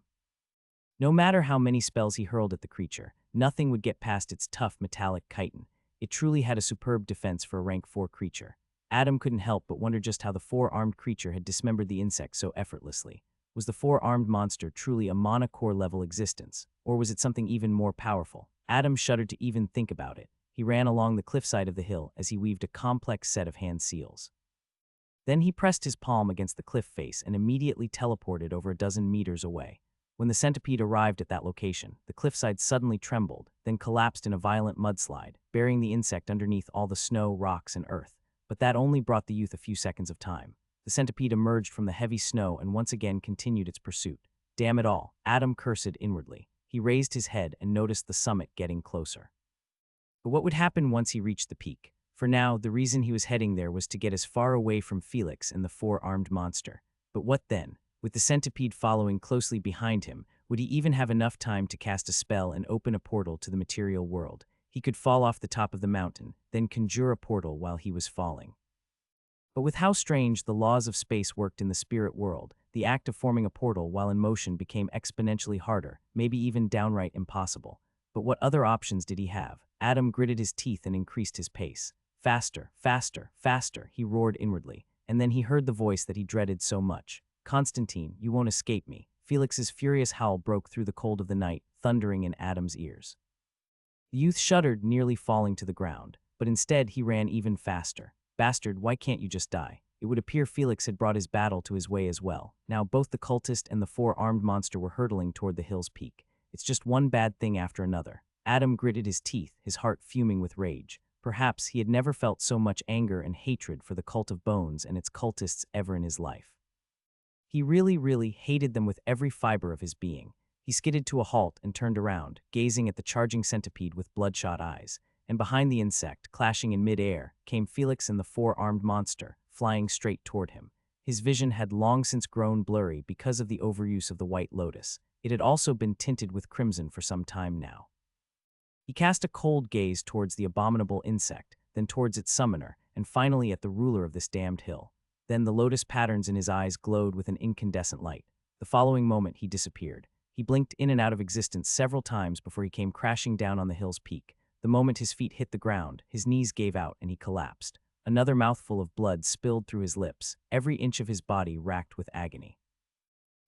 No matter how many spells he hurled at the creature, nothing would get past its tough metallic chitin. It truly had a superb defense for a rank 4 creature. Adam couldn't help but wonder just how the four-armed creature had dismembered the insect so effortlessly. Was the four-armed monster truly a monocore-level existence, or was it something even more powerful? Adam shuddered to even think about it. He ran along the cliffside of the hill as he weaved a complex set of hand seals. Then he pressed his palm against the cliff face and immediately teleported over a dozen meters away. When the centipede arrived at that location, the cliffside suddenly trembled, then collapsed in a violent mudslide, burying the insect underneath all the snow, rocks, and earth. But that only brought the youth a few seconds of time. The centipede emerged from the heavy snow and once again continued its pursuit. Damn it all, Adam cursed inwardly. He raised his head and noticed the summit getting closer. But what would happen once he reached the peak? For now, the reason he was heading there was to get as far away from Felix and the four-armed monster. But what then? With the centipede following closely behind him, would he even have enough time to cast a spell and open a portal to the material world? He could fall off the top of the mountain, then conjure a portal while he was falling. But with how strange the laws of space worked in the spirit world, the act of forming a portal while in motion became exponentially harder, maybe even downright impossible. But what other options did he have? Adam gritted his teeth and increased his pace. Faster, faster, faster, he roared inwardly, and then he heard the voice that he dreaded so much. Constantine, you won't escape me. Felix's furious howl broke through the cold of the night, thundering in Adam's ears. The youth shuddered, nearly falling to the ground, but instead he ran even faster. Bastard, why can't you just die? It would appear Felix had brought his battle to his way as well. Now both the cultist and the four-armed monster were hurtling toward the hill's peak. It's just one bad thing after another. Adam gritted his teeth, his heart fuming with rage. Perhaps he had never felt so much anger and hatred for the cult of bones and its cultists ever in his life. He really, really hated them with every fiber of his being. He skidded to a halt and turned around, gazing at the charging centipede with bloodshot eyes. And behind the insect, clashing in mid-air, came Felix and the four-armed monster, flying straight toward him. His vision had long since grown blurry because of the overuse of the White Lotus. It had also been tinted with crimson for some time now. He cast a cold gaze towards the abominable insect, then towards its summoner, and finally at the ruler of this damned hill. Then the lotus patterns in his eyes glowed with an incandescent light. The following moment he disappeared. He blinked in and out of existence several times before he came crashing down on the hill's peak. The moment his feet hit the ground, his knees gave out and he collapsed. Another mouthful of blood spilled through his lips, every inch of his body racked with agony.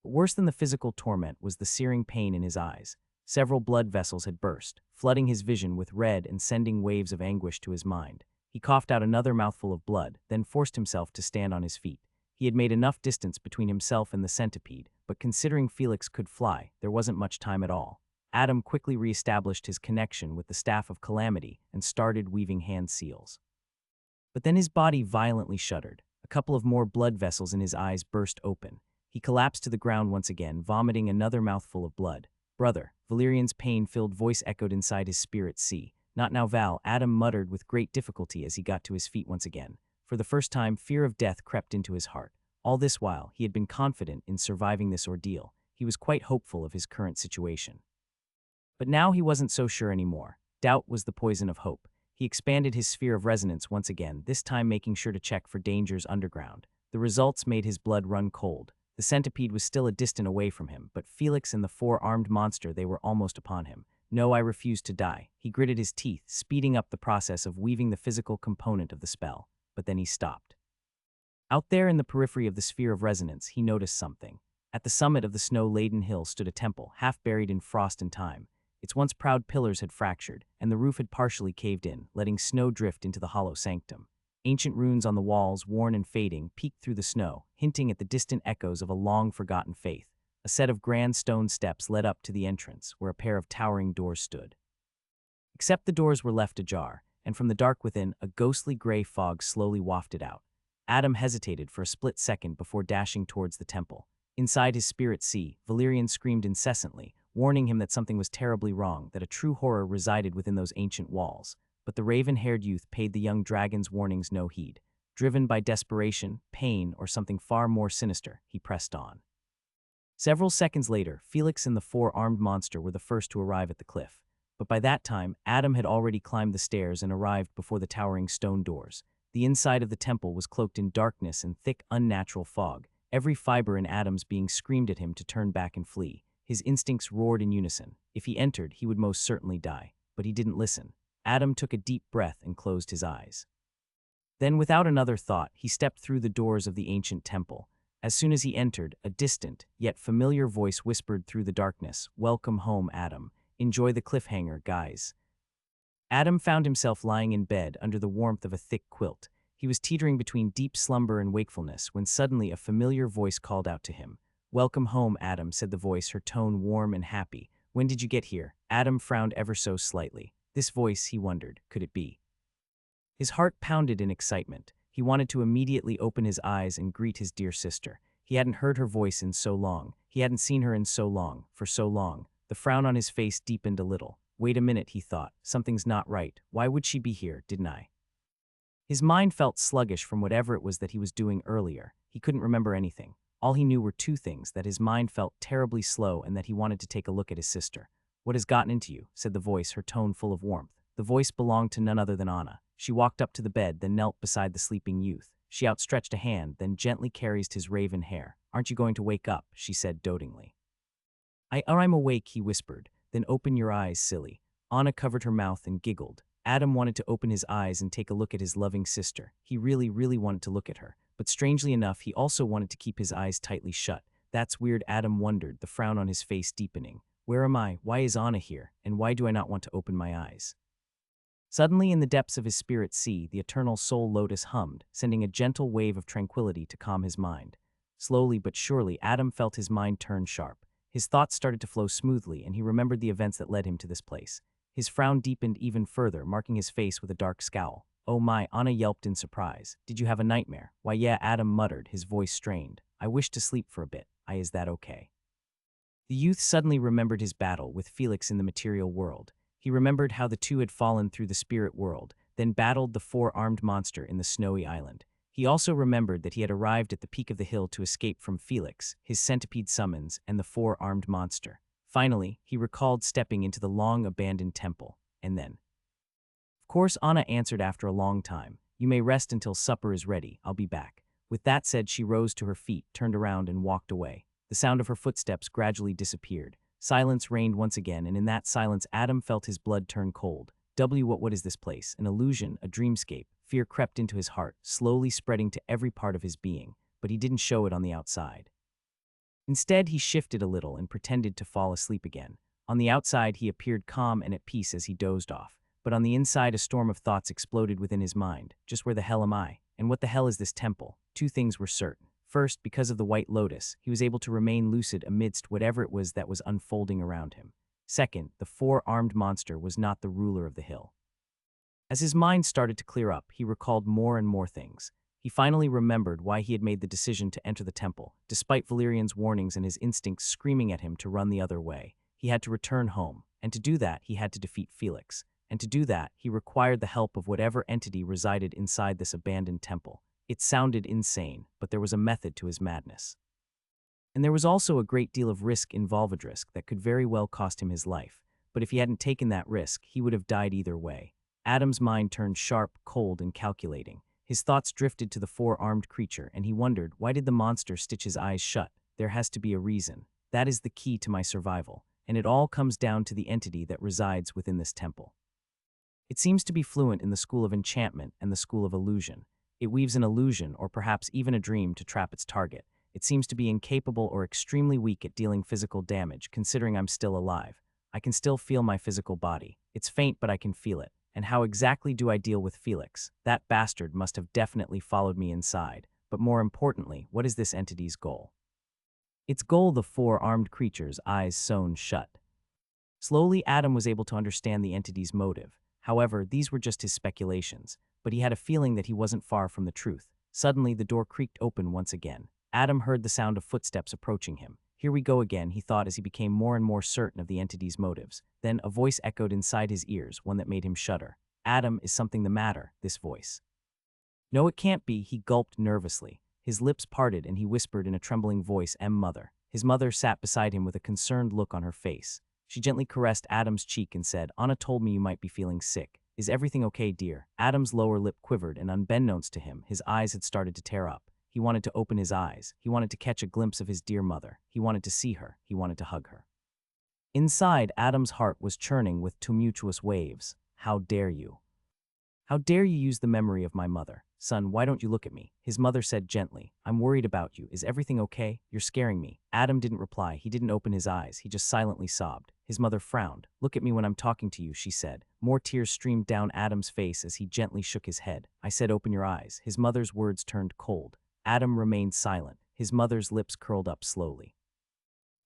But worse than the physical torment was the searing pain in his eyes. Several blood vessels had burst, flooding his vision with red and sending waves of anguish to his mind. He coughed out another mouthful of blood, then forced himself to stand on his feet. He had made enough distance between himself and the centipede, but considering Felix could fly, there wasn't much time at all. Adam quickly reestablished his connection with the Staff of Calamity and started weaving hand seals. But then his body violently shuddered. A couple of more blood vessels in his eyes burst open. He collapsed to the ground once again, vomiting another mouthful of blood. Brother, Valerian's pain-filled voice echoed inside his spirit sea. Not now, Val, Adam muttered with great difficulty as he got to his feet once again. For the first time, fear of death crept into his heart. All this while, he had been confident in surviving this ordeal. He was quite hopeful of his current situation. But now he wasn't so sure anymore. Doubt was the poison of hope. He expanded his sphere of resonance once again, this time making sure to check for dangers underground. The results made his blood run cold. The centipede was still a distant away from him, but Felix and the four-armed monster, they were almost upon him. No, I refuse to die. He gritted his teeth, speeding up the process of weaving the physical component of the spell. But then he stopped. Out there in the periphery of the sphere of resonance, he noticed something. At the summit of the snow-laden hill stood a temple, half buried in frost and time. Its once proud pillars had fractured, and the roof had partially caved in, letting snow drift into the hollow sanctum. Ancient runes on the walls, worn and fading, peeked through the snow, hinting at the distant echoes of a long-forgotten faith. A set of grand stone steps led up to the entrance, where a pair of towering doors stood. Except the doors were left ajar, and from the dark within, a ghostly gray fog slowly wafted out. Adam hesitated for a split second before dashing towards the temple. Inside his spirit sea, Valerian screamed incessantly, warning him that something was terribly wrong, that a true horror resided within those ancient walls. But the raven-haired youth paid the young dragon's warnings no heed. Driven by desperation, pain, or something far more sinister, he pressed on. Several seconds later, Felix and the four-armed monster were the first to arrive at the cliff. But by that time, Adam had already climbed the stairs and arrived before the towering stone doors. The inside of the temple was cloaked in darkness and thick, unnatural fog, every fiber in Adam's being screamed at him to turn back and flee. His instincts roared in unison. If he entered, he would most certainly die. But he didn't listen. Adam took a deep breath and closed his eyes. Then, without another thought, he stepped through the doors of the ancient temple. As soon as he entered, a distant, yet familiar voice whispered through the darkness, "Welcome home, Adam. Enjoy the cliffhanger, guys." Adam found himself lying in bed under the warmth of a thick quilt. He was teetering between deep slumber and wakefulness when suddenly a familiar voice called out to him. "Welcome home, Adam," said the voice, her tone warm and happy. "When did you get here?" Adam frowned ever so slightly. This voice, he wondered, could it be? His heart pounded in excitement. He wanted to immediately open his eyes and greet his dear sister. He hadn't heard her voice in so long. He hadn't seen her in so long, for so long. The frown on his face deepened a little. Wait a minute, he thought. Something's not right. Why would she be here, didn't I? His mind felt sluggish from whatever it was that he was doing earlier. He couldn't remember anything. All he knew were two things, that his mind felt terribly slow and that he wanted to take a look at his sister. "What has gotten into you?" said the voice, her tone full of warmth. The voice belonged to none other than Anna. She walked up to the bed, then knelt beside the sleeping youth. She outstretched a hand, then gently caressed his raven hair. "Aren't you going to wake up?" she said dotingly. I'm awake," he whispered. "Then open your eyes, silly." Anna covered her mouth and giggled. Adam wanted to open his eyes and take a look at his loving sister. He really, really wanted to look at her. But strangely enough, he also wanted to keep his eyes tightly shut. "That's weird," Adam wondered, the frown on his face deepening. "Where am I? Why is Anna here? And why do I not want to open my eyes?" Suddenly, in the depths of his spirit sea, the eternal soul lotus hummed, sending a gentle wave of tranquility to calm his mind. Slowly but surely, Adam felt his mind turn sharp. His thoughts started to flow smoothly, and he remembered the events that led him to this place. His frown deepened even further, marking his face with a dark scowl. "Oh my," Anna yelped in surprise. "Did you have a nightmare?" "Why yeah," Adam muttered, his voice strained. "I wish to sleep for a bit. Is that okay?" The youth suddenly remembered his battle with Felix in the material world. He remembered how the two had fallen through the spirit world, then battled the four-armed monster in the snowy island. He also remembered that he had arrived at the peak of the hill to escape from Felix, his centipede summons, and the four-armed monster. Finally, he recalled stepping into the long-abandoned temple, and then. Of course, Anna answered after a long time. "You may rest until supper is ready. I'll be back." With that said, she rose to her feet, turned around, and walked away. The sound of her footsteps gradually disappeared. Silence reigned once again, and in that silence Adam felt his blood turn cold. What is this place? An illusion, a dreamscape. Fear crept into his heart, slowly spreading to every part of his being, but he didn't show it on the outside. Instead, he shifted a little and pretended to fall asleep again. On the outside, he appeared calm and at peace as he dozed off, but on the inside a storm of thoughts exploded within his mind. Just where the hell am I? And what the hell is this temple? Two things were certain. First, because of the white lotus, he was able to remain lucid amidst whatever it was that was unfolding around him. Second, the four-armed monster was not the ruler of the hill. As his mind started to clear up, he recalled more and more things. He finally remembered why he had made the decision to enter the temple. Despite Valerian's warnings and his instincts screaming at him to run the other way, he had to return home, and to do that, he had to defeat Felix. And to do that, he required the help of whatever entity resided inside this abandoned temple. It sounded insane, but there was a method to his madness. And there was also a great deal of risk involved that could very well cost him his life. But if he hadn't taken that risk, he would have died either way. Adam's mind turned sharp, cold, and calculating. His thoughts drifted to the four-armed creature, and he wondered, why did the monster stitch his eyes shut? There has to be a reason. That is the key to my survival, and it all comes down to the entity that resides within this temple. It seems to be fluent in the school of enchantment and the school of illusion. It weaves an illusion, or perhaps even a dream, to trap its target. It seems to be incapable or extremely weak at dealing physical damage, considering I'm still alive. I can still feel my physical body. It's faint, but I can feel it. And how exactly do I deal with Felix? That bastard must have definitely followed me inside. But more importantly, what is this entity's goal? Its goal, the four-armed creature's eyes sewn shut. Slowly, Adam was able to understand the entity's motive. However, these were just his speculations, but he had a feeling that he wasn't far from the truth. Suddenly, the door creaked open once again. Adam heard the sound of footsteps approaching him. Here we go again, he thought as he became more and more certain of the entity's motives. Then a voice echoed inside his ears, one that made him shudder. Adam, is something the matter? This voice. No, it can't be, he gulped nervously. His lips parted and he whispered in a trembling voice, Mother. His mother sat beside him with a concerned look on her face. She gently caressed Adam's cheek and said, Anna told me you might be feeling sick. Is everything okay, dear? Adam's lower lip quivered, and unbeknownst to him, his eyes had started to tear up. He wanted to open his eyes. He wanted to catch a glimpse of his dear mother. He wanted to see her. He wanted to hug her. Inside, Adam's heart was churning with tumultuous waves. How dare you? How dare you use the memory of my mother? Son, why don't you look at me? His mother said gently, I'm worried about you. Is everything okay? You're scaring me. Adam didn't reply. He didn't open his eyes. He just silently sobbed. His mother frowned. Look at me when I'm talking to you, she said. More tears streamed down Adam's face as he gently shook his head. I said open your eyes. His mother's words turned cold. Adam remained silent. His mother's lips curled up slowly.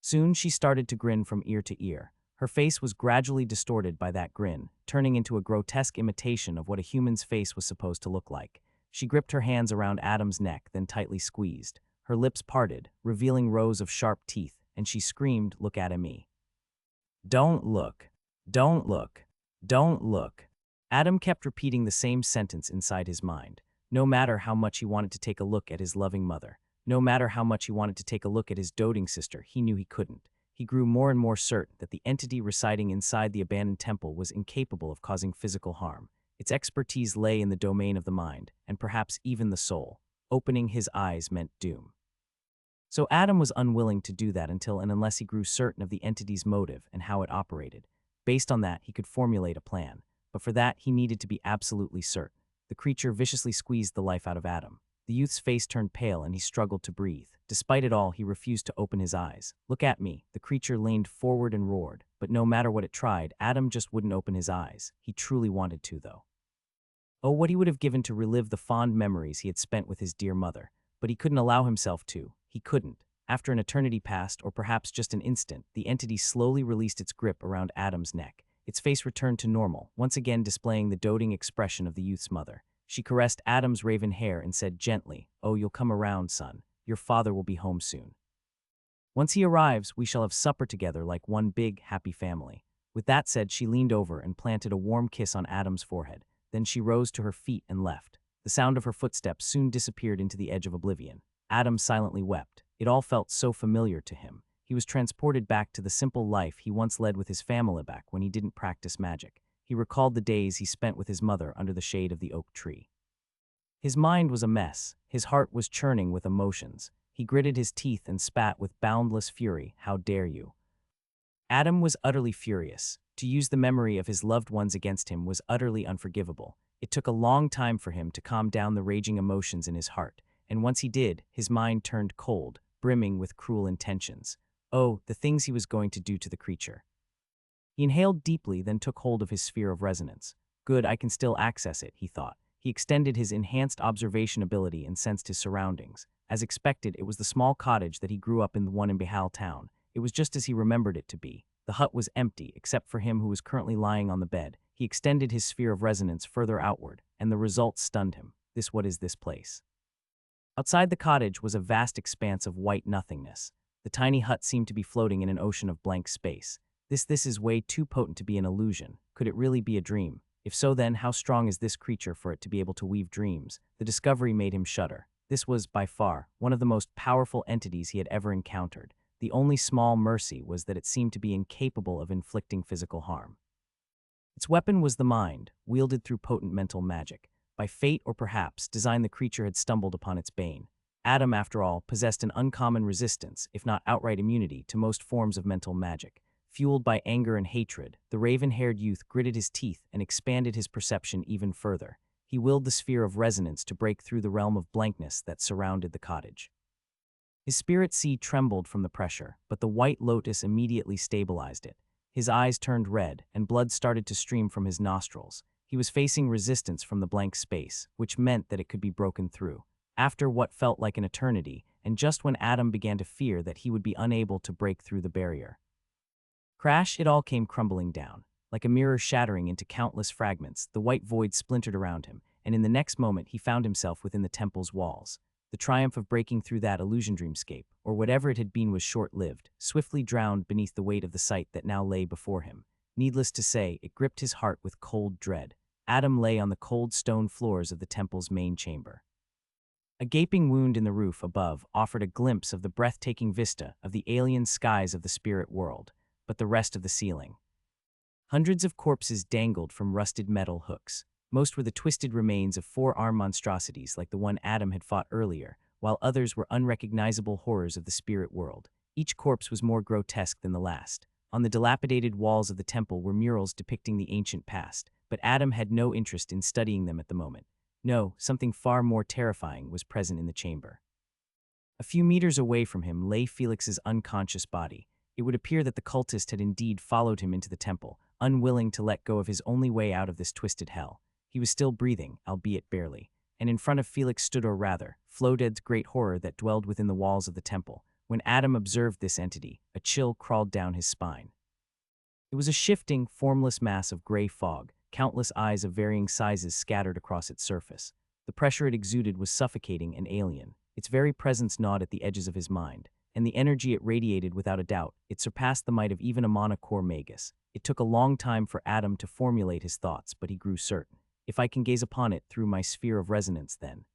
Soon she started to grin from ear to ear. Her face was gradually distorted by that grin, turning into a grotesque imitation of what a human's face was supposed to look like. She gripped her hands around Adam's neck, then tightly squeezed. Her lips parted, revealing rows of sharp teeth, and she screamed, Look at me. Don't look. Don't look. Don't look. Adam kept repeating the same sentence inside his mind. No matter how much he wanted to take a look at his loving mother, no matter how much he wanted to take a look at his doting sister, he knew he couldn't. He grew more and more certain that the entity residing inside the abandoned temple was incapable of causing physical harm. Its expertise lay in the domain of the mind, and perhaps even the soul. Opening his eyes meant doom. So Adam was unwilling to do that until and unless he grew certain of the entity's motive and how it operated. Based on that, he could formulate a plan. But for that, he needed to be absolutely certain. The creature viciously squeezed the life out of Adam. The youth's face turned pale and he struggled to breathe. Despite it all, he refused to open his eyes. Look at me. The creature leaned forward and roared. But no matter what it tried, Adam just wouldn't open his eyes. He truly wanted to, though. Oh, what he would have given to relive the fond memories he had spent with his dear mother. But he couldn't allow himself to. He couldn't. After an eternity passed, or perhaps just an instant, the entity slowly released its grip around Adam's neck. Its face returned to normal, once again displaying the doting expression of the youth's mother. She caressed Adam's raven hair and said gently, Oh, you'll come around, son. Your father will be home soon. Once he arrives, we shall have supper together like one big, happy family. With that said, she leaned over and planted a warm kiss on Adam's forehead. Then she rose to her feet and left. The sound of her footsteps soon disappeared into the edge of oblivion. Adam silently wept. It all felt so familiar to him. He was transported back to the simple life he once led with his family back when he didn't practice magic. He recalled the days he spent with his mother under the shade of the oak tree. His mind was a mess. His heart was churning with emotions. He gritted his teeth and spat with boundless fury. How dare you? Adam was utterly furious. To use the memory of his loved ones against him was utterly unforgivable. It took a long time for him to calm down the raging emotions in his heart, and once he did, his mind turned cold, brimming with cruel intentions. Oh, the things he was going to do to the creature. He inhaled deeply, then took hold of his sphere of resonance. Good, I can still access it, he thought. He extended his enhanced observation ability and sensed his surroundings. As expected, it was the small cottage that he grew up in, the one in Behal town. It was just as he remembered it to be. The hut was empty, except for him who was currently lying on the bed. He extended his sphere of resonance further outward, and the result stunned him. What is this place? Outside the cottage was a vast expanse of white nothingness. The tiny hut seemed to be floating in an ocean of blank space. This is way too potent to be an illusion. Could it really be a dream? If so, then how strong is this creature for it to be able to weave dreams? The discovery made him shudder. This was, by far, one of the most powerful entities he had ever encountered. The only small mercy was that it seemed to be incapable of inflicting physical harm. Its weapon was the mind, wielded through potent mental magic. By fate or perhaps design, the creature had stumbled upon its bane. Adam, after all, possessed an uncommon resistance, if not outright immunity, to most forms of mental magic. Fueled by anger and hatred, the raven-haired youth gritted his teeth and expanded his perception even further. He willed the sphere of resonance to break through the realm of blankness that surrounded the cottage. His spirit sea trembled from the pressure, but the white lotus immediately stabilized it. His eyes turned red, and blood started to stream from his nostrils. He was facing resistance from the blank space, which meant that it could be broken through. After what felt like an eternity, and just when Adam began to fear that he would be unable to break through the barrier. Crash, it all came crumbling down. Like a mirror shattering into countless fragments, the white void splintered around him, and in the next moment he found himself within the temple's walls. The triumph of breaking through that illusion dreamscape, or whatever it had been, was short-lived, swiftly drowned beneath the weight of the sight that now lay before him. Needless to say, it gripped his heart with cold dread. Adam lay on the cold stone floors of the temple's main chamber. A gaping wound in the roof above offered a glimpse of the breathtaking vista of the alien skies of the spirit world, but the rest of the ceiling. Hundreds of corpses dangled from rusted metal hooks. Most were the twisted remains of four-armed monstrosities like the one Adam had fought earlier, while others were unrecognizable horrors of the spirit world. Each corpse was more grotesque than the last. On the dilapidated walls of the temple were murals depicting the ancient past, but Adam had no interest in studying them at the moment. No, something far more terrifying was present in the chamber. A few meters away from him lay Felix's unconscious body. It would appear that the cultist had indeed followed him into the temple, unwilling to let go of his only way out of this twisted hell. He was still breathing, albeit barely, and in front of Felix stood, or rather, Floded's great horror that dwelled within the walls of the temple. When Adam observed this entity, a chill crawled down his spine. It was a shifting, formless mass of gray fog, countless eyes of varying sizes scattered across its surface. The pressure it exuded was suffocating and alien. Its very presence gnawed at the edges of his mind, and the energy it radiated, without a doubt, it surpassed the might of even a monocore magus. It took a long time for Adam to formulate his thoughts, but he grew certain. If I can gaze upon it through my sphere of resonance, then.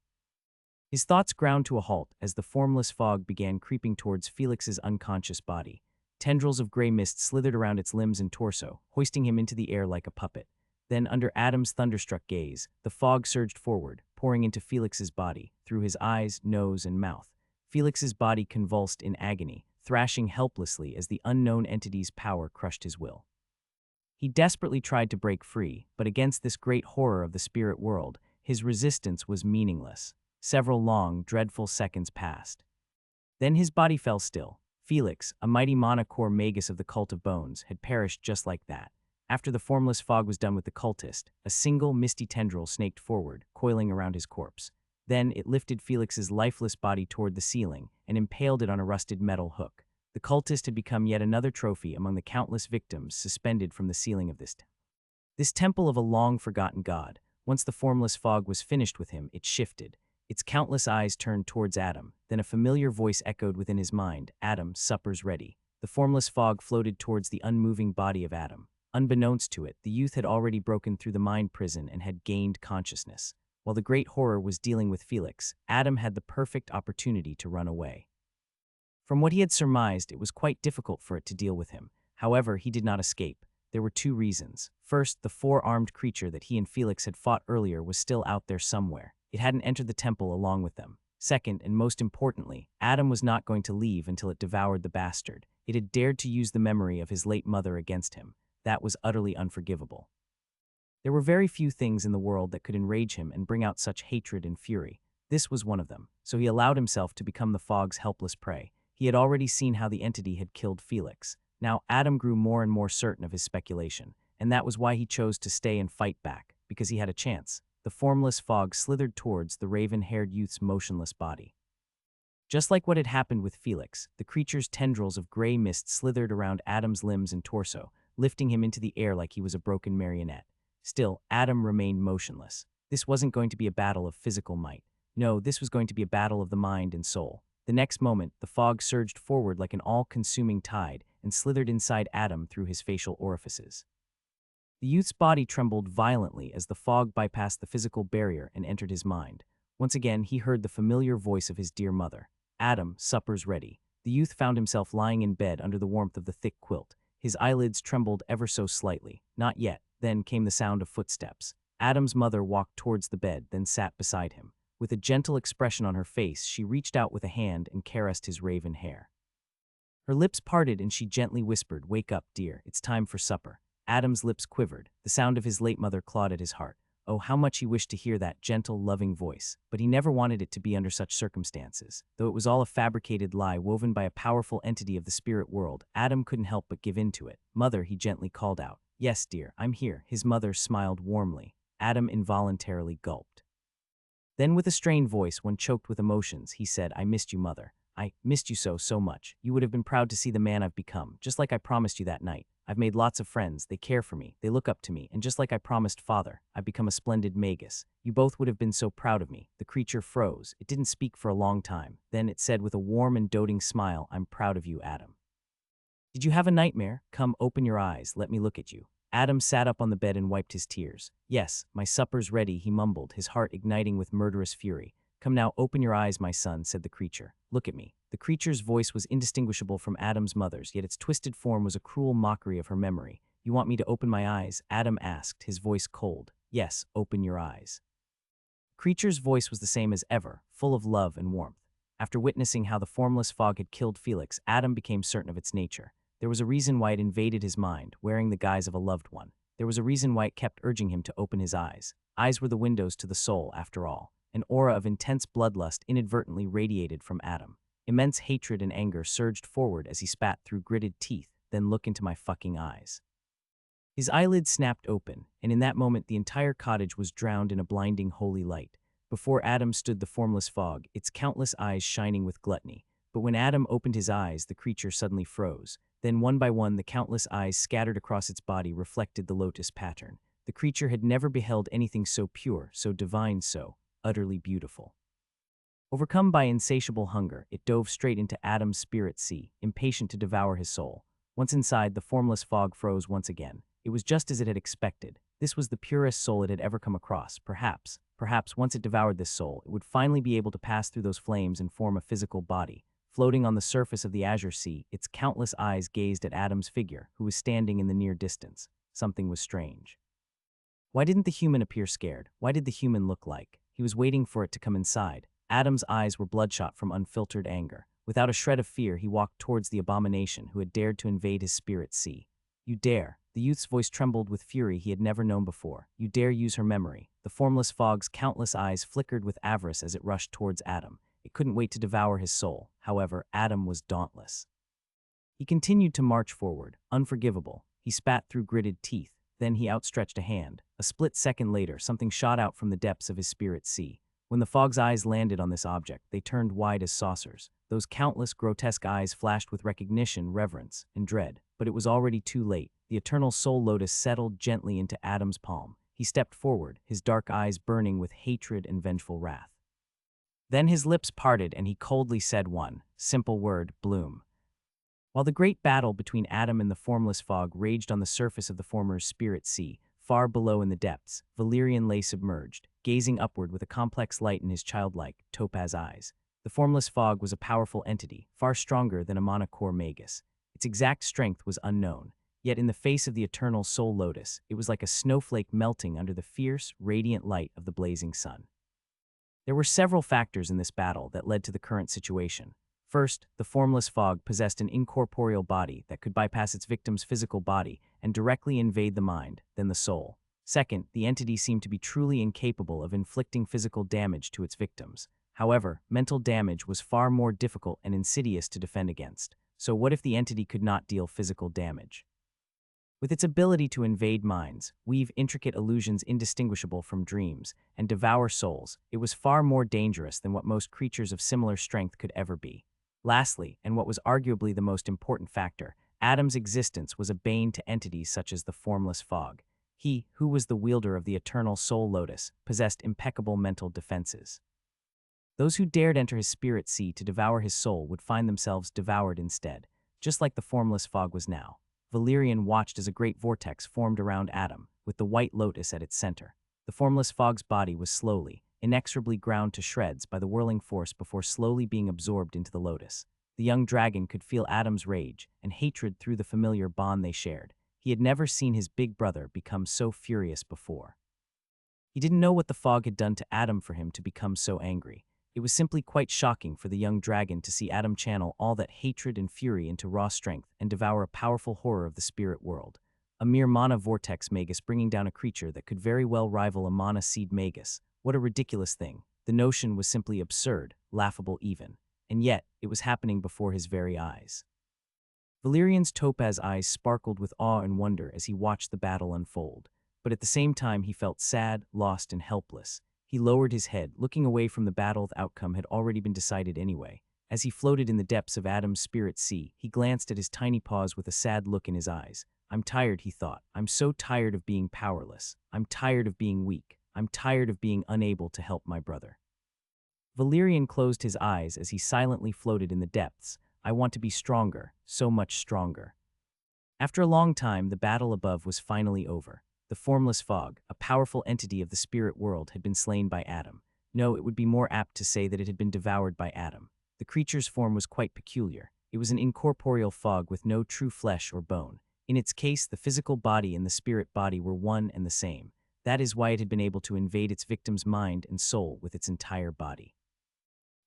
His thoughts ground to a halt as the formless fog began creeping towards Felix's unconscious body. Tendrils of gray mist slithered around its limbs and torso, hoisting him into the air like a puppet. Then, under Adam's thunderstruck gaze, the fog surged forward, pouring into Felix's body, through his eyes, nose, and mouth. Felix's body convulsed in agony, thrashing helplessly as the unknown entity's power crushed his will. He desperately tried to break free, but against this great horror of the spirit world, his resistance was meaningless. Several long, dreadful seconds passed. Then his body fell still. Felix, a mighty monocore magus of the Cult of Bones, had perished just like that. After the formless fog was done with the cultist, a single misty tendril snaked forward, coiling around his corpse. Then it lifted Felix's lifeless body toward the ceiling and impaled it on a rusted metal hook. The cultist had become yet another trophy among the countless victims suspended from the ceiling of this temple of a long-forgotten god. Once the formless fog was finished with him, it shifted. Its countless eyes turned towards Adam. Then a familiar voice echoed within his mind, "Adam, supper's ready." The formless fog floated towards the unmoving body of Adam. Unbeknownst to it, the youth had already broken through the mind prison and had gained consciousness. While the great horror was dealing with Felix, Adam had the perfect opportunity to run away. From what he had surmised, it was quite difficult for it to deal with him. However, he did not escape. There were two reasons. First, the four-armed creature that he and Felix had fought earlier was still out there somewhere. It hadn't entered the temple along with them. Second, and most importantly, Adam was not going to leave until it devoured the bastard. It had dared to use the memory of his late mother against him. That was utterly unforgivable. There were very few things in the world that could enrage him and bring out such hatred and fury. This was one of them, so he allowed himself to become the fog's helpless prey. He had already seen how the entity had killed Felix. Now Adam grew more and more certain of his speculation, and that was why he chose to stay and fight back, because he had a chance. The formless fog slithered towards the raven-haired youth's motionless body. Just like what had happened with Felix, the creature's tendrils of gray mist slithered around Adam's limbs and torso, lifting him into the air like he was a broken marionette. Still, Adam remained motionless. This wasn't going to be a battle of physical might. No, this was going to be a battle of the mind and soul. The next moment, the fog surged forward like an all-consuming tide and slithered inside Adam through his facial orifices. The youth's body trembled violently as the fog bypassed the physical barrier and entered his mind. Once again, he heard the familiar voice of his dear mother. "Adam, supper's ready." The youth found himself lying in bed under the warmth of the thick quilt. His eyelids trembled ever so slightly. Not yet. Then came the sound of footsteps. Adam's mother walked towards the bed, then sat beside him. With a gentle expression on her face, she reached out with a hand and caressed his raven hair. Her lips parted and she gently whispered, "Wake up, dear, it's time for supper." Adam's lips quivered. The sound of his late mother clawed at his heart. Oh, how much he wished to hear that gentle, loving voice, but he never wanted it to be under such circumstances. Though it was all a fabricated lie woven by a powerful entity of the spirit world, Adam couldn't help but give in to it. "Mother," he gently called out. "Yes, dear, I'm here." His mother smiled warmly. Adam involuntarily gulped. Then with a strained voice, one choked with emotions, he said, I missed you, mother. I missed you so much. You would have been proud to see the man I've become, just like I promised you that night. I've made lots of friends, they care for me, they look up to me, and just like I promised father, I've become a splendid magus. You both would have been so proud of me. The creature froze. It didn't speak for a long time. Then it said with a warm and doting smile, I'm proud of you, Adam. Did you have a nightmare? Come, open your eyes, let me look at you. Adam sat up on the bed and wiped his tears. Yes, my supper's ready, he mumbled, his heart igniting with murderous fury. Come now, open your eyes, my son, said the creature. Look at me. The creature's voice was indistinguishable from Adam's mother's, yet its twisted form was a cruel mockery of her memory. You want me to open my eyes? Adam asked, his voice cold. Yes, open your eyes. The creature's voice was the same as ever, full of love and warmth. After witnessing how the formless fog had killed Felix, Adam became certain of its nature. There was a reason why it invaded his mind, wearing the guise of a loved one. There was a reason why it kept urging him to open his eyes. Eyes were the windows to the soul, after all. An aura of intense bloodlust inadvertently radiated from Adam. Immense hatred and anger surged forward as he spat through gritted teeth, then look into my fucking eyes. His eyelids snapped open, and in that moment the entire cottage was drowned in a blinding holy light. Before Adam stood the formless fog, its countless eyes shining with gluttony. But when Adam opened his eyes, the creature suddenly froze. Then one by one the countless eyes scattered across its body reflected the lotus pattern. The creature had never beheld anything so pure, so divine, so utterly beautiful. Overcome by insatiable hunger, it dove straight into Adam's spirit sea, impatient to devour his soul. Once inside, the formless fog froze once again. It was just as it had expected. This was the purest soul it had ever come across. Perhaps once it devoured this soul, it would finally be able to pass through those flames and form a physical body. Floating on the surface of the azure sea, its countless eyes gazed at Adam's figure, who was standing in the near distance. Something was strange. Why didn't the human appear scared? Why did the human look like? He was waiting for it to come inside. Adam's eyes were bloodshot from unfiltered anger. Without a shred of fear, he walked towards the abomination who had dared to invade his spirit sea. You dare. The youth's voice trembled with fury he had never known before. You dare use her memory. The formless fog's countless eyes flickered with avarice as it rushed towards Adam. It couldn't wait to devour his soul. However, Adam was dauntless. He continued to march forward, unforgivable. He spat through gritted teeth. Then he outstretched a hand. A split second later, something shot out from the depths of his spirit sea. When the fog's eyes landed on this object, they turned wide as saucers. Those countless, grotesque eyes flashed with recognition, reverence, and dread. But it was already too late. The eternal soul lotus settled gently into Adam's palm. He stepped forward, his dark eyes burning with hatred and vengeful wrath. Then his lips parted and he coldly said one simple word, bloom. While the great battle between Adam and the formless fog raged on the surface of the former's spirit sea, far below in the depths, Valerian lay submerged, gazing upward with a complex light in his childlike, topaz eyes. The formless fog was a powerful entity, far stronger than a monocore magus. Its exact strength was unknown, yet in the face of the eternal soul lotus, it was like a snowflake melting under the fierce, radiant light of the blazing sun. There were several factors in this battle that led to the current situation. First, the formless fog possessed an incorporeal body that could bypass its victim's physical body and directly invade the mind, then the soul. Second, the entity seemed to be truly incapable of inflicting physical damage to its victims. However, mental damage was far more difficult and insidious to defend against. So what if the entity could not deal physical damage? With its ability to invade minds, weave intricate illusions indistinguishable from dreams, and devour souls, it was far more dangerous than what most creatures of similar strength could ever be. Lastly, and what was arguably the most important factor, Adam's existence was a bane to entities such as the formless fog. He, who was the wielder of the eternal soul lotus, possessed impeccable mental defenses. Those who dared enter his spirit sea to devour his soul would find themselves devoured instead, just like the formless fog was now. Valerian watched as a great vortex formed around Adam, with the white lotus at its center. The formless fog's body was slowly, inexorably ground to shreds by the whirling force before slowly being absorbed into the lotus. The young dragon could feel Adam's rage and hatred through the familiar bond they shared. He had never seen his big brother become so furious before. He didn't know what the fog had done to Adam for him to become so angry. It was simply quite shocking for the young dragon to see Adam channel all that hatred and fury into raw strength and devour a powerful horror of the spirit world. A mere mana vortex magus bringing down a creature that could very well rival a mana seed magus. What a ridiculous thing. The notion was simply absurd, laughable even. And yet, it was happening before his very eyes. Valerian's topaz eyes sparkled with awe and wonder as he watched the battle unfold. But at the same time he felt sad, lost, and helpless. He lowered his head, looking away from the battle. The outcome had already been decided anyway. As he floated in the depths of Adam's spirit sea, he glanced at his tiny paws with a sad look in his eyes. I'm tired, he thought. I'm so tired of being powerless. I'm tired of being weak. I'm tired of being unable to help my brother. Valerian closed his eyes as he silently floated in the depths. I want to be stronger, so much stronger. After a long time, the battle above was finally over. The formless fog, a powerful entity of the spirit world, had been slain by Adam. No, it would be more apt to say that it had been devoured by Adam. The creature's form was quite peculiar. It was an incorporeal fog with no true flesh or bone. In its case, the physical body and the spirit body were one and the same. That is why it had been able to invade its victim's mind and soul with its entire body.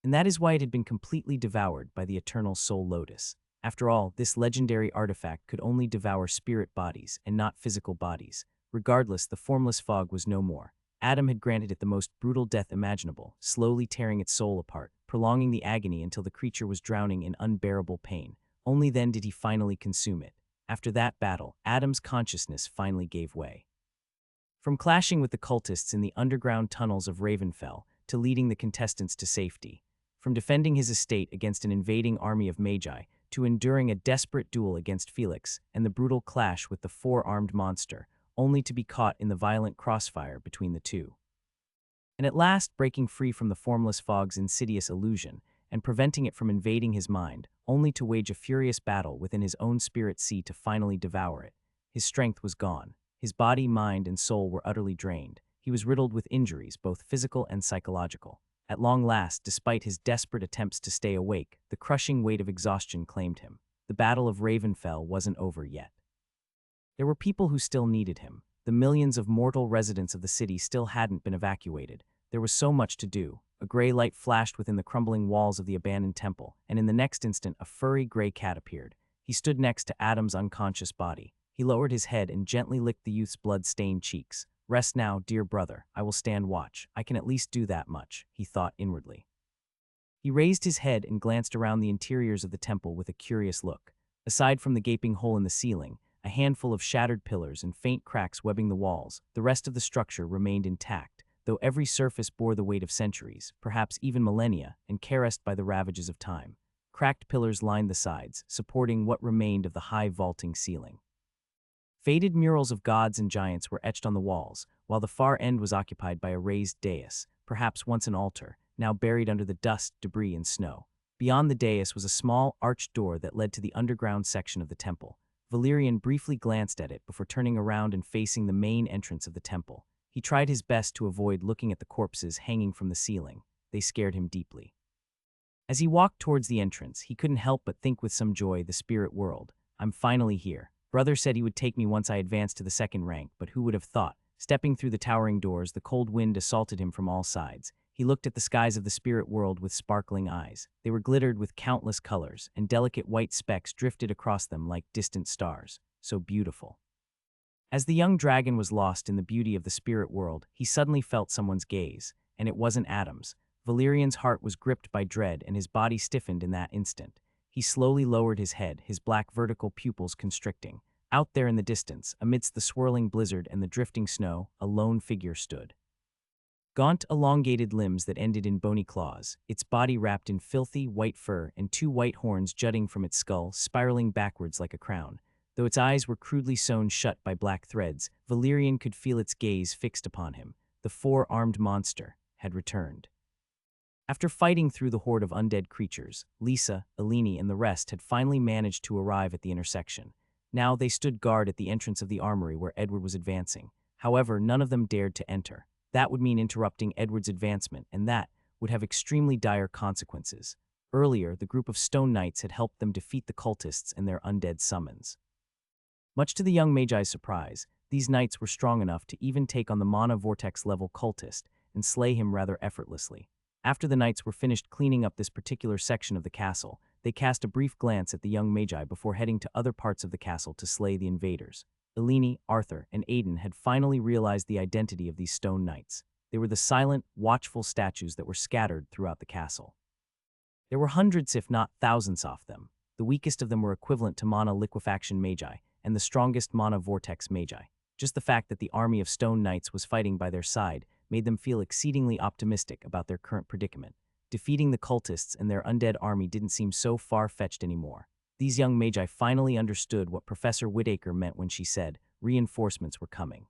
And that is why it had been completely devoured by the eternal soul lotus. After all, this legendary artifact could only devour spirit bodies and not physical bodies. Regardless, the formless fog was no more. Adam had granted it the most brutal death imaginable, slowly tearing its soul apart, prolonging the agony until the creature was drowning in unbearable pain. Only then did he finally consume it. After that battle, Adam's consciousness finally gave way. From clashing with the cultists in the underground tunnels of Ravenfell to leading the contestants to safety, from defending his estate against an invading army of magi to enduring a desperate duel against Felix and the brutal clash with the four-armed monster, only to be caught in the violent crossfire between the two. And at last, breaking free from the formless fog's insidious illusion and preventing it from invading his mind, only to wage a furious battle within his own spirit sea to finally devour it. His strength was gone. His body, mind, and soul were utterly drained. He was riddled with injuries, both physical and psychological. At long last, despite his desperate attempts to stay awake, the crushing weight of exhaustion claimed him. The Battle of Ravenfell wasn't over yet. There were people who still needed him. The millions of mortal residents of the city still hadn't been evacuated. There was so much to do. A gray light flashed within the crumbling walls of the abandoned temple, and in the next instant a furry gray cat appeared. He stood next to Adam's unconscious body. He lowered his head and gently licked the youth's blood-stained cheeks. Rest now, dear brother. I will stand watch. I can at least do that much, he thought inwardly. He raised his head and glanced around the interiors of the temple with a curious look. Aside from the gaping hole in the ceiling, a handful of shattered pillars and faint cracks webbing the walls, the rest of the structure remained intact, though every surface bore the weight of centuries, perhaps even millennia, and caressed by the ravages of time. Cracked pillars lined the sides, supporting what remained of the high vaulting ceiling. Faded murals of gods and giants were etched on the walls, while the far end was occupied by a raised dais, perhaps once an altar, now buried under the dust, debris, and snow. Beyond the dais was a small, arched door that led to the underground section of the temple. Valerian briefly glanced at it before turning around and facing the main entrance of the temple. He tried his best to avoid looking at the corpses hanging from the ceiling. They scared him deeply. As he walked towards the entrance, he couldn't help but think with some joy, the spirit world. I'm finally here. Brother said he would take me once I advanced to the second rank, but who would have thought? Stepping through the towering doors, the cold wind assaulted him from all sides. He looked at the skies of the spirit world with sparkling eyes. They were glittered with countless colors, and delicate white specks drifted across them like distant stars. So beautiful. As the young dragon was lost in the beauty of the spirit world, he suddenly felt someone's gaze, and it wasn't Adam's. Valerian's heart was gripped by dread, and his body stiffened in that instant. He slowly lowered his head, his black vertical pupils constricting. Out there in the distance, amidst the swirling blizzard and the drifting snow, a lone figure stood. Gaunt, elongated limbs that ended in bony claws, its body wrapped in filthy, white fur and two white horns jutting from its skull, spiraling backwards like a crown. Though its eyes were crudely sewn shut by black threads, Valerian could feel its gaze fixed upon him. The four-armed monster had returned. After fighting through the horde of undead creatures, Lisa, Eleni, and the rest had finally managed to arrive at the intersection. Now they stood guard at the entrance of the armory where Edward was advancing. However, none of them dared to enter. That would mean interrupting Edward's advancement, and that would have extremely dire consequences. Earlier, the group of Stone Knights had helped them defeat the cultists and their undead summons. Much to the young Magi's surprise, these knights were strong enough to even take on the Mana Vortex-level cultist and slay him rather effortlessly. After the knights were finished cleaning up this particular section of the castle, they cast a brief glance at the young Magi before heading to other parts of the castle to slay the invaders. Eleni, Arthur, and Aiden had finally realized the identity of these stone knights. They were the silent, watchful statues that were scattered throughout the castle. There were hundreds if not thousands of them. The weakest of them were equivalent to Mana Liquefaction Magi, and the strongest Mana Vortex Magi. Just the fact that the army of stone knights was fighting by their side made them feel exceedingly optimistic about their current predicament. Defeating the cultists and their undead army didn't seem so far-fetched anymore. These young magi finally understood what Professor Whitaker meant when she said reinforcements were coming.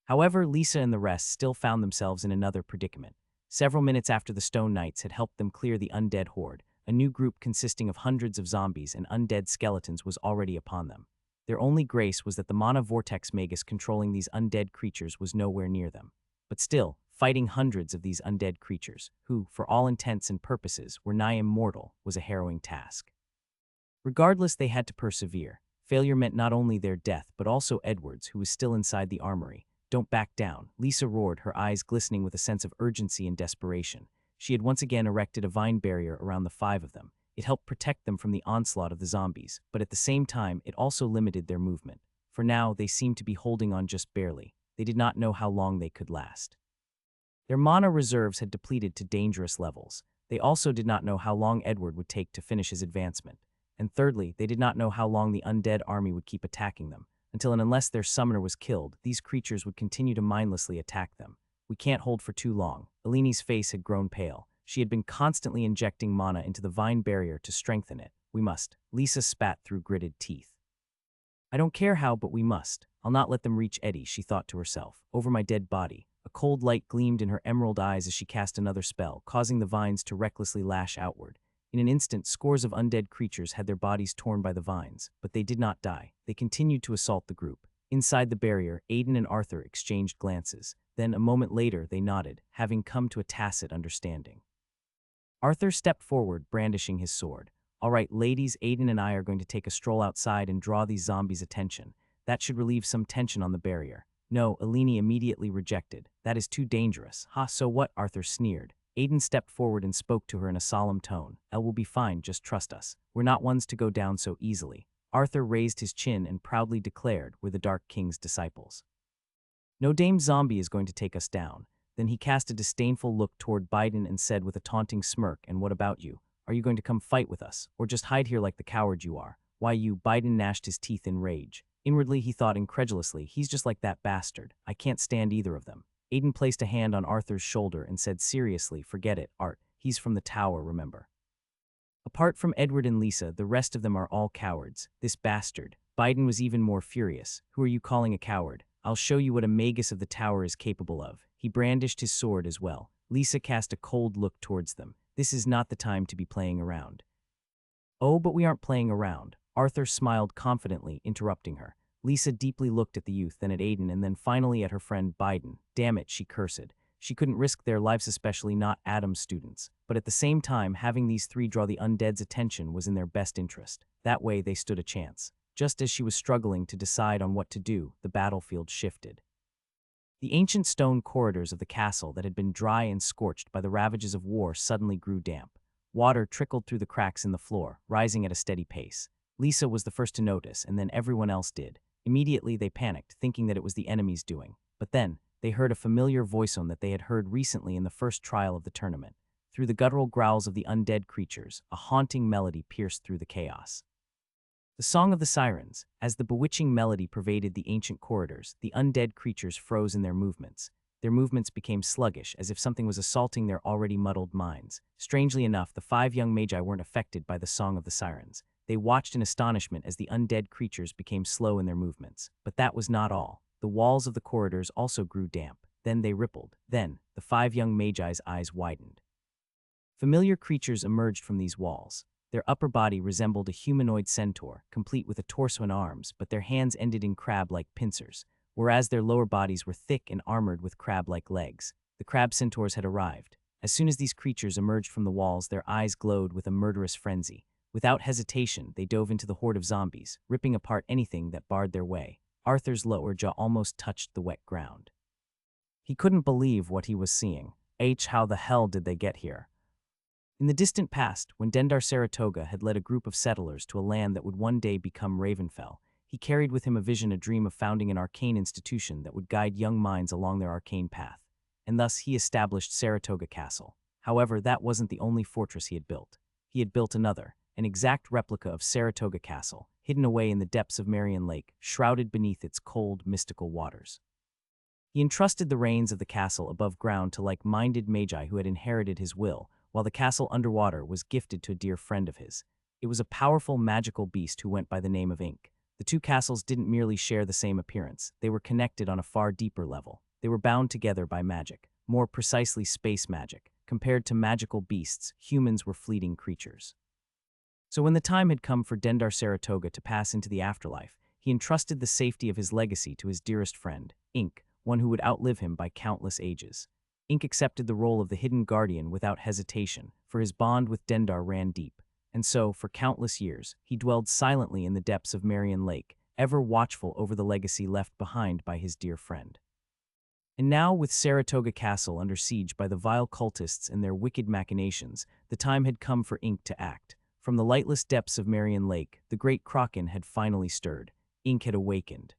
However, Lisa and the rest still found themselves in another predicament. Several minutes after the Stone Knights had helped them clear the undead horde, a new group consisting of hundreds of zombies and undead skeletons was already upon them. Their only grace was that the mana vortex magus controlling these undead creatures was nowhere near them. But still, fighting hundreds of these undead creatures, who, for all intents and purposes, were nigh immortal, was a harrowing task. Regardless, they had to persevere. Failure meant not only their death, but also Edward's, who was still inside the armory. "Don't back down," Lisa roared, her eyes glistening with a sense of urgency and desperation. She had once again erected a vine barrier around the five of them. It helped protect them from the onslaught of the zombies, but at the same time, it also limited their movement. For now, they seemed to be holding on just barely. They did not know how long they could last. Their mana reserves had depleted to dangerous levels. They also did not know how long Edward would take to finish his advancement. And thirdly, they did not know how long the undead army would keep attacking them. Until and unless their summoner was killed, these creatures would continue to mindlessly attack them. "We can't hold for too long." Eleni's face had grown pale. She had been constantly injecting mana into the vine barrier to strengthen it. "We must." Lisa spat through gritted teeth. "I don't care how, but we must. I'll not let them reach Eddie," she thought to herself. "Over my dead body." A cold light gleamed in her emerald eyes as she cast another spell, causing the vines to recklessly lash outward. In an instant, scores of undead creatures had their bodies torn by the vines, but they did not die. They continued to assault the group. Inside the barrier, Aiden and Arthur exchanged glances. Then, a moment later, they nodded, having come to a tacit understanding. Arthur stepped forward, brandishing his sword. "All right, ladies, Aiden and I are going to take a stroll outside and draw these zombies' attention. That should relieve some tension on the barrier." "No," Eleni immediately rejected. "That is too dangerous." "Ha, so what?" Arthur sneered. Aiden stepped forward and spoke to her in a solemn tone. "Elle will be fine, just trust us. We're not ones to go down so easily." Arthur raised his chin and proudly declared, "We're the Dark King's disciples. No Dame Zombie is going to take us down." Then he cast a disdainful look toward Biden and said with a taunting smirk, "And what about you? Are you going to come fight with us, or just hide here like the coward you are?" "Why you?" Biden gnashed his teeth in rage. Inwardly, he thought incredulously, "He's just like that bastard. I can't stand either of them." Aiden placed a hand on Arthur's shoulder and said seriously, "Forget it, Art. He's from the tower, remember?" Apart from Edward and Lisa, the rest of them are all cowards. This bastard. Biden was even more furious. "Who are you calling a coward? I'll show you what a magus of the tower is capable of." He brandished his sword as well. Lisa cast a cold look towards them. "This is not the time to be playing around." "Oh, but we aren't playing around." Arthur smiled confidently, interrupting her. Lisa deeply looked at the youth, then at Aiden, and then finally at her friend Biden. "Damn it," she cursed. She couldn't risk their lives, especially not Adam's students. But at the same time, having these three draw the undead's attention was in their best interest. That way, they stood a chance. Just as she was struggling to decide on what to do, the battlefield shifted. The ancient stone corridors of the castle that had been dry and scorched by the ravages of war suddenly grew damp. Water trickled through the cracks in the floor, rising at a steady pace. Lisa was the first to notice, and then everyone else did. Immediately, they panicked, thinking that it was the enemy's doing. But then, they heard a familiar voice-on that they had heard recently in the first trial of the tournament. Through the guttural growls of the undead creatures, a haunting melody pierced through the chaos. The Song of the Sirens. As the bewitching melody pervaded the ancient corridors, the undead creatures froze in their movements. Their movements became sluggish, as if something was assaulting their already muddled minds. Strangely enough, the five young magi weren't affected by the Song of the Sirens. They watched in astonishment as the undead creatures became slow in their movements. But that was not all. The walls of the corridors also grew damp. Then they rippled. Then, the five young magi's eyes widened. Familiar creatures emerged from these walls. Their upper body resembled a humanoid centaur, complete with a torso and arms, but their hands ended in crab-like pincers, whereas their lower bodies were thick and armored with crab-like legs. The crab centaurs had arrived. As soon as these creatures emerged from the walls, their eyes glowed with a murderous frenzy. Without hesitation, they dove into the horde of zombies, ripping apart anything that barred their way. Arthur's lower jaw almost touched the wet ground. He couldn't believe what he was seeing. How the hell did they get here? In the distant past, when Dendar Saratoga had led a group of settlers to a land that would one day become Ravenfell, he carried with him a vision, a dream of founding an arcane institution that would guide young minds along their arcane path. And thus he established Saratoga Castle. However, that wasn't the only fortress he had built. He had built another, an exact replica of Saratoga Castle, hidden away in the depths of Marion Lake, shrouded beneath its cold, mystical waters. He entrusted the reins of the castle above ground to like-minded magi who had inherited his will, while the castle underwater was gifted to a dear friend of his. It was a powerful magical beast who went by the name of Ink. The two castles didn't merely share the same appearance, they were connected on a far deeper level. They were bound together by magic, more precisely space magic. Compared to magical beasts, humans were fleeting creatures. So when the time had come for Dendar Saratoga to pass into the afterlife, he entrusted the safety of his legacy to his dearest friend, Ink, one who would outlive him by countless ages. Ink accepted the role of the hidden guardian without hesitation, for his bond with Dendar ran deep. And so, for countless years, he dwelled silently in the depths of Marion Lake, ever watchful over the legacy left behind by his dear friend. And now, with Saratoga Castle under siege by the vile cultists and their wicked machinations, the time had come for Ink to act. From the lightless depths of Marion Lake, the great Kraken had finally stirred. Ink had awakened.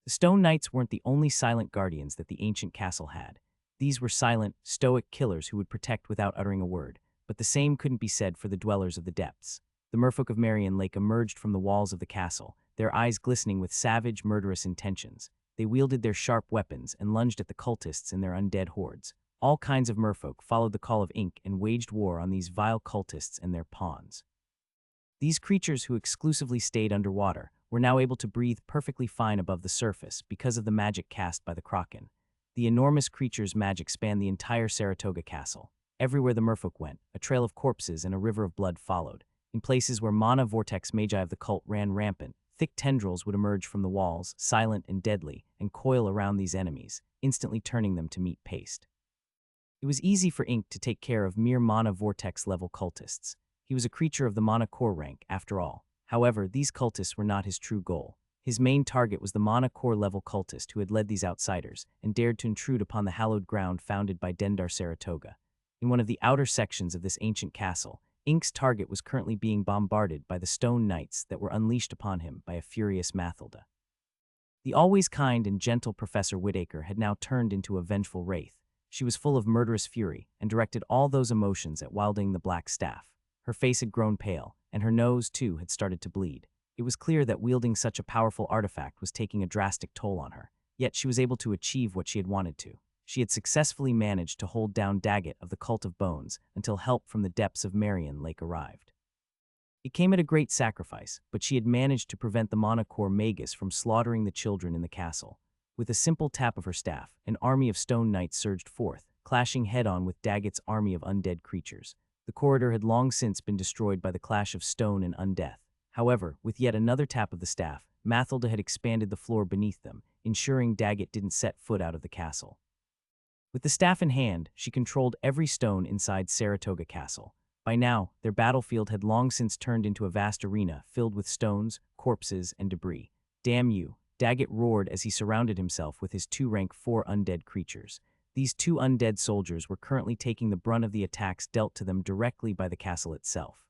The Stone Knights weren't the only silent guardians that the ancient castle had. These were silent, stoic killers who would protect without uttering a word, but the same couldn't be said for the dwellers of the depths. The merfolk of Marion Lake emerged from the walls of the castle, their eyes glistening with savage, murderous intentions. They wielded their sharp weapons and lunged at the cultists and their undead hordes. All kinds of merfolk followed the call of Ink and waged war on these vile cultists and their pawns. These creatures, who exclusively stayed underwater, were now able to breathe perfectly fine above the surface because of the magic cast by the Kraken. The enormous creature's magic spanned the entire Saratoga Castle. Everywhere the merfolk went, a trail of corpses and a river of blood followed. In places where mana vortex magi of the cult ran rampant, thick tendrils would emerge from the walls, silent and deadly, and coil around these enemies, instantly turning them to meat paste. It was easy for Ink to take care of mere mana vortex-level cultists. He was a creature of the mana core rank, after all. However, these cultists were not his true goal. His main target was the mana core level cultist who had led these outsiders and dared to intrude upon the hallowed ground founded by Dendar Saratoga. In one of the outer sections of this ancient castle, Ink's target was currently being bombarded by the Stone Knights that were unleashed upon him by a furious Mathilda. The always kind and gentle Professor Whitaker had now turned into a vengeful wraith. She was full of murderous fury and directed all those emotions at wielding the black staff. Her face had grown pale, and her nose, too, had started to bleed. It was clear that wielding such a powerful artifact was taking a drastic toll on her, yet she was able to achieve what she had wanted to. She had successfully managed to hold down Daggett of the Cult of Bones until help from the depths of Marion Lake arrived. It came at a great sacrifice, but she had managed to prevent the Monocore Magus from slaughtering the children in the castle. With a simple tap of her staff, an army of Stone Knights surged forth, clashing head-on with Daggett's army of undead creatures. The corridor had long since been destroyed by the clash of stone and undeath. However, with yet another tap of the staff, Mathilda had expanded the floor beneath them, ensuring Daggett didn't set foot out of the castle. With the staff in hand, she controlled every stone inside Saratoga Castle. By now, their battlefield had long since turned into a vast arena filled with stones, corpses, and debris. "Damn you," Daggett roared as he surrounded himself with his 2-rank 4 undead creatures. These 2 undead soldiers were currently taking the brunt of the attacks dealt to them directly by the castle itself.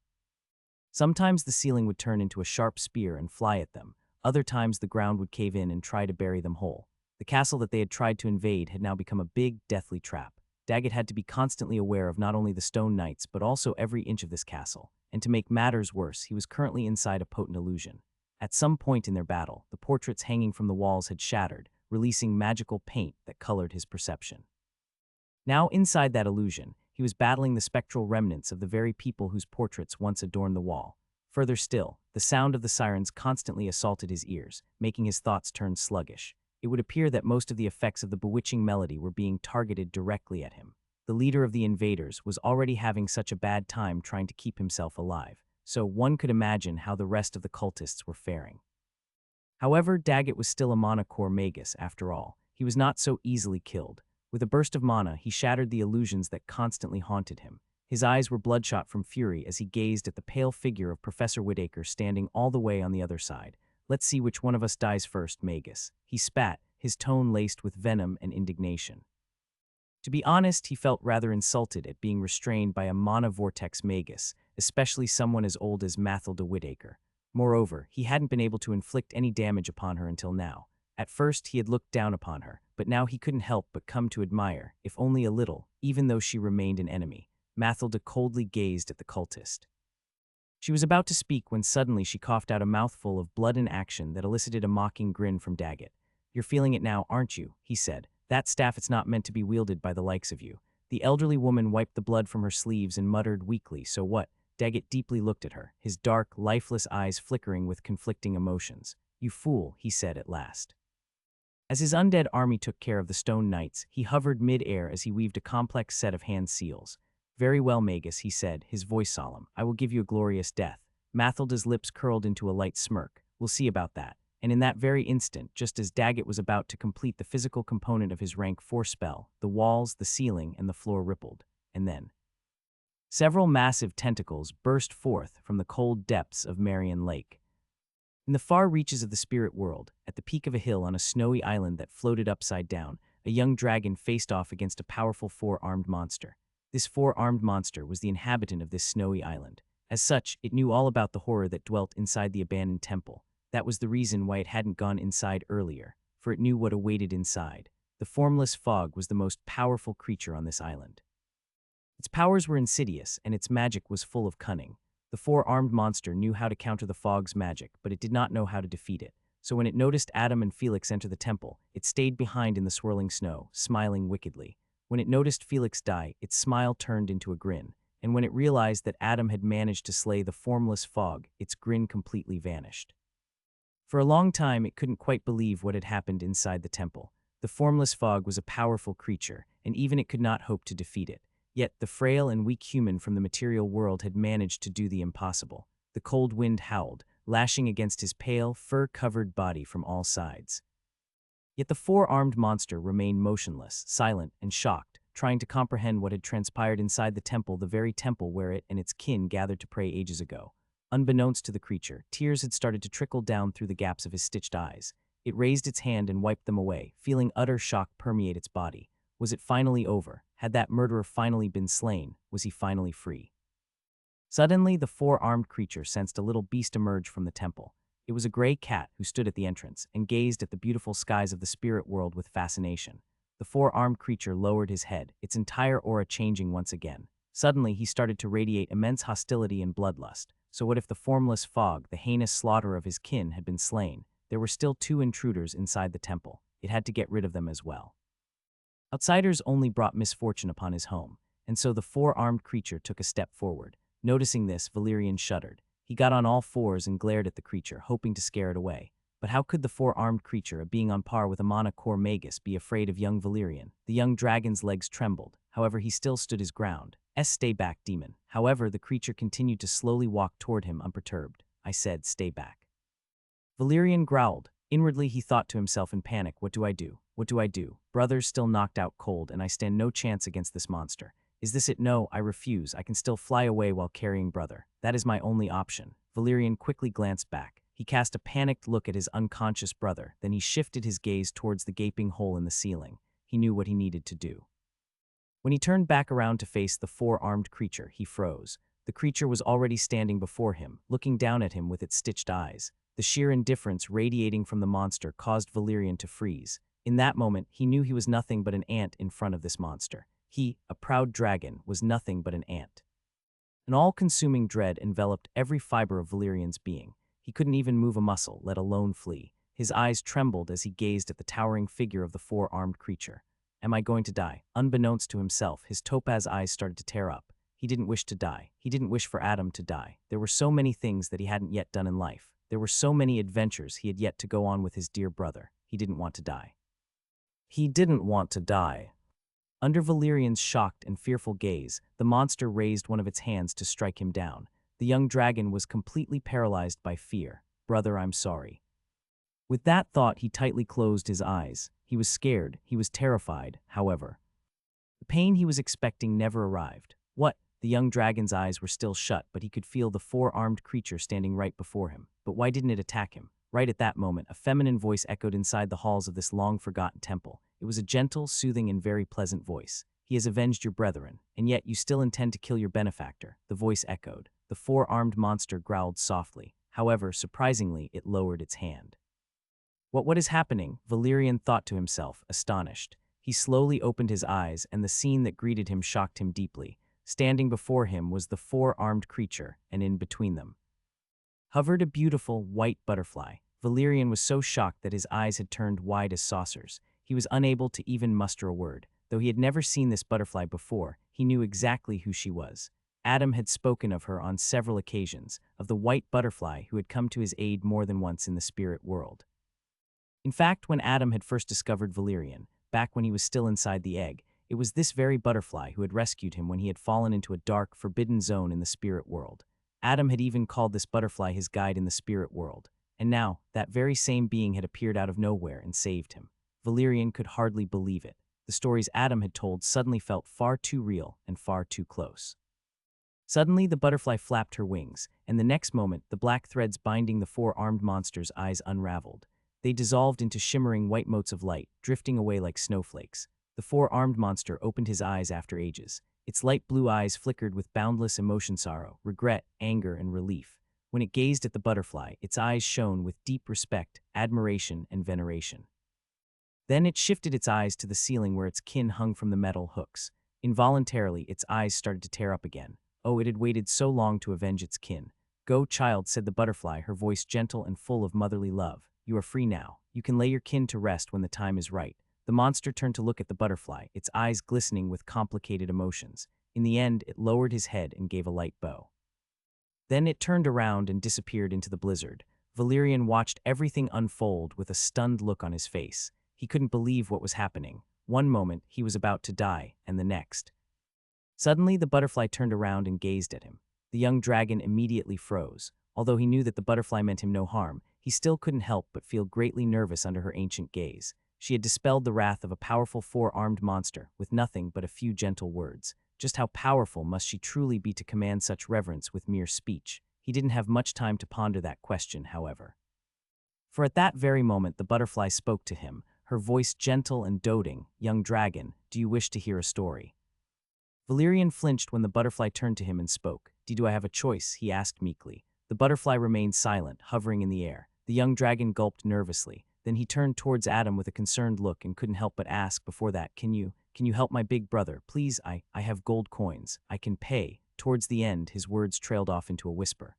Sometimes the ceiling would turn into a sharp spear and fly at them. Other times the ground would cave in and try to bury them whole. The castle that they had tried to invade had now become a big, deathly trap. Daggett had to be constantly aware of not only the Stone Knights but also every inch of this castle. And to make matters worse, he was currently inside a potent illusion. At some point in their battle, the portraits hanging from the walls had shattered, releasing magical paint that colored his perception. Now inside that illusion, he was battling the spectral remnants of the very people whose portraits once adorned the wall. Further still, the sound of the sirens constantly assaulted his ears, making his thoughts turn sluggish. It would appear that most of the effects of the bewitching melody were being targeted directly at him. The leader of the invaders was already having such a bad time trying to keep himself alive, so one could imagine how the rest of the cultists were faring. However, Daggett was still a Monocore Magus after all. He was not so easily killed. With a burst of mana, he shattered the illusions that constantly haunted him. His eyes were bloodshot from fury as he gazed at the pale figure of Professor Whitaker standing all the way on the other side. "Let's see which one of us dies first, Magus," he spat, his tone laced with venom and indignation. To be honest, he felt rather insulted at being restrained by a mana vortex Magus, especially someone as old as Mathilda Whitaker. Moreover, he hadn't been able to inflict any damage upon her until now. At first, he had looked down upon her, but now he couldn't help but come to admire, if only a little, even though she remained an enemy. Mathilda coldly gazed at the cultist. She was about to speak when suddenly she coughed out a mouthful of blood in action that elicited a mocking grin from Daggett. "You're feeling it now, aren't you?" he said. "That staff it's not meant to be wielded by the likes of you." The elderly woman wiped the blood from her sleeves and muttered weakly, "So what?" Daggett deeply looked at her, his dark, lifeless eyes flickering with conflicting emotions. "You fool," he said at last. As his undead army took care of the stone knights, he hovered mid-air as he weaved a complex set of hand seals. "Very well, Magus," he said, his voice solemn. "I will give you a glorious death." Mathilda's lips curled into a light smirk. "We'll see about that." And in that very instant, just as Daggett was about to complete the physical component of his rank 4 spell, the walls, the ceiling, and the floor rippled. And then several massive tentacles burst forth from the cold depths of Marion Lake. In the far reaches of the spirit world, at the peak of a hill on a snowy island that floated upside down, a young dragon faced off against a powerful 4-armed monster. This 4-armed monster was the inhabitant of this snowy island. As such, it knew all about the horror that dwelt inside the abandoned temple. That was the reason why it hadn't gone inside earlier, for it knew what awaited inside. The formless fog was the most powerful creature on this island. Its powers were insidious, and its magic was full of cunning. The 4-armed monster knew how to counter the fog's magic, but it did not know how to defeat it. So when it noticed Adam and Felix enter the temple, it stayed behind in the swirling snow, smiling wickedly. When it noticed Felix die, its smile turned into a grin. And when it realized that Adam had managed to slay the formless fog, its grin completely vanished. For a long time, it couldn't quite believe what had happened inside the temple. The formless fog was a powerful creature, and even it could not hope to defeat it. Yet the frail and weak human from the material world had managed to do the impossible. The cold wind howled, lashing against his pale, fur-covered body from all sides. Yet the 4-armed monster remained motionless, silent, and shocked, trying to comprehend what had transpired inside the very temple where it and its kin gathered to pray ages ago. Unbeknownst to the creature, tears had started to trickle down through the gaps of his stitched eyes. It raised its hand and wiped them away, feeling utter shock permeate its body. Was it finally over? Had that murderer finally been slain? Was he finally free? Suddenly, the 4-armed creature sensed a little beast emerge from the temple. It was a gray cat who stood at the entrance and gazed at the beautiful skies of the spirit world with fascination. The 4-armed creature lowered his head, its entire aura changing once again. Suddenly, he started to radiate immense hostility and bloodlust. So what if the formless fog, the heinous slaughterer of his kin, had been slain? There were still 2 intruders inside the temple. It had to get rid of them as well. Outsiders only brought misfortune upon his home, and so the 4-armed creature took a step forward. Noticing this, Valerian shuddered. He got on all fours and glared at the creature, hoping to scare it away. But how could the 4-armed creature, a being on par with a core magus, be afraid of young Valerian? The young dragon's legs trembled. However, he still stood his ground. "Stay back, demon." However, the creature continued to slowly walk toward him unperturbed. "I said, stay back." Valerian growled. Inwardly, he thought to himself in panic, "What do I do? What do I do? Brother's still knocked out cold, and I stand no chance against this monster. Is this it? No, I refuse. I can still fly away while carrying brother. That is my only option." Valerian quickly glanced back. He cast a panicked look at his unconscious brother, then he shifted his gaze towards the gaping hole in the ceiling. He knew what he needed to do. When he turned back around to face the 4-armed creature, he froze. The creature was already standing before him, looking down at him with its stitched eyes. The sheer indifference radiating from the monster caused Valerian to freeze. In that moment, he knew he was nothing but an ant in front of this monster. He, a proud dragon, was nothing but an ant. An all-consuming dread enveloped every fiber of Valerian's being. He couldn't even move a muscle, let alone flee. His eyes trembled as he gazed at the towering figure of the 4-armed creature. Am I going to die? Unbeknownst to himself, his topaz eyes started to tear up. He didn't wish to die. He didn't wish for Adam to die. There were so many things that he hadn't yet done in life. There were so many adventures he had yet to go on with his dear brother. He didn't want to die. He didn't want to die. Under Valerian's shocked and fearful gaze, the monster raised one of its hands to strike him down. The young dragon was completely paralyzed by fear. "Brother, I'm sorry." With that thought, he tightly closed his eyes. He was scared. He was terrified, however. The pain he was expecting never arrived. What? The young dragon's eyes were still shut, but he could feel the 4-armed creature standing right before him. But why didn't it attack him? Right at that moment, a feminine voice echoed inside the halls of this long-forgotten temple. It was a gentle, soothing, and very pleasant voice. "He has avenged your brethren, and yet you still intend to kill your benefactor," the voice echoed. The 4-armed monster growled softly. However, surprisingly, it lowered its hand. What is happening? Valerian thought to himself, astonished. He slowly opened his eyes, and the scene that greeted him shocked him deeply. Standing before him was the 4-armed creature, and in between them hovered a beautiful white butterfly. Valerian was so shocked that his eyes had turned wide as saucers. He was unable to even muster a word. Though he had never seen this butterfly before, he knew exactly who she was. Adam had spoken of her on several occasions, of the white butterfly who had come to his aid more than once in the spirit world. In fact, when Adam had first discovered Valerian, back when he was still inside the egg, it was this very butterfly who had rescued him when he had fallen into a dark, forbidden zone in the spirit world. Adam had even called this butterfly his guide in the spirit world, and now, that very same being had appeared out of nowhere and saved him. Valerian could hardly believe it. The stories Adam had told suddenly felt far too real and far too close. Suddenly, the butterfly flapped her wings, and the next moment, the black threads binding the four-armed monster's eyes unraveled. They dissolved into shimmering white motes of light, drifting away like snowflakes. The four-armed monster opened his eyes after ages. Its light blue eyes flickered with boundless emotion, sorrow, regret, anger, and relief. When it gazed at the butterfly, its eyes shone with deep respect, admiration, and veneration. Then it shifted its eyes to the ceiling where its kin hung from the metal hooks. Involuntarily, its eyes started to tear up again. Oh, it had waited so long to avenge its kin. "Go, child," said the butterfly, her voice gentle and full of motherly love. "You are free now. You can lay your kin to rest when the time is right." The monster turned to look at the butterfly, its eyes glistening with complicated emotions. In the end, it lowered his head and gave a light bow. Then it turned around and disappeared into the blizzard. Valerian watched everything unfold with a stunned look on his face. He couldn't believe what was happening. One moment, he was about to die, and the next. Suddenly, the butterfly turned around and gazed at him. The young dragon immediately froze. Although he knew that the butterfly meant him no harm, he still couldn't help but feel greatly nervous under her ancient gaze. She had dispelled the wrath of a powerful four-armed monster with nothing but a few gentle words. Just how powerful must she truly be to command such reverence with mere speech? He didn't have much time to ponder that question, however. For at that very moment the butterfly spoke to him, her voice gentle and doting. "Young dragon, do you wish to hear a story?" Valerian flinched when the butterfly turned to him and spoke. Do I have a choice?" he asked meekly. The butterfly remained silent, hovering in the air. The young dragon gulped nervously. Then he turned towards Adam with a concerned look and couldn't help but ask before that, Can you help my big brother? Please, I have gold coins. I can pay." Towards the end, his words trailed off into a whisper.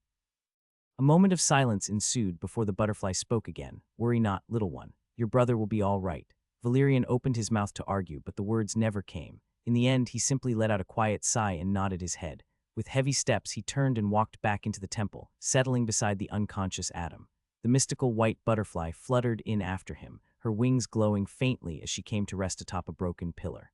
A moment of silence ensued before the butterfly spoke again. "Worry not, little one. Your brother will be all right." Valerian opened his mouth to argue, but the words never came. In the end, he simply let out a quiet sigh and nodded his head. With heavy steps, he turned and walked back into the temple, settling beside the unconscious Adam. The mystical white butterfly fluttered in after him, her wings glowing faintly as she came to rest atop a broken pillar.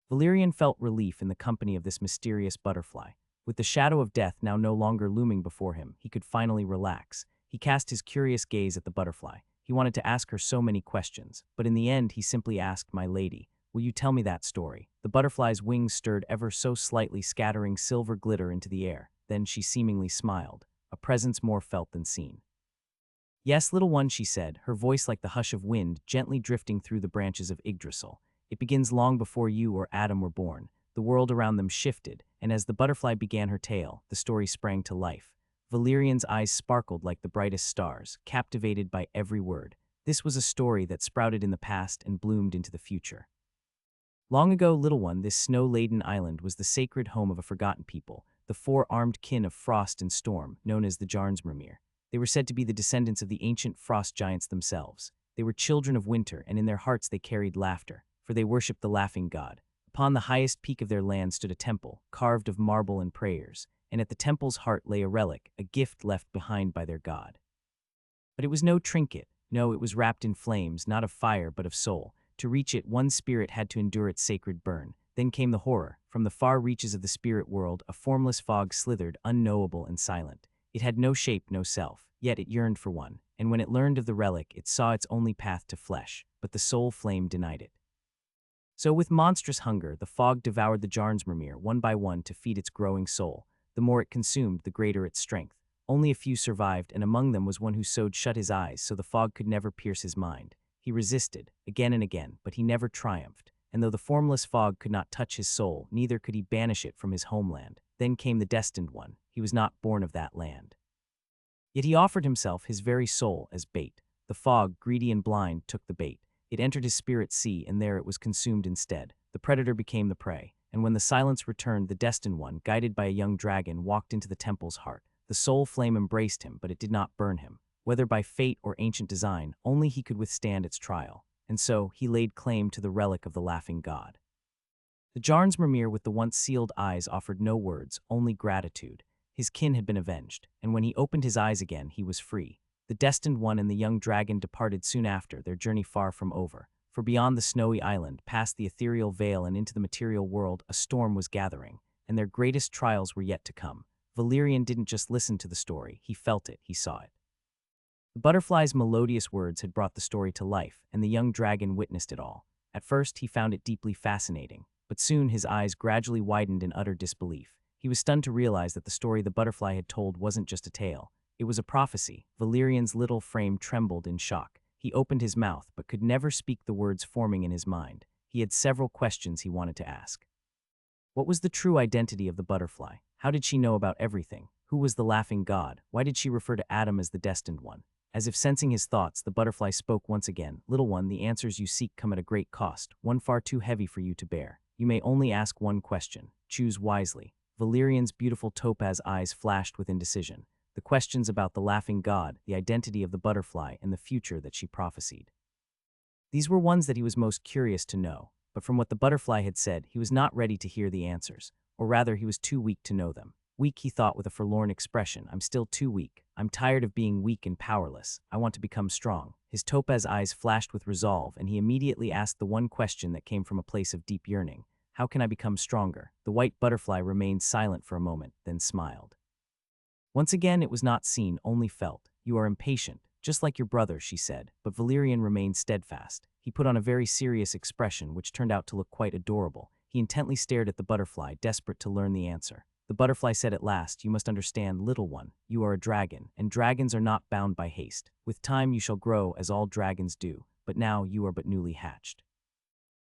Valerian felt relief in the company of this mysterious butterfly. With the shadow of death now no longer looming before him, he could finally relax. He cast his curious gaze at the butterfly. He wanted to ask her so many questions, but in the end he simply asked, "My lady, will you tell me that story?" The butterfly's wings stirred ever so slightly, scattering silver glitter into the air. Then she seemingly smiled, a presence more felt than seen. "Yes, little one," she said, her voice like the hush of wind gently drifting through the branches of Yggdrasil. "It begins long before you or Adam were born." The world around them shifted, and as the butterfly began her tale, the story sprang to life. Valerian's eyes sparkled like the brightest stars, captivated by every word. This was a story that sprouted in the past and bloomed into the future. Long ago, little one, this snow-laden island was the sacred home of a forgotten people, the four-armed kin of frost and storm, known as the Jarnsmermere. They were said to be the descendants of the ancient frost giants themselves. They were children of winter, and in their hearts they carried laughter, for they worshipped the laughing god. Upon the highest peak of their land stood a temple, carved of marble and prayers, and at the temple's heart lay a relic, a gift left behind by their god. But it was no trinket. No, it was wrapped in flames, not of fire but of soul. To reach it, one spirit had to endure its sacred burn. Then came the horror. From the far reaches of the spirit world, a formless fog slithered, unknowable and silent. It had no shape, no self, yet it yearned for one, and when it learned of the relic, it saw its only path to flesh, but the soul flame denied it. So with monstrous hunger, the fog devoured the Jarnsmermere one by one to feed its growing soul. The more it consumed, the greater its strength. Only a few survived, and among them was one who sewed shut his eyes so the fog could never pierce his mind. He resisted, again and again, but he never triumphed. And though the formless fog could not touch his soul, neither could he banish it from his homeland. Then came the destined one. He was not born of that land. Yet he offered himself, his very soul, as bait. The fog, greedy and blind, took the bait. It entered his spirit sea, and there it was consumed instead. The predator became the prey, and when the silence returned, the destined one, guided by a young dragon, walked into the temple's heart. The soul flame embraced him, but it did not burn him. Whether by fate or ancient design, only he could withstand its trial, and so he laid claim to the relic of the laughing god. The Jarn's Mimir with the once sealed eyes offered no words, only gratitude. His kin had been avenged, and when he opened his eyes again, he was free. The Destined One and the young dragon departed soon after, their journey far from over. For beyond the snowy island, past the ethereal veil and into the material world, a storm was gathering, and their greatest trials were yet to come. Valerian didn't just listen to the story, he felt it, he saw it. The butterfly's melodious words had brought the story to life, and the young dragon witnessed it all. At first, he found it deeply fascinating, but soon his eyes gradually widened in utter disbelief. He was stunned to realize that the story the butterfly had told wasn't just a tale. It was a prophecy. Valerian's little frame trembled in shock. He opened his mouth, but could never speak the words forming in his mind. He had several questions he wanted to ask. What was the true identity of the butterfly? How did she know about everything? Who was the laughing god? Why did she refer to Adam as the Destined One? As if sensing his thoughts, the butterfly spoke once again. Little one, the answers you seek come at a great cost, one far too heavy for you to bear. You may only ask one question. Choose wisely. Valerian's beautiful topaz eyes flashed with indecision. The questions about the laughing god, the identity of the butterfly, and the future that she prophesied. These were ones that he was most curious to know, but from what the butterfly had said, he was not ready to hear the answers, or rather he was too weak to know them. Weak, he thought with a forlorn expression. I'm still too weak. I'm tired of being weak and powerless. I want to become strong. His topaz eyes flashed with resolve, and he immediately asked the one question that came from a place of deep yearning. How can I become stronger? The white butterfly remained silent for a moment, then smiled. Once again, it was not seen, only felt. You are impatient, just like your brother, she said, but Valerian remained steadfast. He put on a very serious expression, which turned out to look quite adorable. He intently stared at the butterfly, desperate to learn the answer. The butterfly said at last, you must understand, little one, you are a dragon, and dragons are not bound by haste. With time you shall grow as all dragons do, but now you are but newly hatched.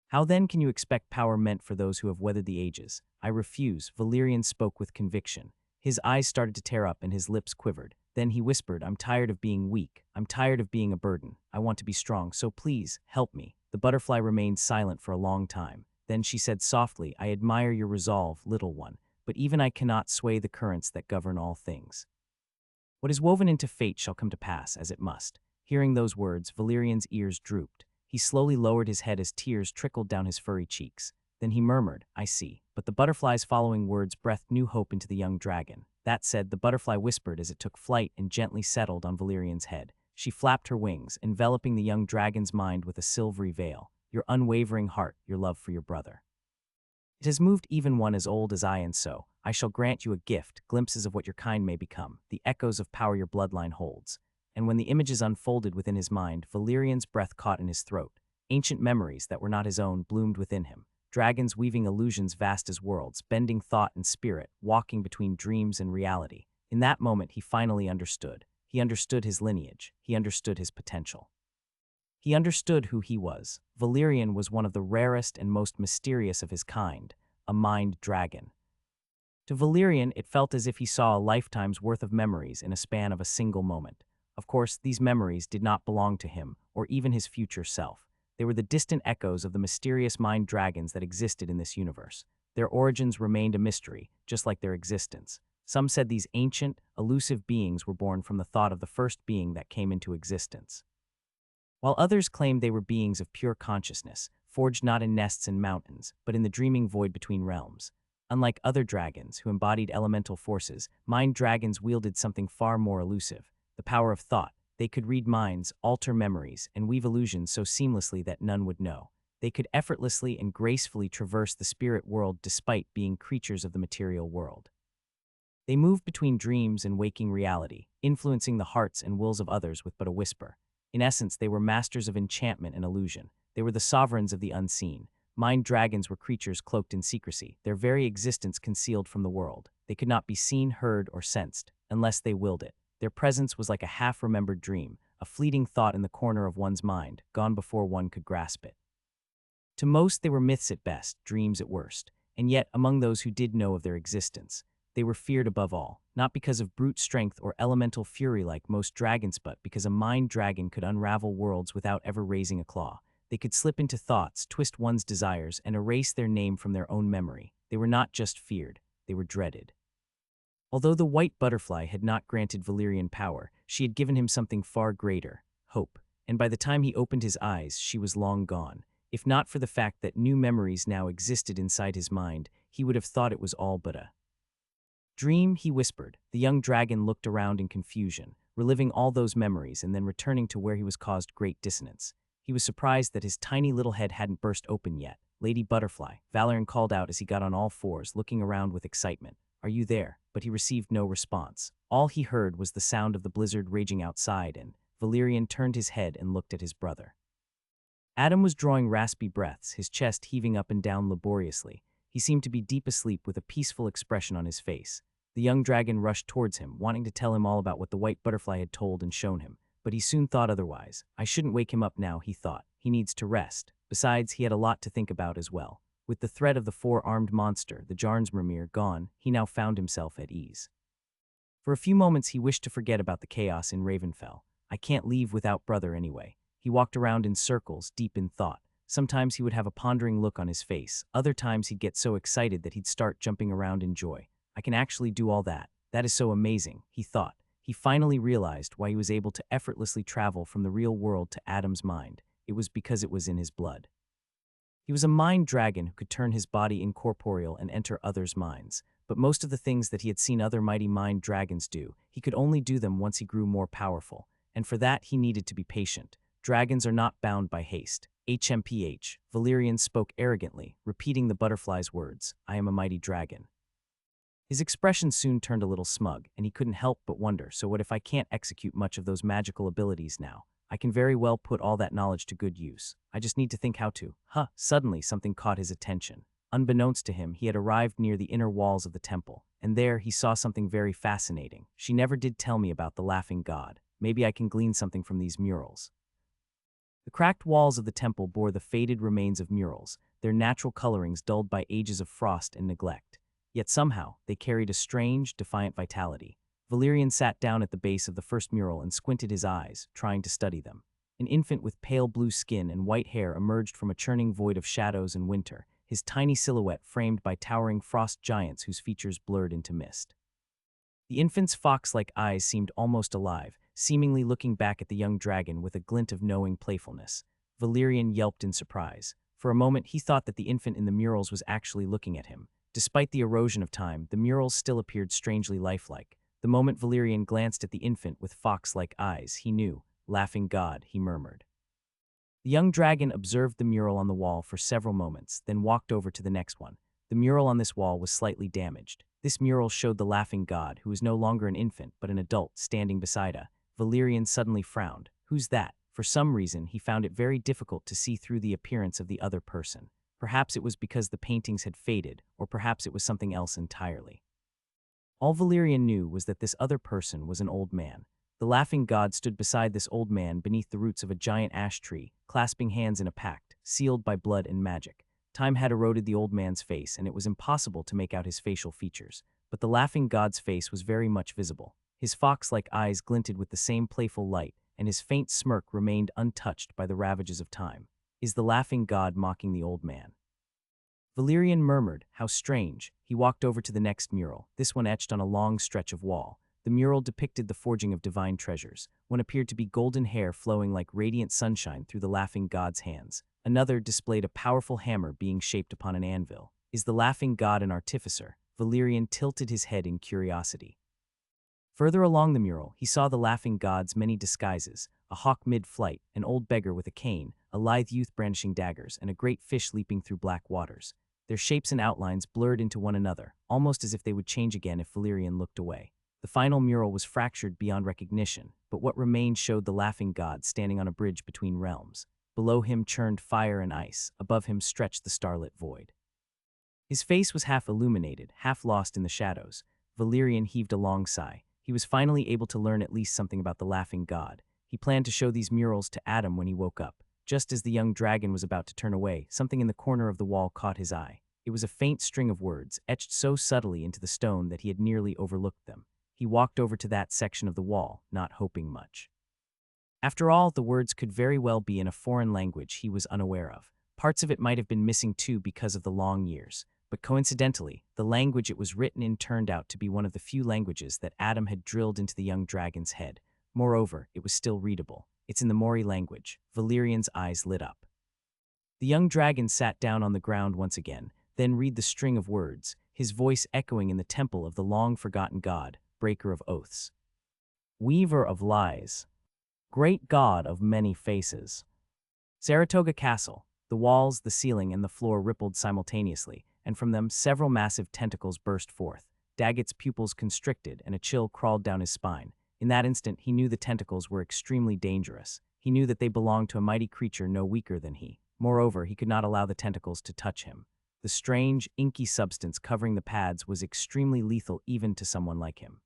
How then can you expect power meant for those who have weathered the ages? I refuse, Valerian spoke with conviction. His eyes started to tear up and his lips quivered. Then he whispered, I'm tired of being weak. I'm tired of being a burden. I want to be strong, so please, help me. The butterfly remained silent for a long time. Then she said softly, I admire your resolve, little one, but even I cannot sway the currents that govern all things. What is woven into fate shall come to pass, as it must. Hearing those words, Valerian's ears drooped. He slowly lowered his head as tears trickled down his furry cheeks. Then he murmured, I see. But the butterfly's following words breathed new hope into the young dragon. That said, the butterfly whispered as it took flight and gently settled on Valerian's head. She flapped her wings, enveloping the young dragon's mind with a silvery veil. Your unwavering heart, your love for your brother. It has moved even one as old as I, and so I shall grant you a gift, glimpses of what your kind may become, the echoes of power your bloodline holds. And when the images unfolded within his mind, Valerian's breath caught in his throat. Ancient memories that were not his own bloomed within him. Dragons weaving illusions vast as worlds, bending thought and spirit, walking between dreams and reality. In that moment, he finally understood. He understood his lineage. He understood his potential. He understood who he was. Valerian was one of the rarest and most mysterious of his kind, a mind dragon. To Valerian, it felt as if he saw a lifetime's worth of memories in a span of a single moment. Of course, these memories did not belong to him, or even his future self. They were the distant echoes of the mysterious mind dragons that existed in this universe. Their origins remained a mystery, just like their existence. Some said these ancient, elusive beings were born from the thought of the first being that came into existence, while others claimed they were beings of pure consciousness, forged not in nests and mountains, but in the dreaming void between realms. Unlike other dragons who embodied elemental forces, mind dragons wielded something far more elusive, the power of thought. They could read minds, alter memories, and weave illusions so seamlessly that none would know. They could effortlessly and gracefully traverse the spirit world despite being creatures of the material world. They moved between dreams and waking reality, influencing the hearts and wills of others with but a whisper. In essence, they were masters of enchantment and illusion. They were the sovereigns of the unseen. Mind dragons were creatures cloaked in secrecy, their very existence concealed from the world. They could not be seen, heard, or sensed, unless they willed it. Their presence was like a half-remembered dream, a fleeting thought in the corner of one's mind, gone before one could grasp it. To most, they were myths at best, dreams at worst, and yet, among those who did know of their existence, they were feared above all, not because of brute strength or elemental fury like most dragons, but because a mind dragon could unravel worlds without ever raising a claw. They could slip into thoughts, twist one's desires, and erase their name from their own memory. They were not just feared, they were dreaded. Although the white butterfly had not granted Valerian power, she had given him something far greater, hope, and by the time he opened his eyes, she was long gone. If not for the fact that new memories now existed inside his mind, he would have thought it was all but a dream, he whispered. The young dragon looked around in confusion, reliving all those memories and then returning to where he was caused great dissonance. He was surprised that his tiny little head hadn't burst open yet. Lady Butterfly, Valerian called out as he got on all fours, looking around with excitement. Are you there? But he received no response. All he heard was the sound of the blizzard raging outside, and Valerian turned his head and looked at his brother. Adam was drawing raspy breaths, his chest heaving up and down laboriously. He seemed to be deep asleep with a peaceful expression on his face. The young dragon rushed towards him, wanting to tell him all about what the white butterfly had told and shown him. But he soon thought otherwise. I shouldn't wake him up now, he thought. He needs to rest. Besides, he had a lot to think about as well. With the threat of the four-armed monster, the Jarnsmermere, gone, he now found himself at ease. For a few moments he wished to forget about the chaos in Ravenfell. I can't leave without brother anyway. He walked around in circles, deep in thought. Sometimes he would have a pondering look on his face. Other times he'd get so excited that he'd start jumping around in joy. I can actually do all that. That is so amazing, he thought. He finally realized why he was able to effortlessly travel from the real world to Adam's mind. It was because it was in his blood. He was a mind dragon who could turn his body incorporeal and enter others' minds. But most of the things that he had seen other mighty mind dragons do, he could only do them once he grew more powerful. And for that he needed to be patient. Dragons are not bound by haste. HMPH. Valerian spoke arrogantly, repeating the butterfly's words. I am a mighty dragon. His expression soon turned a little smug, and he couldn't help but wonder, so what if I can't execute much of those magical abilities now? I can very well put all that knowledge to good use. I just need to think how to. Suddenly something caught his attention. Unbeknownst to him, he had arrived near the inner walls of the temple, and there he saw something very fascinating. She never did tell me about the laughing god. Maybe I can glean something from these murals. The cracked walls of the temple bore the faded remains of murals, their natural colorings dulled by ages of frost and neglect. Yet somehow, they carried a strange, defiant vitality. Valerian sat down at the base of the first mural and squinted his eyes, trying to study them. An infant with pale blue skin and white hair emerged from a churning void of shadows and winter, his tiny silhouette framed by towering frost giants whose features blurred into mist. The infant's fox-like eyes seemed almost alive, seemingly looking back at the young dragon with a glint of knowing playfulness. Valerian yelped in surprise. For a moment, he thought that the infant in the murals was actually looking at him. Despite the erosion of time, the murals still appeared strangely lifelike. The moment Valerian glanced at the infant with fox-like eyes, he knew. Laughing god, he murmured. The young dragon observed the mural on the wall for several moments, then walked over to the next one. The mural on this wall was slightly damaged. This mural showed the laughing god, who was no longer an infant, but an adult, standing beside a. Valerian suddenly frowned. Who's that? For some reason, he found it very difficult to see through the appearance of the other person. Perhaps it was because the paintings had faded, or perhaps it was something else entirely. All Valerian knew was that this other person was an old man. The laughing god stood beside this old man beneath the roots of a giant ash tree, clasping hands in a pact, sealed by blood and magic. Time had eroded the old man's face, and it was impossible to make out his facial features. But the laughing god's face was very much visible. His fox-like eyes glinted with the same playful light, and his faint smirk remained untouched by the ravages of time. Is the laughing god mocking the old man? Valerian murmured, how strange. He walked over to the next mural, this one etched on a long stretch of wall. The mural depicted the forging of divine treasures. One appeared to be golden hair flowing like radiant sunshine through the laughing god's hands. Another displayed a powerful hammer being shaped upon an anvil. Is the laughing god an artificer? Valerian tilted his head in curiosity. Further along the mural, he saw the laughing god's many disguises, a hawk mid-flight, an old beggar with a cane, a lithe youth brandishing daggers, and a great fish leaping through black waters. Their shapes and outlines blurred into one another, almost as if they would change again if Valerian looked away. The final mural was fractured beyond recognition, but what remained showed the laughing god standing on a bridge between realms. Below him churned fire and ice, above him stretched the starlit void. His face was half illuminated, half lost in the shadows. Valerian heaved a long sigh. He was finally able to learn at least something about the laughing god. He planned to show these murals to Adam when he woke up. Just as the young dragon was about to turn away, something in the corner of the wall caught his eye. It was a faint string of words, etched so subtly into the stone that he had nearly overlooked them. He walked over to that section of the wall, not hoping much. After all, the words could very well be in a foreign language he was unaware of. Parts of it might have been missing too because of the long years. but coincidentally, the language it was written in turned out to be one of the few languages that Adam had drilled into the young dragon's head. Moreover, it was still readable. It's in the Mori language. Valerian's eyes lit up. The young dragon sat down on the ground once again, then read the string of words, his voice echoing in the temple of the long-forgotten god, breaker of oaths. Weaver of lies. Great god of many faces. Saratoga Castle. The walls, the ceiling, and the floor rippled simultaneously, and from them several massive tentacles burst forth. Daggett's pupils constricted, and a chill crawled down his spine. In that instant, he knew the tentacles were extremely dangerous. He knew that they belonged to a mighty creature no weaker than he. Moreover, he could not allow the tentacles to touch him. The strange, inky substance covering the pads was extremely lethal even to someone like him.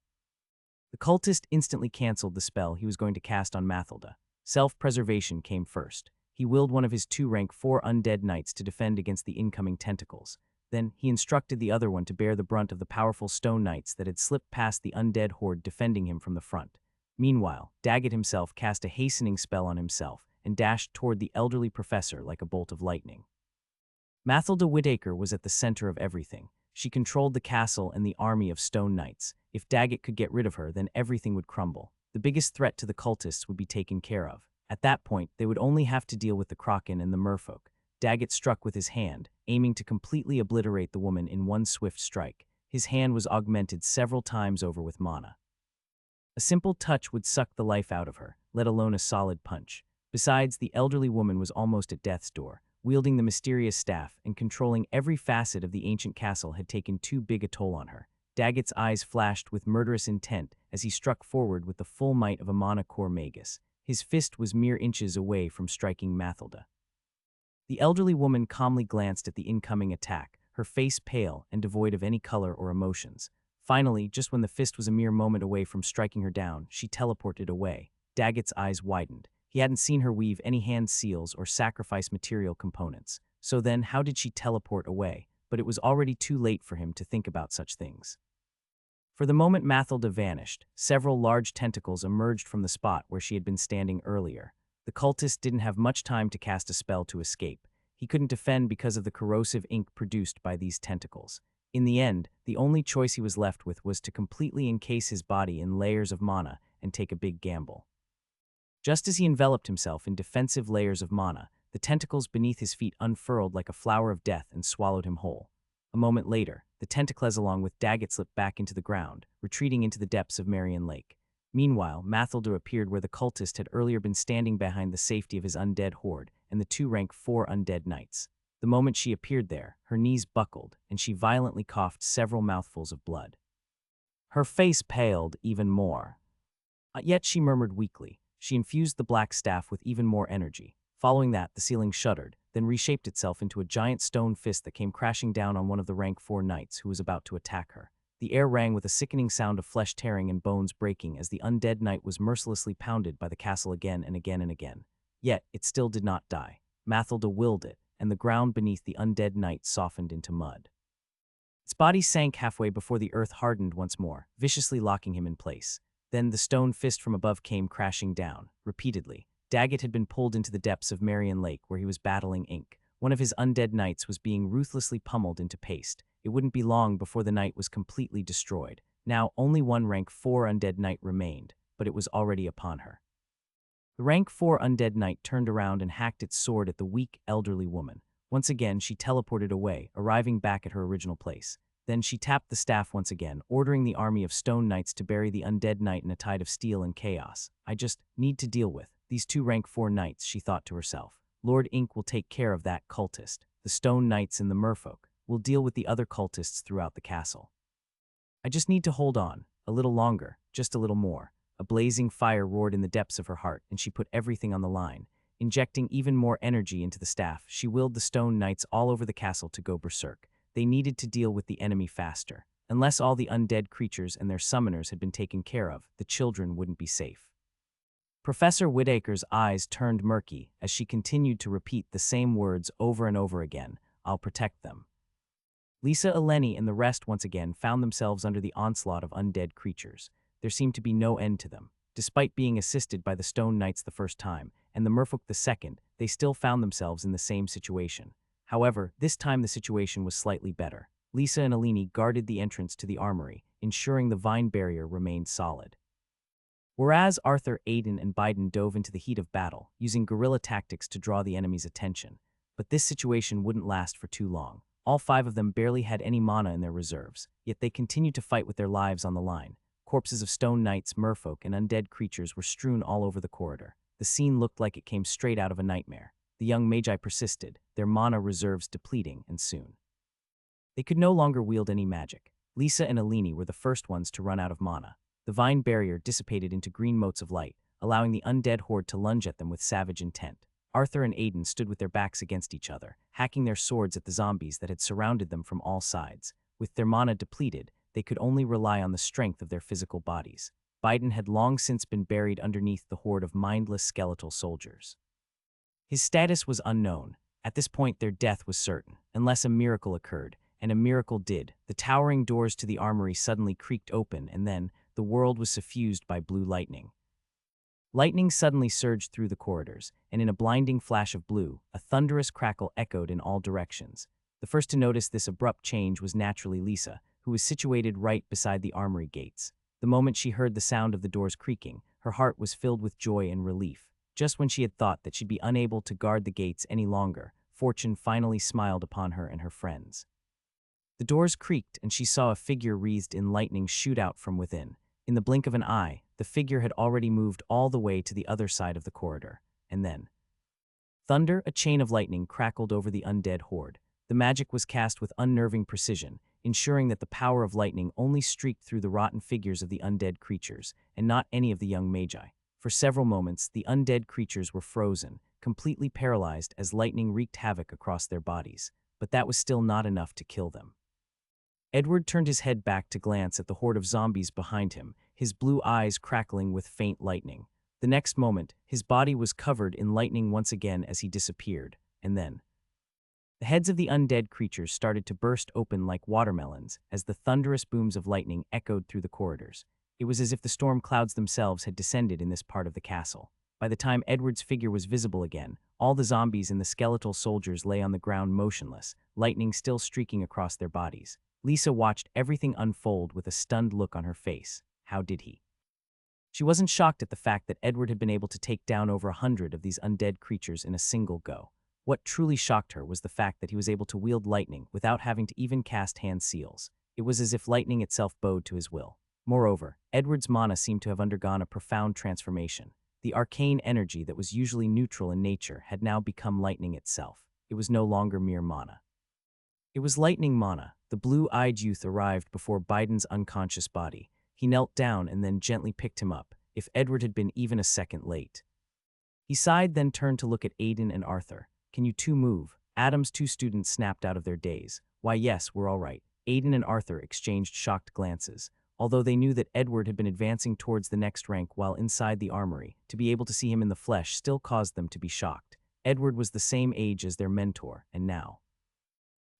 The cultist instantly canceled the spell he was going to cast on Mathelda. Self-preservation came first. He willed one of his 2 rank 4 undead knights to defend against the incoming tentacles. Then, he instructed the other one to bear the brunt of the powerful stone knights that had slipped past the undead horde defending him from the front. Meanwhile, Daggett himself cast a hastening spell on himself and dashed toward the elderly professor like a bolt of lightning. Mathelda Whitaker was at the center of everything. She controlled the castle and the army of stone knights. If Daggett could get rid of her, then everything would crumble. The biggest threat to the cultists would be taken care of. At that point, they would only have to deal with the Kraken and the merfolk. Daggett struck with his hand, aiming to completely obliterate the woman in one swift strike. His hand was augmented several times over with mana. A simple touch would suck the life out of her, let alone a solid punch. Besides, the elderly woman was almost at death's door. Wielding the mysterious staff and controlling every facet of the ancient castle had taken too big a toll on her. Daggett's eyes flashed with murderous intent as he struck forward with the full might of a mana core magus. His fist was mere inches away from striking Mathelda. The elderly woman calmly glanced at the incoming attack, her face pale and devoid of any color or emotions. Finally, just when the fist was a mere moment away from striking her down, she teleported away. Daggett's eyes widened. He hadn't seen her weave any hand seals or sacrifice material components. So then, how did she teleport away? But it was already too late for him to think about such things. For the moment Mathelda vanished, several large tentacles emerged from the spot where she had been standing earlier. The cultist didn't have much time to cast a spell to escape. He couldn't defend because of the corrosive ink produced by these tentacles. In the end, the only choice he was left with was to completely encase his body in layers of mana and take a big gamble. Just as he enveloped himself in defensive layers of mana, the tentacles beneath his feet unfurled like a flower of death and swallowed him whole. A moment later, the tentacles along with Daggett slipped back into the ground, retreating into the depths of Marion Lake. Meanwhile, Mathelda appeared where the cultist had earlier been standing behind the safety of his undead horde and the 2 rank 4 undead knights. The moment she appeared there, her knees buckled, and she violently coughed several mouthfuls of blood. Her face paled even more. Yet she murmured weakly. She infused the black staff with even more energy. Following that, the ceiling shuddered, then reshaped itself into a giant stone fist that came crashing down on one of the rank 4 knights who was about to attack her. The air rang with a sickening sound of flesh tearing and bones breaking as the undead knight was mercilessly pounded by the castle again and again and again. Yet, it still did not die. Mathelda willed it, and the ground beneath the undead knight softened into mud. Its body sank halfway before the earth hardened once more, viciously locking him in place. Then the stone fist from above came crashing down, repeatedly. Daggett had been pulled into the depths of Marion Lake where he was battling ink. One of his undead knights was being ruthlessly pummeled into paste. It wouldn't be long before the knight was completely destroyed. Now, only one rank 4 undead knight remained, but it was already upon her. The rank 4 undead knight turned around and hacked its sword at the weak, elderly woman. Once again, she teleported away, arriving back at her original place. Then she tapped the staff once again, ordering the army of stone knights to bury the undead knight in a tide of steel and chaos. I just need to deal with these 2 rank 4 knights, she thought to herself. Lord Ink will take care of that cultist. The stone knights and the merfolk will deal with the other cultists throughout the castle. I just need to hold on, a little longer, just a little more. A blazing fire roared in the depths of her heart, and she put everything on the line. Injecting even more energy into the staff, she willed the stone knights all over the castle to go berserk. They needed to deal with the enemy faster. Unless all the undead creatures and their summoners had been taken care of, the children wouldn't be safe. Professor Whitaker's eyes turned murky as she continued to repeat the same words over and over again. I'll protect them. Lisa, Eleni, and the rest once again found themselves under the onslaught of undead creatures. There seemed to be no end to them. Despite being assisted by the Stone Knights the first time, and the Merfolk the second, they still found themselves in the same situation. However, this time the situation was slightly better. Lisa and Alini guarded the entrance to the armory, ensuring the vine barrier remained solid. Whereas Arthur, Aiden, and Biden dove into the heat of battle, using guerrilla tactics to draw the enemy's attention. But this situation wouldn't last for too long. All 5 of them barely had any mana in their reserves, yet they continued to fight with their lives on the line. Corpses of stone knights, merfolk, and undead creatures were strewn all over the corridor. The scene looked like it came straight out of a nightmare. The young magi persisted, their mana reserves depleting, and soon they could no longer wield any magic. Lisa and Alini were the first ones to run out of mana. The vine barrier dissipated into green motes of light, allowing the undead horde to lunge at them with savage intent. Arthur and Aiden stood with their backs against each other, hacking their swords at the zombies that had surrounded them from all sides. With their mana depleted, they could only rely on the strength of their physical bodies. Biden had long since been buried underneath the horde of mindless skeletal soldiers. His status was unknown. At this point, their death was certain, unless a miracle occurred, and a miracle did. The towering doors to the armory suddenly creaked open, and then the world was suffused by blue lightning. Lightning suddenly surged through the corridors, and in a blinding flash of blue, a thunderous crackle echoed in all directions. The first to notice this abrupt change was naturally Lisa, who was situated right beside the armory gates. The moment she heard the sound of the doors creaking, her heart was filled with joy and relief. Just when she had thought that she'd be unable to guard the gates any longer, fortune finally smiled upon her and her friends. The doors creaked, and she saw a figure wreathed in lightning shoot out from within. In the blink of an eye, the figure had already moved all the way to the other side of the corridor. And then thunder, a chain of lightning crackled over the undead horde. The magic was cast with unnerving precision, ensuring that the power of lightning only streaked through the rotten figures of the undead creatures, and not any of the young magi. For several moments, the undead creatures were frozen, completely paralyzed as lightning wreaked havoc across their bodies. But that was still not enough to kill them. Edward turned his head back to glance at the horde of zombies behind him, his blue eyes crackling with faint lightning. The next moment, his body was covered in lightning once again as he disappeared, and then the heads of the undead creatures started to burst open like watermelons as the thunderous booms of lightning echoed through the corridors. It was as if the storm clouds themselves had descended in this part of the castle. By the time Edward's figure was visible again, all the zombies and the skeletal soldiers lay on the ground motionless, lightning still streaking across their bodies. Lisa watched everything unfold with a stunned look on her face. How did he? She wasn't shocked at the fact that Edward had been able to take down over 100 of these undead creatures in a single go. What truly shocked her was the fact that he was able to wield lightning without having to even cast hand seals. It was as if lightning itself bowed to his will. Moreover, Edward's mana seemed to have undergone a profound transformation. The arcane energy that was usually neutral in nature had now become lightning itself. It was no longer mere mana. It was lightning mana. The blue-eyed youth arrived before Biden's unconscious body. He knelt down and then gently picked him up, if Edward had been even a second late. He sighed, then turned to look at Aiden and Arthur. "Can you two move?" Adam's 2 students snapped out of their daze. "Why, yes, we're all right." Aiden and Arthur exchanged shocked glances. Although they knew that Edward had been advancing towards the next rank while inside the armory, to be able to see him in the flesh still caused them to be shocked. Edward was the same age as their mentor, and now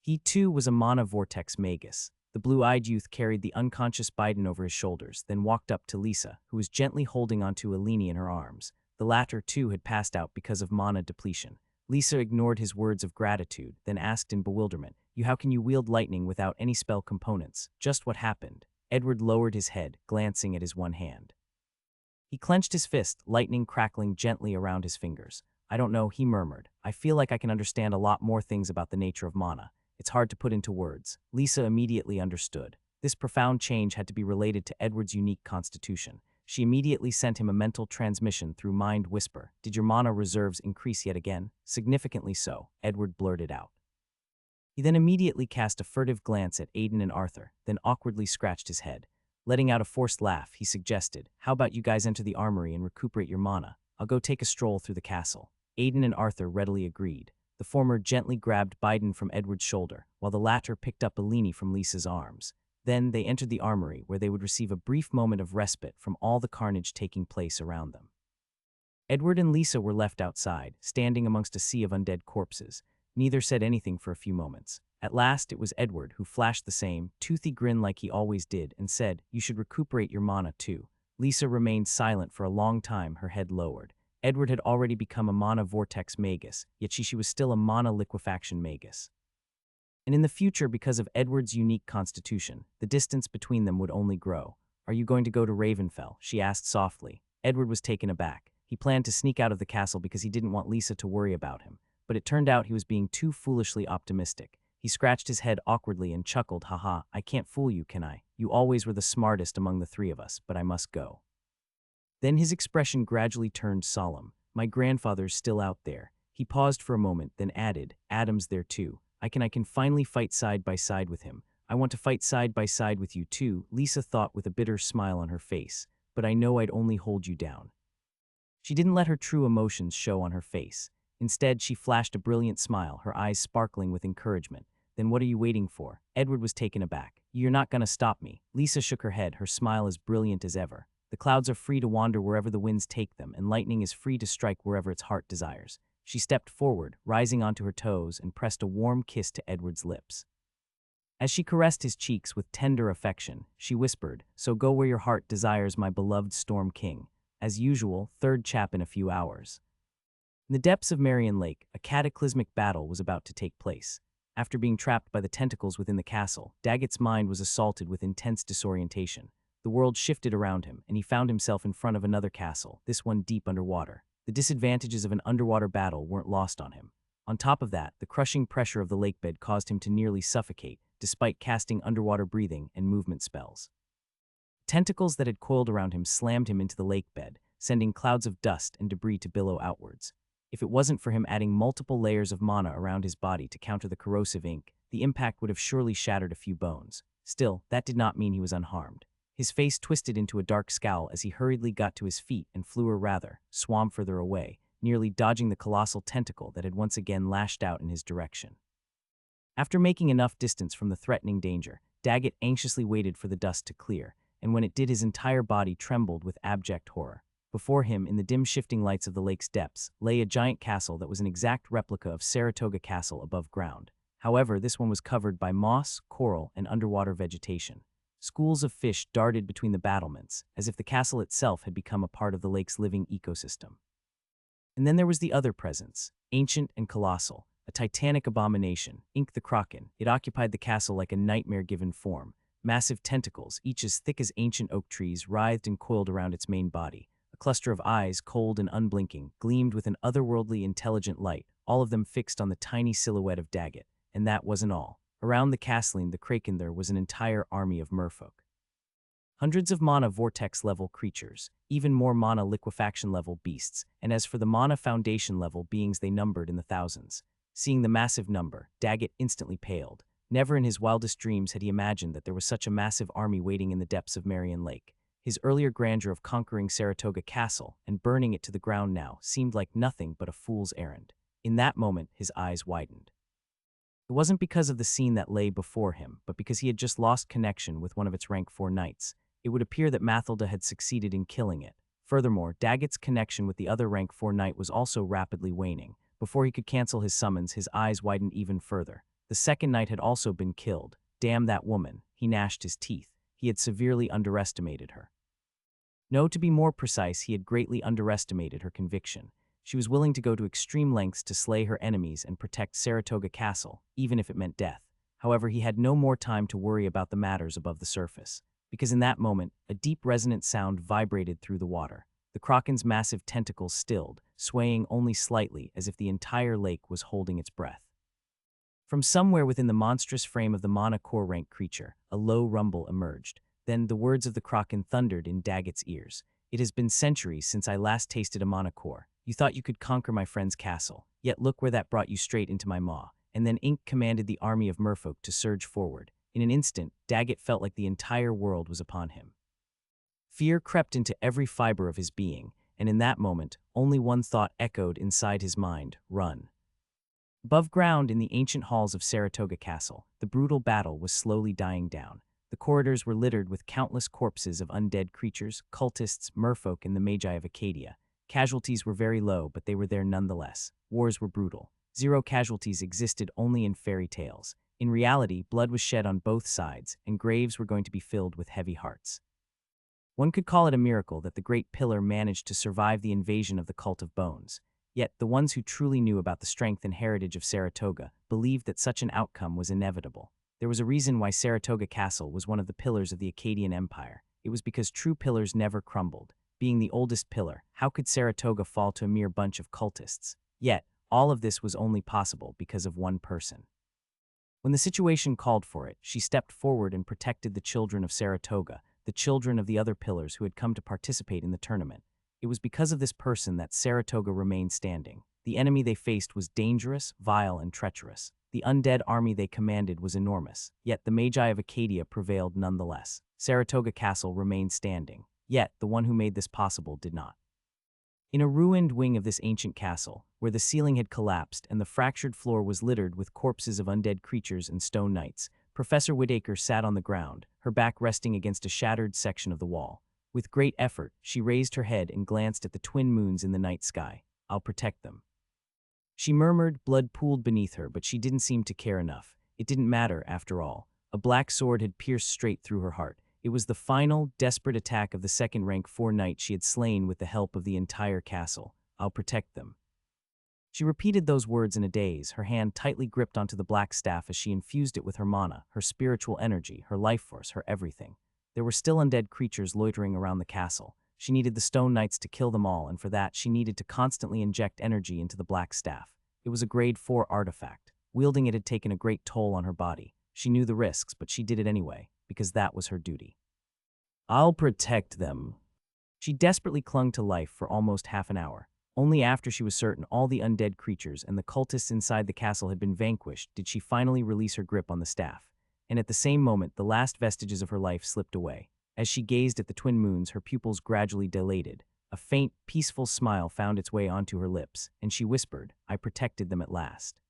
he too was a mana vortex magus. The blue-eyed youth carried the unconscious Biden over his shoulders, then walked up to Lisa, who was gently holding onto Alini in her arms. The latter too had passed out because of mana depletion. Lisa ignored his words of gratitude, then asked in bewilderment, How can you wield lightning without any spell components? Just what happened?" Edward lowered his head, glancing at his one hand. He clenched his fist, lightning crackling gently around his fingers. "I don't know," he murmured. "I feel like I can understand a lot more things about the nature of mana. It's hard to put into words." Lisa immediately understood. This profound change had to be related to Edward's unique constitution. She immediately sent him a mental transmission through Mind Whisper. "Did your mana reserves increase yet again?" "Significantly so," Edward blurted out. He then immediately cast a furtive glance at Aiden and Arthur, then awkwardly scratched his head. Letting out a forced laugh, he suggested, "How about you guys enter the armory and recuperate your mana? I'll go take a stroll through the castle." Aiden and Arthur readily agreed. The former gently grabbed Biden from Edward's shoulder, while the latter picked up Alini from Lisa's arms. Then they entered the armory, where they would receive a brief moment of respite from all the carnage taking place around them. Edward and Lisa were left outside, standing amongst a sea of undead corpses. Neither said anything for a few moments. At last, it was Edward who flashed the same toothy grin like he always did and said, "You should recuperate your mana too." Lisa remained silent for a long time, her head lowered. Edward had already become a mana vortex magus, yet she was still a mana liquefaction magus. And in the future, because of Edward's unique constitution, the distance between them would only grow. "Are you going to go to Ravenfell?" she asked softly. Edward was taken aback. He planned to sneak out of the castle because he didn't want Lisa to worry about him, but it turned out he was being too foolishly optimistic. He scratched his head awkwardly and chuckled, "Haha, I can't fool you, can I? You always were the smartest among the three of us, but I must go." Then his expression gradually turned solemn. "My grandfather's still out there." He paused for a moment, then added, "Adam's there too. I can finally fight side by side with him. I want to fight side by side with you too," Lisa thought with a bitter smile on her face. "But I know I'd only hold you down." She didn't let her true emotions show on her face. Instead, she flashed a brilliant smile, her eyes sparkling with encouragement. "Then what are you waiting for?" Edward was taken aback. "You're not gonna stop me." Lisa shook her head, her smile as brilliant as ever. "The clouds are free to wander wherever the winds take them, and lightning is free to strike wherever its heart desires." She stepped forward, rising onto her toes, and pressed a warm kiss to Edward's lips. As she caressed his cheeks with tender affection, she whispered, "So go where your heart desires, my beloved Storm King." As usual, third chap in a few hours. In the depths of Marion Lake, a cataclysmic battle was about to take place. After being trapped by the tentacles within the castle, Daggett's mind was assaulted with intense disorientation. The world shifted around him, and he found himself in front of another castle, this one deep underwater. The disadvantages of an underwater battle weren't lost on him. On top of that, the crushing pressure of the lakebed caused him to nearly suffocate, despite casting underwater breathing and movement spells. Tentacles that had coiled around him slammed him into the lakebed, sending clouds of dust and debris to billow outwards. If it wasn't for him adding multiple layers of mana around his body to counter the corrosive ink, the impact would have surely shattered a few bones. Still, that did not mean he was unharmed. His face twisted into a dark scowl as he hurriedly got to his feet and flew, or rather, swam further away, nearly dodging the colossal tentacle that had once again lashed out in his direction. After making enough distance from the threatening danger, Daggett anxiously waited for the dust to clear, and when it did, his entire body trembled with abject horror. Before him, in the dim shifting lights of the lake's depths, lay a giant castle that was an exact replica of Saratoga Castle above ground. However, this one was covered by moss, coral, and underwater vegetation. Schools of fish darted between the battlements, as if the castle itself had become a part of the lake's living ecosystem. And then there was the other presence, ancient and colossal, a titanic abomination, Ink the Kraken. It occupied the castle like a nightmare-given form. Massive tentacles, each as thick as ancient oak trees, writhed and coiled around its main body. A cluster of eyes, cold and unblinking, gleamed with an otherworldly intelligent light, all of them fixed on the tiny silhouette of Daggett. And that wasn't all. Around the castling, the Kraken, there was an entire army of merfolk. Hundreds of mana vortex-level creatures, even more mana liquefaction-level beasts, and as for the mana foundation-level beings, they numbered in the thousands. Seeing the massive number, Daggett instantly paled. Never in his wildest dreams had he imagined that there was such a massive army waiting in the depths of Marion Lake. His earlier grandeur of conquering Saratoga Castle and burning it to the ground now seemed like nothing but a fool's errand. In that moment, his eyes widened. It wasn't because of the scene that lay before him, but because he had just lost connection with one of its rank 4 knights. It would appear that Mathilda had succeeded in killing it. Furthermore, Daggett's connection with the other rank 4 knight was also rapidly waning. Before he could cancel his summons, his eyes widened even further. The second knight had also been killed. Damn that woman, he gnashed his teeth. He had severely underestimated her. No, to be more precise, he had greatly underestimated her conviction. She was willing to go to extreme lengths to slay her enemies and protect Saratoga Castle, even if it meant death. However, he had no more time to worry about the matters above the surface, because in that moment, a deep resonant sound vibrated through the water. The Kraken's massive tentacles stilled, swaying only slightly as if the entire lake was holding its breath. From somewhere within the monstrous frame of the mana core rank creature, a low rumble emerged. Then the words of the Kraken thundered in Daggett's ears. "It has been centuries since I last tasted a mana core. You thought you could conquer my friend's castle, yet look where that brought you, straight into my maw." And then Ink commanded the army of merfolk to surge forward. In an instant, Daggett felt like the entire world was upon him. Fear crept into every fiber of his being, and in that moment, only one thought echoed inside his mind: run. Above ground, in the ancient halls of Saratoga Castle, the brutal battle was slowly dying down. The corridors were littered with countless corpses of undead creatures, cultists, merfolk, and the magi of Acadia. Casualties were very low, but they were there nonetheless. Wars were brutal. Zero casualties existed only in fairy tales. In reality, blood was shed on both sides, and graves were going to be filled with heavy hearts. One could call it a miracle that the Great Pillar managed to survive the invasion of the Cult of Bones. Yet, the ones who truly knew about the strength and heritage of Saratoga believed that such an outcome was inevitable. There was a reason why Saratoga Castle was one of the pillars of the Akkadian Empire. It was because true pillars never crumbled. Being the oldest pillar, how could Saratoga fall to a mere bunch of cultists? Yet, all of this was only possible because of one person. When the situation called for it, she stepped forward and protected the children of Saratoga, the children of the other pillars who had come to participate in the tournament. It was because of this person that Saratoga remained standing. The enemy they faced was dangerous, vile, and treacherous. The undead army they commanded was enormous, yet the Magi of Acadia prevailed nonetheless. Saratoga Castle remained standing, yet the one who made this possible did not. In a ruined wing of this ancient castle, where the ceiling had collapsed and the fractured floor was littered with corpses of undead creatures and stone knights, Professor Whitaker sat on the ground, her back resting against a shattered section of the wall. With great effort, she raised her head and glanced at the twin moons in the night sky. "I'll protect them." She murmured, blood pooled beneath her, but she didn't seem to care enough. It didn't matter, after all. A black sword had pierced straight through her heart. It was the final, desperate attack of the second-rank 4 knights she had slain with the help of the entire castle. "I'll protect them." She repeated those words in a daze, her hand tightly gripped onto the black staff as she infused it with her mana, her spiritual energy, her life force, her everything. There were still undead creatures loitering around the castle. She needed the stone knights to kill them all, and for that she needed to constantly inject energy into the black staff. It was a grade 4 artifact. Wielding it had taken a great toll on her body. She knew the risks, but she did it anyway, because that was her duty. "I'll protect them." She desperately clung to life for almost half an hour. Only after she was certain all the undead creatures and the cultists inside the castle had been vanquished did she finally release her grip on the staff. And at the same moment, the last vestiges of her life slipped away. As she gazed at the twin moons, her pupils gradually dilated. A faint, peaceful smile found its way onto her lips, and she whispered, "I protected them at last."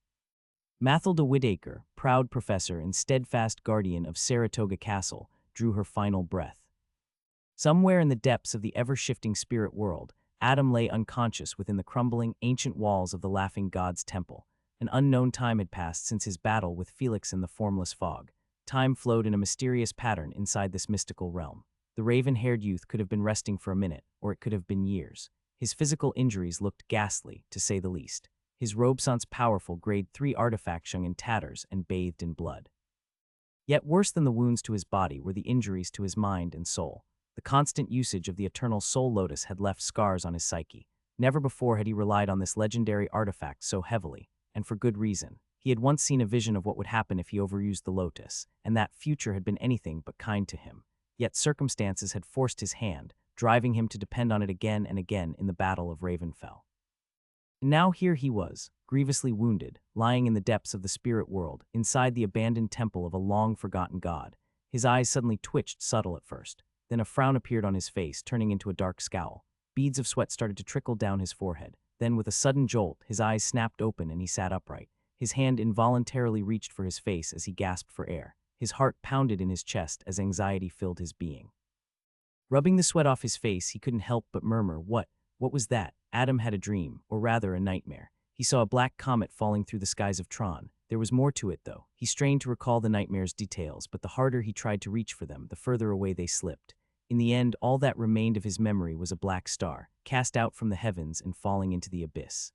Mathilda Whitaker, proud professor and steadfast guardian of Saratoga Castle, drew her final breath. Somewhere in the depths of the ever-shifting spirit world, Adam lay unconscious within the crumbling, ancient walls of the Laughing God's temple. An unknown time had passed since his battle with Felix in the formless fog. Time flowed in a mysterious pattern inside this mystical realm. The raven-haired youth could have been resting for a minute, or it could have been years. His physical injuries looked ghastly, to say the least. His robe-son's powerful grade 3 artifact hung in tatters and bathed in blood. Yet worse than the wounds to his body were the injuries to his mind and soul. The constant usage of the eternal soul lotus had left scars on his psyche. Never before had he relied on this legendary artifact so heavily, and for good reason. He had once seen a vision of what would happen if he overused the lotus, and that future had been anything but kind to him. Yet circumstances had forced his hand, driving him to depend on it again and again in the Battle of Ravenfell. And now here he was, grievously wounded, lying in the depths of the spirit world, inside the abandoned temple of a long-forgotten god. His eyes suddenly twitched, subtle at first. Then a frown appeared on his face, turning into a dark scowl. Beads of sweat started to trickle down his forehead. Then, with a sudden jolt, his eyes snapped open and he sat upright. His hand involuntarily reached for his face as he gasped for air. His heart pounded in his chest as anxiety filled his being. Rubbing the sweat off his face, he couldn't help but murmur, What was that?" Adam had a dream, or rather a nightmare. He saw a black comet falling through the skies of Tron. There was more to it, though. He strained to recall the nightmare's details, but the harder he tried to reach for them, the further away they slipped. In the end, all that remained of his memory was a black star, cast out from the heavens and falling into the abyss.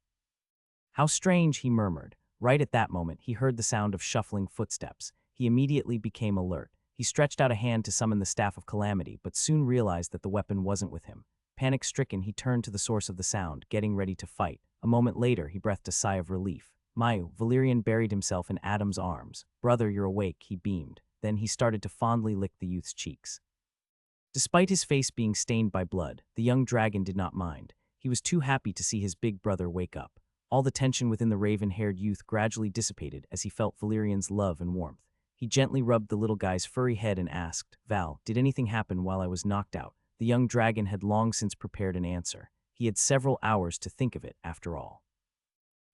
"How strange," he murmured. Right at that moment, he heard the sound of shuffling footsteps. He immediately became alert. He stretched out a hand to summon the Staff of Calamity, but soon realized that the weapon wasn't with him. Panic-stricken, he turned to the source of the sound, getting ready to fight. A moment later, he breathed a sigh of relief. Mayu, Valerian buried himself in Adam's arms. "Brother, you're awake," he beamed. Then he started to fondly lick the youth's cheeks. Despite his face being stained by blood, the young dragon did not mind. He was too happy to see his big brother wake up. All the tension within the raven-haired youth gradually dissipated as he felt Valerian's love and warmth. He gently rubbed the little guy's furry head and asked, "Val, did anything happen while I was knocked out?" The young dragon had long since prepared an answer. He had several hours to think of it, after all.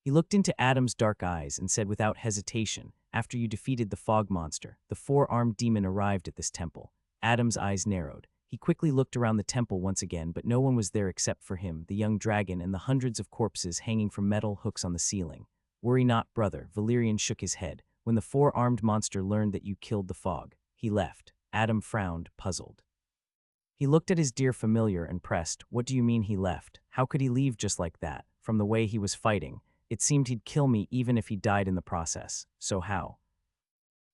He looked into Adam's dark eyes and said without hesitation, "After you defeated the fog monster, the 4-armed demon arrived at this temple." Adam's eyes narrowed. He quickly looked around the temple once again, but no one was there except for him, the young dragon, and the hundreds of corpses hanging from metal hooks on the ceiling. "Worry not, brother," Valerian shook his head. "When the 4-armed monster learned that you killed the fog, he left." Adam frowned, puzzled. He looked at his dear familiar and pressed, "What do you mean he left? How could he leave just like that?" From the way he was fighting, it seemed he'd kill me even if he died in the process. So how?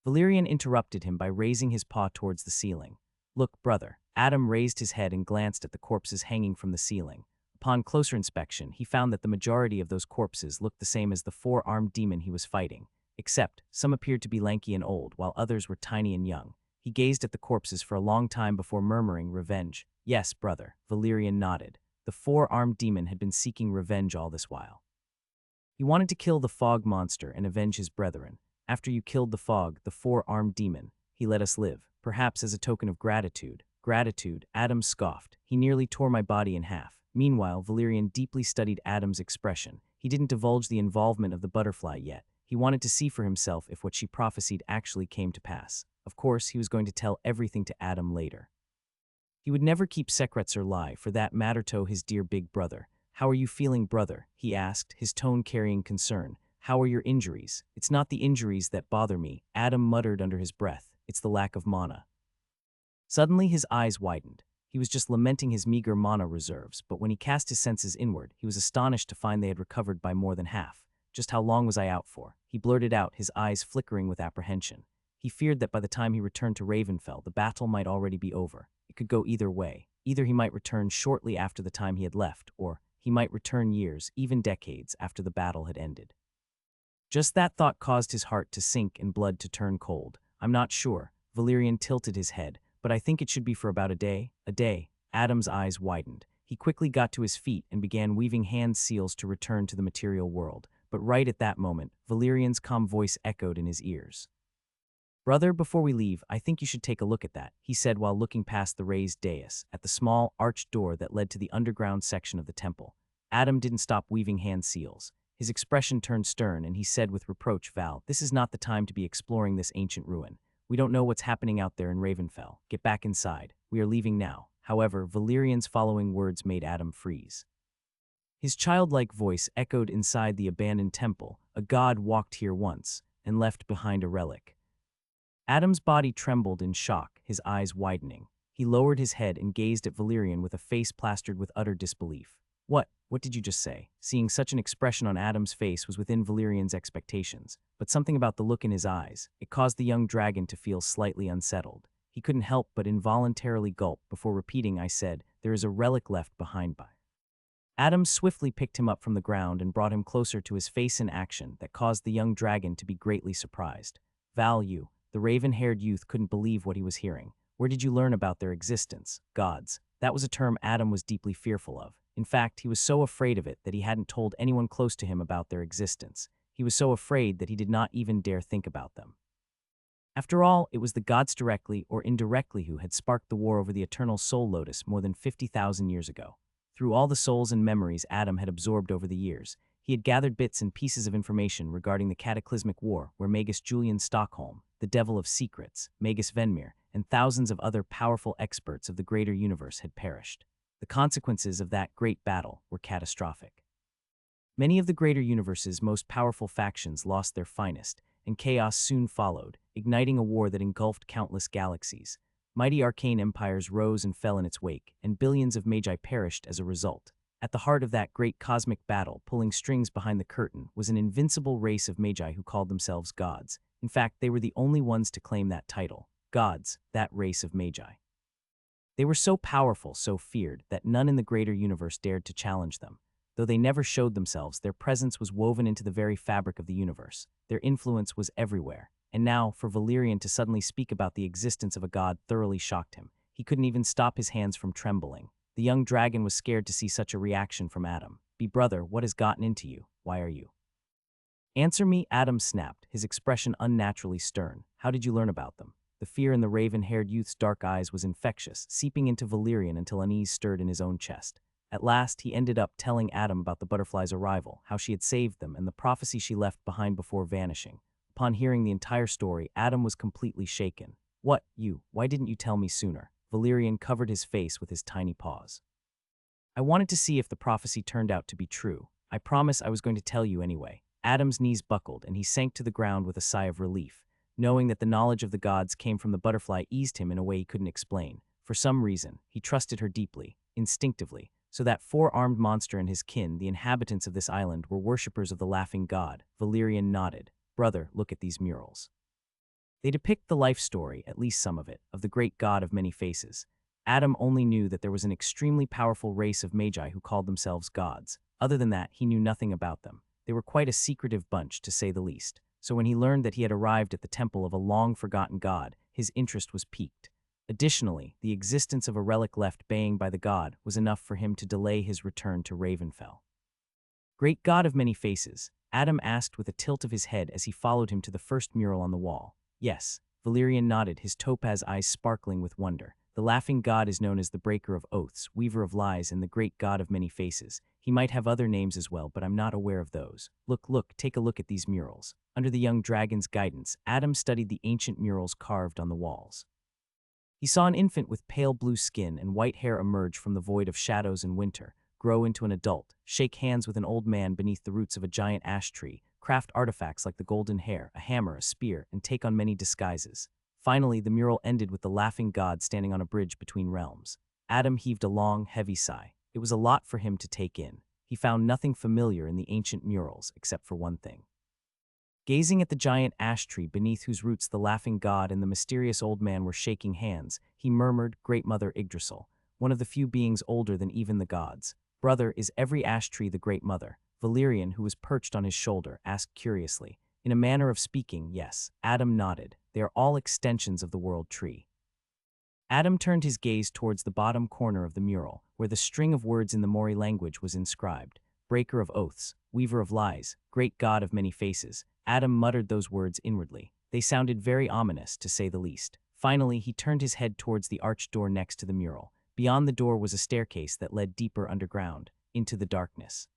Valerian interrupted him by raising his paw towards the ceiling. Look, brother. Adam raised his head and glanced at the corpses hanging from the ceiling. Upon closer inspection, he found that the majority of those corpses looked the same as the four-armed demon he was fighting, except some appeared to be lanky and old, while others were tiny and young. He gazed at the corpses for a long time before murmuring, "Revenge." "Yes, brother," Valerian nodded. The four-armed demon had been seeking revenge all this while. He wanted to kill the fog monster and avenge his brethren. After you killed the fog, the four-armed demon, he let us live, perhaps as a token of gratitude. Gratitude, Adam scoffed. He nearly tore my body in half. Meanwhile, Valerian deeply studied Adam's expression. He didn't divulge the involvement of the butterfly yet. He wanted to see for himself if what she prophesied actually came to pass. Of course, he was going to tell everything to Adam later. He would never keep secrets or lie, for that mattered to his dear big brother. "How are you feeling, brother?" he asked, his tone carrying concern. "How are your injuries?" "It's not the injuries that bother me," Adam muttered under his breath. "It's the lack of mana." Suddenly his eyes widened. He was just lamenting his meager mana reserves, but when he cast his senses inward, he was astonished to find they had recovered by more than half. "Just how long was I out for?" he blurted out, his eyes flickering with apprehension. He feared that by the time he returned to Ravenfell, the battle might already be over. It could go either way. Either he might return shortly after the time he had left, or he might return years, even decades, after the battle had ended. Just that thought caused his heart to sink and blood to turn cold. "I'm not sure." Valerian tilted his head. "But I think it should be for about a day." "A day?" Adam's eyes widened. He quickly got to his feet and began weaving hand seals to return to the material world. But right at that moment, Valerian's calm voice echoed in his ears. "Brother, before we leave, I think you should take a look at that," he said while looking past the raised dais, at the small, arched door that led to the underground section of the temple. Adam didn't stop weaving hand seals. His expression turned stern, and he said with reproach, "Val, this is not the time to be exploring this ancient ruin. We don't know what's happening out there in Ravenfell. Get back inside. We are leaving now." However, Valerian's following words made Adam freeze. His childlike voice echoed inside the abandoned temple. "A god walked here once, and left behind a relic." Adam's body trembled in shock, his eyes widening. He lowered his head and gazed at Valerian with a face plastered with utter disbelief. What did you just say?" Seeing such an expression on Adam's face was within Valerian's expectations, but something about the look in his eyes, it caused the young dragon to feel slightly unsettled. He couldn't help but involuntarily gulp before repeating, "I said, there is a relic left behind by." Adam swiftly picked him up from the ground and brought him closer to his face in action that caused the young dragon to be greatly surprised. "Val, you." The raven-haired youth couldn't believe what he was hearing. "Where did you learn about their existence?" "Gods." That was a term Adam was deeply fearful of. In fact, he was so afraid of it that he hadn't told anyone close to him about their existence. He was so afraid that he did not even dare think about them. After all, it was the gods directly or indirectly who had sparked the war over the eternal soul lotus more than 50,000 years ago. Through all the souls and memories Adam had absorbed over the years, he had gathered bits and pieces of information regarding the cataclysmic war where Magus Julian Stockholm, the Devil of Secrets, Magus Venmir, and thousands of other powerful experts of the greater universe had perished. The consequences of that great battle were catastrophic. Many of the greater universe's most powerful factions lost their finest, and chaos soon followed, igniting a war that engulfed countless galaxies. Mighty arcane empires rose and fell in its wake, and billions of magi perished as a result. At the heart of that great cosmic battle, pulling strings behind the curtain, was an invincible race of magi who called themselves gods. In fact, they were the only ones to claim that title. Gods, that race of magi. They were so powerful, so feared, that none in the greater universe dared to challenge them. Though they never showed themselves, their presence was woven into the very fabric of the universe. Their influence was everywhere. And now, for Valerian to suddenly speak about the existence of a god thoroughly shocked him. He couldn't even stop his hands from trembling. The young dragon was scared to see such a reaction from Adam. Brother, what has gotten into you? Why are you?" "Answer me," Adam snapped, his expression unnaturally stern. "How did you learn about them?" The fear in the raven-haired youth's dark eyes was infectious, seeping into Valerian until unease stirred in his own chest. At last, he ended up telling Adam about the butterfly's arrival, how she had saved them, and the prophecy she left behind before vanishing. Upon hearing the entire story, Adam was completely shaken. Why didn't you tell me sooner?" Valerian covered his face with his tiny paws. "I wanted to see if the prophecy turned out to be true. I promise I was going to tell you anyway." Adam's knees buckled, and he sank to the ground with a sigh of relief. Knowing that the knowledge of the gods came from the butterfly eased him in a way he couldn't explain. For some reason, he trusted her deeply, instinctively, So that four-armed monster and his kin, the inhabitants of this island, were worshippers of the laughing god. Valerian nodded. Brother, look at these murals. They depict the life story, at least some of it, of the great god of many faces. Adam only knew that there was an extremely powerful race of magi who called themselves gods. Other than that, he knew nothing about them. They were quite a secretive bunch, to say the least. So when he learned that he had arrived at the temple of a long-forgotten god, his interest was piqued. Additionally, the existence of a relic left baying by the god was enough for him to delay his return to Ravenfell. Great god of many faces, Adam asked with a tilt of his head as he followed him to the first mural on the wall. Yes, Valerian nodded, his topaz eyes sparkling with wonder. The laughing god is known as the breaker of oaths, weaver of lies, and the great god of many faces. He might have other names as well, but I'm not aware of those. Look, take a look at these murals. Under the young dragon's guidance, Adam studied the ancient murals carved on the walls. He saw an infant with pale blue skin and white hair emerge from the void of shadows and winter, grow into an adult, shake hands with an old man beneath the roots of a giant ash tree, craft artifacts like the golden hair, a hammer, a spear, and take on many disguises. Finally, the mural ended with the laughing god standing on a bridge between realms. Adam heaved a long, heavy sigh. It was a lot for him to take in. He found nothing familiar in the ancient murals except for one thing. Gazing at the giant ash tree beneath whose roots the laughing god and the mysterious old man were shaking hands, he murmured, Great Mother Yggdrasil, one of the few beings older than even the gods. Brother, is every ash tree the Great Mother? Valerian, who was perched on his shoulder, asked curiously. In a manner of speaking, yes. Adam nodded. They are all extensions of the world tree. Adam turned his gaze towards the bottom corner of the mural, where the string of words in the Mori language was inscribed. Breaker of oaths, weaver of lies, great god of many faces. Adam muttered those words inwardly. They sounded very ominous, to say the least. Finally, he turned his head towards the arched door next to the mural. Beyond the door was a staircase that led deeper underground, into the darkness.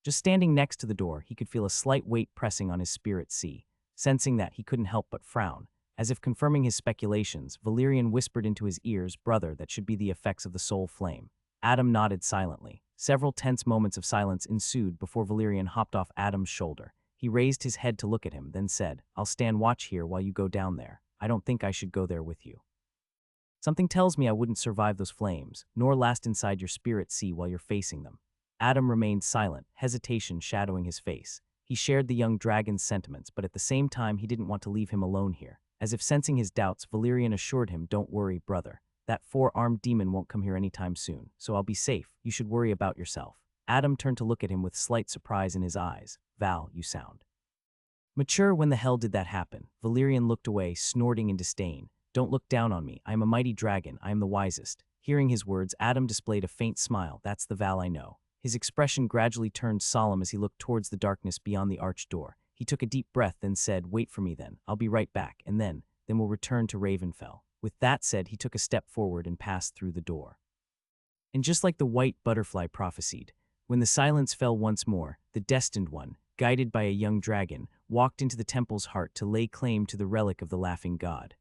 Just standing next to the door, he could feel a slight weight pressing on his spirit sea. Sensing that, he couldn't help but frown. As if confirming his speculations, Valerian whispered into his ears, Brother, that should be the effects of the soul flame. Adam nodded silently. Several tense moments of silence ensued before Valerian hopped off Adam's shoulder. He raised his head to look at him, then said, I'll stand watch here while you go down there. I don't think I should go there with you. Something tells me I wouldn't survive those flames, nor last inside your spirit sea while you're facing them. Adam remained silent, hesitation shadowing his face. He shared the young dragon's sentiments, but at the same time he didn't want to leave him alone here. As if sensing his doubts, Valerian assured him, Don't worry, brother. That four-armed demon won't come here anytime soon, so I'll be safe. You should worry about yourself. Adam turned to look at him with slight surprise in his eyes. Val, you sound mature. When the hell did that happen? Valerian looked away, snorting in disdain. Don't look down on me. I am a mighty dragon. I am the wisest. Hearing his words, Adam displayed a faint smile. That's the Val I know. His expression gradually turned solemn as he looked towards the darkness beyond the arched door. He took a deep breath, then said, Wait for me then. I'll be right back, and then we'll return to Ravenfell. With that said, he took a step forward and passed through the door. And just like the white butterfly prophesied, when the silence fell once more, the destined one, guided by a young dragon, walked into the temple's heart to lay claim to the relic of the laughing god.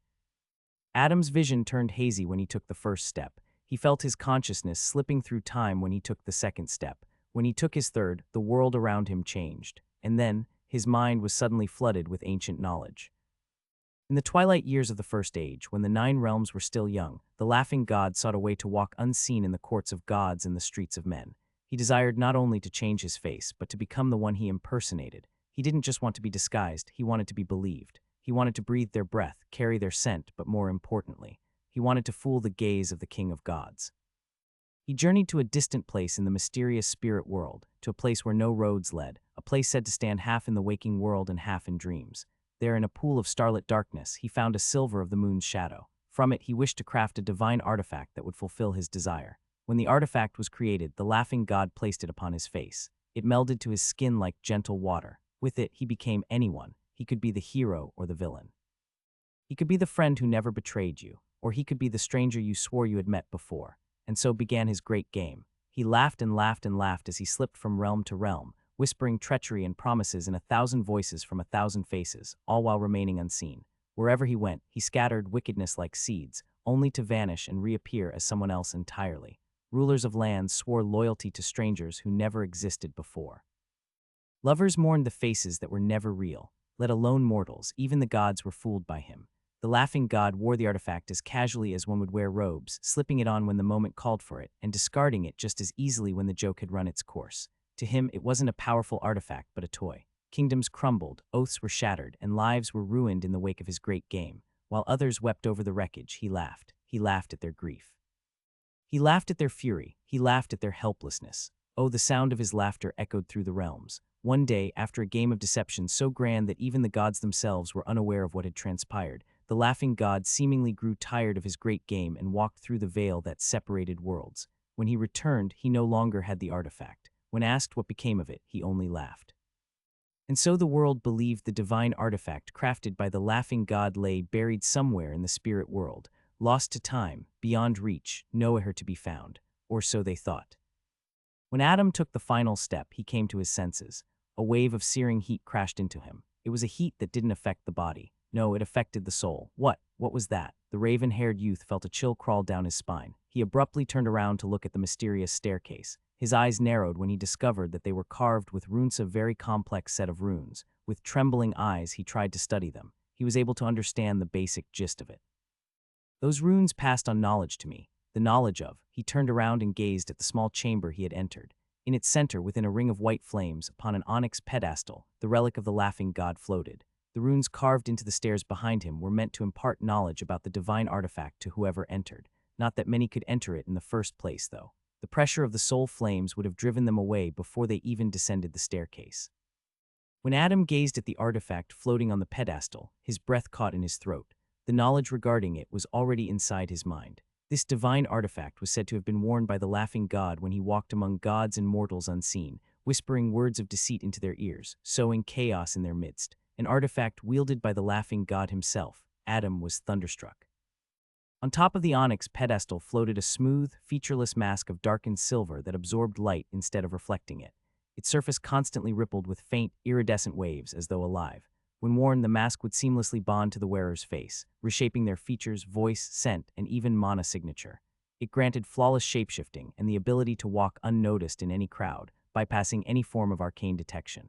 Adam's vision turned hazy when he took the first step. He felt his consciousness slipping through time when he took the second step. When he took his third, the world around him changed. And then, his mind was suddenly flooded with ancient knowledge. In the twilight years of the First Age, when the 9 realms were still young, the laughing god sought a way to walk unseen in the courts of gods and the streets of men. He desired not only to change his face, but to become the one he impersonated. He didn't just want to be disguised, he wanted to be believed. He wanted to breathe their breath, carry their scent, but more importantly, he wanted to fool the gaze of the king of gods. He journeyed to a distant place in the mysterious spirit world, to a place where no roads led, a place said to stand half in the waking world and half in dreams. There, in a pool of starlit darkness, he found a silver of the moon's shadow. From it, he wished to craft a divine artifact that would fulfill his desire. When the artifact was created, the laughing god placed it upon his face. It melded to his skin like gentle water. With it, he became anyone. He could be the hero or the villain. He could be the friend who never betrayed you, or he could be the stranger you swore you had met before. And so began his great game. He laughed and laughed and laughed as he slipped from realm to realm, whispering treachery and promises in 1,000 voices from 1,000 faces, all while remaining unseen. Wherever he went, he scattered wickedness like seeds, only to vanish and reappear as someone else entirely. Rulers of lands swore loyalty to strangers who never existed before. Lovers mourned the faces that were never real, let alone mortals. Even the gods were fooled by him. The laughing god wore the artifact as casually as one would wear robes, slipping it on when the moment called for it, and discarding it just as easily when the joke had run its course. To him, it wasn't a powerful artifact but a toy. Kingdoms crumbled, oaths were shattered, and lives were ruined in the wake of his great game. While others wept over the wreckage, he laughed. He laughed at their grief. He laughed at their fury. He laughed at their helplessness. Oh, the sound of his laughter echoed through the realms. One day, after a game of deception so grand that even the gods themselves were unaware of what had transpired, the laughing god seemingly grew tired of his great game and walked through the veil that separated worlds. When he returned, he no longer had the artifact. When asked what became of it, he only laughed. And so the world believed the divine artifact crafted by the laughing god lay buried somewhere in the spirit world, lost to time, beyond reach, nowhere to be found. Or so they thought. When Adam took the final step, he came to his senses. A wave of searing heat crashed into him. It was a heat that didn't affect the body. No, it affected the soul. What was that? The raven-haired youth felt a chill crawl down his spine. He abruptly turned around to look at the mysterious staircase. His eyes narrowed when he discovered that they were carved with runes, a very complex set of runes. With trembling eyes, he tried to study them. He was able to understand the basic gist of it. Those runes passed on knowledge to me. The knowledge of. He turned around and gazed at the small chamber he had entered. In its center, within a ring of white flames, upon an onyx pedestal, the relic of the laughing god floated. The runes carved into the stairs behind him were meant to impart knowledge about the divine artifact to whoever entered. Not that many could enter it in the first place, though. The pressure of the soul flames would have driven them away before they even descended the staircase. When Adam gazed at the artifact floating on the pedestal, his breath caught in his throat. The knowledge regarding it was already inside his mind. This divine artifact was said to have been worn by the laughing god when he walked among gods and mortals unseen, whispering words of deceit into their ears, sowing chaos in their midst. An artifact wielded by the laughing god himself. Adam was thunderstruck. On top of the onyx pedestal floated a smooth, featureless mask of darkened silver that absorbed light instead of reflecting it. Its surface constantly rippled with faint, iridescent waves as though alive. When worn, the mask would seamlessly bond to the wearer's face, reshaping their features, voice, scent, and even mana signature. It granted flawless shapeshifting and the ability to walk unnoticed in any crowd, bypassing any form of arcane detection.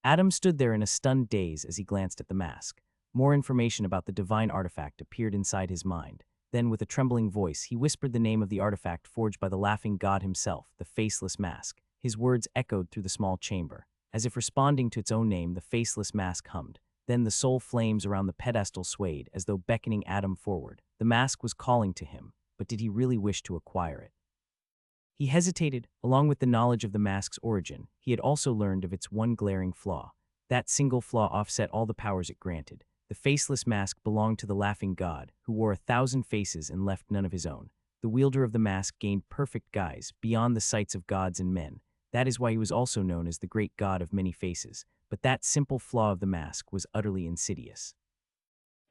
Adam stood there in a stunned daze as he glanced at the mask. More information about the divine artifact appeared inside his mind. Then, with a trembling voice, he whispered the name of the artifact forged by the laughing god himself, the faceless mask. His words echoed through the small chamber. As if responding to its own name, the faceless mask hummed. Then the soul flames around the pedestal swayed, as though beckoning Adam forward. The mask was calling to him, but did he really wish to acquire it? He hesitated. Along with the knowledge of the mask's origin, he had also learned of its one glaring flaw. That single flaw offset all the powers it granted. The faceless mask belonged to the laughing god, who wore 1,000 faces and left none of his own. The wielder of the mask gained perfect guise, beyond the sights of gods and men. That is why he was also known as the great god of many faces. But that simple flaw of the mask was utterly insidious.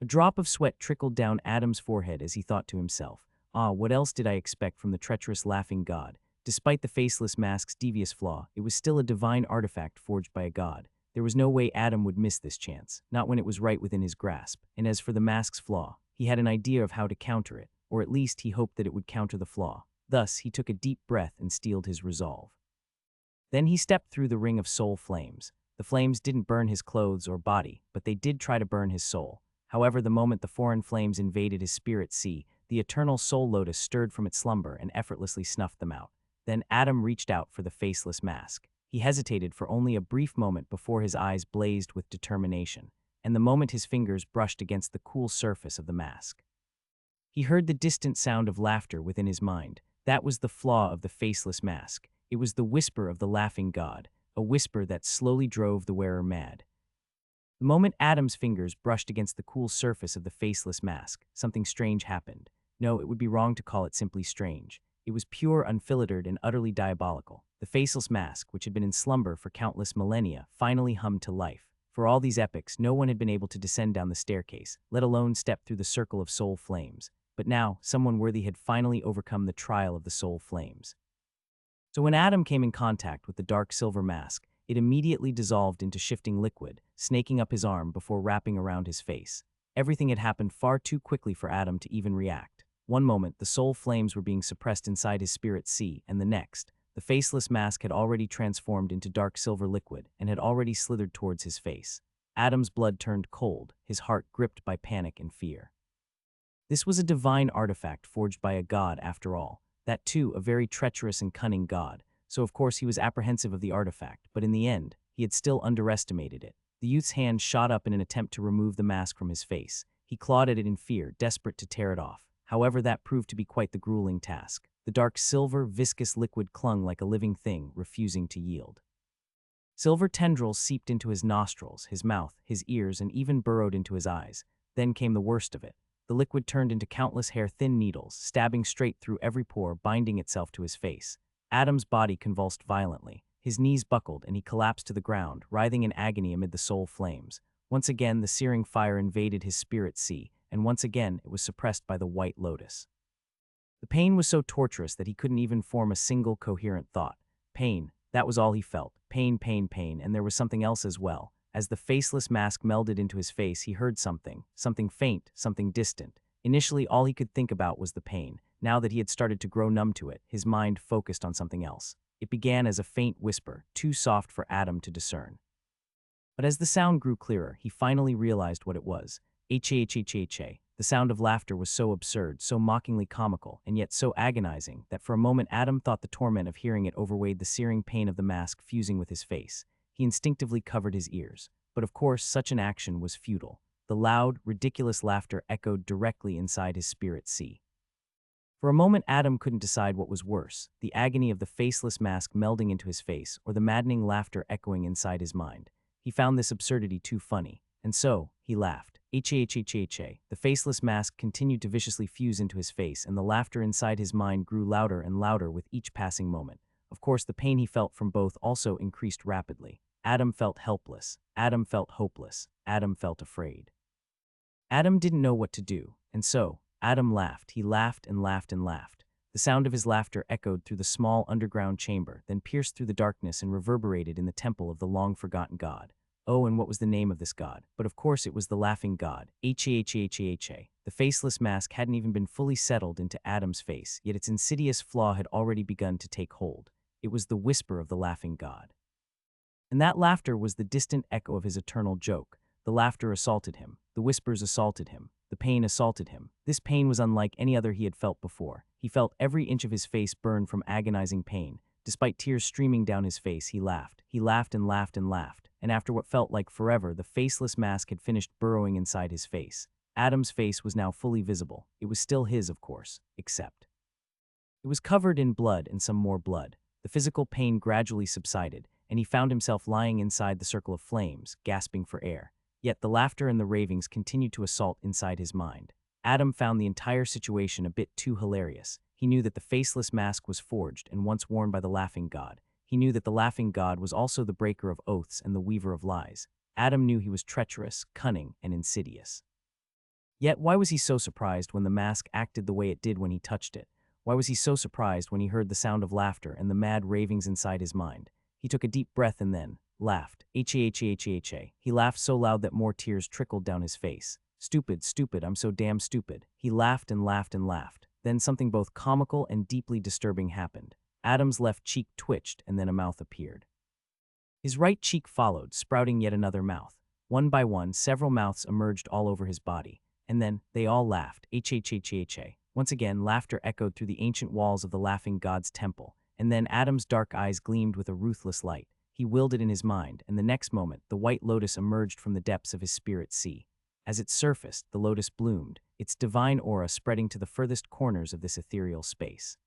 A drop of sweat trickled down Adam's forehead as he thought to himself, what else did I expect from the treacherous laughing god? Despite the faceless mask's devious flaw, it was still a divine artifact forged by a god. There was no way Adam would miss this chance, not when it was right within his grasp. And as for the mask's flaw, he had an idea of how to counter it, or at least he hoped that it would counter the flaw. Thus, he took a deep breath and steeled his resolve. Then he stepped through the ring of soul flames. The flames didn't burn his clothes or body, but they did try to burn his soul. However, the moment the foreign flames invaded his spirit sea, the eternal soul lotus stirred from its slumber and effortlessly snuffed them out. Then Adam reached out for the faceless mask. He hesitated for only a brief moment before his eyes blazed with determination, and the moment his fingers brushed against the cool surface of the mask. He heard the distant sound of laughter within his mind. That was the flaw of the faceless mask. It was the whisper of the laughing god, a whisper that slowly drove the wearer mad. The moment Adam's fingers brushed against the cool surface of the faceless mask, something strange happened. No, it would be wrong to call it simply strange. It was pure, unfiltered, and utterly diabolical. The faceless mask, which had been in slumber for countless millennia, finally hummed to life. For all these epochs, no one had been able to descend down the staircase, let alone step through the circle of soul flames. But now, someone worthy had finally overcome the trial of the soul flames. So when Adam came in contact with the dark silver mask, it immediately dissolved into shifting liquid, snaking up his arm before wrapping around his face. Everything had happened far too quickly for Adam to even react. One moment, the soul flames were being suppressed inside his spirit sea, and the next, the faceless mask had already transformed into dark silver liquid and had already slithered towards his face. Adam's blood turned cold, his heart gripped by panic and fear. This was a divine artifact forged by a god after all, that too a very treacherous and cunning god, so of course he was apprehensive of the artifact, but in the end, he had still underestimated it. The youth's hand shot up in an attempt to remove the mask from his face. He clawed at it in fear, desperate to tear it off. However, that proved to be quite the grueling task. The dark silver, viscous liquid clung like a living thing, refusing to yield. Silver tendrils seeped into his nostrils, his mouth, his ears, and even burrowed into his eyes. Then came the worst of it. The liquid turned into countless hair-thin needles, stabbing straight through every pore, binding itself to his face. Adam's body convulsed violently. His knees buckled, and he collapsed to the ground, writhing in agony amid the soul flames. Once again, the searing fire invaded his spirit sea, and once again, it was suppressed by the white lotus. The pain was so torturous that he couldn't even form a single coherent thought. Pain, that was all he felt. Pain, pain, pain, and there was something else as well. As the faceless mask melded into his face, he heard something faint, something distant. Initially, all he could think about was the pain. Now that he had started to grow numb to it, his mind focused on something else. It began as a faint whisper, too soft for Adam to discern. But as the sound grew clearer, he finally realized what it was. H-A-H-H-H-A. The sound of laughter was so absurd, so mockingly comical, and yet so agonizing that for a moment Adam thought the torment of hearing it overweighed the searing pain of the mask fusing with his face. He instinctively covered his ears. But of course, such an action was futile. The loud, ridiculous laughter echoed directly inside his spirit sea. For a moment, Adam couldn't decide what was worse, the agony of the faceless mask melding into his face, or the maddening laughter echoing inside his mind. He found this absurdity too funny, and so, he laughed. H-A-H-H-H-A. The faceless mask continued to viciously fuse into his face, and the laughter inside his mind grew louder and louder with each passing moment. Of course, the pain he felt from both also increased rapidly. Adam felt helpless. Adam felt hopeless. Adam felt afraid. Adam didn't know what to do, and so, Adam laughed. He laughed and laughed and laughed. The sound of his laughter echoed through the small underground chamber, then pierced through the darkness and reverberated in the temple of the long-forgotten god. Oh, and what was the name of this god? But of course it was the laughing god. H-A-H-A-H-A-H-A. The faceless mask hadn't even been fully settled into Adam's face, yet its insidious flaw had already begun to take hold. It was the whisper of the laughing god. And that laughter was the distant echo of his eternal joke. The laughter assaulted him. The whispers assaulted him. The pain assaulted him. This pain was unlike any other he had felt before. He felt every inch of his face burn from agonizing pain. Despite tears streaming down his face, he laughed. He laughed and laughed and laughed. And after what felt like forever, the faceless mask had finished burrowing inside his face. Adam's face was now fully visible. It was still his, of course, except it was covered in blood and some more blood. The physical pain gradually subsided, and he found himself lying inside the circle of flames, gasping for air. Yet the laughter and the ravings continued to assault inside his mind. Adam found the entire situation a bit too hilarious. He knew that the faceless mask was forged and once worn by the laughing god. He knew that the laughing god was also the breaker of oaths and the weaver of lies. Adam knew he was treacherous, cunning, and insidious. Yet why was he so surprised when the mask acted the way it did when he touched it? Why was he so surprised when he heard the sound of laughter and the mad ravings inside his mind? He took a deep breath and then laughed. H-A-H-A-H-A-H-A. He laughed so loud that more tears trickled down his face. Stupid, stupid, I'm so damn stupid. He laughed and laughed and laughed. Then something both comical and deeply disturbing happened. Adam's left cheek twitched and then a mouth appeared. His right cheek followed, sprouting yet another mouth. One by one, several mouths emerged all over his body. And then, they all laughed. H-H-H-H-A. Once again, laughter echoed through the ancient walls of the laughing god's temple. And then Adam's dark eyes gleamed with a ruthless light. He willed it in his mind, and the next moment, the white lotus emerged from the depths of his spirit sea. As it surfaced, the lotus bloomed, its divine aura spreading to the furthest corners of this ethereal space.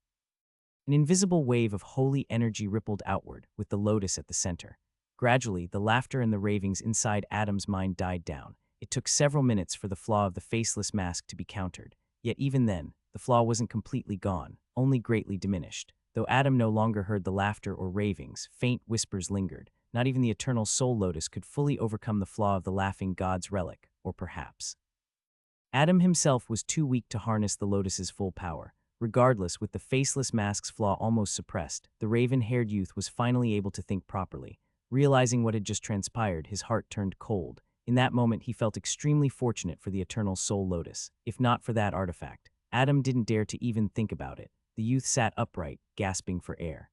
An invisible wave of holy energy rippled outward, with the lotus at the center. Gradually, the laughter and the ravings inside Adam's mind died down. It took several minutes for the flaw of the faceless mask to be countered. Yet even then, the flaw wasn't completely gone, only greatly diminished. Though Adam no longer heard the laughter or ravings, faint whispers lingered. Not even the eternal soul lotus could fully overcome the flaw of the laughing god's relic, or perhaps Adam himself was too weak to harness the lotus's full power. Regardless, with the faceless mask's flaw almost suppressed, the raven-haired youth was finally able to think properly. Realizing what had just transpired, his heart turned cold. In that moment, he felt extremely fortunate for the eternal soul lotus. If not for that artifact, Adam didn't dare to even think about it. The youth sat upright, gasping for air.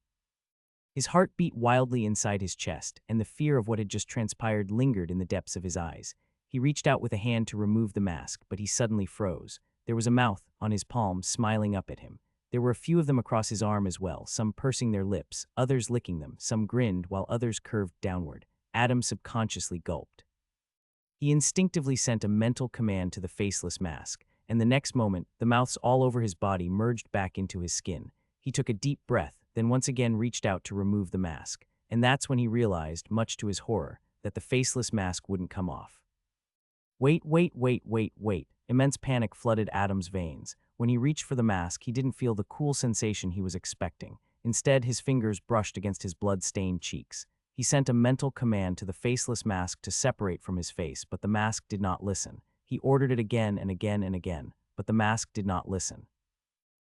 His heart beat wildly inside his chest, and the fear of what had just transpired lingered in the depths of his eyes. He reached out with a hand to remove the mask, but he suddenly froze. There was a mouth on his palm smiling up at him. There were a few of them across his arm as well, some pursing their lips, others licking them, some grinned while others curved downward. Adam subconsciously gulped. He instinctively sent a mental command to the faceless mask, and the next moment, the mouths all over his body merged back into his skin. He took a deep breath, then once again reached out to remove the mask, and that's when he realized, much to his horror, that the faceless mask wouldn't come off. Wait, wait, wait, wait, wait. Immense panic flooded Adam's veins. When he reached for the mask, he didn't feel the cool sensation he was expecting. Instead, his fingers brushed against his blood-stained cheeks. He sent a mental command to the faceless mask to separate from his face, but the mask did not listen. He ordered it again and again and again, but the mask did not listen.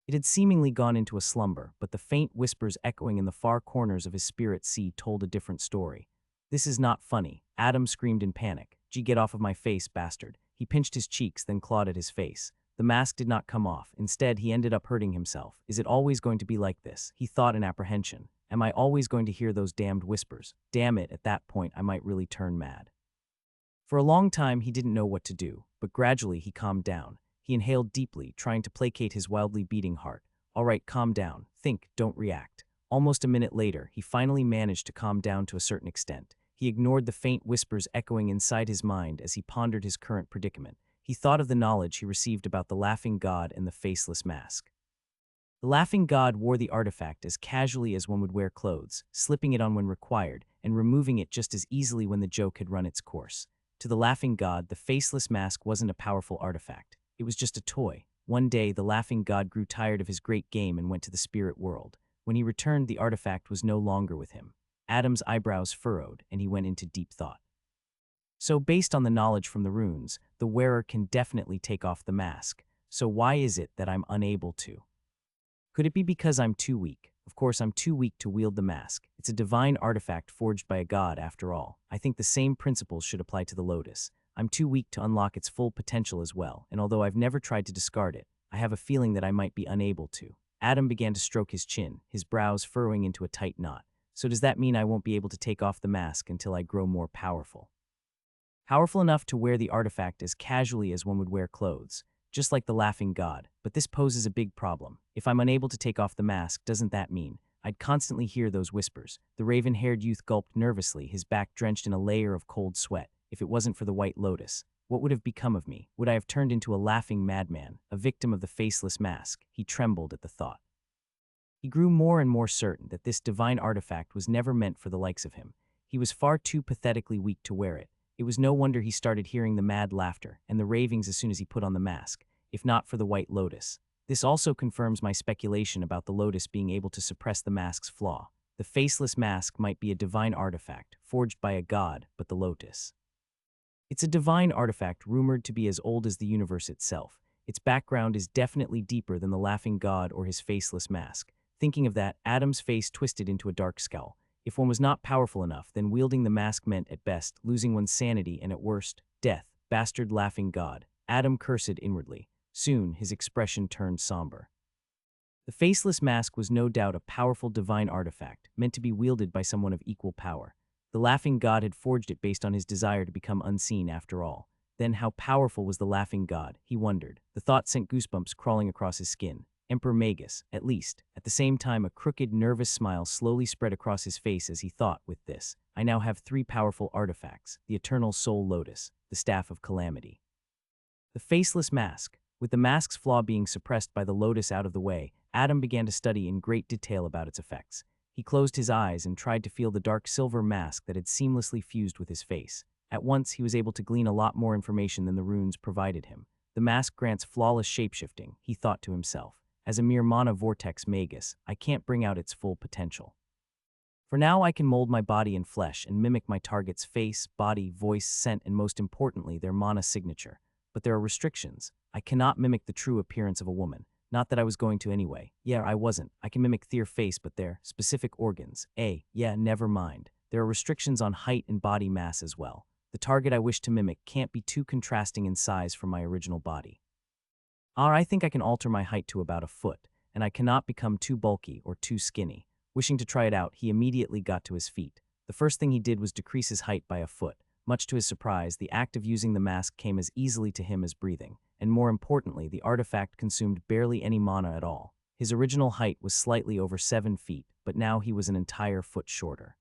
It had seemingly gone into a slumber, but the faint whispers echoing in the far corners of his spirit sea told a different story. "This is not funny," Adam screamed in panic. "Gee, get off of my face, bastard." He pinched his cheeks, then clawed at his face. The mask did not come off. Instead, he ended up hurting himself. Is it always going to be like this? He thought in apprehension. Am I always going to hear those damned whispers? Damn it, at that point I might really turn mad. For a long time he didn't know what to do, but gradually he calmed down. He inhaled deeply, trying to placate his wildly beating heart. All right, calm down. Think, don't react. Almost a minute later, he finally managed to calm down to a certain extent. He ignored the faint whispers echoing inside his mind as he pondered his current predicament. He thought of the knowledge he received about the laughing god and the faceless mask. The laughing god wore the artifact as casually as one would wear clothes, slipping it on when required, and removing it just as easily when the joke had run its course. To the laughing god, the faceless mask wasn't a powerful artifact. It was just a toy. One day, the laughing god grew tired of his great game and went to the spirit world. When he returned, the artifact was no longer with him. Adam's eyebrows furrowed, and he went into deep thought. So based on the knowledge from the runes, the wearer can definitely take off the mask. So why is it that I'm unable to? Could it be because I'm too weak? Of course, I'm too weak to wield the mask. It's a divine artifact forged by a god, after all. I think the same principles should apply to the lotus. I'm too weak to unlock its full potential as well, and although I've never tried to discard it, I have a feeling that I might be unable to. Adam began to stroke his chin, his brows furrowing into a tight knot. So does that mean I won't be able to take off the mask until I grow more powerful? Powerful enough to wear the artifact as casually as one would wear clothes, just like the laughing god, but this poses a big problem. If I'm unable to take off the mask, doesn't that mean I'd constantly hear those whispers? The raven-haired youth gulped nervously, his back drenched in a layer of cold sweat. If it wasn't for the white lotus, what would have become of me? Would I have turned into a laughing madman, a victim of the faceless mask? He trembled at the thought. He grew more and more certain that this divine artifact was never meant for the likes of him. He was far too pathetically weak to wear it. It was no wonder he started hearing the mad laughter and the ravings as soon as he put on the mask, if not for the white lotus. This also confirms my speculation about the lotus being able to suppress the mask's flaw. The faceless mask might be a divine artifact, forged by a god, but the lotus. It's a divine artifact rumored to be as old as the universe itself. Its background is definitely deeper than the laughing god or his faceless mask. Thinking of that, Adam's face twisted into a dark scowl. If one was not powerful enough, then wielding the mask meant, at best, losing one's sanity and at worst, death. Bastard laughing god. Adam cursed inwardly. Soon, his expression turned somber. The faceless mask was no doubt a powerful divine artifact, meant to be wielded by someone of equal power. The laughing god had forged it based on his desire to become unseen after all. Then how powerful was the laughing god, he wondered. The thought sent goosebumps crawling across his skin. Emperor Magus, at least. At the same time, a crooked, nervous smile slowly spread across his face as he thought, with this, I now have 3 powerful artifacts, the eternal soul lotus, the staff of calamity. The faceless mask. With the mask's flaw being suppressed by the lotus out of the way, Adam began to study in great detail about its effects. He closed his eyes and tried to feel the dark silver mask that had seamlessly fused with his face. At once, he was able to glean a lot more information than the runes provided him. The mask grants flawless shapeshifting, he thought to himself. As a mere mana vortex magus, I can't bring out its full potential. For now, I can mold my body and flesh and mimic my target's face, body, voice, scent, and most importantly, their mana signature. But there are restrictions. I cannot mimic the true appearance of a woman. Not that I was going to anyway. Yeah, I wasn't. I can mimic their face, but their specific organs. Never mind. There are restrictions on height and body mass as well. The target I wish to mimic can't be too contrasting in size from my original body. I think I can alter my height to about a foot, and I cannot become too bulky or too skinny. Wishing to try it out, he immediately got to his feet. The first thing he did was decrease his height by a foot. Much to his surprise, the act of using the mask came as easily to him as breathing, and more importantly, the artifact consumed barely any mana at all. His original height was slightly over 7 feet, but now he was an entire foot shorter.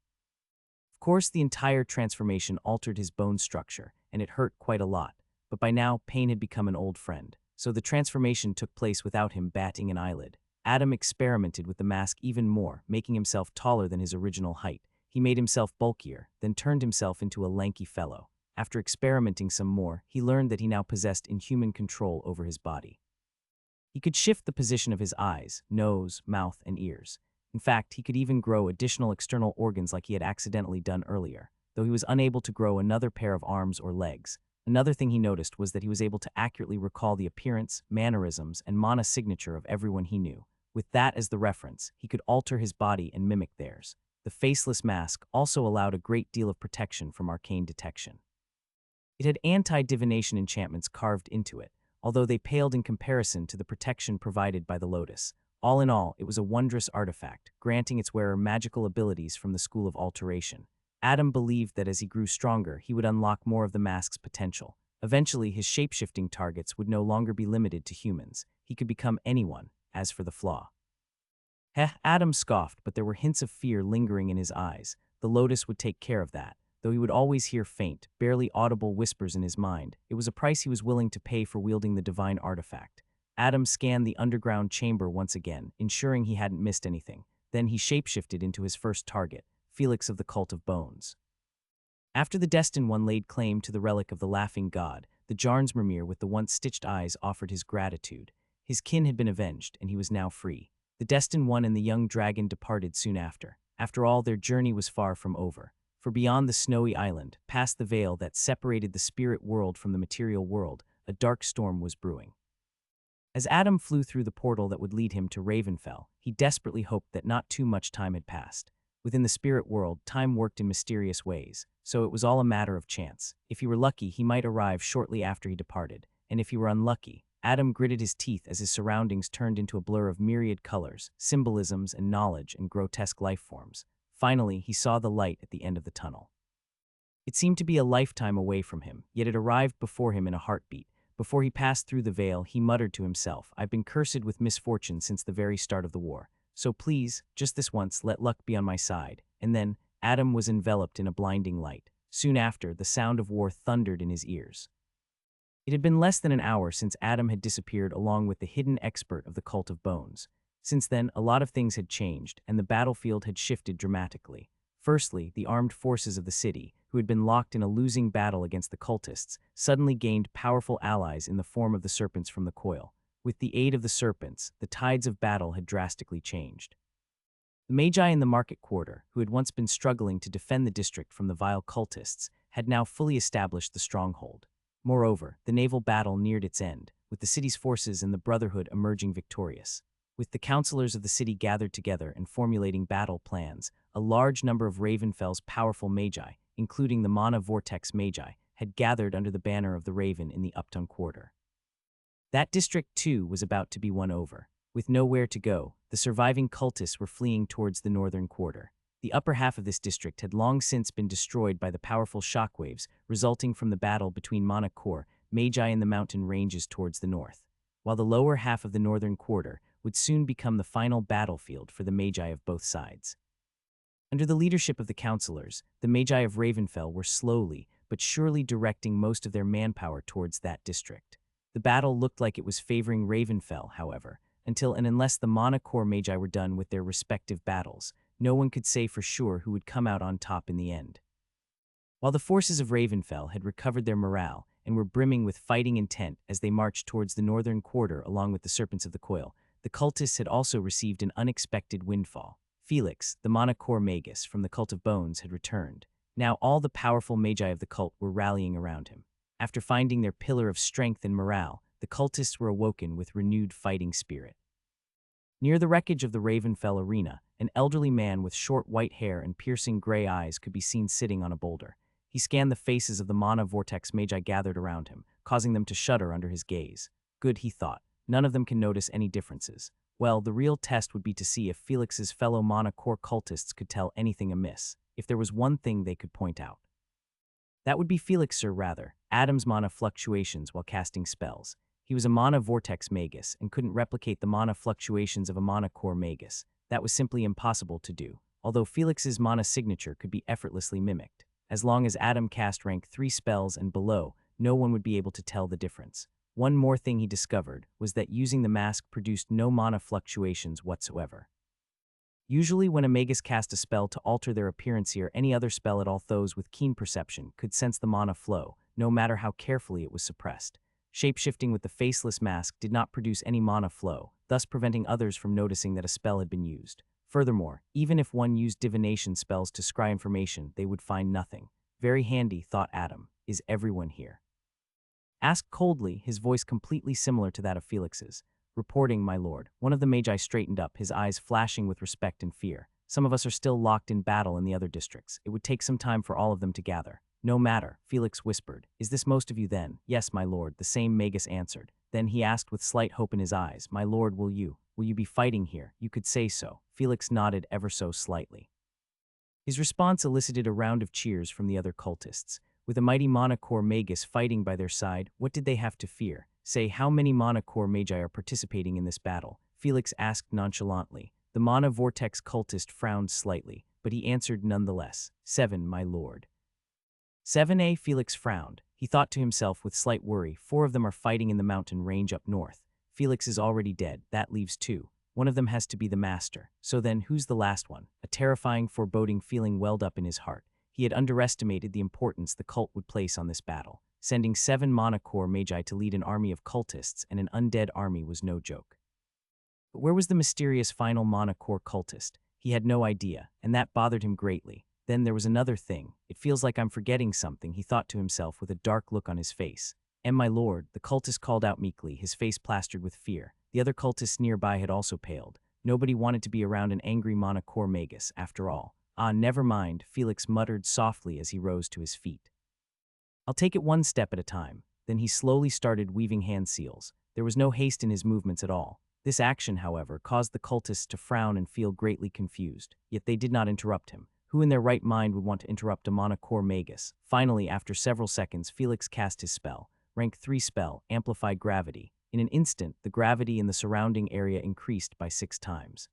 Of course, the entire transformation altered his bone structure, and it hurt quite a lot, but by now, pain had become an old friend, so the transformation took place without him batting an eyelid. Adam experimented with the mask even more, making himself taller than his original height. He made himself bulkier, then turned himself into a lanky fellow. After experimenting some more, he learned that he now possessed inhuman control over his body. He could shift the position of his eyes, nose, mouth, and ears. In fact, he could even grow additional external organs like he had accidentally done earlier, though he was unable to grow another pair of arms or legs. Another thing he noticed was that he was able to accurately recall the appearance, mannerisms, and mana signature of everyone he knew. With that as the reference, he could alter his body and mimic theirs. The faceless mask also allowed a great deal of protection from arcane detection. It had anti-divination enchantments carved into it, although they paled in comparison to the protection provided by the lotus. All in all, it was a wondrous artifact, granting its wearer magical abilities from the School of Alteration. Adam believed that as he grew stronger, he would unlock more of the mask's potential. Eventually, his shape-shifting targets would no longer be limited to humans. He could become anyone. As for the flaw, Adam scoffed, but there were hints of fear lingering in his eyes. The lotus would take care of that, though he would always hear faint, barely audible whispers in his mind. It was a price he was willing to pay for wielding the divine artifact. Adam scanned the underground chamber once again, ensuring he hadn't missed anything. Then he shapeshifted into his first target, Felix of the Cult of Bones. After the Destined One laid claim to the relic of the Laughing God, the Jarnsmermere with the once stitched eyes offered his gratitude. His kin had been avenged, and he was now free. The Destined One and the young dragon departed soon after. After all, their journey was far from over. For beyond the snowy island, past the veil that separated the spirit world from the material world, a dark storm was brewing. As Adam flew through the portal that would lead him to Ravenfell, he desperately hoped that not too much time had passed. Within the spirit world, time worked in mysterious ways, so it was all a matter of chance. If he were lucky, he might arrive shortly after he departed, and if he were unlucky, Adam gritted his teeth as his surroundings turned into a blur of myriad colors, symbolisms, and knowledge and grotesque life forms. Finally, he saw the light at the end of the tunnel. It seemed to be a lifetime away from him, yet it arrived before him in a heartbeat. Before he passed through the veil, he muttered to himself, "I've been cursed with misfortune since the very start of the war. So please, just this once, let luck be on my side." And then, Adam was enveloped in a blinding light. Soon after, the sound of war thundered in his ears. It had been less than an hour since Adam had disappeared along with the hidden expert of the Cult of Bones. Since then, a lot of things had changed, and the battlefield had shifted dramatically. Firstly, the armed forces of the city, who had been locked in a losing battle against the cultists, suddenly gained powerful allies in the form of the serpents from the coil. With the aid of the serpents, the tides of battle had drastically changed. The Magi in the market quarter, who had once been struggling to defend the district from the vile cultists, had now fully established the stronghold. Moreover, the naval battle neared its end, with the city's forces and the Brotherhood emerging victorious. With the counselors of the city gathered together and formulating battle plans, a large number of Ravenfell's powerful Magi, including the Mana Vortex Magi, had gathered under the banner of the Raven in the Upton Quarter. That district, too, was about to be won over. With nowhere to go, the surviving cultists were fleeing towards the northern quarter. The upper half of this district had long since been destroyed by the powerful shockwaves resulting from the battle between Mana Core, Magi in the mountain ranges towards the north, while the lower half of the northern quarter would soon become the final battlefield for the Magi of both sides. Under the leadership of the counselors, the Magi of Ravenfell were slowly but surely directing most of their manpower towards that district. The battle looked like it was favoring Ravenfell, however, until and unless the Mana Core Magi were done with their respective battles, no one could say for sure who would come out on top in the end. While the forces of Ravenfell had recovered their morale and were brimming with fighting intent as they marched towards the northern quarter along with the Serpents of the Coil, the cultists had also received an unexpected windfall. Felix, the Mana Core Magus from the Cult of Bones, had returned. Now all the powerful Magi of the cult were rallying around him. After finding their pillar of strength and morale, the cultists were awoken with renewed fighting spirit. Near the wreckage of the Ravenfell arena, an elderly man with short white hair and piercing gray eyes could be seen sitting on a boulder. He scanned the faces of the Mana Vortex Magi gathered around him, causing them to shudder under his gaze. Good, he thought. None of them can notice any differences. Well, the real test would be to see if Felix's fellow Mana Core cultists could tell anything amiss, if there was one thing they could point out. That would be Felix, Adam's mana fluctuations while casting spells. He was a mana vortex magus and couldn't replicate the mana fluctuations of a mana core magus. That was simply impossible to do, although Felix's mana signature could be effortlessly mimicked. As long as Adam cast rank 3 spells and below, no one would be able to tell the difference. One more thing he discovered was that using the mask produced no mana fluctuations whatsoever. Usually when a magus cast a spell to alter their appearance or any other spell at all, those with keen perception could sense the mana flow, no matter how carefully it was suppressed. Shapeshifting with the faceless mask did not produce any mana flow, thus preventing others from noticing that a spell had been used. Furthermore, even if one used divination spells to scry information, they would find nothing. Very handy, thought Adam. Is everyone here? Asked coldly, his voice completely similar to that of Felix's. Reporting, my lord. One of the magi straightened up, his eyes flashing with respect and fear. Some of us are still locked in battle in the other districts. It would take some time for all of them to gather. No matter, Felix whispered. Is this most of you then? Yes, my lord, the same magus answered. Then he asked with slight hope in his eyes, my lord, will you be fighting here? You could say so. Felix nodded ever so slightly. His response elicited a round of cheers from the other cultists. With a mighty Mana Core magus fighting by their side, what did they have to fear? Say, how many Mana Core magi are participating in this battle? Felix asked nonchalantly. The Mana Vortex cultist frowned slightly, but he answered nonetheless. 7, my lord. 7, Felix frowned. He thought to himself with slight worry, 4 of them are fighting in the mountain range up north. Felix is already dead, that leaves 2. One of them has to be the master. So then, who's the last one? A terrifying, foreboding feeling welled up in his heart. He had underestimated the importance the cult would place on this battle. Sending 7 Mana Core magi to lead an army of cultists and an undead army was no joke. But where was the mysterious final Mana Core cultist? He had no idea, and that bothered him greatly. Then there was another thing. It feels like I'm forgetting something, he thought to himself with a dark look on his face. And my lord, the cultist called out meekly, his face plastered with fear. The other cultists nearby had also paled. Nobody wanted to be around an angry Mana Core magus, after all. Ah, never mind, Felix muttered softly as he rose to his feet. I'll take it one step at a time. Then he slowly started weaving hand seals. There was no haste in his movements at all. This action, however, caused the cultists to frown and feel greatly confused. Yet they did not interrupt him. Who in their right mind would want to interrupt a Mana Core magus? Finally, after several seconds, Felix cast his spell. Rank 3 spell, Amplified Gravity. In an instant, the gravity in the surrounding area increased by 6 times.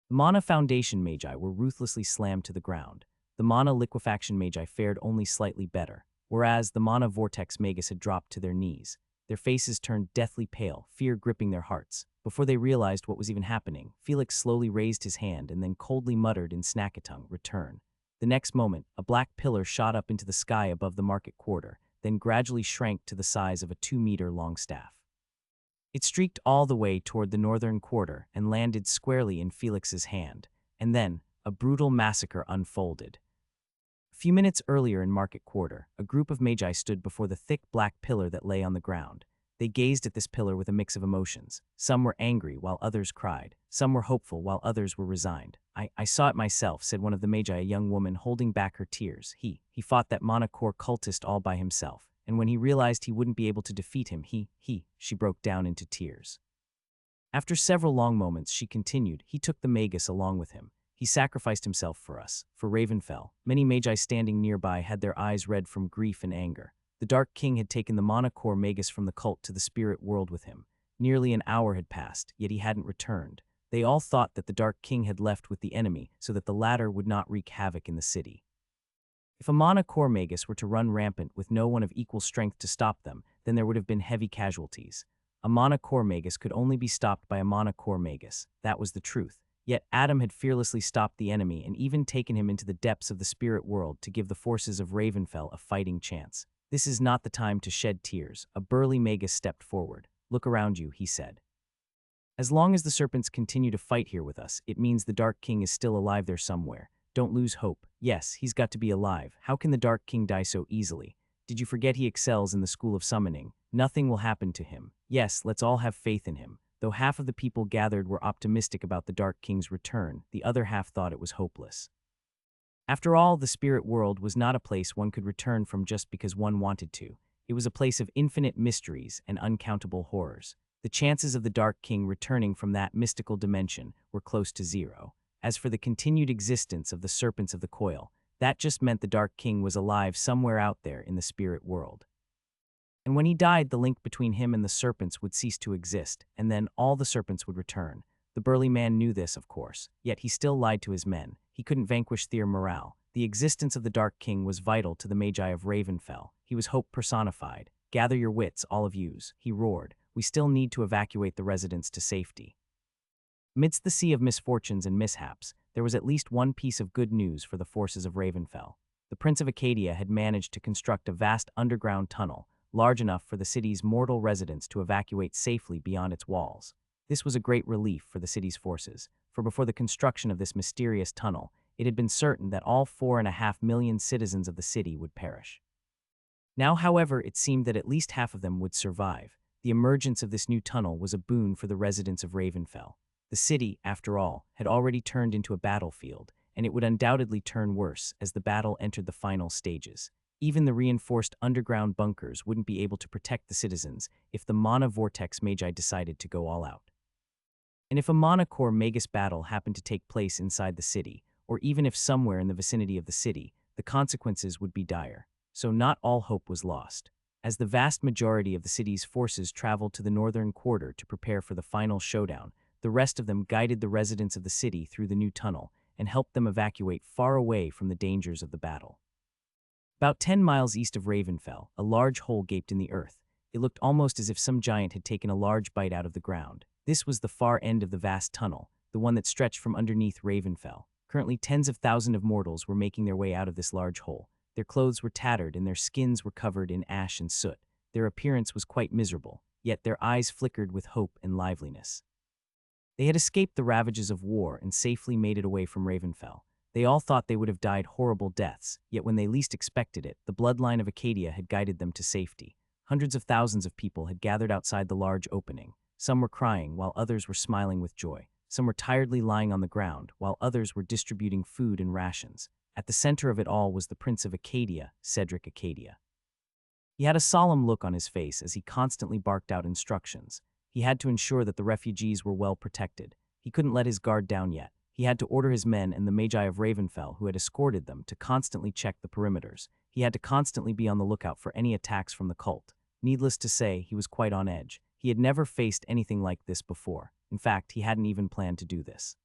The Mana Foundation magi were ruthlessly slammed to the ground. The Mana Liquefaction magi fared only slightly better, whereas the Mana Vortex magus had dropped to their knees. Their faces turned deathly pale, fear gripping their hearts. Before they realized what was even happening, Felix slowly raised his hand and then coldly muttered in Snackatung, return. The next moment, a black pillar shot up into the sky above the market quarter, then gradually shrank to the size of a 2-meter-long staff. It streaked all the way toward the northern quarter and landed squarely in Felix's hand, and then a brutal massacre unfolded. A few minutes earlier in Market Quarter, a group of magi stood before the thick black pillar that lay on the ground. They gazed at this pillar with a mix of emotions. Some were angry while others cried. Some were hopeful while others were resigned. I saw it myself, said one of the magi, a young woman holding back her tears. He fought that Mana Core cultist all by himself. And when he realized he wouldn't be able to defeat him, she broke down into tears. After several long moments, she continued, he took the magus along with him. He sacrificed himself for us, for Ravenfell. Many magi standing nearby had their eyes red from grief and anger. The Dark King had taken the Mana Core magus from the cult to the spirit world with him. Nearly an hour had passed, yet he hadn't returned. They all thought that the Dark King had left with the enemy so that the latter would not wreak havoc in the city. If a Mana Core magus were to run rampant with no one of equal strength to stop them, then there would have been heavy casualties. A Mana Core magus could only be stopped by a Mana Core magus. That was the truth. Yet Adam had fearlessly stopped the enemy and even taken him into the depths of the spirit world to give the forces of Ravenfell a fighting chance. This is not the time to shed tears. A burly magus stepped forward. Look around you, he said. As long as the serpents continue to fight here with us, it means the Dark King is still alive there somewhere. Don't lose hope. Yes, he's got to be alive. How can the Dark King die so easily? Did you forget he excels in the school of summoning? Nothing will happen to him. Yes, let's all have faith in him. Though half of the people gathered were optimistic about the Dark King's return, the other half thought it was hopeless. After all, the spirit world was not a place one could return from just because one wanted to. It was a place of infinite mysteries and uncountable horrors. The chances of the Dark King returning from that mystical dimension were close to zero. As for the continued existence of the Serpents of the Coil, that just meant the Dark King was alive somewhere out there in the spirit world. And when he died, the link between him and the serpents would cease to exist, and then all the serpents would return. The burly man knew this, of course, yet he still lied to his men. He couldn't vanquish their morale. The existence of the Dark King was vital to the Magi of Ravenfell. He was hope personified. "Gather your wits, all of yous," he roared. "We still need to evacuate the residents to safety." Amidst the sea of misfortunes and mishaps, there was at least one piece of good news for the forces of Ravenfell. The Prince of Acadia had managed to construct a vast underground tunnel, large enough for the city's mortal residents to evacuate safely beyond its walls. This was a great relief for the city's forces, for before the construction of this mysterious tunnel, it had been certain that all 4.5 million citizens of the city would perish. Now, however, it seemed that at least half of them would survive. The emergence of this new tunnel was a boon for the residents of Ravenfell. The city, after all, had already turned into a battlefield, and it would undoubtedly turn worse as the battle entered the final stages. Even the reinforced underground bunkers wouldn't be able to protect the citizens if the Mana Vortex Magi decided to go all out. And if a Mana Core Magus battle happened to take place inside the city, or even if somewhere in the vicinity of the city, the consequences would be dire. So not all hope was lost. As the vast majority of the city's forces traveled to the northern quarter to prepare for the final showdown, the rest of them guided the residents of the city through the new tunnel and helped them evacuate far away from the dangers of the battle. About 10 miles east of Ravenfell, a large hole gaped in the earth. It looked almost as if some giant had taken a large bite out of the ground. This was the far end of the vast tunnel, the one that stretched from underneath Ravenfell. Currently, tens of thousands of mortals were making their way out of this large hole. Their clothes were tattered and their skins were covered in ash and soot. Their appearance was quite miserable, yet their eyes flickered with hope and liveliness. They had escaped the ravages of war and safely made it away from Ravenfell. They all thought they would have died horrible deaths, yet when they least expected it, the bloodline of Acadia had guided them to safety. Hundreds of thousands of people had gathered outside the large opening. Some were crying, while others were smiling with joy. Some were tiredly lying on the ground, while others were distributing food and rations. At the center of it all was the Prince of Acadia, Cedric Acadia. He had a solemn look on his face as he constantly barked out instructions. He had to ensure that the refugees were well protected. He couldn't let his guard down yet. He had to order his men and the Magi of Ravenfell, who had escorted them, to constantly check the perimeters. He had to constantly be on the lookout for any attacks from the cult. Needless to say, he was quite on edge. He had never faced anything like this before. In fact, he hadn't even planned to do this.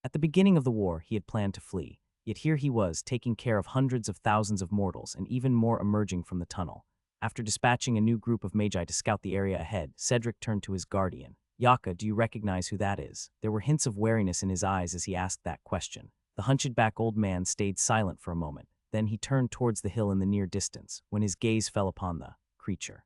At the beginning of the war, he had planned to flee. Yet here he was, taking care of hundreds of thousands of mortals and even more emerging from the tunnel. After dispatching a new group of Magi to scout the area ahead, Cedric turned to his guardian. "Yaka, do you recognize who that is?" There were hints of wariness in his eyes as he asked that question. The hunchback old man stayed silent for a moment. Then he turned towards the hill in the near distance, when his gaze fell upon the creature.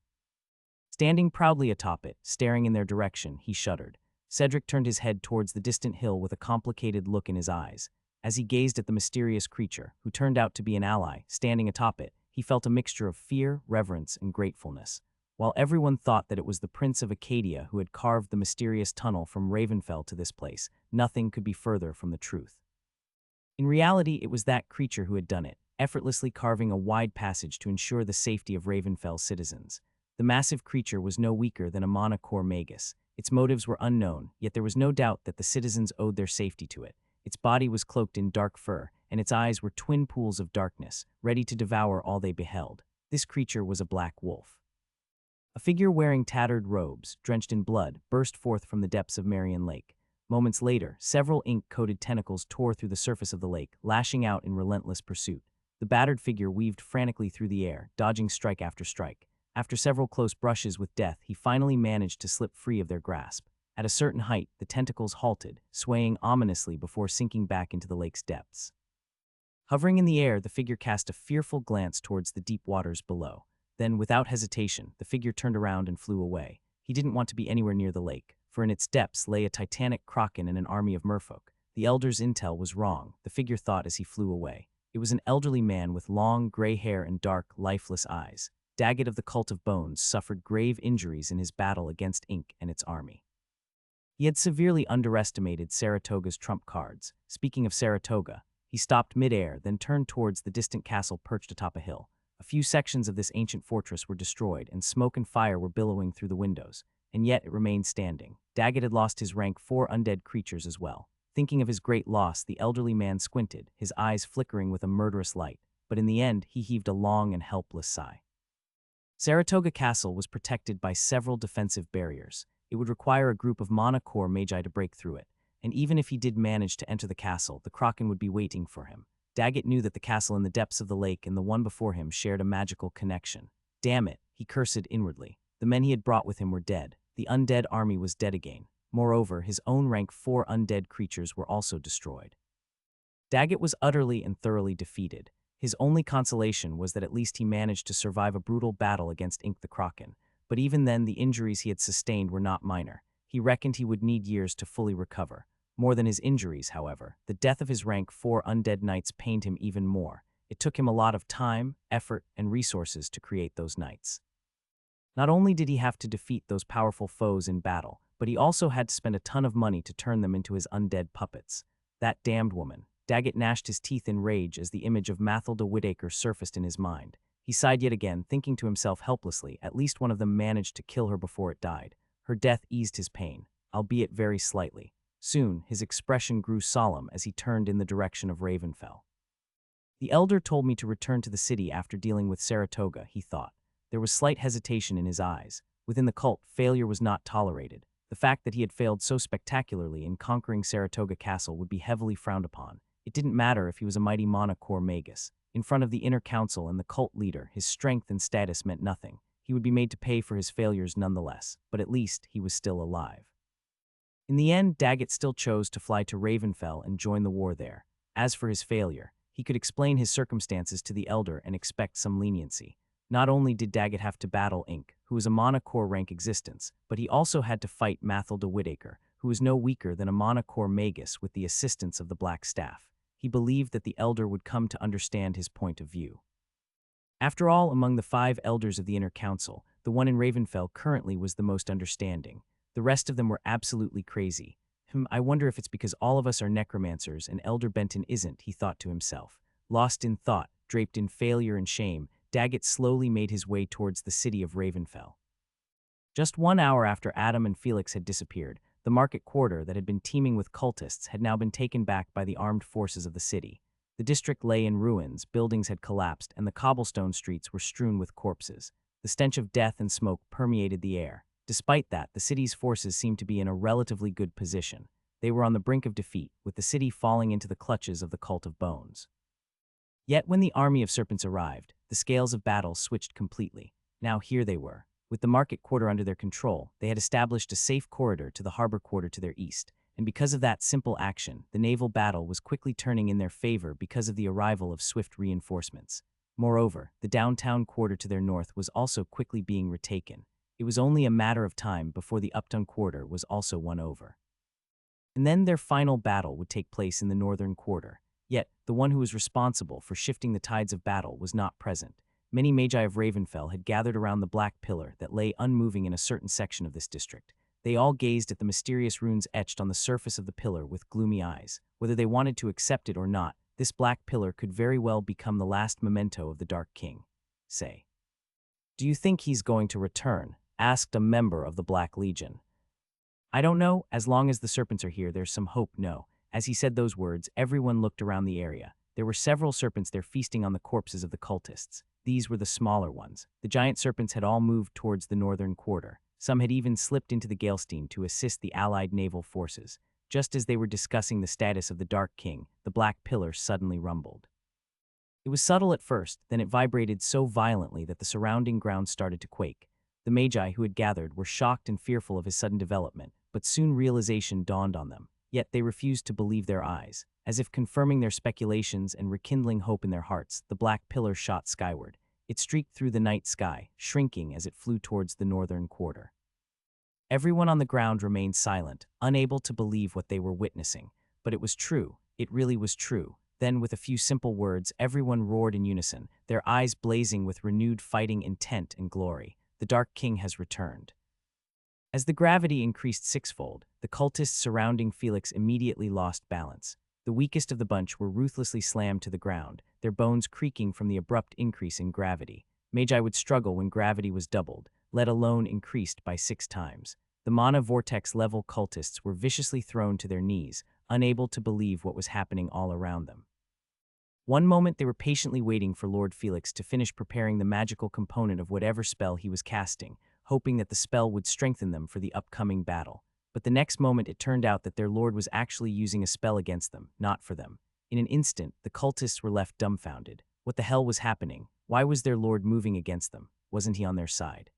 Standing proudly atop it, staring in their direction, he shuddered. Cedric turned his head towards the distant hill with a complicated look in his eyes. As he gazed at the mysterious creature, who turned out to be an ally, standing atop it, he felt a mixture of fear, reverence, and gratefulness. While everyone thought that it was the Prince of Acadia who had carved the mysterious tunnel from Ravenfell to this place, nothing could be further from the truth. In reality, it was that creature who had done it, effortlessly carving a wide passage to ensure the safety of Ravenfell's citizens. The massive creature was no weaker than a Mana Core Magus. Its motives were unknown, yet there was no doubt that the citizens owed their safety to it. Its body was cloaked in dark fur, and its eyes were twin pools of darkness, ready to devour all they beheld. This creature was a black wolf. A figure wearing tattered robes, drenched in blood, burst forth from the depths of Marion Lake. Moments later, several ink-coated tentacles tore through the surface of the lake, lashing out in relentless pursuit. The battered figure weaved frantically through the air, dodging strike after strike. After several close brushes with death, he finally managed to slip free of their grasp. At a certain height, the tentacles halted, swaying ominously before sinking back into the lake's depths. Hovering in the air, the figure cast a fearful glance towards the deep waters below. Then, without hesitation, the figure turned around and flew away. He didn't want to be anywhere near the lake, for in its depths lay a titanic kraken and an army of merfolk. The elder's intel was wrong, the figure thought as he flew away. It was an elderly man with long, gray hair and dark, lifeless eyes. Daggett of the Cult of Bones suffered grave injuries in his battle against Ink and its army. He had severely underestimated Saratoga's trump cards. Speaking of Saratoga, he stopped mid-air, then turned towards the distant castle perched atop a hill. A few sections of this ancient fortress were destroyed, and smoke and fire were billowing through the windows. and yet it remained standing. Daggett had lost his rank 4 undead creatures as well. Thinking of his great loss, the elderly man squinted, his eyes flickering with a murderous light, but in the end he heaved a long and helpless sigh. Saratoga Castle was protected by several defensive barriers. It would require a group of mana core magi to break through it, and even if he did manage to enter the castle, the Kraken would be waiting for him. Daggett knew that the castle in the depths of the lake and the one before him shared a magical connection. Damn it, he cursed inwardly. The men he had brought with him were dead. The undead army was dead again. Moreover, his own rank 4 undead creatures were also destroyed. Daggett was utterly and thoroughly defeated. His only consolation was that at least he managed to survive a brutal battle against Ink the Kraken, but even then the injuries he had sustained were not minor. He reckoned he would need years to fully recover. More than his injuries, however, the death of his rank 4 undead knights pained him even more. It took him a lot of time, effort, and resources to create those knights. Not only did he have to defeat those powerful foes in battle, but he also had to spend a ton of money to turn them into his undead puppets. That damned woman. Daggett gnashed his teeth in rage as the image of Mathilda Whitaker surfaced in his mind. He sighed yet again, thinking to himself helplessly, at least one of them managed to kill her before it died. Her death eased his pain, albeit very slightly. Soon, his expression grew solemn as he turned in the direction of Ravenfell. The elder told me to return to the city after dealing with Saratoga, he thought. There was slight hesitation in his eyes. Within the cult, failure was not tolerated. The fact that he had failed so spectacularly in conquering Saratoga Castle would be heavily frowned upon. It didn't matter if he was a mighty mana core magus. In front of the inner council and the cult leader, his strength and status meant nothing. He would be made to pay for his failures nonetheless, but at least he was still alive. In the end, Daggett still chose to fly to Ravenfell and join the war there. As for his failure, he could explain his circumstances to the elder and expect some leniency. Not only did Daggett have to battle Ink, who was a mana core rank existence, but he also had to fight Mathilda Whitaker, who was no weaker than a mana core magus with the assistance of the Black Staff. He believed that the elder would come to understand his point of view. After all, among the 5 elders of the inner council, the one in Ravenfell currently was the most understanding. The rest of them were absolutely crazy. I wonder if it's because all of us are necromancers and Elder Benton isn't, he thought to himself. Lost in thought, draped in failure and shame, Daggett slowly made his way towards the city of Ravenfell. Just 1 hour after Adam and Felix had disappeared, the market quarter that had been teeming with cultists had now been taken back by the armed forces of the city. The district lay in ruins, buildings had collapsed, and the cobblestone streets were strewn with corpses. The stench of death and smoke permeated the air. Despite that, the city's forces seemed to be in a relatively good position. They were on the brink of defeat, with the city falling into the clutches of the Cult of Bones. Yet when the army of serpents arrived, the scales of battle switched completely. Now here they were. With the market quarter under their control, they had established a safe corridor to the harbor quarter to their east, and because of that simple action, the naval battle was quickly turning in their favor because of the arrival of swift reinforcements. Moreover, the downtown quarter to their north was also quickly being retaken. It was only a matter of time before the uptown quarter was also won over. And then their final battle would take place in the northern quarter. Yet, the one who was responsible for shifting the tides of battle was not present. Many magi of Ravenfell had gathered around the black pillar that lay unmoving in a certain section of this district. They all gazed at the mysterious runes etched on the surface of the pillar with gloomy eyes. Whether they wanted to accept it or not, this black pillar could very well become the last memento of the Dark King. Say. "Do you think he's going to return?" asked a member of the Black Legion. "I don't know. As long as the serpents are here, there's some hope, no." As he said those words, everyone looked around the area. There were several serpents there feasting on the corpses of the cultists. These were the smaller ones. The giant serpents had all moved towards the northern quarter. Some had even slipped into the Galestein to assist the allied naval forces. Just as they were discussing the status of the Dark King, the black pillar suddenly rumbled. It was subtle at first, then it vibrated so violently that the surrounding ground started to quake. The magi who had gathered were shocked and fearful of his sudden development, but soon realization dawned on them. Yet they refused to believe their eyes. As if confirming their speculations and rekindling hope in their hearts, the black pillar shot skyward. It streaked through the night sky, shrinking as it flew towards the northern quarter. Everyone on the ground remained silent, unable to believe what they were witnessing. But it was true. It really was true. Then, with a few simple words, everyone roared in unison, their eyes blazing with renewed fighting intent and glory. The Dark King has returned. As the gravity increased sixfold, the cultists surrounding Felix immediately lost balance. The weakest of the bunch were ruthlessly slammed to the ground, their bones creaking from the abrupt increase in gravity. Magi would struggle when gravity was doubled. let alone increased by 6 times. The mana vortex level cultists were viciously thrown to their knees, unable to believe what was happening all around them. One moment they were patiently waiting for Lord Felix to finish preparing the magical component of whatever spell he was casting, hoping that the spell would strengthen them for the upcoming battle. But the next moment it turned out that their lord was actually using a spell against them, not for them. In an instant, the cultists were left dumbfounded. What the hell was happening? Why was their lord moving against them? Wasn't he on their side?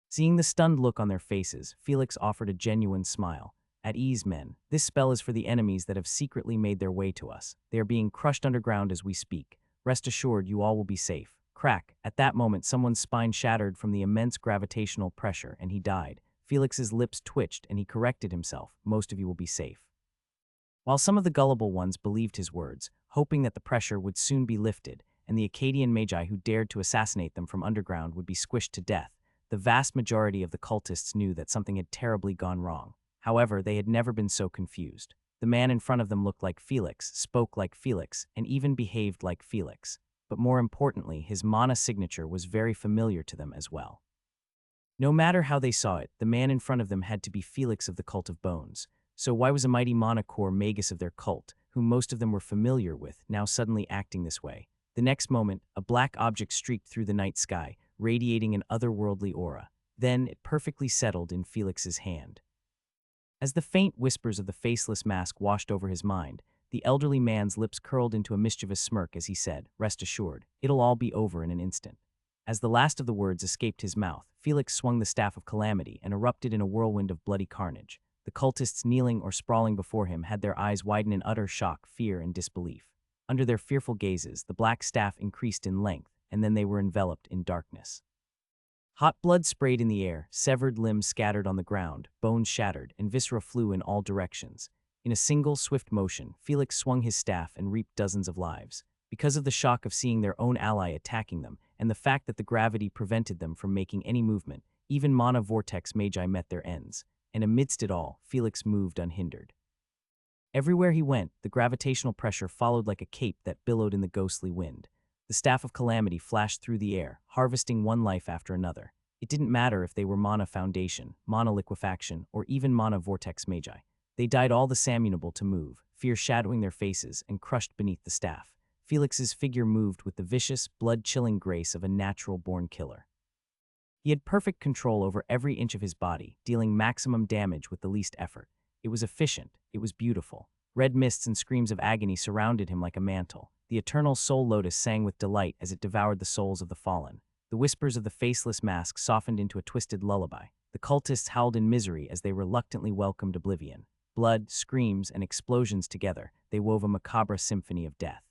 Seeing the stunned look on their faces, Felix offered a genuine smile. At ease, men. This spell is for the enemies that have secretly made their way to us. They are being crushed underground as we speak. Rest assured, you all will be safe. Crack. At that moment, someone's spine shattered from the immense gravitational pressure, and he died. Felix's lips twitched, and he corrected himself. Most of you will be safe. While some of the gullible ones believed his words, hoping that the pressure would soon be lifted, and the Akkadian magi who dared to assassinate them from underground would be squished to death, the vast majority of the cultists knew that something had terribly gone wrong. However, they had never been so confused. The man in front of them looked like Felix, spoke like Felix, and even behaved like Felix. But more importantly, his mana signature was very familiar to them as well. No matter how they saw it, the man in front of them had to be Felix of the Cult of Bones. So why was a mighty mana core magus of their cult, whom most of them were familiar with, now suddenly acting this way? The next moment, a black object streaked through the night sky, radiating an otherworldly aura. Then it perfectly settled in Felix's hand. As the faint whispers of the faceless mask washed over his mind, the elderly man's lips curled into a mischievous smirk as he said, "Rest assured, it'll all be over in an instant." As the last of the words escaped his mouth, Felix swung the staff of calamity and erupted in a whirlwind of bloody carnage. The cultists kneeling or sprawling before him had their eyes widen in utter shock, fear, and disbelief. Under their fearful gazes, the black staff increased in length, and then they were enveloped in darkness. Hot blood sprayed in the air, severed limbs scattered on the ground, bones shattered, and viscera flew in all directions. In a single, swift motion, Felix swung his staff and reaped dozens of lives. Because of the shock of seeing their own ally attacking them, and the fact that the gravity prevented them from making any movement, even mana vortex magi met their ends. And amidst it all, Felix moved unhindered. Everywhere he went, the gravitational pressure followed like a cape that billowed in the ghostly wind. The staff of calamity flashed through the air, harvesting one life after another. It didn't matter if they were mana foundation, mana liquefaction, or even mana vortex magi. They died all the same, unable to move, fear shadowing their faces and crushed beneath the staff. Felix's figure moved with the vicious, blood-chilling grace of a natural-born killer. He had perfect control over every inch of his body, dealing maximum damage with the least effort. It was efficient. It was beautiful. Red mists and screams of agony surrounded him like a mantle. The eternal soul lotus sang with delight as it devoured the souls of the fallen. The whispers of the faceless mask softened into a twisted lullaby. The cultists howled in misery as they reluctantly welcomed oblivion. Blood, screams, and explosions together, they wove a macabre symphony of death.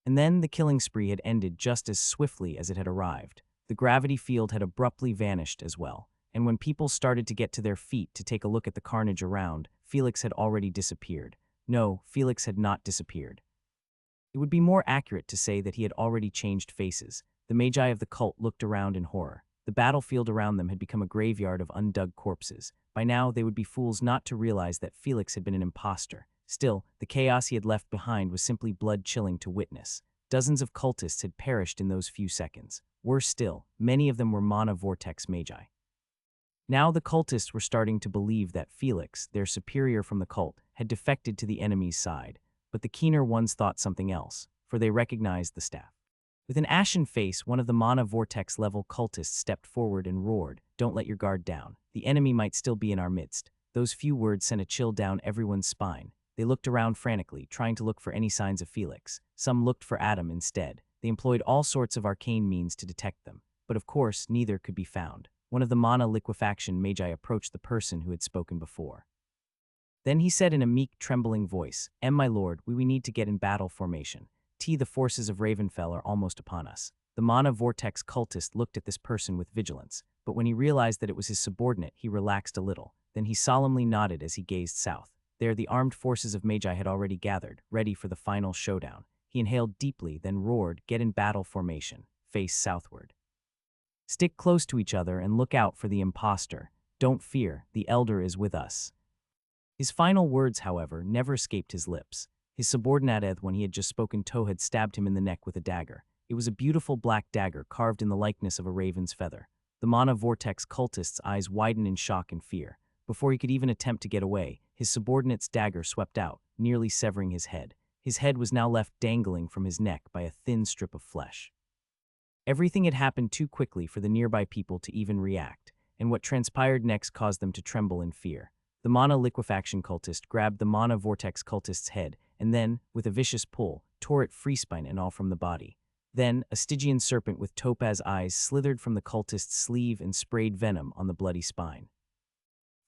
And then the killing spree had ended just as swiftly as it had arrived. The gravity field had abruptly vanished as well, and when people started to get to their feet to take a look at the carnage around, Felix had already disappeared. No, Felix had not disappeared. It would be more accurate to say that he had already changed faces. The magi of the cult looked around in horror. The battlefield around them had become a graveyard of undug corpses. By now, they would be fools not to realize that Felix had been an imposter. Still, the chaos he had left behind was simply blood-chilling to witness. Dozens of cultists had perished in those few seconds. Worse still, many of them were mana vortex magi. Now the cultists were starting to believe that Felix, their superior from the cult, had defected to the enemy's side. But the keener ones thought something else, for they recognized the staff. With an ashen face, one of the mana vortex-level cultists stepped forward and roared, "Don't let your guard down. The enemy might still be in our midst." Those few words sent a chill down everyone's spine. They looked around frantically, trying to look for any signs of Felix. Some looked for Adam instead. They employed all sorts of arcane means to detect them. But of course, neither could be found. One of the mana liquefaction magi approached the person who had spoken before. Then he said in a meek, trembling voice, My lord, we need to get in battle formation. The forces of Ravenfell are almost upon us." The mana vortex cultist looked at this person with vigilance, but when he realized that it was his subordinate, he relaxed a little. Then he solemnly nodded as he gazed south. There the armed forces of magi had already gathered, ready for the final showdown. He inhaled deeply, then roared, "Get in battle formation. Face southward. Stick close to each other and look out for the imposter. Don't fear, the elder is with us." His final words, however, never escaped his lips. His subordinate, when he had just spoken, had stabbed him in the neck with a dagger. It was a beautiful black dagger carved in the likeness of a raven's feather. The mana vortex cultist's eyes widened in shock and fear. Before he could even attempt to get away, his subordinate's dagger swept out, nearly severing his head. His head was now left dangling from his neck by a thin strip of flesh. Everything had happened too quickly for the nearby people to even react, and what transpired next caused them to tremble in fear. The mana liquefaction cultist grabbed the mana vortex cultist's head and then, with a vicious pull, tore it free spine and all from the body. Then, a Stygian serpent with topaz eyes slithered from the cultist's sleeve and sprayed venom on the bloody spine.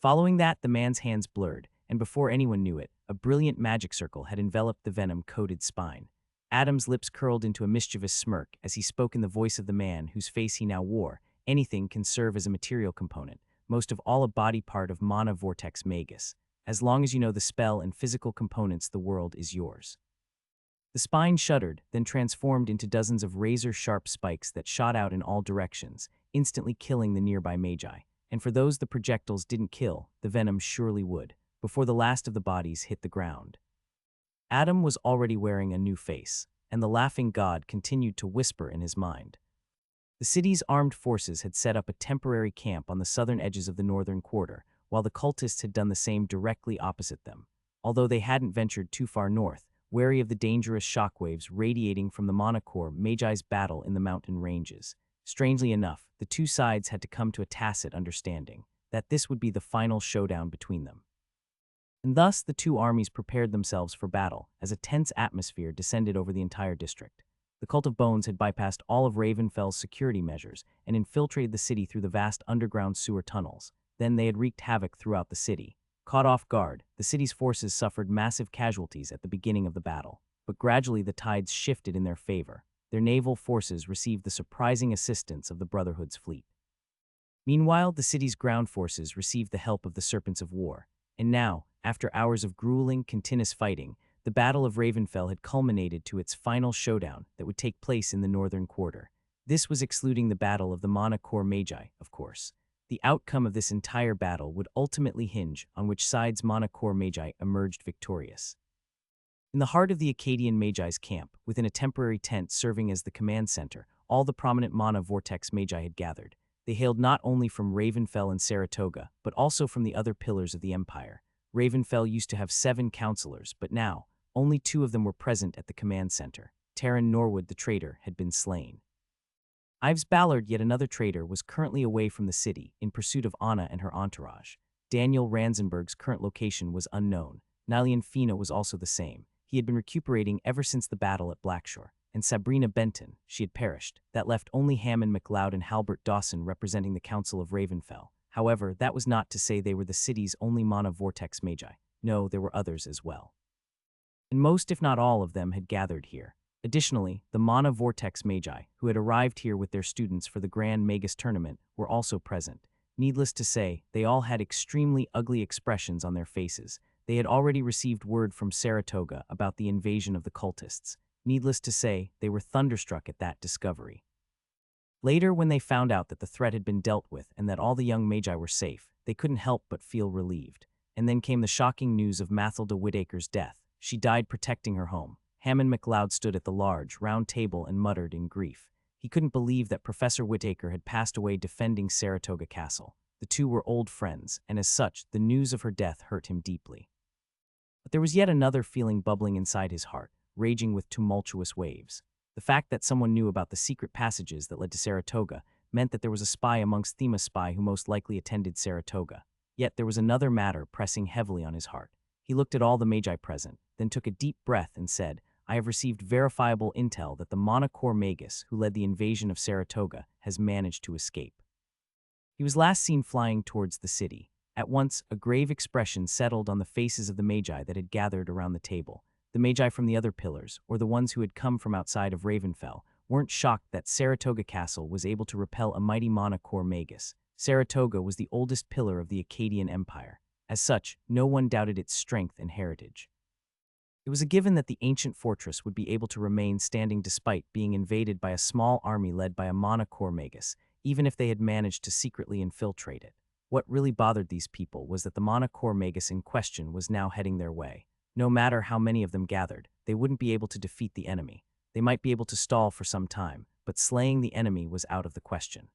Following that, the man's hands blurred, and before anyone knew it, a brilliant magic circle had enveloped the venom-coated spine. Adam's lips curled into a mischievous smirk as he spoke in the voice of the man whose face he now wore. Anything can serve as a material component, most of all a body part of mana vortex magus. As long as you know the spell and physical components, the world is yours. The spine shuddered, then transformed into dozens of razor-sharp spikes that shot out in all directions, instantly killing the nearby magi. And for those the projectiles didn't kill, the venom surely would, before the last of the bodies hit the ground. Adam was already wearing a new face, and the laughing god continued to whisper in his mind. The city's armed forces had set up a temporary camp on the southern edges of the northern quarter, while the cultists had done the same directly opposite them. Although they hadn't ventured too far north, wary of the dangerous shockwaves radiating from the Monocore Magi's battle in the mountain ranges. Strangely enough, the two sides had to come to a tacit understanding that this would be the final showdown between them. And thus the two armies prepared themselves for battle as a tense atmosphere descended over the entire district. The Cult of Bones had bypassed all of Ravenfell's security measures and infiltrated the city through the vast underground sewer tunnels. Then they had wreaked havoc throughout the city. Caught off guard, the city's forces suffered massive casualties at the beginning of the battle, but gradually the tides shifted in their favor. Their naval forces received the surprising assistance of the Brotherhood's fleet. Meanwhile, the city's ground forces received the help of the Serpents of War. And now, after hours of grueling, continuous fighting, the Battle of Ravenfell had culminated to its final showdown that would take place in the northern quarter. This was excluding the Battle of the Monocore Magi, of course. The outcome of this entire battle would ultimately hinge on which side's Monocore Magi emerged victorious. In the heart of the Akkadian Magi's camp, within a temporary tent serving as the command center, all the prominent Mana Vortex Magi had gathered. They hailed not only from Ravenfell and Saratoga, but also from the other pillars of the empire. Ravenfell used to have 7 counselors, but now, only 2 of them were present at the command center. Taran Norwood, the traitor, had been slain. Ives Ballard, yet another traitor, was currently away from the city in pursuit of Anna and her entourage. Daniel Ransenberg's current location was unknown. Nilian Fina was also the same. He had been recuperating ever since the battle at Blackshore. And Sabrina Benton, she had perished. That left only Hammond MacLeod and Halbert Dawson representing the Council of Ravenfell. However, that was not to say they were the city's only Mana Vortex Magi. No, there were others as well. And most, if not all, of them had gathered here. Additionally, the Mana Vortex Magi, who had arrived here with their students for the Grand Magus Tournament, were also present. Needless to say, they all had extremely ugly expressions on their faces. They had already received word from Saratoga about the invasion of the cultists. Needless to say, they were thunderstruck at that discovery. Later, when they found out that the threat had been dealt with and that all the young Magi were safe, they couldn't help but feel relieved. And then came the shocking news of Mathilda Whittaker's death. She died protecting her home. Hammond MacLeod stood at the large, round table and muttered in grief. He couldn't believe that Professor Whittaker had passed away defending Saratoga Castle. The two were old friends, and as such, the news of her death hurt him deeply. But there was yet another feeling bubbling inside his heart, raging with tumultuous waves. The fact that someone knew about the secret passages that led to Saratoga meant that there was a spy amongst Thema's spy who most likely attended Saratoga. Yet there was another matter pressing heavily on his heart. He looked at all the Magi present, then took a deep breath and said, "I have received verifiable intel that the Monocore Magus, who led the invasion of Saratoga, has managed to escape." He was last seen flying towards the city. At once, a grave expression settled on the faces of the Magi that had gathered around the table. The Magi from the other pillars, or the ones who had come from outside of Ravenfell, weren't shocked that Saratoga Castle was able to repel a mighty Monocore Magus. Saratoga was the oldest pillar of the Akkadian Empire. As such, no one doubted its strength and heritage. It was a given that the ancient fortress would be able to remain standing despite being invaded by a small army led by a Monocore Magus, even if they had managed to secretly infiltrate it. What really bothered these people was that the Monocore Magus in question was now heading their way. No matter how many of them gathered, they wouldn't be able to defeat the enemy. They might be able to stall for some time, but slaying the enemy was out of the question.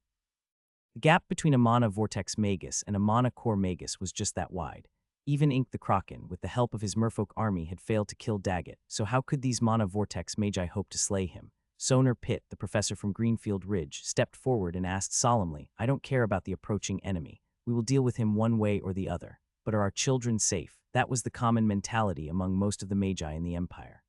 The gap between a mana vortex magus and a mana core magus was just that wide. Even Ink the Kraken, with the help of his merfolk army, had failed to kill Daggett, so how could these mana vortex magi hope to slay him? Soner Pitt, the professor from Greenfield Ridge, stepped forward and asked solemnly, "I don't care about the approaching enemy. We will deal with him one way or the other. But are our children safe?" That was the common mentality among most of the magi in the Empire.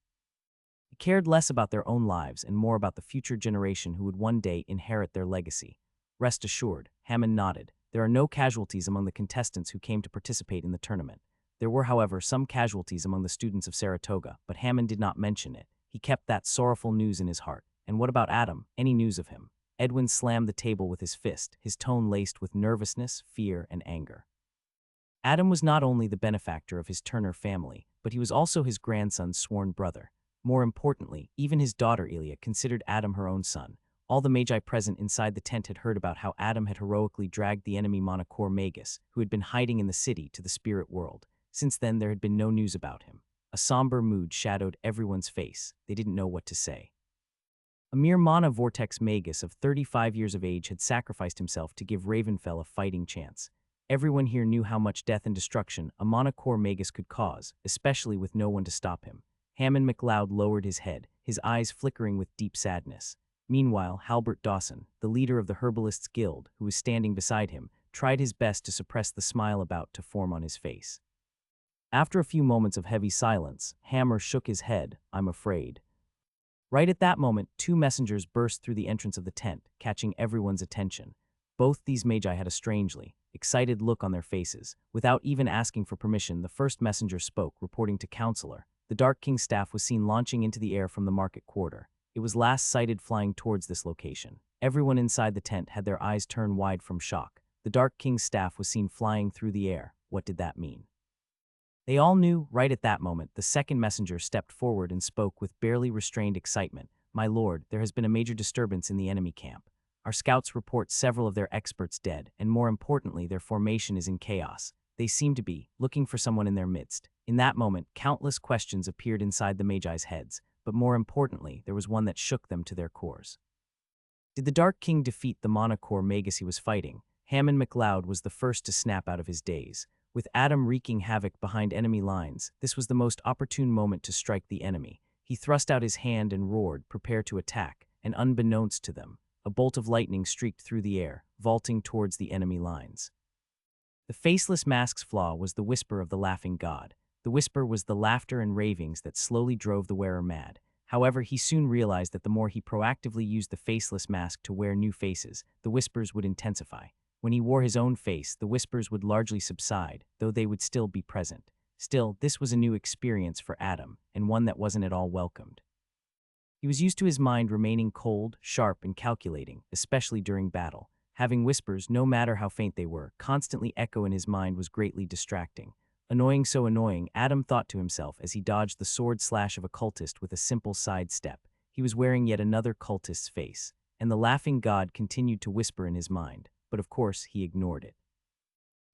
They cared less about their own lives and more about the future generation who would one day inherit their legacy. "Rest assured," Hammond nodded, "there are no casualties among the contestants who came to participate in the tournament. There were, however, some casualties among the students of Saratoga, but Hammond did not mention it. He kept that sorrowful news in his heart. And what about Adam? Any news of him?" Edwin slammed the table with his fist, his tone laced with nervousness, fear, and anger. Adam was not only the benefactor of his Turner family, but he was also his grandson's sworn brother. More importantly, even his daughter Elia considered Adam her own son. All the magi present inside the tent had heard about how Adam had heroically dragged the enemy Monocore Magus, who had been hiding in the city, to the spirit world. Since then, there had been no news about him. A somber mood shadowed everyone's face. They didn't know what to say. A mere Mana Vortex Magus of 35 years of age had sacrificed himself to give Ravenfell a fighting chance. Everyone here knew how much death and destruction a Monocore Magus could cause, especially with no one to stop him. Hammond McLeod lowered his head, his eyes flickering with deep sadness. Meanwhile, Halbert Dawson, the leader of the Herbalists' Guild, who was standing beside him, tried his best to suppress the smile about to form on his face. After a few moments of heavy silence, Hammer shook his head. "I'm afraid." Right at that moment, two messengers burst through the entrance of the tent, catching everyone's attention. Both these magi had a strangely excited look on their faces. Without even asking for permission, the first messenger spoke, reporting to Counselor. The Dark King's staff was seen launching into the air from the market quarter. It was last sighted flying towards this location. Everyone inside the tent had their eyes turned wide from shock. The Dark King's staff was seen flying through the air. What did that mean? They all knew. Right at that moment, the second messenger stepped forward and spoke with barely restrained excitement. "My lord, there has been a major disturbance in the enemy camp. Our scouts report several of their experts dead, and more importantly, their formation is in chaos. They seem to be looking for someone in their midst." In that moment, countless questions appeared inside the Magi's heads, but more importantly, there was one that shook them to their cores. Did the Dark King defeat the Monocore Magus he was fighting? Hammond McLeod was the first to snap out of his daze. With Adam wreaking havoc behind enemy lines, this was the most opportune moment to strike the enemy. He thrust out his hand and roared, "Prepare to attack," and unbeknownst to them, a bolt of lightning streaked through the air, vaulting towards the enemy lines. The faceless mask's flaw was the whisper of the laughing god. The whisper was the laughter and ravings that slowly drove the wearer mad. However, he soon realized that the more he proactively used the faceless mask to wear new faces, the whispers would intensify. When he wore his own face, the whispers would largely subside, though they would still be present. Still, this was a new experience for Adam, and one that wasn't at all welcomed. He was used to his mind remaining cold, sharp, and calculating, especially during battle. Having whispers, no matter how faint they were, constantly echo in his mind was greatly distracting. Annoying, so annoying, Adam thought to himself as he dodged the sword slash of a cultist with a simple sidestep. He was wearing yet another cultist's face, and the laughing god continued to whisper in his mind, but of course he ignored it.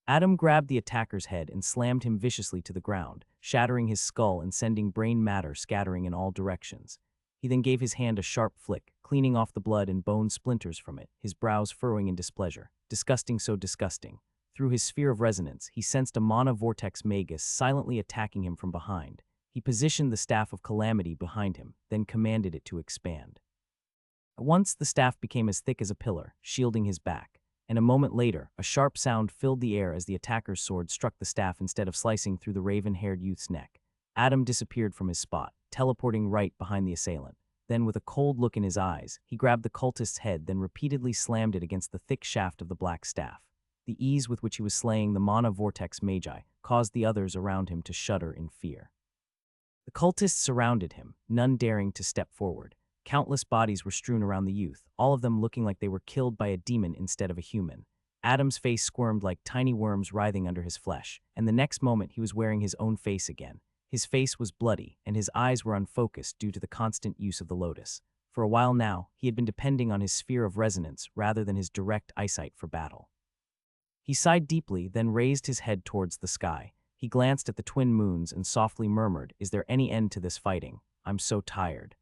Adam grabbed the attacker's head and slammed him viciously to the ground, shattering his skull and sending brain matter scattering in all directions. He then gave his hand a sharp flick, cleaning off the blood and bone splinters from it, his brows furrowing in displeasure. Disgusting, so disgusting. Through his sphere of resonance, he sensed a Mana Vortex Magus silently attacking him from behind. He positioned the Staff of Calamity behind him, then commanded it to expand. At once, the staff became as thick as a pillar, shielding his back, and a moment later, a sharp sound filled the air as the attacker's sword struck the staff instead of slicing through the raven-haired youth's neck. Adam disappeared from his spot, teleporting right behind the assailant. Then, with a cold look in his eyes, he grabbed the cultist's head, then repeatedly slammed it against the thick shaft of the black staff. The ease with which he was slaying the Mana Vortex Magi caused the others around him to shudder in fear. The cultists surrounded him, none daring to step forward. Countless bodies were strewn around the youth, all of them looking like they were killed by a demon instead of a human. Adam's face squirmed like tiny worms writhing under his flesh, and the next moment he was wearing his own face again. His face was bloody, and his eyes were unfocused due to the constant use of the lotus. For a while now, he had been depending on his sphere of resonance rather than his direct eyesight for battle. He sighed deeply, then raised his head towards the sky. He glanced at the twin moons and softly murmured, "Is there any end to this fighting? I'm so tired."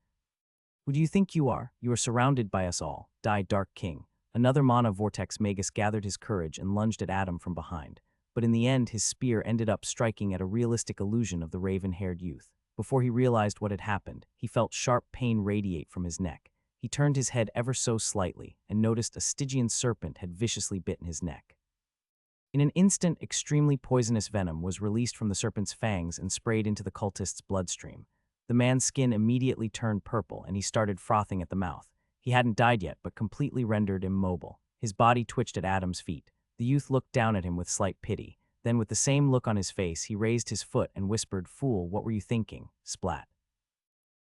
"Who do you think you are? You are surrounded by us all," died Dark King. Another mana vortex magus gathered his courage and lunged at Adam from behind, but in the end his spear ended up striking at a realistic illusion of the raven-haired youth. Before he realized what had happened, he felt sharp pain radiate from his neck. He turned his head ever so slightly and noticed a Stygian serpent had viciously bitten his neck. In an instant, extremely poisonous venom was released from the serpent's fangs and sprayed into the cultist's bloodstream. The man's skin immediately turned purple and he started frothing at the mouth. He hadn't died yet, but completely rendered immobile. His body twitched at Adam's feet. The youth looked down at him with slight pity. Then, with the same look on his face, he raised his foot and whispered, "Fool, what were you thinking?" Splat.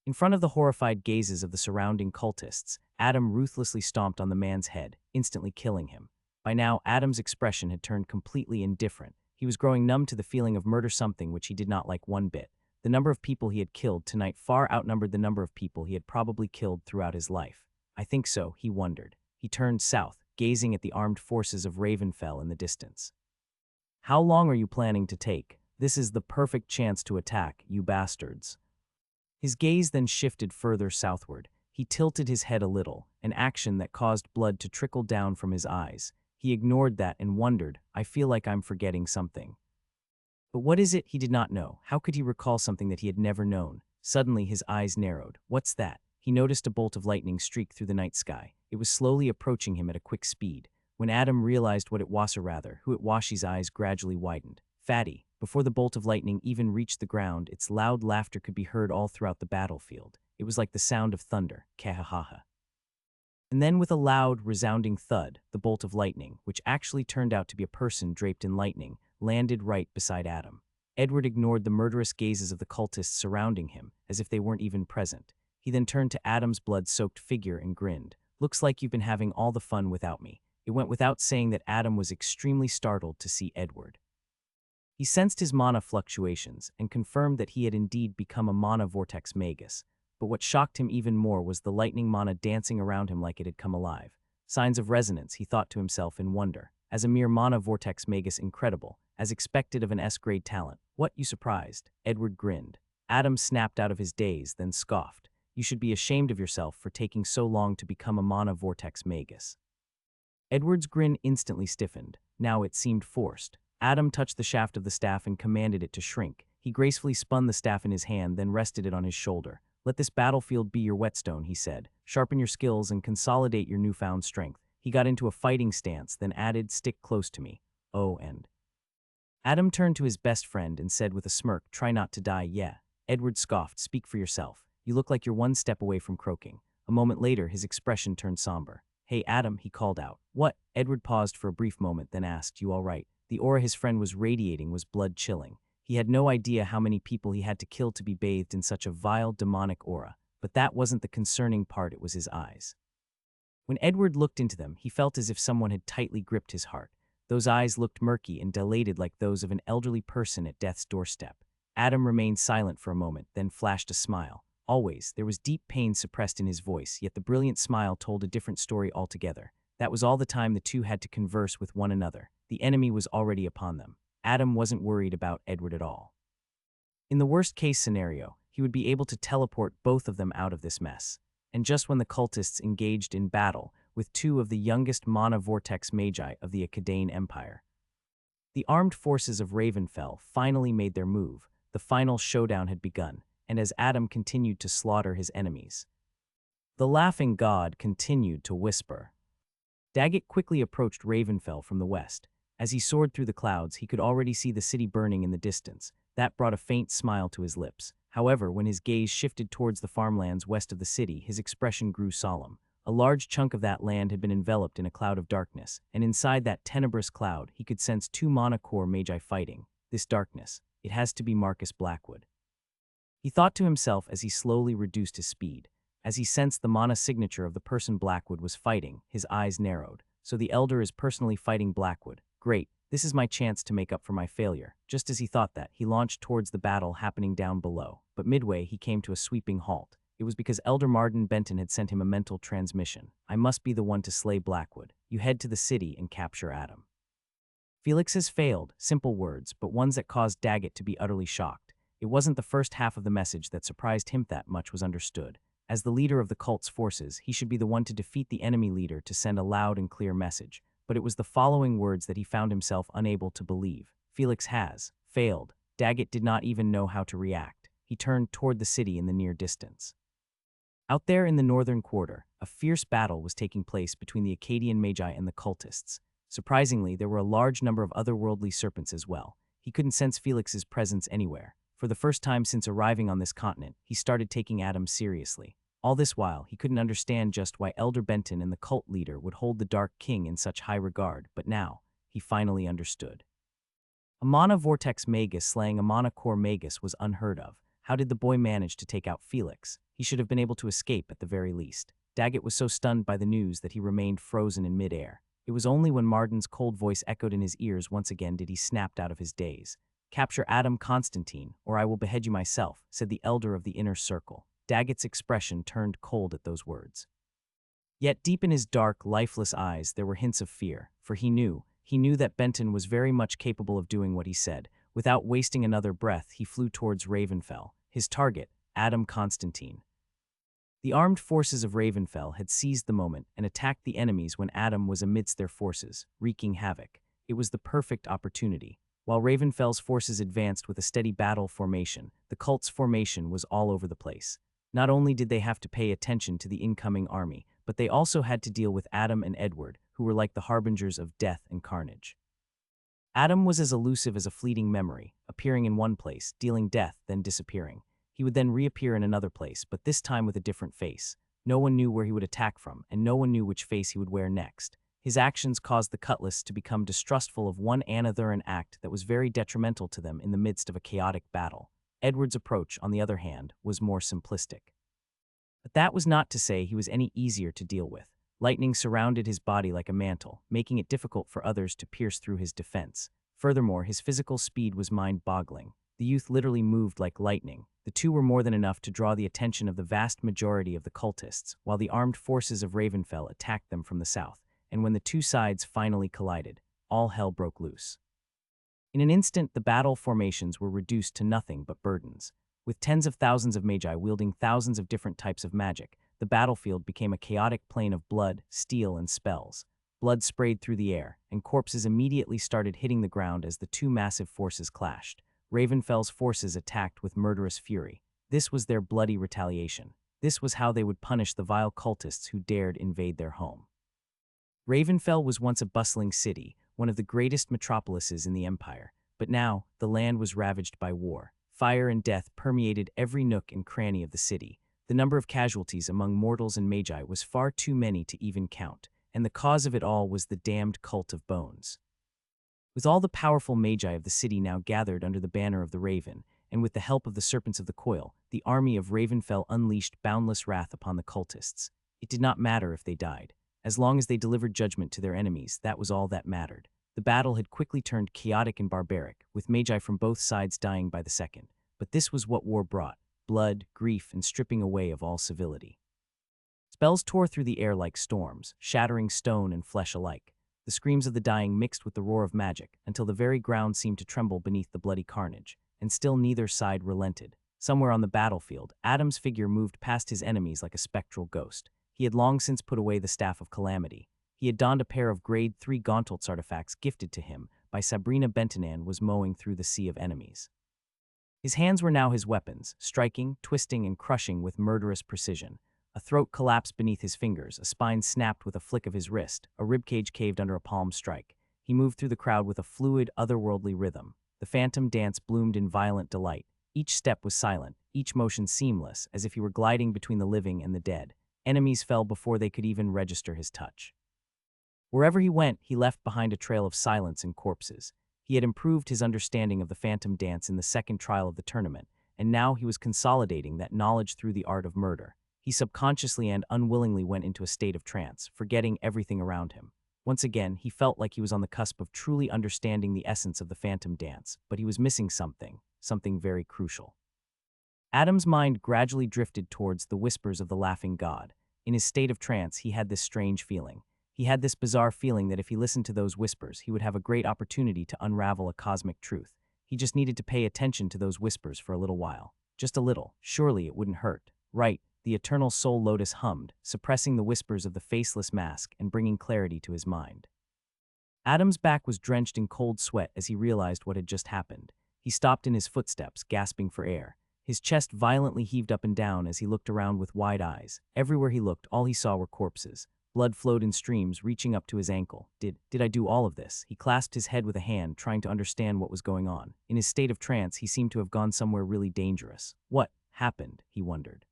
In front of the horrified gazes of the surrounding cultists, Adam ruthlessly stomped on the man's head, instantly killing him. By now, Adam's expression had turned completely indifferent. He was growing numb to the feeling of murder, something which he did not like one bit. The number of people he had killed tonight far outnumbered the number of people he had probably killed throughout his life. I think so, he wondered. He turned south, gazing at the armed forces of Ravenfell in the distance. "How long are you planning to take? This is the perfect chance to attack, you bastards." His gaze then shifted further southward. He tilted his head a little, an action that caused blood to trickle down from his eyes. He ignored that and wondered, "I feel like I'm forgetting something." But what is it? He did not know. How could he recall something that he had never known? Suddenly his eyes narrowed. What's that? He noticed a bolt of lightning streak through the night sky. It was slowly approaching him at a quick speed. When Adam realized what it was, or rather, who it was, his eyes gradually widened. Fatty. Before the bolt of lightning even reached the ground, its loud laughter could be heard all throughout the battlefield. It was like the sound of thunder. Kahahaha. And then with a loud, resounding thud, the bolt of lightning, which actually turned out to be a person draped in lightning, landed right beside Adam. Edward ignored the murderous gazes of the cultists surrounding him, as if they weren't even present. He then turned to Adam's blood-soaked figure and grinned. "Looks like you've been having all the fun without me." It went without saying that Adam was extremely startled to see Edward. He sensed his mana fluctuations and confirmed that he had indeed become a mana vortex magus. But what shocked him even more was the lightning mana dancing around him like it had come alive. Signs of resonance, he thought to himself in wonder. As a mere mana vortex magus, incredible, as expected of an S-grade talent. "What, you surprised?" Edward grinned. Adam snapped out of his daze, then scoffed. "You should be ashamed of yourself for taking so long to become a mana vortex magus." Edward's grin instantly stiffened. Now it seemed forced. Adam touched the shaft of the staff and commanded it to shrink. He gracefully spun the staff in his hand, then rested it on his shoulder. "Let this battlefield be your whetstone," he said. "Sharpen your skills and consolidate your newfound strength." He got into a fighting stance, then added, "Stick close to me." Oh, and Adam turned to his best friend and said with a smirk, "Try not to die, yeah." Edward scoffed. "Speak for yourself. You look like you're one step away from croaking." A moment later, his expression turned somber. "Hey, Adam," he called out. "What?" Edward paused for a brief moment, then asked, "You all right?" The aura his friend was radiating was blood-chilling. He had no idea how many people he had to kill to be bathed in such a vile, demonic aura. But that wasn't the concerning part, it was his eyes. When Edward looked into them, he felt as if someone had tightly gripped his heart. Those eyes looked murky and dilated like those of an elderly person at death's doorstep. Adam remained silent for a moment, then flashed a smile. Always, there was deep pain suppressed in his voice, yet the brilliant smile told a different story altogether. That was all the time the two had to converse with one another. The enemy was already upon them. Adam wasn't worried about Edward at all. In the worst-case scenario, he would be able to teleport both of them out of this mess. And just when the cultists engaged in battle with two of the youngest mana vortex magi of the Akkadian Empire, the armed forces of Ravenfell finally made their move. The final showdown had begun, and as Adam continued to slaughter his enemies, the laughing god continued to whisper. Daggett quickly approached Ravenfell from the west. As he soared through the clouds, he could already see the city burning in the distance. That brought a faint smile to his lips. However, when his gaze shifted towards the farmlands west of the city, his expression grew solemn. A large chunk of that land had been enveloped in a cloud of darkness, and inside that tenebrous cloud, he could sense two mana core magi fighting. This darkness, it has to be Marcus Blackwood. He thought to himself as he slowly reduced his speed. As he sensed the mana signature of the person Blackwood was fighting, his eyes narrowed. So the Elder is personally fighting Blackwood. Great, this is my chance to make up for my failure. Just as he thought that, he launched towards the battle happening down below. But midway, he came to a sweeping halt. It was because Elder Marden Benton had sent him a mental transmission. "I must be the one to slay Blackwood. You head to the city and capture Adam." Felix has failed, simple words, but ones that caused Daggett to be utterly shocked. It wasn't the first half of the message that surprised him that much was understood. As the leader of the cult's forces, he should be the one to defeat the enemy leader to send a loud and clear message. But it was the following words that he found himself unable to believe. Felix has failed. Daggett did not even know how to react. He turned toward the city in the near distance. Out there in the northern quarter, a fierce battle was taking place between the Akkadian magi and the cultists. Surprisingly, there were a large number of otherworldly serpents as well. He couldn't sense Felix's presence anywhere. For the first time since arriving on this continent, he started taking Adam seriously. All this while, he couldn't understand just why Elder Benton and the cult leader would hold the Dark King in such high regard, but now, he finally understood. A mana vortex magus slaying a mana core magus was unheard of. How did the boy manage to take out Felix? He should have been able to escape at the very least. Daggett was so stunned by the news that he remained frozen in midair. It was only when Marden's cold voice echoed in his ears once again did he snap out of his daze. "Capture Adam Constantine, or I will behead you myself," said the elder of the inner circle. Daggett's expression turned cold at those words. Yet deep in his dark, lifeless eyes there were hints of fear, for he knew that Benton was very much capable of doing what he said. Without wasting another breath, he flew towards Ravenfell, his target, Adam Constantine. The armed forces of Ravenfell had seized the moment and attacked the enemies when Adam was amidst their forces, wreaking havoc. It was the perfect opportunity. While Ravenfell's forces advanced with a steady battle formation, the cult's formation was all over the place. Not only did they have to pay attention to the incoming army, but they also had to deal with Adam and Edward, who were like the harbingers of death and carnage. Adam was as elusive as a fleeting memory, appearing in one place, dealing death, then disappearing. He would then reappear in another place, but this time with a different face. No one knew where he would attack from, and no one knew which face he would wear next. His actions caused the Cutlass to become distrustful of one another act that was very detrimental to them in the midst of a chaotic battle. Edward's approach, on the other hand, was more simplistic. But that was not to say he was any easier to deal with. Lightning surrounded his body like a mantle, making it difficult for others to pierce through his defense. Furthermore, his physical speed was mind-boggling. The youth literally moved like lightning. The two were more than enough to draw the attention of the vast majority of the cultists, while the armed forces of Ravenfell attacked them from the south. And when the two sides finally collided, all hell broke loose. In an instant, the battle formations were reduced to nothing but burdens. With tens of thousands of magi wielding thousands of different types of magic, the battlefield became a chaotic plain of blood, steel, and spells. Blood sprayed through the air, and corpses immediately started hitting the ground as the two massive forces clashed. Ravenfell's forces attacked with murderous fury. This was their bloody retaliation. This was how they would punish the vile cultists who dared invade their home. Ravenfell was once a bustling city, one of the greatest metropolises in the empire, but now the land was ravaged by war. Fire and death permeated every nook and cranny of the city. The number of casualties among mortals and magi was far too many to even count, and the cause of it all was the damned cult of bones. With all the powerful magi of the city now gathered under the banner of the Raven, and with the help of the Serpents of the Coil, the army of Ravenfell unleashed boundless wrath upon the cultists. It did not matter if they died. As long as they delivered judgment to their enemies, that was all that mattered. The battle had quickly turned chaotic and barbaric, with magi from both sides dying by the second. But this was what war brought: blood, grief, and stripping away of all civility. Spells tore through the air like storms, shattering stone and flesh alike. The screams of the dying mixed with the roar of magic, until the very ground seemed to tremble beneath the bloody carnage, and still neither side relented. Somewhere on the battlefield, Adam's figure moved past his enemies like a spectral ghost. He had long since put away the Staff of Calamity. He had donned a pair of Grade 3 gauntlets artifacts gifted to him by Sabrina Bentonan was mowing through the sea of enemies. His hands were now his weapons, striking, twisting, and crushing with murderous precision. A throat collapsed beneath his fingers, a spine snapped with a flick of his wrist, a ribcage caved under a palm strike. He moved through the crowd with a fluid, otherworldly rhythm. The phantom dance bloomed in violent delight. Each step was silent, each motion seamless, as if he were gliding between the living and the dead. Enemies fell before they could even register his touch. Wherever he went, he left behind a trail of silence and corpses. He had improved his understanding of the phantom dance in the second trial of the tournament, and now he was consolidating that knowledge through the art of murder. He subconsciously and unwillingly went into a state of trance, forgetting everything around him. Once again, he felt like he was on the cusp of truly understanding the essence of the phantom dance, but he was missing something very crucial. Adam's mind gradually drifted towards the whispers of the laughing god. In his state of trance, he had this strange feeling. He had this bizarre feeling that if he listened to those whispers, he would have a great opportunity to unravel a cosmic truth. He just needed to pay attention to those whispers for a little while. Just a little. Surely it wouldn't hurt. Right. the eternal soul lotus hummed, suppressing the whispers of the faceless mask and bringing clarity to his mind. Adam's back was drenched in cold sweat as he realized what had just happened. He stopped in his footsteps, gasping for air. His chest violently heaved up and down as he looked around with wide eyes. Everywhere he looked, all he saw were corpses. Blood flowed in streams, reaching up to his ankle. Did I do all of this? He clasped his head with a hand, trying to understand what was going on. In his state of trance, he seemed to have gone somewhere really dangerous. What happened? He wondered.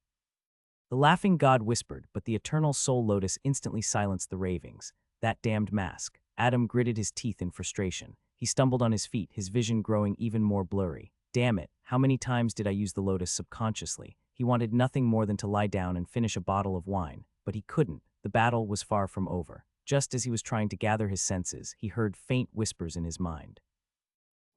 The laughing god whispered, but the eternal soul lotus instantly silenced the ravings. That damned mask. Adam gritted his teeth in frustration. He stumbled on his feet, his vision growing even more blurry. Damn it, how many times did I use the lotus subconsciously? He wanted nothing more than to lie down and finish a bottle of wine, but he couldn't. The battle was far from over. Just as he was trying to gather his senses, he heard faint whispers in his mind.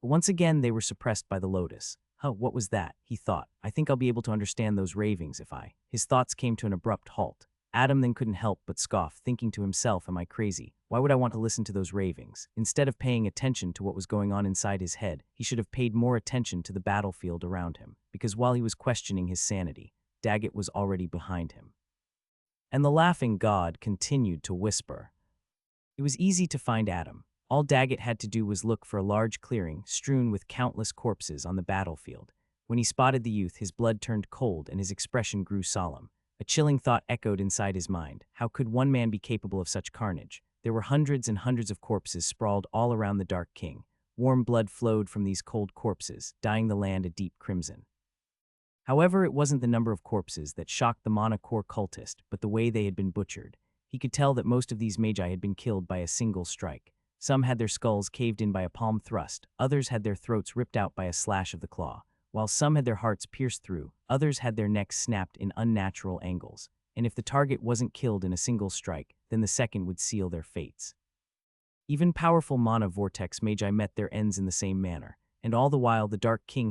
Once again, they were suppressed by the lotus. Huh, what was that? He thought. I think I'll be able to understand those ravings if I... His thoughts came to an abrupt halt. Adam then couldn't help but scoff, thinking to himself, am I crazy? Why would I want to listen to those ravings? Instead of paying attention to what was going on inside his head, he should have paid more attention to the battlefield around him, because while he was questioning his sanity, Daggett was already behind him. And the laughing god continued to whisper. It was easy to find Adam. All Daggett had to do was look for a large clearing strewn with countless corpses on the battlefield. When he spotted the youth, his blood turned cold and his expression grew solemn. A chilling thought echoed inside his mind. How could one man be capable of such carnage? There were hundreds and hundreds of corpses sprawled all around the Dark King. Warm blood flowed from these cold corpses, dyeing the land a deep crimson. However, it wasn't the number of corpses that shocked the monocore cultist, but the way they had been butchered. He could tell that most of these magi had been killed by a single strike. Some had their skulls caved in by a palm thrust, others had their throats ripped out by a slash of the claw. While some had their hearts pierced through, others had their necks snapped in unnatural angles. And if the target wasn't killed in a single strike, then the second would seal their fates. Even powerful mana vortex magi met their ends in the same manner, and all the while the Dark King